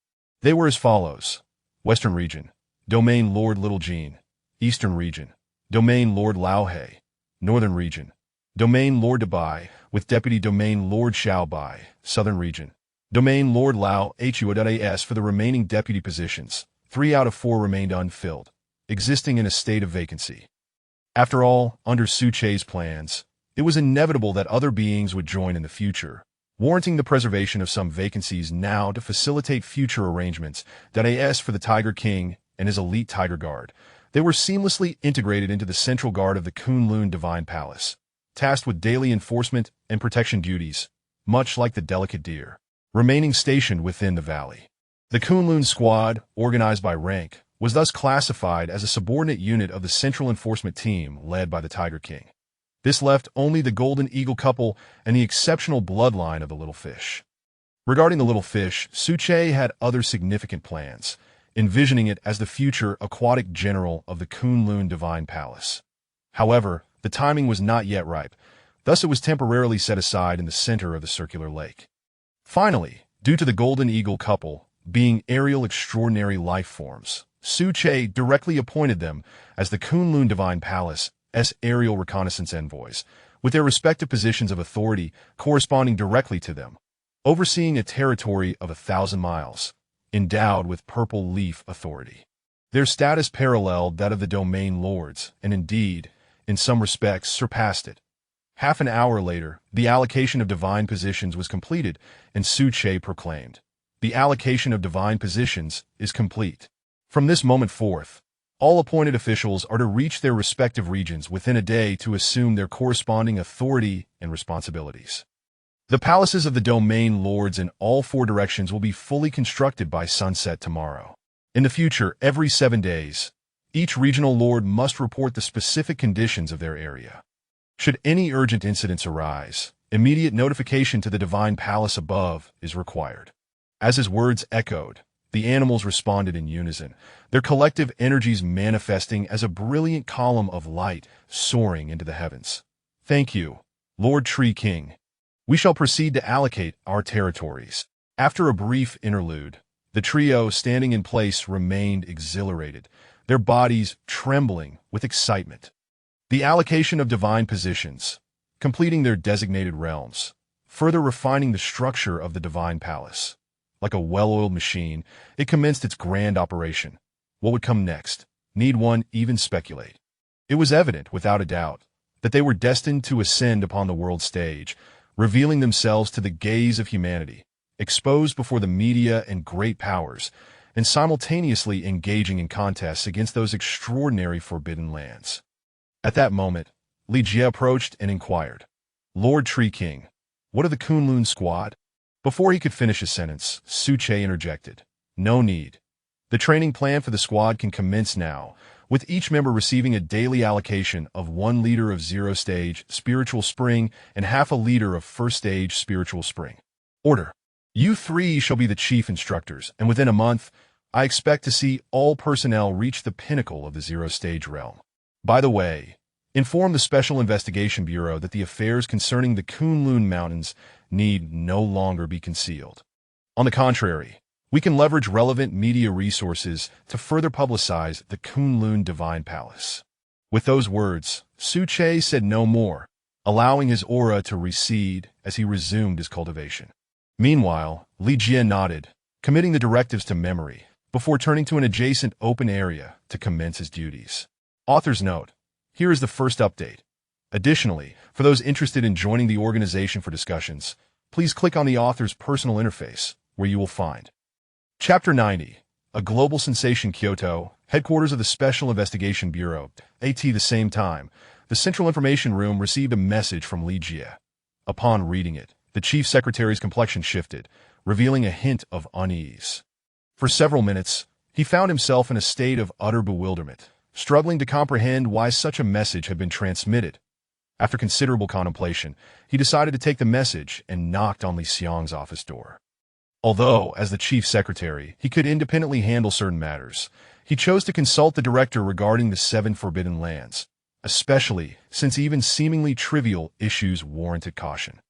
They were as follows: Western region, Domain Lord Little Jean; Eastern region, Domain Lord Lao He; Northern region, Domain Lord Dabai, with Deputy Domain Lord Xiao Bai; Southern region, Domain Lord Lao Huas. For the remaining deputy positions, 3 out of 4 remained unfilled, existing in a state of vacancy. After all, under Su Che's plans, it was inevitable that other beings would join in the future, warranting the preservation of some vacancies now to facilitate future arrangements, that is for the Tiger King and his elite Tiger Guard. They were seamlessly integrated into the central guard of the Kunlun Divine Palace, tasked with daily enforcement and protection duties, much like the delicate deer, remaining stationed within the valley. The Kunlun Squad, organized by rank, was thus classified as a subordinate unit of the Central Enforcement Team led by the Tiger King. This left only the Golden Eagle couple and the exceptional bloodline of the Little Fish. Regarding the Little Fish, Suche had other significant plans, envisioning it as the future aquatic general of the Kunlun Divine Palace. However, the timing was not yet ripe, thus it was temporarily set aside in the center of the circular lake. Finally, due to the Golden Eagle couple being aerial extraordinary life forms, Suche directly appointed them as the Kunlun Divine Palace's aerial reconnaissance envoys, with their respective positions of authority corresponding directly to them, overseeing a territory of 1,000 miles, endowed with purple leaf authority. Their status paralleled that of the domain lords, and indeed, in some respects, surpassed it. Half an hour later, the allocation of divine positions was completed, and Suche proclaimed, "The allocation of divine positions is complete. From this moment forth, all appointed officials are to reach their respective regions within a day to assume their corresponding authority and responsibilities. The palaces of the domain lords in all 4 directions will be fully constructed by sunset tomorrow. In the future, every 7 days, each regional lord must report the specific conditions of their area. Should any urgent incidents arise, immediate notification to the divine palace above is required." As his words echoed, the animals responded in unison, their collective energies manifesting as a brilliant column of light soaring into the heavens. "Thank you, Lord Tree King. We shall proceed to allocate our territories." After a brief interlude, the trio standing in place remained exhilarated, their bodies trembling with excitement. The allocation of divine positions, completing their designated realms, further refining the structure of the divine palace. Like a well-oiled machine, it commenced its grand operation. What would come next? Need one even speculate? It was evident, without a doubt, that they were destined to ascend upon the world stage, revealing themselves to the gaze of humanity, exposed before the media and great powers, and simultaneously engaging in contests against those extraordinary forbidden lands. At that moment, Li Jie approached and inquired, "Lord Tree King, what of the Kunlun Squad?" Before he could finish his sentence, Suche interjected, "No need. The training plan for the squad can commence now, with each member receiving a daily allocation of 1 liter of 0 stage spiritual spring and half a liter of 1st stage spiritual spring. Order. You 3 shall be the chief instructors, and within a month, I expect to see all personnel reach the pinnacle of the 0 stage realm. By the way, inform the Special Investigation Bureau that the affairs concerning the Kunlun Mountains need no longer be concealed. On the contrary, we can leverage relevant media resources to further publicize the Kunlun Divine Palace." With those words, Suche said no more, allowing his aura to recede as he resumed his cultivation. Meanwhile, Li Jie nodded, committing the directives to memory, before turning to an adjacent open area to commence his duties. Author's note: here is the first update. Additionally, for those interested in joining the organization for discussions, please click on the author's personal interface, where you will find Chapter 90, A Global Sensation Kyoto, Headquarters of the Special Investigation Bureau. At the same time, the Central Information Room received a message from Li Jie. Upon reading it, the Chief Secretary's complexion shifted, revealing a hint of unease. For several minutes, he found himself in a state of utter bewilderment, struggling to comprehend why such a message had been transmitted. After considerable contemplation, he decided to take the message and knocked on Li Xiang's office door. Although, as the chief secretary, he could independently handle certain matters, he chose to consult the director regarding the 7 forbidden lands, especially since even seemingly trivial issues warranted caution.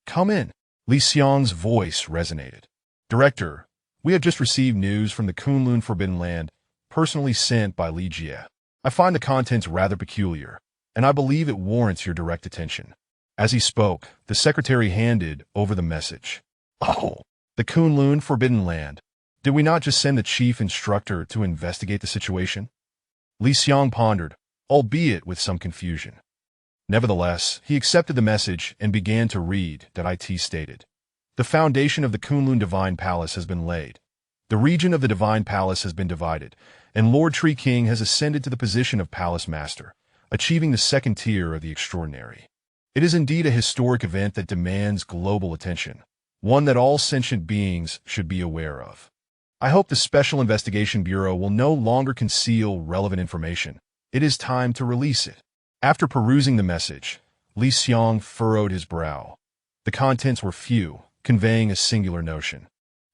"Come in." Li Xiang's voice resonated. "Director, we have just received news from the Kunlun Forbidden Land, personally sent by Li Jie. I find the contents rather peculiar, and I believe it warrants your direct attention." As he spoke, the secretary handed over the message. "Oh, the Kunlun Forbidden Land. Did we not just send the chief instructor to investigate the situation?" Li Xiang pondered, albeit with some confusion. Nevertheless, he accepted the message and began to read that it stated, "The foundation of the Kunlun Divine Palace has been laid. The region of the Divine Palace has been divided, and Lord Tree King has ascended to the position of Palace Master, achieving the second tier of the extraordinary. It is indeed a historic event that demands global attention, one that all sentient beings should be aware of. I hope the Special Investigation Bureau will no longer conceal relevant information. It is time to release it. After perusing the message, Li Xiong furrowed his brow. The contents were few, conveying a singular notion: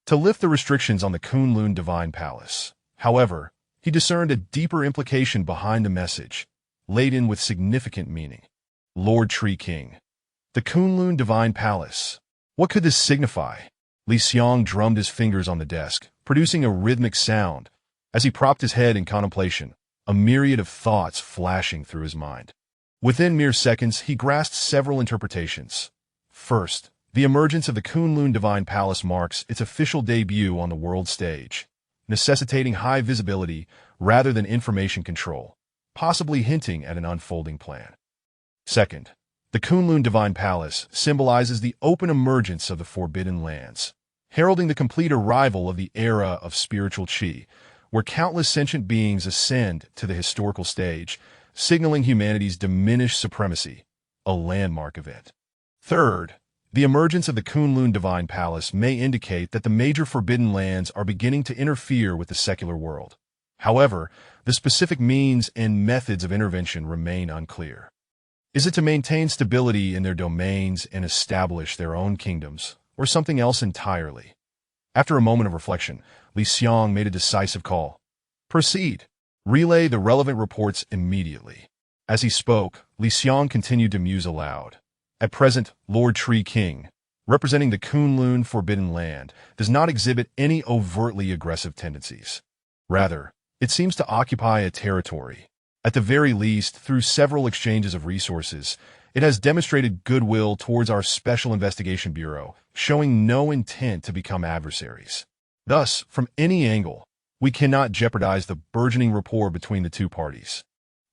to lift the restrictions on the Kunlun Divine Palace. However, he discerned a deeper implication behind the message, laden with significant meaning. Lord Tree King. The Kunlun Divine Palace. What could this signify? Li Xiong drummed his fingers on the desk, producing a rhythmic sound. As he propped his head in contemplation, a myriad of thoughts flashing through his mind. Within mere seconds, he grasped several interpretations. First, the emergence of the Kunlun Divine Palace marks its official debut on the world stage, necessitating high visibility rather than information control, possibly hinting at an unfolding plan. Second, the Kunlun Divine Palace symbolizes the open emergence of the Forbidden Lands, heralding the complete arrival of the era of spiritual qi, where countless sentient beings ascend to the historical stage, signaling humanity's diminished supremacy, a landmark event. Third, the emergence of the Kunlun Divine Palace may indicate that the major Forbidden Lands are beginning to interfere with the secular world. However, the specific means and methods of intervention remain unclear. Is it to maintain stability in their domains and establish their own kingdoms, or something else entirely? After a moment of reflection, Li Xiong made a decisive call. Proceed. Relay the relevant reports immediately. As he spoke, Li Xiong continued to muse aloud. At present, Lord Tree King, representing the Kunlun Forbidden Land, does not exhibit any overtly aggressive tendencies. Rather, it seems to occupy a territory. At the very least, through several exchanges of resources, it has demonstrated goodwill towards our Special Investigation Bureau, showing no intent to become adversaries. Thus, from any angle, we cannot jeopardize the burgeoning rapport between the two parties.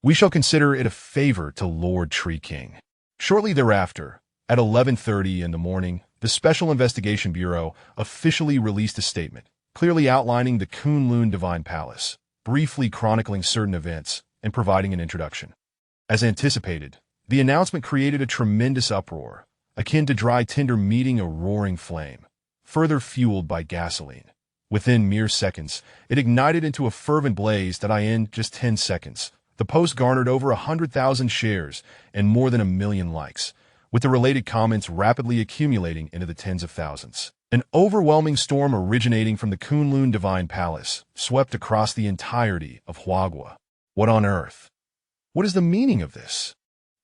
We shall consider it a favor to Lord Tree King. Shortly thereafter, at 11:30 in the morning, the Special Investigation Bureau officially released a statement, clearly outlining the Kunlun Divine Palace, briefly chronicling certain events, and providing an introduction. As anticipated, the announcement created a tremendous uproar, akin to dry tinder meeting a roaring flame, further fueled by gasoline. Within mere seconds, it ignited into a fervent blaze that in just 10 seconds. The post garnered over 100,000 shares and more than 1 million likes, with the related comments rapidly accumulating into the tens of thousands. An overwhelming storm originating from the Kunlun Divine Palace swept across the entirety of Huagua. What on earth? What is the meaning of this?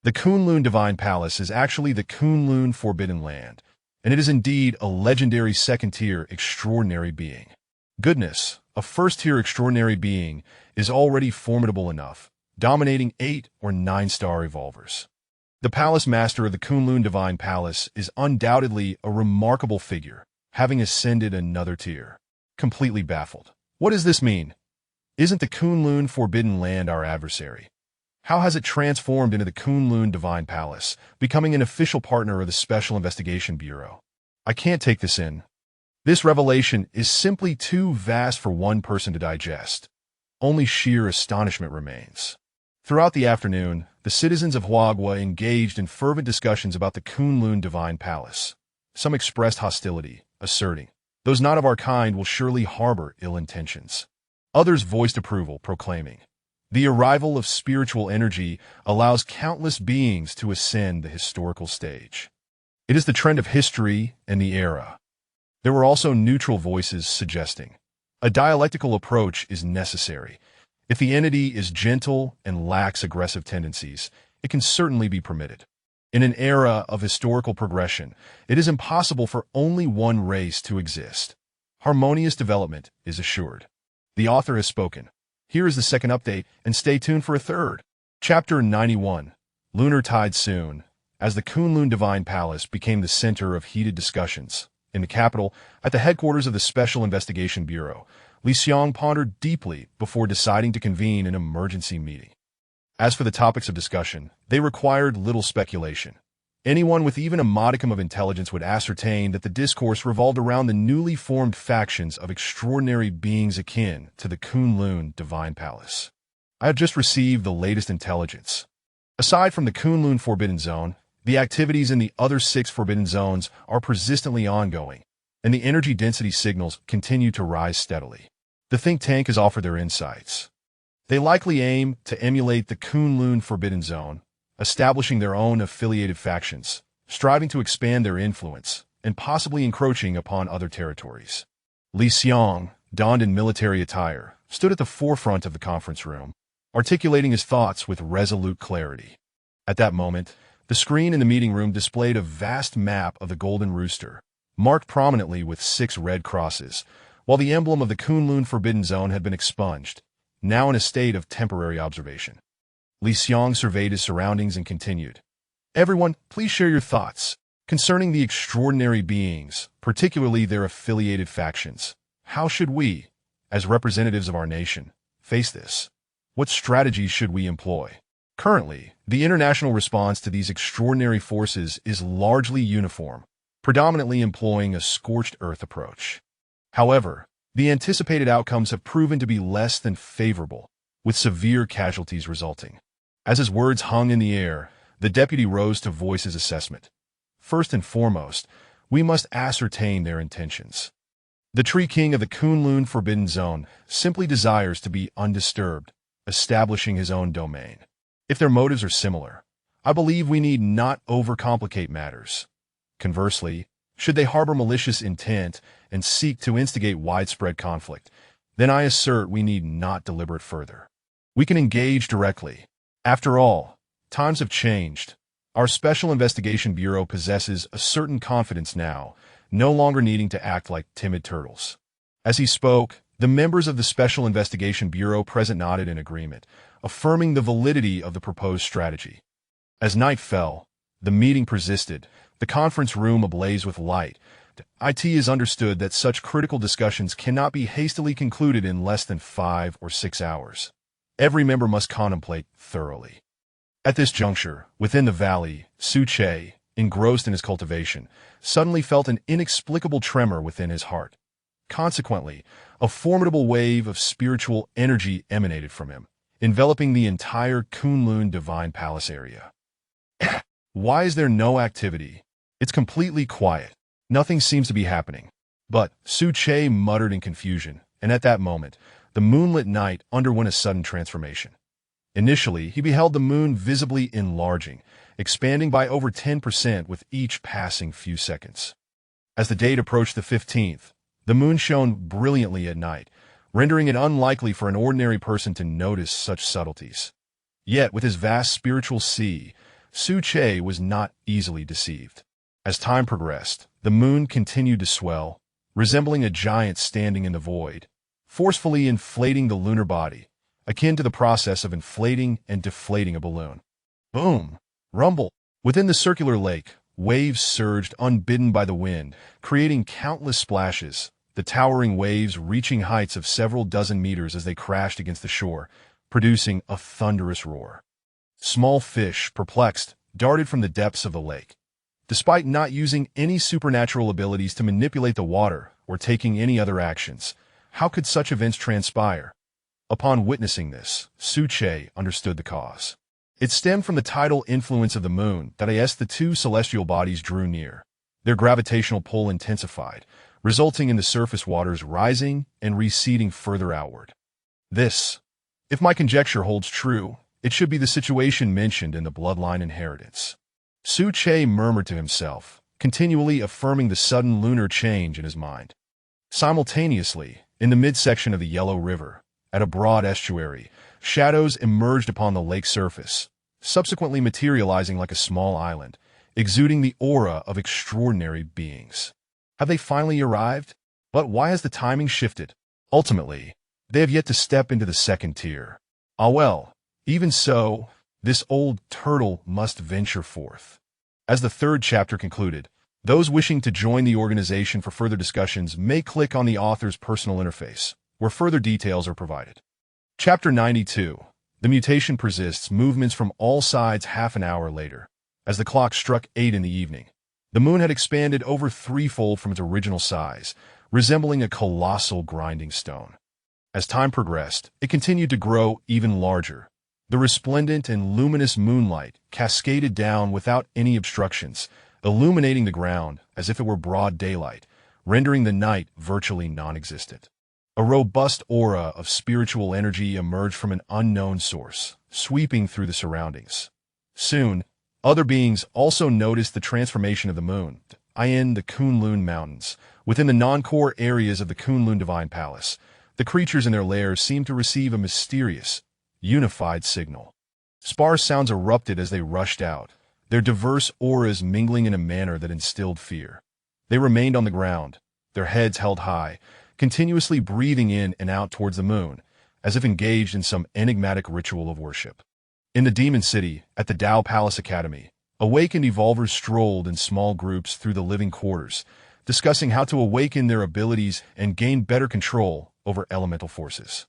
The Kunlun Divine Palace is actually the Kunlun Forbidden Land, and it is indeed a legendary second-tier extraordinary being. Goodness, a first-tier extraordinary being is already formidable enough, dominating 8 or 9-star evolvers. The Palace Master of the Kunlun Divine Palace is undoubtedly a remarkable figure, having ascended another tier. Completely baffled. What does this mean? Isn't the Kunlun Forbidden Land our adversary? How has it transformed into the Kunlun Divine Palace, becoming an official partner of the Special Investigation Bureau? I can't take this in. This revelation is simply too vast for one person to digest. Only sheer astonishment remains. Throughout the afternoon, the citizens of Huagua engaged in fervent discussions about the Kunlun Divine Palace. Some expressed hostility, asserting, "Those not of our kind will surely harbor ill intentions." Others voiced approval, proclaiming, "The arrival of spiritual energy allows countless beings to ascend the historical stage. It is the trend of history and the era." There were also neutral voices suggesting, "A dialectical approach is necessary. If the entity is gentle and lacks aggressive tendencies, it can certainly be permitted. In an era of historical progression, it is impossible for only one race to exist. Harmonious development is assured." The author has spoken. Here is the second update, and stay tuned for a third. Chapter 91. Lunar Tide Soon. As the Kunlun Divine Palace became the center of heated discussions, in the capital, at the headquarters of the Special Investigation Bureau, Li Xiong pondered deeply before deciding to convene an emergency meeting. As for the topics of discussion, they required little speculation. Anyone with even a modicum of intelligence would ascertain that the discourse revolved around the newly formed factions of extraordinary beings akin to the Kunlun Divine Palace. I have just received the latest intelligence. Aside from the Kunlun Forbidden Zone, the activities in the other 6 Forbidden Zones are persistently ongoing, and the energy density signals continue to rise steadily. The think tank has offered their insights. They likely aim to emulate the Kunlun Forbidden Zone, establishing their own affiliated factions, striving to expand their influence, and possibly encroaching upon other territories. Li Xiong, donned in military attire, stood at the forefront of the conference room, articulating his thoughts with resolute clarity. At that moment, the screen in the meeting room displayed a vast map of the Golden Rooster, marked prominently with 6 red crosses, while the emblem of the Kunlun Forbidden Zone had been expunged, now in a state of temporary observation. Li Xiong surveyed his surroundings and continued. Everyone, please share your thoughts concerning the extraordinary beings, particularly their affiliated factions. How should we, as representatives of our nation, face this? What strategies should we employ? Currently, the international response to these extraordinary forces is largely uniform, predominantly employing a scorched earth approach. However, the anticipated outcomes have proven to be less than favorable, with severe casualties resulting. As his words hung in the air, the deputy rose to voice his assessment. First and foremost, we must ascertain their intentions. The Tree King of the Kunlun Forbidden Zone simply desires to be undisturbed, establishing his own domain. If their motives are similar, I believe we need not overcomplicate matters. Conversely, should they harbor malicious intent and seek to instigate widespread conflict, then I assert we need not deliberate further. We can engage directly. After all, times have changed. Our Special Investigation Bureau possesses a certain confidence now, no longer needing to act like timid turtles. As he spoke, the members of the Special Investigation Bureau present nodded in agreement, affirming the validity of the proposed strategy. As night fell, the meeting persisted, the conference room ablaze with light. IT has understood that such critical discussions cannot be hastily concluded in less than 5 or 6 hours. Every member must contemplate thoroughly. At this juncture, within the valley, Su Che, engrossed in his cultivation, suddenly felt an inexplicable tremor within his heart. Consequently, a formidable wave of spiritual energy emanated from him, enveloping the entire Kunlun Divine Palace area. Why is there no activity? It's completely quiet. Nothing seems to be happening. But Su Che muttered in confusion, and at that moment, the moonlit night underwent a sudden transformation. Initially, he beheld the moon visibly enlarging, expanding by over 10% with each passing few seconds. As the date approached the 15th, the moon shone brilliantly at night, rendering it unlikely for an ordinary person to notice such subtleties. Yet, with his vast spiritual sea, Su Che was not easily deceived. As time progressed, the moon continued to swell, resembling a giant standing in the void, forcefully inflating the lunar body, akin to the process of inflating and deflating a balloon. Boom! Rumble! Within the circular lake, waves surged unbidden by the wind, creating countless splashes, the towering waves reaching heights of several dozen meters as they crashed against the shore, producing a thunderous roar. Small fish, perplexed, darted from the depths of the lake. Despite not using any supernatural abilities to manipulate the water or taking any other actions, how could such events transpire? Upon witnessing this, Su Che understood the cause. It stemmed from the tidal influence of the moon that as the 2 celestial bodies drew near. Their gravitational pull intensified, resulting in the surface waters rising and receding further outward. This, if my conjecture holds true, it should be the situation mentioned in the bloodline inheritance. Su Che murmured to himself, continually affirming the sudden lunar change in his mind. Simultaneously, in the midsection of the Yellow River, at a broad estuary, shadows emerged upon the lake's surface, subsequently materializing like a small island, exuding the aura of extraordinary beings. Have they finally arrived? But why has the timing shifted? Ultimately, they have yet to step into the second tier. Ah well, even so, this old turtle must venture forth. As the 3rd chapter concluded, those wishing to join the organization for further discussions may click on the author's personal interface, where further details are provided. Chapter 92. The mutation persists, movements from all sides half an hour later. As the clock struck 8 in the evening, the moon had expanded over threefold from its original size, resembling a colossal grinding stone. As time progressed, it continued to grow even larger. The resplendent and luminous moonlight cascaded down without any obstructions, illuminating the ground as if it were broad daylight, rendering the night virtually non-existent. A robust aura of spiritual energy emerged from an unknown source, sweeping through the surroundings. Soon, other beings also noticed the transformation of the moon, in the Kunlun Mountains. Within the non-core areas of the Kunlun Divine Palace, the creatures in their lairs seemed to receive a mysterious, unified signal. Sparse sounds erupted as they rushed out, their diverse auras mingling in a manner that instilled fear. They remained on the ground, their heads held high, continuously breathing in and out towards the moon, as if engaged in some enigmatic ritual of worship. In the Demon City, at the Tao Palace Academy, awakened evolvers strolled in small groups through the living quarters, discussing how to awaken their abilities and gain better control over elemental forces.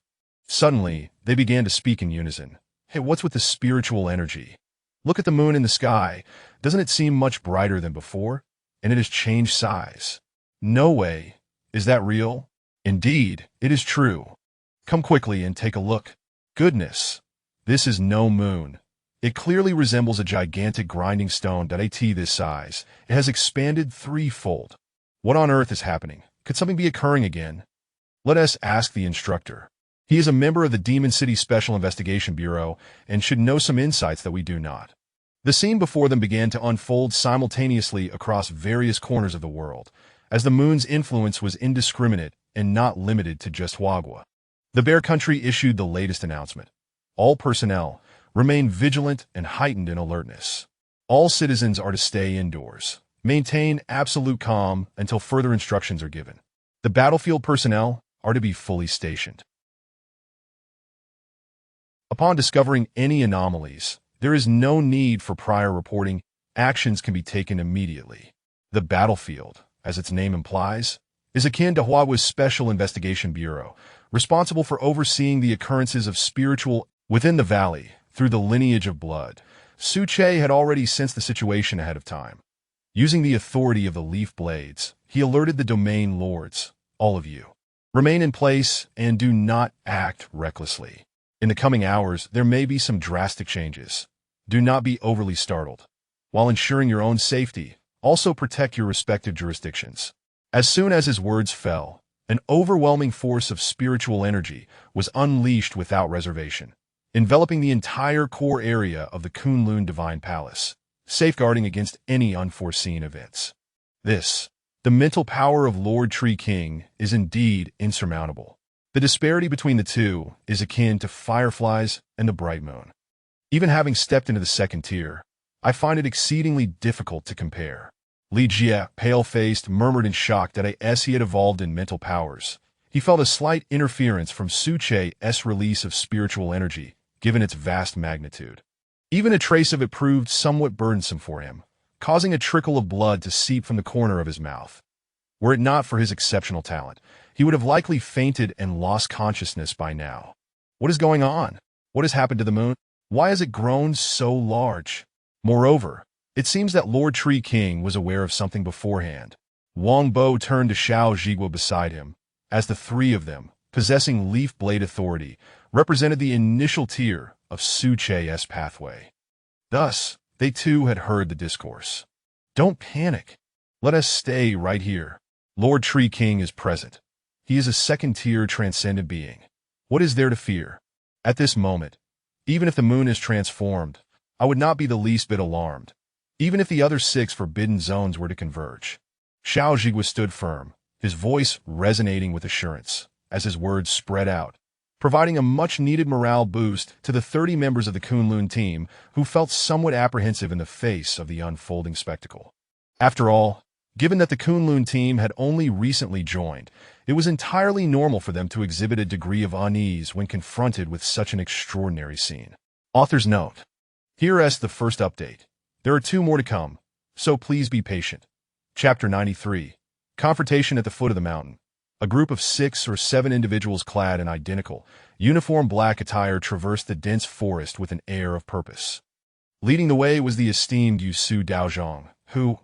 Suddenly, they began to speak in unison. Hey, what's with the spiritual energy? Look at the moon in the sky. Doesn't it seem much brighter than before? And it has changed size. No way. Is that real? Indeed, it is true. Come quickly and take a look. Goodness. This is no moon. It clearly resembles a gigantic grinding stone at this size. It has expanded threefold. What on earth is happening? Could something be occurring again? Let us ask the instructor. He is a member of the Demon City Special Investigation Bureau and should know some insights that we do not. The scene before them began to unfold simultaneously across various corners of the world, as the moon's influence was indiscriminate and not limited to just Wagwa. The Bear Country issued the latest announcement. All personnel remain vigilant and heightened in alertness. All citizens are to stay indoors. Maintain absolute calm until further instructions are given. The battlefield personnel are to be fully stationed. Upon discovering any anomalies, there is no need for prior reporting. Actions can be taken immediately. The battlefield, as its name implies, is akin to Huawei's Special Investigation Bureau, responsible for overseeing the occurrences of spiritual within the valley through the lineage of blood. Su Che had already sensed the situation ahead of time. Using the authority of the leaf blades, he alerted the domain lords, all of you. Remain in place and do not act recklessly. In the coming hours, there may be some drastic changes. Do not be overly startled. While ensuring your own safety, also protect your respective jurisdictions. As soon as his words fell, an overwhelming force of spiritual energy was unleashed without reservation, enveloping the entire core area of the Kunlun Divine Palace, safeguarding against any unforeseen events. The mental power of Lord Tree King is indeed insurmountable. The disparity between the two is akin to fireflies and the bright moon. Even having stepped into the second tier, I find it exceedingly difficult to compare. Li Jie, pale-faced, murmured in shock that as he had evolved in mental powers, he felt a slight interference from Su Che's release of spiritual energy, given its vast magnitude. Even a trace of it proved somewhat burdensome for him, causing a trickle of blood to seep from the corner of his mouth. Were it not for his exceptional talent, he would have likely fainted and lost consciousness by now. What is going on? What has happened to the moon? Why has it grown so large? Moreover, it seems that Lord Tree King was aware of something beforehand. Wang Bo turned to Xiao Zhiguo beside him, as the three of them, possessing leaf blade authority, represented the initial tier of Su Che's pathway. Thus, they too had heard the discourse. Don't panic. Let us stay right here. Lord Tree King is present. He is a second-tier transcendent being. What is there to fear? At this moment, even if the moon is transformed, I would not be the least bit alarmed, even if the other 6 forbidden zones were to converge. Xiao Zhiguo stood firm, his voice resonating with assurance, as his words spread out, providing a much-needed morale boost to the 30 members of the Kunlun team who felt somewhat apprehensive in the face of the unfolding spectacle. After all, given that the Kunlun team had only recently joined, it was entirely normal for them to exhibit a degree of unease when confronted with such an extraordinary scene. Author's note. Here is the first update. There are 2 more to come, so please be patient. Chapter 93. Confrontation at the foot of the mountain. A group of 6 or 7 individuals clad in identical, uniform black attire traversed the dense forest with an air of purpose. Leading the way was the esteemed Yusu Daozhong, who,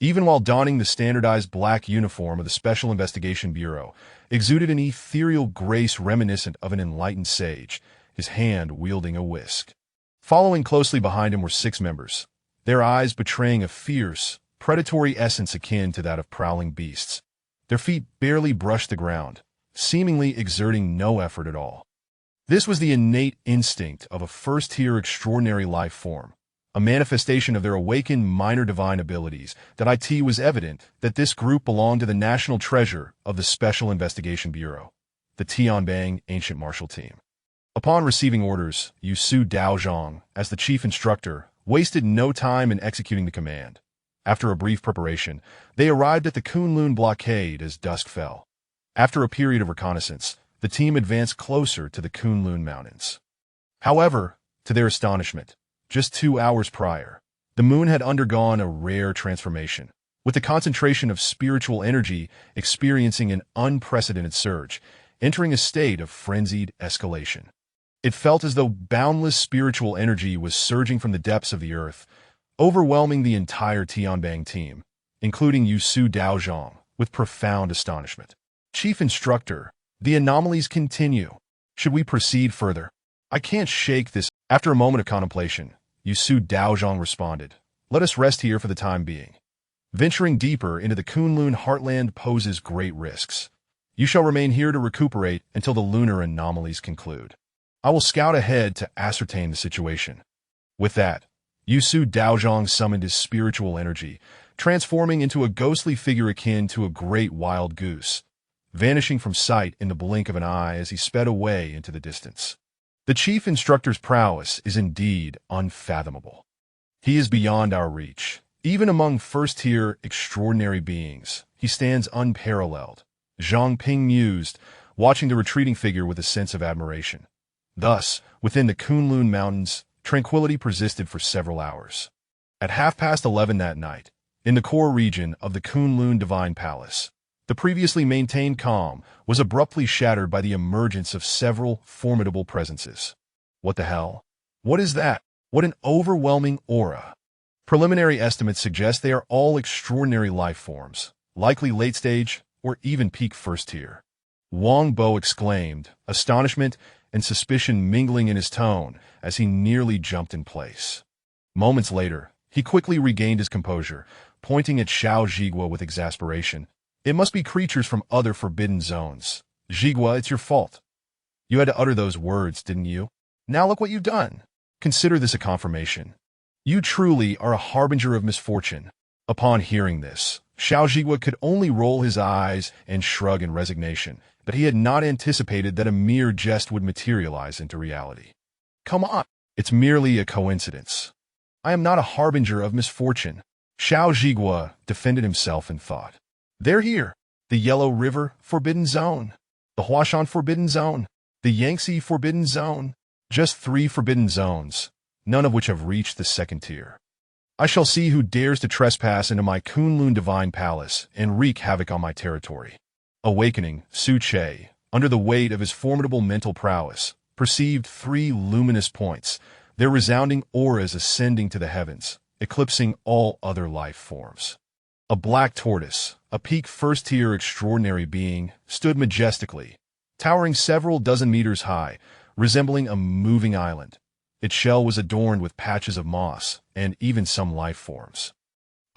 even while donning the standardized black uniform of the Special Investigation Bureau, exuded an ethereal grace reminiscent of an enlightened sage, his hand wielding a whisk. Following closely behind him were 6 members, their eyes betraying a fierce, predatory essence akin to that of prowling beasts. Their feet barely brushed the ground, seemingly exerting no effort at all. This was the innate instinct of a first-tier extraordinary life form, a manifestation of their awakened minor divine abilities. That it was evident that this group belonged to the national treasure of the Special Investigation Bureau, the Tianbang Ancient Martial Team. Upon receiving orders, Yusu Daozhong, as the chief instructor, wasted no time in executing the command. After a brief preparation, they arrived at the Kunlun blockade as dusk fell. After a period of reconnaissance, the team advanced closer to the Kunlun Mountains. However, to their astonishment, just 2 hours prior, the moon had undergone a rare transformation, with the concentration of spiritual energy experiencing an unprecedented surge, entering a state of frenzied escalation. It felt as though boundless spiritual energy was surging from the depths of the earth, overwhelming the entire Tianbang team, including Yusu Daozhong, with profound astonishment. Chief Instructor, the anomalies continue. Should we proceed further? I can't shake this. After a moment of contemplation, Yusu Daozhong responded, "Let us rest here for the time being. Venturing deeper into the Kunlun heartland poses great risks. You shall remain here to recuperate until the lunar anomalies conclude. I will scout ahead to ascertain the situation." With that, Yusu Daozhong summoned his spiritual energy, transforming into a ghostly figure akin to a great wild goose, vanishing from sight in the blink of an eye as he sped away into the distance. The chief instructor's prowess is indeed unfathomable. He is beyond our reach. Even among first-tier extraordinary beings, he stands unparalleled. Zhang Ping mused, watching the retreating figure with a sense of admiration. Thus, within the Kunlun Mountains, tranquility persisted for several hours. At 11:30 that night, in the core region of the Kunlun Divine Palace, the previously maintained calm was abruptly shattered by the emergence of several formidable presences. What the hell? What is that? What an overwhelming aura! Preliminary estimates suggest they are all extraordinary life forms, likely late stage or even peak first tier. Wang Bo exclaimed, astonishment and suspicion mingling in his tone as he nearly jumped in place. Moments later, he quickly regained his composure, pointing at Xiao Zhigua with exasperation. "It must be creatures from other forbidden zones. Zhigua, it's your fault. You had to utter those words, didn't you? Now look what you've done. Consider this a confirmation. You truly are a harbinger of misfortune." Upon hearing this, Xiao Zhigua could only roll his eyes and shrug in resignation, but he had not anticipated that a mere jest would materialize into reality. "Come on, it's merely a coincidence. I am not a harbinger of misfortune." Xiao Zhigua defended himself and thought. "They're here. The Yellow River Forbidden Zone, the Huashan Forbidden Zone, the Yangtze Forbidden Zone. Just 3 forbidden zones, none of which have reached the second tier. I shall see who dares to trespass into my Kunlun Divine Palace and wreak havoc on my territory." Awakening, Su Che, under the weight of his formidable mental prowess, perceived 3 luminous points, their resounding auras ascending to the heavens, eclipsing all other life forms. A black tortoise, a peak first-tier extraordinary being, stood majestically, towering several dozen meters high, resembling a moving island. Its shell was adorned with patches of moss and even some life forms.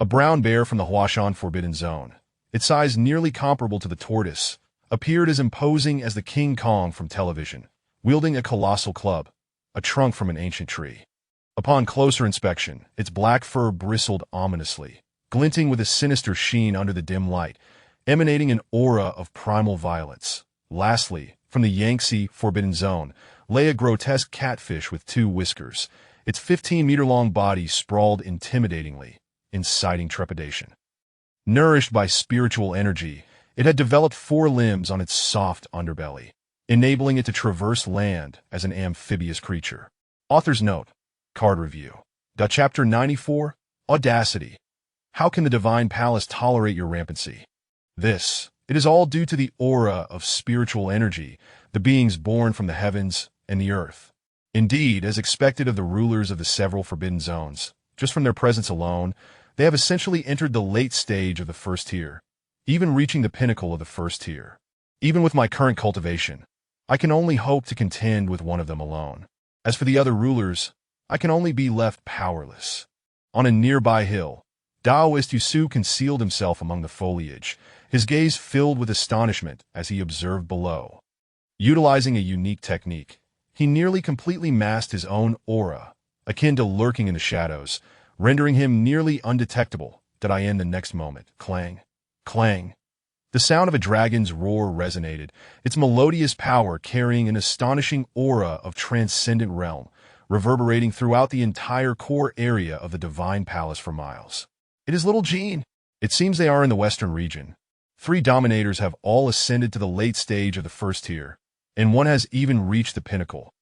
A brown bear from the Huashan Forbidden Zone, its size nearly comparable to the tortoise, appeared as imposing as the King Kong from television, wielding a colossal club, a trunk from an ancient tree. Upon closer inspection, its black fur bristled ominously, glinting with a sinister sheen under the dim light, emanating an aura of primal violence. Lastly, from the Yangtze Forbidden Zone, lay a grotesque catfish with 2 whiskers, its 15-meter-long body sprawled intimidatingly, inciting trepidation. Nourished by spiritual energy, it had developed 4 limbs on its soft underbelly, enabling it to traverse land as an amphibious creature. Author's note, card review. Chapter 94, Audacity. How can the Divine Palace tolerate your rampancy? It is all due to the aura of spiritual energy, the beings born from the heavens and the earth. Indeed, as expected of the rulers of the several forbidden zones, just from their presence alone, they have essentially entered the late stage of the first tier, even reaching the pinnacle of the first tier. Even with my current cultivation, I can only hope to contend with one of them alone. As for the other rulers, I can only be left powerless. On a nearby hill, Taoist Yusu concealed himself among the foliage, his gaze filled with astonishment as he observed below. Utilizing a unique technique, he nearly completely masked his own aura, akin to lurking in the shadows, rendering him nearly undetectable. Did I end the next moment? Clang, clang. The sound of a dragon's roar resonated, its melodious power carrying an astonishing aura of transcendent realm, reverberating throughout the entire core area of the Divine Palace for miles. It is Little Jean. It seems they are in the western region. 3 dominators have all ascended to the late stage of the first tier, and one has even reached the pinnacle.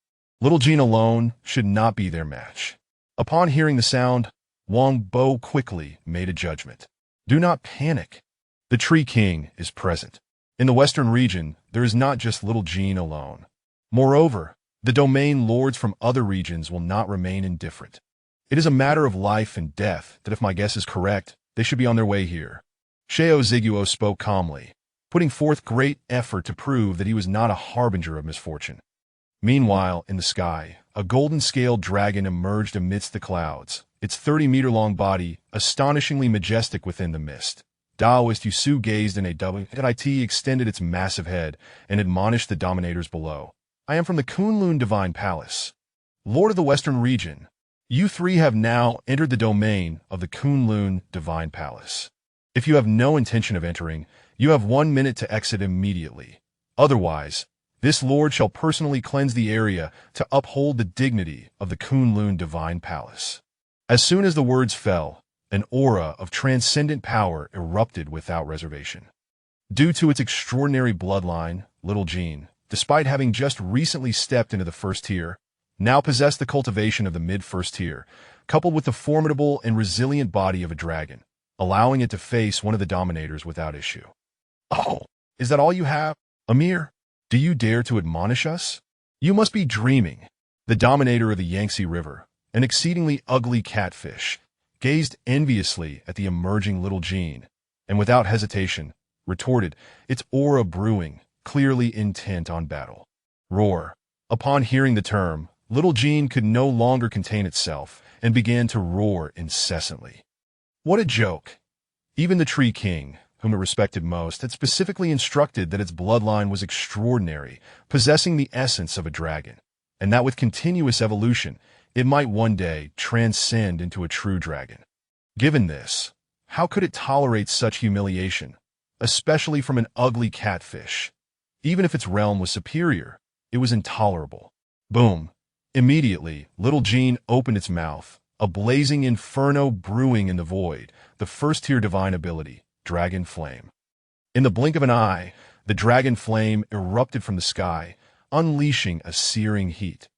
Little Jean alone should not be their match. Upon hearing the sound, Wang Bo quickly made a judgment. Do not panic. The Tree King is present. In the western region, there is not just Little Jean alone. Moreover, the domain lords from other regions will not remain indifferent. It is a matter of life and death that if my guess is correct, they should be on their way here. Sheo Ziguo spoke calmly, putting forth great effort to prove that he was not a harbinger of misfortune. Meanwhile, in the sky, a golden-scaled dragon emerged amidst the clouds, its 30-meter-long body astonishingly majestic within the mist. Taoist Yusu gazed in a WIT extended its massive head and admonished the dominators below. I am from the Kunlun Divine Palace. Lord of the Western Region, you 3 have now entered the domain of the Kunlun Divine Palace. If you have no intention of entering, you have 1 minute to exit immediately. Otherwise, this lord shall personally cleanse the area to uphold the dignity of the Kunlun Divine Palace. As soon as the words fell, an aura of transcendent power erupted without reservation. Due to its extraordinary bloodline, Little Jean, despite having just recently stepped into the first tier, now possessed the cultivation of the mid-first tier, coupled with the formidable and resilient body of a dragon, allowing it to face one of the dominators without issue. Oh, is that all you have, Amir? Do you dare to admonish us? You must be dreaming. The dominator of the Yangtze River, an exceedingly ugly catfish, gazed enviously at the emerging Little Jean, and without hesitation, retorted, its aura brewing, clearly intent on battle. Roar. Upon hearing the term, Little Jean could no longer contain itself and began to roar incessantly. What a joke! Even the Tree King, whom it respected most, had specifically instructed that its bloodline was extraordinary, possessing the essence of a dragon, and that with continuous evolution, it might one day transcend into a true dragon. Given this, how could it tolerate such humiliation, especially from an ugly catfish? Even if its realm was superior, it was intolerable. Boom! Immediately, Little Jean opened its mouth, a blazing inferno brewing in the void, the first-tier divine ability, Dragon Flame. In the blink of an eye, the dragon flame erupted from the sky, unleashing a searing heat.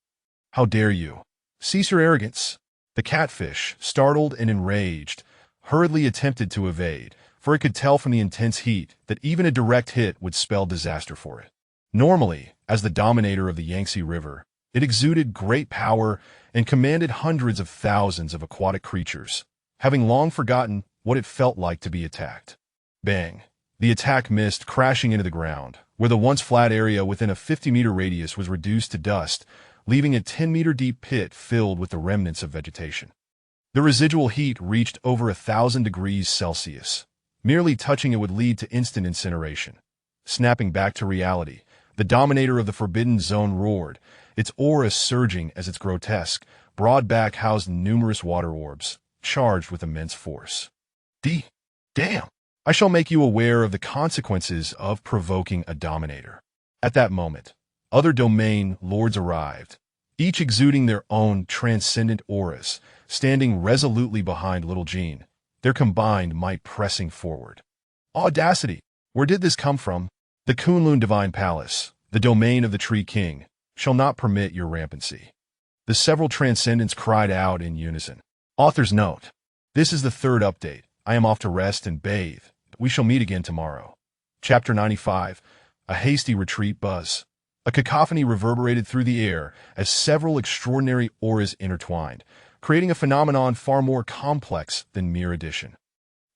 How dare you! Cease your arrogance! The catfish, startled and enraged, hurriedly attempted to evade, for it could tell from the intense heat that even a direct hit would spell disaster for it. Normally, as the dominator of the Yangtze River, it exuded great power and commanded hundreds of thousands of aquatic creatures, having long forgotten what it felt like to be attacked. Bang! The attack missed, crashing into the ground, where the once flat area within a 50-meter radius was reduced to dust, leaving a 10-meter deep pit filled with the remnants of vegetation. The residual heat reached over 1,000 degrees Celsius. Merely touching it would lead to instant incineration. Snapping back to reality, the dominator of the Forbidden Zone roared, its aura surging as its grotesque, broad back housed numerous water orbs, charged with immense force. Damn! I shall make you aware of the consequences of provoking a dominator. At that moment, other domain lords arrived, each exuding their own transcendent auras, standing resolutely behind Little Jean, their combined might pressing forward. Audacity! Where did this come from? The Kunlun Divine Palace, the domain of the Tree King, shall not permit your rampancy. The several transcendents cried out in unison. Author's note. This is the 3rd update. I am off to rest and bathe. We shall meet again tomorrow. Chapter 95. A hasty retreat buzz. A cacophony reverberated through the air as several extraordinary auras intertwined, creating a phenomenon far more complex than mere addition.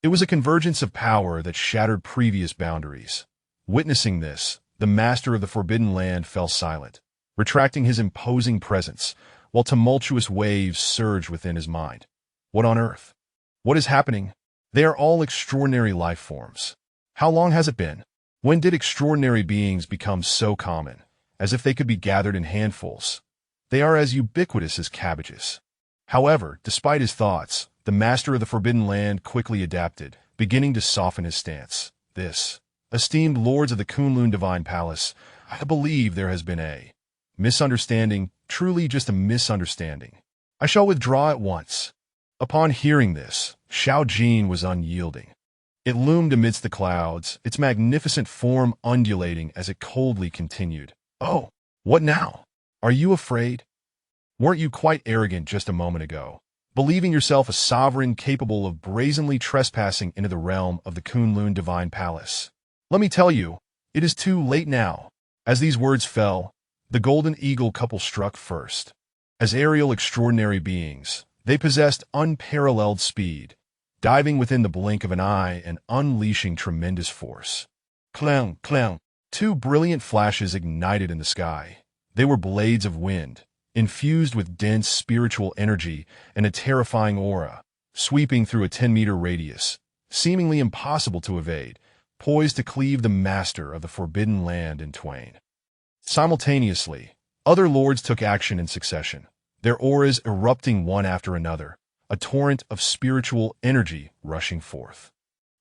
It was a convergence of power that shattered previous boundaries. Witnessing this, the master of the Forbidden Land fell silent, retracting his imposing presence, while tumultuous waves surged within his mind. What on earth? What is happening? They are all extraordinary life forms. How long has it been? When did extraordinary beings become so common, as if they could be gathered in handfuls? They are as ubiquitous as cabbages. However, despite his thoughts, the master of the Forbidden Land quickly adapted, beginning to soften his stance. This, esteemed lords of the Kunlun Divine Palace, I believe there has been a misunderstanding, truly just a misunderstanding. I shall withdraw at once. Upon hearing this, Xiao Jin was unyielding. It loomed amidst the clouds, its magnificent form undulating as it coldly continued. Oh, what now? Are you afraid? Weren't you quite arrogant just a moment ago, believing yourself a sovereign capable of brazenly trespassing into the realm of the Kunlun Divine Palace? Let me tell you, it is too late now. As these words fell, the Golden Eagle couple struck first. As aerial extraordinary beings, they possessed unparalleled speed, diving within the blink of an eye and unleashing tremendous force. Clang, clang. Two brilliant flashes ignited in the sky. They were blades of wind, infused with dense spiritual energy and a terrifying aura, sweeping through a 10-meter radius, seemingly impossible to evade, poised to cleave the master of the Forbidden Land in twain. Simultaneously, other lords took action in succession, their auras erupting one after another, a torrent of spiritual energy rushing forth.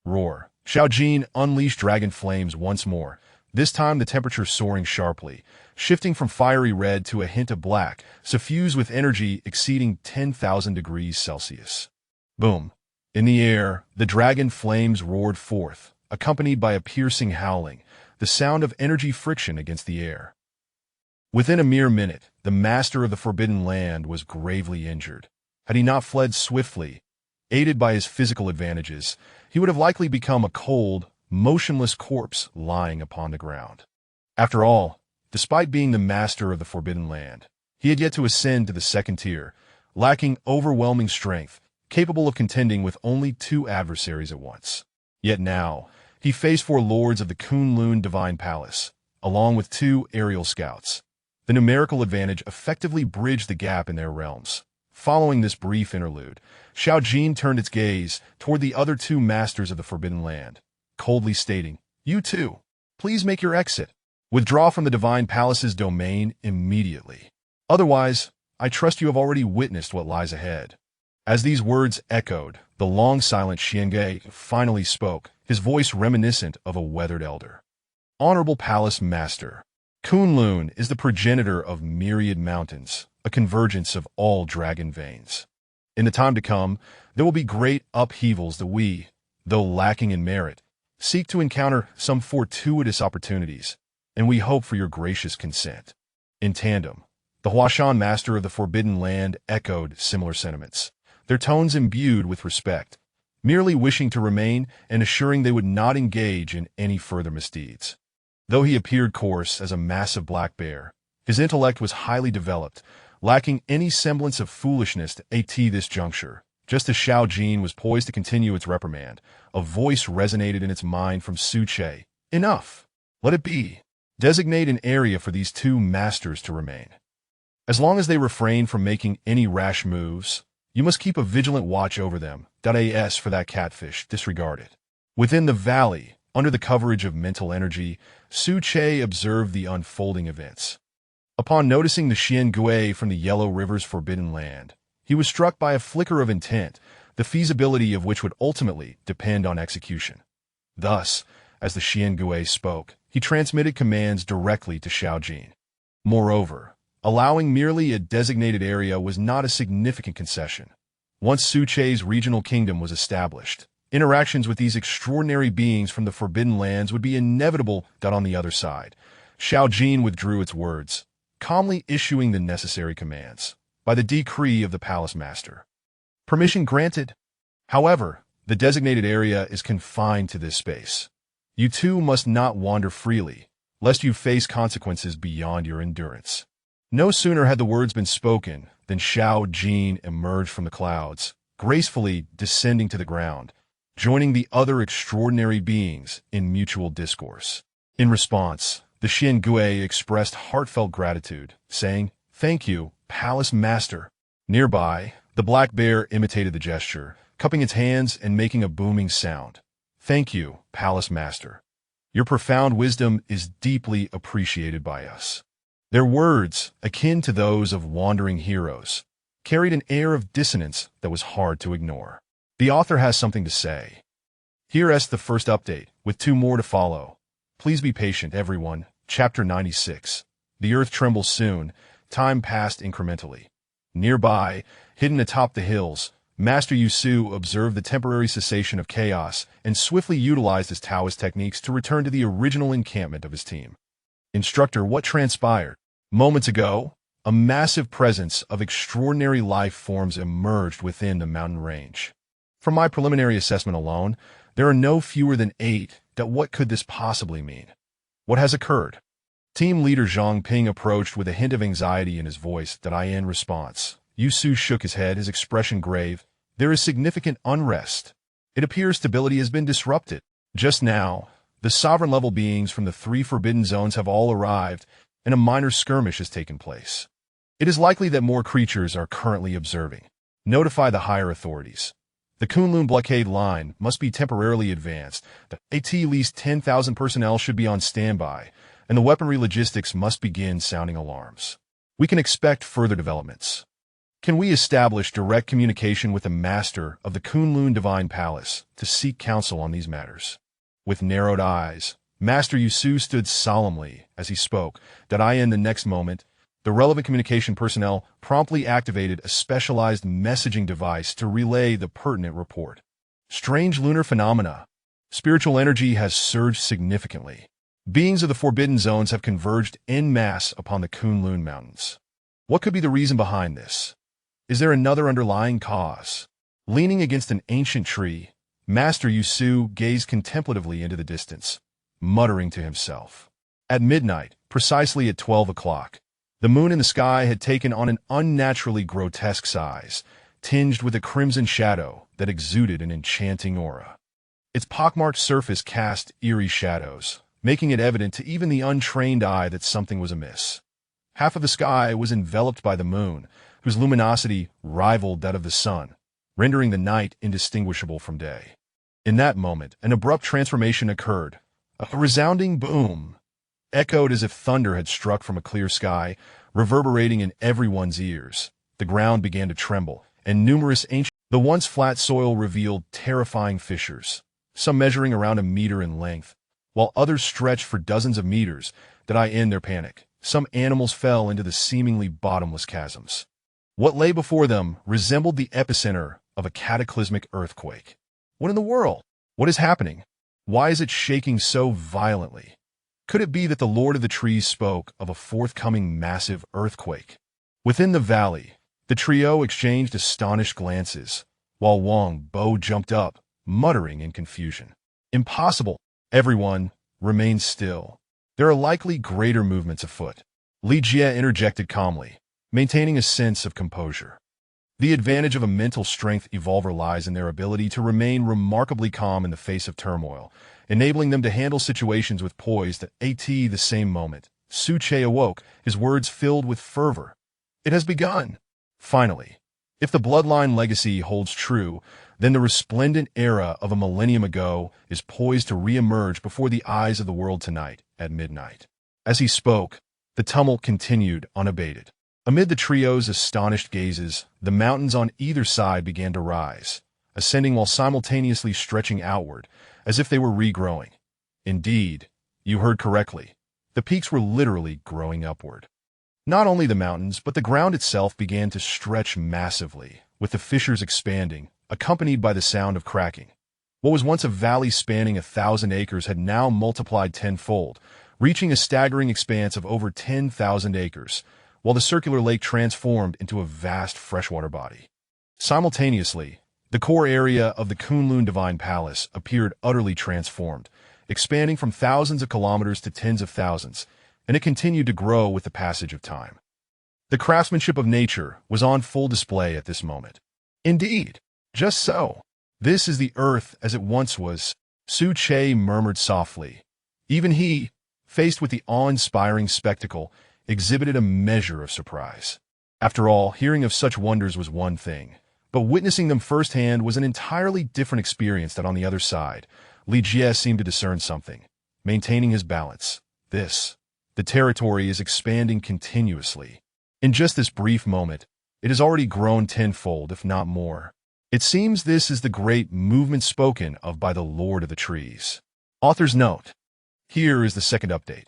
Roar. Xiao Jin unleashed dragon flames once more, this time the temperature soaring sharply, shifting from fiery red to a hint of black, suffused with energy exceeding 10,000 degrees Celsius. Boom. In the air, the dragon flames roared forth, accompanied by a piercing howling, the sound of energy friction against the air. Within a mere minute, the master of the Forbidden Land was gravely injured. Had he not fled swiftly, aided by his physical advantages, he would have likely become a cold, motionless corpse lying upon the ground. After all, despite being the master of the Forbidden Land, he had yet to ascend to the second tier, lacking overwhelming strength, capable of contending with only two adversaries at once. Yet now, he faced four lords of the Kunlun Divine Palace, along with two aerial scouts. The numerical advantage effectively bridged the gap in their realms. Following this brief interlude, Xiao Jin turned its gaze toward the other two masters of the Forbidden Land, coldly stating, "You two, please make your exit. Withdraw from the Divine Palace's domain immediately. Otherwise, I trust you have already witnessed what lies ahead." As these words echoed, the long-silent Xiangge finally spoke, his voice reminiscent of a weathered elder. "Honorable Palace Master, Kunlun is the progenitor of myriad mountains, a convergence of all dragon veins. In the time to come, there will be great upheavals that we, though lacking in merit, seek to encounter some fortuitous opportunities, and we hope for your gracious consent." In tandem, the Huashan master of the Forbidden Land echoed similar sentiments, their tones imbued with respect, merely wishing to remain and assuring they would not engage in any further misdeeds. Though he appeared coarse as a massive black bear, his intellect was highly developed, lacking any semblance of foolishness at this juncture. Just as Xiao Jin was poised to continue its reprimand, a voice resonated in its mind from Su Che. "Enough! Let it be. Designate an area for these two masters to remain. As long as they refrain from making any rash moves, you must keep a vigilant watch over them. As for that catfish, disregard it." Within the valley, under the coverage of mental energy, Su Che observed the unfolding events. Upon noticing the Xiangui from the Yellow River's Forbidden Land, he was struck by a flicker of intent, the feasibility of which would ultimately depend on execution. Thus, as the Xiangui spoke, he transmitted commands directly to Xiao Jin. Moreover, allowing merely a designated area was not a significant concession. Once Su Che's regional kingdom was established, interactions with these extraordinary beings from the Forbidden Lands would be inevitable. On the other side, Xiao Jin withdrew its words, calmly issuing the necessary commands. By the decree of the Palace Master. Permission granted. However, the designated area is confined to this space. You two must not wander freely, lest you face consequences beyond your endurance. No sooner had the words been spoken than Shao Jin emerged from the clouds, gracefully descending to the ground, joining the other extraordinary beings in mutual discourse. In response, the Xian Gui expressed heartfelt gratitude, saying, "Thank you, Palace Master." Nearby, the black bear imitated the gesture, cupping its hands and making a booming sound. "Thank you, Palace Master. Your profound wisdom is deeply appreciated by us." Their words, akin to those of wandering heroes, carried an air of dissonance that was hard to ignore. The author has something to say. Here's the first update, with 2 more to follow. Please be patient, everyone. Chapter 96. The earth trembles soon. Time passed incrementally. Nearby, hidden atop the hills, Master Yusu observed the temporary cessation of chaos and swiftly utilized his Taoist techniques to return to the original encampment of his team. Instructor, what transpired? Moments ago, a massive presence of extraordinary life forms emerged within the mountain range. From my preliminary assessment alone, there are no fewer than 8. What could this possibly mean? What has occurred? Team leader Zhang Ping approached with a hint of anxiety in his voice. In response, Yusu shook his head, his expression grave. There is significant unrest. It appears stability has been disrupted. Just now, the sovereign-level beings from the 3 forbidden zones have all arrived, and a minor skirmish has taken place. It is likely that more creatures are currently observing. Notify the higher authorities. The Kunlun blockade line must be temporarily advanced. At least 10,000 personnel should be on standby, and the weaponry logistics must begin sounding alarms. We can expect further developments. Can we establish direct communication with the master of the Kunlun Divine Palace to seek counsel on these matters? With narrowed eyes, Master Yusu stood solemnly as he spoke. In the next moment, the relevant communication personnel promptly activated a specialized messaging device to relay the pertinent report. Strange lunar phenomena. Spiritual energy has surged significantly. Beings of the Forbidden Zones have converged en masse upon the Kunlun Mountains. What could be the reason behind this? Is there another underlying cause? Leaning against an ancient tree, Master Yusu gazed contemplatively into the distance, muttering to himself. At midnight, precisely at 12 o'clock, the moon in the sky had taken on an unnaturally grotesque size, tinged with a crimson shadow that exuded an enchanting aura. Its pockmarked surface cast eerie shadows, making it evident to even the untrained eye that something was amiss. Half of the sky was enveloped by the moon, whose luminosity rivaled that of the sun, rendering the night indistinguishable from day. In that moment, an abrupt transformation occurred. A resounding boom echoed as if thunder had struck from a clear sky, reverberating in everyone's ears. The ground began to tremble, and numerous the once flat soil revealed terrifying fissures, some measuring around a meter in length, while others stretched for dozens of meters. In their panic, some animals fell into the seemingly bottomless chasms. What lay before them resembled the epicenter of a cataclysmic earthquake. What in the world? What is happening? Why is it shaking so violently? Could it be that the Lord of the Trees spoke of a forthcoming massive earthquake? Within the valley, the trio exchanged astonished glances, while Wang Bo jumped up, muttering in confusion. Impossible. Everyone, remain still. There are likely greater movements afoot. Li Jie interjected calmly, maintaining a sense of composure. The advantage of a mental strength evolver lies in their ability to remain remarkably calm in the face of turmoil, enabling them to handle situations with poise. At the same moment, Su Che awoke, his words filled with fervor. It has begun. Finally, if the bloodline legacy holds true, then the resplendent era of a millennium ago is poised to re-emerge before the eyes of the world tonight at midnight. As he spoke, the tumult continued unabated. Amid the trio's astonished gazes, the mountains on either side began to rise, ascending while simultaneously stretching outward, as if they were regrowing. Indeed, you heard correctly. The peaks were literally growing upward. Not only the mountains, but the ground itself began to stretch massively, with the fissures expanding, accompanied by the sound of cracking. What was once a valley spanning 1,000 acres had now multiplied tenfold, reaching a staggering expanse of over 10,000 acres, while the circular lake transformed into a vast freshwater body. Simultaneously, the core area of the Kunlun Divine Palace appeared utterly transformed, expanding from thousands of kilometers to tens of thousands, and it continued to grow with the passage of time. The craftsmanship of nature was on full display at this moment. Indeed, just so. This is the earth as it once was, Su Che murmured softly. Even he, faced with the awe-inspiring spectacle, exhibited a measure of surprise. After all, hearing of such wonders was one thing, but witnessing them firsthand was an entirely different experience. That on the other side, Li Jie seemed to discern something, maintaining his balance. The territory is expanding continuously. In just this brief moment, it has already grown tenfold, if not more. It seems this is the great movement spoken of by the Lord of the Trees. Author's note. Here is the second update.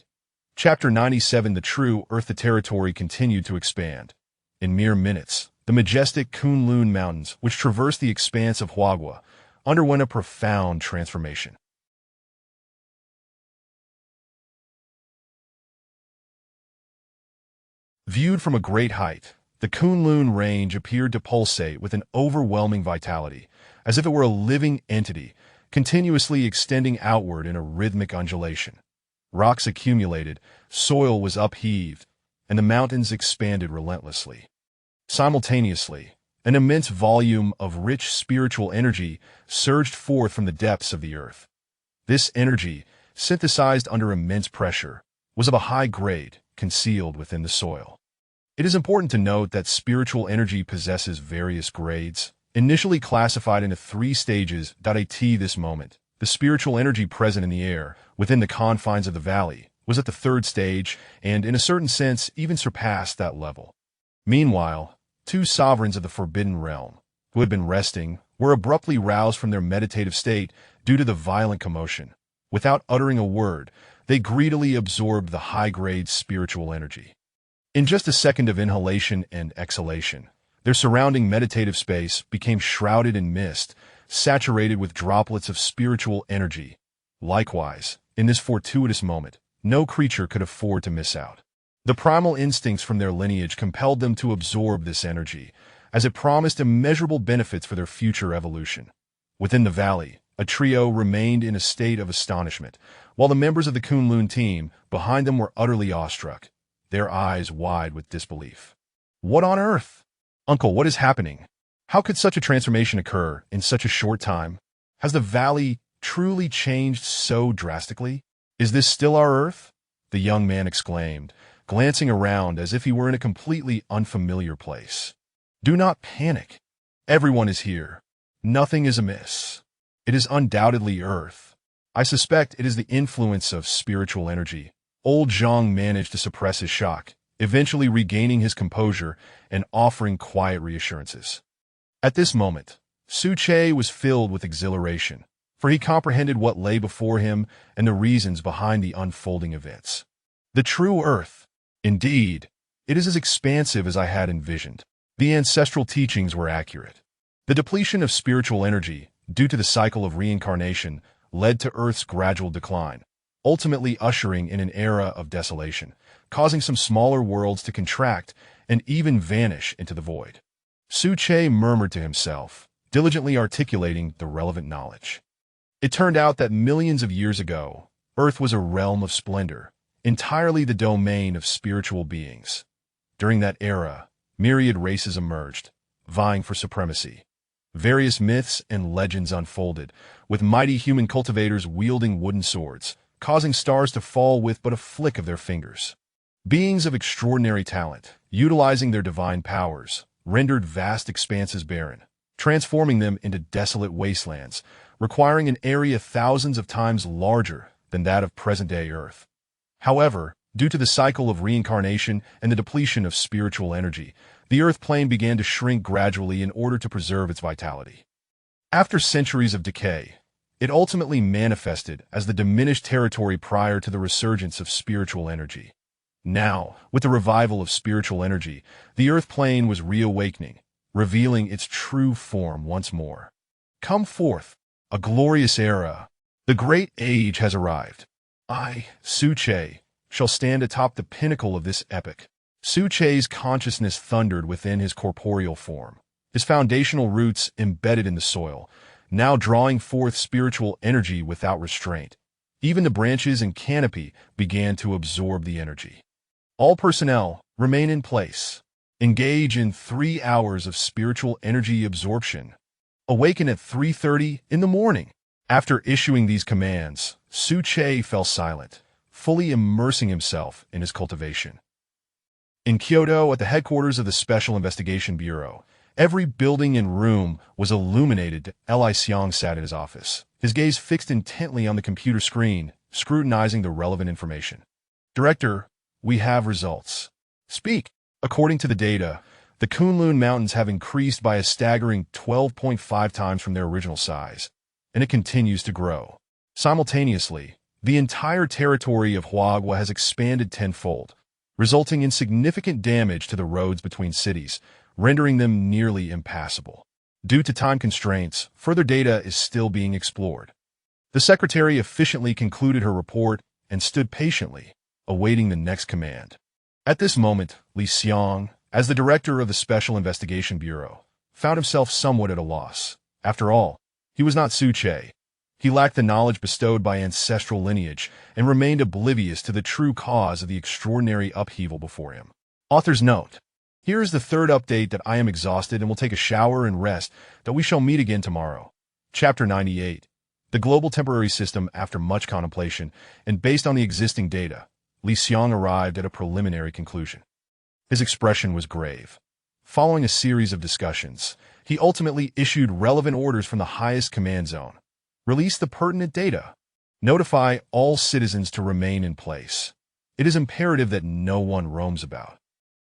Chapter 97. The true Earth. The territory continued to expand. In mere minutes, the majestic Kunlun Mountains, which traverse the expanse of Huagua, underwent a profound transformation. Viewed from a great height, the Kunlun Range appeared to pulsate with an overwhelming vitality, as if it were a living entity, continuously extending outward in a rhythmic undulation. Rocks accumulated, soil was upheaved, and the mountains expanded relentlessly. Simultaneously, an immense volume of rich spiritual energy surged forth from the depths of the earth. This energy, synthesized under immense pressure, was of a high grade, concealed within the soil. It is important to note that spiritual energy possesses various grades, initially classified into 3 stages. At this moment, the spiritual energy present in the air, within the confines of the valley, was at the 3rd stage and, in a certain sense, even surpassed that level. Meanwhile, 2 sovereigns of the Forbidden Realm, who had been resting, were abruptly roused from their meditative state due to the violent commotion. Without uttering a word, they greedily absorbed the high-grade spiritual energy. In just a second of inhalation and exhalation, their surrounding meditative space became shrouded in mist, saturated with droplets of spiritual energy. Likewise, in this fortuitous moment, no creature could afford to miss out. The primal instincts from their lineage compelled them to absorb this energy, as it promised immeasurable benefits for their future evolution. Within the valley, a trio remained in a state of astonishment, while the members of the Kunlun team behind them were utterly awestruck, their eyes wide with disbelief. What on earth? Uncle, what is happening? How could such a transformation occur in such a short time? Has the valley truly changed so drastically? Is this still our Earth? The young man exclaimed, glancing around as if he were in a completely unfamiliar place. Do not panic. Everyone is here. Nothing is amiss. It is undoubtedly Earth. I suspect it is the influence of spiritual energy. Old Zhang managed to suppress his shock, eventually regaining his composure and offering quiet reassurances. At this moment, Su Che was filled with exhilaration, for he comprehended what lay before him and the reasons behind the unfolding events. The true Earth. Indeed, it is as expansive as I had envisioned. The ancestral teachings were accurate. The depletion of spiritual energy, due to the cycle of reincarnation, led to Earth's gradual decline, ultimately ushering in an era of desolation, causing some smaller worlds to contract and even vanish into the void. Su Che murmured to himself, diligently articulating the relevant knowledge. It turned out that millions of years ago, Earth was a realm of splendor, entirely the domain of spiritual beings. During that era, myriad races emerged, vying for supremacy. Various myths and legends unfolded, with mighty human cultivators wielding wooden swords, causing stars to fall with but a flick of their fingers. Beings of extraordinary talent, utilizing their divine powers, rendered vast expanses barren, transforming them into desolate wastelands, requiring an area thousands of times larger than that of present-day Earth. However, due to the cycle of reincarnation and the depletion of spiritual energy, the Earth plane began to shrink gradually in order to preserve its vitality. After centuries of decay, it ultimately manifested as the diminished territory prior to the resurgence of spiritual energy. Now, with the revival of spiritual energy, the Earth plane was reawakening, revealing its true form once more. Come forth, a glorious era. The great age has arrived. I, Su Che, shall stand atop the pinnacle of this epoch. Su Che's consciousness thundered within his corporeal form, his foundational roots embedded in the soil, now drawing forth spiritual energy without restraint. Even the branches and canopy began to absorb the energy. All personnel remain in place. Engage in 3 hours of spiritual energy absorption. Awaken at 3:30 in the morning. After issuing these commands, Su Che fell silent, fully immersing himself in his cultivation. In Kyoto, at the headquarters of the Special Investigation Bureau, every building and room was illuminated. Li Xiang sat in his office, his gaze fixed intently on the computer screen, scrutinizing the relevant information. Director, we have results. Speak. According to the data, the Kunlun Mountains have increased by a staggering 12.5 times from their original size, and it continues to grow. Simultaneously, the entire territory of Huagua has expanded tenfold, resulting in significant damage to the roads between cities, rendering them nearly impassable. Due to time constraints, further data is still being explored. The secretary efficiently concluded her report and stood patiently, awaiting the next command. At this moment, Li Xiang, as the director of the Special Investigation Bureau, found himself somewhat at a loss. After all, he was not Su Che. He lacked the knowledge bestowed by ancestral lineage and remained oblivious to the true cause of the extraordinary upheaval before him. Author's note. Here is the third update that I am exhausted and will take a shower and rest, that we shall meet again tomorrow. Chapter 98. The Global Temporary System. After much contemplation, and based on the existing data, Li Xiang arrived at a preliminary conclusion. His expression was grave. Following a series of discussions, he ultimately issued relevant orders from the highest command zone. Release the pertinent data. Notify all citizens to remain in place. It is imperative that no one roams about.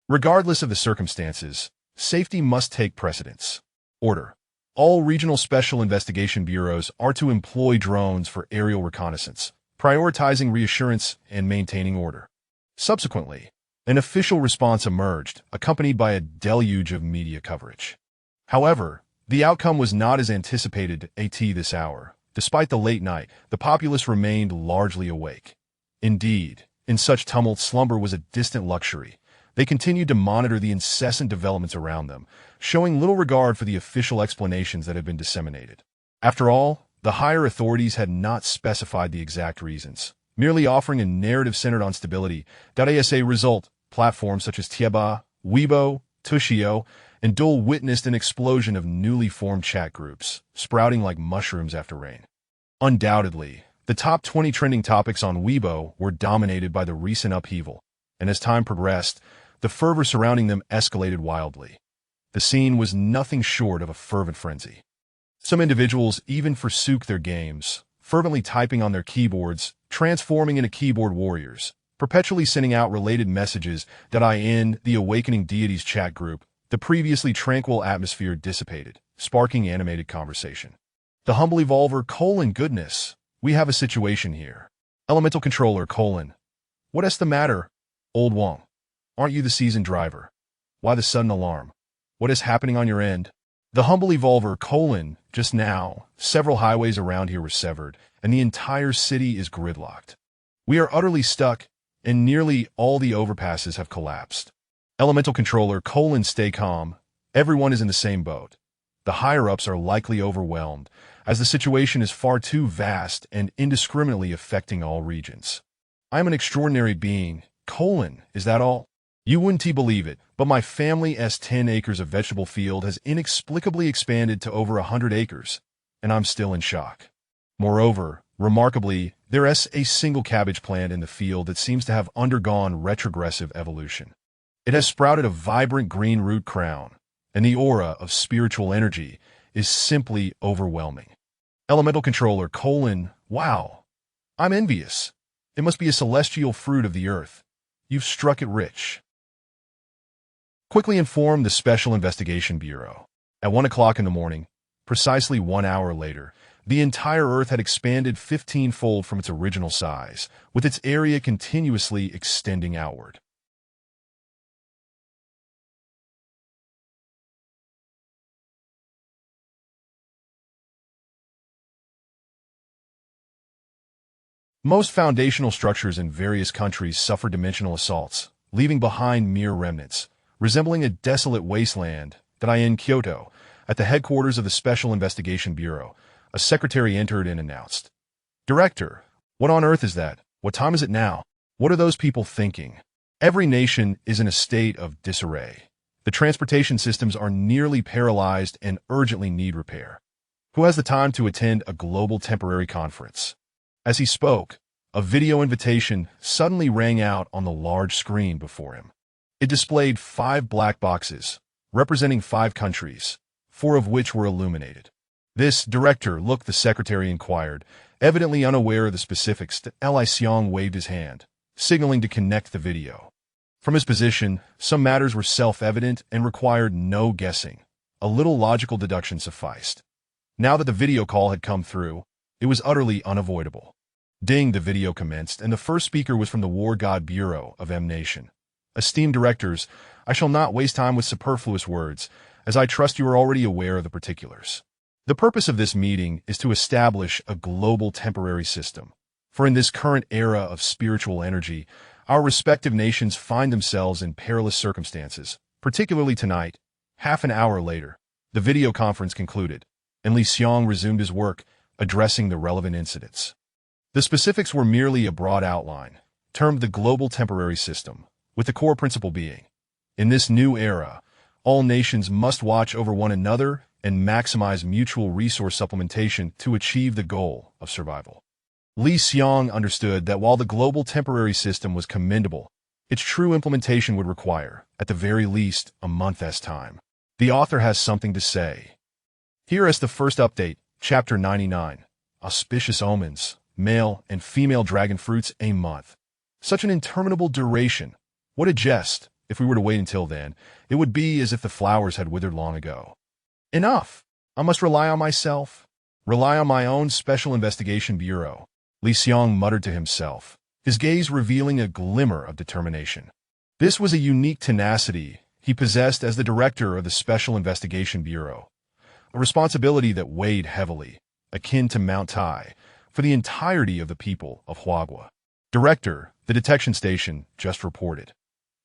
Regardless of the circumstances, safety must take precedence. Order. All regional special investigation bureaus are to employ drones for aerial reconnaissance, prioritizing reassurance and maintaining order. Subsequently, an official response emerged, accompanied by a deluge of media coverage. However, the outcome was not as anticipated at this hour. Despite the late night, the populace remained largely awake. Indeed, in such tumult, slumber was a distant luxury. They continued to monitor the incessant developments around them, showing little regard for the official explanations that had been disseminated. After all, the higher authorities had not specified the exact reasons, merely offering a narrative centered on stability. As a result, platforms such as Tieba, Weibo, Tushio, and Dole witnessed an explosion of newly formed chat groups, sprouting like mushrooms after rain. Undoubtedly, the top 20 trending topics on Weibo were dominated by the recent upheaval, and as time progressed, the fervor surrounding them escalated wildly. The scene was nothing short of a fervent frenzy. Some individuals even forsook their games, fervently typing on their keyboards, transforming into keyboard warriors, perpetually sending out related messages. In the Awakening Deities chat group, the previously tranquil atmosphere dissipated, sparking animated conversation. The humble evolver: goodness, we have a situation here. Elemental controller: what is the matter, old Wong? Aren't you the seasoned driver? Why the sudden alarm? What is happening on your end? The humble evolver: just now, several highways around here were severed, and the entire city is gridlocked. We are utterly stuck, and nearly all the overpasses have collapsed. Elemental controller: stay calm. Everyone is in the same boat. The higher-ups are likely overwhelmed, as the situation is far too vast and indiscriminately affecting all regions. I am an extraordinary being. Is that all? You wouldn't believe it, but my family's 10 acres of vegetable field has inexplicably expanded to over 100 acres, and I'm still in shock. Moreover, remarkably, there is a single cabbage plant in the field that seems to have undergone retrogressive evolution. It has sprouted a vibrant green root crown, and the aura of spiritual energy is simply overwhelming. Elemental controller: wow, I'm envious. It must be a celestial fruit of the earth. You've struck it rich. Quickly inform the Special Investigation Bureau. At 1 o'clock in the morning, precisely 1 hour later, the entire Earth had expanded 15-fold from its original size, with its area continuously extending outward. Most foundational structures in various countries suffered dimensional assaults, leaving behind mere remnants, resembling a desolate wasteland. In Kyoto, at the headquarters of the Special Investigation Bureau, a secretary entered and announced, "Director, What on earth is that? What time is it now? What are those people thinking? Every nation is in a state of disarray. The transportation systems are nearly paralyzed and urgently need repair. Who has the time to attend a global temporary conference? As he spoke, a video invitation suddenly rang out on the large screen before him. It displayed 5 black boxes, representing 5 countries, 4 of which were illuminated. This director, look, the secretary inquired, evidently unaware of the specifics. Li Xiong waved his hand, signaling to connect the video. From his position, some matters were self-evident and required no guessing. A little logical deduction sufficed. Now that the video call had come through, it was utterly unavoidable. Ding, the video commenced, and the first speaker was from the War God Bureau of M Nation. Esteemed directors, I shall not waste time with superfluous words, as I trust you are already aware of the particulars. The purpose of this meeting is to establish a global temporary system. For in this current era of spiritual energy, our respective nations find themselves in perilous circumstances, particularly tonight. Half an hour later, the video conference concluded, and Li Xiong resumed his work, addressing the relevant incidents. The specifics were merely a broad outline, termed the Global Temporary System, with the core principle being, in this new era, all nations must watch over one another and maximize mutual resource supplementation to achieve the goal of survival. Li Xiong understood that while the global temporary system was commendable, its true implementation would require, at the very least, a month's time. The author has something to say. Here is the first update, Chapter 99, Auspicious Omens, Male and Female Dragon Fruits, a month. Such an interminable duration. What a jest. If we were to wait until then, it would be as if the flowers had withered long ago. Enough. I must rely on myself. Rely on my own Special Investigation Bureau. Li Xiong muttered to himself, his gaze revealing a glimmer of determination. This was a unique tenacity he possessed as the director of the Special Investigation Bureau, a responsibility that weighed heavily, akin to Mount Tai, for the entirety of the people of Huagua. Director, the detection station just reported.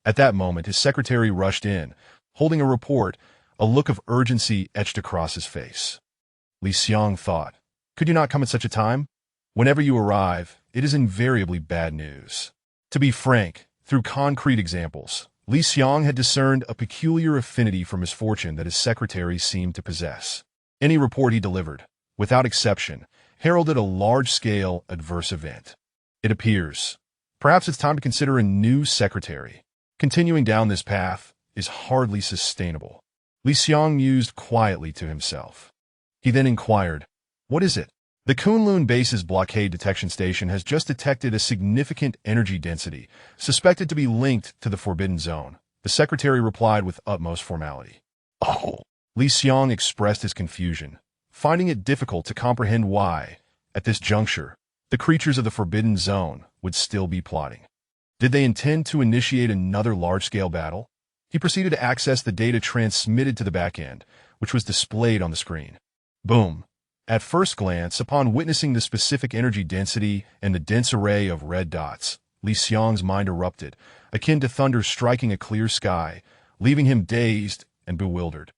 At that moment, his secretary rushed in, holding a report, a look of urgency etched across his face. Li Xiong thought, could you not come at such a time? Whenever you arrive, it is invariably bad news. To be frank, through concrete examples, Li Xiong had discerned a peculiar affinity for misfortune that his secretary seemed to possess. Any report he delivered, without exception, heralded a large-scale adverse event. It appears, perhaps it's time to consider a new secretary. Continuing down this path is hardly sustainable. Li Xiong mused quietly to himself. He then inquired, what is it? The Kunlun Base's blockade detection station has just detected a significant energy density, suspected to be linked to the Forbidden Zone. The secretary replied with utmost formality. Oh! Li Xiong expressed his confusion, finding it difficult to comprehend why, at this juncture, the creatures of the Forbidden Zone would still be plotting. Did they intend to initiate another large-scale battle? He proceeded to access the data transmitted to the back end, which was displayed on the screen. Boom! At first glance, upon witnessing the specific energy density and the dense array of red dots, Li Xiong's mind erupted, akin to thunder striking a clear sky, leaving him dazed and bewildered.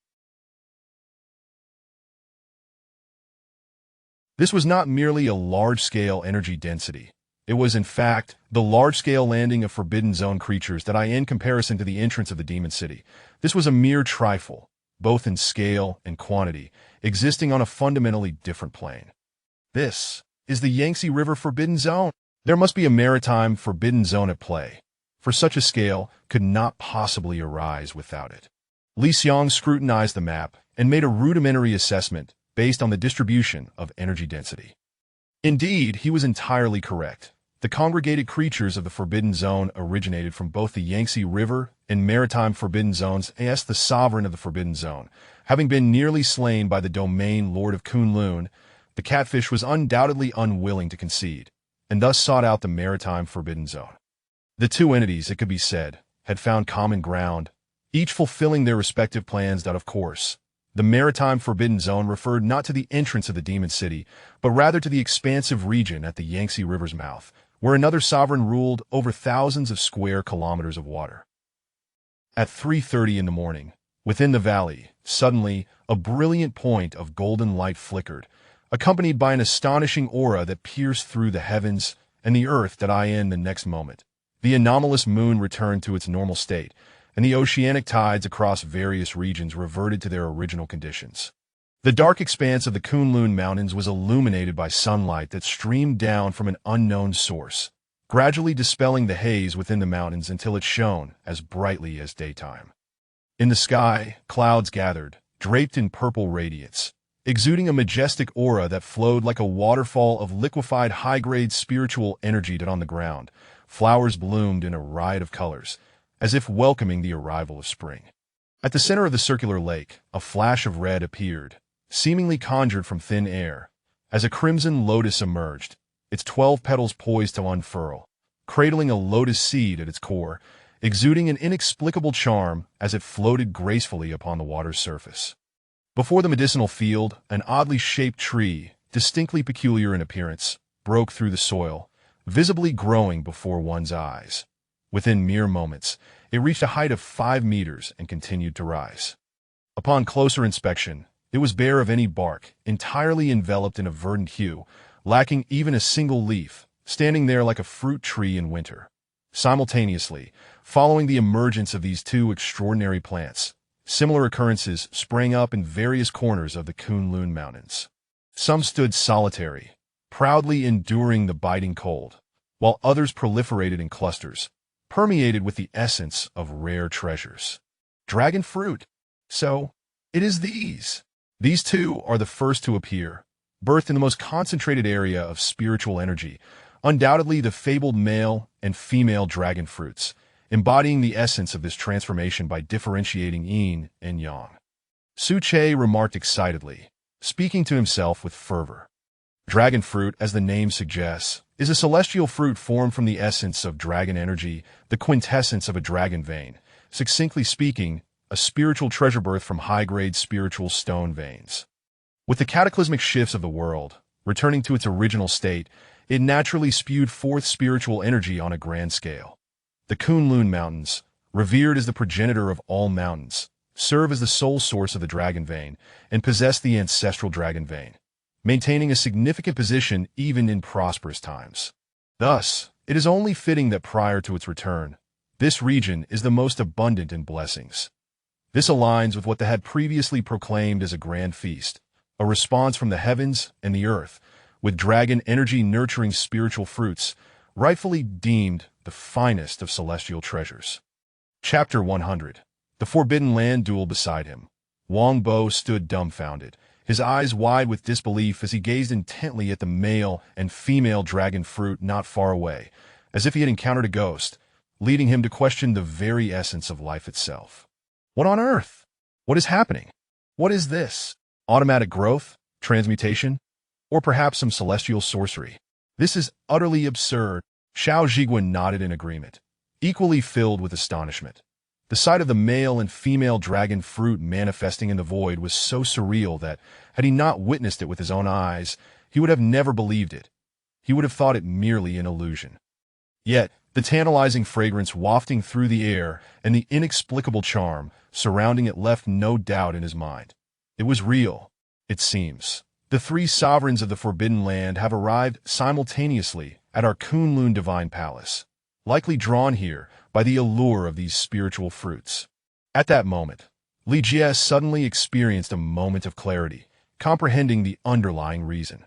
This was not merely a large-scale energy density. It was, in fact, the large-scale landing of Forbidden Zone creatures that in comparison to the entrance of the Demon City. This was a mere trifle, both in scale and quantity, existing on a fundamentally different plane. This is the Yangtze River Forbidden Zone. There must be a maritime Forbidden Zone at play, for such a scale could not possibly arise without it. Li Xiong scrutinized the map and made a rudimentary assessment based on the distribution of energy density. Indeed, he was entirely correct. The congregated creatures of the Forbidden Zone originated from both the Yangtze River and maritime Forbidden Zones, as the sovereign of the Forbidden Zone. Having been nearly slain by the domain lord of Kunlun, the catfish was undoubtedly unwilling to concede, and thus sought out the maritime Forbidden Zone. The two entities, it could be said, had found common ground, each fulfilling their respective plans that, of course, the maritime Forbidden Zone referred not to the entrance of the Demon City, but rather to the expansive region at the Yangtze River's mouth, where another sovereign ruled over thousands of square kilometers of water. At 3:30 in the morning, within the valley, suddenly, a brilliant point of golden light flickered, accompanied by an astonishing aura that pierced through the heavens, and the earth die in the next moment. The anomalous moon returned to its normal state, and the oceanic tides across various regions reverted to their original conditions. The dark expanse of the Kunlun Mountains was illuminated by sunlight that streamed down from an unknown source, gradually dispelling the haze within the mountains until it shone as brightly as daytime. In the sky, clouds gathered, draped in purple radiance, exuding a majestic aura that flowed like a waterfall of liquefied high-grade spiritual energy that on the ground. Flowers bloomed in a riot of colors, as if welcoming the arrival of spring. At the center of the circular lake, a flash of red appeared, seemingly conjured from thin air, as a crimson lotus emerged, its 12 petals poised to unfurl, cradling a lotus seed at its core, exuding an inexplicable charm as it floated gracefully upon the water's surface. Before the medicinal field, an oddly shaped tree, distinctly peculiar in appearance, broke through the soil, visibly growing before one's eyes. Within mere moments, it reached a height of 5 meters and continued to rise. Upon closer inspection, it was bare of any bark, entirely enveloped in a verdant hue, lacking even a single leaf, standing there like a fruit tree in winter. Simultaneously, following the emergence of these two extraordinary plants, similar occurrences sprang up in various corners of the Kunlun Mountains. Some stood solitary, proudly enduring the biting cold, while others proliferated in clusters, permeated with the essence of rare treasures. Dragon fruit. So, it is these. These two are the first to appear, birthed in the most concentrated area of spiritual energy, undoubtedly the fabled male and female dragon fruits, embodying the essence of this transformation by differentiating yin and yang. Su Che remarked excitedly, speaking to himself with fervor. Dragon fruit, as the name suggests, is a celestial fruit formed from the essence of dragon energy, the quintessence of a dragon vein. Succinctly speaking, a spiritual treasure birth from high-grade spiritual stone veins. With the cataclysmic shifts of the world, returning to its original state, it naturally spewed forth spiritual energy on a grand scale. The Kunlun Mountains, revered as the progenitor of all mountains, serve as the sole source of the dragon vein and possess the ancestral dragon vein, maintaining a significant position even in prosperous times. Thus, it is only fitting that prior to its return, this region is the most abundant in blessings. This aligns with what they had previously proclaimed as a grand feast, a response from the heavens and the earth, with dragon energy nurturing spiritual fruits, rightfully deemed the finest of celestial treasures. Chapter 100. The Forbidden Land duel beside him. Wang Bo stood dumbfounded, his eyes wide with disbelief as he gazed intently at the male and female dragon fruit not far away, as if he had encountered a ghost, leading him to question the very essence of life itself. What on earth? What is happening? What is this? Automatic growth? Transmutation? Or perhaps some celestial sorcery? This is utterly absurd. Xiao Zhiguan nodded in agreement, equally filled with astonishment. The sight of the male and female dragon fruit manifesting in the void was so surreal that, had he not witnessed it with his own eyes, he would have never believed it. He would have thought it merely an illusion. Yet, the tantalizing fragrance wafting through the air and the inexplicable charm surrounding it left no doubt in his mind. It was real, it seems. The three sovereigns of the Forbidden Land have arrived simultaneously at our Kunlun Divine Palace, likely drawn here by the allure of these spiritual fruits. At that moment, Li Jie suddenly experienced a moment of clarity, comprehending the underlying reason.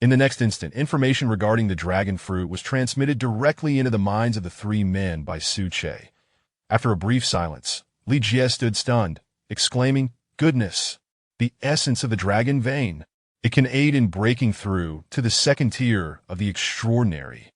In the next instant, information regarding the dragon fruit was transmitted directly into the minds of the three men by Su Che. After a brief silence, Li Jie stood stunned, exclaiming, "Goodness! The essence of the dragon vein! It can aid in breaking through to the second tier of the extraordinary.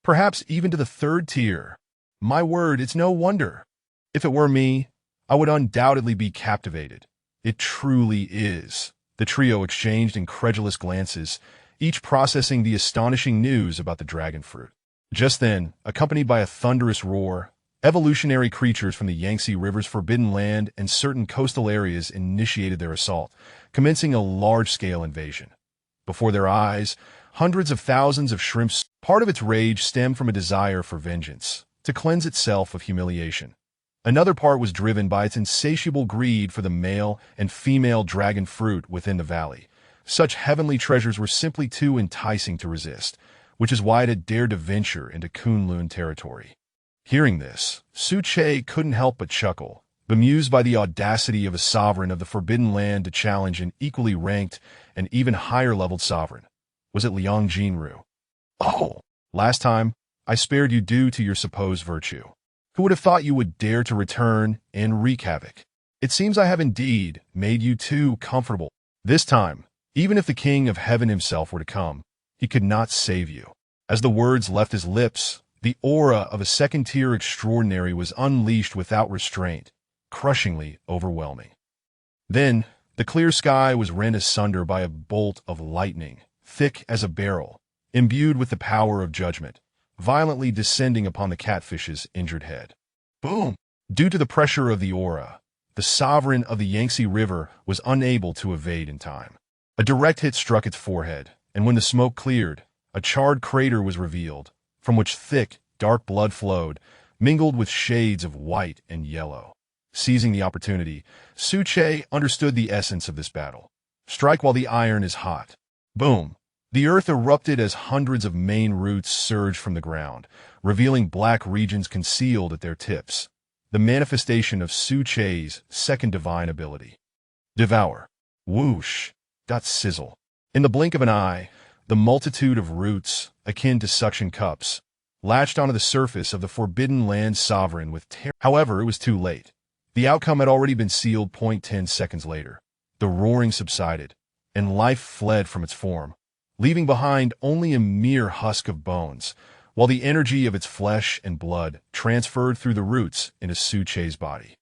Perhaps even to the third tier. My word, it's no wonder. If it were me, I would undoubtedly be captivated. It truly is." The trio exchanged incredulous glances, each processing the astonishing news about the dragon fruit. Just then, accompanied by a thunderous roar, evolutionary creatures from the Yangtze River's Forbidden Land and certain coastal areas initiated their assault, commencing a large-scale invasion. Before their eyes, hundreds of thousands of shrimps. Part of its rage stemmed from a desire for vengeance, to cleanse itself of humiliation. Another part was driven by its insatiable greed for the male and female dragon fruit within the valley. Such heavenly treasures were simply too enticing to resist. which is why it had dared to venture into Kunlun territory. Hearing this, Su Che couldn't help but chuckle, bemused by the audacity of a sovereign of the Forbidden Land to challenge an equally ranked and even higher-leveled sovereign. Was it Liang Jinru? Oh, last time, I spared you due to your supposed virtue. Who would have thought you would dare to return and wreak havoc? It seems I have indeed made you too comfortable. This time, even if the King of Heaven himself were to come, he could not save you. As the words left his lips, the aura of a second-tier extraordinary was unleashed without restraint, crushingly overwhelming. Then, the clear sky was rent asunder by a bolt of lightning, thick as a barrel, imbued with the power of judgment, violently descending upon the catfish's injured head. Boom! Due to the pressure of the aura, the sovereign of the Yangtze River was unable to evade in time. A direct hit struck its forehead, and when the smoke cleared, a charred crater was revealed, from which thick, dark blood flowed, mingled with shades of white and yellow. Seizing the opportunity, Su Che understood the essence of this battle. Strike while the iron is hot. Boom! The earth erupted as hundreds of main roots surged from the ground, revealing black regions concealed at their tips, the manifestation of Su Che's second divine ability. Devour. Whoosh. Dot sizzle. In the blink of an eye, the multitude of roots, akin to suction cups, latched onto the surface of the Forbidden Land sovereign with terror. However, it was too late. The outcome had already been sealed. 10 seconds later, the roaring subsided, and life fled from its form, leaving behind only a mere husk of bones, while the energy of its flesh and blood transferred through the roots into Su Che's body.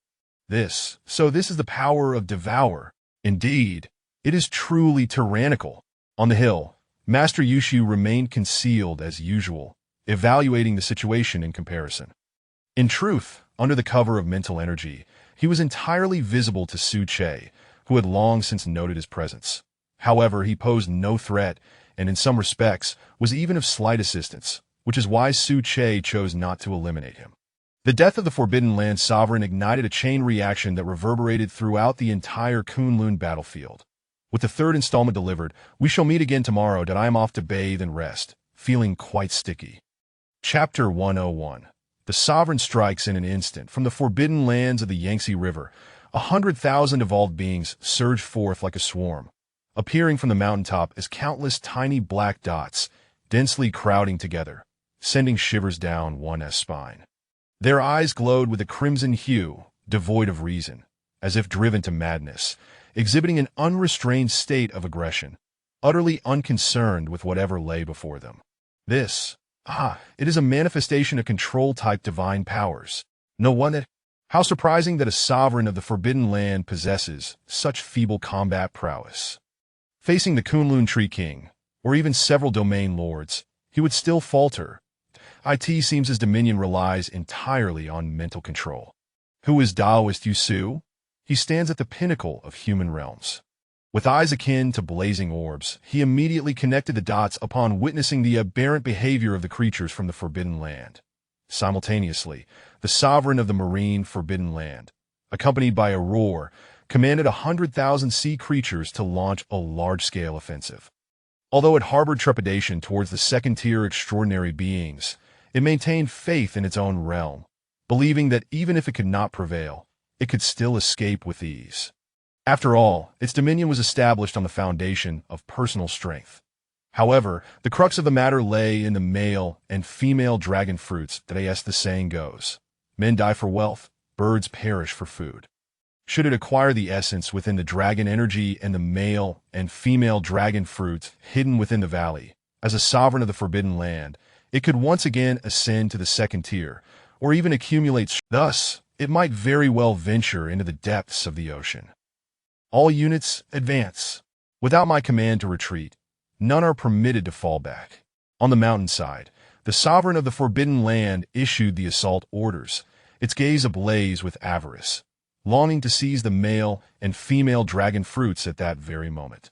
This is the power of Devour. Indeed, it is truly tyrannical. On the hill, Master Yushu remained concealed as usual, evaluating the situation in comparison. In truth, under the cover of mental energy, he was entirely visible to Su Che, who had long since noted his presence. However, he posed no threat, and in some respects, was even of slight assistance, which is why Su Che chose not to eliminate him. The death of the Forbidden Land sovereign ignited a chain reaction that reverberated throughout the entire Kunlun battlefield. With the third installment delivered, we shall meet again tomorrow. I am off to bathe and rest, feeling quite sticky. Chapter 101. The sovereign strikes in an instant. From the forbidden lands of the Yangtze River, 100,000 evolved beings surged forth like a swarm, appearing from the mountaintop as countless tiny black dots, densely crowding together, sending shivers down one's spine. Their eyes glowed with a crimson hue, devoid of reason, as if driven to madness, exhibiting an unrestrained state of aggression, utterly unconcerned with whatever lay before them. It is a manifestation of control-type divine powers. No wonder. How surprising that a sovereign of the Forbidden Land possesses such feeble combat prowess. Facing the Kunlun Tree King, or even several domain lords, he would still falter. It seems his dominion relies entirely on mental control. Who is Taoist Yusu? He stands at the pinnacle of human realms. With eyes akin to blazing orbs, he immediately connected the dots upon witnessing the aberrant behavior of the creatures from the Forbidden Land. Simultaneously, the sovereign of the marine Forbidden Land, accompanied by a roar, commanded 100,000 sea creatures to launch a large-scale offensive. Although it harbored trepidation towards the second-tier extraordinary beings, it maintained faith in its own realm, believing that even if it could not prevail, it could still escape with ease. After all, its dominion was established on the foundation of personal strength. However, the crux of the matter lay in the male and female dragon fruits that, as the saying goes, men die for wealth, birds perish for food. Should it acquire the essence within the dragon energy and the male and female dragon fruits hidden within the valley, as a sovereign of the Forbidden Land, it could once again ascend to the second tier, or even accumulate. Thus, it might very well venture into the depths of the ocean. All units, advance. Without my command to retreat, none are permitted to fall back. On the mountainside, the sovereign of the Forbidden Land issued the assault orders, its gaze ablaze with avarice, longing to seize the male and female dragon fruits at that very moment.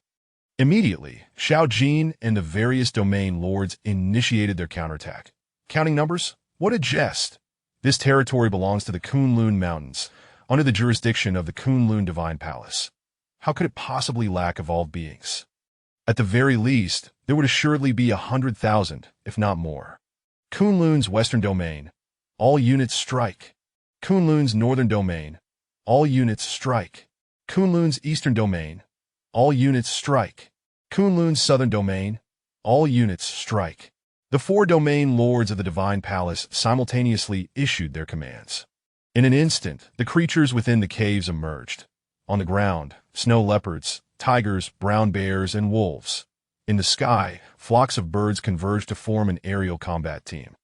Immediately, Xiao Jin and the various domain lords initiated their counterattack. Counting numbers? What a jest! This territory belongs to the Kunlun Mountains, under the jurisdiction of the Kunlun Divine Palace. How could it possibly lack evolved beings? At the very least, there would assuredly be 100,000, if not more. Kunlun's western domain. All units strike. Kunlun's northern domain. All units strike. Kunlun's eastern domain. All units strike. Kunlun's southern domain. All units strike. The four domain lords of the divine palace simultaneously issued their commands. In an instant, the creatures within the caves emerged. On the ground, snow leopards, tigers, brown bears, and wolves. In the sky, flocks of birds converged to form an aerial combat team.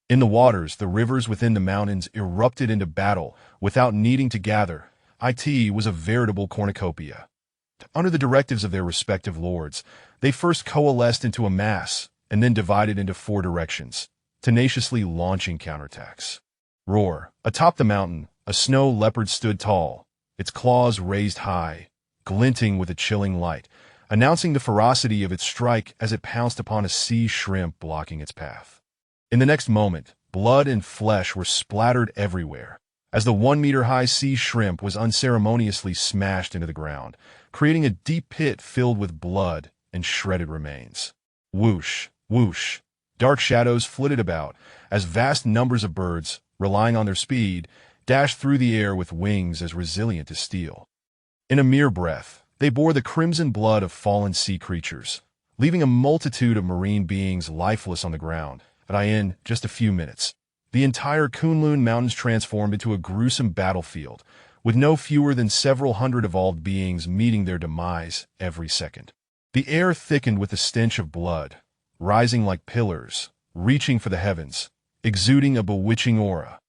In the waters, the rivers within the mountains erupted into battle without needing to gather. It was a veritable cornucopia. Under the directives of their respective lords, they first coalesced into a mass and then divided into four directions, tenaciously launching counterattacks. Roar. Atop the mountain, a snow leopard stood tall, its claws raised high, glinting with a chilling light, announcing the ferocity of its strike as it pounced upon a sea shrimp blocking its path. In the next moment, blood and flesh were splattered everywhere, as the 1-meter-high sea shrimp was unceremoniously smashed into the ground, creating a deep pit filled with blood and shredded remains. Whoosh, whoosh. Dark shadows flitted about, as vast numbers of birds, relying on their speed, dashed through the air with wings as resilient as steel. In a mere breath, they bore the crimson blood of fallen sea creatures, leaving a multitude of marine beings lifeless on the ground. In just a few minutes, the entire Kunlun Mountains transformed into a gruesome battlefield, with no fewer than several hundred evolved beings meeting their demise every second. The air thickened with the stench of blood, rising like pillars, reaching for the heavens, exuding a bewitching aura.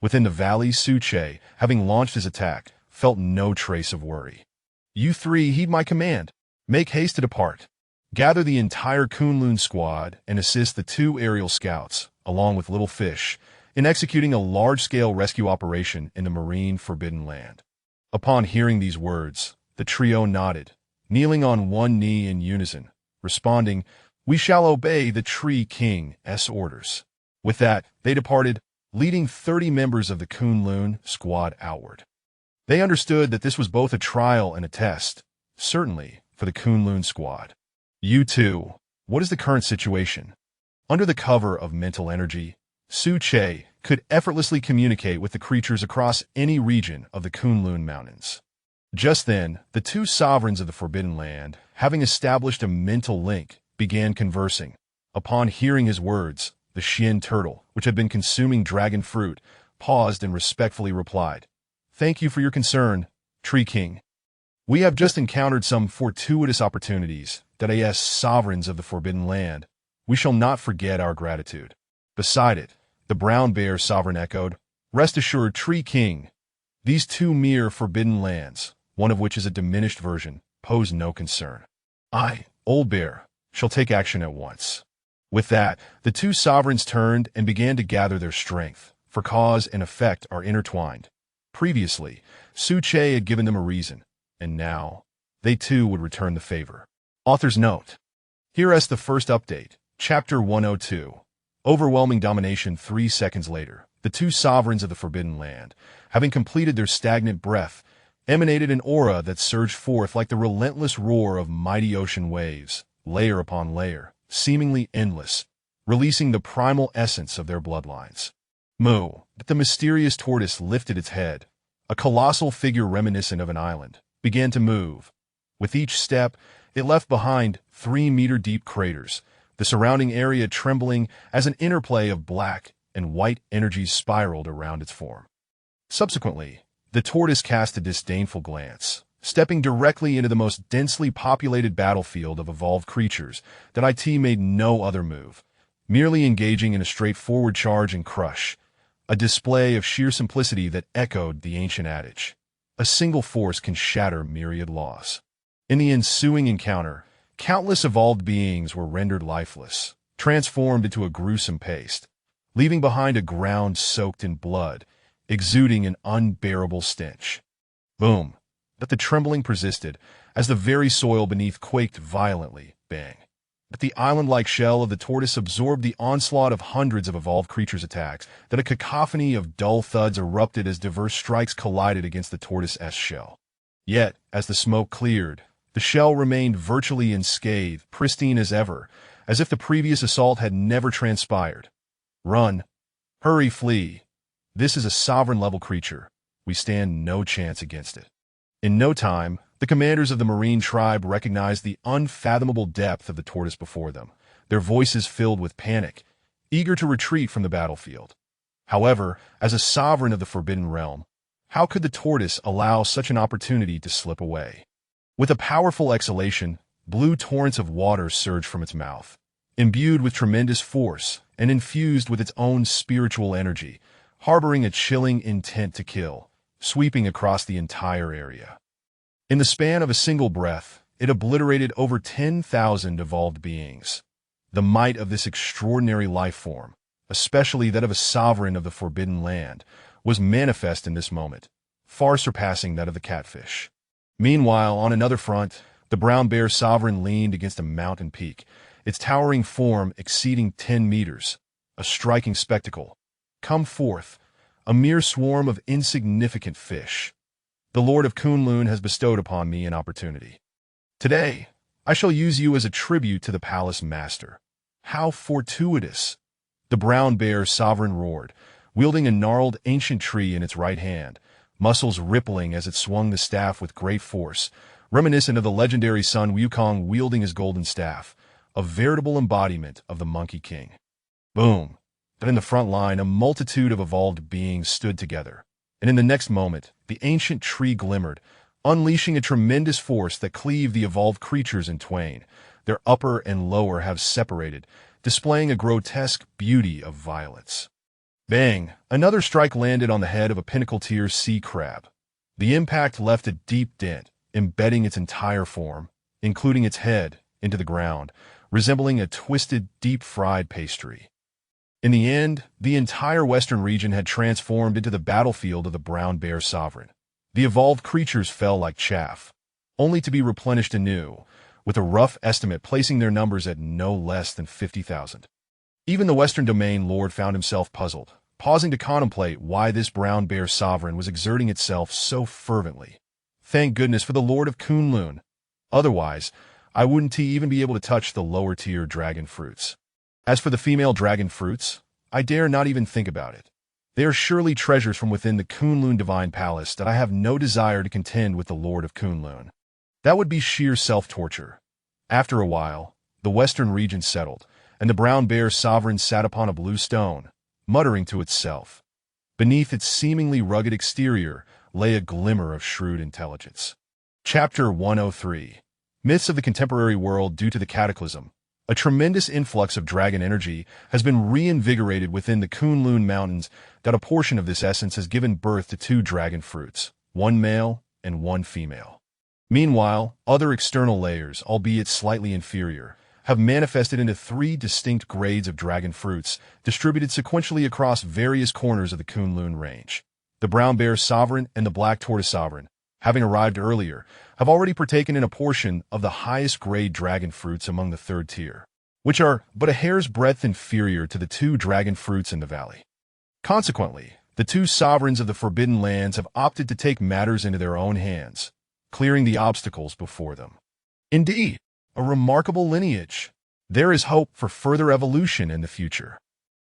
Within the valley, Suche, having launched his attack, felt no trace of worry. You three heed my command. Make haste to depart. Gather the entire Kunlun squad and assist the 2 aerial scouts, along with Little Fish, in executing a large-scale rescue operation in the marine Forbidden Land. Upon hearing these words, the trio nodded, kneeling on one knee in unison, responding, "We shall obey the Tree King's orders." With that, they departed, leading 30 members of the Kunlun squad outward. They understood that this was both a trial and a test, certainly for the Kunlun squad. You two, what is the current situation? Under the cover of mental energy, Suche could effortlessly communicate with the creatures across any region of the Kunlun Mountains. Just then, the 2 sovereigns of the Forbidden Land, having established a mental link, began conversing. Upon hearing his words, the Shin turtle, which had been consuming dragon fruit, paused and respectfully replied, "Thank you for your concern, Tree King. We have just encountered some fortuitous opportunities that as sovereigns of the Forbidden Land, we shall not forget our gratitude." Beside it, the brown bear sovereign echoed, "Rest assured, Tree King, these 2 mere forbidden lands, one of which is a diminished version, pose no concern. I, Old Bear, shall take action at once." With that, the 2 sovereigns turned and began to gather their strength, for cause and effect are intertwined. Previously, Suche had given them a reason, and now, they too would return the favor. Author's note. Here is the first update, Chapter 102. Overwhelming domination. 3 seconds later, the 2 sovereigns of the Forbidden Land, having completed their stagnant breath, emanated an aura that surged forth like the relentless roar of mighty ocean waves, layer upon layer, seemingly endless, releasing the primal essence of their bloodlines. Moo. The mysterious tortoise lifted its head. A colossal figure reminiscent of an island began to move. With each step, it left behind 3-meter-deep craters, the surrounding area trembling as an interplay of black and white energies spiraled around its form. Subsequently, the tortoise cast a disdainful glance, stepping directly into the most densely populated battlefield of evolved creatures that IT made no other move, merely engaging in a straightforward charge and crush, a display of sheer simplicity that echoed the ancient adage, "A single force can shatter myriad laws." In the ensuing encounter, countless evolved beings were rendered lifeless, transformed into a gruesome paste, leaving behind a ground soaked in blood, exuding an unbearable stench. Boom! But the trembling persisted, as the very soil beneath quaked violently. Bang! But the island-like shell of the tortoise absorbed the onslaught of hundreds of evolved creatures' attacks, that a cacophony of dull thuds erupted as diverse strikes collided against the tortoise's shell. Yet, as the smoke cleared, The shell remained virtually unscathed, pristine as ever, as if the previous assault had never transpired. Run. Hurry, flee. This is a sovereign-level creature. We stand no chance against it. In no time, the commanders of the marine tribe recognized the unfathomable depth of the tortoise before them, their voices filled with panic, eager to retreat from the battlefield. However, as a sovereign of the Forbidden Realm, how could the tortoise allow such an opportunity to slip away? With a powerful exhalation, blue torrents of water surged from its mouth, imbued with tremendous force and infused with its own spiritual energy, harboring a chilling intent to kill, sweeping across the entire area. In the span of a single breath, it obliterated over 10,000 evolved beings. The might of this extraordinary life form, especially that of a sovereign of the Forbidden Land, was manifest in this moment, far surpassing that of the catfish. Meanwhile, on another front, the brown bear sovereign leaned against a mountain peak, its towering form exceeding 10 meters, a striking spectacle. Come forth, a mere swarm of insignificant fish. The Lord of Kunlun has bestowed upon me an opportunity. Today, I shall use you as a tribute to the palace master. How fortuitous! The brown bear sovereign roared, wielding a gnarled ancient tree in its right hand, muscles rippling as it swung the staff with great force, reminiscent of the legendary Sun Wukong wielding his golden staff, a veritable embodiment of the Monkey King. Boom! But in the front line, a multitude of evolved beings stood together, and in the next moment, the ancient tree glimmered, unleashing a tremendous force that cleaved the evolved creatures in twain. Their upper and lower halves separated, displaying a grotesque beauty of violets. Bang! Another strike landed on the head of a pinnacle-tier sea crab. The impact left a deep dent, embedding its entire form, including its head, into the ground, resembling a twisted, deep-fried pastry. In the end, the entire western region had transformed into the battlefield of the brown bear sovereign. The evolved creatures fell like chaff, only to be replenished anew, with a rough estimate placing their numbers at no less than 50,000. Even the Western Domain Lord found himself puzzled, pausing to contemplate why this brown bear sovereign was exerting itself so fervently. Thank goodness for the Lord of Kunlun. Otherwise, I wouldn't even be able to touch the lower-tier dragon fruits. As for the female dragon fruits, I dare not even think about it. They are surely treasures from within the Kunlun Divine Palace that I have no desire to contend with the Lord of Kunlun. That would be sheer self-torture. After a while, the western region settled, and the brown bear sovereign sat upon a blue stone, muttering to itself. Beneath its seemingly rugged exterior lay a glimmer of shrewd intelligence. Chapter 103. Myths of the Contemporary World Due to the Cataclysm. A tremendous influx of dragon energy has been reinvigorated within the Kunlun Mountains that a portion of this essence has given birth to 2 dragon fruits, one male and one female. Meanwhile, other external layers, albeit slightly inferior, have manifested into 3 distinct grades of dragon fruits distributed sequentially across various corners of the Kunlun range. The brown bear sovereign and the black tortoise sovereign, having arrived earlier, have already partaken in a portion of the highest grade dragon fruits among the 3rd tier, which are but a hair's breadth inferior to the 2 dragon fruits in the valley. Consequently, the 2 sovereigns of the Forbidden Lands have opted to take matters into their own hands, clearing the obstacles before them. Indeed, a remarkable lineage. There is hope for further evolution in the future.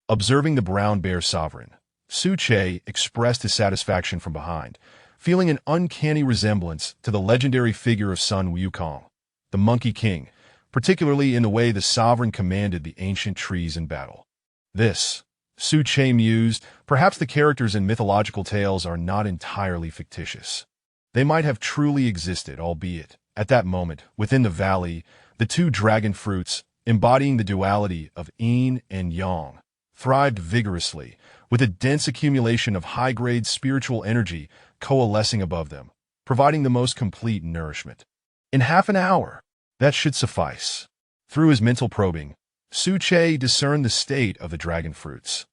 Observing the brown bear sovereign, Su Che expressed his satisfaction from behind, feeling an uncanny resemblance to the legendary figure of Sun Wukong, the Monkey King, particularly in the way the sovereign commanded the ancient trees in battle. This, Su Che mused, perhaps the characters in mythological tales are not entirely fictitious. They might have truly existed, albeit, at that moment, within the valley, the 2 dragon fruits, embodying the duality of yin and yang, thrived vigorously, with a dense accumulation of high-grade spiritual energy coalescing above them, providing the most complete nourishment. In half an hour, that should suffice. Through his mental probing, Su Che discerned the state of the dragon fruits.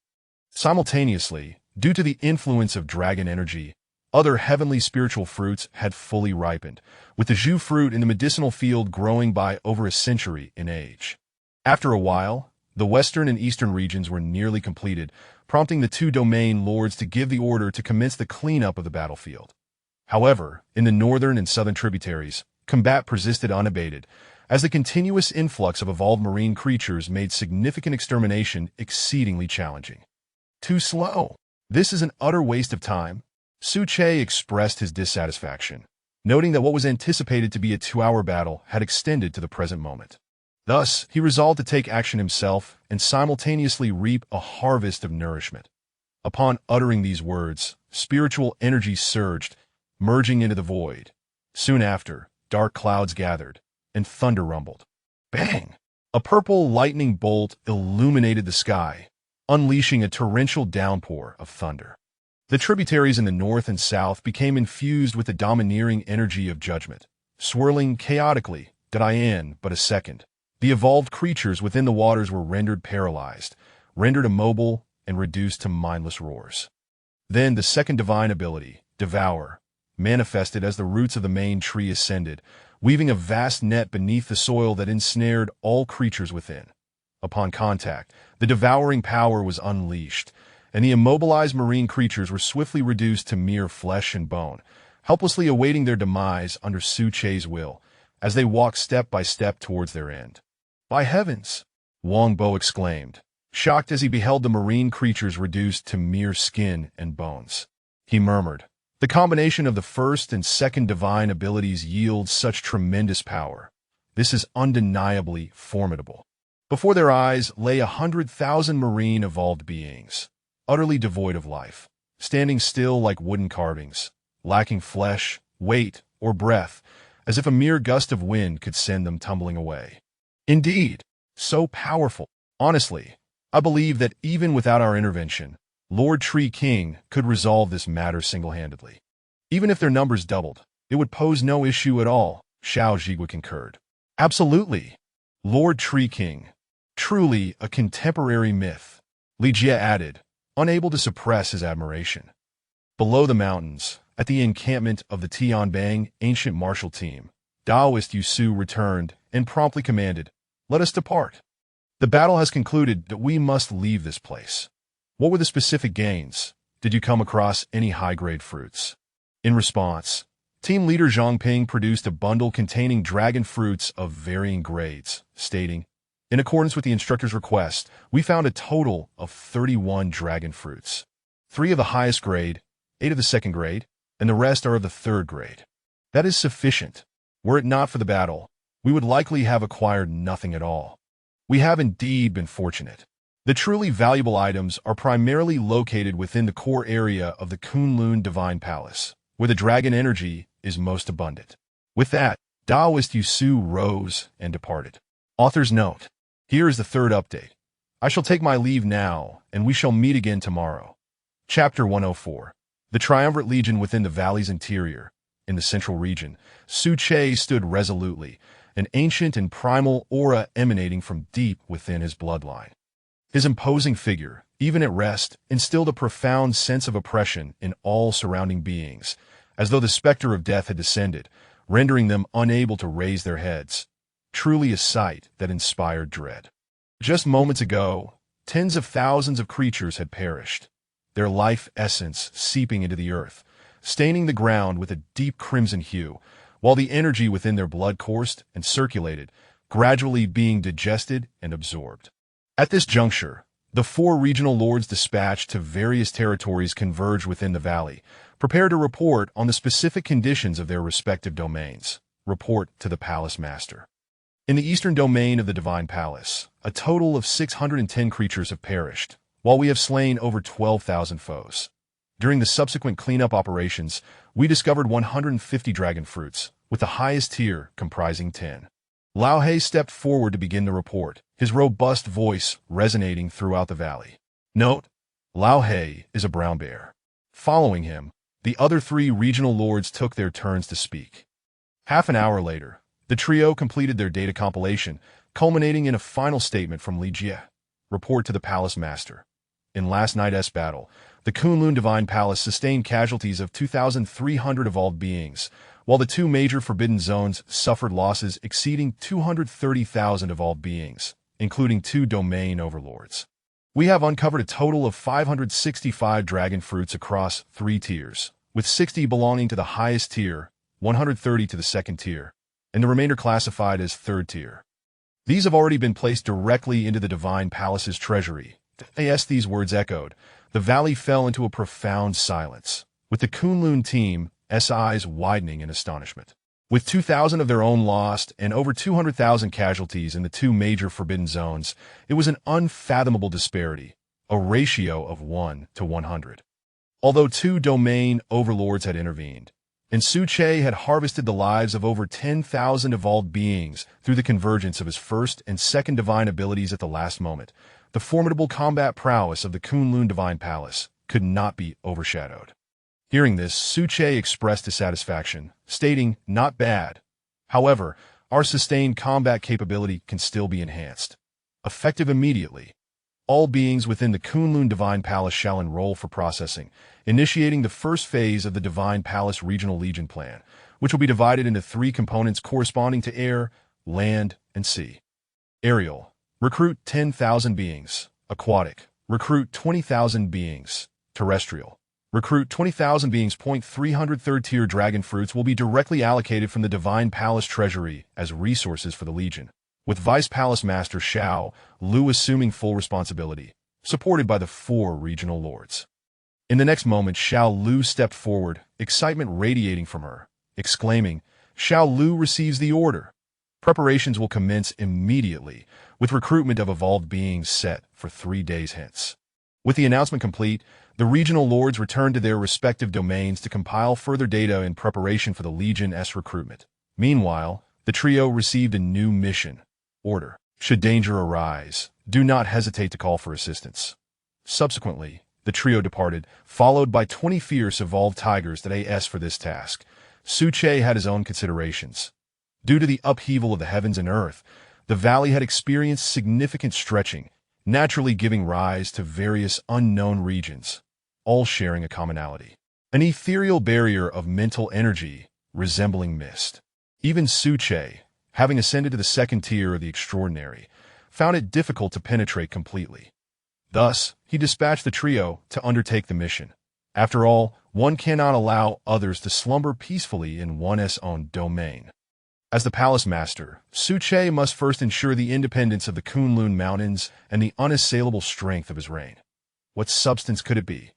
Simultaneously, due to the influence of dragon energy, other heavenly spiritual fruits had fully ripened, with the Zhu fruit in the medicinal field growing by over a century in age. After a while, the western and eastern regions were nearly completed, prompting the 2 domain lords to give the order to commence the cleanup of the battlefield. However, in the northern and southern tributaries, Combat persisted unabated, as the continuous influx of evolved marine creatures made significant extermination exceedingly challenging. Too slow. This is an utter waste of time. Su-Che expressed his dissatisfaction, noting that what was anticipated to be a 2-hour battle had extended to the present moment. Thus, he resolved to take action himself and simultaneously reap a harvest of nourishment. Upon uttering these words, spiritual energy surged, merging into the void. Soon after, dark clouds gathered, and thunder rumbled. Bang! A purple lightning bolt illuminated the sky, unleashing a torrential downpour of thunder. The tributaries in the north and south became infused with the domineering energy of judgment, swirling chaotically. Did I in but a second? The evolved creatures within the waters were rendered paralyzed, rendered immobile, and reduced to mindless roars. Then the second divine ability, Devour, manifested as the roots of the main tree ascended, weaving a vast net beneath the soil that ensnared all creatures within. Upon contact, the devouring power was unleashed, and the immobilized marine creatures were swiftly reduced to mere flesh and bone, helplessly awaiting their demise under Su-Che's will, as they walked step by step towards their end. By heavens! Wang Bo exclaimed, shocked as he beheld the marine creatures reduced to mere skin and bones. He murmured, the combination of the first and second divine abilities yields such tremendous power. This is undeniably formidable. Before their eyes lay 100,000 marine evolved beings, utterly devoid of life, standing still like wooden carvings, lacking flesh, weight, or breath, as if a mere gust of wind could send them tumbling away. Indeed, so powerful. Honestly, I believe that even without our intervention, Lord Tree King could resolve this matter single-handedly. Even if their numbers doubled, it would pose no issue at all, Xiao Zhigui concurred. Absolutely. Lord Tree King. Truly a contemporary myth, Li Jie added, unable to suppress his admiration. Below the mountains, at the encampment of the Tianbang ancient martial team, Daoist Yu Su returned and promptly commanded, let us depart. The battle has concluded that we must leave this place. What were the specific gains? Did you come across any high-grade fruits? In response, team leader Zhang Ping produced a bundle containing dragon fruits of varying grades, stating, in accordance with the instructor's request, we found a total of 31 dragon fruits. 3 of the highest grade, 8 of the second grade, and the rest are of the third grade. That is sufficient. Were it not for the battle, we would likely have acquired nothing at all. We have indeed been fortunate. The truly valuable items are primarily located within the core area of the Kunlun Divine Palace, where the dragon energy is most abundant. With that, Daoist Yu Su rose and departed. Author's note. Here is the third update. I shall take my leave now, and we shall meet again tomorrow. Chapter 104. The Triumvirate Legion within the valley's interior. In the central region, Su-Che stood resolutely, an ancient and primal aura emanating from deep within his bloodline. His imposing figure, even at rest, instilled a profound sense of oppression in all surrounding beings, as though the specter of death had descended, rendering them unable to raise their heads. Truly a sight that inspired dread. Just moments ago, tens of thousands of creatures had perished, their life essence seeping into the earth, staining the ground with a deep crimson hue, while the energy within their blood coursed and circulated, gradually being digested and absorbed. At this juncture, the 4 regional lords dispatched to various territories converged within the valley, prepared to report on the specific conditions of their respective domains. Report to the Palace Master. In the eastern domain of the Divine Palace, a total of 610 creatures have perished, while we have slain over 12,000 foes. During the subsequent cleanup operations, we discovered 150 dragon fruits, with the highest tier comprising 10. Lao He stepped forward to begin the report, his robust voice resonating throughout the valley. Note: Lao He is a brown bear. Following him, the other 3 regional lords took their turns to speak. Half an hour later, the trio completed their data compilation, culminating in a final statement from Li Jie. Report to the Palace Master. In last night's battle, the Kunlun Divine Palace sustained casualties of 2,300 evolved beings, while the 2 major forbidden zones suffered losses exceeding 230,000 evolved beings, including 2 domain overlords. We have uncovered a total of 565 dragon fruits across 3 tiers, with 60 belonging to the highest tier, 130 to the second tier, and the remainder classified as third tier. These have already been placed directly into the Divine Palace's treasury. As these words echoed, the valley fell into a profound silence, with the Kunlun team's eyes widening in astonishment. With 2,000 of their own lost and over 200,000 casualties in the two major forbidden zones, it was an unfathomable disparity, a ratio of 1 to 100. Although two domain overlords had intervened, and Suche had harvested the lives of over 10,000 evolved beings through the convergence of his first and second divine abilities at the last moment, the formidable combat prowess of the Kunlun Divine Palace could not be overshadowed. Hearing this, Suche expressed dissatisfaction, stating, "Not bad. However, our sustained combat capability can still be enhanced. Effective immediately. All beings within the Kunlun Divine Palace shall enroll for processing, initiating the first phase of the Divine Palace Regional Legion Plan, which will be divided into 3 components corresponding to air, land, and sea. Aerial. Recruit 10,000 beings. Aquatic. Recruit 20,000 beings. Terrestrial. Recruit 20,000 beings. 300 third-tier dragon fruits will be directly allocated from the Divine Palace Treasury as resources for the Legion, with Vice Palace Master Xiao Lu assuming full responsibility, supported by the 4 regional lords. In the next moment, Xiao Lu stepped forward, excitement radiating from her, exclaiming, "Xiao Lu receives the order. Preparations will commence immediately, with recruitment of evolved beings set for 3 days hence." With the announcement complete, the regional lords returned to their respective domains to compile further data in preparation for the Legion's recruitment. Meanwhile, the trio received a new mission. Order. Should danger arise, do not hesitate to call for assistance. Subsequently, the trio departed, followed by 20 fierce evolved tigers that asked for this task. Suche had his own considerations. Due to the upheaval of the heavens and earth, the valley had experienced significant stretching, naturally giving rise to various unknown regions, all sharing a commonality: an ethereal barrier of mental energy resembling mist. Even Suche, having ascended to the second tier of the extraordinary, found it difficult to penetrate completely. Thus, he dispatched the trio to undertake the mission. After all, one cannot allow others to slumber peacefully in one's own domain. As the palace master, Suche must first ensure the independence of the Kunlun Mountains and the unassailable strength of his reign. What substance could it be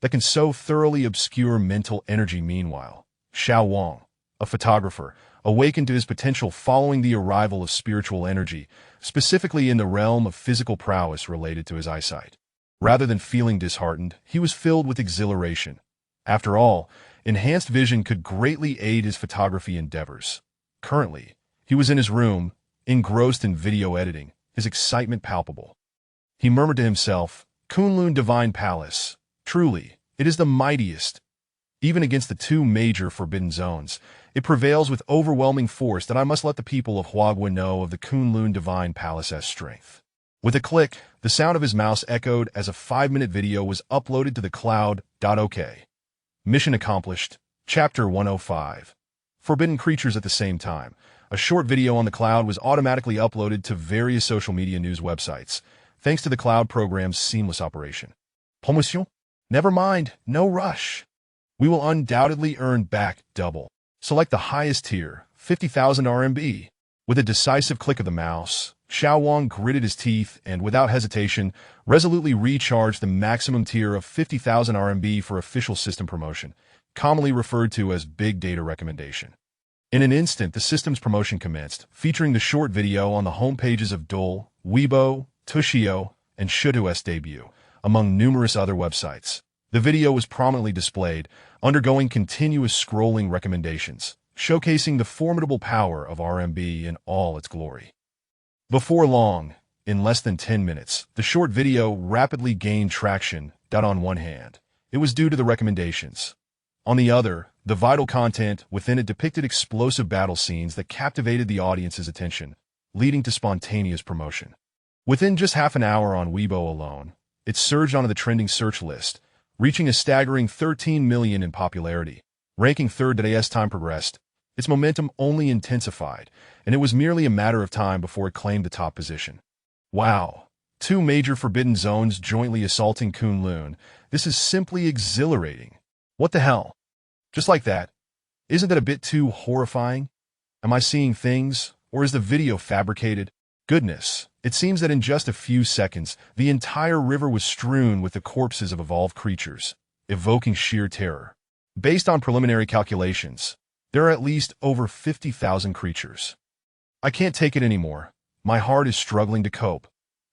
that can so thoroughly obscure mental energy? Meanwhile, Xiao Wang, a photographer, awakened to his potential following the arrival of spiritual energy, specifically in the realm of physical prowess related to his eyesight. Rather than feeling disheartened, he was filled with exhilaration. After all, enhanced vision could greatly aid his photography endeavors. Currently, he was in his room, engrossed in video editing, his excitement palpable. He murmured to himself, "Kunlun Divine Palace, truly, it is the mightiest. Even against the 2 major forbidden zones, it prevails with overwhelming force that I must let the people of Huagua know of the Kunlun Divine Palace's strength." With a click, the sound of his mouse echoed as a 5-minute video was uploaded to the cloud. OK. Mission accomplished. Chapter 105. Forbidden creatures. At the same time, a short video on the cloud was automatically uploaded to various social media news websites, thanks to the cloud program's seamless operation. Promotion? Never mind, no rush. We will undoubtedly earn back double. Select the highest tier, 50,000 RMB. With a decisive click of the mouse, Xiao Wang gritted his teeth and, without hesitation, resolutely recharged the maximum tier of 50,000 RMB for official system promotion, commonly referred to as Big Data Recommendation. In an instant, the system's promotion commenced, featuring the short video on the homepages of Dole, Weibo, Tushio, and Shutu's debut, among numerous other websites. The video was prominently displayed, undergoing continuous scrolling recommendations, showcasing the formidable power of RMB in all its glory. Before long, in less than 10 minutes, the short video rapidly gained traction. On one hand, it was due to the recommendations. On the other, the vital content within it depicted explosive battle scenes that captivated the audience's attention, leading to spontaneous promotion. Within just half an hour on Weibo alone, it surged onto the trending search list, reaching a staggering 13 million in popularity. Ranking third as time progressed, its momentum only intensified, and it was merely a matter of time before it claimed the top position. Wow! 2 major forbidden zones jointly assaulting Kunlun. This is simply exhilarating. What the hell? Just like that. Isn't that a bit too horrifying? Am I seeing things, or is the video fabricated? Goodness, it seems that in just a few seconds, the entire river was strewn with the corpses of evolved creatures, evoking sheer terror. Based on preliminary calculations, there are at least over 50,000 creatures. I can't take it anymore. My heart is struggling to cope.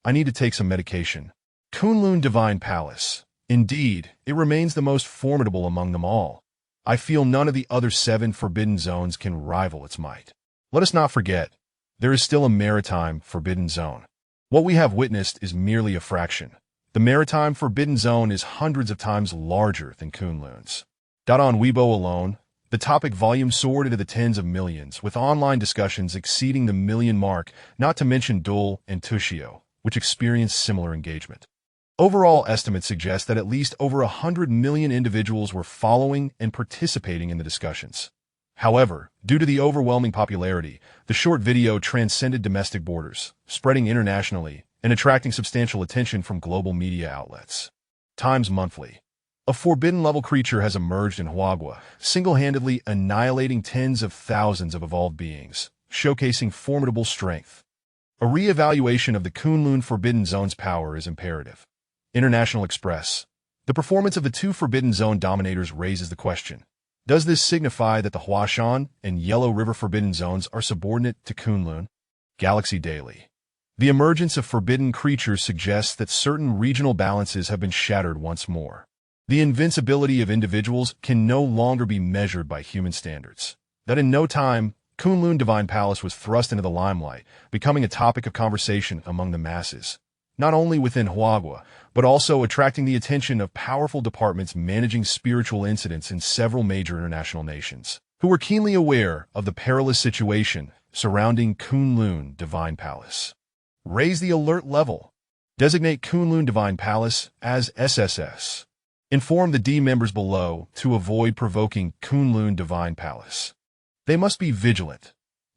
I need to take some medication. Kunlun Divine Palace. Indeed, it remains the most formidable among them all. I feel none of the other 7 forbidden zones can rival its might. Let us not forget, there is still a maritime forbidden zone. What we have witnessed is merely a fraction. The maritime forbidden zone is hundreds of times larger than Kunlun's. On Weibo alone, the topic volume soared into the tens of millions, with online discussions exceeding the million mark, not to mention Dul and Tushio, which experienced similar engagement. Overall estimates suggest that at least over 100 million individuals were following and participating in the discussions. However, due to the overwhelming popularity, the short video transcended domestic borders, spreading internationally and attracting substantial attention from global media outlets. Times Monthly. A forbidden-level creature has emerged in Huagua, single-handedly annihilating tens of thousands of evolved beings, showcasing formidable strength. A re-evaluation of the Kunlun Forbidden Zone's power is imperative. International Express. The performance of the 2 Forbidden Zone dominators raises the question. Does this signify that the Huashan and Yellow River Forbidden Zones are subordinate to Kunlun? Galaxy Daily. The emergence of forbidden creatures suggests that certain regional balances have been shattered once more. The invincibility of individuals can no longer be measured by human standards. That in no time, Kunlun Divine Palace was thrust into the limelight, becoming a topic of conversation among the masses. Not only within Huagua, but also attracting the attention of powerful departments managing spiritual incidents in several major international nations, who were keenly aware of the perilous situation surrounding Kunlun Divine Palace. Raise the alert level. Designate Kunlun Divine Palace as SSS. Inform the D members below to avoid provoking Kunlun Divine Palace. They must be vigilant.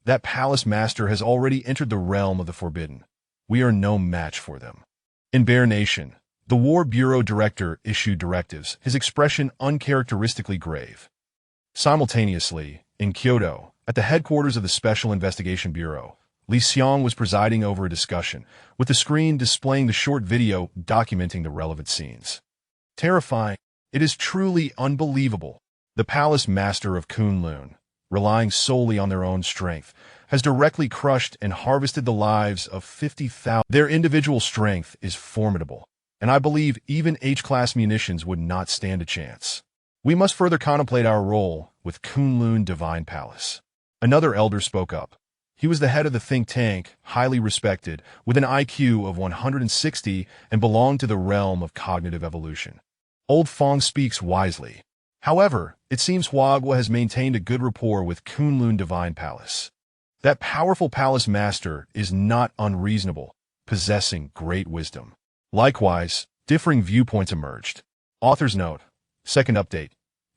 That palace master has already entered the realm of the forbidden. We are no match for them. In Bear Nation, the War Bureau Director issued directives, his expression uncharacteristically grave. Simultaneously, in Kyoto, at the headquarters of the Special Investigation Bureau, Li Xiong was presiding over a discussion, with the screen displaying the short video documenting the relevant scenes. Terrifying. It is truly unbelievable. The palace master of Kunlun, relying solely on their own strength, has directly crushed and harvested the lives of 50,000. Their individual strength is formidable, and I believe even H-class munitions would not stand a chance. We must further contemplate our role with Kunlun Divine Palace. Another elder spoke up. He was the head of the think tank, highly respected, with an IQ of 160 and belonged to the realm of cognitive evolution. Old Fong speaks wisely. However, it seems Huagua has maintained a good rapport with Kunlun Divine Palace. That powerful palace master is not unreasonable, possessing great wisdom. Likewise, differing viewpoints emerged. Author's note. Second update.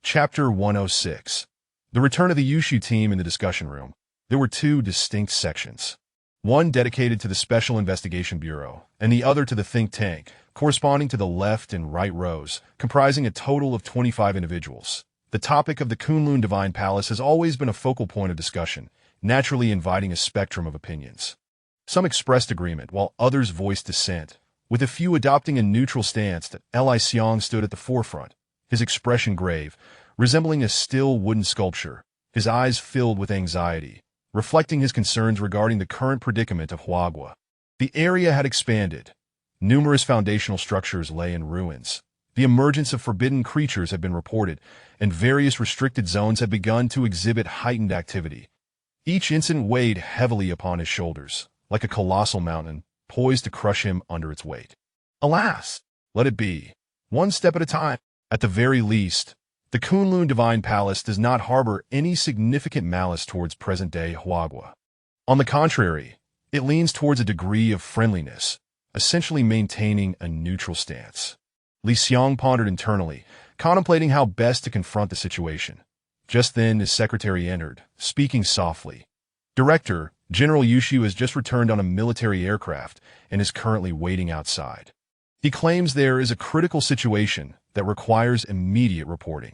Chapter 106. The return of the Yushu team in the discussion room. There were 2 distinct sections. One dedicated to the Special Investigation Bureau, and the other to the think tank, corresponding to the left and right rows, comprising a total of 25 individuals. The topic of the Kunlun Divine Palace has always been a focal point of discussion, naturally inviting a spectrum of opinions. Some expressed agreement, while others voiced dissent, with a few adopting a neutral stance. That Li Xiong stood at the forefront, his expression grave, resembling a still wooden sculpture, his eyes filled with anxiety, reflecting his concerns regarding the current predicament of Huagua. The area had expanded. Numerous foundational structures lay in ruins. The emergence of forbidden creatures had been reported, and various restricted zones had begun to exhibit heightened activity. Each incident weighed heavily upon his shoulders, like a colossal mountain, poised to crush him under its weight. Alas, let it be. One step at a time. At the very least, the Kunlun Divine Palace does not harbor any significant malice towards present-day Huagua. On the contrary, it leans towards a degree of friendliness, essentially maintaining a neutral stance. Li Xiong pondered internally, contemplating how best to confront the situation. Just then, his secretary entered, speaking softly. Director, General Yushu has just returned on a military aircraft and is currently waiting outside. He claims there is a critical situation that requires immediate reporting.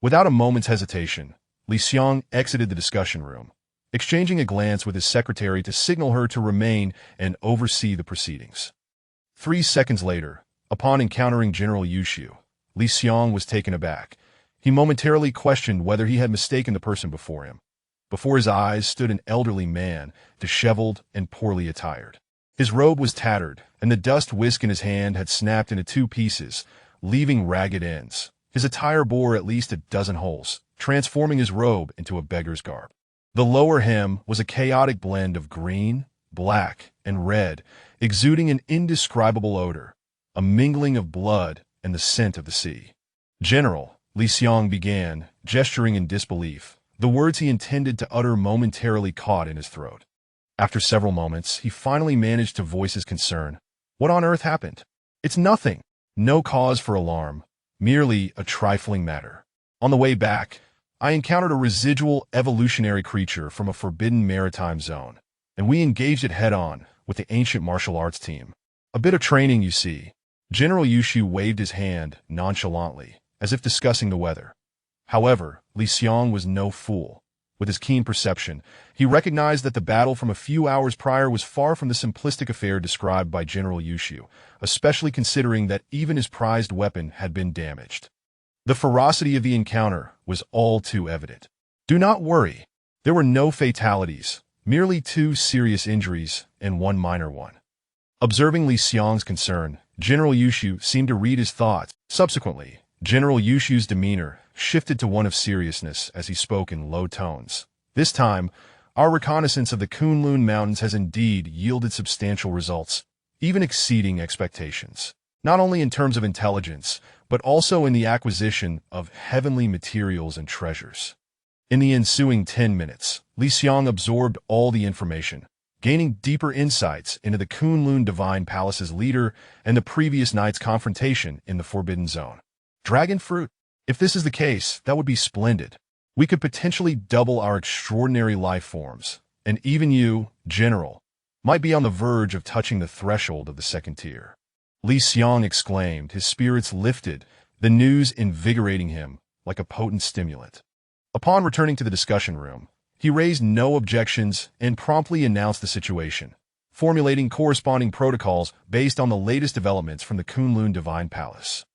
Without a moment's hesitation, Li Xiong exited the discussion room. exchanging a glance with his secretary to signal her to remain and oversee the proceedings. 3 seconds later, upon encountering General Yushu, Li Xiong was taken aback. He momentarily questioned whether he had mistaken the person before him. Before his eyes stood an elderly man, disheveled and poorly attired. His robe was tattered, and the dust whisk in his hand had snapped into 2 pieces, leaving ragged ends. His attire bore at least a dozen holes, transforming his robe into a beggar's garb. The lower hem was a chaotic blend of green, black, and red, exuding an indescribable odor, a mingling of blood and the scent of the sea. "General," Li Xiong began, gesturing in disbelief. The words he intended to utter momentarily caught in his throat. After several moments, he finally managed to voice his concern. "What on earth happened?" "It's nothing. No cause for alarm. Merely a trifling matter. On the way back, I encountered a residual evolutionary creature from a forbidden maritime zone, and we engaged it head-on with the ancient martial arts team. A bit of training, you see." General Yushu waved his hand nonchalantly, as if discussing the weather. However, Li Xiong was no fool. With his keen perception, he recognized that the battle from a few hours prior was far from the simplistic affair described by General Yushu, especially considering that even his prized weapon had been damaged. The ferocity of the encounter was all too evident. "Do not worry. There were no fatalities, merely 2 serious injuries and 1 minor one." Observing Li Xiong's concern, General Yushu seemed to read his thoughts. Subsequently, General Yushu's demeanor shifted to one of seriousness as he spoke in low tones. "This time, our reconnaissance of the Kunlun Mountains has indeed yielded substantial results, even exceeding expectations. Not only in terms of intelligence, but also in the acquisition of heavenly materials and treasures." In the ensuing 10 minutes, Li Xiong absorbed all the information, gaining deeper insights into the Kunlun Divine Palace's leader and the previous night's confrontation in the Forbidden Zone. "Dragon fruit? If this is the case, that would be splendid. We could potentially double our extraordinary life forms, and even you, General, might be on the verge of touching the threshold of the 2nd tier." Li Xiong exclaimed, his spirits lifted, the news invigorating him like a potent stimulant. Upon returning to the discussion room, he raised no objections and promptly announced the situation, formulating corresponding protocols based on the latest developments from the Kunlun Divine Palace.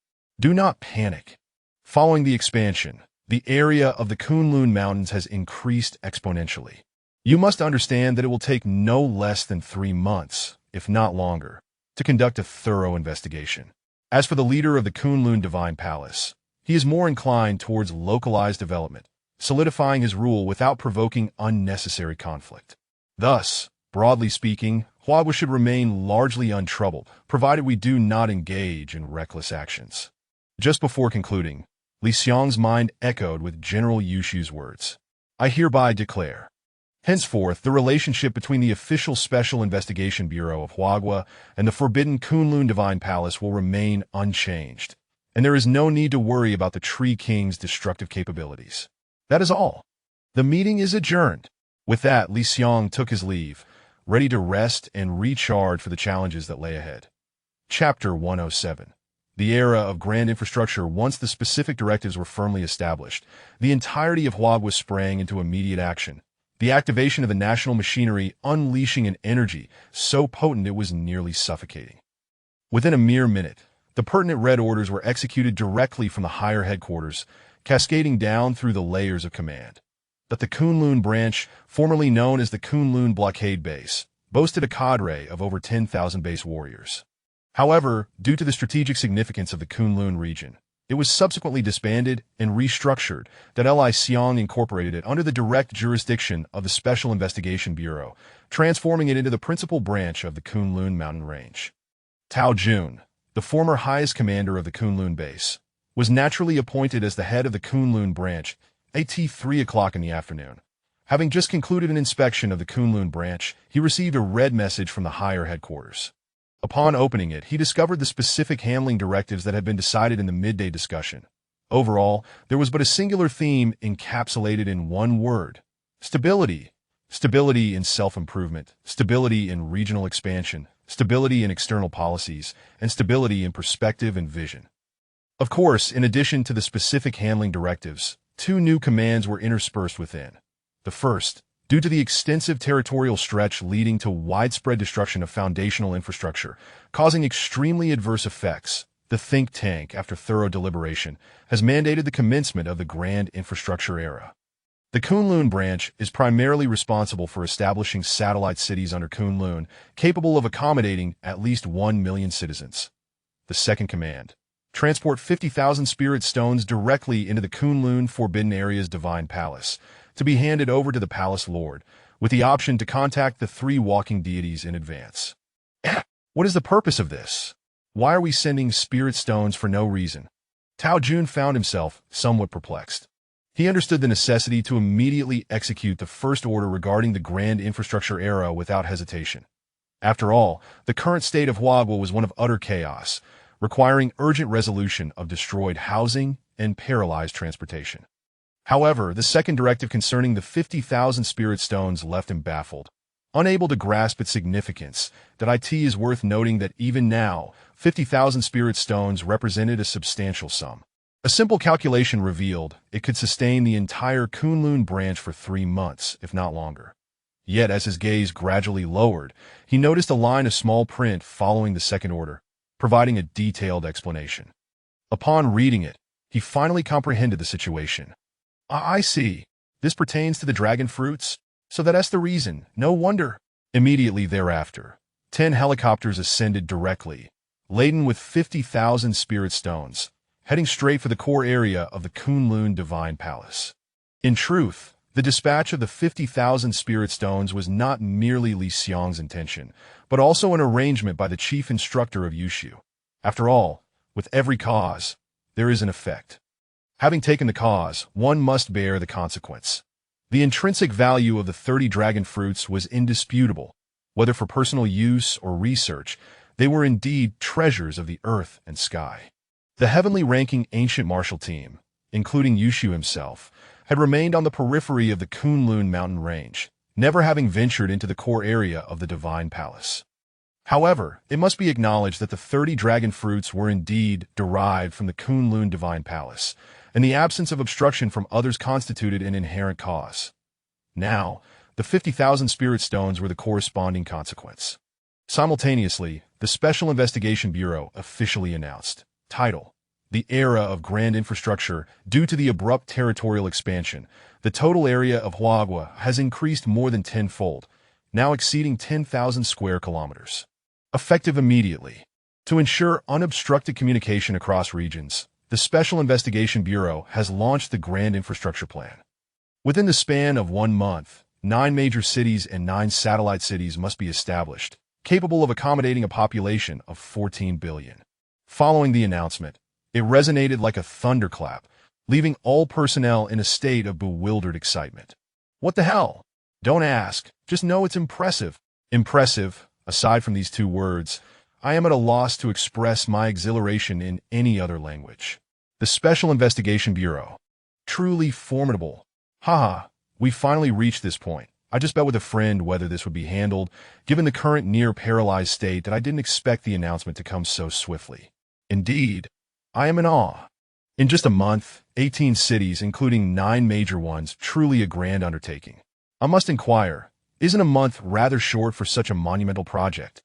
"Do not panic. Following the expansion, the area of the Kunlun Mountains has increased exponentially. You must understand that it will take no less than 3 months, if not longer, to conduct a thorough investigation. As for the leader of the Kunlun Divine Palace, he is more inclined towards localized development, solidifying his rule without provoking unnecessary conflict. Thus, broadly speaking, Huagua should remain largely untroubled, provided we do not engage in reckless actions." Just before concluding, Li Xiong's mind echoed with General Yushu's words. "I hereby declare. Henceforth, the relationship between the official Special Investigation Bureau of Huagua and the forbidden Kunlun Divine Palace will remain unchanged, and there is no need to worry about the Tree King's destructive capabilities. That is all. The meeting is adjourned." With that, Li Xiong took his leave, ready to rest and recharge for the challenges that lay ahead. Chapter 107. The era of grand infrastructure. Once the specific directives were firmly established, the entirety of Huagua sprang into immediate action. The activation of the national machinery unleashing an energy so potent it was nearly suffocating. Within a mere minute, the pertinent red orders were executed directly from the higher headquarters, cascading down through the layers of command. That the Kunlun branch, formerly known as the Kunlun Blockade Base, boasted a cadre of over 10,000 base warriors. However, due to the strategic significance of the Kunlun region, it was subsequently disbanded and restructured that Li Xiong incorporated it under the direct jurisdiction of the Special Investigation Bureau, transforming it into the principal branch of the Kunlun mountain range. Tao Jun, the former highest commander of the Kunlun base, was naturally appointed as the head of the Kunlun branch at 3 o'clock in the afternoon. Having just concluded an inspection of the Kunlun branch, he received a red message from the higher headquarters. Upon opening it, he discovered the specific handling directives that had been decided in the midday discussion. Overall, there was but a singular theme encapsulated in one word: stability. Stability in self-improvement, stability in regional expansion, stability in external policies, and stability in perspective and vision. Of course, in addition to the specific handling directives, 2 new commands were interspersed within. The first, due to the extensive territorial stretch leading to widespread destruction of foundational infrastructure, causing extremely adverse effects. The think tank, after thorough deliberation, has mandated the commencement of the Grand Infrastructure Era. The Kunlun branch is primarily responsible for establishing satellite cities under Kunlun, capable of accommodating at least 1 million citizens. The second command: transport 50,000 spirit stones directly into the Kunlun Forbidden Area's Divine Palace, to be handed over to the Palace Lord, with the option to contact the 3 walking deities in advance. What is the purpose of this? Why are we sending spirit stones for no reason? Tao Jun found himself somewhat perplexed. He understood the necessity to immediately execute the first order regarding the Grand Infrastructure Era without hesitation. After all, the current state of Huagua was one of utter chaos, requiring urgent resolution of destroyed housing and paralyzed transportation. However, the second directive concerning the 50,000 spirit stones left him baffled. Unable to grasp its significance, that it is worth noting that even now, 50,000 spirit stones represented a substantial sum. A simple calculation revealed it could sustain the entire Kunlun branch for 3 months, if not longer. Yet, as his gaze gradually lowered, he noticed a line of small print following the second order, providing a detailed explanation. Upon reading it, he finally comprehended the situation. I see. This pertains to the dragon fruits? So that's the reason. No wonder. Immediately thereafter, 10 helicopters ascended directly, laden with 50,000 spirit stones, heading straight for the core area of the Kunlun Divine Palace. In truth, the dispatch of the 50,000 spirit stones was not merely Li Xiang's intention, but also an arrangement by the chief instructor of Yushu. After all, with every cause, there is an effect. Having taken the cause, one must bear the consequence. The intrinsic value of the 30 dragon fruits was indisputable. Whether for personal use or research, they were indeed treasures of the earth and sky. The heavenly ranking ancient martial team, including Yushu himself, had remained on the periphery of the Kunlun mountain range, never having ventured into the core area of the Divine Palace. However, it must be acknowledged that the 30 dragon fruits were indeed derived from the Kunlun Divine Palace, and the absence of obstruction from others constituted an inherent cause. Now, the 50,000 spirit stones were the corresponding consequence. Simultaneously, the Special Investigation Bureau officially announced, Title: The Era of Grand Infrastructure. Due to the abrupt territorial expansion, the total area of Huagua has increased more than tenfold, now exceeding 10,000 square kilometers. Effective immediately. To ensure unobstructed communication across regions, the Special Investigation Bureau has launched the Grand Infrastructure Plan. Within the span of 1 month, 9 major cities and 9 satellite cities must be established, capable of accommodating a population of 14 billion. Following the announcement, it resonated like a thunderclap, leaving all personnel in a state of bewildered excitement. What the hell? Don't ask, just know it's impressive. Impressive, aside from these 2 words, I am at a loss to express my exhilaration in any other language. The Special Investigation Bureau. Truly formidable. Haha, we finally reached this point. I just bet with a friend whether this would be handled, given the current near-paralyzed state, that I didn't expect the announcement to come so swiftly. Indeed, I am in awe. In just a month, 18 cities, including 9 major ones, truly a grand undertaking. I must inquire, isn't a month rather short for such a monumental project?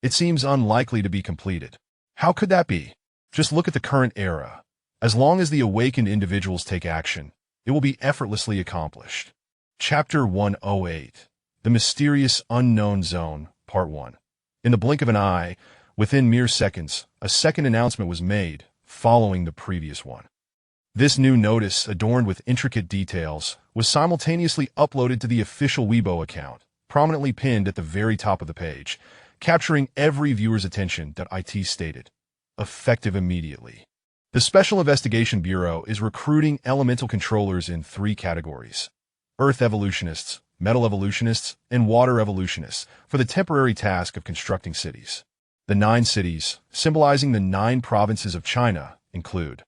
It seems unlikely to be completed. How could that be? Just look at the current era. As long as the awakened individuals take action, it will be effortlessly accomplished. Chapter 108. The Mysterious Unknown Zone, Part 1. In the blink of an eye, within mere seconds, a second announcement was made, following the previous one. This new notice, adorned with intricate details, was simultaneously uploaded to the official Weibo account, prominently pinned at the very top of the page, capturing every viewer's attention. It stated, effective immediately. The Special Investigation Bureau is recruiting elemental controllers in 3 categories: Earth evolutionists, metal evolutionists, and water evolutionists, for the temporary task of constructing cities. The 9 cities, symbolizing the 9 provinces of China, include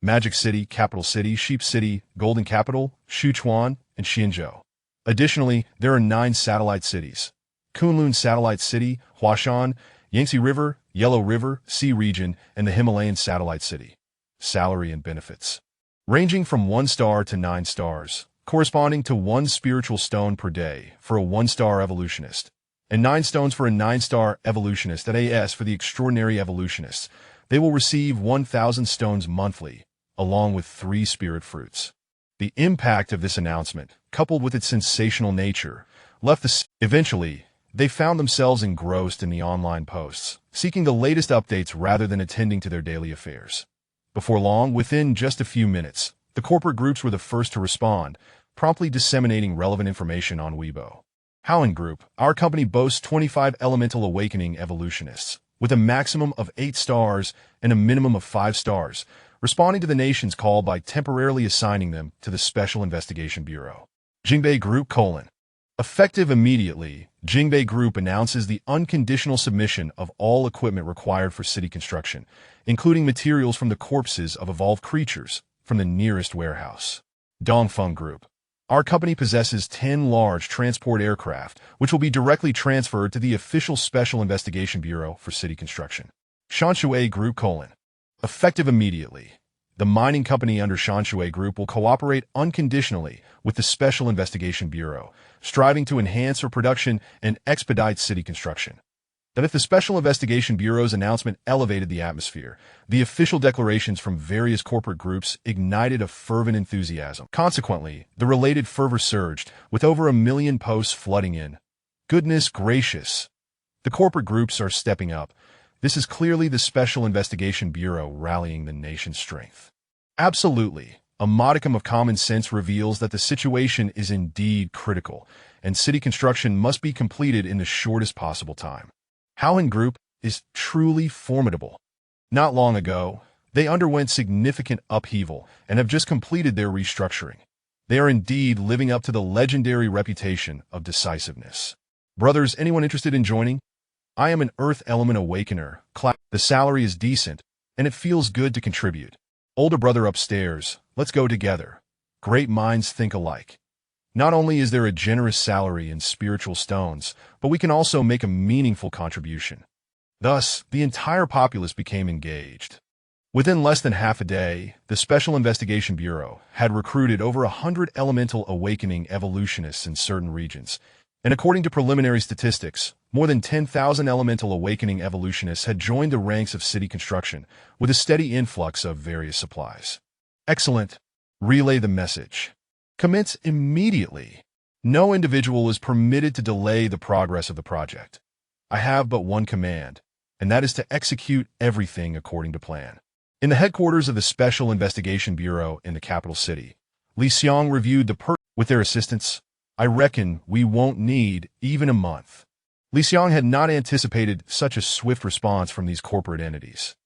Magic City, Capital City, Sheep City, Golden Capital, Sichuan, and Xinzhou. Additionally, there are 9 satellite cities: Kunlun Satellite City, Huashan, Yangtze River, Yellow River, Sea Region, and the Himalayan Satellite City. Salary and benefits. Ranging from 1 star to 9 stars, corresponding to 1 spiritual stone per day for a 1-star evolutionist, and 9 stones for a 9-star evolutionist at AS for the extraordinary evolutionists. They will receive 1,000 stones monthly, along with 3 spirit fruits. The impact of this announcement, coupled with its sensational nature, left the... Eventually, they found themselves engrossed in the online posts, seeking the latest updates rather than attending to their daily affairs. Before long, within just a few minutes, the corporate groups were the first to respond, promptly disseminating relevant information on Weibo. Howen Group, our company boasts 25 elemental awakening evolutionists, with a maximum of 8 stars and a minimum of 5 stars, responding to the nation's call by temporarily assigning them to the Special Investigation Bureau. Jingbei Group : Effective immediately, Jingbei Group announces the unconditional submission of all equipment required for city construction, including materials from the corpses of evolved creatures from the nearest warehouse. Dongfeng Group: our company possesses 10 large transport aircraft, which will be directly transferred to the official Special Investigation Bureau for city construction. Shanshui Group: Effective immediately, the mining company under Shanshui Group will cooperate unconditionally with the Special Investigation Bureau, striving to enhance our production and expedite city construction. That if the Special Investigation Bureau's announcement elevated the atmosphere, the official declarations from various corporate groups ignited a fervent enthusiasm. Consequently, the related fervor surged, with over 1 million posts flooding in. Goodness gracious! The corporate groups are stepping up. This is clearly the Special Investigation Bureau rallying the nation's strength. Absolutely. A modicum of common sense reveals that the situation is indeed critical, and city construction must be completed in the shortest possible time. Howen Group is truly formidable. Not long ago, they underwent significant upheaval and have just completed their restructuring. They are indeed living up to the legendary reputation of decisiveness. Brothers, anyone interested in joining? I am an Earth Element Awakener. The salary is decent, and it feels good to contribute. Older brother upstairs, let's go together. Great minds think alike. Not only is there a generous salary in spiritual stones, but we can also make a meaningful contribution. Thus, the entire populace became engaged. Within less than half a day, the Special Investigation Bureau had recruited over 100 elemental awakening evolutionists in certain regions, and according to preliminary statistics, more than 10,000 elemental awakening evolutionists had joined the ranks of city construction, with a steady influx of various supplies. Excellent. Relay the message. Commence immediately. No individual is permitted to delay the progress of the project. I have but one command, and that is to execute everything according to plan. In the headquarters of the Special Investigation Bureau in the capital city, Li Xiang reviewed with their assistance. I reckon we won't need even a month. Li Xiang had not anticipated such a swift response from these corporate entities.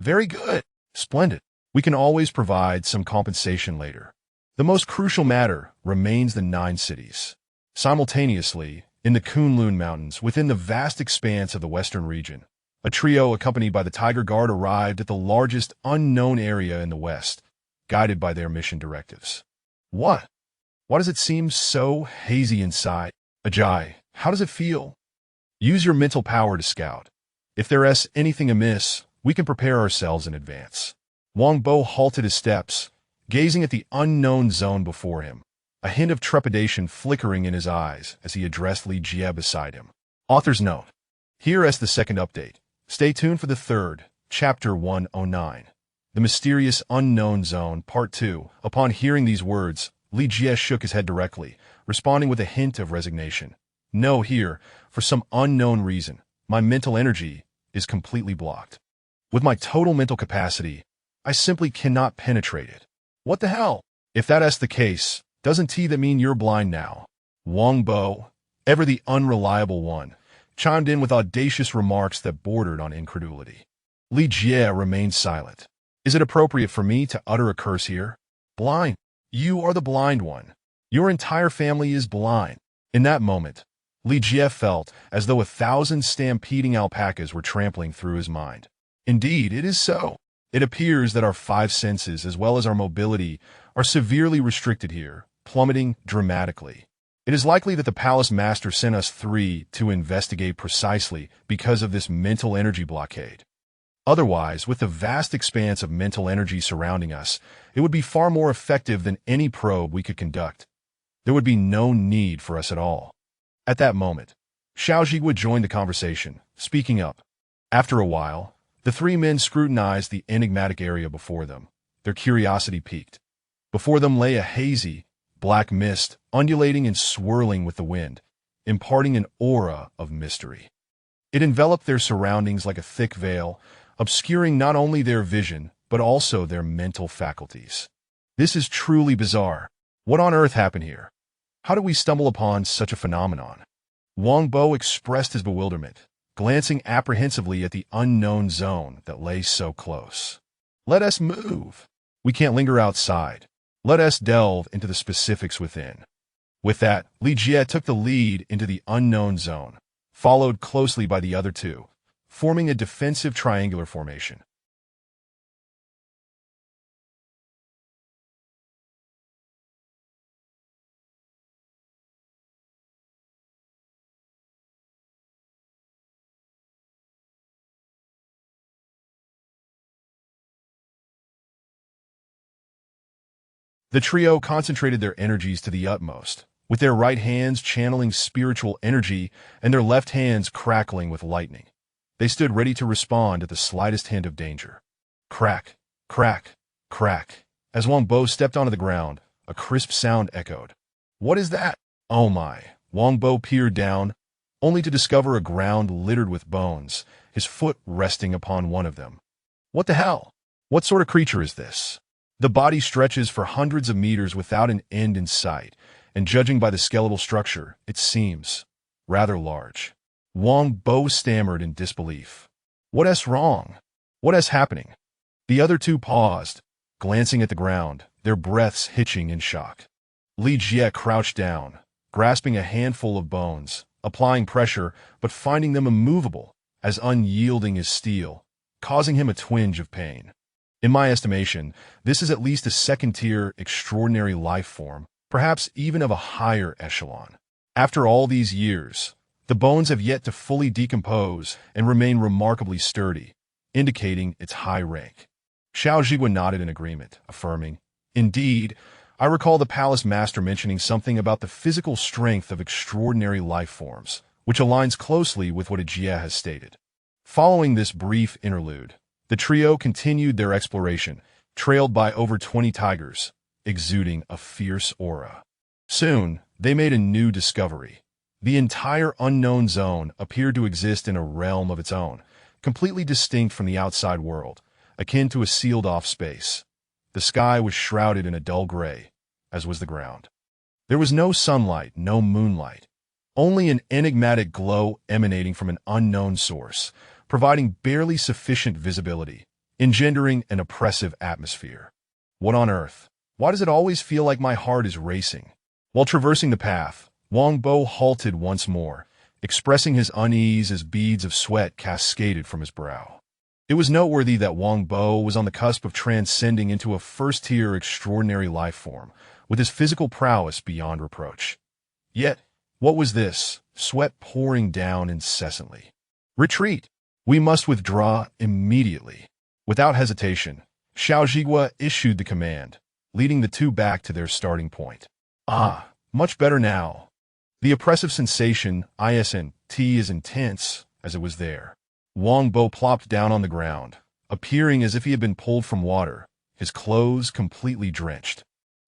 Very good. Splendid. We can always provide some compensation later. The most crucial matter remains the 9 cities. Simultaneously, in the Kunlun Mountains, within the vast expanse of the western region, a trio accompanied by the Tiger Guard arrived at the largest unknown area in the west, guided by their mission directives. What? Why does it seem so hazy inside? Ajay, how does it feel? Use your mental power to scout. If there's anything amiss, we can prepare ourselves in advance. Wang Bo halted his steps, gazing at the unknown zone before him, a hint of trepidation flickering in his eyes as he addressed Li Jie beside him. Author's note. Here is the second update. Stay tuned for the third, Chapter 109. The Mysterious Unknown Zone, Part 2. Upon hearing these words, Li Jie shook his head directly, responding with a hint of resignation. No, here, for some unknown reason, my mental energy is completely blocked. With my total mental capacity, I simply cannot penetrate it. What the hell? If that's the case, doesn't that mean you're blind now? Wang Bo, ever the unreliable one, chimed in with audacious remarks that bordered on incredulity. Li Jie remained silent. Is it appropriate for me to utter a curse here? Blind. You are the blind one. Your entire family is blind. In that moment, Li Jie felt as though 1,000 stampeding alpacas were trampling through his mind. Indeed, it is so. It appears that our 5 senses, as well as our mobility, are severely restricted here, plummeting dramatically. It is likely that the Palace Master sent us 3 to investigate precisely because of this mental energy blockade. Otherwise, with the vast expanse of mental energy surrounding us, it would be far more effective than any probe we could conduct. there would be no need for us at all. At that moment, Xiao Jigua joined the conversation, speaking up. After a while, the three men scrutinized the enigmatic area before them, their curiosity piqued. Before them lay a hazy, black mist, undulating and swirling with the wind, imparting an aura of mystery. It enveloped their surroundings like a thick veil, obscuring not only their vision, but also their mental faculties. This is truly bizarre. What on earth happened here? How did we stumble upon such a phenomenon? Wang Bo expressed his bewilderment, glancing apprehensively at the unknown zone that lay so close. Let us move. We can't linger outside. Let us delve into the specifics within. With that, Li Jie took the lead into the unknown zone, followed closely by the other two, forming a defensive triangular formation. The trio concentrated their energies to the utmost, with their right hands channeling spiritual energy and their left hands crackling with lightning. They stood ready to respond at the slightest hint of danger. Crack, crack, crack. As Wang Bo stepped onto the ground, a crisp sound echoed. What is that? Oh my. Wang Bo peered down, only to discover a ground littered with bones, his foot resting upon one of them. What the hell? What sort of creature is this? The body stretches for hundreds of meters without an end in sight, and judging by the skeletal structure, it seems rather large. Wang Bo stammered in disbelief. What is wrong? What is happening? The other two paused, glancing at the ground, their breaths hitching in shock. Li Jie crouched down, grasping a handful of bones, applying pressure, but finding them immovable, as unyielding as steel, causing him a twinge of pain. In my estimation, this is at least a second-tier extraordinary life form, perhaps even of a higher echelon. After all these years, the bones have yet to fully decompose and remain remarkably sturdy, indicating its high rank. Xiao Jigua nodded in agreement, affirming, Indeed, I recall the palace master mentioning something about the physical strength of extraordinary life forms, which aligns closely with what Jie has stated. Following this brief interlude, the trio continued their exploration, trailed by over 20 tigers, exuding a fierce aura. Soon, they made a new discovery. The entire unknown zone appeared to exist in a realm of its own, completely distinct from the outside world, akin to a sealed-off space. The sky was shrouded in a dull gray, as was the ground. There was no sunlight, no moonlight, only an enigmatic glow emanating from an unknown source, providing barely sufficient visibility, engendering an oppressive atmosphere. What on earth? Why does it always feel like my heart is racing? While traversing the path, Wang Bo halted once more, expressing his unease as beads of sweat cascaded from his brow. It was noteworthy that Wang Bo was on the cusp of transcending into a first-tier extraordinary life form, with his physical prowess beyond reproach. Yet, what was this? Sweat pouring down incessantly. Retreat! We must withdraw immediately. Without hesitation, Xiao Jigua issued the command, leading the two back to their starting point. Ah, much better now. The oppressive sensation, isn't as intense as it was there. Wang Bo plopped down on the ground, appearing as if he had been pulled from water, his clothes completely drenched.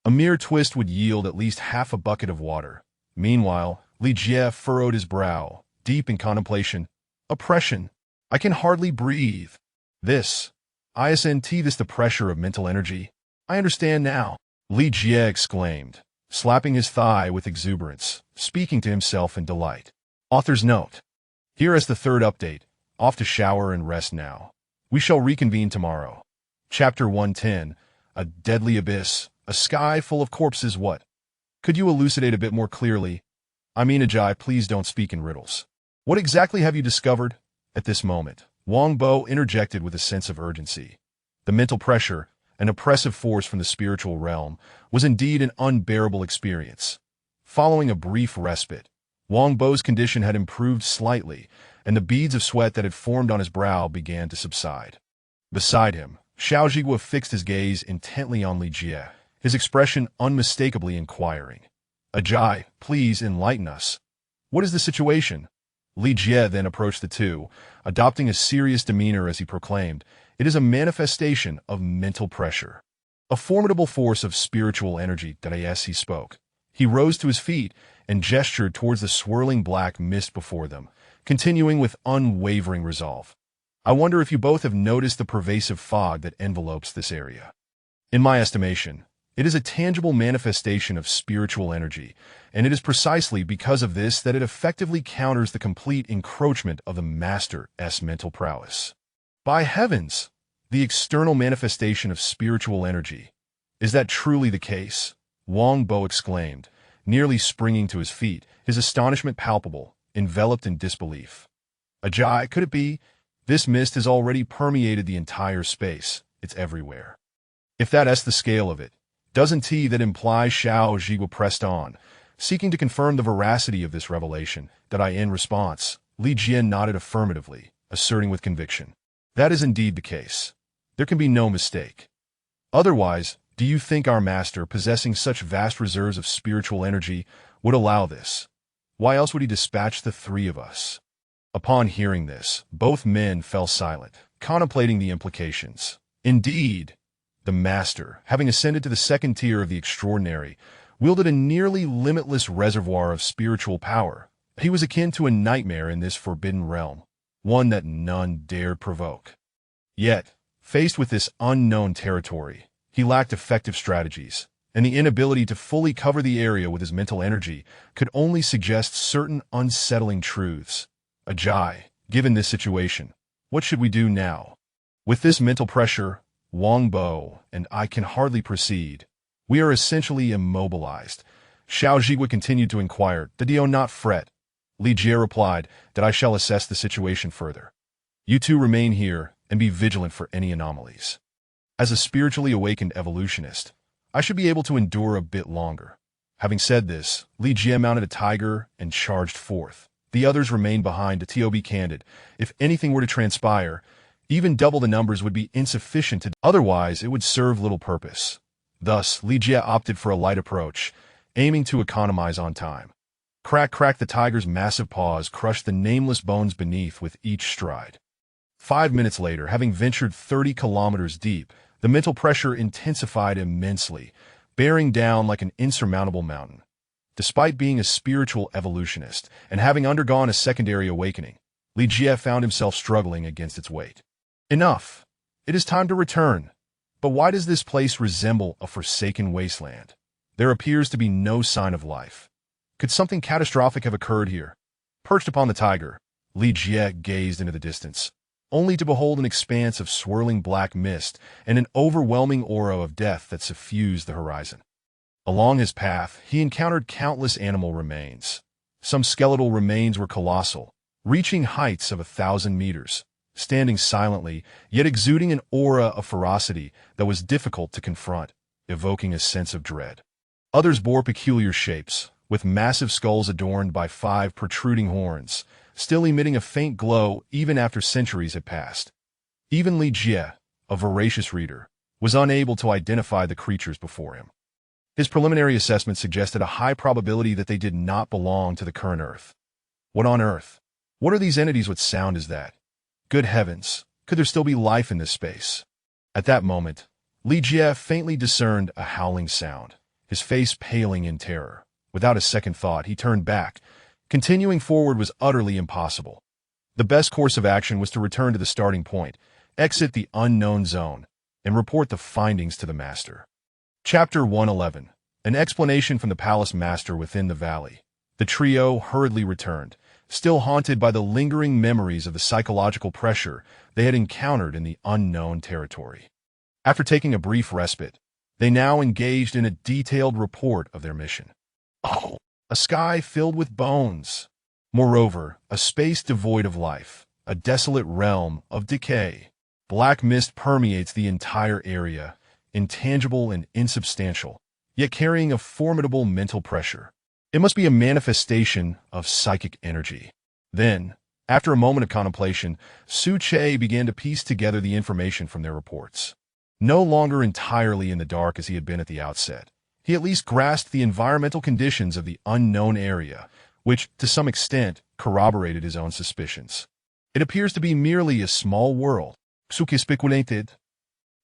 A mere twist would yield at least half a bucket of water. Meanwhile, Li Jie furrowed his brow, deep in contemplation. Oppression. I can hardly breathe. This the pressure of mental energy. I understand now. Li Jie exclaimed, slapping his thigh with exuberance, speaking to himself in delight. Author's note. Here is the third update. Off to shower and rest now. We shall reconvene tomorrow. Chapter 110. A deadly abyss. A sky full of corpses. What? Could you elucidate a bit more clearly? I mean, Ajay, please don't speak in riddles. What exactly have you discovered? At this moment, Wang Bo interjected with a sense of urgency. The mental pressure, an oppressive force from the spiritual realm, was indeed an unbearable experience. Following a brief respite, Wang Bo's condition had improved slightly, and the beads of sweat that had formed on his brow began to subside. Beside him, Xiao Jigua fixed his gaze intently on Li Jie, his expression unmistakably inquiring. Ajay, please enlighten us. What is the situation? Li Jie then approached the two, adopting a serious demeanor as he proclaimed, "It is a manifestation of mental pressure. A formidable force of spiritual energy," as he spoke. He rose to his feet and gestured towards the swirling black mist before them, continuing with unwavering resolve. "I wonder if you both have noticed the pervasive fog that envelopes this area. In my estimation, it is a tangible manifestation of spiritual energy, and it is precisely because of this that it effectively counters the complete encroachment of the Master's mental prowess. By heavens, the external manifestation of spiritual energy. Is that truly the case?" Wang Bo exclaimed, nearly springing to his feet, his astonishment palpable, enveloped in disbelief. "Ajay, could it be? This mist has already permeated the entire space. It's everywhere. If that's the scale of it, doesn't that imply?" Xiao Zhigua pressed on, seeking to confirm the veracity of this revelation. In response, Li Jian nodded affirmatively, asserting with conviction, "That is indeed the case. There can be no mistake. Otherwise, do you think our master, possessing such vast reserves of spiritual energy, would allow this? Why else would he dispatch the three of us?" Upon hearing this, both men fell silent, contemplating the implications. Indeed, the master, having ascended to the second tier of the extraordinary, wielded a nearly limitless reservoir of spiritual power. He was akin to a nightmare in this forbidden realm, one that none dared provoke. Yet, faced with this unknown territory, he lacked effective strategies, and the inability to fully cover the area with his mental energy could only suggest certain unsettling truths. "Ajay, given this situation, what should we do now? With this mental pressure, Wang Bo and I can hardly proceed. We are essentially immobilized." Xiao Zhigua continued to inquire. "Did not fret?" Li Jie replied, "That I shall assess the situation further. You two remain here and be vigilant for any anomalies. As a spiritually awakened evolutionist, I should be able to endure a bit longer." Having said this, Li Jie mounted a tiger and charged forth. The others remained behind. To be candid, if anything were to transpire, even double the numbers would be insufficient to. Otherwise, it would serve little purpose. Thus, Li Jie opted for a light approach, aiming to economize on time. Crack, crack, the tiger's massive paws crushed the nameless bones beneath with each stride. 5 minutes later, having ventured 30 kilometers deep, the mental pressure intensified immensely, bearing down like an insurmountable mountain. Despite being a spiritual evolutionist and having undergone a secondary awakening, Li Jie found himself struggling against its weight. "Enough! It is time to return. But why does this place resemble a forsaken wasteland? There appears to be no sign of life. Could something catastrophic have occurred here?" Perched upon the tiger, Li Jie gazed into the distance, only to behold an expanse of swirling black mist and an overwhelming aura of death that suffused the horizon. Along his path, he encountered countless animal remains. Some skeletal remains were colossal, reaching heights of 1,000 meters, standing silently, yet exuding an aura of ferocity that was difficult to confront, evoking a sense of dread. Others bore peculiar shapes, with massive skulls adorned by 5 protruding horns, still emitting a faint glow even after centuries had passed. Even Li Jie, a voracious reader, was unable to identify the creatures before him. His preliminary assessment suggested a high probability that they did not belong to the current Earth. What on earth? What are these entities? What sound is that? Good heavens, could there still be life in this space? At that moment, Li Jie faintly discerned a howling sound, his face paling in terror. Without a second thought, he turned back. Continuing forward was utterly impossible. The best course of action was to return to the starting point, exit the unknown zone, and report the findings to the master. Chapter 111. An explanation from the palace master within the valley. The trio hurriedly returned, still haunted by the lingering memories of the psychological pressure they had encountered in the unknown territory. After taking a brief respite, they now engaged in a detailed report of their mission. Oh, a sky filled with bones. Moreover, a space devoid of life, a desolate realm of decay. Black mist permeates the entire area, intangible and insubstantial, yet carrying a formidable mental pressure. It must be a manifestation of psychic energy. Then, after a moment of contemplation, Su Che began to piece together the information from their reports. No longer entirely in the dark as he had been at the outset, He at least grasped the environmental conditions of the unknown area, which, to some extent, corroborated his own suspicions. It appears to be merely a small world, speculated.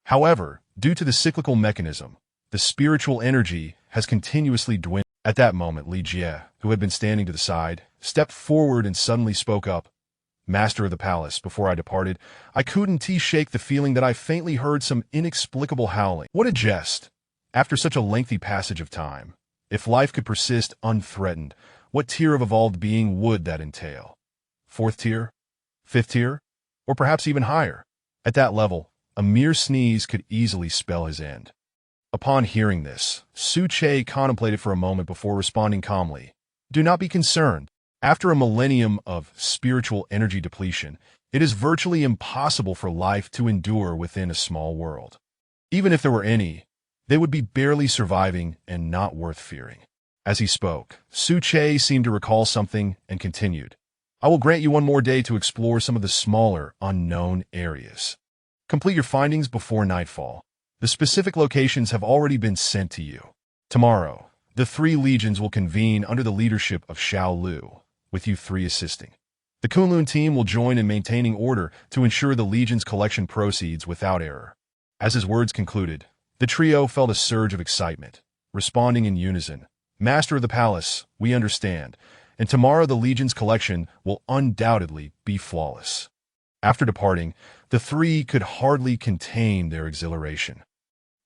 However, due to the cyclical mechanism, the spiritual energy has continuously dwindled. At that moment, Li Jie, who had been standing to the side, stepped forward and suddenly spoke up. Master of the palace, before I departed, I couldn't shake the feeling that I faintly heard some inexplicable howling. What a jest! After such a lengthy passage of time, if life could persist unthreatened, what tier of evolved being would that entail? Fourth tier? Fifth tier? Or perhaps even higher? At that level, a mere sneeze could easily spell his end. Upon hearing this, Su Che contemplated for a moment before responding calmly. Do not be concerned. After a millennium of spiritual energy depletion, it is virtually impossible for life to endure within a small world. Even if there were any, they would be barely surviving and not worth fearing. As he spoke, Su Che seemed to recall something and continued. I will grant you one more day to explore some of the smaller, unknown areas. Complete your findings before nightfall. The specific locations have already been sent to you. Tomorrow, the 3 legions will convene under the leadership of Xiao Lu, with you 3 assisting. The Kunlun team will join in maintaining order to ensure the legion's collection proceeds without error. As his words concluded, the trio felt a surge of excitement, responding in unison. Master of the palace, we understand, and tomorrow the legion's collection will undoubtedly be flawless. After departing, the 3 could hardly contain their exhilaration.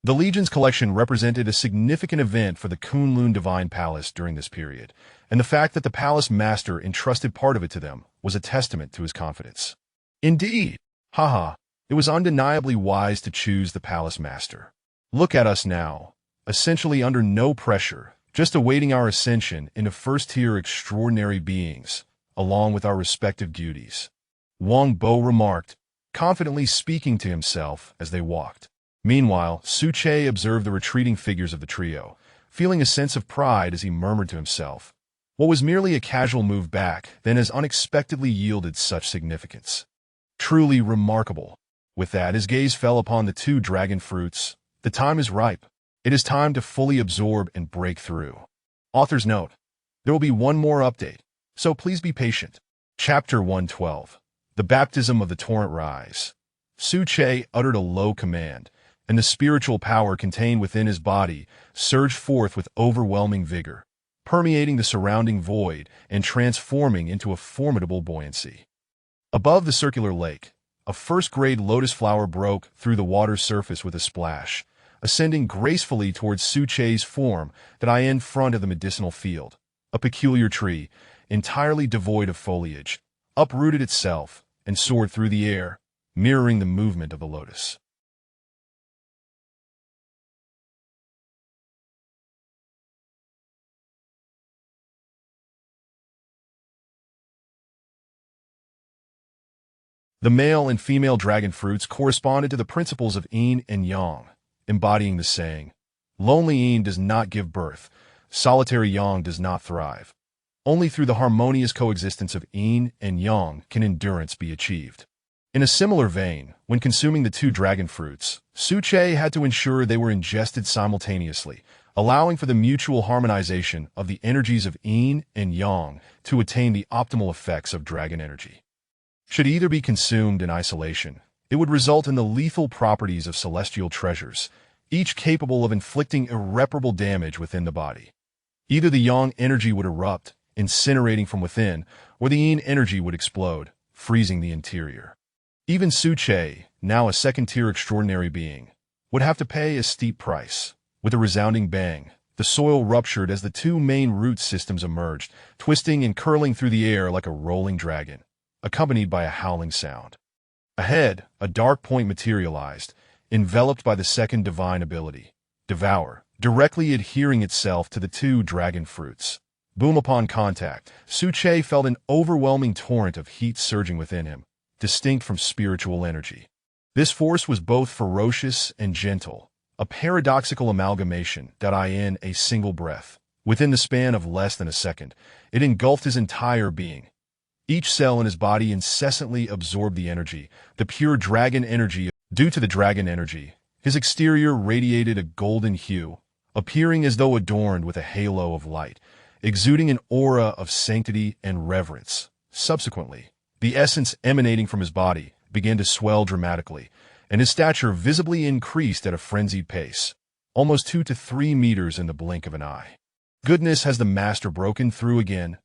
The Legion's collection represented a significant event for the Kunlun Divine Palace during this period, and the fact that the palace master entrusted part of it to them was a testament to his confidence. Indeed, it was undeniably wise to choose the palace master. Look at us now, essentially under no pressure, just awaiting our ascension into first-tier extraordinary beings, along with our respective duties. Wang Bo remarked, confidently speaking to himself as they walked. Meanwhile, Su Che observed the retreating figures of the trio, feeling a sense of pride as he murmured to himself. What was merely a casual move back then has unexpectedly yielded such significance. Truly remarkable. With that, his gaze fell upon the 2 dragon fruits. The time is ripe. It is time to fully absorb and break through. Author's note: there will be one more update, so please be patient. Chapter 112. The Baptism of the Torrent Rise. Su Che uttered a low command, and the spiritual power contained within his body surged forth with overwhelming vigor, permeating the surrounding void and transforming into a formidable buoyancy. Above the circular lake, a first-grade lotus flower broke through the water's surface with a splash, ascending gracefully towards Su Che's form that I in front of the medicinal field. A peculiar tree, entirely devoid of foliage, uprooted itself and soared through the air, mirroring the movement of the lotus. The male and female dragon fruits corresponded to the principles of yin and yang, embodying the saying, lonely yin does not give birth, solitary yang does not thrive. Only through the harmonious coexistence of yin and yang can endurance be achieved. In a similar vein, when consuming the 2 dragon fruits, Su Che had to ensure they were ingested simultaneously, allowing for the mutual harmonization of the energies of yin and yang to attain the optimal effects of dragon energy. Should either be consumed in isolation, it would result in the lethal properties of celestial treasures, each capable of inflicting irreparable damage within the body. Either the yang energy would erupt, incinerating from within, or the yin energy would explode, freezing the interior. Even Su Che, now a second-tier extraordinary being, would have to pay a steep price. With a resounding bang, the soil ruptured as the 2 main root systems emerged, twisting and curling through the air like a rolling dragon, accompanied by a howling sound. Ahead, a dark point materialized, enveloped by the second divine ability, Devour, directly adhering itself to the 2 dragon fruits. Boom upon contact, Su Che felt an overwhelming torrent of heat surging within him, distinct from spiritual energy. This force was both ferocious and gentle, a paradoxical amalgamation that in a single breath. Within the span of less than a second, it engulfed his entire being. Each cell in his body incessantly absorbed the energy, the pure dragon energy. Due to the dragon energy, his exterior radiated a golden hue, appearing as though adorned with a halo of light, exuding an aura of sanctity and reverence. Subsequently, the essence emanating from his body began to swell dramatically, and his stature visibly increased at a frenzied pace, almost 2 to 3 meters in the blink of an eye. Goodness, has the master broken through again?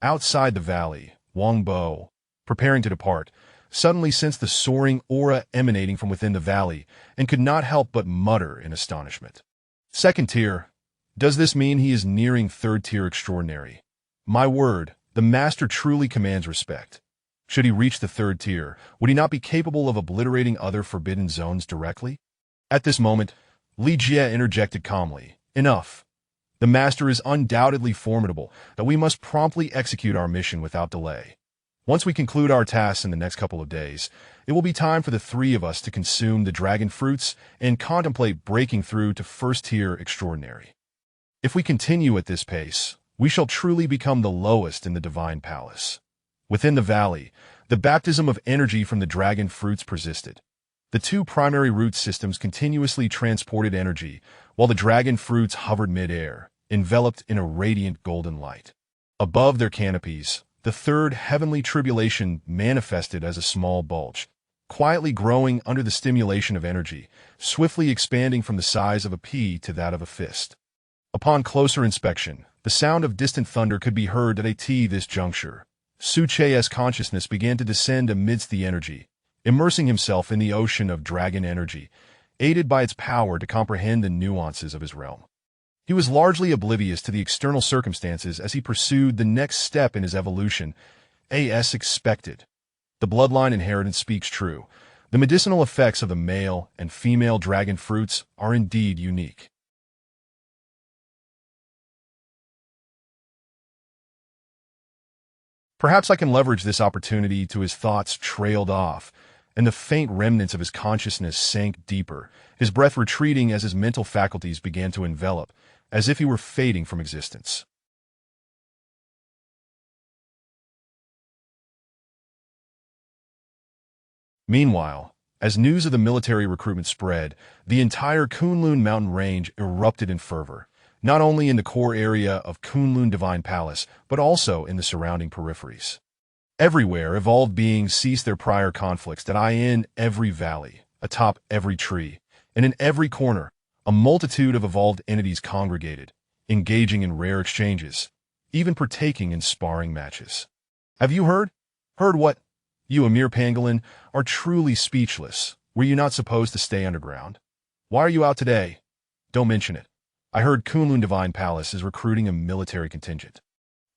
Outside the valley, Wang Bo, preparing to depart, suddenly sensed the soaring aura emanating from within the valley and could not help but mutter in astonishment. Second tier? Does this mean he is nearing third tier extraordinary? My word, the master truly commands respect. Should he reach the third tier, would he not be capable of obliterating other forbidden zones directly? At this moment, Li Jie interjected calmly, "Enough. The master is undoubtedly formidable, that we must promptly execute our mission without delay. Once we conclude our tasks in the next couple of days, it will be time for the three of us to consume the dragon fruits and contemplate breaking through to first tier extraordinary. If we continue at this pace, we shall truly become the lowest in the divine palace." Within the valley, the baptism of energy from the dragon fruits persisted. The two primary root systems continuously transported energy, while the dragon fruits hovered mid-air, enveloped in a radiant golden light. Above their canopies, the third heavenly tribulation manifested as a small bulge, quietly growing under the stimulation of energy, swiftly expanding from the size of a pea to that of a fist. Upon closer inspection, the sound of distant thunder could be heard at this juncture. Su Che's consciousness began to descend amidst the energy, immersing himself in the ocean of dragon energy, aided by its power to comprehend the nuances of his realm. He was largely oblivious to the external circumstances as he pursued the next step in his evolution, as expected. The bloodline inheritance speaks true. The medicinal effects of the male and female dragon fruits are indeed unique. Perhaps I can leverage this opportunity. To his thoughts trailed off, and the faint remnants of his consciousness sank deeper, his breath retreating as his mental faculties began to envelop, as if he were fading from existence. Meanwhile, as news of the military recruitment spread, the entire Kunlun mountain range erupted in fervor, not only in the core area of Kunlun Divine Palace, but also in the surrounding peripheries. Everywhere, evolved beings ceased their prior conflicts. In every valley, atop every tree, and in every corner, a multitude of evolved entities congregated, engaging in rare exchanges, even partaking in sparring matches. Have you heard? Heard what? You, a mere pangolin, are truly speechless. Were you not supposed to stay underground? Why are you out today? Don't mention it. I heard Kunlun Divine Palace is recruiting a military contingent.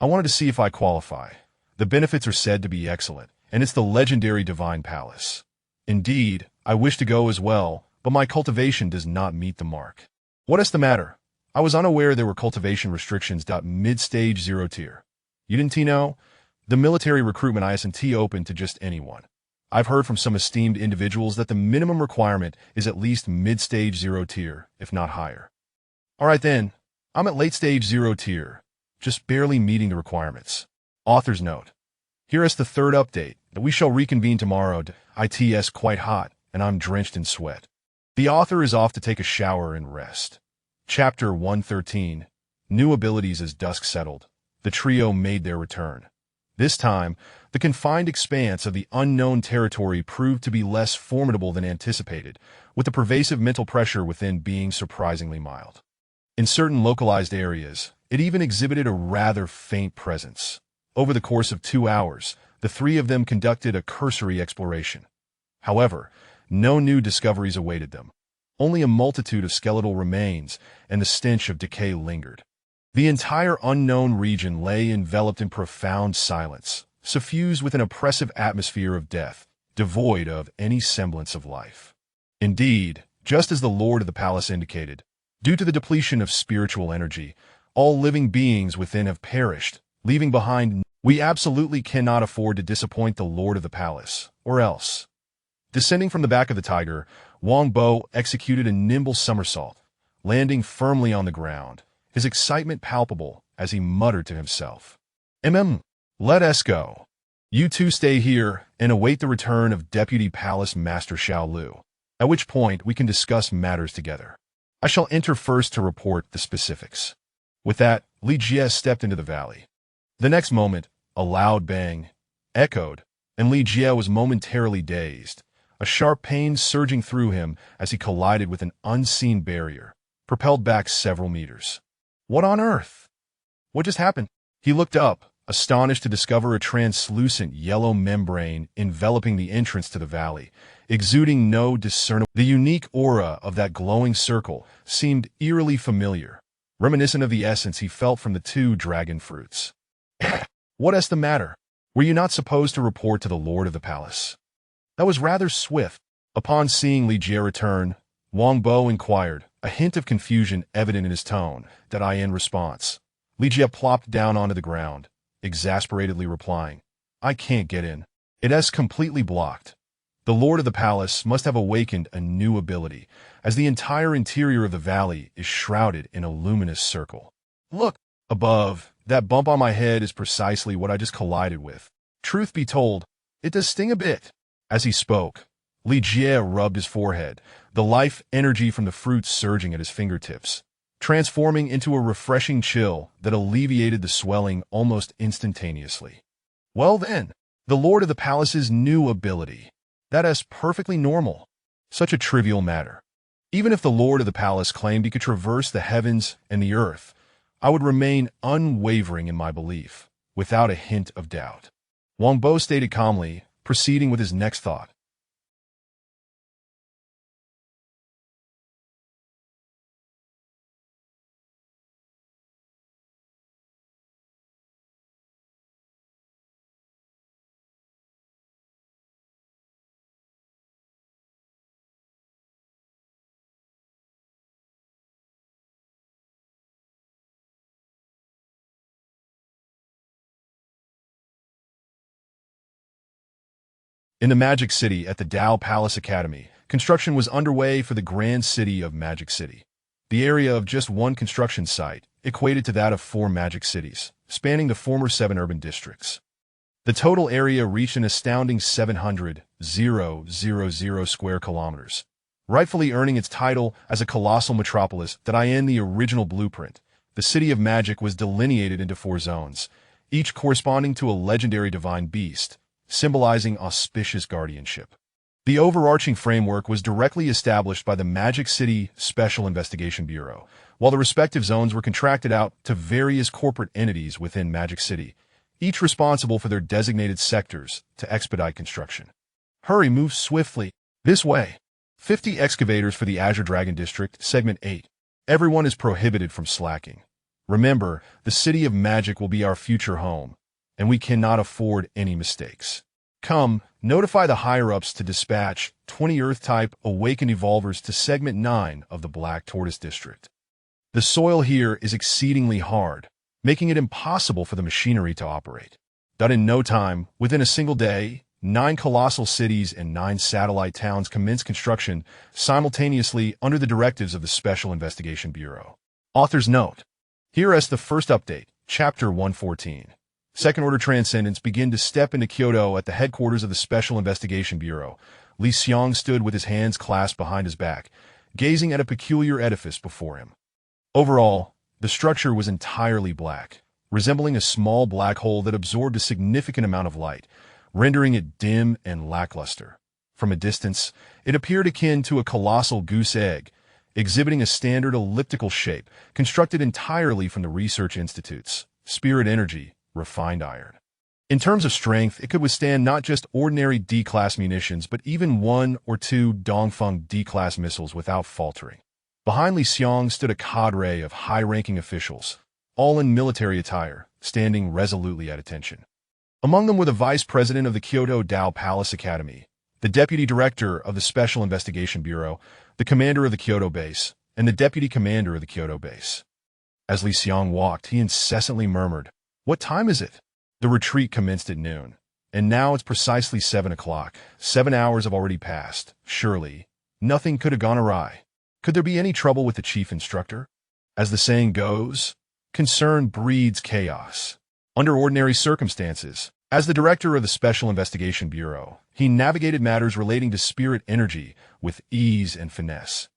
I wanted to see if I qualify. The benefits are said to be excellent, and it's the legendary Divine Palace. Indeed, I wish to go as well, but my cultivation does not meet the mark. What is the matter? I was unaware there were cultivation restrictions. Mid-stage 0 tier. You didn't know? The military recruitment isn't open to just anyone. I've heard from some esteemed individuals that the minimum requirement is at least mid-stage 0 tier, if not higher. Alright then, I'm at late-stage 0 tier, just barely meeting the requirements. Author's note. Here is the third update, that we shall reconvene tomorrow. It's quite hot, and I'm drenched in sweat. The author is off to take a shower and rest. Chapter 113. New abilities. As dusk settled, the trio made their return. This time, the confined expanse of the unknown territory proved to be less formidable than anticipated, with the pervasive mental pressure within being surprisingly mild. In certain localized areas, it even exhibited a rather faint presence. Over the course of 2 hours, the three of them conducted a cursory exploration. However, no new discoveries awaited them. Only a multitude of skeletal remains and the stench of decay lingered. The entire unknown region lay enveloped in profound silence, suffused with an oppressive atmosphere of death, devoid of any semblance of life. Indeed, just as the Lord of the Palace indicated, due to the depletion of spiritual energy, all living beings within have perished, leaving behind. We absolutely cannot afford to disappoint the Lord of the Palace, or else. Descending from the back of the tiger, Wang Bo executed a nimble somersault, landing firmly on the ground, his excitement palpable as he muttered to himself. Let us go. You two stay here and await the return of Deputy Palace Master Xiao Lu, at which point we can discuss matters together. I shall enter first to report the specifics." With that, Li Jie stepped into the valley. The next moment, a loud bang echoed, and Li Jie was momentarily dazed, a sharp pain surging through him as he collided with an unseen barrier, propelled back several meters. What on earth? What just happened? He looked up, astonished to discover a translucent yellow membrane enveloping the entrance to the valley, exuding no discernible. The unique aura of that glowing circle seemed eerily familiar, reminiscent of the essence he felt from the two dragon fruits. "What is the matter? Were you not supposed to report to the lord of the palace?" That was rather swift. Upon seeing Li Jie return, Wang Bo inquired, a hint of confusion evident in his tone. That I in response. Li Jie plopped down onto the ground, exasperatedly replying, "I can't get in. It is completely blocked." The lord of the palace must have awakened a new ability, as the entire interior of the valley is shrouded in a luminous circle. "Look, above, that bump on my head is precisely what I just collided with. Truth be told, it does sting a bit." As he spoke, Li Jie rubbed his forehead, the life energy from the fruit surging at his fingertips, transforming into a refreshing chill that alleviated the swelling almost instantaneously. Well then, the lord of the palace's new ability. That is perfectly normal. Such a trivial matter. Even if the lord of the palace claimed he could traverse the heavens and the earth, I would remain unwavering in my belief, without a hint of doubt. Wang Bo stated calmly, proceeding with his next thought. In the Magic City at the Dao Palace Academy, construction was underway for the grand city of Magic City. The area of just one construction site equated to that of 4 magic cities, spanning the former 7 urban districts. The total area reached an astounding 700,000 square kilometers, rightfully earning its title as a colossal metropolis. That in the original blueprint, the City of Magic was delineated into 4 zones, each corresponding to a legendary divine beast, symbolizing auspicious guardianship. The overarching framework was directly established by the Magic City Special Investigation Bureau, while the respective zones were contracted out to various corporate entities within Magic City, each responsible for their designated sectors to expedite construction. Hurry, move swiftly. This way. 50 excavators for the Azure Dragon District, Segment 8. Everyone is prohibited from slacking. Remember, the City of Magic will be our future home, and we cannot afford any mistakes. Come, notify the higher-ups to dispatch 20 Earth-type awakened evolvers to Segment 9 of the Black Tortoise District. The soil here is exceedingly hard, making it impossible for the machinery to operate. In no time, within a single day, 9 colossal cities and 9 satellite towns commenced construction simultaneously under the directives of the Special Investigation Bureau. Author's note. Here is the first update, Chapter 114. Second-order transcendents begin to step into Kyoto at the headquarters of the Special Investigation Bureau. Li Xiong stood with his hands clasped behind his back, gazing at a peculiar edifice before him. Overall, the structure was entirely black, resembling a small black hole that absorbed a significant amount of light, rendering it dim and lackluster. From a distance, it appeared akin to a colossal goose egg, exhibiting a standard elliptical shape constructed entirely from the research institute's spirit energy, refined iron. In terms of strength, it could withstand not just ordinary D-class munitions, but even 1 or 2 Dongfeng D-class missiles without faltering. Behind Li Xiong stood a cadre of high-ranking officials, all in military attire, standing resolutely at attention. Among them were the vice president of the Kyoto Dao Palace Academy, the deputy director of the Special Investigation Bureau, the commander of the Kyoto base, and the deputy commander of the Kyoto base. As Li Xiong walked, he incessantly murmured, "What time is it?" The retreat commenced at noon, and now it's precisely 7 o'clock. 7 hours have already passed. Surely, nothing could have gone awry. Could there be any trouble with the chief instructor? As the saying goes, concern breeds chaos. Under ordinary circumstances, as the director of the Special Investigation Bureau, he navigated matters relating to spirit energy with ease and finesse.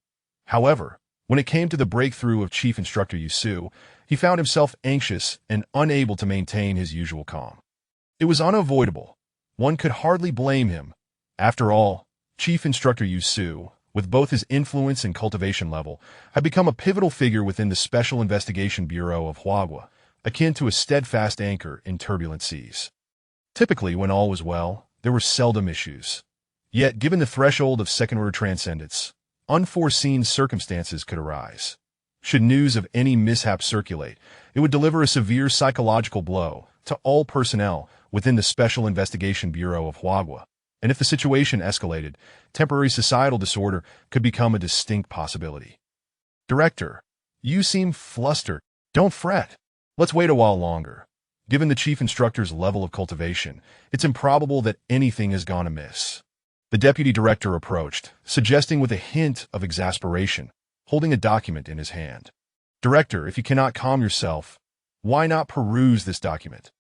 However, When it came to the breakthrough of Chief Instructor Yusu, he found himself anxious and unable to maintain his usual calm. It was unavoidable. One could hardly blame him. After all, Chief Instructor Yusu, with both his influence and cultivation level, had become a pivotal figure within the Special Investigation Bureau of Huagua, akin to a steadfast anchor in turbulent seas. Typically, when all was well, there were seldom issues. Yet, given the threshold of second-order transcendence, unforeseen circumstances could arise. Should news of any mishap circulate, it would deliver a severe psychological blow to all personnel within the Special Investigation Bureau of Huagua. And if the situation escalated, temporary societal disorder could become a distinct possibility. Director, you seem flustered. Don't fret. Let's wait a while longer. Given the chief instructor's level of cultivation, it's improbable that anything has gone amiss. The deputy director approached, suggesting with a hint of exasperation, holding a document in his hand. Director, if you cannot calm yourself, why not peruse this document?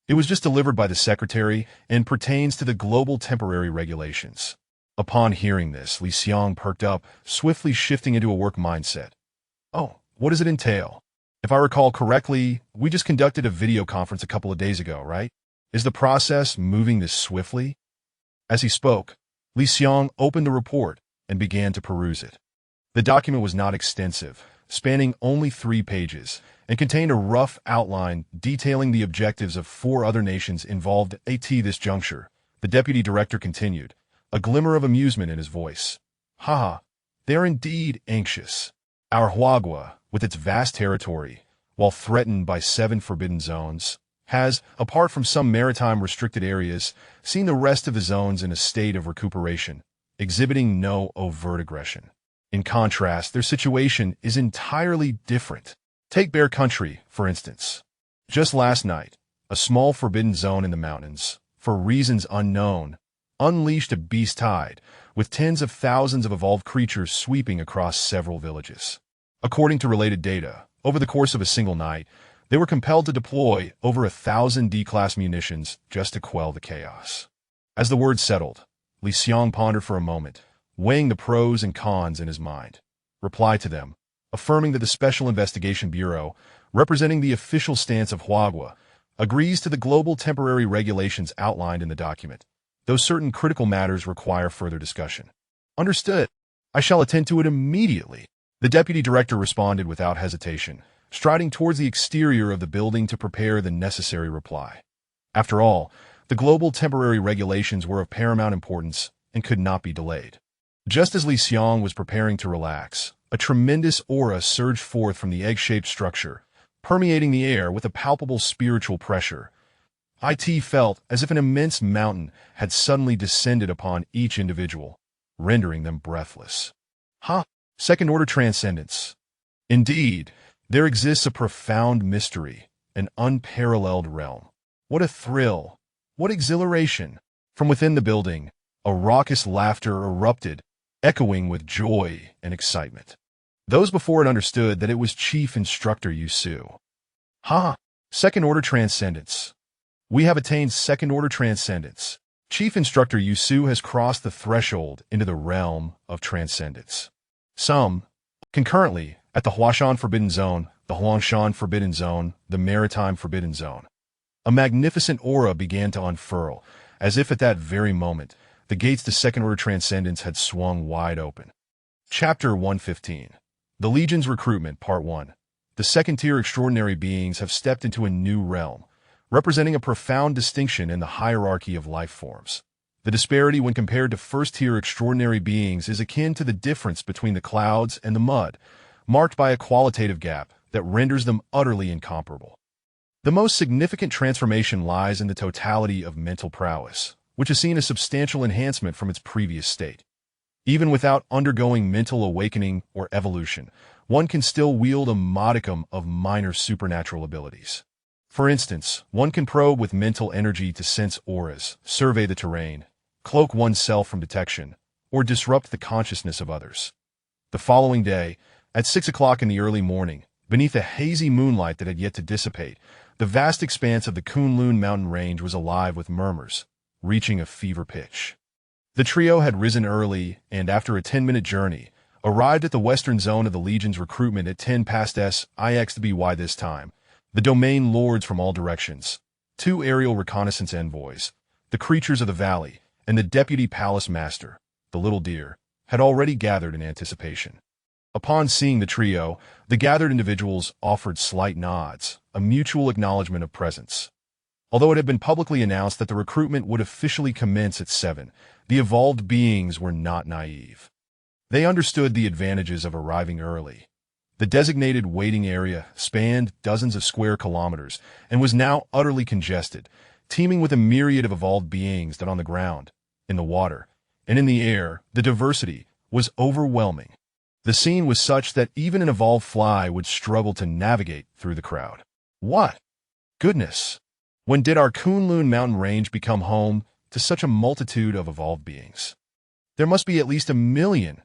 It was just delivered by the secretary and pertains to the global temporary regulations. Upon hearing this, Li Xiang perked up, swiftly shifting into a work mindset. Oh, what does it entail? If I recall correctly, we just conducted a video conference a couple of days ago, right? Is the process moving this swiftly? As he spoke, Li Xiang opened the report and began to peruse it. The document was not extensive, spanning only 3 pages, and contained a rough outline detailing the objectives of 4 other nations involved at this juncture. The deputy director continued, a glimmer of amusement in his voice. Haha, they are indeed anxious. Our Huagua, with its vast territory, while threatened by 7 forbidden zones, has, apart from some maritime restricted areas, seen the rest of the zones in a state of recuperation, exhibiting no overt aggression. In contrast, their situation is entirely different. Take Bear Country, for instance. Just last night, a small forbidden zone in the mountains, for reasons unknown, unleashed a beast tide, with tens of thousands of evolved creatures sweeping across several villages. According to related data, over the course of a single night, they were compelled to deploy over 1,000 D-class munitions just to quell the chaos. As the word settled, Li Xiang pondered for a moment, weighing the pros and cons in his mind. Reply to them, affirming that the Special Investigation Bureau, representing the official stance of Huagua, agrees to the global temporary regulations outlined in the document, though certain critical matters require further discussion. Understood. I shall attend to it immediately. The deputy director responded without hesitation, striding towards the exterior of the building to prepare the necessary reply. After all, the global temporary regulations were of paramount importance and could not be delayed. Just as Li Xiang was preparing to relax, a tremendous aura surged forth from the egg-shaped structure, permeating the air with a palpable spiritual pressure. It felt as if an immense mountain had suddenly descended upon each individual, rendering them breathless. Second-order transcendence. Indeed, there exists a profound mystery, an unparalleled realm. What a thrill! What exhilaration! From within the building, a raucous laughter erupted, echoing with joy and excitement. Those before it understood that it was Chief Instructor Yusu. Second-order transcendence. We have attained second-order transcendence. Chief Instructor Yusu has crossed the threshold into the realm of transcendence. Some, concurrently, at the Huashan Forbidden Zone, the Huangshan Forbidden Zone, the Maritime Forbidden Zone. A magnificent aura began to unfurl, as if at that very moment, the gates to second-order transcendence had swung wide open. Chapter 115. The Legion's Recruitment, Part 1. The second-tier extraordinary beings have stepped into a new realm, representing a profound distinction in the hierarchy of life forms. The disparity when compared to first-tier extraordinary beings is akin to the difference between the clouds and the mud, marked by a qualitative gap that renders them utterly incomparable. The most significant transformation lies in the totality of mental prowess, which has seen a substantial enhancement from its previous state. Even without undergoing mental awakening or evolution, one can still wield a modicum of minor supernatural abilities. For instance, one can probe with mental energy to sense auras, survey the terrain, cloak oneself from detection, or disrupt the consciousness of others. The following day, at 6 o'clock in the early morning, Beneath a hazy moonlight that had yet to dissipate, the vast expanse of the Kunlun mountain range was alive with murmurs, reaching a fever pitch. The trio had risen early and, after a 10-minute journey, arrived at the western zone of the Legion's recruitment at 10 past SIXBY this time. The domain lords from all directions, 2 aerial reconnaissance envoys, the creatures of the valley, and the deputy palace master, the little deer, had already gathered in anticipation. Upon seeing the trio, the gathered individuals offered slight nods, a mutual acknowledgement of presence. Although it had been publicly announced that the recruitment would officially commence at 7, the evolved beings were not naive. They understood the advantages of arriving early. The designated waiting area spanned dozens of square kilometers and was now utterly congested, teeming with a myriad of evolved beings that on the ground, in the water, and in the air, the diversity was overwhelming. The scene was such that even an evolved fly would struggle to navigate through the crowd. What? Goodness! When did our Kunlun mountain range become home to such a multitude of evolved beings? There must be at least 1 million.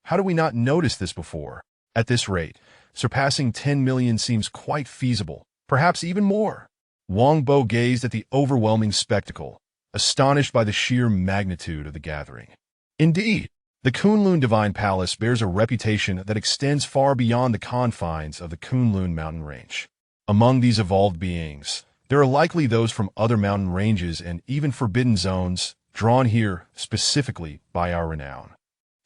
How do we not notice this before? At this rate, surpassing 10 million seems quite feasible, perhaps even more. Wang Bo gazed at the overwhelming spectacle, astonished by the sheer magnitude of the gathering. Indeed, the Kunlun Divine Palace bears a reputation that extends far beyond the confines of the Kunlun mountain range. Among these evolved beings, there are likely those from other mountain ranges and even forbidden zones, drawn here specifically by our renown.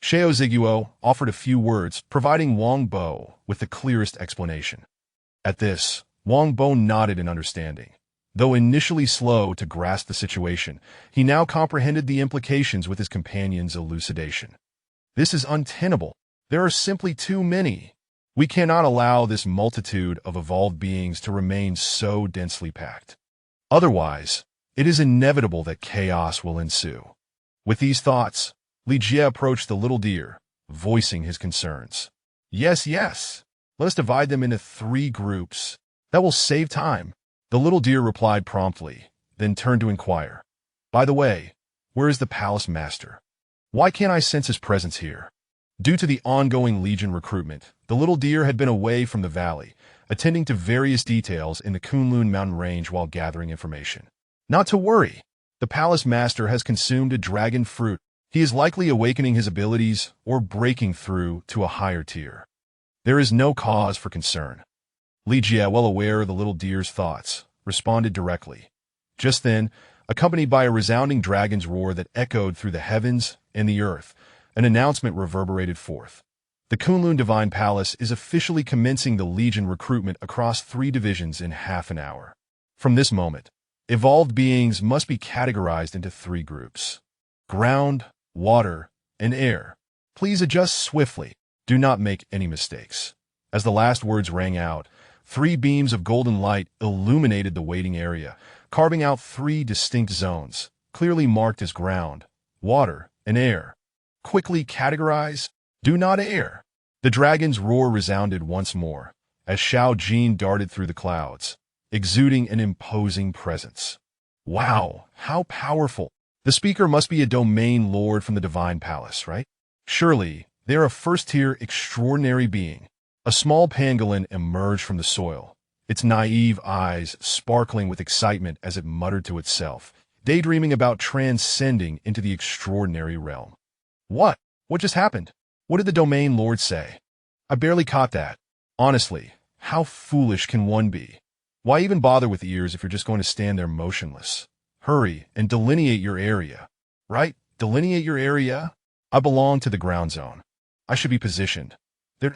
Xiao Ziguo offered a few words, providing Wang Bo with the clearest explanation. At this, Wang Bo nodded in understanding. Though initially slow to grasp the situation, he now comprehended the implications with his companion's elucidation. This is untenable. There are simply too many. We cannot allow this multitude of evolved beings to remain so densely packed. Otherwise, it is inevitable that chaos will ensue. With these thoughts, Li Jie approached the little deer, voicing his concerns. Yes, let us divide them into 3 groups. That will save time. The little deer replied promptly, then turned to inquire. By the way, where is the palace master? Why can't I sense his presence here? Due to the ongoing Legion recruitment, the little deer had been away from the valley, attending to various details in the Kunlun mountain range while gathering information. Not to worry. The palace master has consumed a dragon fruit. He is likely awakening his abilities or breaking through to a higher tier. There is no cause for concern. Li Jie, well aware of the little deer's thoughts, responded directly. Just then, accompanied by a resounding dragon's roar that echoed through the heavens and the earth, an announcement reverberated forth. The Kunlun Divine Palace is officially commencing the Legion recruitment across 3 divisions in half an hour. From this moment, evolved beings must be categorized into 3 groups: ground, water, and air. Please adjust swiftly. Do not make any mistakes. As the last words rang out, 3 beams of golden light illuminated the waiting area, carving out 3 distinct zones, clearly marked as ground, water, and air. Quickly categorize. Do not air. The dragon's roar resounded once more, as Xiao Jin darted through the clouds, exuding an imposing presence. Wow, how powerful! The speaker must be a domain lord from the Divine Palace, right? Surely, they're a first-tier extraordinary being. A small pangolin emerged from the soil, its naive eyes sparkling with excitement as it muttered to itself, daydreaming about transcending into the extraordinary realm. What? What just happened? What did the domain lord say? I barely caught that. Honestly, how foolish can one be? Why even bother with ears if you're just going to stand there motionless? Hurry and delineate your area. Right? Delineate your area? I belong to the ground zone. I should be positioned.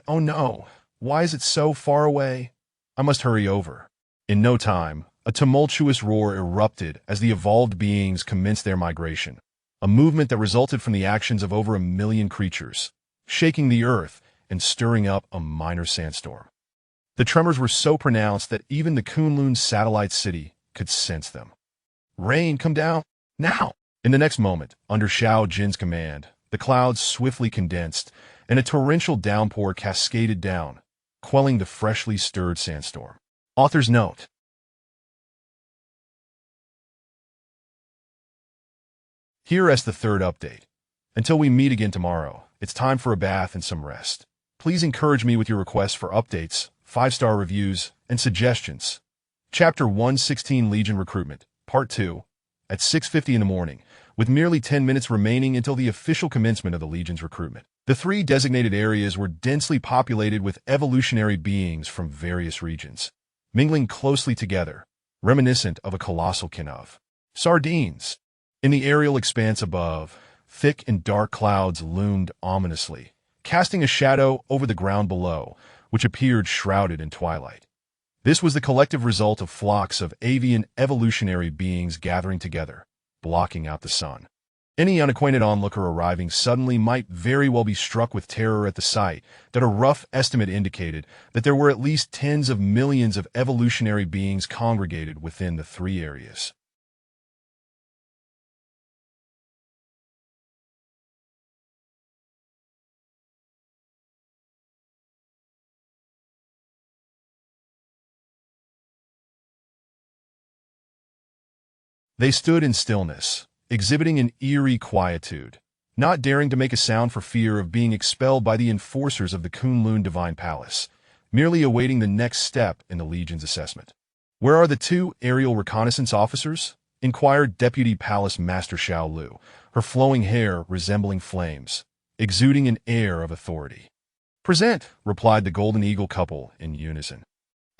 Oh no, why is it so far away? I must hurry over. In no time, a tumultuous roar erupted as the evolved beings commenced their migration, a movement that resulted from the actions of over 1 million creatures, shaking the earth and stirring up a minor sandstorm. The tremors were so pronounced that even the Kunlun satellite city could sense them. Rain, come down, now! In the next moment, under Xiao Jin's command, the clouds swiftly condensed, and a torrential downpour cascaded down, quelling the freshly stirred sandstorm. Author's note. Here is the 3rd update. Until we meet again tomorrow, it's time for a bath and some rest. Please encourage me with your requests for updates, 5-star reviews, and suggestions. Chapter 116 Legion Recruitment, Part 2, at 6:50 in the morning, with merely 10 minutes remaining until the official commencement of the Legion's recruitment. The 3 designated areas were densely populated with evolutionary beings from various regions, mingling closely together, reminiscent of a colossal kin of sardines. In the aerial expanse above, thick and dark clouds loomed ominously, casting a shadow over the ground below, which appeared shrouded in twilight. This was the collective result of flocks of avian evolutionary beings gathering together, blocking out the sun. Any unacquainted onlooker arriving suddenly might very well be struck with terror at the sight that a rough estimate indicated that there were at least tens of millions of evolutionary beings congregated within the 3 areas. They stood in stillness, exhibiting an eerie quietude, not daring to make a sound for fear of being expelled by the enforcers of the Kunlun Divine Palace, merely awaiting the next step in the Legion's assessment. "Where are the 2 aerial reconnaissance officers?" inquired Deputy Palace Master Xiao Lu, her flowing hair resembling flames, exuding an air of authority. "Present," replied the Golden Eagle couple in unison.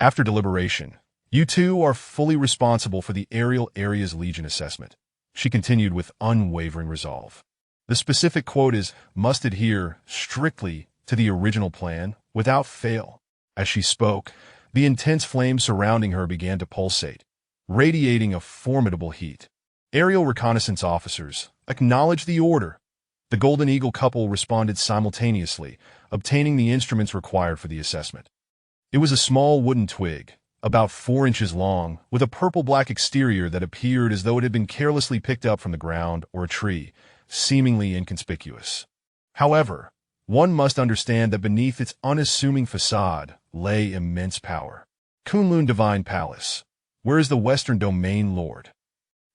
After deliberation, "You 2 are fully responsible for the aerial area's Legion assessment," she continued with unwavering resolve. "The specific quote is, must adhere strictly to the original plan, without fail." As she spoke, the intense flame surrounding her began to pulsate, radiating a formidable heat. "Aerial reconnaissance officers, acknowledge the order." The Golden Eagle couple responded simultaneously, obtaining the instruments required for the assessment. It was a small wooden twig, about 4 inches long, with a purple-black exterior that appeared as though it had been carelessly picked up from the ground or a tree, seemingly inconspicuous. However, one must understand that beneath its unassuming facade lay immense power. Kunlun Divine Palace. Where is the Western Domain Lord?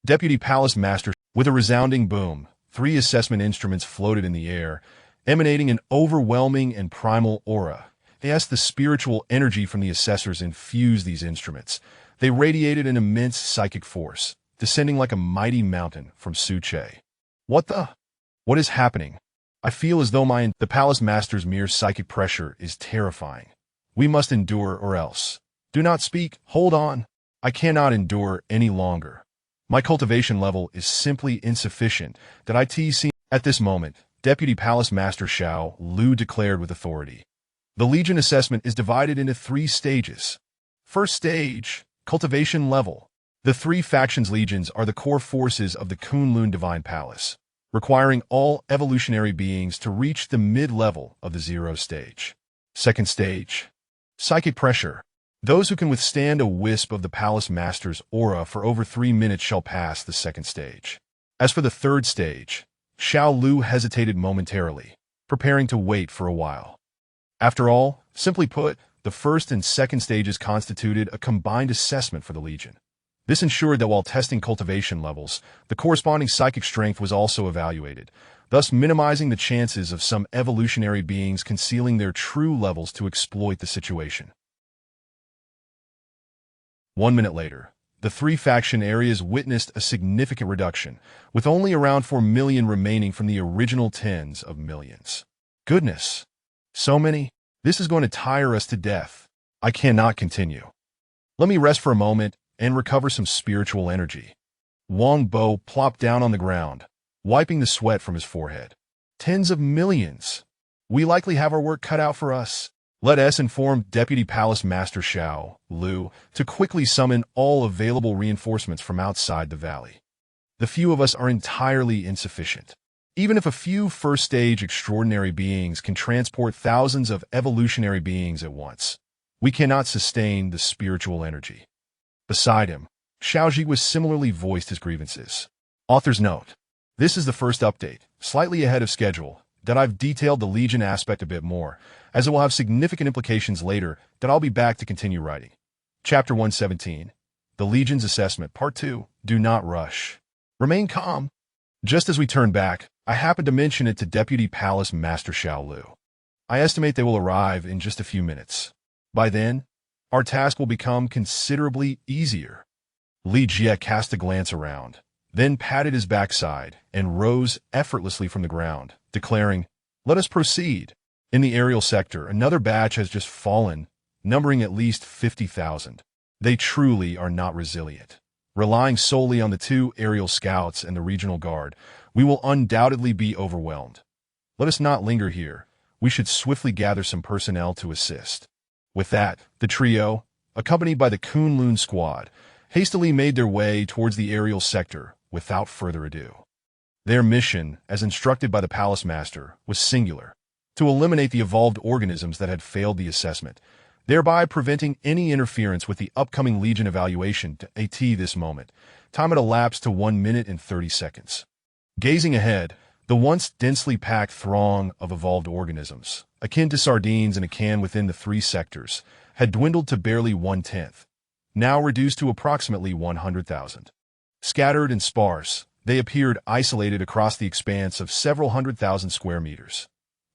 Deputy Palace Master. With a resounding boom, 3 assessment instruments floated in the air, emanating an overwhelming and primal aura. As the spiritual energy from the assessors infused these instruments, they radiated an immense psychic force, descending like a mighty mountain from Suche. What is happening? I feel as though the Palace Master's mere psychic pressure is terrifying. We must endure or else. Do not speak. Hold on. I cannot endure any longer. My cultivation level is simply insufficient that ITC. At this moment, Deputy Palace Master Xiao Lu declared with authority. The Legion assessment is divided into 3 stages. First stage, cultivation level. The 3 factions legions are the core forces of the Kunlun Divine Palace, requiring all evolutionary beings to reach the mid-level of the 0 stage. Second stage, psychic pressure. Those who can withstand a wisp of the Palace Master's aura for over 3 minutes shall pass the 2nd stage. As for the 3rd stage, Xiao Lu hesitated momentarily, preparing to wait for a while. After all, simply put, the 1st and 2nd stages constituted a combined assessment for the Legion. This ensured that while testing cultivation levels, the corresponding psychic strength was also evaluated, thus minimizing the chances of some evolutionary beings concealing their true levels to exploit the situation. 1 minute later, the 3 faction areas witnessed a significant reduction, with only around 4 million remaining from the original tens of millions. Goodness! So many? This is going to tire us to death. I cannot continue. Let me rest for a moment and recover some spiritual energy. Wang Bo plopped down on the ground, wiping the sweat from his forehead. Tens of millions. We likely have our work cut out for us. Let us inform Deputy Palace Master Xiao Lu to quickly summon all available reinforcements from outside the valley. The few of us are entirely insufficient. Even if a few first-stage extraordinary beings can transport thousands of evolutionary beings at once, we cannot sustain the spiritual energy. Beside him, Xiaoji was similarly voiced his grievances. Author's note. This is the first update, slightly ahead of schedule, that I've detailed the Legion aspect a bit more, as it will have significant implications later that I'll be back to continue writing. Chapter 117. The Legion's Assessment, Part 2. Do not rush. Remain calm. Just as we turn back, I happened to mention it to Deputy Palace Master Xiao Lu. I estimate they will arrive in just a few minutes. By then, our task will become considerably easier. Li Jie cast a glance around, then patted his backside and rose effortlessly from the ground, declaring, "Let us proceed." In the aerial sector, another batch has just fallen, numbering at least 50,000. They truly are not resilient. Relying solely on the 2 aerial scouts and the regional guard, we will undoubtedly be overwhelmed. Let us not linger here. We should swiftly gather some personnel to assist. With that, the trio, accompanied by the Kunlun squad, hastily made their way towards the aerial sector without further ado. Their mission, as instructed by the Palace Master, was singular: to eliminate the evolved organisms that had failed the assessment, thereby preventing any interference with the upcoming Legion evaluation to AT this moment. Time had elapsed to 1 minute and 30 seconds. Gazing ahead, the once densely packed throng of evolved organisms, akin to sardines in a can within the 3 sectors, had dwindled to barely 1/10, now reduced to approximately 100,000. Scattered and sparse, they appeared isolated across the expanse of several 100,000 square meters.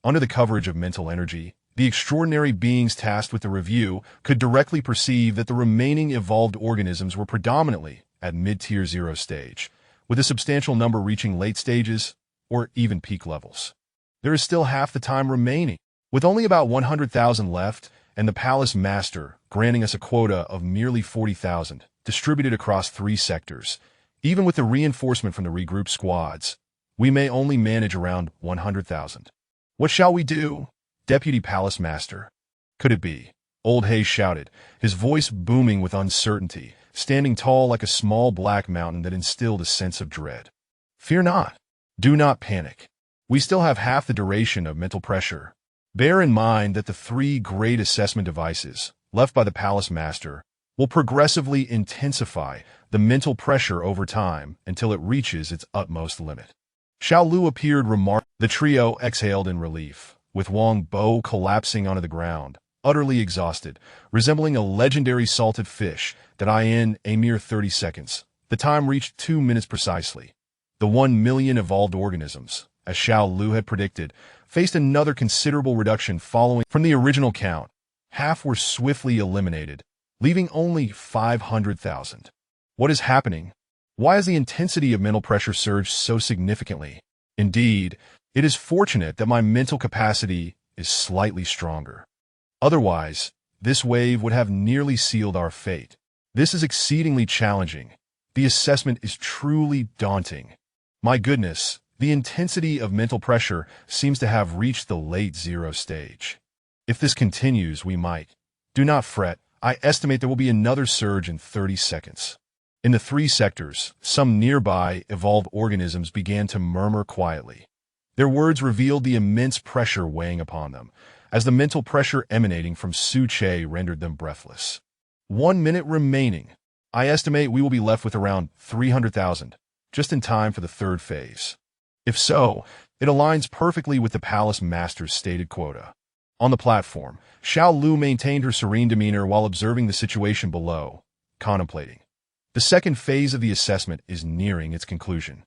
Under the coverage of mental energy, the extraordinary beings tasked with the review could directly perceive that the remaining evolved organisms were predominantly at mid-tier 0 stage, with a substantial number reaching late stages or even peak levels. There is still half the time remaining, with only about 100,000 left, and the Palace Master granting us a quota of merely 40,000, distributed across 3 sectors. Even with the reinforcement from the regrouped squads, we may only manage around 100,000. What shall we do, Deputy Palace Master? Could it be? Old Hayes shouted, his voice booming with uncertainty, standing tall like a small black mountain that instilled a sense of dread. Fear not. Do not panic. We still have half the duration of mental pressure. Bear in mind that the 3 great assessment devices, left by the Palace Master, will progressively intensify the mental pressure over time until it reaches its utmost limit. Xiao Lu appeared remarkable. The trio exhaled in relief, with Wang Bo collapsing onto the ground, utterly exhausted, resembling a legendary salted fish that in a mere 30 seconds. The time reached 2 minutes precisely. The 1 million evolved organisms, as Xiao Lu had predicted, faced another considerable reduction following from the original count. Half were swiftly eliminated, leaving only 500,000. What is happening? Why has the intensity of mental pressure surged so significantly? Indeed, it is fortunate that my mental capacity is slightly stronger. Otherwise, this wave would have nearly sealed our fate. This is exceedingly challenging. The assessment is truly daunting. My goodness, the intensity of mental pressure seems to have reached the late 0 stage. If this continues, we might. Do not fret. I estimate there will be another surge in 30 seconds. In the 3 sectors, some nearby evolved organisms began to murmur quietly. Their words revealed the immense pressure weighing upon them, as the mental pressure emanating from Su Che rendered them breathless. 1 minute remaining. I estimate we will be left with around 300,000, just in time for the 3rd phase. If so, it aligns perfectly with the Palace Master's stated quota. On the platform, Xiao Lu maintained her serene demeanor while observing the situation below, contemplating. The 2nd phase of the assessment is nearing its conclusion.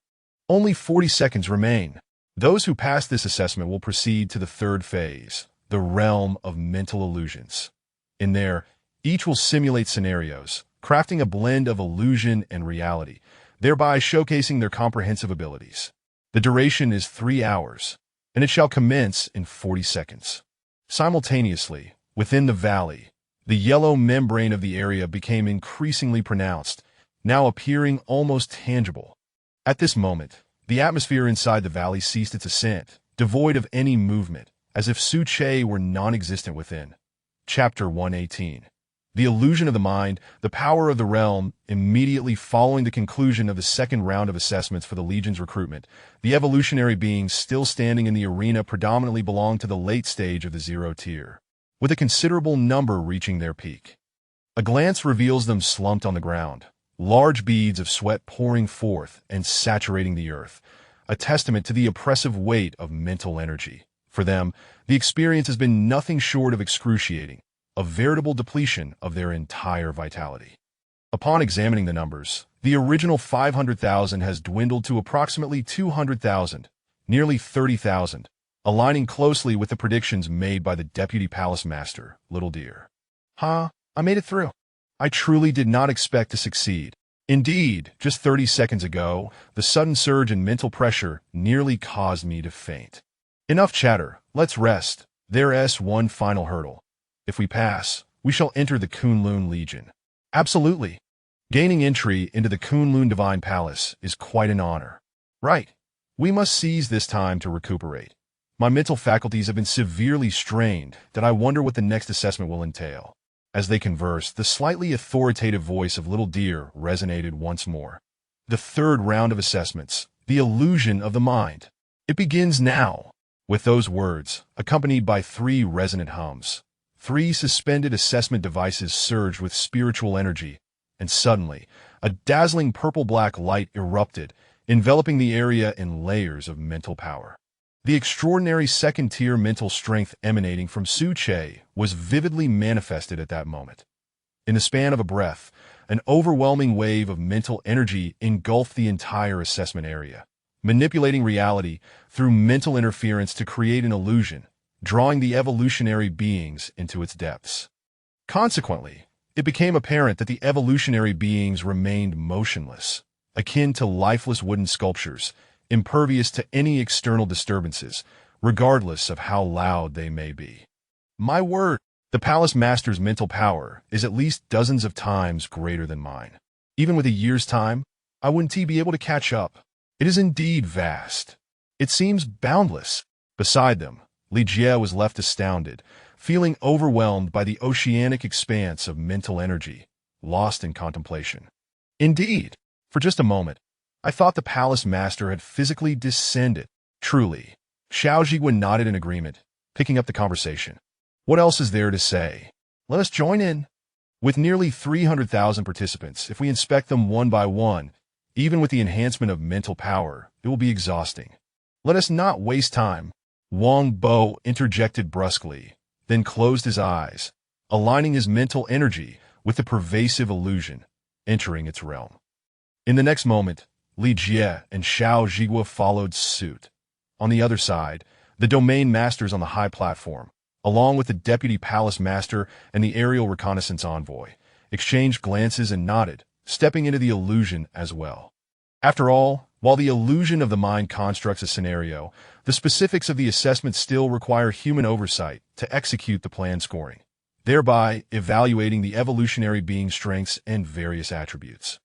Only 40 seconds remain. Those who pass this assessment will proceed to the 3rd phase, the realm of mental illusions. In there, each will simulate scenarios, crafting a blend of illusion and reality, thereby showcasing their comprehensive abilities. The duration is 3 hours, and it shall commence in 40 seconds. Simultaneously, within the valley, the yellow membrane of the area became increasingly pronounced, now appearing almost tangible. At this moment, the atmosphere inside the valley ceased its ascent, devoid of any movement, as if Su Che were non-existent within. Chapter 118. The Illusion of the Mind, the Power of the Realm. Immediately following the conclusion of the 2nd round of assessments for the Legion's recruitment, the evolutionary beings still standing in the arena predominantly belonged to the late stage of the 0 tier, with a considerable number reaching their peak. A glance reveals them slumped on the ground, large beads of sweat pouring forth and saturating the earth, a testament to the oppressive weight of mental energy. For them, the experience has been nothing short of excruciating, a veritable depletion of their entire vitality. Upon examining the numbers, the original 500,000 has dwindled to approximately 200,000, nearly 30,000, aligning closely with the predictions made by the Deputy Palace Master, Little Deer. I made it through. I truly did not expect to succeed. Indeed, just 30 seconds ago, the sudden surge in mental pressure nearly caused me to faint. Enough chatter, let's rest. There's one final hurdle. If we pass, we shall enter the Kunlun Legion. Absolutely. Gaining entry into the Kunlun Divine Palace is quite an honor. Right. We must seize this time to recuperate. My mental faculties have been severely strained that I wonder what the next assessment will entail. As they conversed, the slightly authoritative voice of Little Deer resonated once more. The third round of assessments, the illusion of the mind. It begins now. With those words, accompanied by 3 resonant hums, 3 suspended assessment devices surged with spiritual energy, and suddenly, a dazzling purple-black light erupted, enveloping the area in layers of mental power. The extraordinary second-tier mental strength emanating from Su-Che was vividly manifested at that moment. In the span of a breath, an overwhelming wave of mental energy engulfed the entire assessment area, manipulating reality through mental interference to create an illusion, drawing the evolutionary beings into its depths. Consequently, it became apparent that the evolutionary beings remained motionless, akin to lifeless wooden sculptures, impervious to any external disturbances, regardless of how loud they may be. My word, the Palace Master's mental power is at least dozens of times greater than mine. Even with a year's time, I wouldn't be able to catch up. It is indeed vast. It seems boundless. Beside them, Li Jie was left astounded, feeling overwhelmed by the oceanic expanse of mental energy, lost in contemplation. Indeed, for just a moment, I thought the Palace Master had physically descended. Truly. Xiao Jiguan nodded in agreement, picking up the conversation. What else is there to say? Let us join in. With nearly 300,000 participants, if we inspect them one by one, even with the enhancement of mental power, it will be exhausting. Let us not waste time. Wang Bo interjected brusquely, then closed his eyes, aligning his mental energy with the pervasive illusion, entering its realm. In the next moment, Li Jie and Xiao Jigua followed suit. On the other side, the domain masters on the high platform, along with the deputy palace master and the aerial reconnaissance envoy, exchanged glances and nodded, stepping into the illusion as well. After all, while the illusion of the mind constructs a scenario, the specifics of the assessment still require human oversight to execute the planned scoring, thereby evaluating the evolutionary being's strengths and various attributes.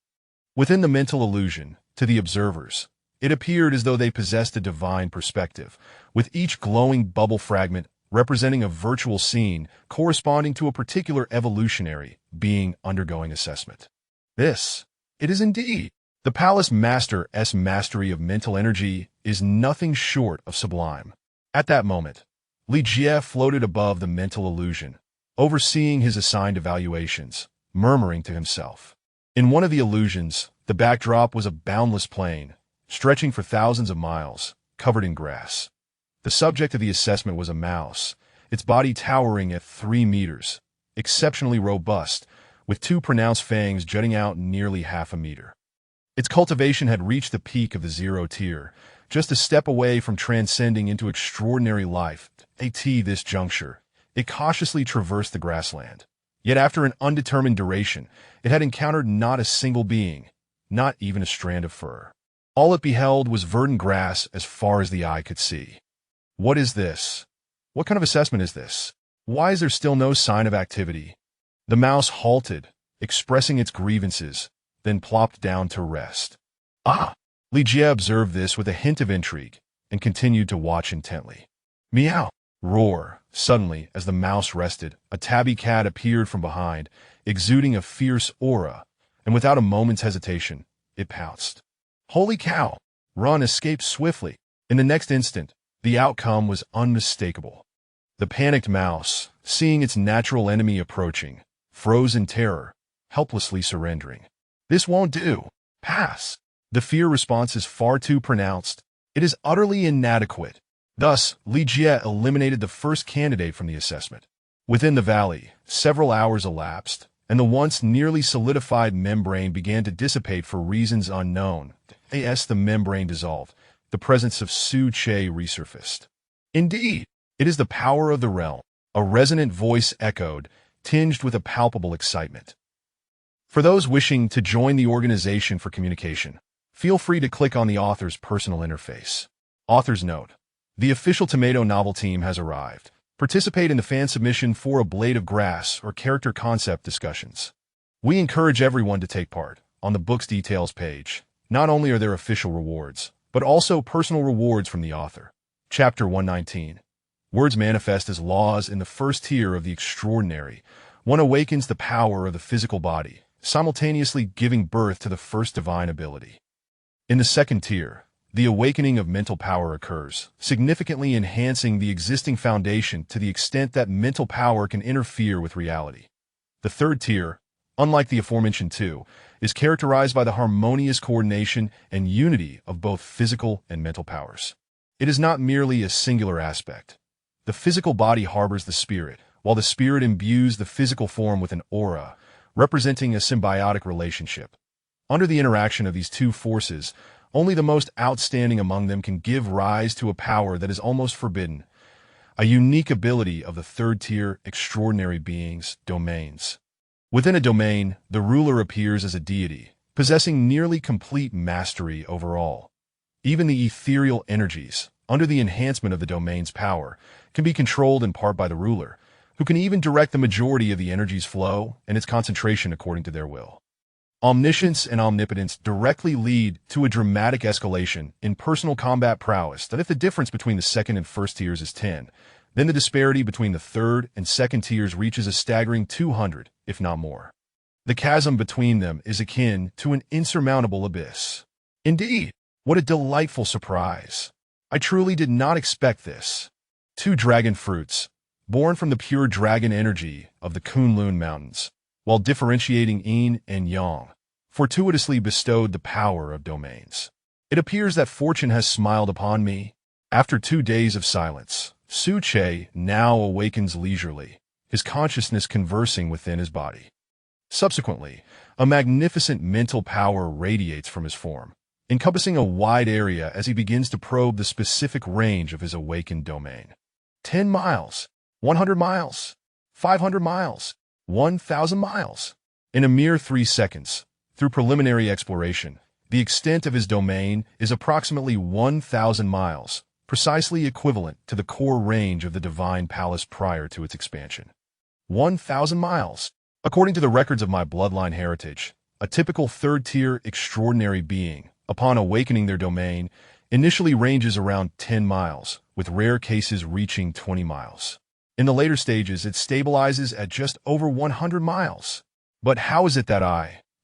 Within the mental illusion, to the observers, it appeared as though they possessed a divine perspective, with each glowing bubble fragment representing a virtual scene corresponding to a particular evolutionary being undergoing assessment. It is indeed. The Palace Master's mastery of mental energy is nothing short of sublime. At that moment, Li Jie floated above the mental illusion, overseeing his assigned evaluations, murmuring to himself. In one of the illusions, the backdrop was a boundless plain, stretching for thousands of miles, covered in grass. The subject of the assessment was a mouse, its body towering at 3 meters, exceptionally robust, with 2 pronounced fangs jutting out nearly half a meter. Its cultivation had reached the peak of the 0 tier, just a step away from transcending into extraordinary life. At this juncture, it cautiously traversed the grassland. Yet after an undetermined duration, it had encountered not a single being, not even a strand of fur. All it beheld was verdant grass as far as the eye could see. What is this? What kind of assessment is this? Why is there still no sign of activity? The mouse halted, expressing its grievances, then plopped down to rest. Li Jie observed this with a hint of intrigue and continued to watch intently. Meow! Roar! Suddenly, as the mouse rested, a tabby cat appeared from behind, exuding a fierce aura, and without a moment's hesitation, it pounced. Holy cow! Run escaped swiftly. In the next instant, the outcome was unmistakable. The panicked mouse, seeing its natural enemy approaching, froze in terror, helplessly surrendering. This won't do. Pass. The fear response is far too pronounced. It is utterly inadequate. Thus, Li Jie eliminated the first candidate from the assessment. Within the valley, several hours elapsed, and the once nearly solidified membrane began to dissipate for reasons unknown. As the membrane dissolved, the presence of Su-Che resurfaced. Indeed, it is the power of the realm. A resonant voice echoed, tinged with a palpable excitement. For those wishing to join the organization for communication, feel free to click on the author's personal interface. Author's note: the official Tomato novel team has arrived. Participate in the fan submission for a blade of grass or character concept discussions. We encourage everyone to take part. On the book's details page, not only are there official rewards, but also personal rewards from the author. Chapter 119. Words manifest as laws in the first tier of the extraordinary. One awakens the power of the physical body, simultaneously giving birth to the first divine ability. In the second tier, the awakening of mental power occurs, significantly enhancing the existing foundation to the extent that mental power can interfere with reality. The third tier, unlike the aforementioned two, is characterized by the harmonious coordination and unity of both physical and mental powers. It is not merely a singular aspect. The physical body harbors the spirit, while the spirit imbues the physical form with an aura, representing a symbiotic relationship. Under the interaction of these two forces, only the most outstanding among them can give rise to a power that is almost forbidden, a unique ability of the third-tier extraordinary beings, domains. Within a domain, the ruler appears as a deity, possessing nearly complete mastery over all. Even the ethereal energies, under the enhancement of the domain's power, can be controlled in part by the ruler, who can even direct the majority of the energy's flow and its concentration according to their will. Omniscience and omnipotence directly lead to a dramatic escalation in personal combat prowess that if the difference between the second and first tiers is 10, then the disparity between the third and second tiers reaches a staggering 200, if not more. The chasm between them is akin to an insurmountable abyss. Indeed, what a delightful surprise. I truly did not expect this. 2 dragon fruits, born from the pure dragon energy of the Kunlun Mountains, while differentiating yin and yang, fortuitously bestowed the power of domains. It appears that fortune has smiled upon me. After 2 days of silence, Su Che now awakens leisurely, his consciousness conversing within his body. Subsequently, a magnificent mental power radiates from his form, encompassing a wide area as he begins to probe the specific range of his awakened domain. 10 miles, 100 miles, 500 miles, 1,000 miles. In a mere 3 seconds, through preliminary exploration, the extent of his domain is approximately 1,000 miles, precisely equivalent to the core range of the Divine Palace prior to its expansion. 1,000 miles. According to the records of my bloodline heritage, a typical third-tier extraordinary being, upon awakening their domain, initially ranges around 10 miles, with rare cases reaching 20 miles. In the later stages, it stabilizes at just over 100 miles. But how is it that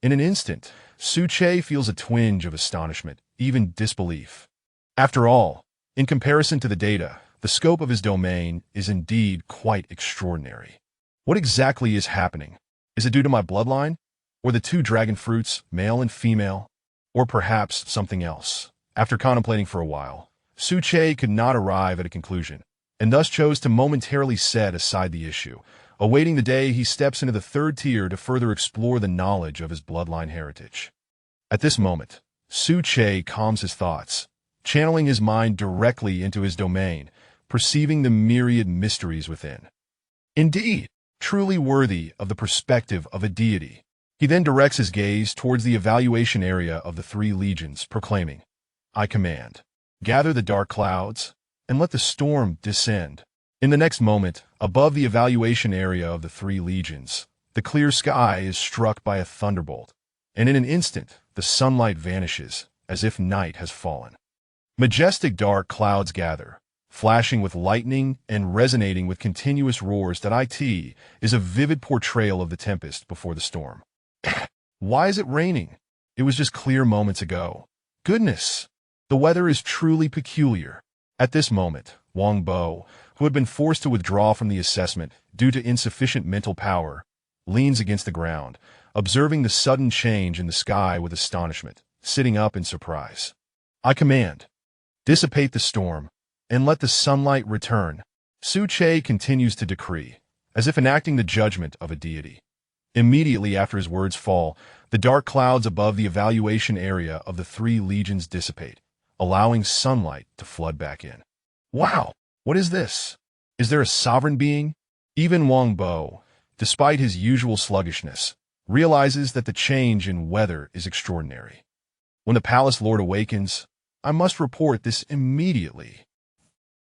in an instant, Su Che feels a twinge of astonishment, even disbelief? After all, in comparison to the data, the scope of his domain is indeed quite extraordinary. What exactly is happening? Is it due to my bloodline? Or the 2 dragon fruits, male and female? Or perhaps something else? After contemplating for a while, Su Che could not arrive at a conclusion, and thus chose to momentarily set aside the issue, awaiting the day he steps into the third tier to further explore the knowledge of his bloodline heritage. At this moment, Su Che calms his thoughts, channeling his mind directly into his domain, perceiving the myriad mysteries within. Indeed, truly worthy of the perspective of a deity. He then directs his gaze towards the evaluation area of the 3 legions, proclaiming, "I command, gather the dark clouds, and let the storm descend." In the next moment, above the evaluation area of the 3 legions, the clear sky is struck by a thunderbolt, and in an instant, the sunlight vanishes, as if night has fallen. Majestic dark clouds gather, flashing with lightning and resonating with continuous roars that is a vivid portrayal of the tempest before the storm. Why is it raining? It was just clear moments ago. Goodness! The weather is truly peculiar. At this moment, Wang Bo, who had been forced to withdraw from the assessment due to insufficient mental power, leans against the ground, observing the sudden change in the sky with astonishment, sitting up in surprise. "I command, dissipate the storm, and let the sunlight return." Su Che continues to decree, as if enacting the judgment of a deity. Immediately after his words fall, the dark clouds above the evaluation area of the 3 legions dissipate, allowing sunlight to flood back in. Wow! What is this? Is there a sovereign being? Even Wang Bo, despite his usual sluggishness, realizes that the change in weather is extraordinary. When the palace lord awakens, I must report this immediately.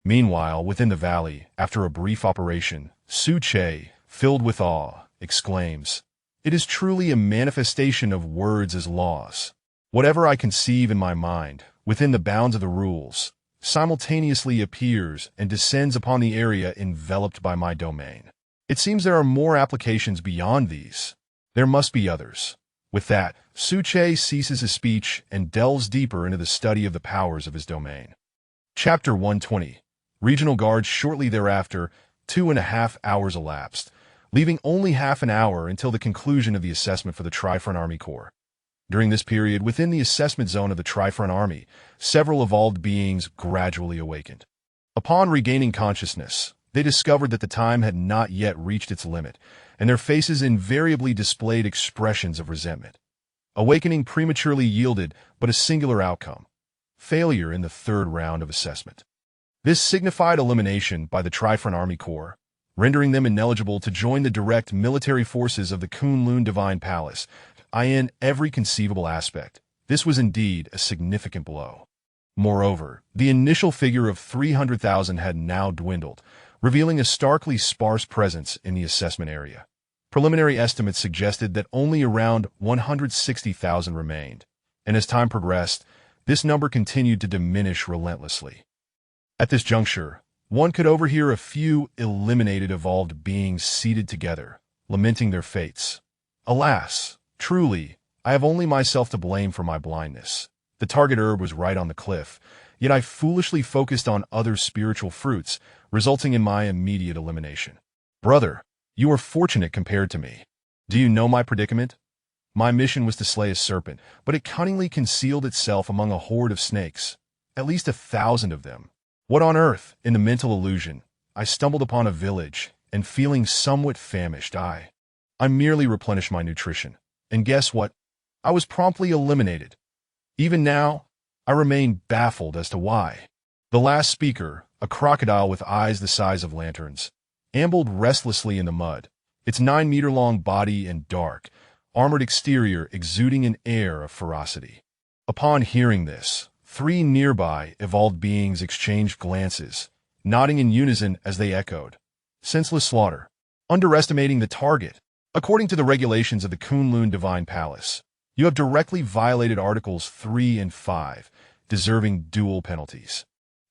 Meanwhile, within the valley, after a brief operation, Su Che, filled with awe, exclaims, "It is truly a manifestation of words as laws. Whatever I conceive in my mind, within the bounds of the rules, simultaneously appears and descends upon the area enveloped by my domain. It seems there are more applications beyond these. There must be others." With that, Su Che ceases his speech and delves deeper into the study of the powers of his domain. Chapter 120. Regional guards. Shortly thereafter, 2.5 hours elapsed, leaving only half an hour until the conclusion of the assessment for the Tri-Front Army Corps. During this period, within the assessment zone of the Tri-Front Army, several evolved beings gradually awakened. Upon regaining consciousness, they discovered that the time had not yet reached its limit, and their faces invariably displayed expressions of resentment. Awakening prematurely yielded but a singular outcome: failure in the third round of assessment. This signified elimination by the Tri-Front Army Corps, rendering them ineligible to join the direct military forces of the Kunlun Divine Palace. In every conceivable aspect, this was indeed a significant blow. Moreover, the initial figure of 300,000 had now dwindled, revealing a starkly sparse presence in the assessment area. Preliminary estimates suggested that only around 160,000 remained, and as time progressed, this number continued to diminish relentlessly. At this juncture, one could overhear a few eliminated evolved beings seated together, lamenting their fates. "Alas, truly, I have only myself to blame for my blindness. The target herb was right on the cliff, yet I foolishly focused on other spiritual fruits, resulting in my immediate elimination. Brother, you are fortunate compared to me. Do you know my predicament? My mission was to slay a serpent, but it cunningly concealed itself among a horde of snakes, at least 1,000 of them. What on earth, in the mental illusion, I stumbled upon a village, and feeling somewhat famished, I merely replenished my nutrition. And guess what? I was promptly eliminated. Even now, I remain baffled as to why." The last speaker, a crocodile with eyes the size of lanterns, ambled restlessly in the mud, its 9-meter-long body and dark, armored exterior exuding an air of ferocity. Upon hearing this, 3 nearby evolved beings exchanged glances, nodding in unison as they echoed, "Senseless slaughter. Underestimating the target. According to the regulations of the Kunlun Divine Palace, you have directly violated Articles 3 and 5, deserving dual penalties.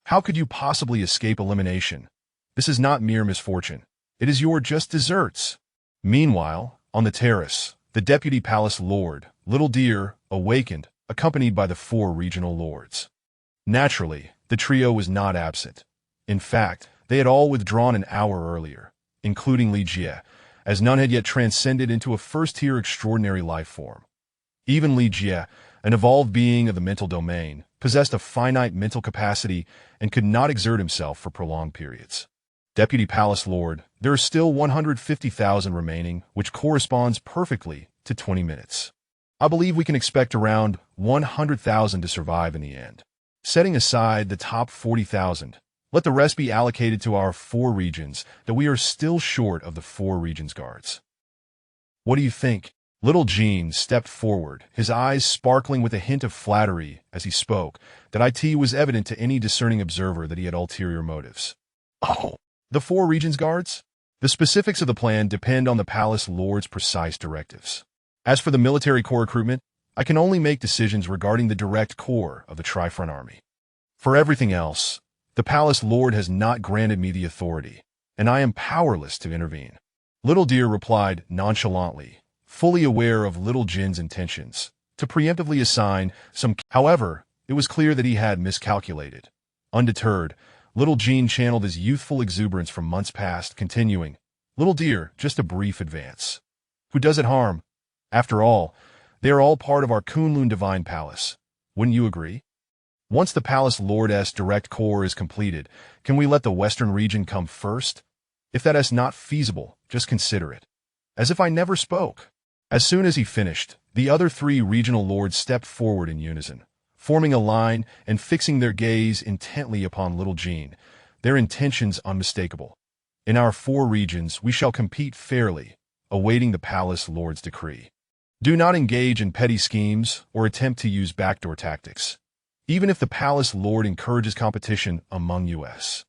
How could you possibly escape elimination? This is not mere misfortune. It is your just deserts." Meanwhile, on the terrace, the Deputy Palace Lord, Little Deer, awakened, accompanied by the 4 regional lords. Naturally, the trio was not absent. In fact, they had all withdrawn an hour earlier, including Li Jie, as none had yet transcended into a first-tier extraordinary life form. Even Li Jie, an evolved being of the mental domain, possessed a finite mental capacity and could not exert himself for prolonged periods. Deputy Palace Lord, there are still 150,000 remaining, which corresponds perfectly to 20 minutes. I believe we can expect around 100,000 to survive in the end. Setting aside the top 40,000, let the rest be allocated to our 4 regions, that we are still short of the 4 regions guards. What do you think? Little Jean stepped forward, his eyes sparkling with a hint of flattery as he spoke, that it was evident to any discerning observer that he had ulterior motives. "Oh, the 4 regions guards? The specifics of the plan depend on the Palace Lord's precise directives. As for the military corps recruitment, I can only make decisions regarding the direct core of the Tri-Front Army. For everything else, the Palace Lord has not granted me the authority, and I am powerless to intervene." Little Deer replied nonchalantly, fully aware of Little Jin's intentions, to preemptively assign some. However, it was clear that he had miscalculated. Undeterred, Little Jean channeled his youthful exuberance from months past, continuing, "Little Deer, just a brief advance. Who does it harm? After all, they are all part of our Kunlun Divine Palace. Wouldn't you agree? Once the Palace Lord's direct core is completed, can we let the Western region come first? If that is not feasible, just consider it." As if I never spoke. As soon as he finished, the other 3 regional lords stepped forward in unison, forming a line and fixing their gaze intently upon Little Jean, their intentions unmistakable. "In our 4 regions, we shall compete fairly, awaiting the palace lord's decree. Do not engage in petty schemes or attempt to use backdoor tactics, even if the palace lord encourages competition among us.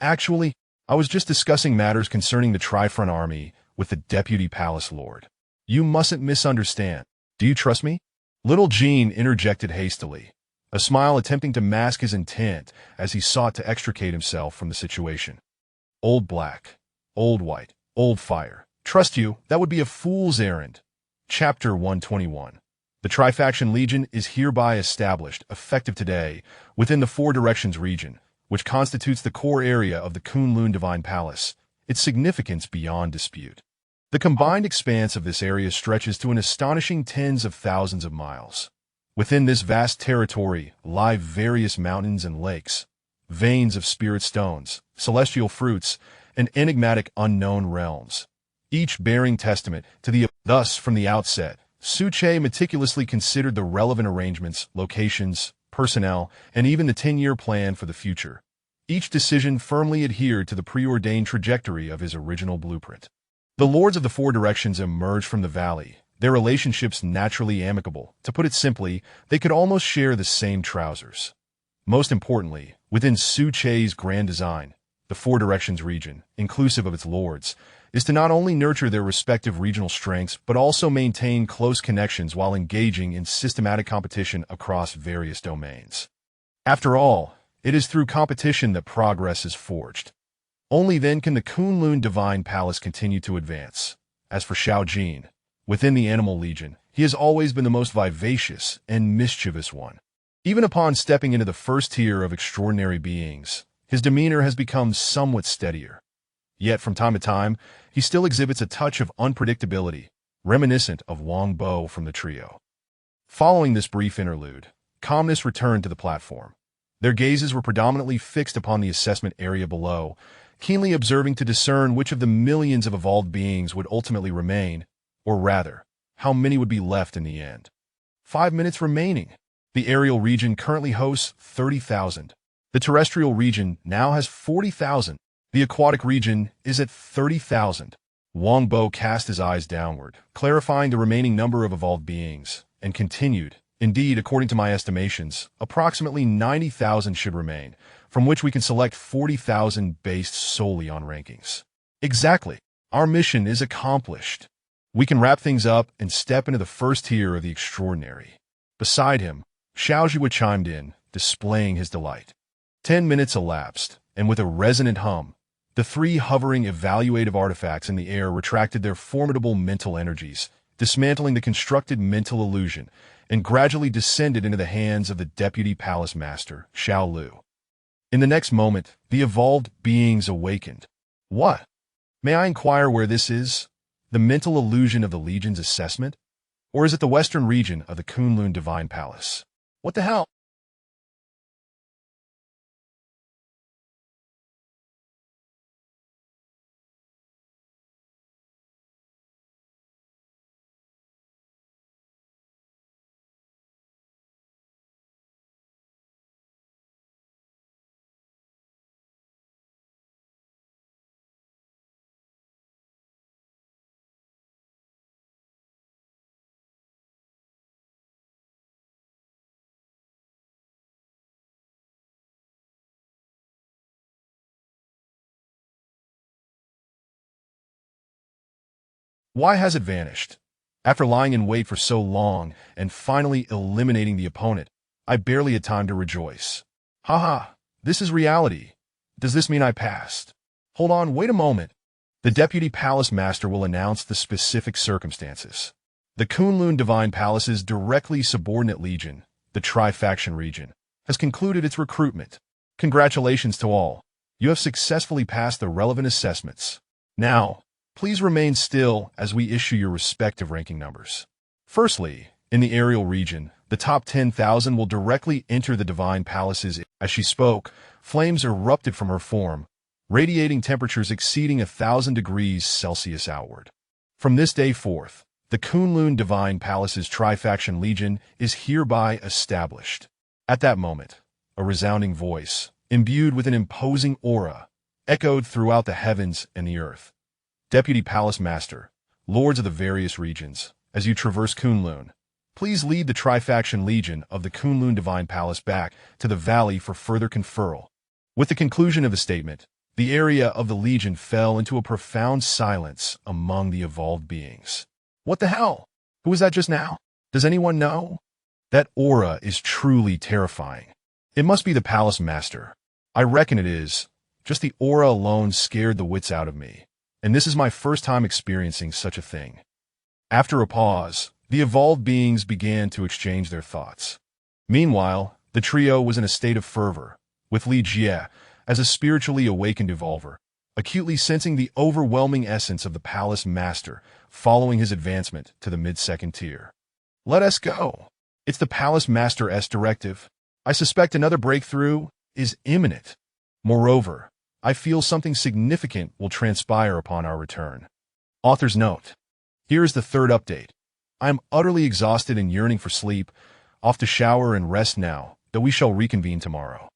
Actually, I was just discussing matters concerning the Trifront army with the deputy palace lord. You mustn't misunderstand. Do you trust me? Little Jean interjected hastily, a smile attempting to mask his intent as he sought to extricate himself from the situation. Old black, old white, old fire. Trust you, that would be a fool's errand. Chapter 121. The Trifaction Legion is hereby established, effective today, within the Four Directions region, which constitutes the core area of the Kunlun Divine Palace, its significance beyond dispute. The combined expanse of this area stretches to an astonishing tens of thousands of miles. Within this vast territory lie various mountains and lakes, veins of spirit stones, celestial fruits, and enigmatic unknown realms, each bearing testament to the. Thus, from the outset, Suche meticulously considered the relevant arrangements, locations, personnel, and even the 10-year plan for the future. Each decision firmly adhered to the preordained trajectory of his original blueprint. The lords of the Four Directions emerged from the valley, their relationships naturally amicable. To put it simply, they could almost share the same trousers. Most importantly, within Suche's grand design, the Four Directions region, inclusive of its lords, is to not only nurture their respective regional strengths but also maintain close connections while engaging in systematic competition across various domains. After all, it is through competition that progress is forged. Only then can the Kunlun Divine Palace continue to advance. As for Xiao Jin, within the Animal Legion, he has always been the most vivacious and mischievous one. Even upon stepping into the first tier of extraordinary beings, his demeanor has become somewhat steadier. Yet from time to time, he still exhibits a touch of unpredictability, reminiscent of Wang Bo from the trio. Following this brief interlude, calmness returned to the platform. Their gazes were predominantly fixed upon the assessment area below, keenly observing to discern which of the millions of evolved beings would ultimately remain, or rather, how many would be left in the end. 5 minutes remaining. The aerial region currently hosts 30,000. The terrestrial region now has 40,000. The aquatic region is at 30,000. Wang Bo cast his eyes downward, clarifying the remaining number of evolved beings, and continued, indeed, according to my estimations, approximately 90,000 should remain, from which we can select 40,000 based solely on rankings. Exactly. Our mission is accomplished. We can wrap things up and step into the first tier of the extraordinary. Beside him, Xiao Zhua chimed in, displaying his delight. 10 minutes elapsed, and with a resonant hum, the three hovering evaluative artifacts in the air retracted their formidable mental energies, dismantling the constructed mental illusion, and gradually descended into the hands of the Deputy Palace Master, Xiao Lu. In the next moment, the evolved beings awakened. What? May I inquire where this is? The mental illusion of the Legion's assessment? Or is it the western region of the Kunlun Divine Palace? What the hell? Why has it vanished? After lying in wait for so long and finally eliminating the opponent, I barely had time to rejoice. Haha, this is reality. Does this mean I passed? Hold on, wait a moment. The Deputy Palace Master will announce the specific circumstances. The Kunlun Divine Palace's directly subordinate legion, the Trifaction region, has concluded its recruitment. Congratulations to all. You have successfully passed the relevant assessments. Now, please remain still as we issue your respective ranking numbers. Firstly, in the aerial region, the top 10,000 will directly enter the Divine Palaces. As she spoke, flames erupted from her form, radiating temperatures exceeding 1,000 degrees Celsius outward. From this day forth, the Kunlun Divine Palace's Trifaction Legion is hereby established. At that moment, a resounding voice, imbued with an imposing aura, echoed throughout the heavens and the earth. Deputy Palace Master, Lords of the various regions, as you traverse Kunlun, please lead the Trifaction Legion of the Kunlun Divine Palace back to the valley for further conferral. With the conclusion of the statement, the area of the Legion fell into a profound silence among the evolved beings. What the hell? Who was that just now? Does anyone know? That aura is truly terrifying. It must be the Palace Master. I reckon it is. Just the aura alone scared the wits out of me, and this is my first time experiencing such a thing. After a pause, the evolved beings began to exchange their thoughts. Meanwhile, the trio was in a state of fervor, with Li Jie, as a spiritually awakened evolver, acutely sensing the overwhelming essence of the Palace Master following his advancement to the mid-second tier. Let us go. It's the Palace Master's directive. I suspect another breakthrough is imminent. Moreover, I feel something significant will transpire upon our return. Author's note. Here is the third update. I am utterly exhausted and yearning for sleep, off to shower and rest now, though we shall reconvene tomorrow.